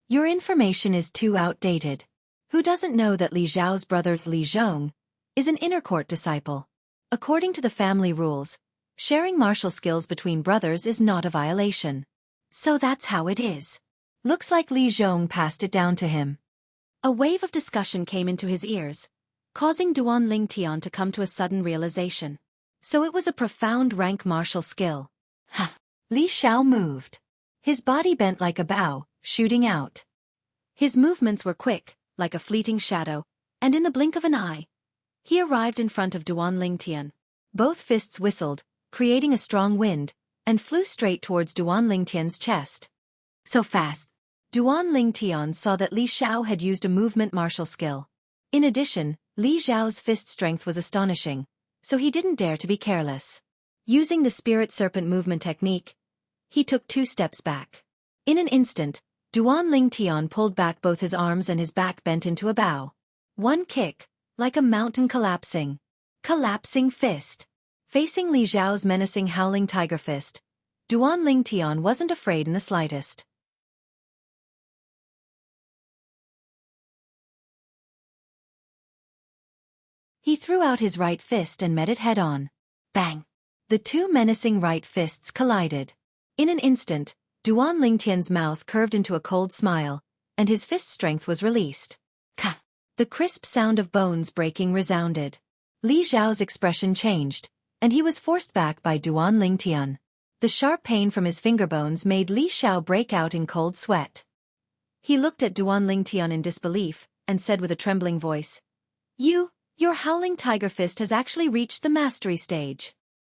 Your information is too outdated. Who doesn't know that Li Zhao's brother Li Zhong is an inner court disciple? According to the family rules, sharing martial skills between brothers is not a violation. So that's how it is. Looks like Li Zhong passed it down to him. A wave of discussion came into his ears, causing Duan Lingtian to come to a sudden realization. So it was a profound rank martial skill. Ha! Li Xiao moved. His body bent like a bow, shooting out. His movements were quick, like a fleeting shadow, and in the blink of an eye, he arrived in front of Duan Lingtian. Both fists whistled, creating a strong wind, and flew straight towards Duan Lingtian's chest. So fast. Duan Lingtian saw that Li Xiao had used a movement martial skill. In addition, Li Zhao's fist strength was astonishing, so he didn't dare to be careless. Using the Spirit Serpent movement technique, he took 2 steps back. In an instant, Duan Lingtian pulled back both his arms and his back bent into a bow. One kick, like a mountain collapsing. Collapsing fist. Facing Li Zhao's menacing Howling Tiger Fist, Duan Lingtian wasn't afraid in the slightest. He threw out his right fist and met it head-on. Bang! The 2 menacing right fists collided. In an instant, Duan Lingtian's mouth curved into a cold smile, and his fist strength was released. Ka! The crisp sound of bones breaking resounded. Li Zhao's expression changed, and he was forced back by Duan Lingtian. The sharp pain from his finger bones made Li Xiao break out in cold sweat. He looked at Duan Lingtian in disbelief, and said with a trembling voice, Your Howling Tiger Fist has actually reached the mastery stage.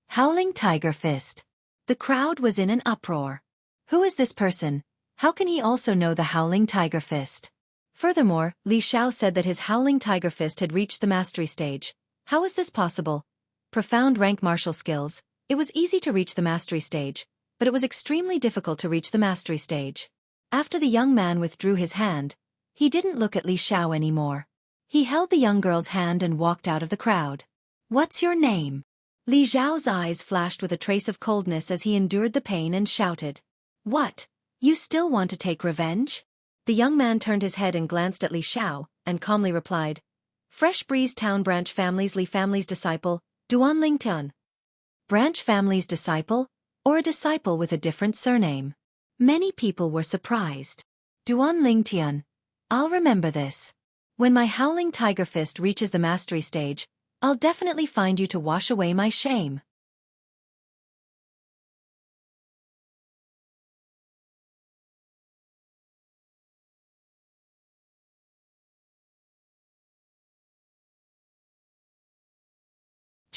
Howling Tiger Fist. The crowd was in an uproar. Who is this person? How can he also know the Howling Tiger Fist? Furthermore, Li Xiao said that his Howling Tiger Fist had reached the mastery stage. How is this possible? Profound rank martial skills. It was easy to reach the mastery stage, but it was extremely difficult to reach the mastery stage. After the young man withdrew his hand, he didn't look at Li Xiao anymore. He held the young girl's hand and walked out of the crowd. What's your name? Li Zhao's eyes flashed with a trace of coldness as he endured the pain and shouted. What? You still want to take revenge? The young man turned his head and glanced at Li Xiao, and calmly replied. Fresh Breeze Town Branch Family's Li Family's disciple, Duan Lingtian. Branch Family's disciple? Or a disciple with a different surname? Many people were surprised. Duan Lingtian. I'll remember this. When my Howling Tiger Fist reaches the mastery stage, I'll definitely find you to wash away my shame.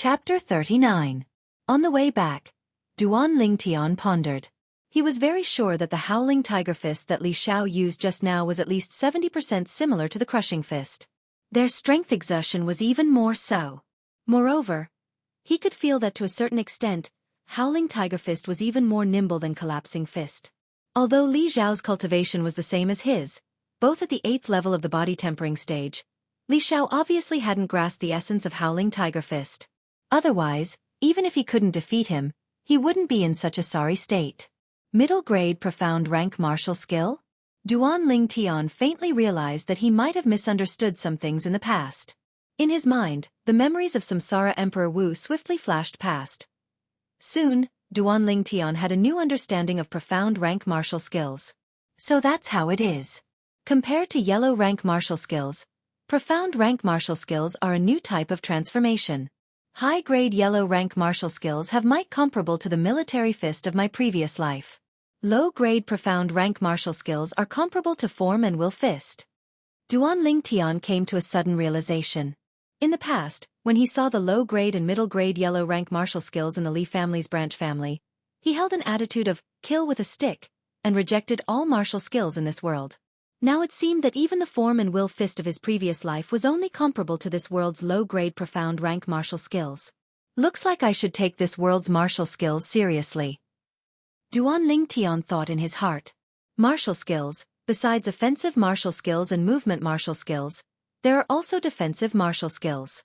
Chapter 39. On the way back, Duan Lingtian pondered. He was very sure that the howling tiger fist that Li Xiao used just now was at least 70% similar to the crushing fist. Their strength exertion was even more so. Moreover, he could feel that to a certain extent, howling tiger fist was even more nimble than collapsing fist. Although Li Xiao's cultivation was the same as his, both at the 8th level of the body tempering stage, Li Xiao obviously hadn't grasped the essence of howling tiger fist. Otherwise, even if he couldn't defeat him, he wouldn't be in such a sorry state. Middle grade profound rank martial skill? Duan Lingtian faintly realized that he might have misunderstood some things in the past. In his mind, the memories of Samsara Emperor Wu swiftly flashed past. Soon, Duan Lingtian had a new understanding of profound rank martial skills. So that's how it is. Compared to yellow rank martial skills, profound rank martial skills are a new type of transformation. High-grade yellow rank martial skills have might comparable to the military fist of my previous life. Low-grade profound rank martial skills are comparable to form and will fist. Duan Lingtian came to a sudden realization. In the past, when he saw the low-grade and middle-grade yellow rank martial skills in the Li family's branch family, he held an attitude of kill with a stick and rejected all martial skills in this world. Now it seemed that even the form and will fist of his previous life was only comparable to this world's low-grade profound rank martial skills. Looks like I should take this world's martial skills seriously. Duan Lingtian thought in his heart. Martial skills, besides offensive martial skills and movement martial skills, there are also defensive martial skills.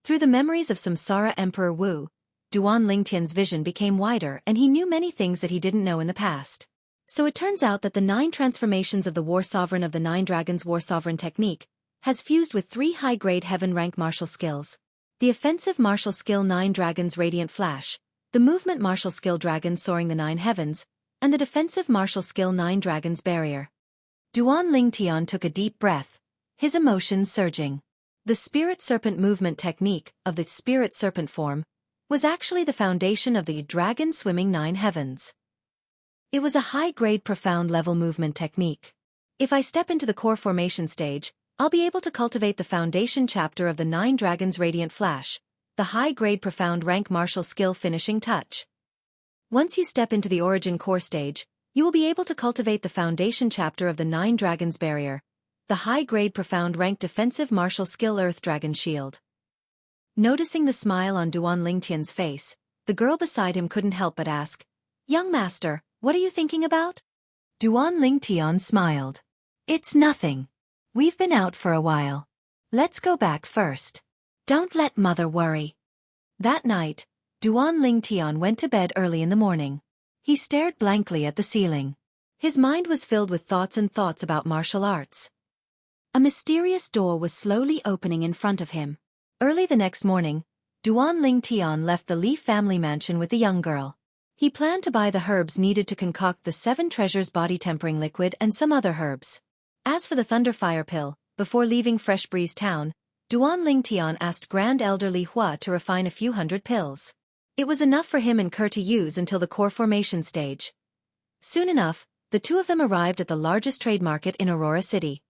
Through the memories of Samsara Emperor Wu, Duan Lingtian's vision became wider and he knew many things that he didn't know in the past. So it turns out that the 9 transformations of the War Sovereign of the 9 Dragons War Sovereign technique has fused with 3 high-grade heaven rank martial skills. The offensive martial skill 9 Dragons Radiant Flash, the movement martial skill Dragon Soaring the 9 Heavens, and the defensive martial skill 9 Dragons Barrier. Duan Lingtian took a deep breath, his emotions surging. The Spirit Serpent movement technique of the Spirit Serpent form was actually the foundation of the Dragon Swimming 9 Heavens. It was a high-grade profound level movement technique. If I step into the core formation stage, I'll be able to cultivate the foundation chapter of the 9 Dragons Radiant Flash, the high-grade profound rank martial skill finishing touch. Once you step into the origin core stage, you will be able to cultivate the foundation chapter of the 9 Dragons Barrier, the high-grade profound rank defensive martial skill Earth Dragon Shield. Noticing the smile on Duan Lingtian's face, the girl beside him couldn't help but ask, "Young master, what are you thinking about?" Duan Lingtian smiled. "It's nothing. We've been out for a while. Let's go back first. Don't let mother worry." That night, Duan Lingtian went to bed early in the morning. He stared blankly at the ceiling. His mind was filled with thoughts about martial arts. A mysterious door was slowly opening in front of him. Early the next morning, Duan Lingtian left the Li family mansion with the young girl. He planned to buy the herbs needed to concoct the 7 treasures body tempering liquid and some other herbs. As for the Thunderfire pill, before leaving Fresh Breeze Town, Duan Lingtian asked Grand Elder Li Hua to refine a few hundred pills. It was enough for him and Kerr to use until the core formation stage. Soon enough, the two of them arrived at the largest trade market in Aurora City.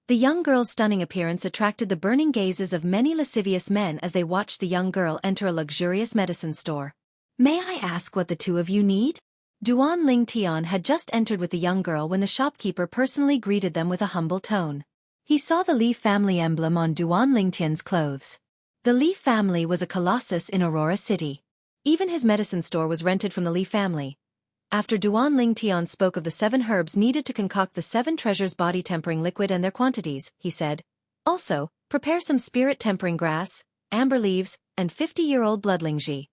The young girl's stunning appearance attracted the burning gazes of many lascivious men as they watched the young girl enter a luxurious medicine store. "May I ask what the two of you need?" Duan Lingtian had just entered with the young girl when the shopkeeper personally greeted them with a humble tone. He saw the Li family emblem on Duan Lingtian's clothes. The Li family was a colossus in Aurora City. Even his medicine store was rented from the Li family. After Duan Lingtian spoke of the 7 herbs needed to concoct the 7 treasures body tempering liquid and their quantities, he said, "Also, prepare some spirit tempering grass, amber leaves, and 50-year-old bloodlingji."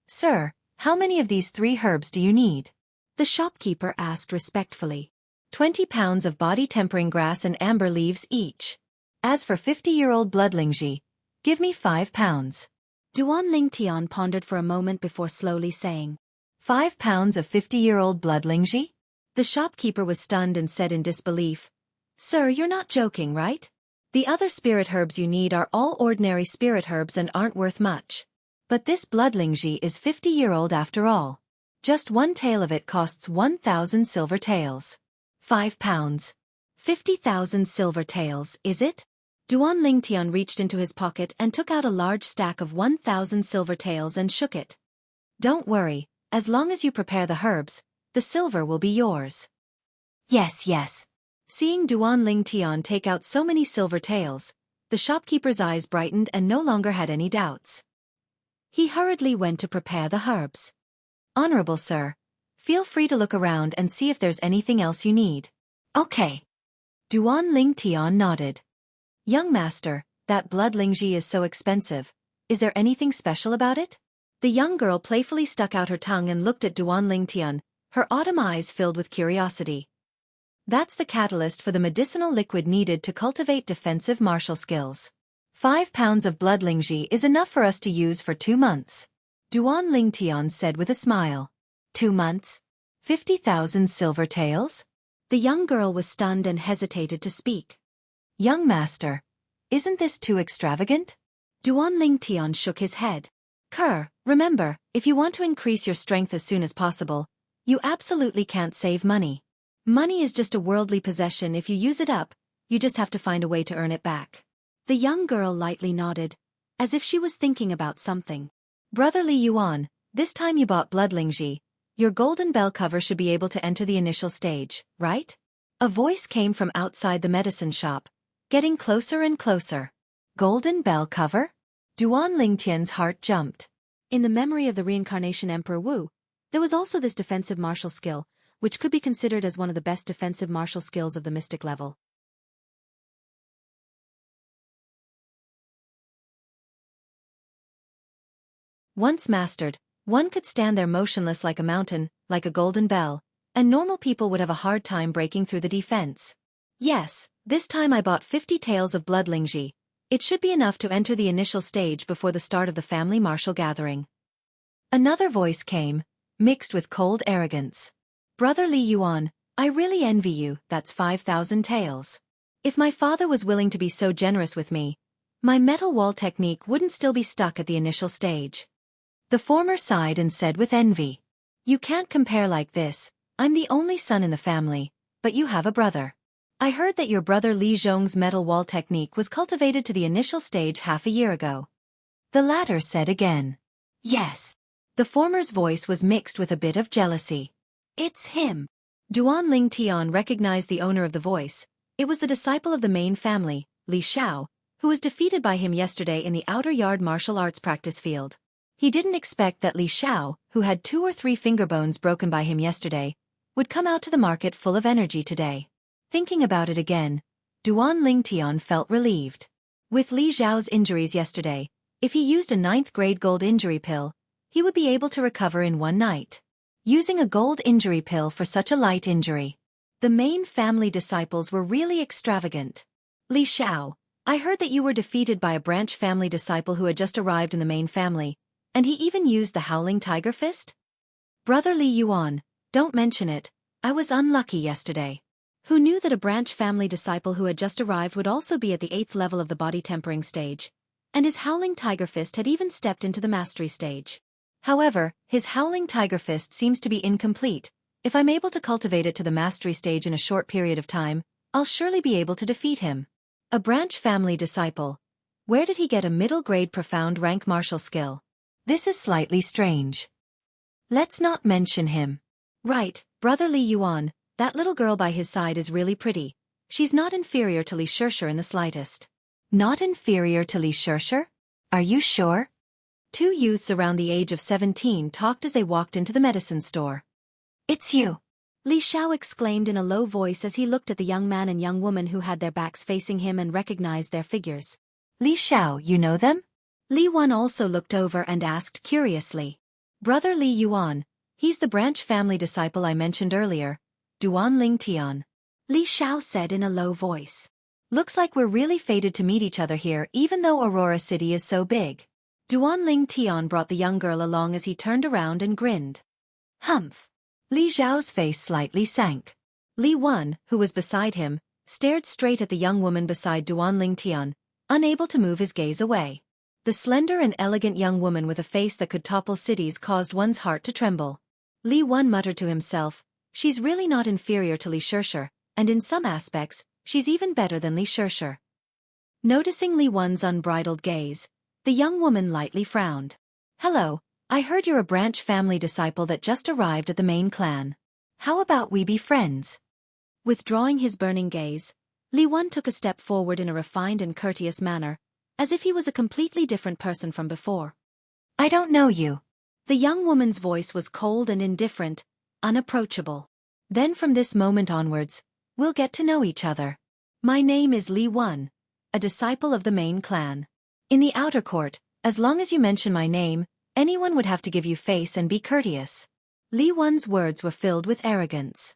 "Sir, how many of these 3 herbs do you need?" the shopkeeper asked respectfully. 20 pounds of body tempering grass and amber leaves each. As for 50-year-old bloodlingji, give me 5 pounds. Duan Lingtian pondered for a moment before slowly saying, 5 pounds of 50-year-old bloodlingji? The shopkeeper was stunned and said in disbelief, "Sir, you're not joking, right? The other spirit herbs you need are all ordinary spirit herbs and aren't worth much. But this bloodlingji is 50-year-old after all. Just one tail of it costs 1,000 silver taels. 5 pounds. 50,000 silver taels, is it? Duan Lingtian reached into his pocket and took out a large stack of 1,000 silver taels and shook it. Don't worry, as long as you prepare the herbs, the silver will be yours. Yes, yes. Seeing Duan Lingtian take out so many silver taels, the shopkeeper's eyes brightened and no longer had any doubts. He hurriedly went to prepare the herbs. Honorable sir, feel free to look around and see if there's anything else you need. Okay. Duan Lingtian nodded. Young master, that blood lingji is so expensive. Is there anything special about it? The young girl playfully stuck out her tongue and looked at Duan Lingtian, her autumn eyes filled with curiosity. That's the catalyst for the medicinal liquid needed to cultivate defensive martial skills. 5 pounds of blood lingji is enough for us to use for 2 months. Duan Lingtian said with a smile. 2 months? 50,000 silver taels? The young girl was stunned and hesitated to speak. Young master, isn't this too extravagant? Duan Lingtian shook his head. Remember, if you want to increase your strength as soon as possible, you absolutely can't save money. Money is just a worldly possession. If you use it up, you just have to find a way to earn it back. The young girl lightly nodded, as if she was thinking about something. Brother Li Yuan, this time you bought blood lingji. Your golden bell cover should be able to enter the initial stage, right? A voice came from outside the medicine shop, getting closer and closer. Golden bell cover? Duan Lingtian's heart jumped. In the memory of the reincarnation Emperor Wu, there was also this defensive martial skill, which could be considered as one of the best defensive martial skills of the mystic level. Once mastered, one could stand there motionless like a mountain, like a golden bell, and normal people would have a hard time breaking through the defense. Yes, this time I bought 50 taels of blood lingji. It should be enough to enter the initial stage before the start of the family martial gathering. Another voice came, mixed with cold arrogance. Brother Li Yuan, I really envy you. That's 5,000 taels. If my father was willing to be so generous with me, my metal wall technique wouldn't still be stuck at the initial stage. The former sighed and said with envy. You can't compare like this. I'm the only son in the family, but you have a brother. I heard that your brother Li Zhong's metal wall technique was cultivated to the initial stage half a year ago. The latter said again. Yes. The former's voice was mixed with a bit of jealousy. It's him. Duan Lingtian recognized the owner of the voice. It was the disciple of the main family, Li Xiao, who was defeated by him yesterday in the outer yard martial arts practice field. He didn't expect that Li Xiao, who had 2 or 3 finger bones broken by him yesterday, would come out to the market full of energy today. Thinking about it again, Duan Lingtian felt relieved. With Li Xiao's injuries yesterday, if he used a 9th grade gold injury pill, he would be able to recover in 1 night. Using a gold injury pill for such a light injury. The main family disciples were really extravagant. Li Xiao, I heard that you were defeated by a branch family disciple who had just arrived in the main family, and he even used the Howling Tiger Fist? Brother Li Yuan, don't mention it. I was unlucky yesterday. Who knew that a branch family disciple who had just arrived would also be at the 8th level of the body tempering stage, and his Howling Tiger Fist had even stepped into the mastery stage. However, his Howling Tiger Fist seems to be incomplete. If I'm able to cultivate it to the mastery stage in a short period of time, I'll surely be able to defeat him. A branch family disciple. Where did he get a middle-grade profound rank martial skill? This is slightly strange. Let's not mention him. Right, Brother Li Yuan, that little girl by his side is really pretty. She's not inferior to Li Xiaoxia in the slightest. Not inferior to Li Xiaoxia? Are you sure? 2 youths around the age of 17 talked as they walked into the medicine store. It's you! Li Xiao exclaimed in a low voice as he looked at the young man and young woman who had their backs facing him and recognized their figures. Li Xiao, you know them? Li Wan also looked over and asked curiously. Brother Li Yuan, he's the branch family disciple I mentioned earlier, Duan Lingtian. Li Xiao said in a low voice. Looks like we're really fated to meet each other here even though Aurora City is so big. Duan Lingtian brought the young girl along as he turned around and grinned. Humph. Li Xiao's face slightly sank. Li Wan, who was beside him, stared straight at the young woman beside Duan Lingtian, unable to move his gaze away. The slender and elegant young woman with a face that could topple cities caused one's heart to tremble. Li Wan muttered to himself, she's really not inferior to Li Xiaoxia, and in some aspects, She's even better than Li Shirshir. Noticing Li Wen's unbridled gaze, the young woman lightly frowned. Hello, I heard you're a branch family disciple that just arrived at the main clan. How about we be friends? Withdrawing his burning gaze, Li Wen took a step forward in a refined and courteous manner, as if he was a completely different person from before. I don't know you. The young woman's voice was cold and indifferent, unapproachable. Then from this moment onwards, we'll get to know each other. My name is Li Wen, a disciple of the main clan. In the outer court, as long as you mention my name, anyone would have to give you face and be courteous. Li Wen's words were filled with arrogance.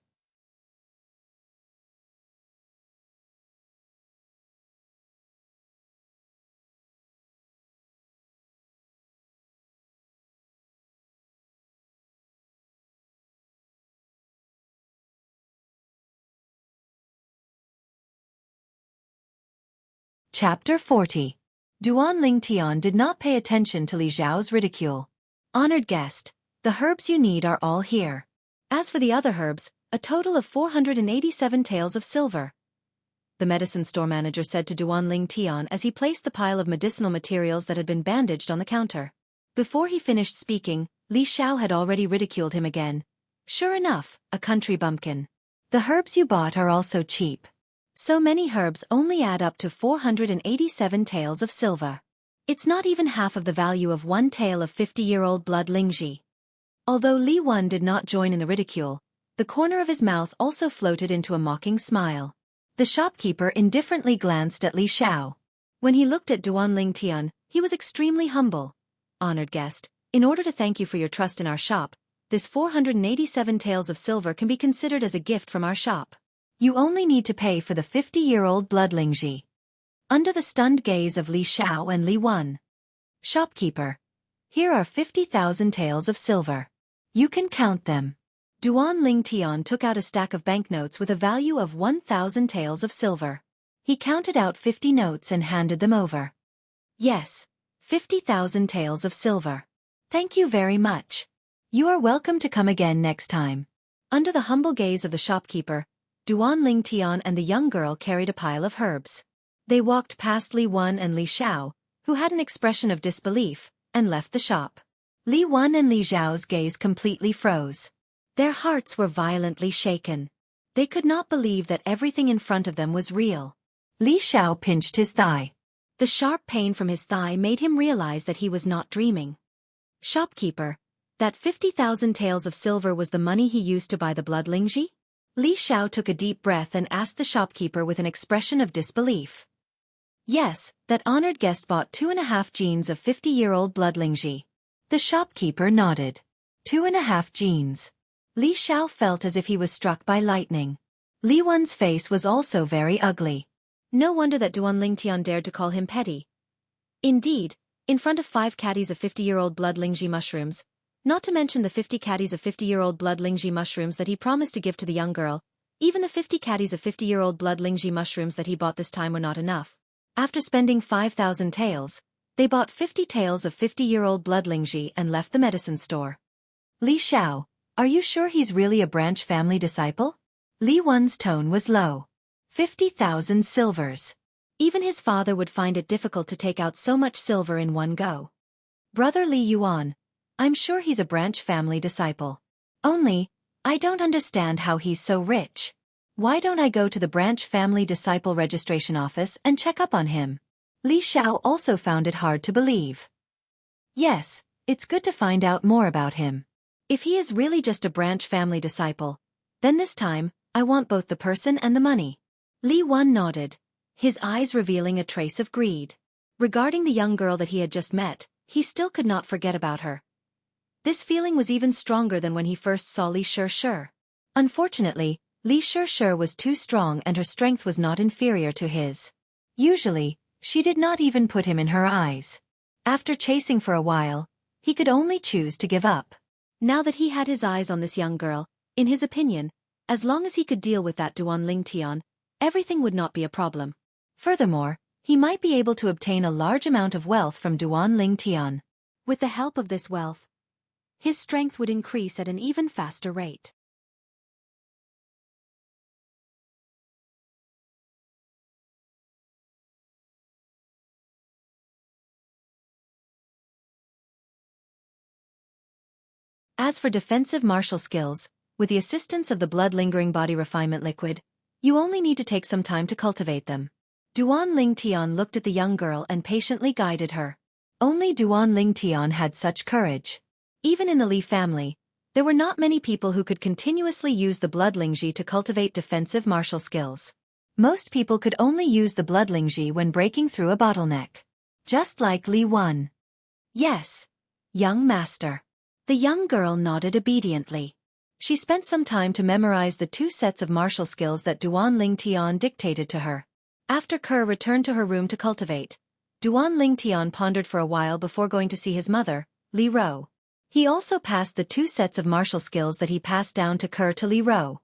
Chapter 40. Duan Lingtian did not pay attention to Li Zhao's ridicule. Honored guest, the herbs you need are all here. As for the other herbs, a total of 487 taels of silver. The medicine store manager said to Duan Lingtian as he placed the pile of medicinal materials that had been bandaged on the counter. Before he finished speaking, Li Xiao had already ridiculed him again. Sure enough, a country bumpkin. The herbs you bought are also cheap. So many herbs only add up to 487 taels of silver. It's not even half of the value of one tael of 50-year-old blood Lingji. Although Li Wen did not join in the ridicule, the corner of his mouth also floated into a mocking smile. The shopkeeper indifferently glanced at Li Xiao. When he looked at Duan Lingtian, he was extremely humble. Honored guest, in order to thank you for your trust in our shop, this 487 taels of silver can be considered as a gift from our shop. You only need to pay for the 50-year-old blood Lingji. Under the stunned gaze of Li Xiao and Li Wen. Shopkeeper. Here are 50,000 taels of silver. You can count them. Duan Lingtian took out a stack of banknotes with a value of 1,000 taels of silver. He counted out 50 notes and handed them over. Yes, 50,000 taels of silver. Thank you very much. You are welcome to come again next time. Under the humble gaze of the shopkeeper, Duan Lingtian and the young girl carried a pile of herbs. They walked past Li Wen and Li Xiao, who had an expression of disbelief, and left the shop. Li Wen and Li Xiao's gaze completely froze. Their hearts were violently shaken. They could not believe that everything in front of them was real. Li Xiao pinched his thigh. The sharp pain from his thigh made him realize that he was not dreaming. Shopkeeper, that 50,000 taels of silver was the money he used to buy the blood Lingji? Li Xiao took a deep breath and asked the shopkeeper with an expression of disbelief. Yes, that honored guest bought 2.5 jeans of 50-year-old blood Lingji. The shopkeeper nodded. 2.5 jeans. Li Xiao felt as if he was struck by lightning. Li Wen's face was also very ugly. No wonder that Duan Lingtian dared to call him petty. Indeed, in front of 5 caddies of 50-year-old blood Lingji mushrooms, not to mention the 50 caddies of 50-year-old blood Lingji mushrooms that he promised to give to the young girl, even the 50 caddies of 50-year-old blood Lingji mushrooms that he bought this time were not enough. After spending 5,000 taels, they bought 50 taels of 50-year-old blood Lingji and left the medicine store. Li Xiao, are you sure he's really a branch family disciple? Li Wen's tone was low. 50,000 silvers. Even his father would find it difficult to take out so much silver in one go. Brother Li Yuan, I'm sure he's a branch family disciple. Only, I don't understand how he's so rich. Why don't I go to the branch family disciple registration office and check up on him? Li Xiao also found it hard to believe. Yes, it's good to find out more about him. If he is really just a branch family disciple, then this time, I want both the person and the money. Li Wen nodded, his eyes revealing a trace of greed. Regarding the young girl that he had just met, he still could not forget about her. This feeling was even stronger than when he first saw Li Shirshir. Unfortunately, Li Shirshir was too strong and her strength was not inferior to his. Usually, she did not even put him in her eyes. After chasing for a while, he could only choose to give up. Now that he had his eyes on this young girl, in his opinion, as long as he could deal with that Duan Lingtian, everything would not be a problem. Furthermore, he might be able to obtain a large amount of wealth from Duan Lingtian. With the help of this wealth, his strength would increase at an even faster rate. As for defensive martial skills, with the assistance of the blood-lingering body refinement liquid, you only need to take some time to cultivate them. Duan Lingtian looked at the young girl and patiently guided her. Only Duan Lingtian had such courage. Even in the Li family, there were not many people who could continuously use the blood lingji to cultivate defensive martial skills. Most people could only use the blood lingji when breaking through a bottleneck. Just like Li Wan. Yes, young master. The young girl nodded obediently. She spent some time to memorize the 2 sets of martial skills that Duan Lingtian dictated to her. After Kerr returned to her room to cultivate, Duan Lingtian pondered for a while before going to see his mother, Li Ro. He also passed the 2 sets of martial skills that he passed down to Kerr to Li Ro.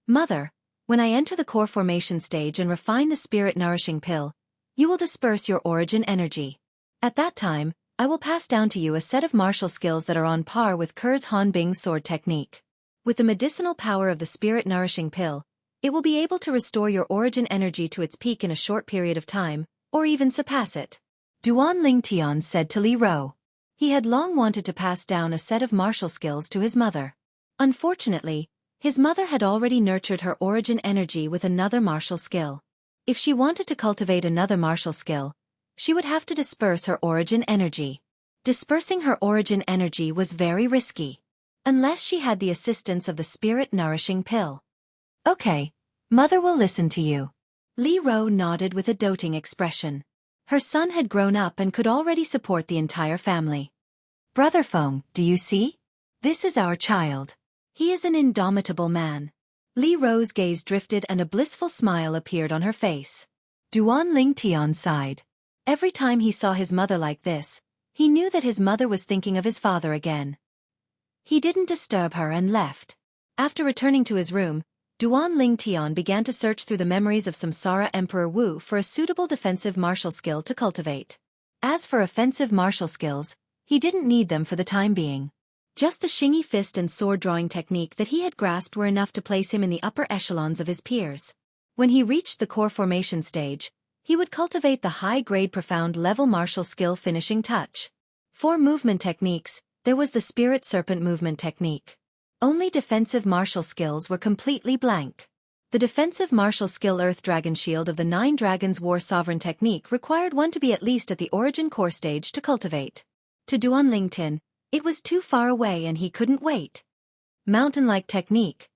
Mother, when I enter the core formation stage and refine the spirit-nourishing pill, you will disperse your origin energy. At that time, I will pass down to you a set of martial skills that are on par with Kerr's Hanbing sword technique. With the medicinal power of the spirit-nourishing pill, it will be able to restore your origin energy to its peak in a short period of time, or even surpass it. Duan Lingtian said to Li Ro. He had long wanted to pass down a set of martial skills to his mother. Unfortunately, his mother had already nurtured her origin energy with another martial skill. If she wanted to cultivate another martial skill, she would have to disperse her origin energy. Dispersing her origin energy was very risky. Unless she had the assistance of the spirit-nourishing pill. Okay, mother will listen to you. Li Ro nodded with a doting expression. Her son had grown up and could already support the entire family. Brother Feng, do you see? This is our child. He is an indomitable man. Li Ro's gaze drifted and a blissful smile appeared on her face. Duan Lingtian sighed. Every time he saw his mother like this, he knew that his mother was thinking of his father again. He didn't disturb her and left. After returning to his room, Duan Lingtian began to search through the memories of Samsara Emperor Wu for a suitable defensive martial skill to cultivate. As for offensive martial skills, he didn't need them for the time being. Just the Xingyi fist and sword drawing technique that he had grasped were enough to place him in the upper echelons of his peers. When he reached the core formation stage, he would cultivate the high-grade profound level martial skill finishing touch. For movement techniques, there was the spirit serpent movement technique. Only defensive martial skills were completely blank. The defensive martial skill Earth Dragon Shield of the 9 Dragons War Sovereign technique required one to be at least at the origin core stage to cultivate. To Duan Lingtian, it was too far away and he couldn't wait. Mountain-like technique.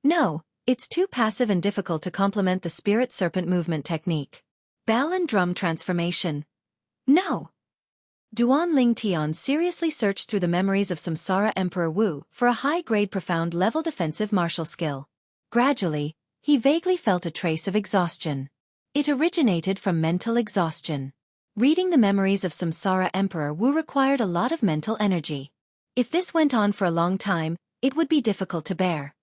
No, it's too passive and difficult to complement the spirit serpent movement technique. Bell and drum transformation. No. Duan Lingtian seriously searched through the memories of Samsara Emperor Wu for a high-grade profound level defensive martial skill. Gradually, he vaguely felt a trace of exhaustion. It originated from mental exhaustion. Reading the memories of Samsara Emperor Wu required a lot of mental energy. If this went on for a long time, it would be difficult to bear.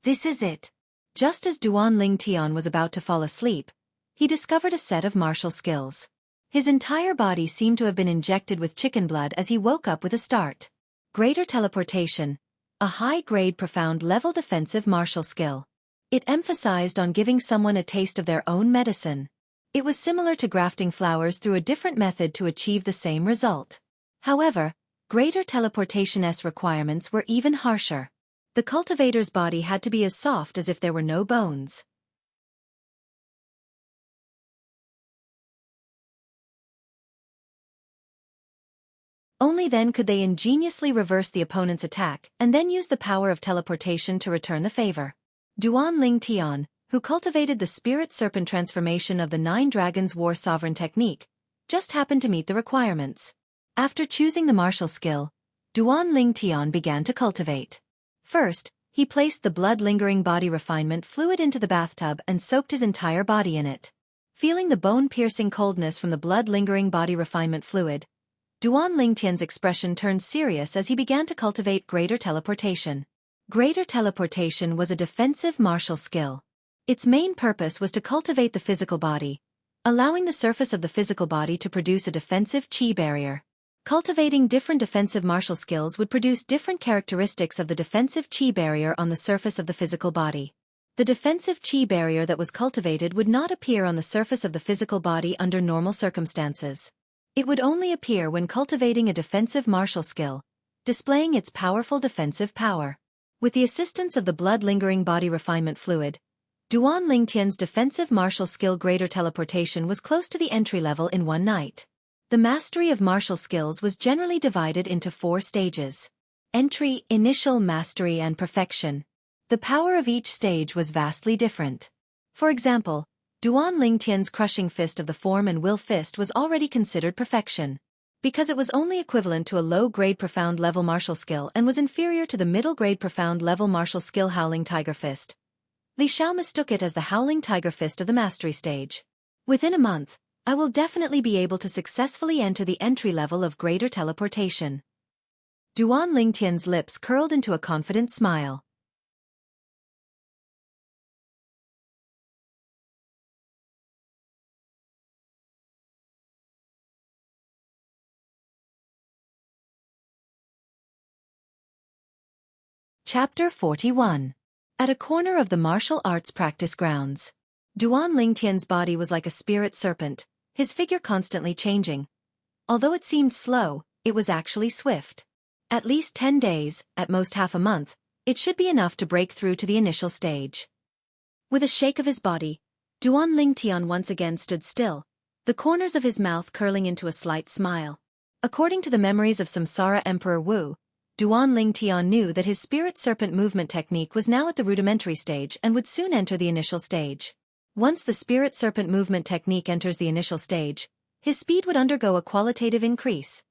This is it. Just as Duan Lingtian was about to fall asleep, he discovered a set of martial skills. His entire body seemed to have been injected with chicken blood as he woke up with a start. Greater teleportation, a high-grade profound level defensive martial skill. It emphasized on giving someone a taste of their own medicine. It was similar to grafting flowers through a different method to achieve the same result. However, greater teleportation's requirements were even harsher. The cultivator's body had to be as soft as if there were no bones. Only then could they ingeniously reverse the opponent's attack and then use the power of teleportation to return the favor. Duan Lingtian, who cultivated the spirit serpent transformation of the 9 Dragons War Sovereign technique, just happened to meet the requirements. After choosing the martial skill, Duan Lingtian began to cultivate. First, he placed the blood-lingering body refinement fluid into the bathtub and soaked his entire body in it. Feeling the bone-piercing coldness from the blood-lingering body refinement fluid, Duan Lingtian's expression turned serious as he began to cultivate greater teleportation. Greater teleportation was a defensive martial skill. Its main purpose was to cultivate the physical body, allowing the surface of the physical body to produce a defensive chi barrier. Cultivating different defensive martial skills would produce different characteristics of the defensive chi barrier on the surface of the physical body. The defensive chi barrier that was cultivated would not appear on the surface of the physical body under normal circumstances. It would only appear when cultivating a defensive martial skill, displaying its powerful defensive power. With the assistance of the blood-lingering body refinement fluid, Duan Lingtian's defensive martial skill Greater Teleportation was close to the entry level in one night. The mastery of martial skills was generally divided into 4 stages. Entry, Initial, Mastery and Perfection. The power of each stage was vastly different. For example, Duan Lingtian's crushing fist of the form and will fist was already considered perfection, because it was only equivalent to a low-grade profound level martial skill and was inferior to the middle-grade profound level martial skill Howling Tiger Fist. Li Xiao mistook it as the Howling Tiger Fist of the mastery stage. Within a month, I will definitely be able to successfully enter the entry level of Greater Teleportation. Duan Lingtian's lips curled into a confident smile. Chapter 41. At a corner of the martial arts practice grounds. Duan Lingtian's body was like a spirit serpent, his figure constantly changing. Although it seemed slow, it was actually swift. At least 10 days, at most half a month, it should be enough to break through to the initial stage. With a shake of his body, Duan Lingtian once again stood still, the corners of his mouth curling into a slight smile. According to the memories of Samsara Emperor Wu, Duan Lingtian knew that his spirit serpent movement technique was now at the rudimentary stage and would soon enter the initial stage. Once the spirit serpent movement technique enters the initial stage, his speed would undergo a qualitative increase.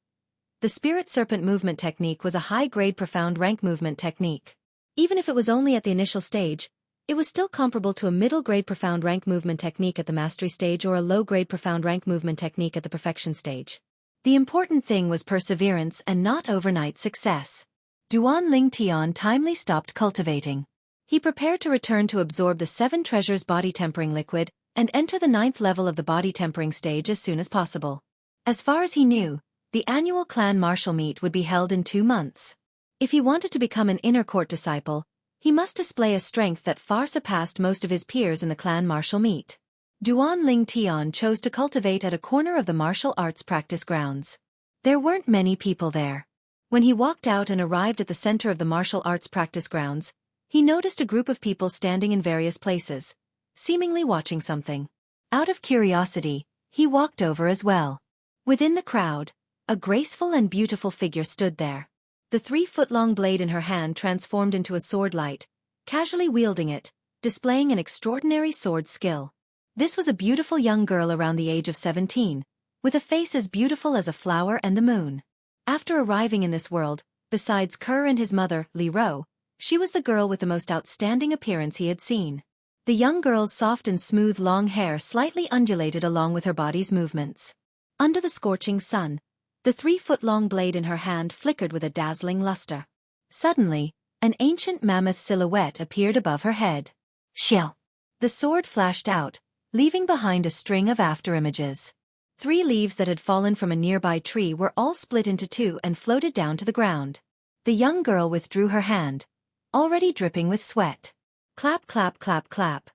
The spirit serpent movement technique was a high-grade profound rank movement technique. Even if it was only at the initial stage, it was still comparable to a middle-grade profound rank movement technique at the mastery stage or a low-grade profound rank movement technique at the perfection stage. The important thing was perseverance and not overnight success. Duan Lingtian timely stopped cultivating. He prepared to return to absorb the 7 treasures body tempering liquid and enter the 9th level of the body tempering stage as soon as possible. As far as he knew, the annual clan martial meet would be held in 2 months. If he wanted to become an inner court disciple, he must display a strength that far surpassed most of his peers in the clan martial meet. Duan Lingtian chose to cultivate at a corner of the martial arts practice grounds. There weren't many people there. When he walked out and arrived at the center of the martial arts practice grounds, he noticed a group of people standing in various places, seemingly watching something. Out of curiosity, he walked over as well. Within the crowd, a graceful and beautiful figure stood there. The 3-foot-long blade in her hand transformed into a sword light, casually wielding it, displaying an extraordinary sword skill. This was a beautiful young girl around the age of 17, with a face as beautiful as a flower and the moon. After arriving in this world, besides Kerr and his mother, Li Ro, she was the girl with the most outstanding appearance he had seen. The young girl's soft and smooth long hair slightly undulated along with her body's movements. Under the scorching sun, the 3-foot-long blade in her hand flickered with a dazzling luster. Suddenly, an ancient mammoth silhouette appeared above her head. Xiao! The sword flashed out, leaving behind a string of afterimages. 3 leaves that had fallen from a nearby tree were all split into 2 and floated down to the ground. The young girl withdrew her hand, already dripping with sweat. Clap, clap, clap, clap.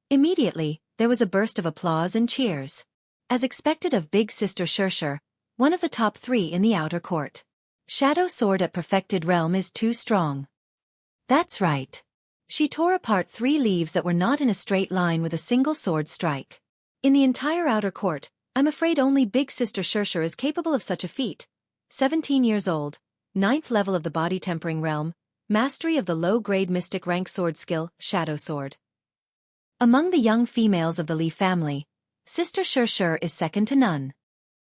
Immediately, there was a burst of applause and cheers. As expected of big sister Xianxia, one of the top 3 in the outer court. Shadow sword at perfected realm is too strong. That's right. She tore apart 3 leaves that were not in a straight line with a single sword strike. In the entire outer court, I'm afraid only big sister Xianxia is capable of such a feat. 17 years old, 9th level of the body tempering realm, mastery of the low-grade mystic rank sword skill, shadow sword. Among the young females of the Li family, sister Xianxia is second to none.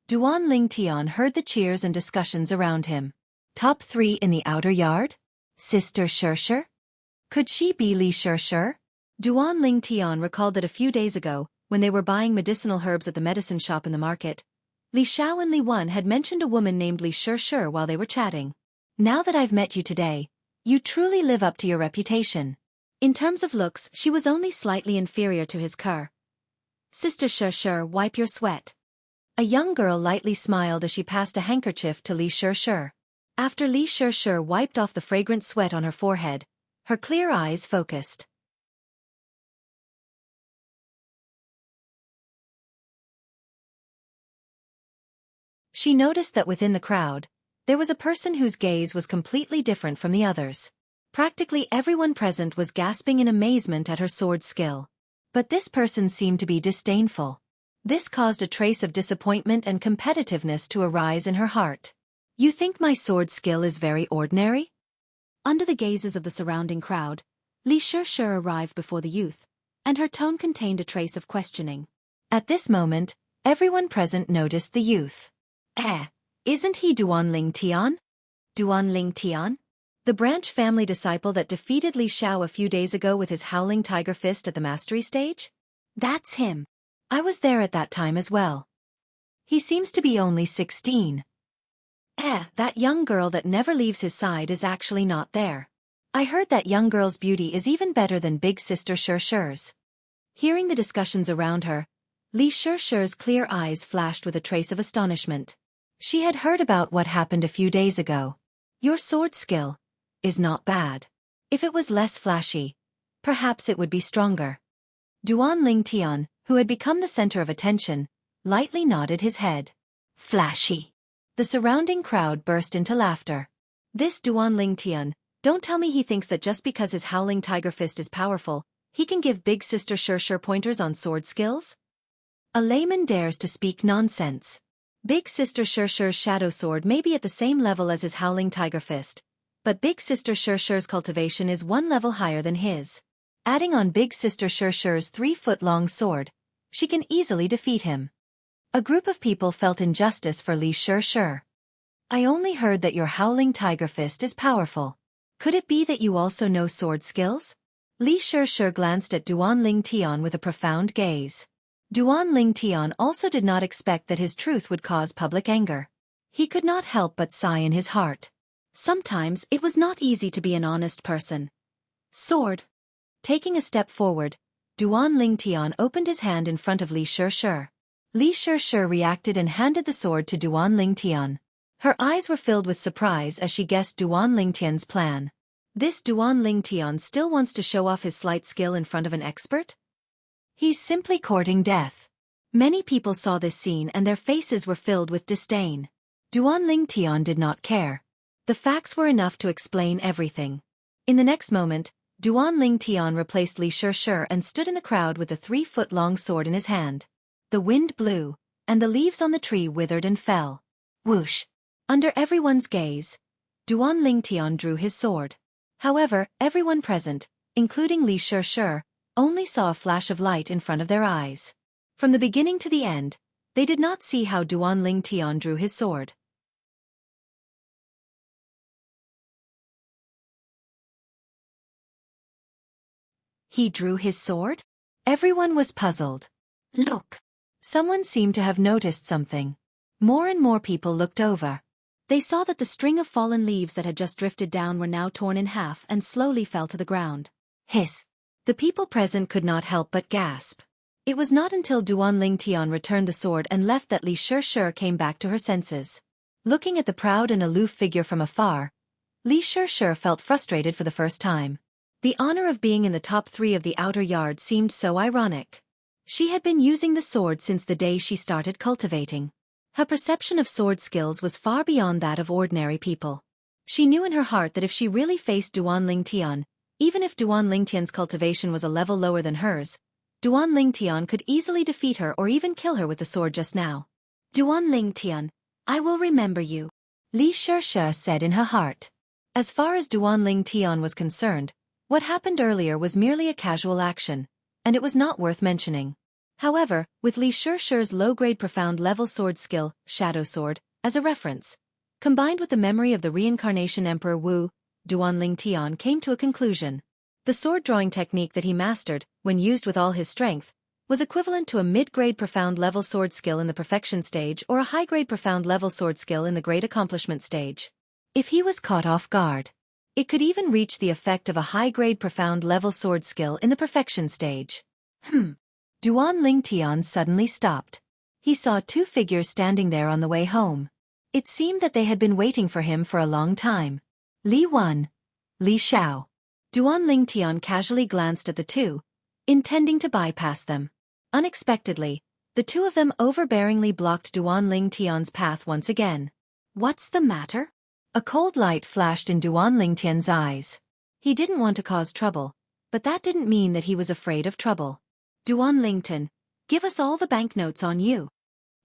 Duan Lingtian heard the cheers and discussions around him. Top 3 in the outer yard? Sister Xianxia? Could she be Li Xianxia? Duan Lingtian recalled that a few days ago, when they were buying medicinal herbs at the medicine shop in the market, Li Xiao and Li Wen had mentioned a woman named Li Xianxia while they were chatting. Now that I've met you today, you truly live up to your reputation. In terms of looks, she was only slightly inferior to his Kerr. Sister Xianxia, wipe your sweat. A young girl lightly smiled as she passed a handkerchief to Li Xianxia. After Li Xianxia wiped off the fragrant sweat on her forehead, her clear eyes focused. She noticed that within the crowd, there was a person whose gaze was completely different from the others. Practically everyone present was gasping in amazement at her sword skill. But this person seemed to be disdainful. This caused a trace of disappointment and competitiveness to arise in her heart. You think my sword skill is very ordinary? Under the gazes of the surrounding crowd, Xianxia arrived before the youth, and her tone contained a trace of questioning. At this moment, everyone present noticed the youth. Isn't he Duanling Tian? Duanling Tian? The branch family disciple that defeated Li Xiao a few days ago with his howling tiger fist at the mastery stage? That's him. I was there at that time as well. He seems to be only 16. That young girl that never leaves his side is actually not there. I heard that young girl's beauty is even better than big sister Xiaoxia's. Hearing the discussions around her, Xiaoxia's clear eyes flashed with a trace of astonishment. She had heard about what happened a few days ago. Your sword skill is not bad. If it was less flashy, perhaps it would be stronger. Duanling Tian, who had become the center of attention, lightly nodded his head. Flashy. The surrounding crowd burst into laughter. This Duanling Tian, don't tell me he thinks that just because his howling tiger fist is powerful, he can give big sister Xiaoxia pointers on sword skills? A layman dares to speak nonsense. Big sister Xiaoxia's shadow sword may be at the same level as his howling tiger fist, but big sister Xiaoxia's cultivation is one level higher than his. Adding on big sister Xiaoxia's 3-foot-long sword, she can easily defeat him. A group of people felt injustice for Xiaoxia. I only heard that your howling tiger fist is powerful. Could it be that you also know sword skills? Xiaoxia glanced at Duanling Tian with a profound gaze. Duanling Tian also did not expect that his truth would cause public anger. He could not help but sigh in his heart. Sometimes it was not easy to be an honest person. Sword. Taking a step forward, Duanling Tian opened his hand in front of Xiaoxia. Xiaoxia reacted and handed the sword to Duanling Tian. Her eyes were filled with surprise as she guessed Duanling Tian's plan. This Duanling Tian still wants to show off his slight skill in front of an expert? He's simply courting death. Many people saw this scene and their faces were filled with disdain. Duanling Tian did not care. The facts were enough to explain everything. In the next moment, Duanling Tian replaced Xiaoxia and stood in the crowd with a 3-foot-long sword in his hand. The wind blew, and the leaves on the tree withered and fell. Whoosh! Under everyone's gaze, Duanling Tian drew his sword. However, everyone present, including Xiaoxia, only saw a flash of light in front of their eyes. From the beginning to the end, they did not see how Duanling Tian drew his sword. He drew his sword? Everyone was puzzled. Look! Someone seemed to have noticed something. More and more people looked over. They saw that the string of fallen leaves that had just drifted down were now torn in half and slowly fell to the ground. Hiss! The people present could not help but gasp. It was not until Duanling Tian returned the sword and left that Xiaoxia came back to her senses. Looking at the proud and aloof figure from afar, Xiaoxia felt frustrated for the first time. The honor of being in the top 3 of the outer yard seemed so ironic. She had been using the sword since the day she started cultivating. Her perception of sword skills was far beyond that of ordinary people. She knew in her heart that if she really faced Duanling Tian, even if Duanling Tian's cultivation was a level lower than hers, Duanling Tian could easily defeat her or even kill her with the sword just now. Duanling Tian, I will remember you, Xiaoxia said in her heart. As far as Duanling Tian was concerned, what happened earlier was merely a casual action, and it was not worth mentioning. However, with Xiaoxia's low-grade profound level sword skill, Shadow Sword, as a reference, combined with the memory of the reincarnation Emperor Wu, Duanling Tian came to a conclusion. The sword-drawing technique that he mastered, when used with all his strength, was equivalent to a mid-grade profound level sword skill in the perfection stage or a high-grade profound level sword skill in the great accomplishment stage. If he was caught off guard, it could even reach the effect of a high-grade profound level sword skill in the perfection stage. Duanling Tian suddenly stopped. He saw 2 figures standing there on the way home. It seemed that they had been waiting for him for a long time. Li Wan, Li Xiao. Duanling Tian casually glanced at the 2, intending to bypass them. Unexpectedly, the 2 of them overbearingly blocked Duanling Tian's path once again. What's the matter? A cold light flashed in Duan Lingtian's eyes. He didn't want to cause trouble, but that didn't mean that he was afraid of trouble. Duan Lingtian, give us all the banknotes on you.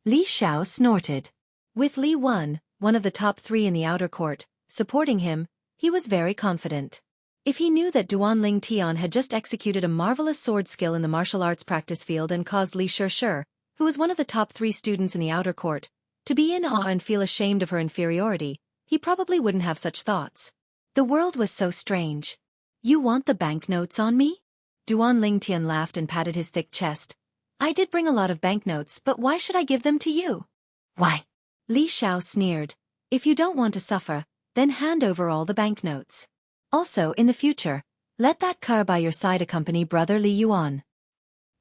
Li Xiao snorted. With Li Wan, one of the top 3 in the outer court, supporting him, he was very confident. If he knew that Duan Lingtian had just executed a marvelous sword skill in the martial arts practice field and caused Li Shishir, who was one of the top 3 students in the outer court, to be in awe and feel ashamed of her inferiority, he probably wouldn't have such thoughts. The world was so strange. You want the banknotes on me? Duan Lingtian laughed and patted his thick chest. I did bring a lot of banknotes, but why should I give them to you? Why? Li Xiao sneered. If you don't want to suffer, then hand over all the banknotes. Also, in the future, let that car by your side accompany brother Li Yuan.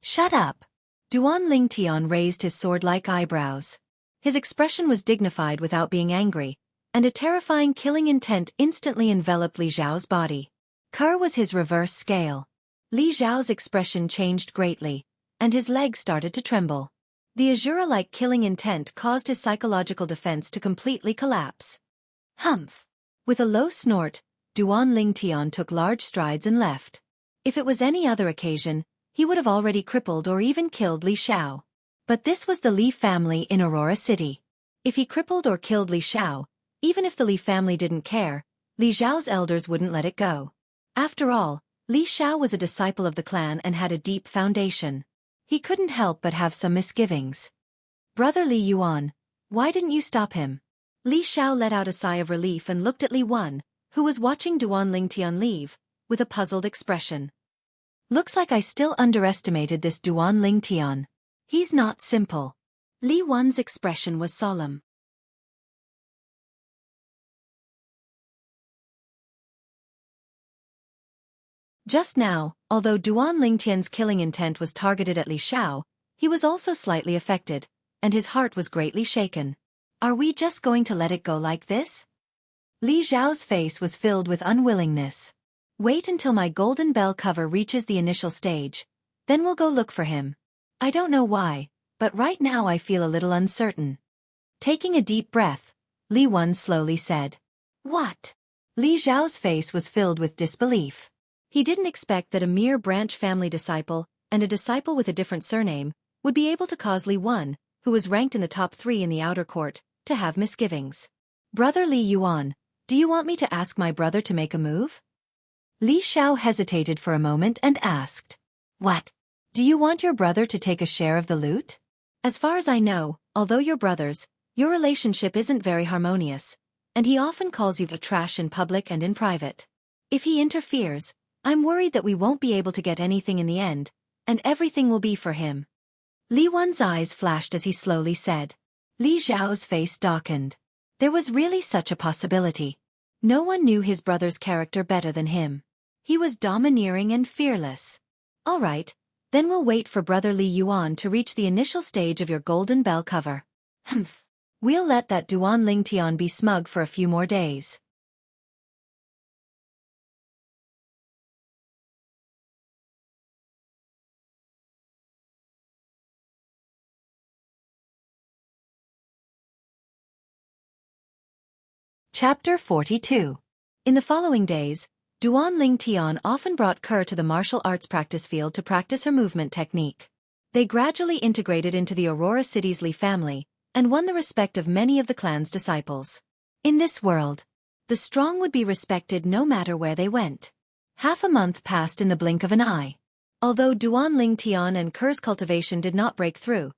Shut up. Duan Lingtian raised his sword-like eyebrows. His expression was dignified without being angry, and a terrifying killing intent instantly enveloped Li Zhao's body. Ker was his reverse scale. Li Zhao's expression changed greatly, and his legs started to tremble. The Azura-like killing intent caused his psychological defense to completely collapse. Humph! With a low snort, Duan Lingtian took large strides and left. If it was any other occasion, he would have already crippled or even killed Li Xiao. But this was the Li family in Aurora City. If he crippled or killed Li Xiao, even if the Li family didn't care, Li Zhao's elders wouldn't let it go. After all, Li Xiao was a disciple of the clan and had a deep foundation. He couldn't help but have some misgivings. Brother Li Yuan, why didn't you stop him? Li Xiao let out a sigh of relief and looked at Li Wan, who was watching Duan Lingtian leave, with a puzzled expression. Looks like I still underestimated this Duan Lingtian. He's not simple. Li Wan's expression was solemn. Just now, although Duan Lingtian's killing intent was targeted at Li Xiao, he was also slightly affected, and his heart was greatly shaken. Are we just going to let it go like this? Li Zhao's face was filled with unwillingness. Wait until my golden bell cover reaches the initial stage, then we'll go look for him. I don't know why, but right now I feel a little uncertain. Taking a deep breath, Li Wan slowly said. What? Li Zhao's face was filled with disbelief. He didn't expect that a mere branch family disciple, and a disciple with a different surname, would be able to cause Li Wan, who was ranked in the top 3 in the outer court, to have misgivings. Brother Li Yuan, do you want me to ask my brother to make a move? Li Xiao hesitated for a moment and asked. What? Do you want your brother to take a share of the loot? As far as I know, although you're brothers, your relationship isn't very harmonious, and he often calls you to trash in public and in private. If he interferes, I'm worried that we won't be able to get anything in the end, and everything will be for him. Li Wan's eyes flashed as he slowly said. Li Zhao's face darkened. There was really such a possibility. No one knew his brother's character better than him. He was domineering and fearless. All right, then we'll wait for brother Li Yuan to reach the initial stage of your golden bell cover. Humph. We'll let that Duan Lingtian be smug for a few more days. Chapter 42. In the following days, Duan Lingtian often brought Ker to the martial arts practice field to practice her movement technique. They gradually integrated into the Aurora City's Li family, and won the respect of many of the clan's disciples. In this world, the strong would be respected no matter where they went. Half a month passed in the blink of an eye. Although Duan Lingtian and Ker's cultivation did not break through,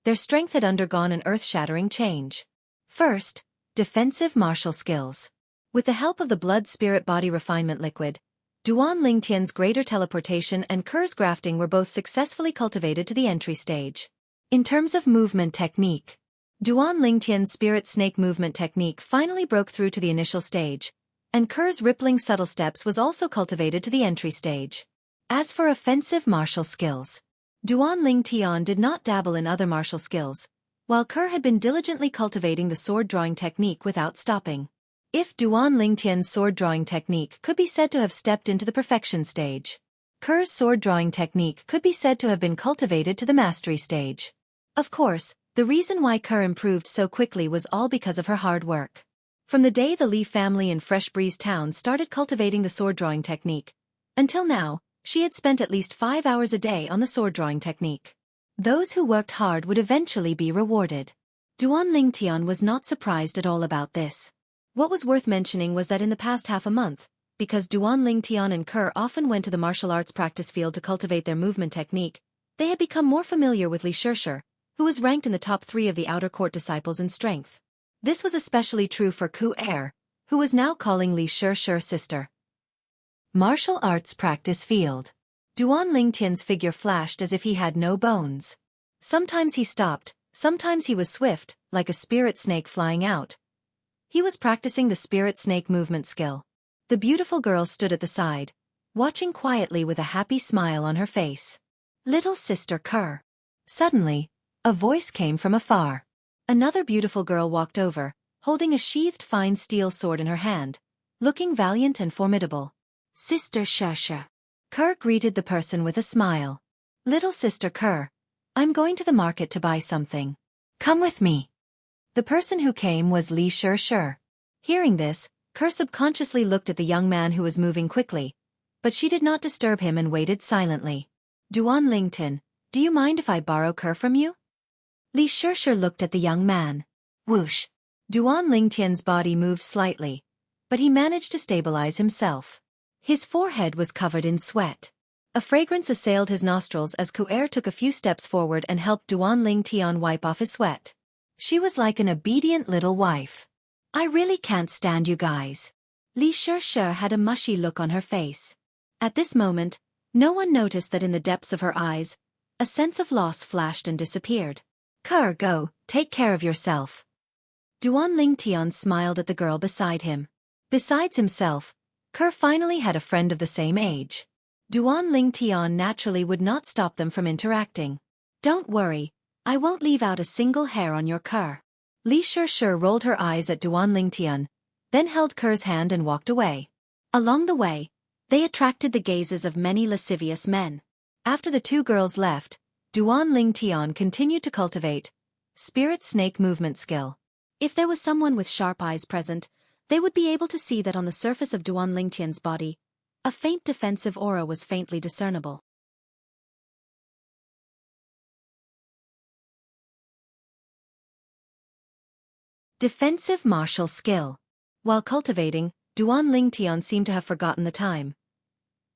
their strength had undergone an earth-shattering change. First, defensive martial skills. With the help of the blood-spirit-body refinement liquid, Duan Lingtian's greater teleportation and Ker's grafting were both successfully cultivated to the entry stage. In terms of movement technique, Duan Lingtian's spirit snake movement technique finally broke through to the initial stage, and Ker's rippling subtle steps was also cultivated to the entry stage. As for offensive martial skills, Duan Lingtian did not dabble in other martial skills, while Ker had been diligently cultivating the sword-drawing technique without stopping. If Duan Lingtian's sword-drawing technique could be said to have stepped into the perfection stage, Ker's sword-drawing technique could be said to have been cultivated to the mastery stage. Of course, the reason why Ker improved so quickly was all because of her hard work. From the day the Li family in Fresh Breeze Town started cultivating the sword drawing technique, until now, she had spent at least 5 hours a day on the sword drawing technique. Those who worked hard would eventually be rewarded. Duan Lingtian was not surprised at all about this. What was worth mentioning was that in the past half a month, because Duan Lingtian and Kerr often went to the martial arts practice field to cultivate their movement technique, they had become more familiar with Xianxia, who was ranked in the top 3 of the outer court disciples in strength. This was especially true for Conqueror, who was now calling Xianxia sister. Martial arts practice field. Duan Lingtian's figure flashed as if he had no bones. Sometimes he stopped, sometimes he was swift, like a spirit snake flying out. He was practicing the spirit snake movement skill. The beautiful girl stood at the side, watching quietly with a happy smile on her face. Little sister Kerr. Suddenly, a voice came from afar. Another beautiful girl walked over, holding a sheathed fine steel sword in her hand, looking valiant and formidable. Sister Xianxia. Kerr greeted the person with a smile. Little sister Kerr, I'm going to the market to buy something. Come with me. The person who came was Xianxia. Hearing this, Kerr subconsciously looked at the young man who was moving quickly, but she did not disturb him and waited silently. Duan Lingtian, do you mind if I borrow Kerr from you? Xianxia looked at the young man. Whoosh! Duan Lingtian's body moved slightly, but he managed to stabilize himself. His forehead was covered in sweat. A fragrance assailed his nostrils as Conqueror took a few steps forward and helped Duan Lingtian wipe off his sweat. She was like an obedient little wife. I really can't stand you guys. Xianxia had a mushy look on her face. At this moment, no one noticed that in the depths of her eyes, a sense of loss flashed and disappeared. Kerr, go, take care of yourself. Duan Lingtian smiled at the girl beside him. Besides himself, Kerr finally had a friend of the same age. Duan Lingtian naturally would not stop them from interacting. Don't worry, I won't leave out a single hair on your Kerr. Xianxia rolled her eyes at Duan Lingtian, then held Kerr's hand and walked away. Along the way, they attracted the gazes of many lascivious men. After the two girls left, Duan Lingtian continued to cultivate spirit snake movement skill. If there was someone with sharp eyes present, they would be able to see that on the surface of Duan Lingtian's body, a faint defensive aura was faintly discernible. Defensive martial skill. While cultivating, Duan Lingtian seemed to have forgotten the time.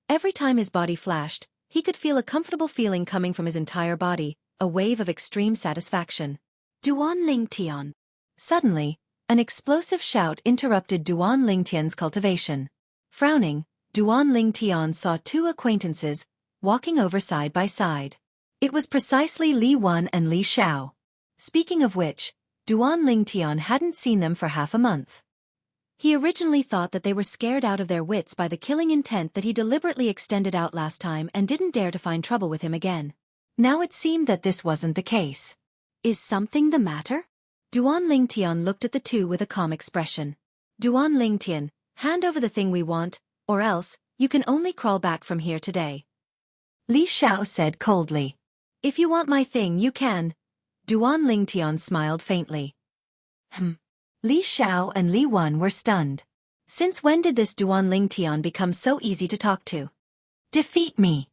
Every time his body flashed, he could feel a comfortable feeling coming from his entire body, a wave of extreme satisfaction. Duan Lingtian. Suddenly, an explosive shout interrupted Duan Lingtian's cultivation. Frowning, Duan Lingtian saw two acquaintances, walking over side by side. It was precisely Li Wan and Li Xiao. Speaking of which, Duan Lingtian hadn't seen them for half a month. He originally thought that they were scared out of their wits by the killing intent that he deliberately extended out last time and didn't dare to find trouble with him again. Now it seemed that this wasn't the case. Is something the matter? Duan Lingtian looked at the two with a calm expression. Duan Lingtian, hand over the thing we want, or else, you can only crawl back from here today. Li Xiao said coldly. If you want my thing you can. Duan Lingtian smiled faintly. Li Xiao and Li Wan were stunned. Since when did this Duan Lingtian become so easy to talk to? Defeat me.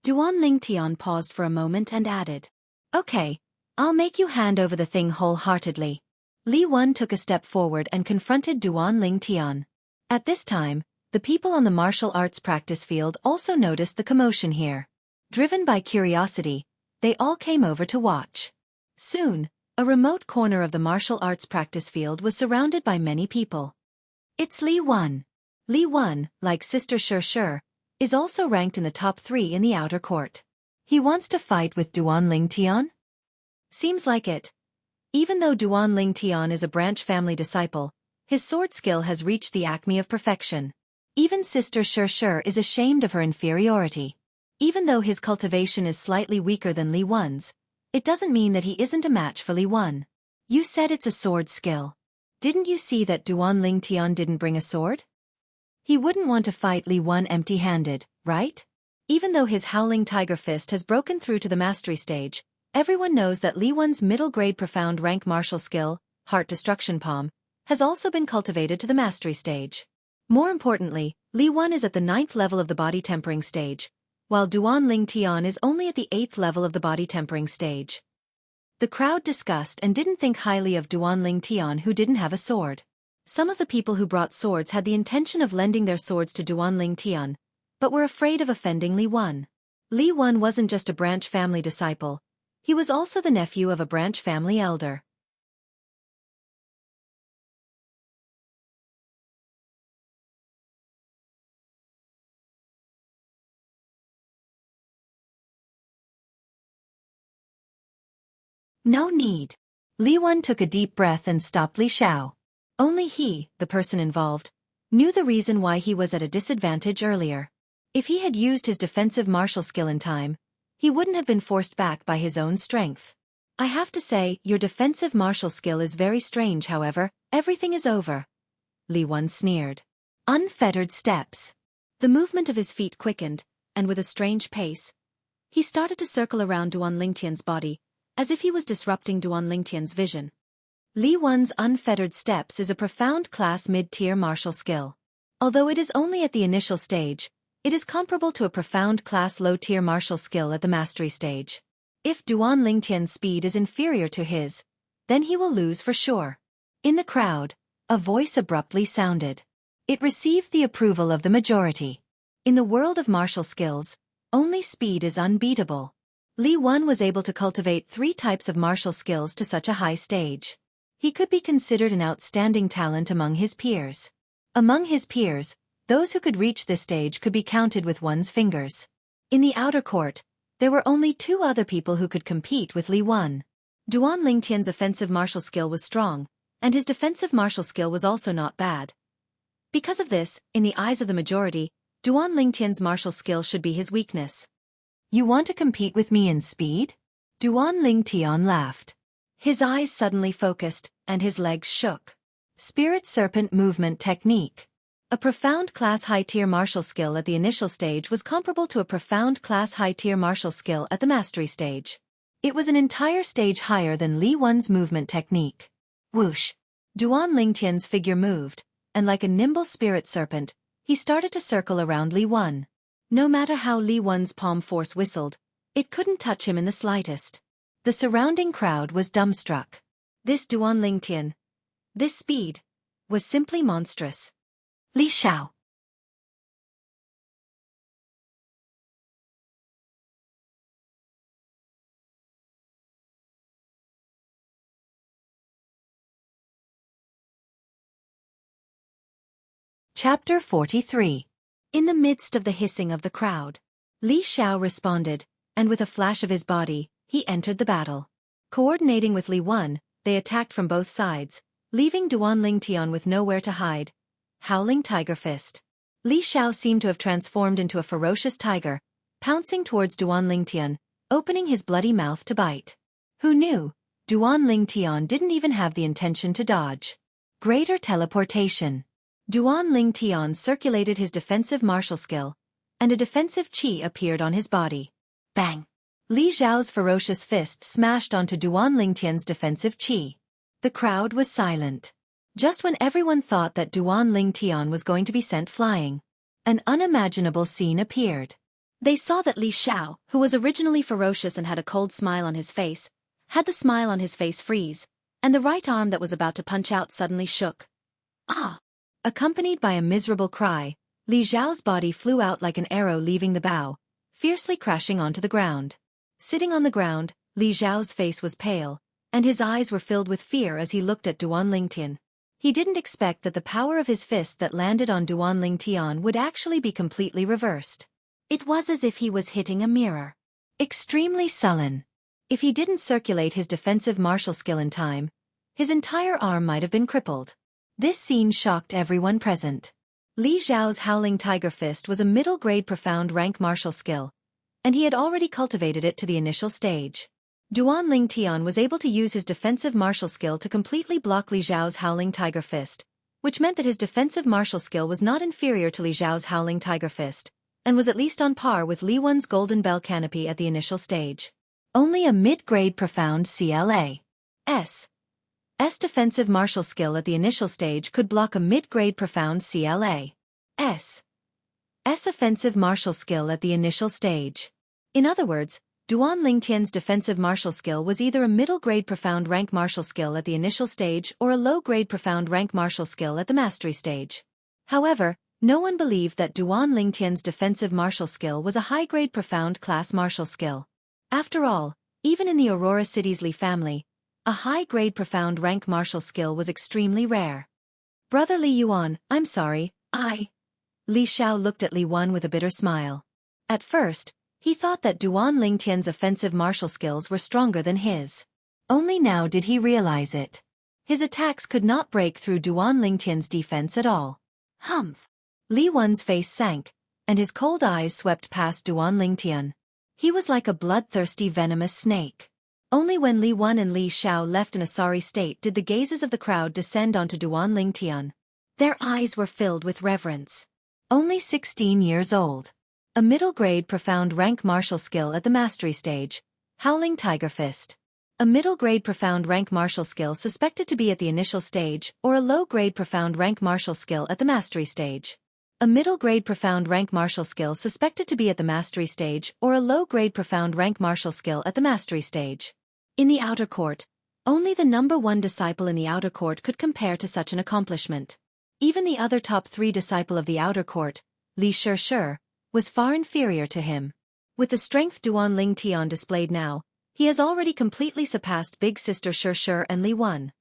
Duan Lingtian paused for a moment and added. Okay, I'll make you hand over the thing wholeheartedly. Li Wan took a step forward and confronted Duan Lingtian. At this time, the people on the martial arts practice field also noticed the commotion here. Driven by curiosity, they all came over to watch. Soon, a remote corner of the martial arts practice field was surrounded by many people. It's Li Wan. Li Wan, like Sister Xianxia, is also ranked in the top 3 in the outer court. He wants to fight with Duan Lingtian? Seems like it. Even though Duan Lingtian is a branch family disciple, his sword skill has reached the acme of perfection. Even Sister Xianxia is ashamed of her inferiority. Even though his cultivation is slightly weaker than Li Wan's, it doesn't mean that he isn't a match for Li Wan. You said it's a sword skill. Didn't you see that Duan Lingtian didn't bring a sword? He wouldn't want to fight Li Wan empty-handed, right? Even though his howling tiger fist has broken through to the mastery stage, everyone knows that Li Wan's middle-grade profound rank martial skill, Heart Destruction Palm, has also been cultivated to the mastery stage. More importantly, Li Wan is at the 9th level of the body tempering stage, while Duan Ling Tian is only at the 8th level of the body tempering stage. The crowd discussed and didn't think highly of Duan Ling Tian, who didn't have a sword. Some of the people who brought swords had the intention of lending their swords to Duan Ling Tian, but were afraid of offending Li Wan. Li Wan wasn't just a branch family disciple, he was also the nephew of a branch family elder. No need. Li Wan took a deep breath and stopped Li Xiao. Only he, the person involved, knew the reason why he was at a disadvantage earlier. If he had used his defensive martial skill in time, he wouldn't have been forced back by his own strength. I have to say, your defensive martial skill is very strange. However, everything is over. Li Wan sneered. Unfettered steps. The movement of his feet quickened, and with a strange pace, he started to circle around Duan Lingtian's body, as if he was disrupting Duan Lingtian's vision. Li Wan's unfettered steps is a profound class mid-tier martial skill. Although it is only at the initial stage, it is comparable to a profound class low-tier martial skill at the mastery stage. If Duan Lingtian's speed is inferior to his, then he will lose for sure. In the crowd, a voice abruptly sounded. It received the approval of the majority. In the world of martial skills, only speed is unbeatable. Li Wan was able to cultivate 3 types of martial skills to such a high stage. He could be considered an outstanding talent among his peers. Among his peers, those who could reach this stage could be counted with one's fingers. In the outer court, there were only 2 other people who could compete with Li Wan. Duan Lingtian's offensive martial skill was strong, and his defensive martial skill was also not bad. Because of this, in the eyes of the majority, Duan Lingtian's martial skill should be his weakness. You want to compete with me in speed? Duan Lingtian laughed. His eyes suddenly focused, and his legs shook. Spirit Serpent Movement Technique. A profound class high-tier martial skill at the initial stage was comparable to a profound class high-tier martial skill at the mastery stage. It was an entire stage higher than Li Wan's movement technique. Whoosh! Duan Lingtian's figure moved, and like a nimble spirit serpent, he started to circle around Li Wan. No matter how Li Wan's palm force whistled, it couldn't touch him in the slightest. The surrounding crowd was dumbstruck. This Duan Lingtian, this speed, was simply monstrous. Li Xiao. Chapter 43. In the midst of the hissing of the crowd, Li Xiao responded, and with a flash of his body, he entered the battle. Coordinating with Li Wan, they attacked from both sides, leaving Duan Lingtian with nowhere to hide. Howling Tiger Fist. Li Xiao seemed to have transformed into a ferocious tiger, pouncing towards Duan Lingtian, opening his bloody mouth to bite. Who knew? Duan Lingtian didn't even have the intention to dodge. Greater teleportation. Duan Lingtian circulated his defensive martial skill, and a defensive chi appeared on his body. Bang! Li Xiao's ferocious fist smashed onto Duan Lingtian's defensive chi. The crowd was silent. Just when everyone thought that Duan Lingtian was going to be sent flying, an unimaginable scene appeared. They saw that Li Xiao, who was originally ferocious and had a cold smile on his face, had the smile on his face freeze, and the right arm that was about to punch out suddenly shook. Ah! Accompanied by a miserable cry, Li Xiao's body flew out like an arrow leaving the bow, fiercely crashing onto the ground. Sitting on the ground, Li Xiao's face was pale, and his eyes were filled with fear as he looked at Duan Lingtian. He didn't expect that the power of his fist that landed on Duan Lingtian would actually be completely reversed. It was as if he was hitting a mirror. Extremely sullen. If he didn't circulate his defensive martial skill in time, his entire arm might have been crippled. This scene shocked everyone present. Li Xiao's Howling Tiger Fist was a middle-grade profound rank martial skill, and he had already cultivated it to the initial stage. Duan Lingtian was able to use his defensive martial skill to completely block Li Xiao's Howling Tiger Fist, which meant that his defensive martial skill was not inferior to Li Xiao's Howling Tiger Fist, and was at least on par with Li Wan's Golden Bell Canopy at the initial stage. Only a mid-grade profound CLA. S. defensive martial skill at the initial stage could block a mid-grade profound CLA. S offensive martial skill at the initial stage. In other words, Duan Lingtian's defensive martial skill was either a middle-grade profound rank martial skill at the initial stage or a low-grade profound rank martial skill at the mastery stage. However, no one believed that Duan Lingtian's defensive martial skill was a high-grade profound class martial skill. After all, even in the Aurora City's Li family, a high-grade profound rank martial skill was extremely rare. Brother Li Yuan, I'm sorry, Li Xiao looked at Li Wan with a bitter smile. At first, he thought that Duan Lingtian's offensive martial skills were stronger than his. Only now did he realize it. His attacks could not break through Duan Lingtian's defense at all. Humph! Li Wan's face sank, and his cold eyes swept past Duan Lingtian. He was like a bloodthirsty venomous snake. Only when Li Wan and Li Xiao left in a sorry state did the gazes of the crowd descend onto Duan Lingtian. Their eyes were filled with reverence. Only 16 years old. A middle-grade profound rank martial skill at the mastery stage, Howling Tiger Fist. A middle-grade profound rank martial skill suspected to be at the initial stage or a low-grade profound rank martial skill at the mastery stage. A middle-grade profound rank martial skill suspected to be at the mastery stage or a low-grade profound rank martial skill at the mastery stage. In the outer court, only the number one disciple in the outer court could compare to such an accomplishment. Even the other top 3 disciple of the outer court, Li Shi, was far inferior to him. With the strength Duan Lingtian displayed now, he has already completely surpassed big sister Shi and Li Wan.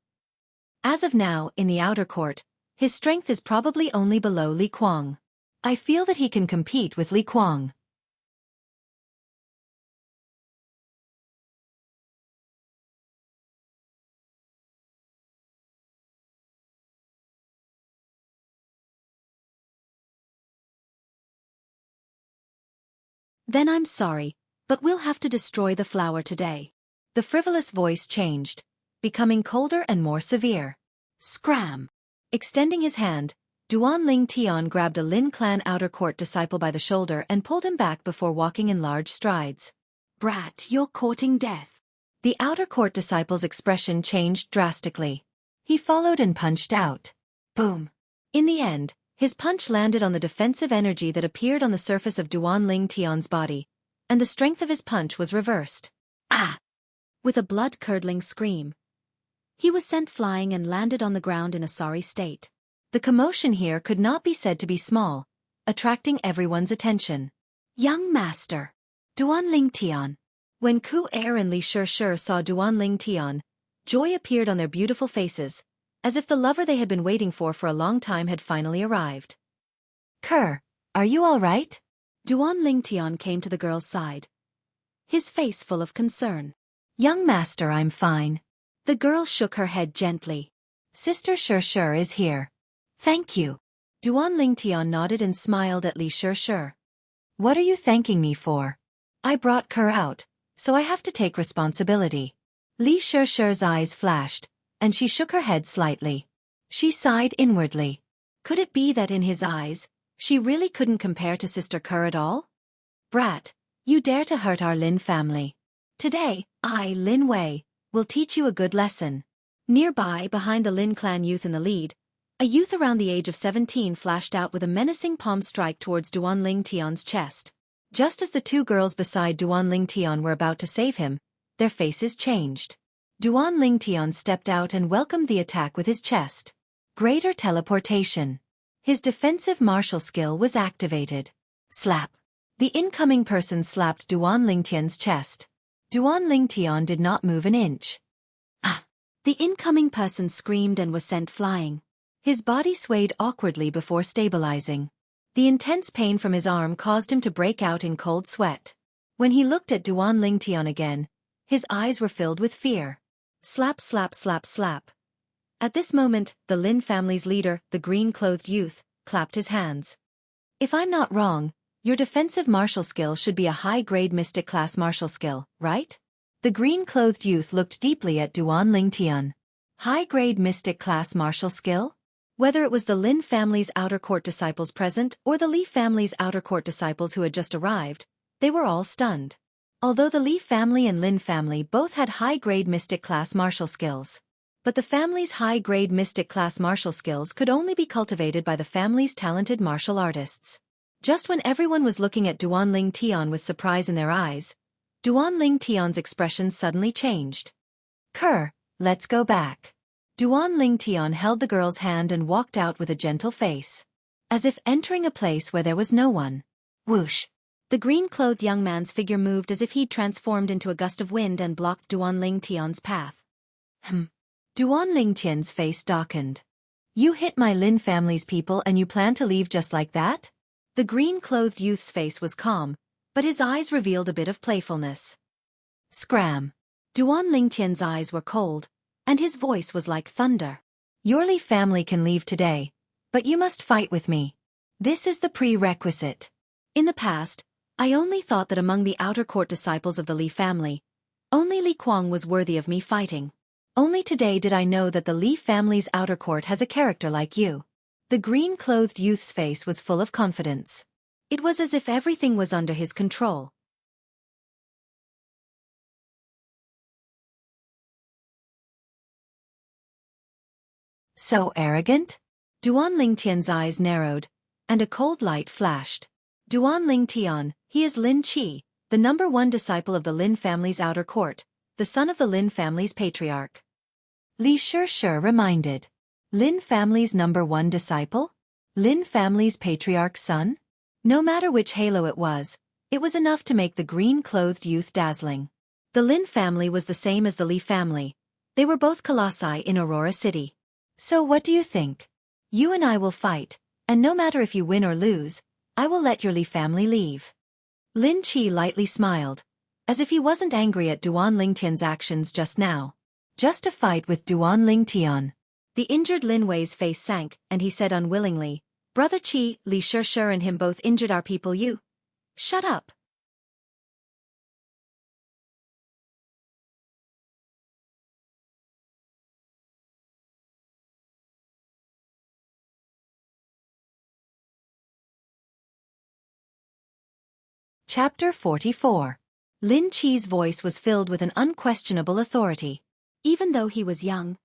As of now, in the outer court, his strength is probably only below Li Kuang. I feel that he can compete with Li Kuang. Then I'm sorry, but we'll have to destroy the flower today. The frivolous voice changed, becoming colder and more severe. Scram! Extending his hand, Duan Lingtian grabbed a Lin clan outer court disciple by the shoulder and pulled him back before walking in large strides. Brat, you're courting death. The outer court disciple's expression changed drastically. He followed and punched out. Boom! In the end, his punch landed on the defensive energy that appeared on the surface of Duan Lingtian's body, and the strength of his punch was reversed. Ah! With a blood-curdling scream, he was sent flying and landed on the ground in a sorry state. The commotion here could not be said to be small, attracting everyone's attention. Young master! Duan Lingtian! When Ku Er and Li Shi saw Duan Lingtian, joy appeared on their beautiful faces, as if the lover they had been waiting for a long time had finally arrived. Kerr, are you all right? Duan Lingtian came to the girl's side, his face full of concern. Young master, I'm fine. The girl shook her head gently. Sister Shi is here. Thank you. Duan Lingtian nodded and smiled at Li Shi. What are you thanking me for? I brought Kerr out, so I have to take responsibility. Li Shi's eyes flashed, and she shook her head slightly. She sighed inwardly. Could it be that in his eyes, she really couldn't compare to Sister Kerr at all? Brat, you dare to hurt our Lin family. Today, I, Lin Wei, will teach you a good lesson. Nearby, behind the Lin clan youth in the lead, a youth around the age of 17 flashed out with a menacing palm strike towards Duan Lingtian's chest. Just as the 2 girls beside Duan Lingtian were about to save him, their faces changed. Duan Lingtian stepped out and welcomed the attack with his chest. Greater teleportation. His defensive martial skill was activated. Slap. The incoming person slapped Duan Lingtian's chest. Duan Lingtian did not move an inch. Ah! The incoming person screamed and was sent flying. His body swayed awkwardly before stabilizing. The intense pain from his arm caused him to break out in cold sweat. When he looked at Duan Lingtian again, his eyes were filled with fear. Slap, slap, slap, slap. At this moment, the Lin family's leader, the green-clothed youth, clapped his hands. If I'm not wrong, your defensive martial skill should be a high-grade mystic class martial skill, right? The green-clothed youth looked deeply at Duan Lingtian. High-grade mystic class martial skill? Whether it was the Lin family's outer court disciples present or the Li family's outer court disciples who had just arrived, they were all stunned. Although the Li family and Lin family both had high-grade mystic class martial skills, But the family's high-grade mystic-class martial skills could only be cultivated by the family's talented martial artists. Just when everyone was looking at Duan Ling Tian with surprise in their eyes, Duan Ling Tian's expression suddenly changed. "Ker, let's go back." Duan Ling Tian held the girl's hand and walked out with a gentle face, as if entering a place where there was no one. Whoosh! The green-clothed young man's figure moved as if he'd transformed into a gust of wind and blocked Duan Ling Tian's path. Duan Ling Tian's face darkened. "You hit my Lin family's people and you plan to leave just like that?" The green-clothed youth's face was calm, but his eyes revealed a bit of playfulness. Scram! Duan Ling Tian's eyes were cold, and his voice was like thunder. "Your Li family can leave today, but you must fight with me. This is the prerequisite. In the past, I only thought that among the outer court disciples of the Li family, only Li Kuang was worthy of me fighting. Only today did I know that the Li family's outer court has a character like you." The green-clothed youth's face was full of confidence. It was as if everything was under his control. "So arrogant?" Duan Ling Tian's eyes narrowed, and a cold light flashed. "Duan Ling Tian, he is Lin Qi, the #1 disciple of the Lin family's outer court, the son of the Lin family's patriarch." Li Shi reminded. "Lin family's #1 disciple? Lin family's patriarch's son?" No matter which halo it was enough to make the green-clothed youth dazzling. The Lin family was the same as the Li family. They were both colossi in Aurora City. "So what do you think? You and I will fight, and no matter if you win or lose, I will let your Li family leave." Lin Qi lightly smiled, as if he wasn't angry at Duan Ling Tian's actions just now. "Just a fight with Duan Ling Tian." The injured Lin Wei's face sank, and he said unwillingly, "Brother Qi, Li Shi and him both injured our people. You shut up." Chapter 44. Lin Qi's voice was filled with an unquestionable authority. Even though he was young,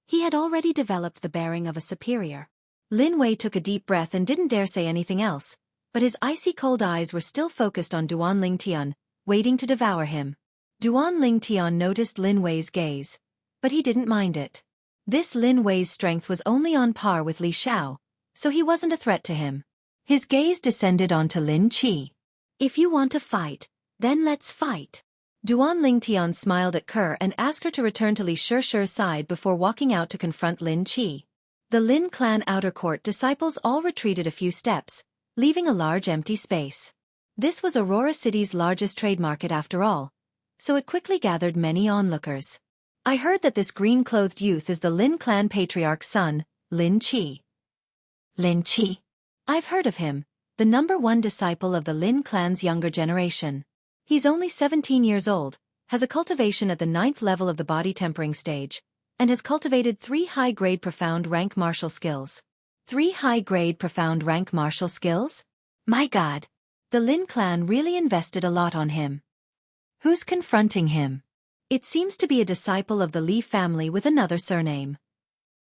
he had already developed the bearing of a superior. Lin Wei took a deep breath and didn't dare say anything else, but his icy cold eyes were still focused on Duan Ling Tian, waiting to devour him. Duan Ling Tian noticed Lin Wei's gaze, but he didn't mind it. This Lin Wei's strength was only on par with Li Xiao, so he wasn't a threat to him. His gaze descended onto Lin Qi. "If you want to fight, then let's fight." Duan Ling Tian smiled at Ker and asked her to return to Li Shi's side before walking out to confront Lin Qi. The Lin clan outer court disciples all retreated a few steps, leaving a large empty space. This was Aurora City's largest trade market after all, so it quickly gathered many onlookers. "I heard that this green-clothed youth is the Lin clan patriarch's son, Lin Qi." "Lin Qi? I've heard of him, the #1 disciple of the Lin clan's younger generation. He's only 17 years old, has a cultivation at the 9th level of the body tempering stage, and has cultivated 3 high-grade profound rank martial skills." 3 high-grade profound rank martial skills? My God! The Lin clan really invested a lot on him. Who's confronting him? It seems to be a disciple of the Li family with another surname.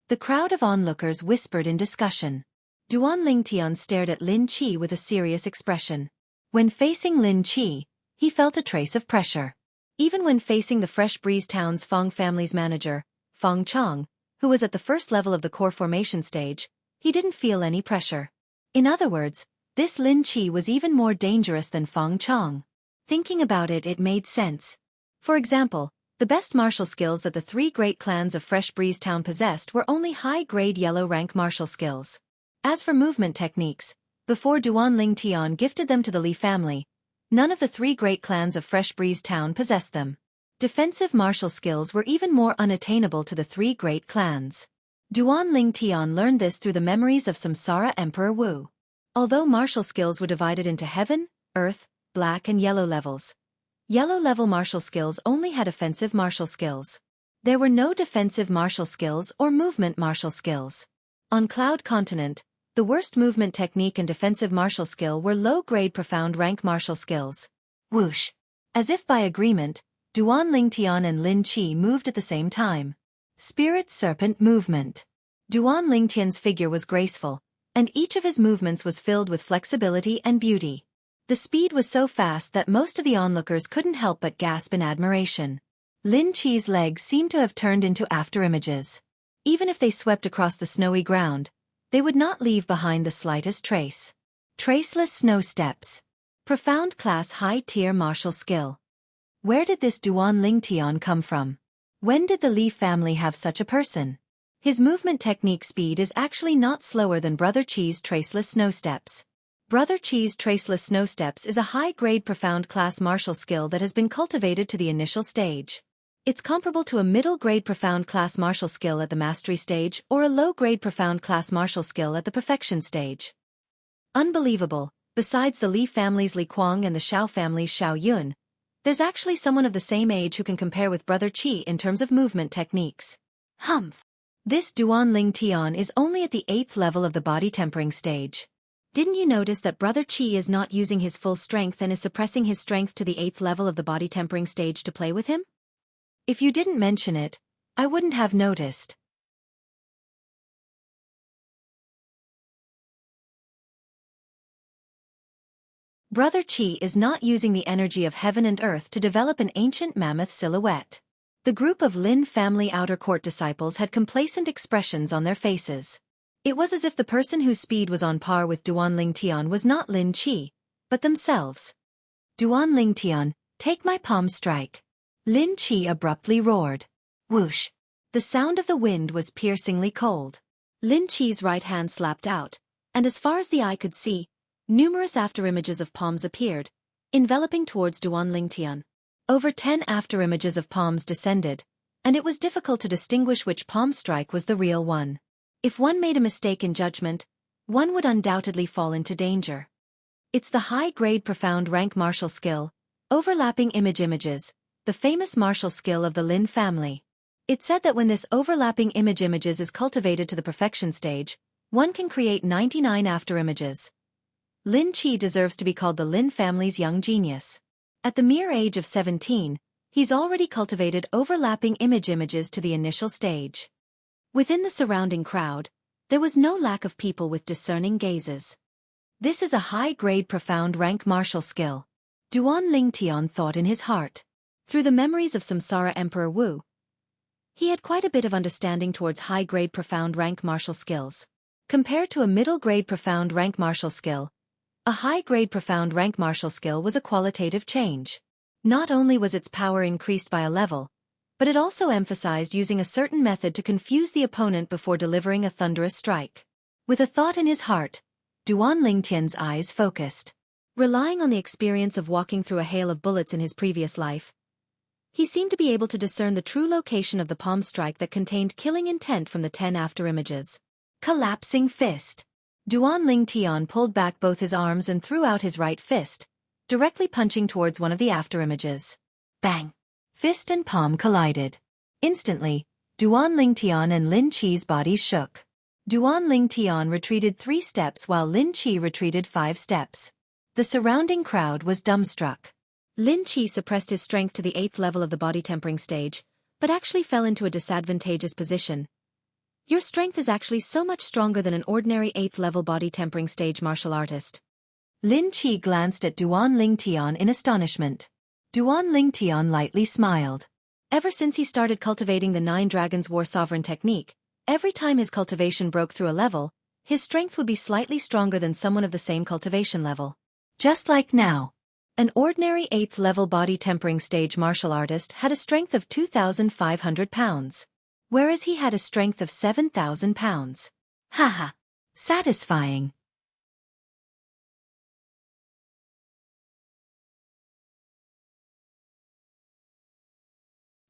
The crowd of onlookers whispered in discussion. Duan Ling Tian stared at Lin Qi with a serious expression. When facing Lin Qi, he felt a trace of pressure. Even when facing the Fresh Breeze Town's Fong family's manager, Fong Chong, who was at the first level of the core formation stage, he didn't feel any pressure. In other words, this Lin Qi was even more dangerous than Fong Chong. Thinking about it, it made sense. For example, the best martial skills that the 3 great clans of Fresh Breeze Town possessed were only high-grade yellow rank martial skills. As for movement techniques, before Duan Ling Tian gifted them to the Li family, none of the 3 great clans of Fresh Breeze Town possessed them. Defensive martial skills were even more unattainable to the 3 great clans. Duan Ling Tian learned this through the memories of Samsara Emperor Wu. Although martial skills were divided into heaven, earth, black and yellow levels, yellow-level martial skills only had offensive martial skills. There were no defensive martial skills or movement martial skills. On Cloud Continent, the worst movement technique and defensive martial skill were low-grade profound rank martial skills. Whoosh! As if by agreement, Duan Ling Tian and Lin Qi moved at the same time. Spirit Serpent Movement. Duan Lingtian's figure was graceful, and each of his movements was filled with flexibility and beauty. The speed was so fast that most of the onlookers couldn't help but gasp in admiration. Lin Qi's legs seemed to have turned into afterimages. Even if they swept across the snowy ground, they would not leave behind the slightest trace. Traceless snow steps. Profound class high-tier martial skill. Where did this Duan Lingtian come from? When did the Li family have such a person? His movement technique speed is actually not slower than Brother Qi's traceless snow steps. Brother Qi's traceless snow steps is a high-grade profound class martial skill that has been cultivated to the initial stage. It's comparable to a middle-grade profound class martial skill at the mastery stage or a low-grade profound class martial skill at the perfection stage. Unbelievable, besides the Li family's Li Kuang and the Xiao family's Xiao Yun, there's actually someone of the same age who can compare with Brother Qi in terms of movement techniques. Humph! This Duan Lingtian is only at the 8th level of the body tempering stage. Didn't you notice that Brother Qi is not using his full strength and is suppressing his strength to the 8th level of the body tempering stage to play with him? If you didn't mention it, I wouldn't have noticed. Brother Qi is not using the energy of heaven and earth to develop an ancient mammoth silhouette. The group of Lin family outer court disciples had complacent expressions on their faces. It was as if the person whose speed was on par with Duan Lingtian was not Lin Qi, but themselves. Duan Lingtian, take my palm strike. Lin Qi abruptly roared. Whoosh! The sound of the wind was piercingly cold. Lin Qi's right hand slapped out, and as far as the eye could see, numerous afterimages of palms appeared, enveloping towards Duan Lingtian. Over 10 afterimages of palms descended, and it was difficult to distinguish which palm strike was the real one. If one made a mistake in judgment, one would undoubtedly fall into danger. It's the high-grade profound rank martial skill, overlapping images, the famous martial skill of the Lin family. It's said that when this overlapping images is cultivated to the perfection stage, one can create 99 afterimages. Lin Qi deserves to be called the Lin family's young genius. At the mere age of 17, he's already cultivated overlapping images to the initial stage. Within the surrounding crowd, there was no lack of people with discerning gazes. This is a high-grade profound rank martial skill. Duan Lingtian thought in his heart. Through the memories of Samsara Emperor Wu, he had quite a bit of understanding towards high-grade profound rank martial skills. Compared to a middle-grade profound rank martial skill, a high-grade profound rank martial skill was a qualitative change. Not only was its power increased by a level, but it also emphasized using a certain method to confuse the opponent before delivering a thunderous strike. With a thought in his heart, Duan Lingtian's eyes focused. Relying on the experience of walking through a hail of bullets in his previous life, he seemed to be able to discern the true location of the palm strike that contained killing intent from the 10 afterimages. Collapsing fist. Duan Lingtian pulled back both his arms and threw out his right fist, directly punching towards one of the afterimages. Bang! Fist and palm collided. Instantly, Duan Lingtian and Lin Qi's bodies shook. Duan Lingtian retreated 3 steps while Lin Qi retreated 5 steps. The surrounding crowd was dumbstruck. Lin Qi suppressed his strength to the 8th level of the body tempering stage, but actually fell into a disadvantageous position. Your strength is actually so much stronger than an ordinary 8th level body tempering stage martial artist. Lin Qi glanced at Duan Lingtian in astonishment. Duan Lingtian lightly smiled. Ever since he started cultivating the 9 Dragons War Sovereign technique, every time his cultivation broke through a level, his strength would be slightly stronger than someone of the same cultivation level. Just like now. An ordinary 8th level body tempering stage martial artist had a strength of 2,500 pounds. Whereas he had a strength of 7,000 pounds. Haha. Satisfying.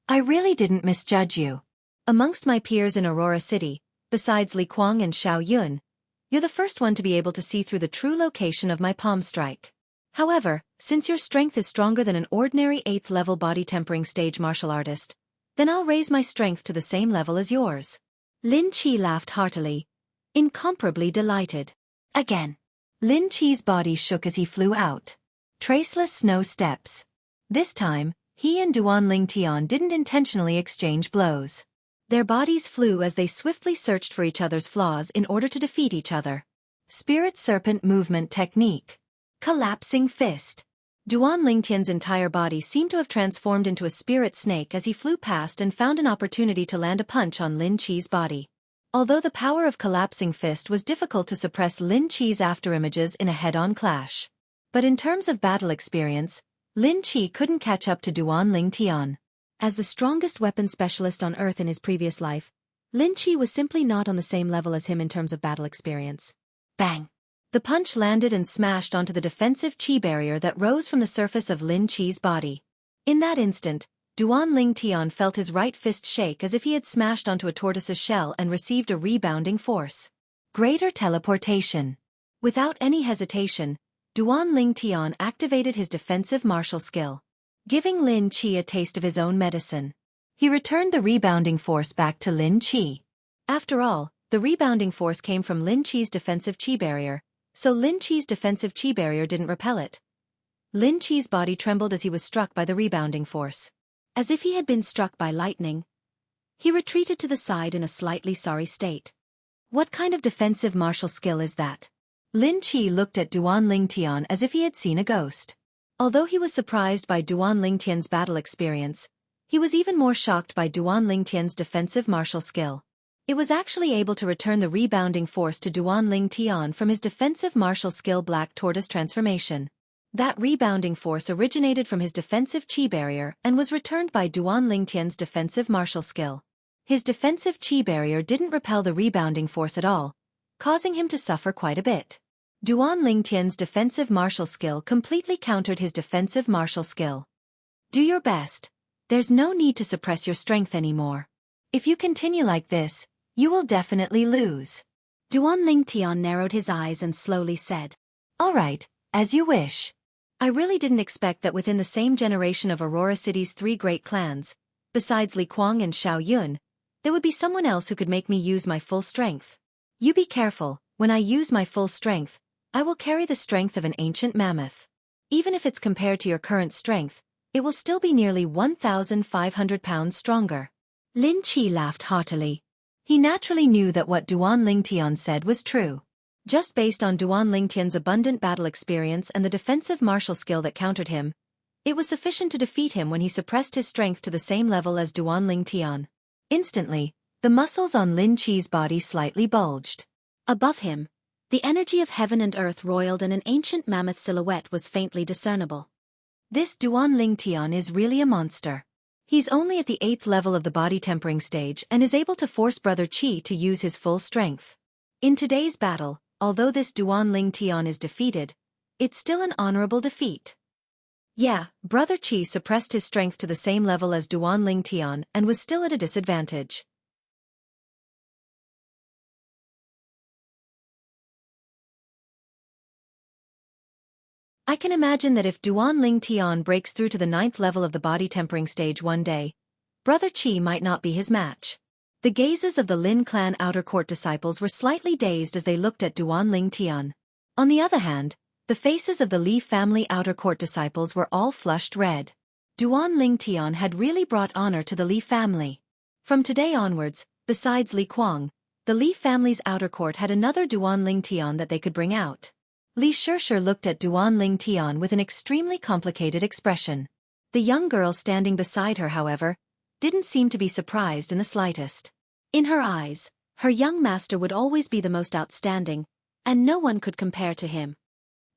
I really didn't misjudge you. Amongst my peers in Aurora City, besides Li Kuang and Xiao Yun, you're the first one to be able to see through the true location of my palm strike. However, since your strength is stronger than an ordinary 8th level body tempering stage martial artist, then I'll raise my strength to the same level as yours. Lin Qi laughed heartily, incomparably delighted. Again. Lin Qi's body shook as he flew out. Traceless snow steps. This time, he and Duan Lingtian didn't intentionally exchange blows. Their bodies flew as they swiftly searched for each other's flaws in order to defeat each other. Spirit Serpent Movement Technique. Collapsing Fist. Duan Lingtian's entire body seemed to have transformed into a spirit snake as he flew past and found an opportunity to land a punch on Lin Qi's body. Although the power of Collapsing Fist was difficult to suppress Lin Qi's afterimages in a head-on clash. But in terms of battle experience, Lin Qi couldn't catch up to Duan Lingtian. As the strongest weapon specialist on Earth in his previous life, Lin Qi was simply not on the same level as him in terms of battle experience. Bang! The punch landed and smashed onto the defensive qi barrier that rose from the surface of Lin Qi's body. In that instant, Duan Lingtian felt his right fist shake as if he had smashed onto a tortoise's shell and received a rebounding force. Greater teleportation. Without any hesitation, Duan Lingtian activated his defensive martial skill, giving Lin Qi a taste of his own medicine. He returned the rebounding force back to Lin Qi. After all, the rebounding force came from Lin Qi's defensive qi barrier, so Lin Qi's defensive qi barrier didn't repel it. Lin Qi's body trembled as he was struck by the rebounding force. As if he had been struck by lightning, he retreated to the side in a slightly sorry state. What kind of defensive martial skill is that? Lin Qi looked at Duan Lingtian as if he had seen a ghost. Although he was surprised by Duan Lingtian's battle experience, he was even more shocked by Duan Lingtian's defensive martial skill. It was actually able to return the rebounding force to Duan Lingtian from his defensive martial skill Black Tortoise Transformation. That rebounding force originated from his defensive qi barrier and was returned by Duan Lingtian's defensive martial skill. His defensive qi barrier didn't repel the rebounding force at all, causing him to suffer quite a bit. Duan Lingtian's defensive martial skill completely countered his defensive martial skill. Do your best. There's no need to suppress your strength anymore. If you continue like this, you will definitely lose. Duan Lingtian narrowed his eyes and slowly said, "All right, as you wish. I really didn't expect that within the same generation of Aurora City's three great clans, besides Li Kuang and Xiao Yun, there would be someone else who could make me use my full strength. You be careful, when I use my full strength, I will carry the strength of an ancient mammoth. Even if it's compared to your current strength, it will still be nearly 1,500 pounds stronger." Lin Qi laughed heartily. He naturally knew that what Duan Lingtian said was true. Just based on Duan Lingtian's abundant battle experience and the defensive martial skill that countered him, it was sufficient to defeat him when he suppressed his strength to the same level as Duan Lingtian. Instantly, the muscles on Lin Qi's body slightly bulged. Above him, the energy of heaven and earth roiled and an ancient mammoth silhouette was faintly discernible. This Duan Lingtian is really a monster. He's only at the 8th level of the body tempering stage and is able to force Brother Qi to use his full strength. In today's battle, although this Duan Lingtian is defeated, it's still an honorable defeat. Yeah, Brother Qi suppressed his strength to the same level as Duan Lingtian and was still at a disadvantage. I can imagine that if Duan Lingtian breaks through to the 9th level of the body tempering stage one day, Brother Qi might not be his match. The gazes of the Lin clan outer court disciples were slightly dazed as they looked at Duan Lingtian. On the other hand, the faces of the Li family outer court disciples were all flushed red. Duan Lingtian had really brought honor to the Li family. From today onwards, besides Li Kuang, the Li family's outer court had another Duan Lingtian that they could bring out. Li Shishir looked at Duan Lingtian with an extremely complicated expression. The young girl standing beside her, however, didn't seem to be surprised in the slightest. In her eyes, her young master would always be the most outstanding, and no one could compare to him.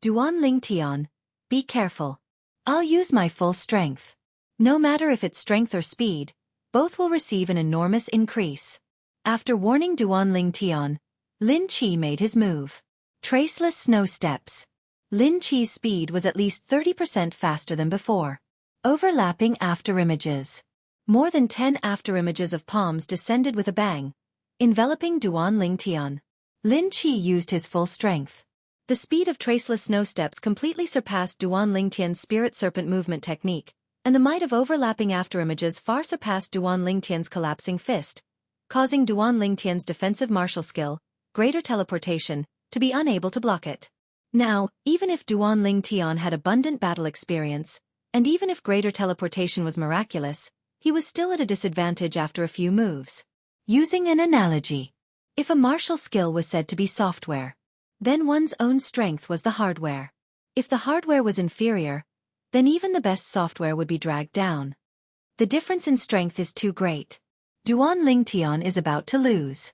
Duan Lingtian, be careful. I'll use my full strength. No matter if it's strength or speed, both will receive an enormous increase. After warning Duan Lingtian, Lin Qi made his move. Traceless snow steps. Lin Qi's speed was at least 30% faster than before. Overlapping afterimages. More than 10 afterimages of palms descended with a bang, enveloping Duan Lingtian. Lin Qi used his full strength. The speed of traceless snow steps completely surpassed Duan Lingtian's Spirit Serpent movement technique, and the might of overlapping afterimages far surpassed Duan Lingtian's collapsing fist, causing Duan Lingtian's defensive martial skill, greater teleportation, to be unable to block it. Now, even if Duan Lingtian had abundant battle experience, and even if greater teleportation was miraculous, he was still at a disadvantage after a few moves. Using an analogy. If a martial skill was said to be software, then one's own strength was the hardware. If the hardware was inferior, then even the best software would be dragged down. The difference in strength is too great. Duan Lingtian is about to lose.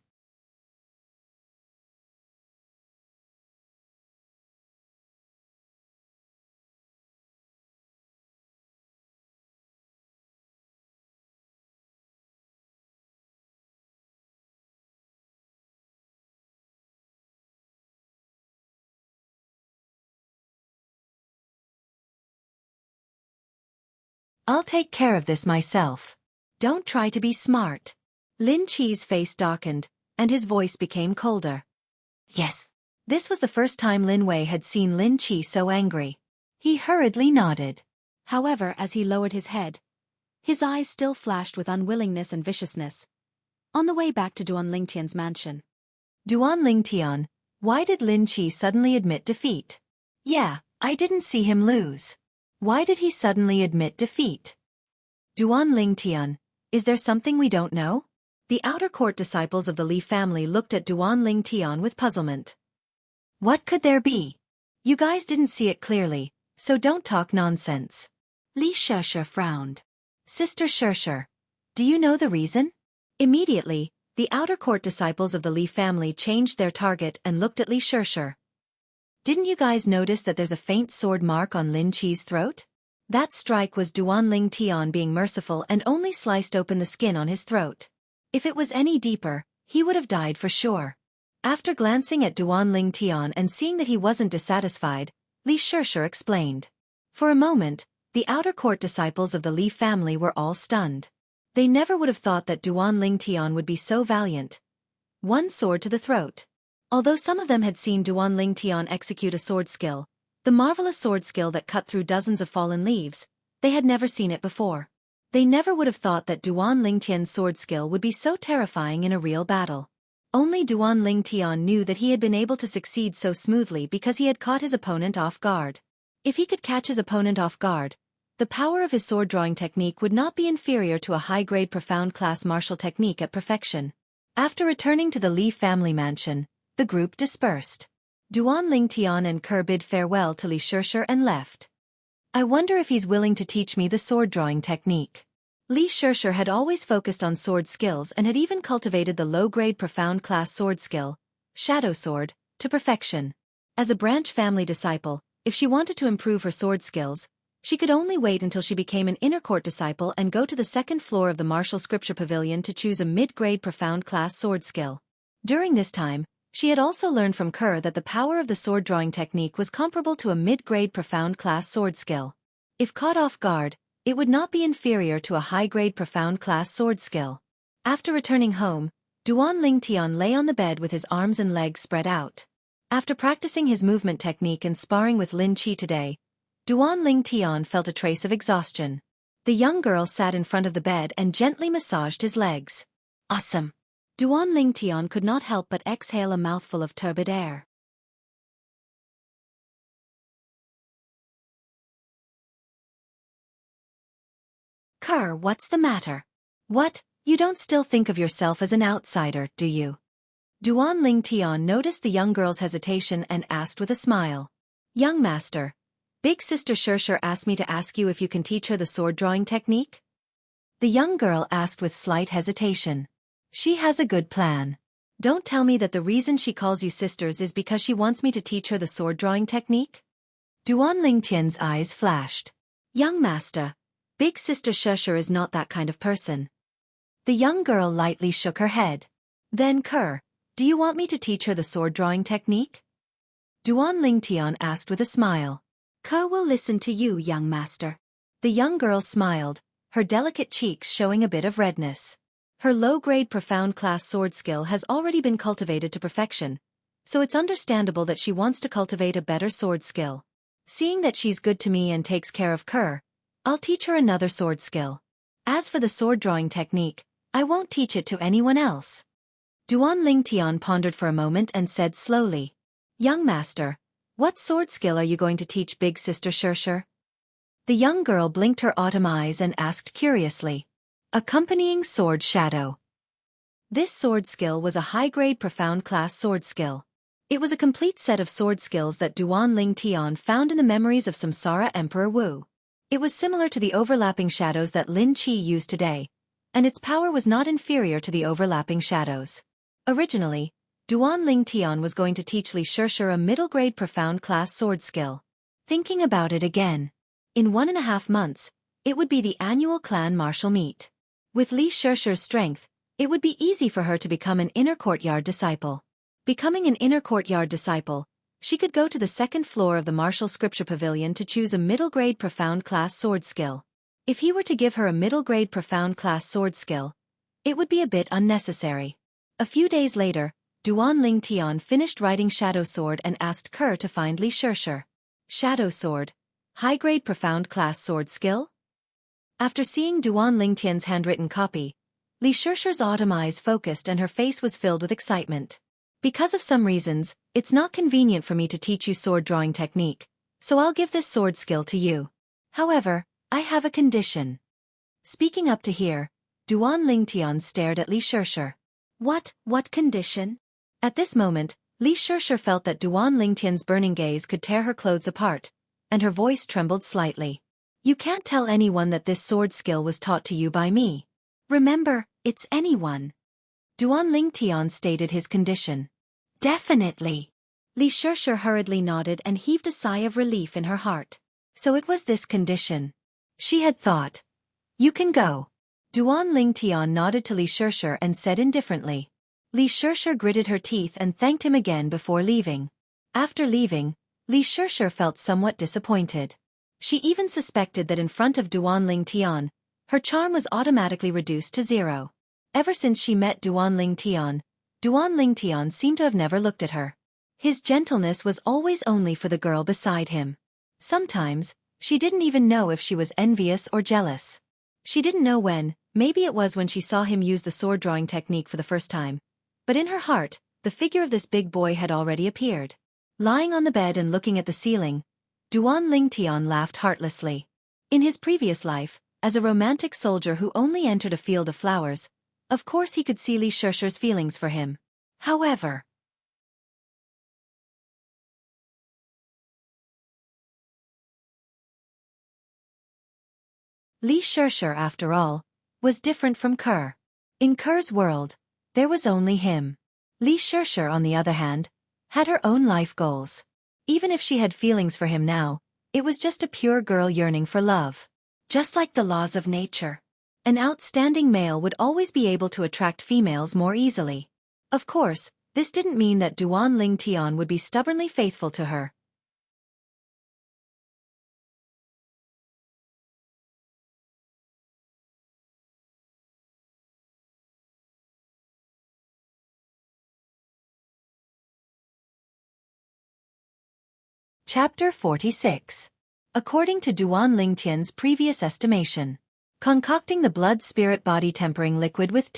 I'll take care of this myself. Don't try to be smart. Lin Qi's face darkened, and his voice became colder. Yes. This was the first time Lin Wei had seen Lin Qi so angry. He hurriedly nodded. However, as he lowered his head, his eyes still flashed with unwillingness and viciousness. On the way back to Duan Lingtian's mansion. Duan Lingtian, why did Lin Qi suddenly admit defeat? Yeah, I didn't see him lose. Why did he suddenly admit defeat? Duan Lingtian, is there something we don't know? The outer court disciples of the Li family looked at Duan Lingtian with puzzlement. What could there be? You guys didn't see it clearly, so don't talk nonsense. Li Sheshe frowned. Sister Sheshe, do you know the reason? Immediately, the outer court disciples of the Li family changed their target and looked at Li Sheshe. Didn't you guys notice that there's a faint sword mark on Lin Qi's throat? That strike was Duan Lingtian being merciful and only sliced open the skin on his throat. If it was any deeper, he would have died for sure. After glancing at Duan Lingtian and seeing that he wasn't dissatisfied, Li Sheshe explained. For a moment, the outer court disciples of the Li family were all stunned. They never would have thought that Duan Lingtian would be so valiant. One sword to the throat. Although some of them had seen Duan Lingtian execute a sword skill, the marvelous sword skill that cut through dozens of fallen leaves, they had never seen it before. They never would have thought that Duan Lingtian's sword skill would be so terrifying in a real battle. Only Duan Lingtian knew that he had been able to succeed so smoothly because he had caught his opponent off guard. If he could catch his opponent off guard, the power of his sword-drawing technique would not be inferior to a high-grade profound-class martial technique at perfection. After returning to the Li family mansion, the group dispersed. Duan Lingtian and Ke bid farewell to Li Sheshe and left. I wonder if he's willing to teach me the sword-drawing technique. Li Sheshe had always focused on sword skills and had even cultivated the low-grade profound-class sword skill, Shadow Sword, to perfection. As a branch family disciple, if she wanted to improve her sword skills, she could only wait until she became an inner court disciple and go to the second floor of the martial scripture pavilion to choose a mid-grade profound-class sword skill. During this time, she had also learned from Ke that the power of the sword-drawing technique was comparable to a mid-grade profound-class sword skill. If caught off guard, it would not be inferior to a high-grade profound-class sword skill. After returning home, Duan Lingtian lay on the bed with his arms and legs spread out. After practicing his movement technique and sparring with Lin Qi today, Duan Lingtian felt a trace of exhaustion. The young girl sat in front of the bed and gently massaged his legs. Awesome! Duan Lingtian could not help but exhale a mouthful of turbid air. Ke, what's the matter? What, you don't still think of yourself as an outsider, do you? Duan Lingtian noticed the young girl's hesitation and asked with a smile. Young master, Big Sister Sheshe asked me to ask you if you can teach her the sword-drawing technique? The young girl asked with slight hesitation. She has a good plan. Don't tell me that the reason she calls you sisters is because she wants me to teach her the sword-drawing technique? Duan Lingtian's eyes flashed. Young master, Big Sister Sheshe is not that kind of person. The young girl lightly shook her head. Then Ke, do you want me to teach her the sword-drawing technique? Duan Lingtian asked with a smile. Ke will listen to you, young master. The young girl smiled, her delicate cheeks showing a bit of redness. Her low-grade profound-class sword skill has already been cultivated to perfection, so it's understandable that she wants to cultivate a better sword skill. Seeing that she's good to me and takes care of Ke, I'll teach her another sword skill. As for the sword-drawing technique, I won't teach it to anyone else. Duan Lingtian pondered for a moment and said slowly. Young master, what sword skill are you going to teach Big Sister Sheshe? The young girl blinked her autumn eyes and asked curiously. Accompanying sword shadow. This sword skill was a high-grade profound class sword skill. It was a complete set of sword skills that Duan Ling Tian found in the memories of Samsara Emperor Wu. It was similar to the overlapping shadows that Lin Qi used today, and its power was not inferior to the overlapping shadows. Originally, Duan Ling Tian was going to teach Li Shishir a middle-grade profound class sword skill. Thinking about it again, in 1.5 months, it would be the annual clan martial meet. With Li Shishir's strength, it would be easy for her to become an inner courtyard disciple. Becoming an inner courtyard disciple, she could go to the second floor of the martial scripture pavilion to choose a middle-grade profound class sword skill. If he were to give her a middle-grade profound class sword skill, it would be a bit unnecessary. A few days later, Duan Ling Tian finished writing Shadow Sword and asked Kerr to find Li Shishir. Shadow Sword, high-grade profound class sword skill? After seeing Duan Ling Tian's handwritten copy, Li Shishir's autumn eyes focused and her face was filled with excitement. Because of some reasons, it's not convenient for me to teach you sword drawing technique, so I'll give this sword skill to you. However, I have a condition. Speaking up to here, Duan Ling Tian stared at Li Shishir. What condition? At this moment, Li Shishir felt that Duan Ling Tian's burning gaze could tear her clothes apart, and her voice trembled slightly. You can't tell anyone that this sword skill was taught to you by me. Remember, it's anyone. Duan Ling Tian stated his condition. Definitely. Li Shishir hurriedly nodded and heaved a sigh of relief in her heart. So it was this condition. She had thought. You can go. Duan Ling Tian nodded to Li Shishir and said indifferently. Li Shishir gritted her teeth and thanked him again before leaving. After leaving, Li Shishir felt somewhat disappointed. She even suspected that in front of Duan Ling Tian, her charm was automatically reduced to 0. Ever since she met Duan Ling Tian seemed to have never looked at her. His gentleness was always only for the girl beside him. Sometimes, she didn't even know if she was envious or jealous. She didn't know when, maybe it was when she saw him use the sword drawing technique for the first time. But in her heart, the figure of this big boy had already appeared. Lying on the bed and looking at the ceiling, Duan Ling Tian laughed heartlessly. In his previous life, as a romantic soldier who only entered a field of flowers, of course he could see Li Shishir's feelings for him. However, Li Shishir, after all, was different from Kerr. In Kerr's world, there was only him. Li Shishir, on the other hand, had her own life goals. Even if she had feelings for him now, it was just a pure girl yearning for love. Just like the laws of nature. An outstanding male would always be able to attract females more easily. Of course, this didn't mean that Duan Ling Tian would be stubbornly faithful to her. Chapter 46. According to Duan Ling Tian's previous estimation, concocting the blood spirit body tempering liquid with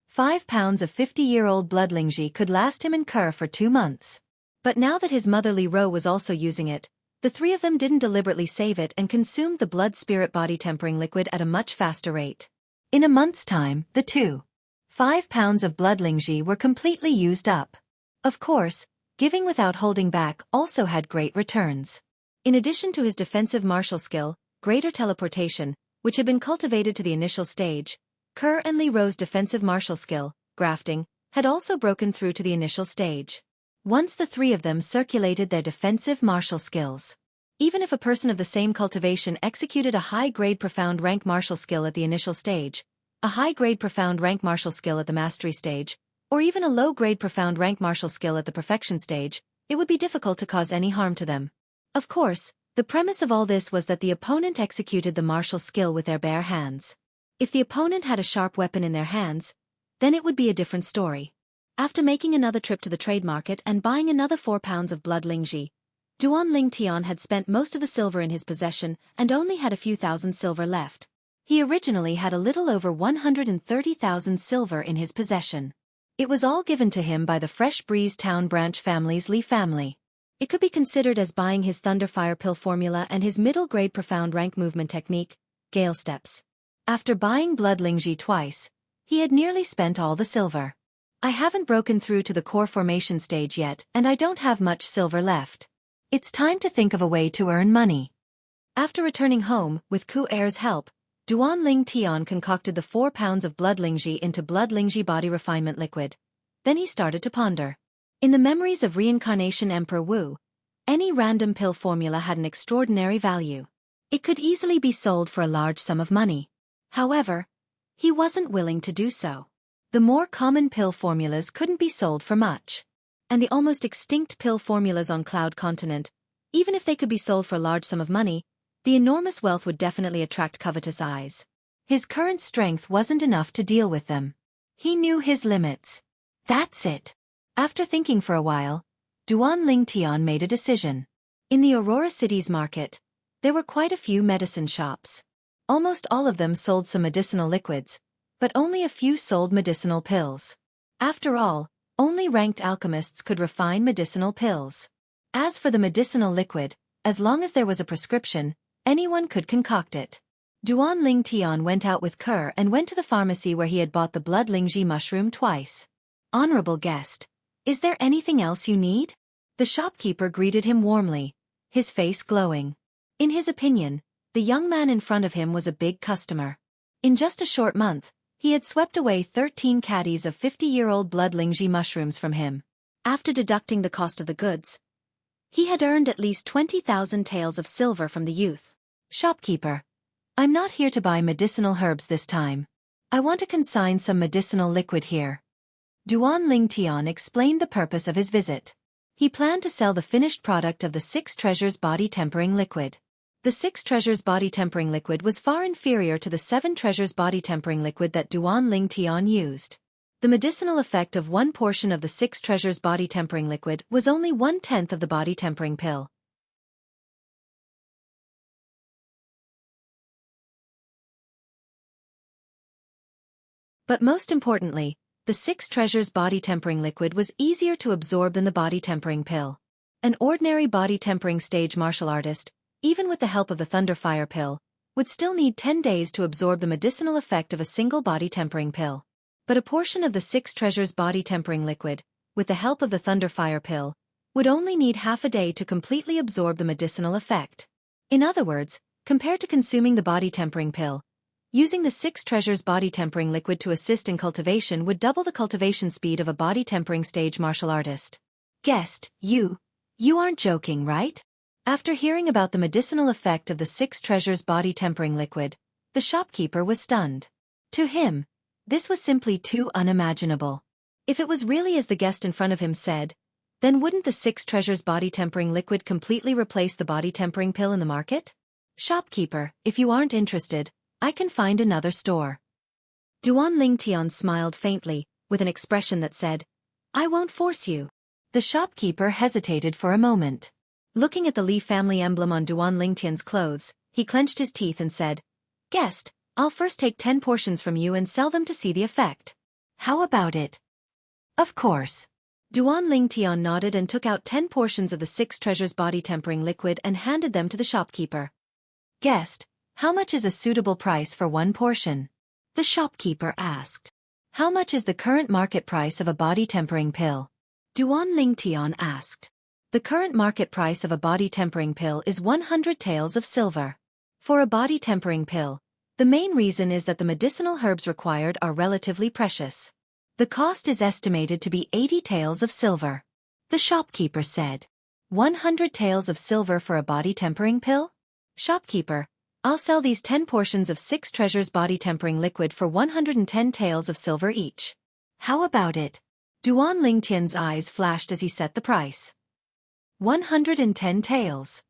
5 pounds of 50-year-old blood Lingji could last him and Kerr for 2 months. But now that his mother Li Ro was also using it, the three of them didn't deliberately save it and consumed the blood spirit body tempering liquid at a much faster rate. In a month's time, the 5 pounds of blood Lingji were completely used up. Of course, giving without holding back also had great returns. In addition to his defensive martial skill, greater teleportation, which had been cultivated to the initial stage, Kerr and Li Ro's defensive martial skill, grafting, had also broken through to the initial stage. Once the three of them circulated their defensive martial skills. Even if a person of the same cultivation executed a high-grade profound rank martial skill at the initial stage, a high-grade profound rank martial skill at the mastery stage, or even a low-grade profound rank martial skill at the perfection stage, it would be difficult to cause any harm to them. Of course, the premise of all this was that the opponent executed the martial skill with their bare hands. If the opponent had a sharp weapon in their hands, then it would be a different story. After making another trip to the trade market and buying another 4 pounds of blood Lingji, Duan Ling Tian had spent most of the silver in his possession and only had a few thousand silver left. He originally had a little over 130,000 silver in his possession. It was all given to him by the Fresh Breeze Town branch family's Li family. It could be considered as buying his Thunderfire pill formula and his middle-grade profound rank movement technique, Gale Steps. After buying blood Lingji twice, He had nearly spent all the silver. I haven't broken through to the core formation stage yet, and I don't have much silver left. It's time to think of a way to earn money. After returning home, with Ku Er's help, Duan Ling Tian concocted the 4 pounds of blood Lingji into blood Lingji body refinement liquid. Then he started to ponder. In the memories of reincarnation Emperor Wu, any random pill formula had an extraordinary value. It could easily be sold for a large sum of money. However, he wasn't willing to do so. The more common pill formulas couldn't be sold for much. And the almost extinct pill formulas on Cloud Continent, even if they could be sold for a large sum of money, the enormous wealth would definitely attract covetous eyes. His current strength wasn't enough to deal with them. He knew his limits. That's it. After thinking for a while, Duan Ling Tian made a decision. In the Aurora City's market, there were quite a few medicine shops. Almost all of them sold some medicinal liquids, but only a few sold medicinal pills. After all, only ranked alchemists could refine medicinal pills. As for the medicinal liquid, as long as there was a prescription, anyone could concoct it. Duan Ling Tian went out with Kerr and went to the pharmacy where he had bought the blood Lingji mushroom twice. "Honorable guest, is there anything else you need?" The shopkeeper greeted him warmly, his face glowing. In his opinion, the young man in front of him was a big customer. In just a short month, he had swept away 13 caddies of 50-year-old blood Lingji mushrooms from him. After deducting the cost of the goods, he had earned at least 20,000 taels of silver from the youth. "Shopkeeper, I'm not here to buy medicinal herbs this time. I want to consign some medicinal liquid here." Duan Ling Tian explained the purpose of his visit. He planned to sell the finished product of the 6 Treasures body tempering liquid. The 6 Treasures body tempering liquid was far inferior to the 7 Treasures body tempering liquid that Duan Ling Tian used. The medicinal effect of one portion of the 6 Treasures body tempering liquid was only 1/10 of the body tempering pill. But most importantly, the 6 Treasures body tempering liquid was easier to absorb than the body tempering pill. An ordinary body tempering stage martial artist, even with the help of the Thunderfire pill, would still need 10 days to absorb the medicinal effect of a single body tempering pill. But a portion of the 6 Treasures body tempering liquid, with the help of the Thunderfire pill, would only need half a day to completely absorb the medicinal effect. In other words, compared to consuming the body tempering pill, using the 6 Treasures body tempering liquid to assist in cultivation would double the cultivation speed of a body tempering stage martial artist. "Guest, you aren't joking, right?" After hearing about the medicinal effect of the 6 Treasures body tempering liquid, the shopkeeper was stunned. To him, this was simply too unimaginable. If it was really as the guest in front of him said, then wouldn't the 6 Treasures body tempering liquid completely replace the body tempering pill in the market? "Shopkeeper, if you aren't interested, I can find another store." Duan Ling Tian smiled faintly, with an expression that said, "I won't force you." The shopkeeper hesitated for a moment. Looking at the Li family emblem on Duan Ling Tian's clothes, he clenched his teeth and said, "Guest, I'll first take 10 portions from you and sell them to see the effect. How about it?" "Of course." Duan Ling Tian nodded and took out 10 portions of the 6 Treasures body tempering liquid and handed them to the shopkeeper. "Guest, how much is a suitable price for one portion?" the shopkeeper asked. "How much is the current market price of a body tempering pill?" Duan Ling Tian asked. The current market price of a body tempering pill is 100 taels of silver. For a body tempering pill, the main reason is that the medicinal herbs required are relatively precious. The cost is estimated to be 80 taels of silver. The shopkeeper said, 100 taels of silver for a body tempering pill? "Shopkeeper, I'll sell these 10 portions of 6 Treasures body tempering liquid for 110 taels of silver each. How about it?" Duan Ling Tian's eyes flashed as he set the price. 110 taels.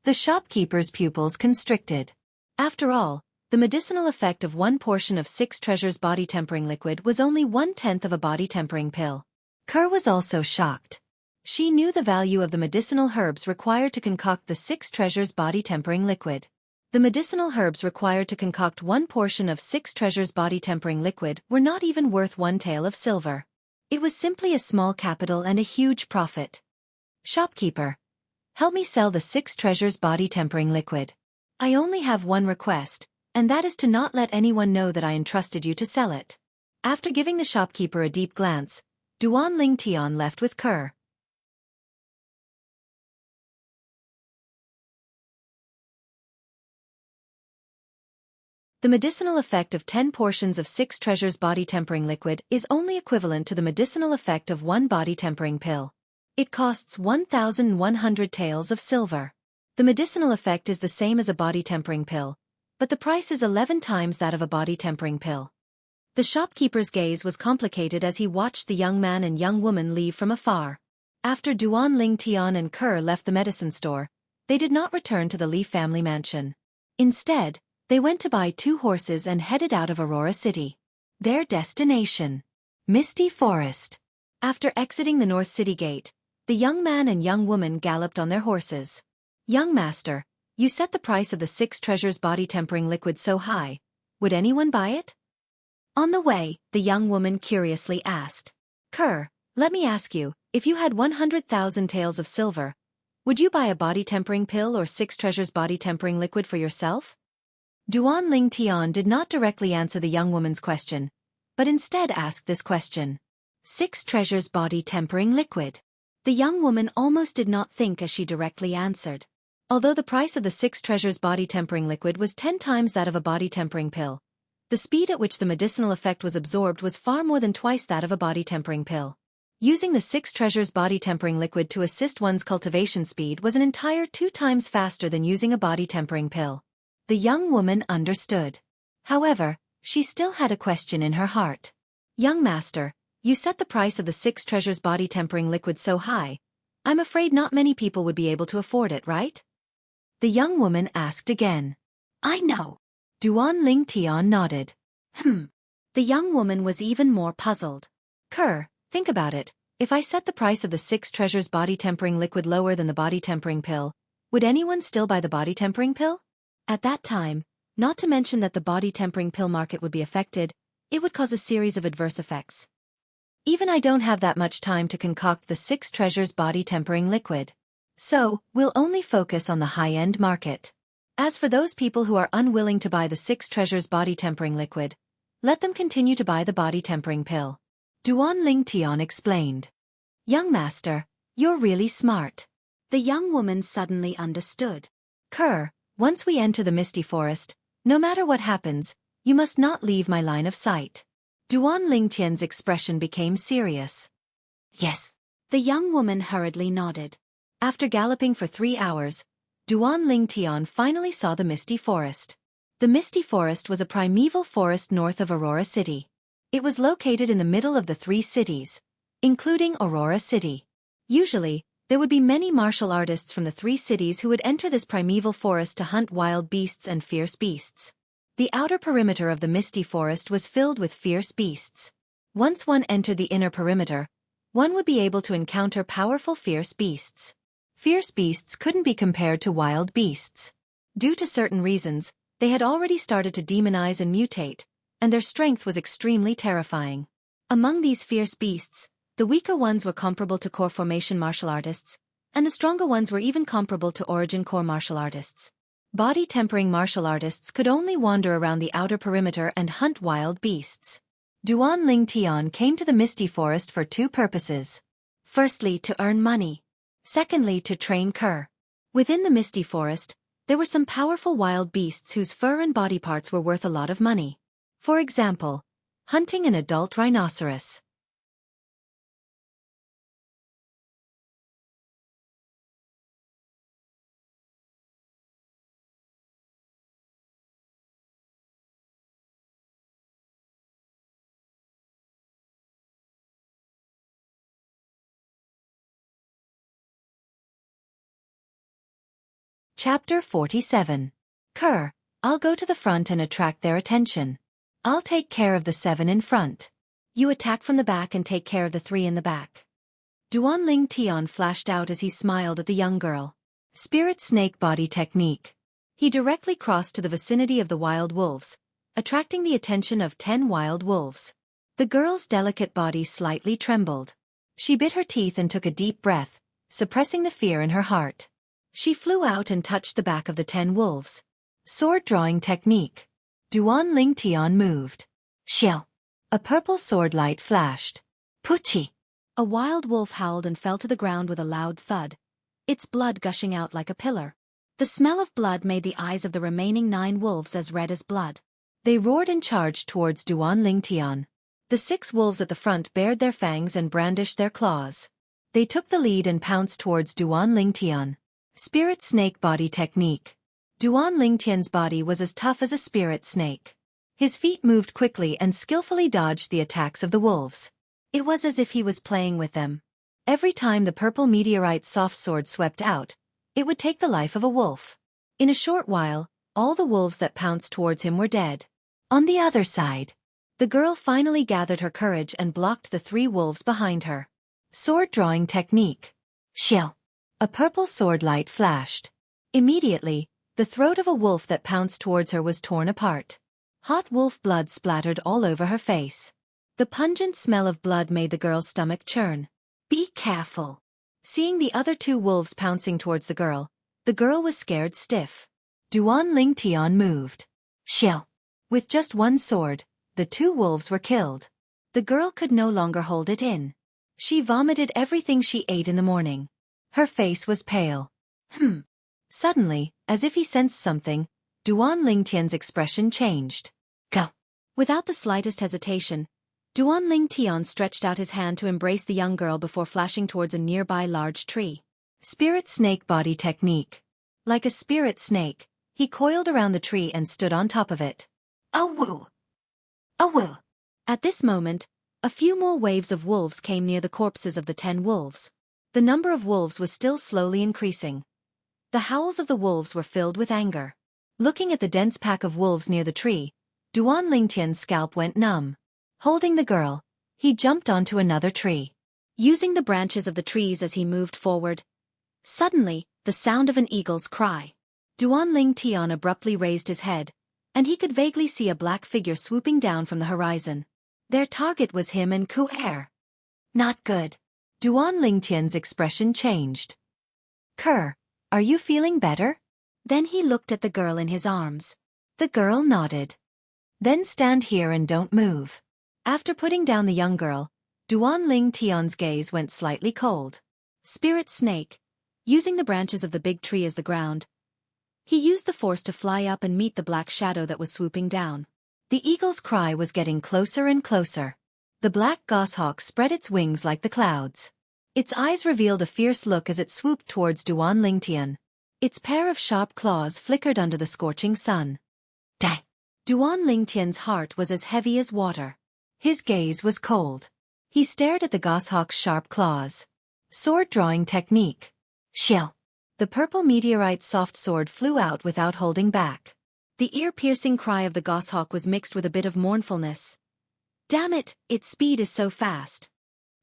The shopkeeper's pupils constricted. After all, the medicinal effect of one portion of 6 Treasures body tempering liquid was only 1/10 of a body tempering pill. Kerr was also shocked. She knew the value of the medicinal herbs required to concoct the 6 Treasures body tempering liquid. The medicinal herbs required to concoct one portion of 6 Treasures body tempering liquid were not even worth 1 tael of silver. It was simply a small capital and a huge profit. "Shopkeeper, help me sell the 6 Treasures body tempering liquid. I only have one request, and that is to not let anyone know that I entrusted you to sell it." After giving the shopkeeper a deep glance, Duan Lingtian left with Kerr. The medicinal effect of 10 portions of 6 treasures body tempering liquid is only equivalent to the medicinal effect of 1 body tempering pill. It costs 1,100 taels of silver. The medicinal effect is the same as a body tempering pill, but the price is 11 times that of a body tempering pill. The shopkeeper's gaze was complicated as he watched the young man and young woman leave from afar. After Duan Lingtian and Kerr left the medicine store, they did not return to the Li family mansion. Instead, they went to buy 2 horses and headed out of Aurora City. Their destination: Misty Forest. After exiting the North City Gate, the young man and young woman galloped on their horses. "Young master, you set the price of the 6 treasures body tempering liquid so high. Would anyone buy it?" On the way, the young woman curiously asked. "Kerr, let me ask you, if you had 100,000 taels of silver, would you buy a body tempering pill or 6 treasures body tempering liquid for yourself?" Duan Lingtian did not directly answer the young woman's question, but instead asked this question. 6 treasures body tempering liquid. The young woman almost did not think as she directly answered. Although the price of the 6 treasures body tempering liquid was 10 times that of a body tempering pill, the speed at which the medicinal effect was absorbed was far more than twice that of a body tempering pill. Using the 6 treasures body tempering liquid to assist one's cultivation speed was an entire 2 times faster than using a body tempering pill. The young woman understood. However, she still had a question in her heart. "Young master, you set the price of the 6 treasures body tempering liquid so high. I'm afraid not many people would be able to afford it, right?" The young woman asked again. "I know." Duan Lingtian nodded. The young woman was even more puzzled. "Kerr, think about it. If I set the price of the 6 treasures body tempering liquid lower than the body tempering pill, would anyone still buy the body tempering pill? At that time, not to mention that the body tempering pill market would be affected, it would cause a series of adverse effects. Even I don't have that much time to concoct the 6 treasures body tempering liquid. So, we'll only focus on the high-end market. As for those people who are unwilling to buy the 6 treasures body tempering liquid, let them continue to buy the body tempering pill." Duan Lingtian explained. "Young master, you're really smart." The young woman suddenly understood. "Kerr, once we enter the Misty Forest, no matter what happens, you must not leave my line of sight." Duan Lingtian's expression became serious. "Yes." The young woman hurriedly nodded. After galloping for 3 hours, Duan Lingtian finally saw the Misty Forest. The Misty Forest was a primeval forest north of Aurora City. It was located in the middle of the 3 cities, including Aurora City. Usually, there would be many martial artists from the 3 cities who would enter this primeval forest to hunt wild beasts and fierce beasts. The outer perimeter of the Misty Forest was filled with fierce beasts. Once one entered the inner perimeter, one would be able to encounter powerful fierce beasts. Fierce beasts couldn't be compared to wild beasts. Due to certain reasons, they had already started to demonize and mutate, and their strength was extremely terrifying. Among these fierce beasts, the weaker ones were comparable to core formation martial artists, and the stronger ones were even comparable to origin core martial artists. Body tempering martial artists could only wander around the outer perimeter and hunt wild beasts. Duan Lingtian came to the Misty Forest for 2 purposes. Firstly, to earn money. Secondly, to train Kerr. Within the Misty Forest, there were some powerful wild beasts whose fur and body parts were worth a lot of money. For example, hunting an adult rhinoceros. Chapter 47. Kerr, I'll go to the front and attract their attention. I'll take care of the 7 in front. You attack from the back and take care of the 3 in the back. Duan Lingtian flashed out as he smiled at the young girl. Spirit snake body technique. He directly crossed to the vicinity of the wild wolves, attracting the attention of 10 wild wolves. The girl's delicate body slightly trembled. She bit her teeth and took a deep breath, suppressing the fear in her heart. She flew out and touched the back of the 10 wolves. Sword drawing technique. Duan Lingtian moved. Xiao. A purple sword light flashed. Poochie! A wild wolf howled and fell to the ground with a loud thud, its blood gushing out like a pillar. The smell of blood made the eyes of the remaining 9 wolves as red as blood. They roared and charged towards Duan Lingtian. The 6 wolves at the front bared their fangs and brandished their claws. They took the lead and pounced towards Duan Lingtian. Spirit snake body technique. Duan Lingtian's body was as tough as a spirit snake. His feet moved quickly and skillfully dodged the attacks of the wolves. It was as if he was playing with them. Every time the purple meteorite soft sword swept out, it would take the life of a wolf. In a short while, all the wolves that pounced towards him were dead. On the other side, the girl finally gathered her courage and blocked the 3 wolves behind her. Sword drawing technique. Xiao. A purple sword light flashed. Immediately, the throat of a wolf that pounced towards her was torn apart. Hot wolf blood splattered all over her face. The pungent smell of blood made the girl's stomach churn. Be careful. Seeing the other 2 wolves pouncing towards the girl was scared stiff. Duan Lingtian moved. Xiao. With just 1 sword, the 2 wolves were killed. The girl could no longer hold it in. She vomited everything she ate in the morning. Her face was pale. Suddenly, as if he sensed something, Duan Lingtian's expression changed. Go. Without the slightest hesitation, Duan Lingtian stretched out his hand to embrace the young girl before flashing towards a nearby large tree. Spirit snake body technique. Like a spirit snake, he coiled around the tree and stood on top of it. Awoo! Awoo! At this moment, a few more waves of wolves came near the corpses of the 10 wolves. The number of wolves was still slowly increasing. The howls of the wolves were filled with anger. Looking at the dense pack of wolves near the tree, Duan Lingtian's scalp went numb. Holding the girl, he jumped onto another tree. Using the branches of the trees as he moved forward, suddenly, the sound of an eagle's cry. Duan Lingtian abruptly raised his head, and he could vaguely see a black figure swooping down from the horizon. Their target was him and Kuer. Not good. Duan Lingtian's expression changed. Kerr, are you feeling better? Then he looked at the girl in his arms. The girl nodded. Then stand here and don't move. After putting down the young girl, Duan Lingtian's gaze went slightly cold. Spirit snake. Using the branches of the big tree as the ground, he used the force to fly up and meet the black shadow that was swooping down. The eagle's cry was getting closer and closer. The black goshawk spread its wings like the clouds. Its eyes revealed a fierce look as it swooped towards Duan Lingtian. Its pair of sharp claws flickered under the scorching sun. Dang! Duan Lingtian's heart was as heavy as water. His gaze was cold. He stared at the goshawk's sharp claws. Sword drawing technique. Xiao. The purple meteorite soft sword flew out without holding back. The ear-piercing cry of the goshawk was mixed with a bit of mournfulness. Damn it, its speed is so fast.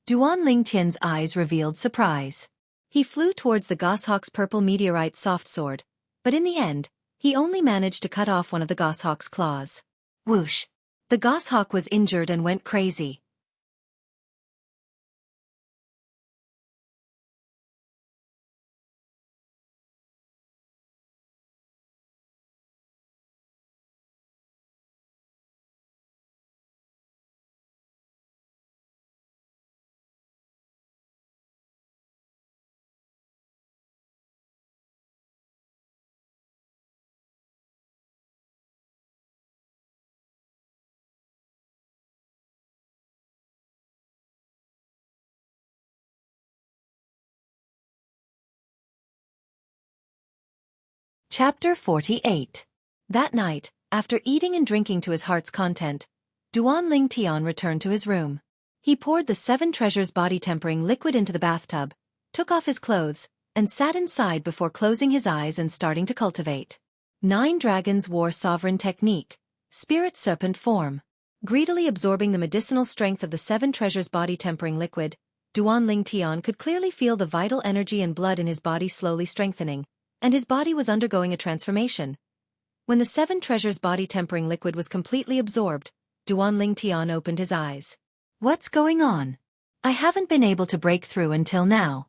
Duan Lingtian's eyes revealed surprise. He flew towards the goshawk's purple meteorite soft sword, but in the end, he only managed to cut off one of the goshawk's claws. Whoosh! The goshawk was injured and went crazy. Chapter 48. That night, after eating and drinking to his heart's content, Duan Lingtian returned to his room. He poured the 7 treasures body-tempering liquid into the bathtub, took off his clothes, and sat inside before closing his eyes and starting to cultivate. 9 dragons war sovereign technique, spirit serpent form. Greedily absorbing the medicinal strength of the 7 treasures body-tempering liquid, Duan Lingtian could clearly feel the vital energy and blood in his body slowly strengthening, and his body was undergoing a transformation. When the 7 treasures body-tempering liquid was completely absorbed, Duan Lingtian opened his eyes. What's going on? I haven't been able to break through until now.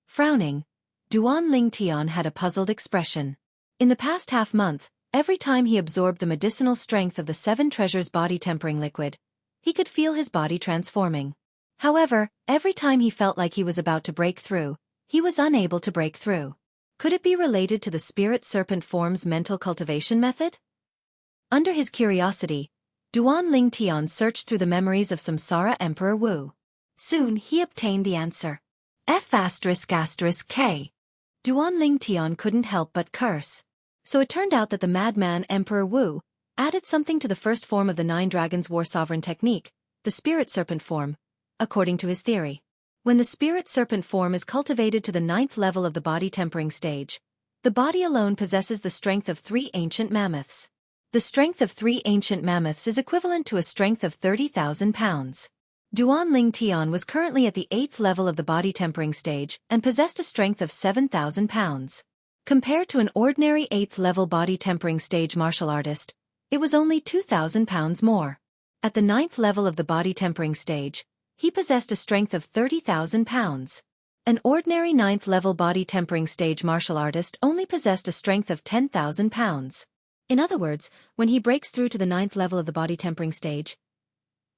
Frowning, Duan Lingtian had a puzzled expression. In the past half-month, every time he absorbed the medicinal strength of the 7 treasures body-tempering liquid, He could feel his body transforming. However, every time he felt like he was about to break through, he was unable to break through. Could it be related to the spirit serpent form's mental cultivation method? Under his curiosity, Duan Lingtian searched through the memories of Samsara Emperor Wu. Soon he obtained the answer. F***K. Duan Lingtian couldn't help but curse. So it turned out that the madman Emperor Wu added something to the first form of the Nine Dragons War Sovereign technique, the spirit serpent form, according to his theory. When the spirit serpent form is cultivated to the 9th level of the body tempering stage, the body alone possesses the strength of 3 ancient mammoths. The strength of 3 ancient mammoths is equivalent to a strength of 30,000 pounds. Duan Lingtian was currently at the 8th level of the body tempering stage and possessed a strength of 7,000 pounds. Compared to an ordinary 8th level body tempering stage martial artist, it was only 2,000 pounds more. At the 9th level of the body tempering stage, he possessed a strength of 30,000 pounds. An ordinary 9th level body tempering stage martial artist only possessed a strength of 10,000 pounds. In other words, when he breaks through to the 9th level of the body tempering stage,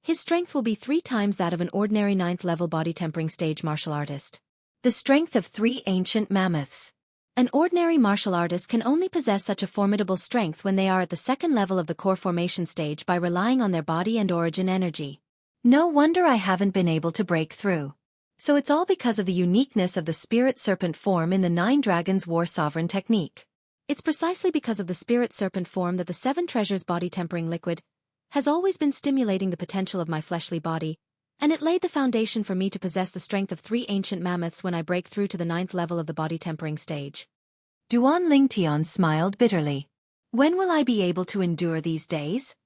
his strength will be 3 times that of an ordinary 9th level body tempering stage martial artist. The strength of 3 ancient mammoths. An ordinary martial artist can only possess such a formidable strength when they are at the 2nd level of the core formation stage by relying on their body and origin energy. No wonder I haven't been able to break through. So it's all because of the uniqueness of the spirit serpent form in the Nine Dragons War Sovereign technique. It's precisely because of the spirit serpent form that the 7 treasures body tempering liquid has always been stimulating the potential of my fleshly body, and it laid the foundation for me to possess the strength of 3 ancient mammoths when I break through to the 9th level of the body tempering stage. Duan Lingtian smiled bitterly. When will I be able to endure these days?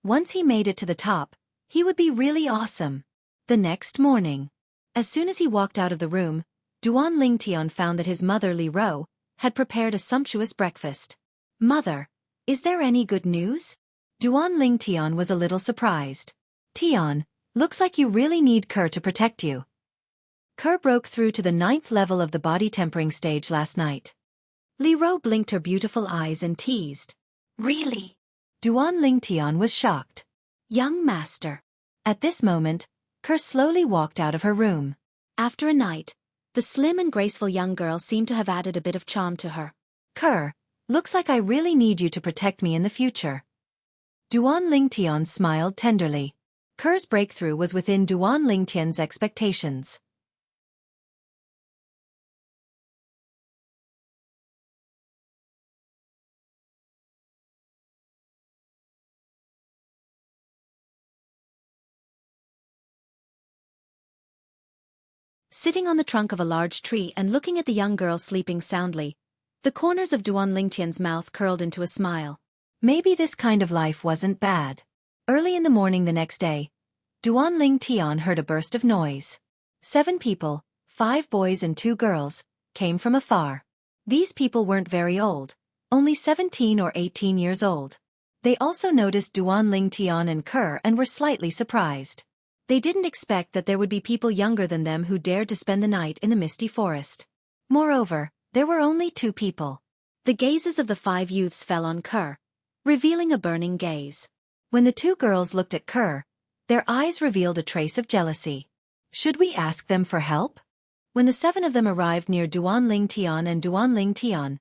Once he made it to the top, he would be really awesome. The next morning, as soon as he walked out of the room, Duan Lingtian found that his mother Li Ro had prepared a sumptuous breakfast. Mother, is there any good news? Duan Lingtian was a little surprised. Tian, looks like you really need Kerr to protect you. Kerr broke through to the 9th level of the body tempering stage last night. Li Ro blinked her beautiful eyes and teased. Really? Duan Lingtian was shocked. Young master. At this moment, Kerr slowly walked out of her room. After a night, the slim and graceful young girl seemed to have added a bit of charm to her. Kerr, looks like I really need you to protect me in the future. Duan Lingtian smiled tenderly. Kerr's breakthrough was within Duan Lingtian's expectations. Sitting on the trunk of a large tree and looking at the young girl sleeping soundly, the corners of Duan Lingtian's mouth curled into a smile. Maybe this kind of life wasn't bad. Early in the morning the next day, Duan Lingtian heard a burst of noise. 7 people, 5 boys and 2 girls, came from afar. These people weren't very old, only 17 or 18 years old. They also noticed Duan Lingtian and Kerr and were slightly surprised. They didn't expect that there would be people younger than them who dared to spend the night in the misty forest. Moreover, there were only 2 people. The gazes of the 5 youths fell on Kerr, revealing a burning gaze. When the 2 girls looked at Kerr, their eyes revealed a trace of jealousy. Should we ask them for help? When the 7 of them arrived near Duan Lingtian and Duan Lingtian,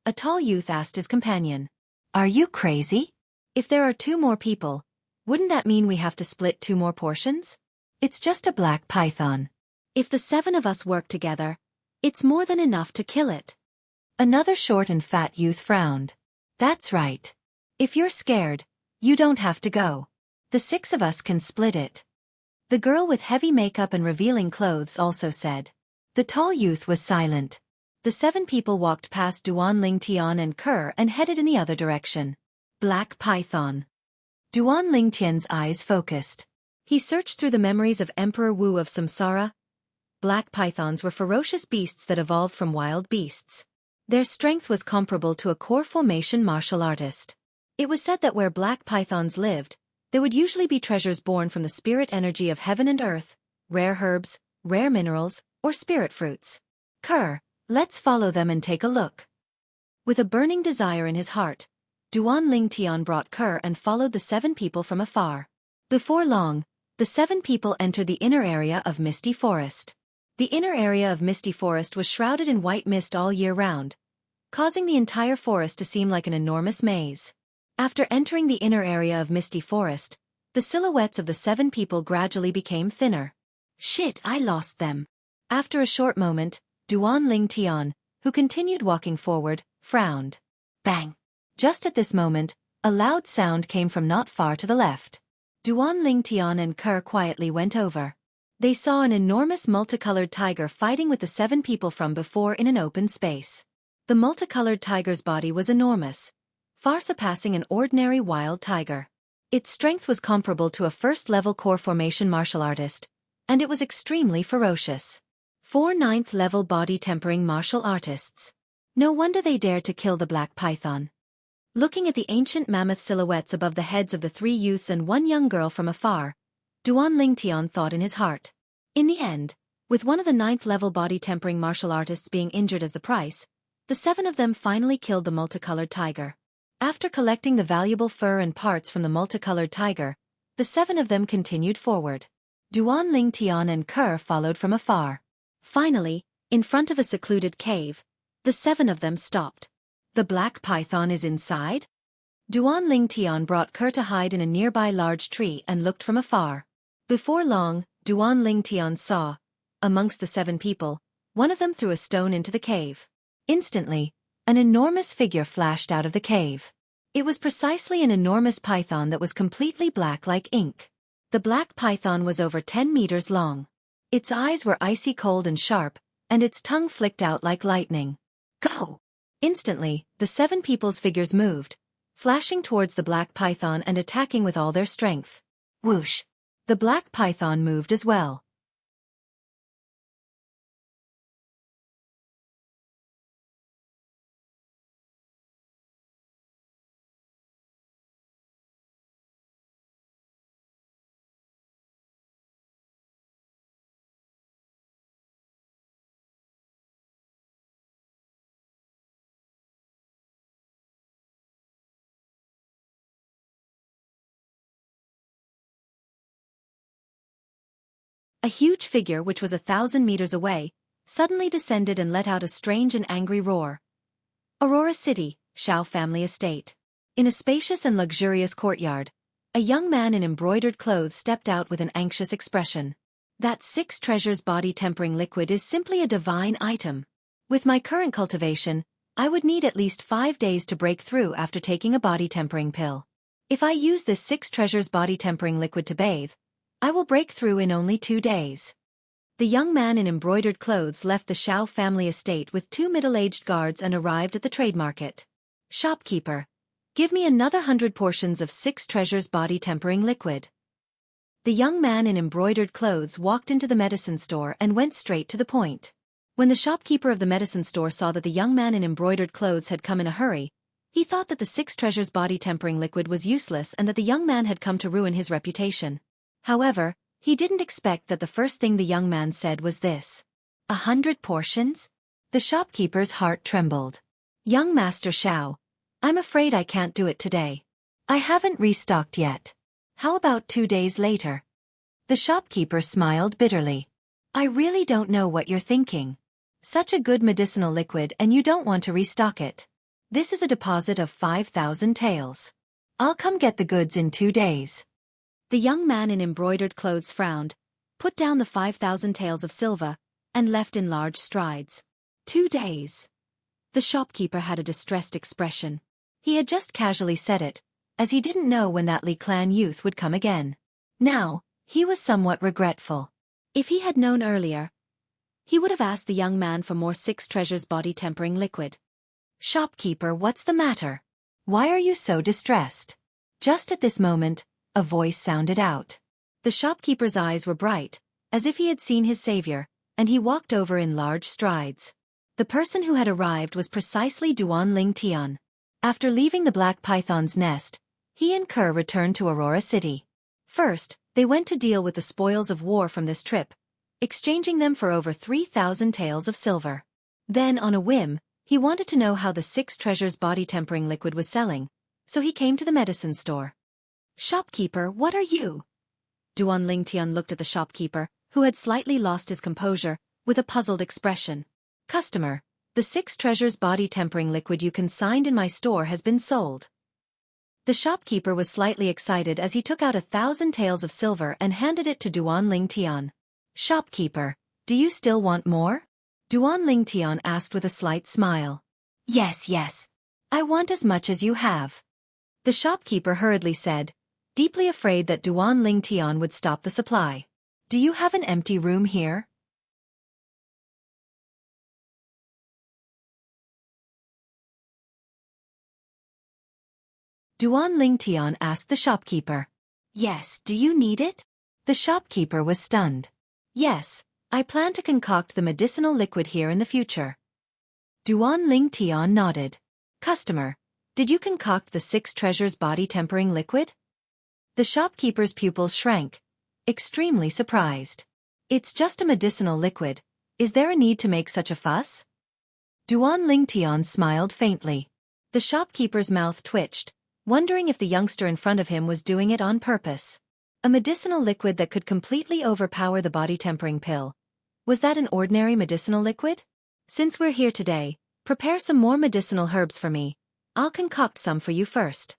a tall youth asked his companion, "Are you crazy? If there are 2 more people, wouldn't that mean we have to split 2 more portions? It's just a black python. If the 7 of us work together, it's more than enough to kill it." Another short and fat youth frowned. "That's right. If you're scared, you don't have to go. The 6 of us can split it." The girl with heavy makeup and revealing clothes also said. The tall youth was silent. The 7 people walked past Duan Lingtian and Kerr and headed in the other direction. Black python. Duan Lingtian's eyes focused. He searched through the memories of Emperor Wu of Samsara. Black pythons were ferocious beasts that evolved from wild beasts. Their strength was comparable to a core formation martial artist. It was said that where black pythons lived, there would usually be treasures born from the spirit energy of heaven and earth, rare herbs, rare minerals, or spirit fruits. Kerr, let's follow them and take a look. With a burning desire in his heart, Duan Lingtian brought Kerr and followed the 7 people from afar. Before long, the 7 people entered the inner area of Misty Forest. The inner area of Misty Forest was shrouded in white mist all year round, causing the entire forest to seem like an enormous maze. After entering the inner area of Misty Forest, the silhouettes of the 7 people gradually became thinner. Shit, I lost them. After a short moment, Duan Ling Tian, who continued walking forward, frowned. Bang! Just at this moment, a loud sound came from not far to the left. Duan Ling Tian and Kerr quietly went over. They saw an enormous multicolored tiger fighting with the 7 people from before in an open space. The multicolored tiger's body was enormous, far surpassing an ordinary wild tiger. Its strength was comparable to a first-level core formation martial artist, and it was extremely ferocious. 4 9th-level body-tempering martial artists. No wonder they dared to kill the black python. Looking at the ancient mammoth silhouettes above the heads of the 3 youths and 1 young girl from afar, Duan Ling Tian thought in his heart. In the end, with one of the 9th-level body-tempering martial artists being injured as the price, the 7 of them finally killed the multicolored tiger. After collecting the valuable fur and parts from the multicolored tiger, the 7 of them continued forward. Duan Ling Tian and Kerr followed from afar. Finally, in front of a secluded cave, the 7 of them stopped. The black python is inside? Duan Ling Tian brought Kerr to hide in a nearby large tree and looked from afar. Before long, Duan Ling Tian saw, amongst the 7 people, one of them threw a stone into the cave. Instantly, an enormous figure flashed out of the cave. It was precisely an enormous python that was completely black like ink. The black python was over 10 meters long. Its eyes were icy cold and sharp, and its tongue flicked out like lightning. Go! Instantly, the 7 people's figures moved, flashing towards the black python and attacking with all their strength. Whoosh! The black python moved as well. A huge figure which was 1,000 meters away, suddenly descended and let out a strange and angry roar. Aurora City, Shao family estate. In a spacious and luxurious courtyard, a young man in embroidered clothes stepped out with an anxious expression. That 6 treasures body tempering liquid is simply a divine item. With my current cultivation, I would need at least 5 days to break through after taking a body tempering pill. If I use this 6 treasures body tempering liquid to bathe, I will break through in only 2 days. The young man in embroidered clothes left the Shao family estate with 2 middle-aged guards and arrived at the trade market. Shopkeeper, give me another 100 portions of 6 treasures body tempering liquid. The young man in embroidered clothes walked into the medicine store and went straight to the point. When the shopkeeper of the medicine store saw that the young man in embroidered clothes had come in a hurry, he thought that the 6 treasures body tempering liquid was useless and that the young man had come to ruin his reputation. However, he didn't expect that the first thing the young man said was this. 100 portions? The shopkeeper's heart trembled. Young Master Shao, I'm afraid I can't do it today. I haven't restocked yet. How about 2 days later? The shopkeeper smiled bitterly. I really don't know what you're thinking. Such a good medicinal liquid and you don't want to restock it. This is a deposit of 5,000 taels. I'll come get the goods in 2 days. The young man in embroidered clothes frowned, put down the 5,000 taels of silver, and left in large strides. 2 days. The shopkeeper had a distressed expression. He had just casually said it, as he didn't know when that Li clan youth would come again. Now, he was somewhat regretful. If he had known earlier, he would have asked the young man for more 6 treasures body tempering liquid. Shopkeeper, what's the matter? Why are you so distressed? Just at this moment, a voice sounded out. The shopkeeper's eyes were bright, as if he had seen his savior, and he walked over in large strides. The person who had arrived was precisely Duan Ling Tian. After leaving the black python's nest, he and Kerr returned to Aurora City. First, they went to deal with the spoils of war from this trip, exchanging them for over 3,000 taels of silver. Then, on a whim, he wanted to know how the 6 treasures body tempering liquid was selling, so he came to the medicine store. Shopkeeper, what are you? Duan Lingtian looked at the shopkeeper, who had slightly lost his composure, with a puzzled expression. Customer, the 6 treasures body tempering liquid you consigned in my store has been sold. The shopkeeper was slightly excited as he took out 1,000 taels of silver and handed it to Duan Lingtian. Shopkeeper, do you still want more? Duan Lingtian asked with a slight smile. Yes, yes. I want as much as you have. The shopkeeper hurriedly said, deeply afraid that Duan Lingtian would stop the supply. Do you have an empty room here? Duan Lingtian asked the shopkeeper. Yes, do you need it? The shopkeeper was stunned. Yes, I plan to concoct the medicinal liquid here in the future. Duan Lingtian nodded. Customer, did you concoct the 6 treasures body tempering liquid? The shopkeeper's pupils shrank, extremely surprised. It's just a medicinal liquid. Is there a need to make such a fuss? Duan Lingtian smiled faintly. The shopkeeper's mouth twitched, wondering if the youngster in front of him was doing it on purpose. A medicinal liquid that could completely overpower the body tempering pill. Was that an ordinary medicinal liquid? Since we're here today, prepare some more medicinal herbs for me. I'll concoct some for you first.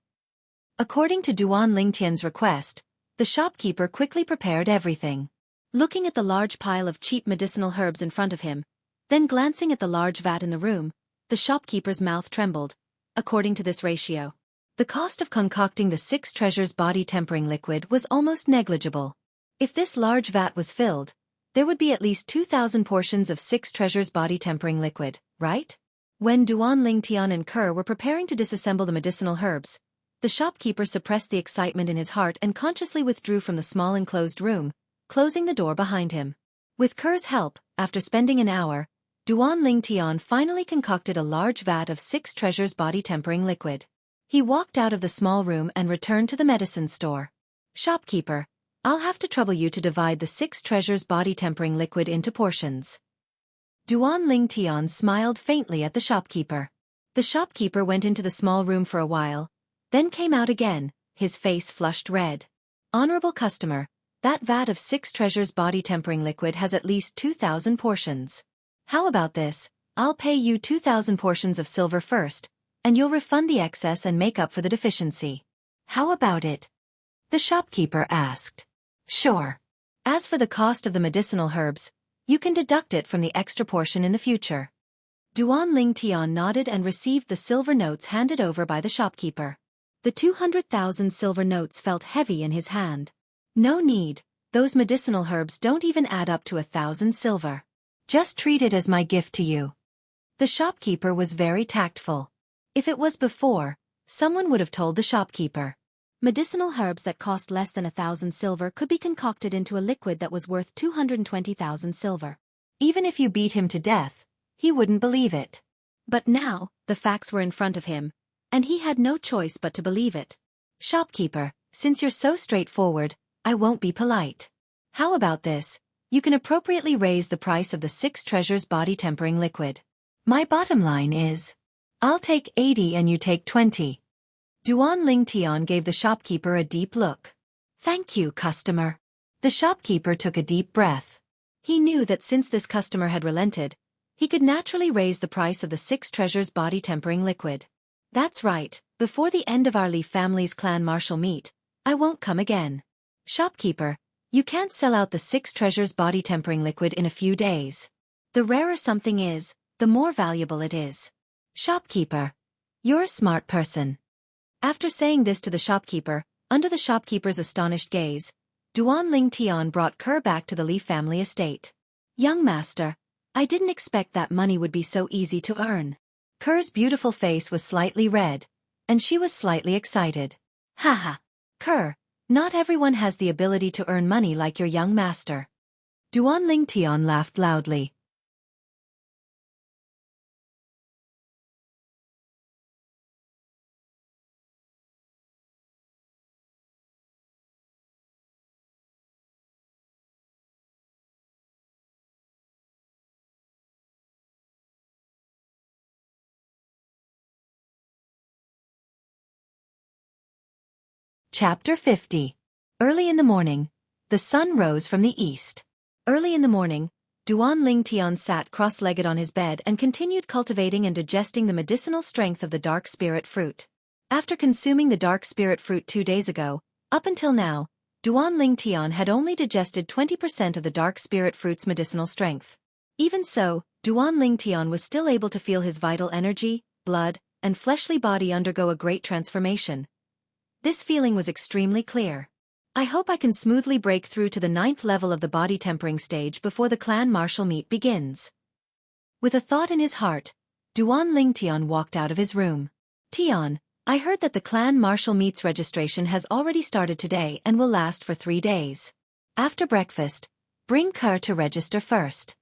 According to Duan Lingtian's request, the shopkeeper quickly prepared everything. Looking at the large pile of cheap medicinal herbs in front of him, then glancing at the large vat in the room, the shopkeeper's mouth trembled. According to this ratio, the cost of concocting the 6 treasures body tempering liquid was almost negligible. If this large vat was filled, there would be at least 2,000 portions of 6 treasures body tempering liquid, right? When Duan Lingtian and Kerr were preparing to disassemble the medicinal herbs, the shopkeeper suppressed the excitement in his heart and consciously withdrew from the small enclosed room, closing the door behind him. With Kerr's help, after spending an hour, Duan Lingtian finally concocted a large vat of 6 treasures body tempering liquid. He walked out of the small room and returned to the medicine store. Shopkeeper, I'll have to trouble you to divide the 6 treasures body tempering liquid into portions. Duan Lingtian smiled faintly at the shopkeeper. The shopkeeper went into the small room for a while, then came out again, his face flushed red. Honorable customer, that vat of 6 treasures body tempering liquid has at least 2,000 portions. How about this? I'll pay you 2,000 portions of silver first, and you'll refund the excess and make up for the deficiency. How about it? The shopkeeper asked. Sure. As for the cost of the medicinal herbs, you can deduct it from the extra portion in the future. Duan Lingtian nodded and received the silver notes handed over by the shopkeeper. The 200,000 silver notes felt heavy in his hand. No need, those medicinal herbs don't even add up to 1,000 silver. Just treat it as my gift to you. The shopkeeper was very tactful. If it was before, someone would have told the shopkeeper. Medicinal herbs that cost less than 1,000 silver could be concocted into a liquid that was worth 220,000 silver. Even if you beat him to death, he wouldn't believe it. But now, the facts were in front of him, and he had no choice but to believe it. Shopkeeper, since you're so straightforward, I won't be polite. How about this? You can appropriately raise the price of the 6 treasures body tempering liquid. My bottom line is, I'll take 80 and you take 20. Duan Lingtian gave the shopkeeper a deep look. Thank you, customer. The shopkeeper took a deep breath. He knew that since this customer had relented, he could naturally raise the price of the 6 treasures body tempering liquid. That's right, before the end of our Li family's clan martial meet, I won't come again. Shopkeeper, you can't sell out the 6 treasures body tempering liquid in a few days. The rarer something is, the more valuable it is. Shopkeeper, you're a smart person. After saying this to the shopkeeper, under the shopkeeper's astonished gaze, Duan Lingtian brought Kerr back to the Li family estate. Young master, I didn't expect that money would be so easy to earn. Kerr's beautiful face was slightly red, and she was slightly excited. Haha, Kerr, not everyone has the ability to earn money like your young master. Duan Lingtian laughed loudly. Chapter 50. Early in the morning, The sun rose from the east. Early in the morning, Duan Lingtian sat cross-legged on his bed and continued cultivating and digesting the medicinal strength of the dark spirit fruit. After consuming the dark spirit fruit 2 days ago, up until now, Duan Lingtian had only digested 20% of the dark spirit fruit's medicinal strength. Even so, Duan Lingtian was still able to feel his vital energy, blood, and fleshly body undergo a great transformation. This feeling was extremely clear. I hope I can smoothly break through to the 9th level of the body tempering stage before the clan martial meet begins. With a thought in his heart, Duan Lingtian walked out of his room. Tian, I heard that the clan martial meet's registration has already started today and will last for 3 days. After breakfast, bring Ker to register first.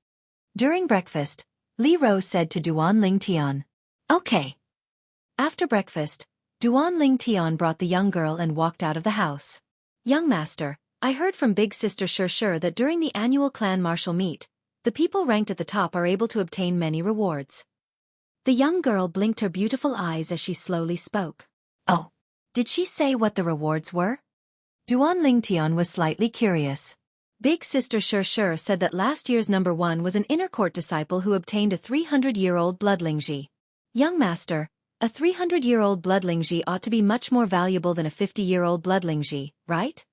During breakfast, Li Ro said to Duan Lingtian. Okay. After breakfast, Duan Lingtian brought the young girl and walked out of the house. Young master, I heard from big sister Xianxia that during the annual clan martial meet, the people ranked at the top are able to obtain many rewards. The young girl blinked her beautiful eyes as she slowly spoke. Oh, did she say what the rewards were? Duan Lingtian was slightly curious. Big sister Xianxia said that last year's number 1 was an inner court disciple who obtained a 300-year-old bloodlingji. Young master, a 300-year-old bloodlingji ought to be much more valuable than a 50-year-old bloodlingji, right?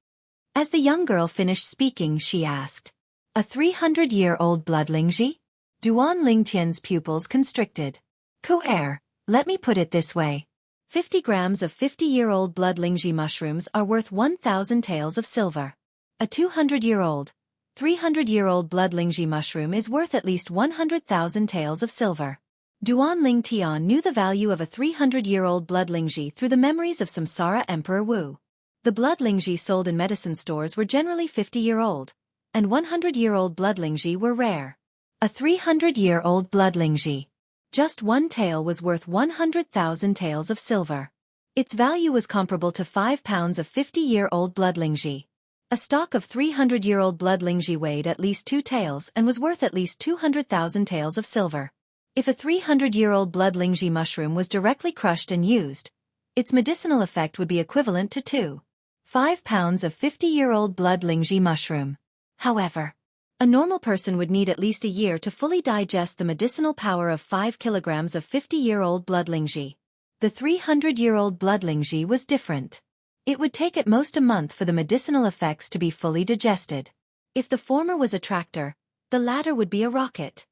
As the young girl finished speaking, she asked. A 300-year-old bloodlingji? Duan Lingtian's pupils constricted. Conqueror, let me put it this way. 50 grams of 50-year-old bloodlingji mushrooms are worth 1,000 taels of silver. A 200-year-old, 300-year-old bloodlingji mushroom is worth at least 100,000 taels of silver. Duan Lingtian knew the value of a 300-year-old bloodlingji through the memories of Samsara Emperor Wu. The bloodlingji sold in medicine stores were generally 50-year-old, and 100-year-old bloodlingji were rare. A 300-year-old bloodlingji. Just 1 tael was worth 100,000 taels of silver. Its value was comparable to 5 pounds of 50-year-old bloodlingji. A stock of 300-year-old bloodlingji weighed at least 2 taels and was worth at least 200,000 taels of silver. If a 300-year-old bloodlingji mushroom was directly crushed and used, its medicinal effect would be equivalent to 5 pounds of 50-year-old bloodlingji mushroom. However, a normal person would need at least a year to fully digest the medicinal power of 5 kilograms of 50-year-old bloodlingji. The 300-year-old bloodlingji was different. It would take at most a month for the medicinal effects to be fully digested. If the former was a tractor, the latter would be a rocket.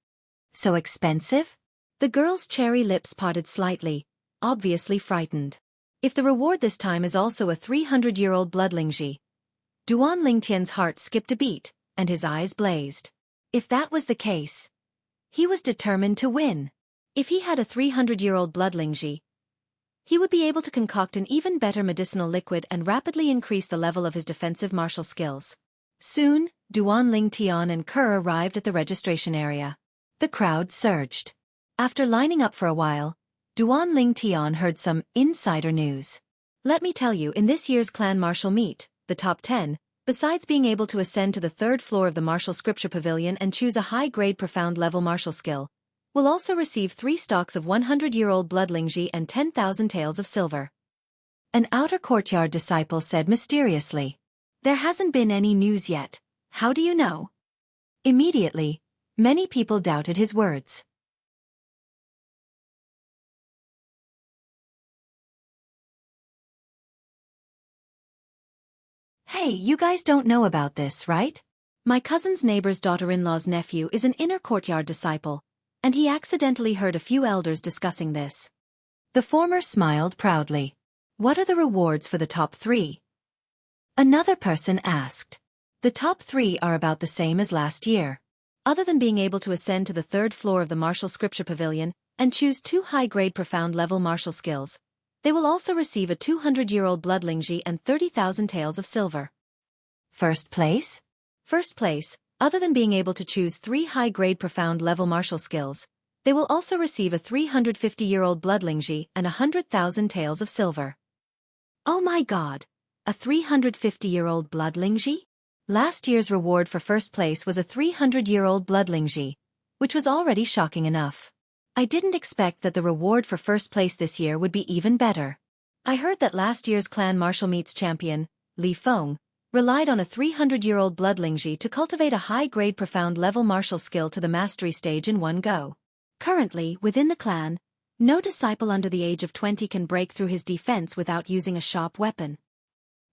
So expensive? The girl's cherry lips parted slightly, obviously frightened. If the reward this time is also a 300-year-old bloodlingji, Duan Lingtian's heart skipped a beat, and his eyes blazed. If that was the case, he was determined to win. If he had a 300-year-old bloodlingji, he would be able to concoct an even better medicinal liquid and rapidly increase the level of his defensive martial skills. Soon, Duan Lingtian and Ker arrived at the registration area. The crowd surged. After lining up for a while, Duan Lingtian heard some insider news. Let me tell you, in this year's clan martial meet, the top 10, besides being able to ascend to the 3rd floor of the martial scripture pavilion and choose a high-grade profound level martial skill, will also receive 3 stocks of 100-year-old bloodlingji and 10,000 taels of silver. An outer courtyard disciple said mysteriously. There hasn't been any news yet. How do you know? Immediately, many people doubted his words. Hey, you guys don't know about this, right? My cousin's neighbor's daughter-in-law's nephew is an inner courtyard disciple, and he accidentally heard a few elders discussing this. The former smiled proudly. What are the rewards for the top 3? Another person asked. The top 3 are about the same as last year. Other than being able to ascend to the 3rd floor of the martial scripture pavilion and choose 2 high-grade profound level martial skills, they will also receive a 200-year-old bloodlingji and 30,000 taels of silver. First place? First place, other than being able to choose 3 high-grade profound level martial skills, they will also receive a 350-year-old bloodlingji and 100,000 taels of silver. Oh my god! A 350-year-old bloodlingji? Last year's reward for first place was a 300-year-old bloodlingji, which was already shocking enough. I didn't expect that the reward for first place this year would be even better. I heard that last year's clan martial meets champion, Li Feng, relied on a 300-year-old bloodlingji to cultivate a high-grade profound-level martial skill to the mastery stage in one go. Currently, within the clan, no disciple under the age of 20 can break through his defense without using a sharp weapon.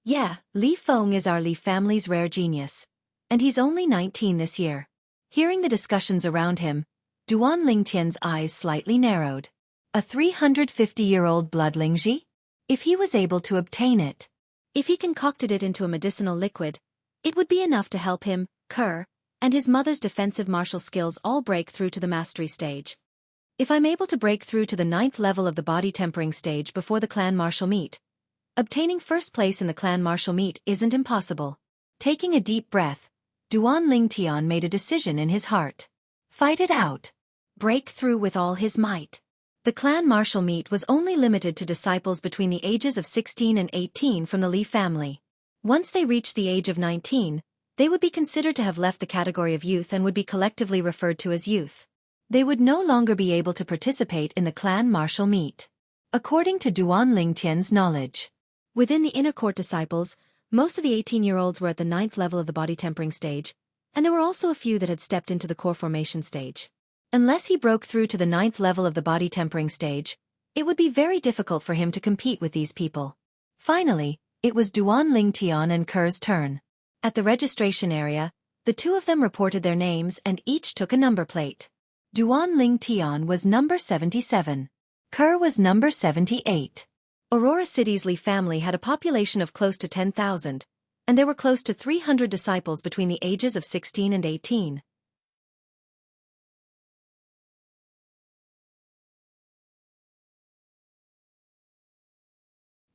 Yeah, Li Feng is our Li family's rare genius, and he's only 19 this year. Hearing the discussions around him, Duan Lingtian's eyes slightly narrowed. A 350-year-old bloodlingji? If he was able to obtain it. If he concocted it into a medicinal liquid, it would be enough to help him, Kerr, and his mother's defensive martial skills all break through to the mastery stage. If I'm able to break through to the 9th level of the body tempering stage before the clan martial meet, obtaining first place in the clan martial meet isn't impossible. Taking a deep breath, Duan Lingtian made a decision in his heart. Fight it out. Break through with all his might. The clan martial meet was only limited to disciples between the ages of 16 and 18 from the Li family. Once they reached the age of 19, they would be considered to have left the category of youth and would be collectively referred to as youth. They would no longer be able to participate in the clan martial meet. According to Duan Lingtian's knowledge, within the inner court disciples, most of the 18-year-olds were at the 9th level of the body tempering stage, and there were also a few that had stepped into the core formation stage. Unless he broke through to the 9th level of the body tempering stage, it would be very difficult for him to compete with these people. Finally, it was Duan Lingtian and Kerr's turn. At the registration area, the two of them reported their names and each took a number plate. Duan Lingtian was number 77. Kerr was number 78. Aurora City's Li family had a population of close to 10,000, and there were close to 300 disciples between the ages of 16 and 18.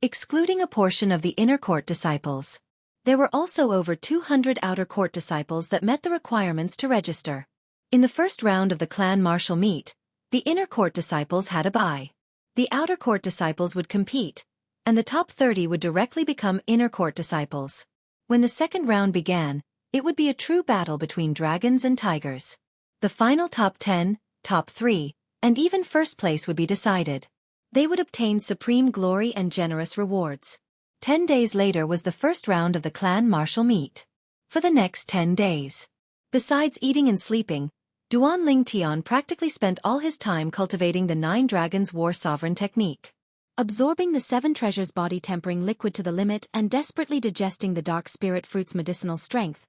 Excluding a portion of the inner court disciples. There were also over 200 outer court disciples that met the requirements to register. In the first round of the clan martial meet, the inner court disciples had a bye. The outer court disciples would compete, and the top 30 would directly become inner court disciples. When the second round began, it would be a true battle between dragons and tigers. The final top 10, top 3, and even first place would be decided. They would obtain supreme glory and generous rewards. 10 days later was the first round of the clan martial meet. For the next 10 days. Besides eating and sleeping, Duan Lingtian practically spent all his time cultivating the 9 Dragons War Sovereign technique. Absorbing the 7 treasures body tempering liquid to the limit and desperately digesting the dark spirit fruit's medicinal strength.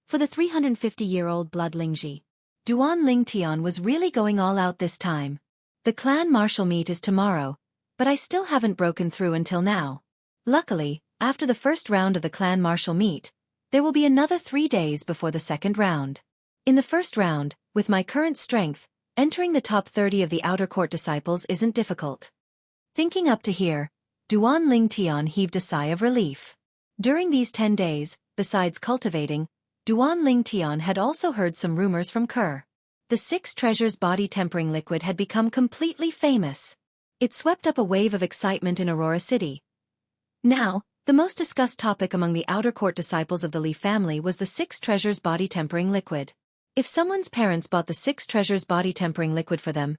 For the 350-year-old bloodlingji, Duan Lingtian was really going all out this time. The clan martial meet is tomorrow, but I still haven't broken through until now. Luckily, after the first round of the clan martial meet, there will be another 3 days before the second round. In the first round, with my current strength, entering the top 30 of the outer court disciples isn't difficult. Thinking up to here, Duan Lingtian heaved a sigh of relief. During these 10 days, besides cultivating, Duan Lingtian had also heard some rumors from Kerr. The 6 treasures body tempering liquid had become completely famous. It swept up a wave of excitement in Aurora City. Now, the most discussed topic among the outer court disciples of the Li family was the 6 treasures body tempering liquid. If someone's parents bought the 6 treasures body tempering liquid for them,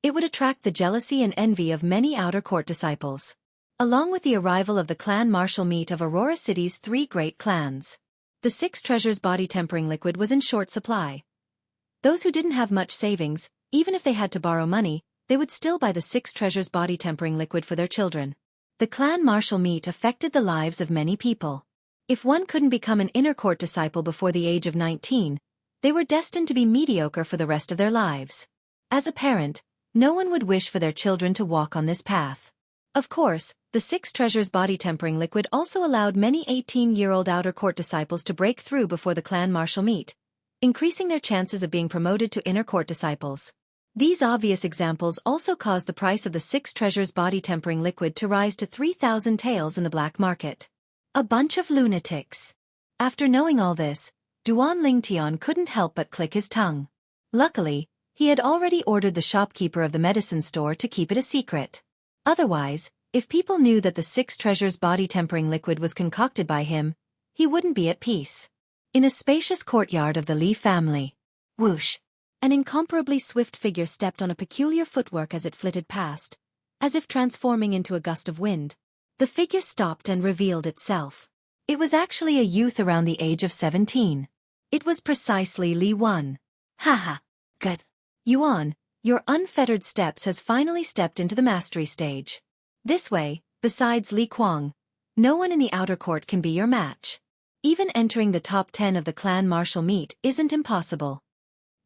it would attract the jealousy and envy of many outer court disciples. Along with the arrival of the clan martial meet of Aurora City's 3 great clans, the 6 treasures body tempering liquid was in short supply. Those who didn't have much savings, even if they had to borrow money, they would still buy the 6 treasures body tempering liquid for their children. The clan martial meet affected the lives of many people. If one couldn't become an inner court disciple before the age of 19, they were destined to be mediocre for the rest of their lives. As a parent, no one would wish for their children to walk on this path. Of course, the 6 treasures body tempering liquid also allowed many 18-year-old outer court disciples to break through before the clan martial meet, increasing their chances of being promoted to inner court disciples. These obvious examples also caused the price of the 6 treasures body tempering liquid to rise to 3,000 taels in the black market. A bunch of lunatics. After knowing all this, Duan Lingtian couldn't help but click his tongue. Luckily, he had already ordered the shopkeeper of the medicine store to keep it a secret. Otherwise, if people knew that the 6 treasures body tempering liquid was concocted by him, he wouldn't be at peace. In a spacious courtyard of the Li family. Whoosh! An incomparably swift figure stepped on a peculiar footwork as it flitted past, as if transforming into a gust of wind. The figure stopped and revealed itself. It was actually a youth around the age of 17. It was precisely Li Wan. Haha. Good. Yuan, your unfettered steps has finally stepped into the mastery stage. This way, besides Li Kuang, no one in the outer court can be your match. Even entering the top 10 of the clan martial meet isn't impossible.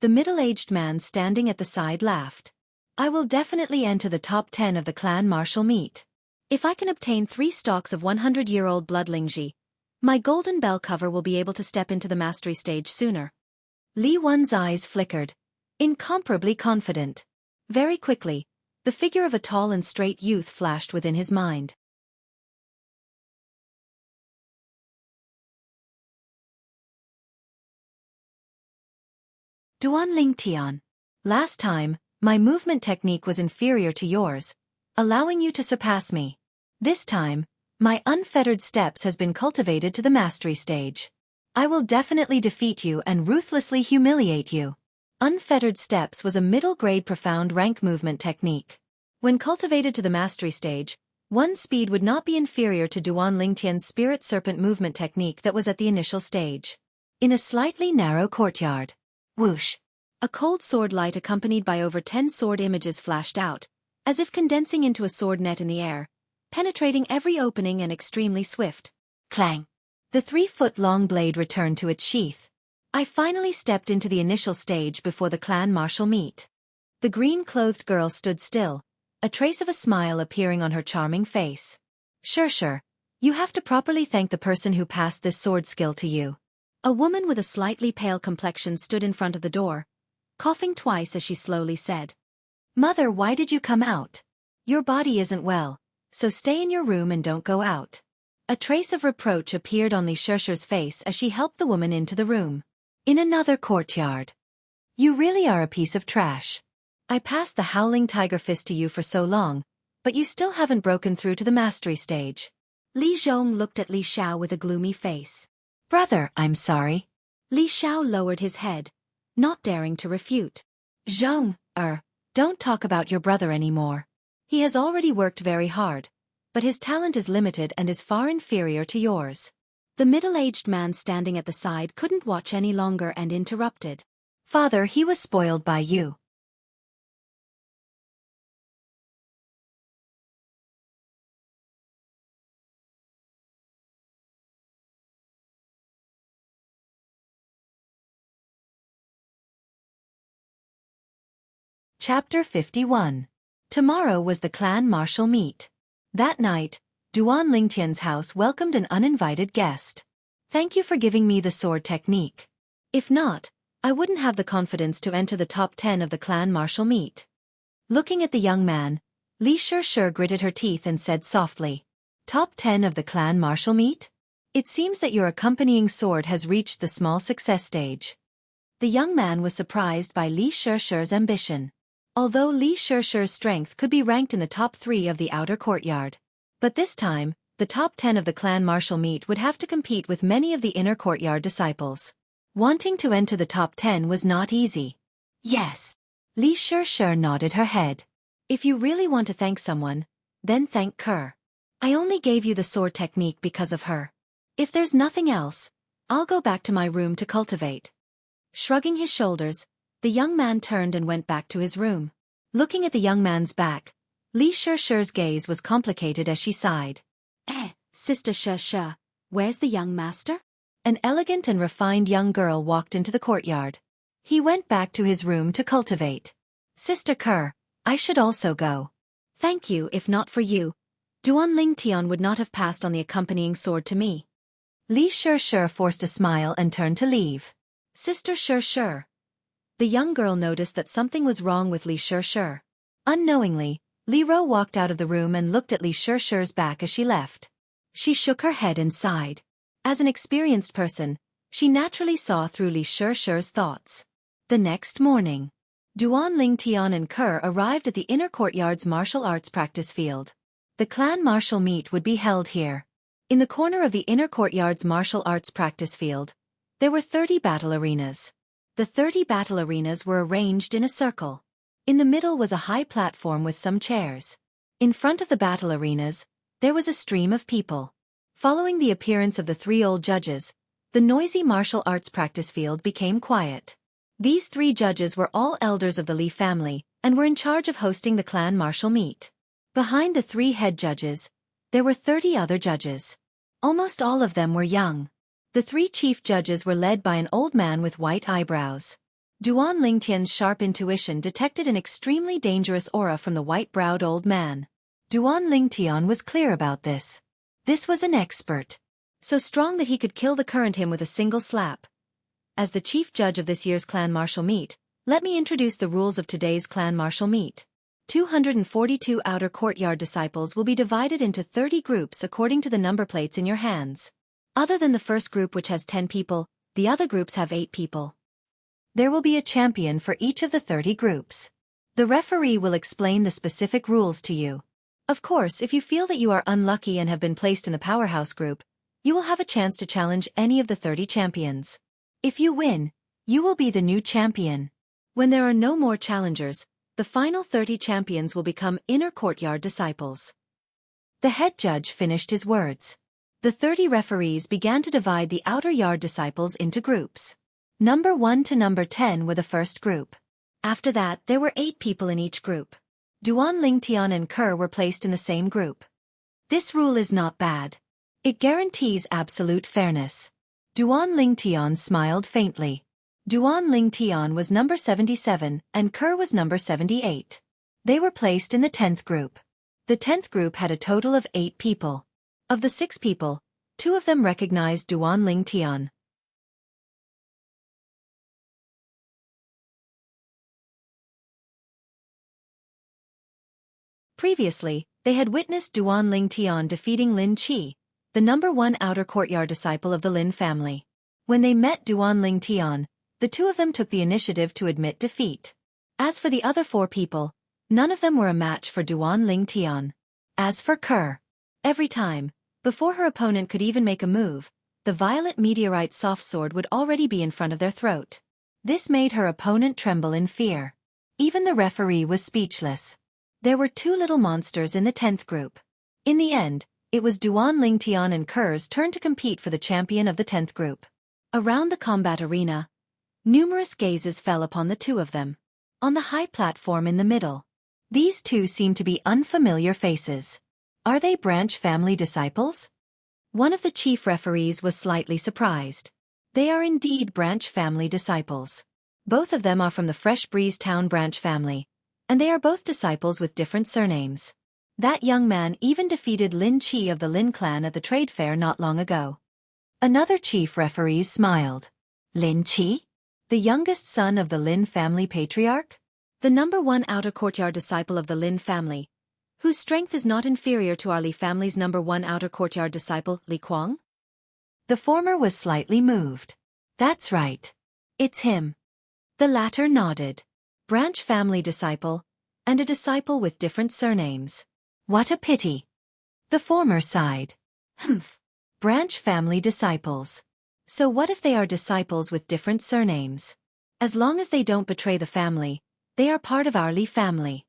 The middle-aged man standing at the side laughed. I will definitely enter the top 10 of the clan martial meet. If I can obtain 3 stalks of 100-year-old blood Lingji, my golden bell cover will be able to step into the mastery stage sooner. Li Wan's eyes flickered, incomparably confident. Very quickly, the figure of a tall and straight youth flashed within his mind. Duanling Tian. Last time, my movement technique was inferior to yours, allowing you to surpass me. This time, my unfettered steps has been cultivated to the mastery stage. I will definitely defeat you and ruthlessly humiliate you. Unfettered steps was a middle-grade profound rank movement technique. When cultivated to the mastery stage, one's speed would not be inferior to Duanling Tian's spirit serpent movement technique that was at the initial stage. In a slightly narrow courtyard. Whoosh! A cold sword light accompanied by over 10 sword images flashed out, as if condensing into a sword net in the air, penetrating every opening and extremely swift. Clang! The 3-foot-long blade returned to its sheath. I finally stepped into the initial stage before the clan martial meet. The green-clothed girl stood still, a trace of a smile appearing on her charming face. Sure, you have to properly thank the person who passed this sword skill to you. A woman with a slightly pale complexion stood in front of the door, coughing twice as she slowly said, Mother, why did you come out? Your body isn't well, so stay in your room and don't go out. A trace of reproach appeared on Li Shishir's face as she helped the woman into the room. In another courtyard. You really are a piece of trash. I passed the howling tiger fist to you for so long, but you still haven't broken through to the mastery stage. Li Zhong looked at Li Xiao with a gloomy face. Brother, I'm sorry. Li Xiao lowered his head, not daring to refute. Zhong, don't talk about your brother anymore. He has already worked very hard, but his talent is limited and is far inferior to yours. The middle-aged man standing at the side couldn't watch any longer and interrupted. Father, he was spoiled by you. Chapter 51. Tomorrow was the clan martial meet. That night, Duanling Tian's house welcomed an uninvited guest. Thank you for giving me the sword technique. If not, I wouldn't have the confidence to enter the top 10 of the clan martial meet. Looking at the young man, Li Shishir gritted her teeth and said softly, Top 10 of the clan martial meet? It seems that your accompanying sword has reached the small success stage. The young man was surprised by Li Shishir's ambition. Although Li Shishir's strength could be ranked in the top 3 of the outer courtyard. But this time, the top 10 of the clan martial meet would have to compete with many of the inner courtyard disciples. Wanting to enter the top 10 was not easy. Yes. Li Shishir nodded her head. If you really want to thank someone, then thank Kerr. I only gave you the sword technique because of her. If there's nothing else, I'll go back to my room to cultivate. Shrugging his shoulders, the young man turned and went back to his room. Looking at the young man's back, Li Shishir's gaze was complicated as she sighed. Sister Shishir, where's the young master? An elegant and refined young girl walked into the courtyard. He went back to his room to cultivate. Sister Kerr, I should also go. Thank you. If not for you, Duanling Tian would not have passed on the accompanying sword to me. Li Shishir forced a smile and turned to leave. Sister Shishir. The young girl noticed that something was wrong with Li Shishir. Unknowingly, Li Ro walked out of the room and looked at Li Shishir's back as she left. She shook her head and sighed. As an experienced person, she naturally saw through Li Shishir's thoughts. The next morning, Duanling Tian and Kerr arrived at the inner courtyard's martial arts practice field. The clan martial meet would be held here. In the corner of the inner courtyard's martial arts practice field, there were 30 battle arenas. The 30 battle arenas were arranged in a circle. In the middle was a high platform with some chairs. In front of the battle arenas, there was a stream of people. Following the appearance of the three old judges, the noisy martial arts practice field became quiet. These three judges were all elders of the Li family and were in charge of hosting the clan martial meet. Behind the three head judges, there were 30 other judges. Almost all of them were young. The three chief judges were led by an old man with white eyebrows. Duan Lingtian's sharp intuition detected an extremely dangerous aura from the white-browed old man. Duan Lingtian was clear about this. This was an expert. So strong that he could kill the current him with a single slap. As the chief judge of this year's clan martial meet, let me introduce the rules of today's clan martial meet. 242 outer courtyard disciples will be divided into 30 groups according to the number plates in your hands. Other than the first group, which has 10 people, the other groups have 8 people. There will be a champion for each of the 30 groups. The referee will explain the specific rules to you. Of course, if you feel that you are unlucky and have been placed in the powerhouse group, you will have a chance to challenge any of the 30 champions. If you win, you will be the new champion. When there are no more challengers, the final 30 champions will become inner courtyard disciples. The head judge finished his words. The 30 referees began to divide the outer yard disciples into groups. Number 1 to number 10 were the first group. After that, there were 8 people in each group. Duan Lingtian and Kerr were placed in the same group. This rule is not bad. It guarantees absolute fairness. Duan Lingtian smiled faintly. Duan Lingtian was number 77 and Kerr was number 78. They were placed in the 10th group. The 10th group had a total of 8 people. Of the 6 people, 2 of them recognized Duan Lingtian. Previously, they had witnessed Duan Lingtian defeating Lin Qi, the number 1 outer courtyard disciple of the Lin family. When they met Duan Lingtian, the 2 of them took the initiative to admit defeat. As for the other 4 people, none of them were a match for Duan Lingtian. As for Kerr, every time, before her opponent could even make a move, the violet meteorite soft sword would already be in front of their throat. This made her opponent tremble in fear. Even the referee was speechless. There were 2 little monsters in the 10th group. In the end, it was Duan Lingtian and Kerr's turn to compete for the champion of the 10th group. Around the combat arena, numerous gazes fell upon the 2 of them. On the high platform in the middle, these 2 seemed to be unfamiliar faces. Are they branch family disciples? One of the chief referees was slightly surprised. They are indeed branch family disciples. Both of them are from the Fresh Breeze Town branch family, and they are both disciples with different surnames. That young man even defeated Lin Qi of the Lin clan at the trade fair not long ago. Another chief referee smiled. Lin Qi? The youngest son of the Lin family patriarch? The number 1 outer courtyard disciple of the Lin family, whose strength is not inferior to our Li family's number 1 outer courtyard disciple, Li Kuang? The former was slightly moved. That's right. It's him. The latter nodded. Branch family disciple, and a disciple with different surnames. What a pity. The former sighed. Humph. Branch family disciples. So what if they are disciples with different surnames? As long as they don't betray the family, they are part of our Li family.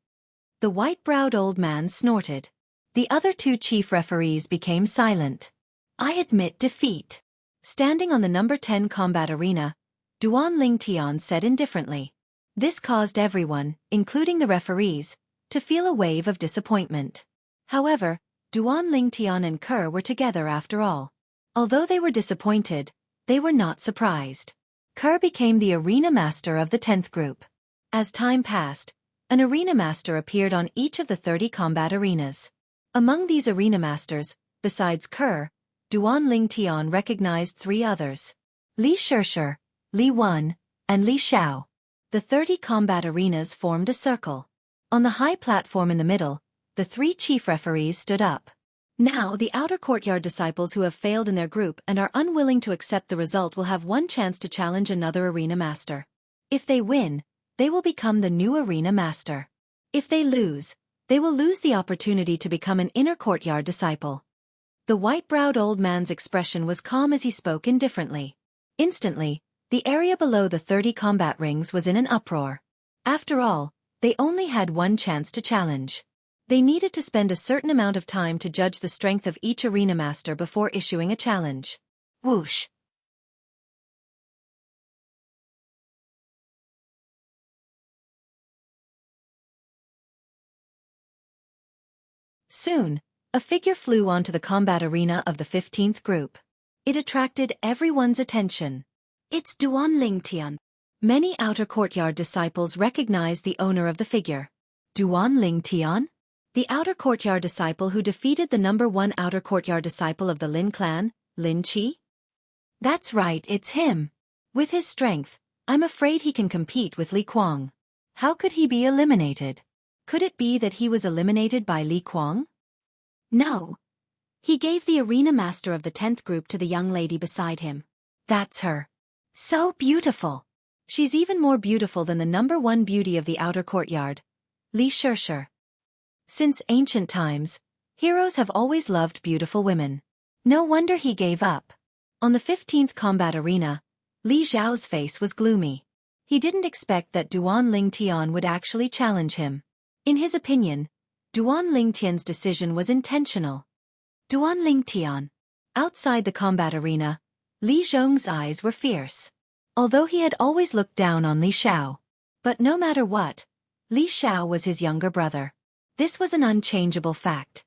The white-browed old man snorted. The other 2 chief referees became silent. I admit defeat. Standing on the number 10 combat arena, Duan Lingtian said indifferently. This caused everyone, including the referees, to feel a wave of disappointment. However, Duan Lingtian and Kerr were together after all. Although they were disappointed, they were not surprised. Kerr became the arena master of the 10th group. As time passed, an arena master appeared on each of the 30 combat arenas. Among these arena masters, besides Kerr, Duan Lingtian recognized 3 others. Li Shishir, Li Wen, and Li Xiao. The 30 combat arenas formed a circle. On the high platform in the middle, the 3 chief referees stood up. Now the outer courtyard disciples who have failed in their group and are unwilling to accept the result will have one chance to challenge another arena master. If they win, they will become the new arena master. If they lose, they will lose the opportunity to become an inner courtyard disciple. The white-browed old man's expression was calm as he spoke indifferently. Instantly, the area below the 30 combat rings was in an uproar. After all, they only had one chance to challenge. They needed to spend a certain amount of time to judge the strength of each arena master before issuing a challenge. Whoosh! Soon, a figure flew onto the combat arena of the 15th group. It attracted everyone's attention. It's Duan Lingtian. Many outer courtyard disciples recognized the owner of the figure. Duan Lingtian? The outer courtyard disciple who defeated the #1 outer courtyard disciple of the Lin clan, Lin Qi? That's right, it's him. With his strength, I'm afraid he can compete with Li Kuang. How could he be eliminated? Could it be that he was eliminated by Li Kuang? No. He gave the arena master of the 10th group to the young lady beside him. That's her. So beautiful. She's even more beautiful than the #1 beauty of the outer courtyard, Li Xianxia. Since ancient times, heroes have always loved beautiful women. No wonder he gave up. On the 15th combat arena, Li Zhao's face was gloomy. He didn't expect that Duan Lingtian would actually challenge him. In his opinion, Duan Lingtian's decision was intentional. Duan Lingtian. Outside the combat arena, Li Zhong's eyes were fierce. Although he had always looked down on Li Xiao. But no matter what, Li Xiao was his younger brother. This was an unchangeable fact.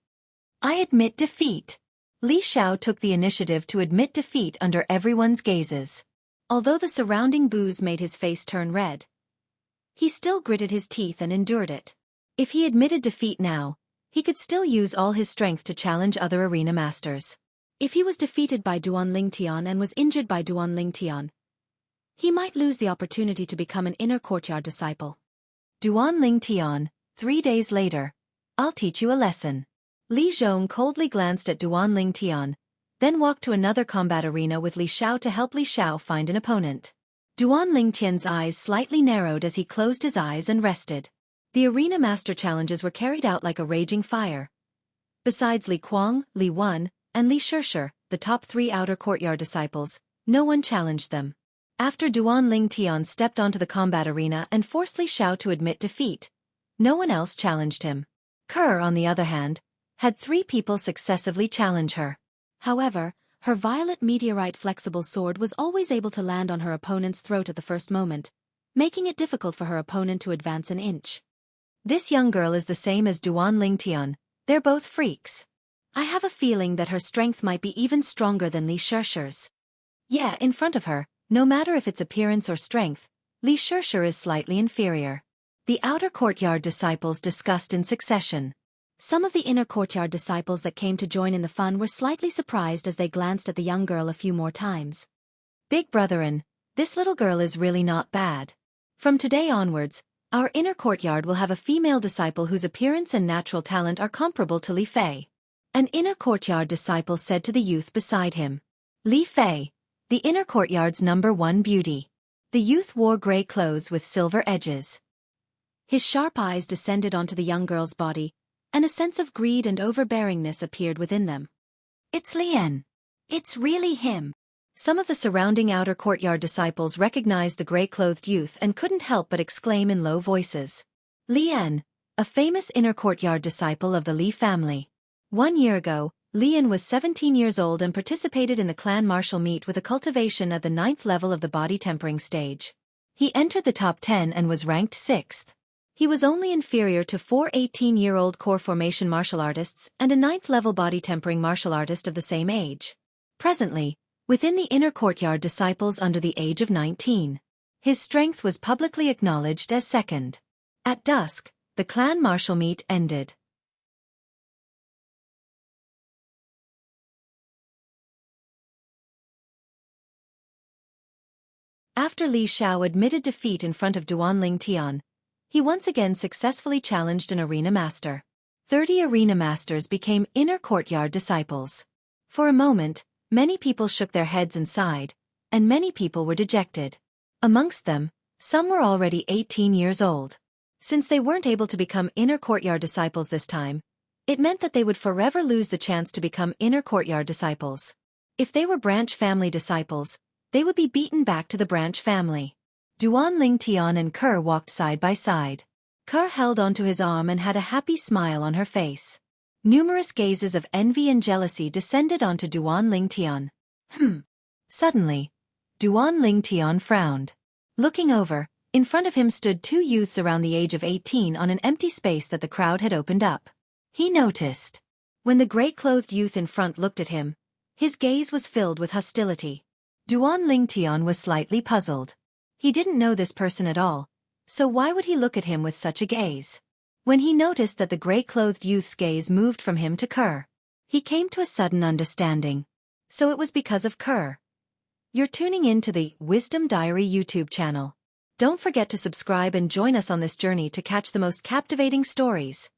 I admit defeat. Li Xiao took the initiative to admit defeat under everyone's gazes. Although the surrounding boos made his face turn red, he still gritted his teeth and endured it. If he admitted defeat now, he could still use all his strength to challenge other arena masters. If he was defeated by Duan Lingtian and was injured by Duan Lingtian, he might lose the opportunity to become an inner courtyard disciple. Duan Lingtian, 3 days later. I'll teach you a lesson. Li Zhong coldly glanced at Duan Lingtian, then walked to another combat arena with Li Xiao to help Li Xiao find an opponent. Duan Lingtian's eyes slightly narrowed as he closed his eyes and rested. The arena master challenges were carried out like a raging fire. Besides Li Kuang, Li Wen, and Li Xianxia, the top 3 outer courtyard disciples, no one challenged them. After Duan Lingtian stepped onto the combat arena and forced Li Xiao to admit defeat, no one else challenged him. Conqueror, on the other hand, had 3 people successively challenge her. However, her violet meteorite flexible sword was always able to land on her opponent's throat at the first moment, making it difficult for her opponent to advance an inch. This young girl is the same as Duan Lingtian. They're both freaks. I have a feeling that her strength might be even stronger than Li Xianxia's. Yeah, in front of her, no matter if it's appearance or strength, Li Xianxia is slightly inferior. The outer courtyard disciples discussed in succession. Some of the inner courtyard disciples that came to join in the fun were slightly surprised as they glanced at the young girl a few more times. Big brotherin, this little girl is really not bad. From today onwards, our inner courtyard will have a female disciple whose appearance and natural talent are comparable to Li Fei. An inner courtyard disciple said to the youth beside him. Li Fei, the inner courtyard's #1 beauty. The youth wore gray clothes with silver edges. His sharp eyes descended onto the young girl's body, and a sense of greed and overbearingness appeared within them. It's Lian. It's really him. Some of the surrounding outer courtyard disciples recognized the gray-clothed youth and couldn't help but exclaim in low voices. Lian, a famous inner courtyard disciple of the Li family. 1 year ago, Lian was 17 years old and participated in the clan martial meet with a cultivation at the 9th level of the body tempering stage. He entered the top 10 and was ranked 6th. He was only inferior to 4 18-year-old core formation martial artists and a 9th-level body tempering martial artist of the same age. Presently, within the inner courtyard disciples under the age of 19, his strength was publicly acknowledged as 2nd. At dusk, the clan martial meet ended. After Li Xiao admitted defeat in front of Duan Lingtian, he once again successfully challenged an arena master. 30 arena masters became inner courtyard disciples. For a moment, many people shook their heads and sighed, and many people were dejected. Amongst them, some were already 18 years old. Since they weren't able to become inner courtyard disciples this time, it meant that they would forever lose the chance to become inner courtyard disciples. If they were branch family disciples, they would be beaten back to the branch family. Duan Lingtian and Conqueror walked side by side. Kerr held onto his arm and had a happy smile on her face. Numerous gazes of envy and jealousy descended onto Duan Lingtian. Suddenly, Duan Lingtian frowned. Looking over, in front of him stood two youths around the age of 18 on an empty space that the crowd had opened up. He noticed. When the gray-clothed youth in front looked at him, his gaze was filled with hostility. Duan Lingtian was slightly puzzled. He didn't know this person at all, so why would he look at him with such a gaze? When he noticed that the gray-clothed youth's gaze moved from him to Kerr, he came to a sudden understanding. So it was because of Kerr. You're tuning in to the Wisdom Diary YouTube channel. Don't forget to subscribe and join us on this journey to catch the most captivating stories.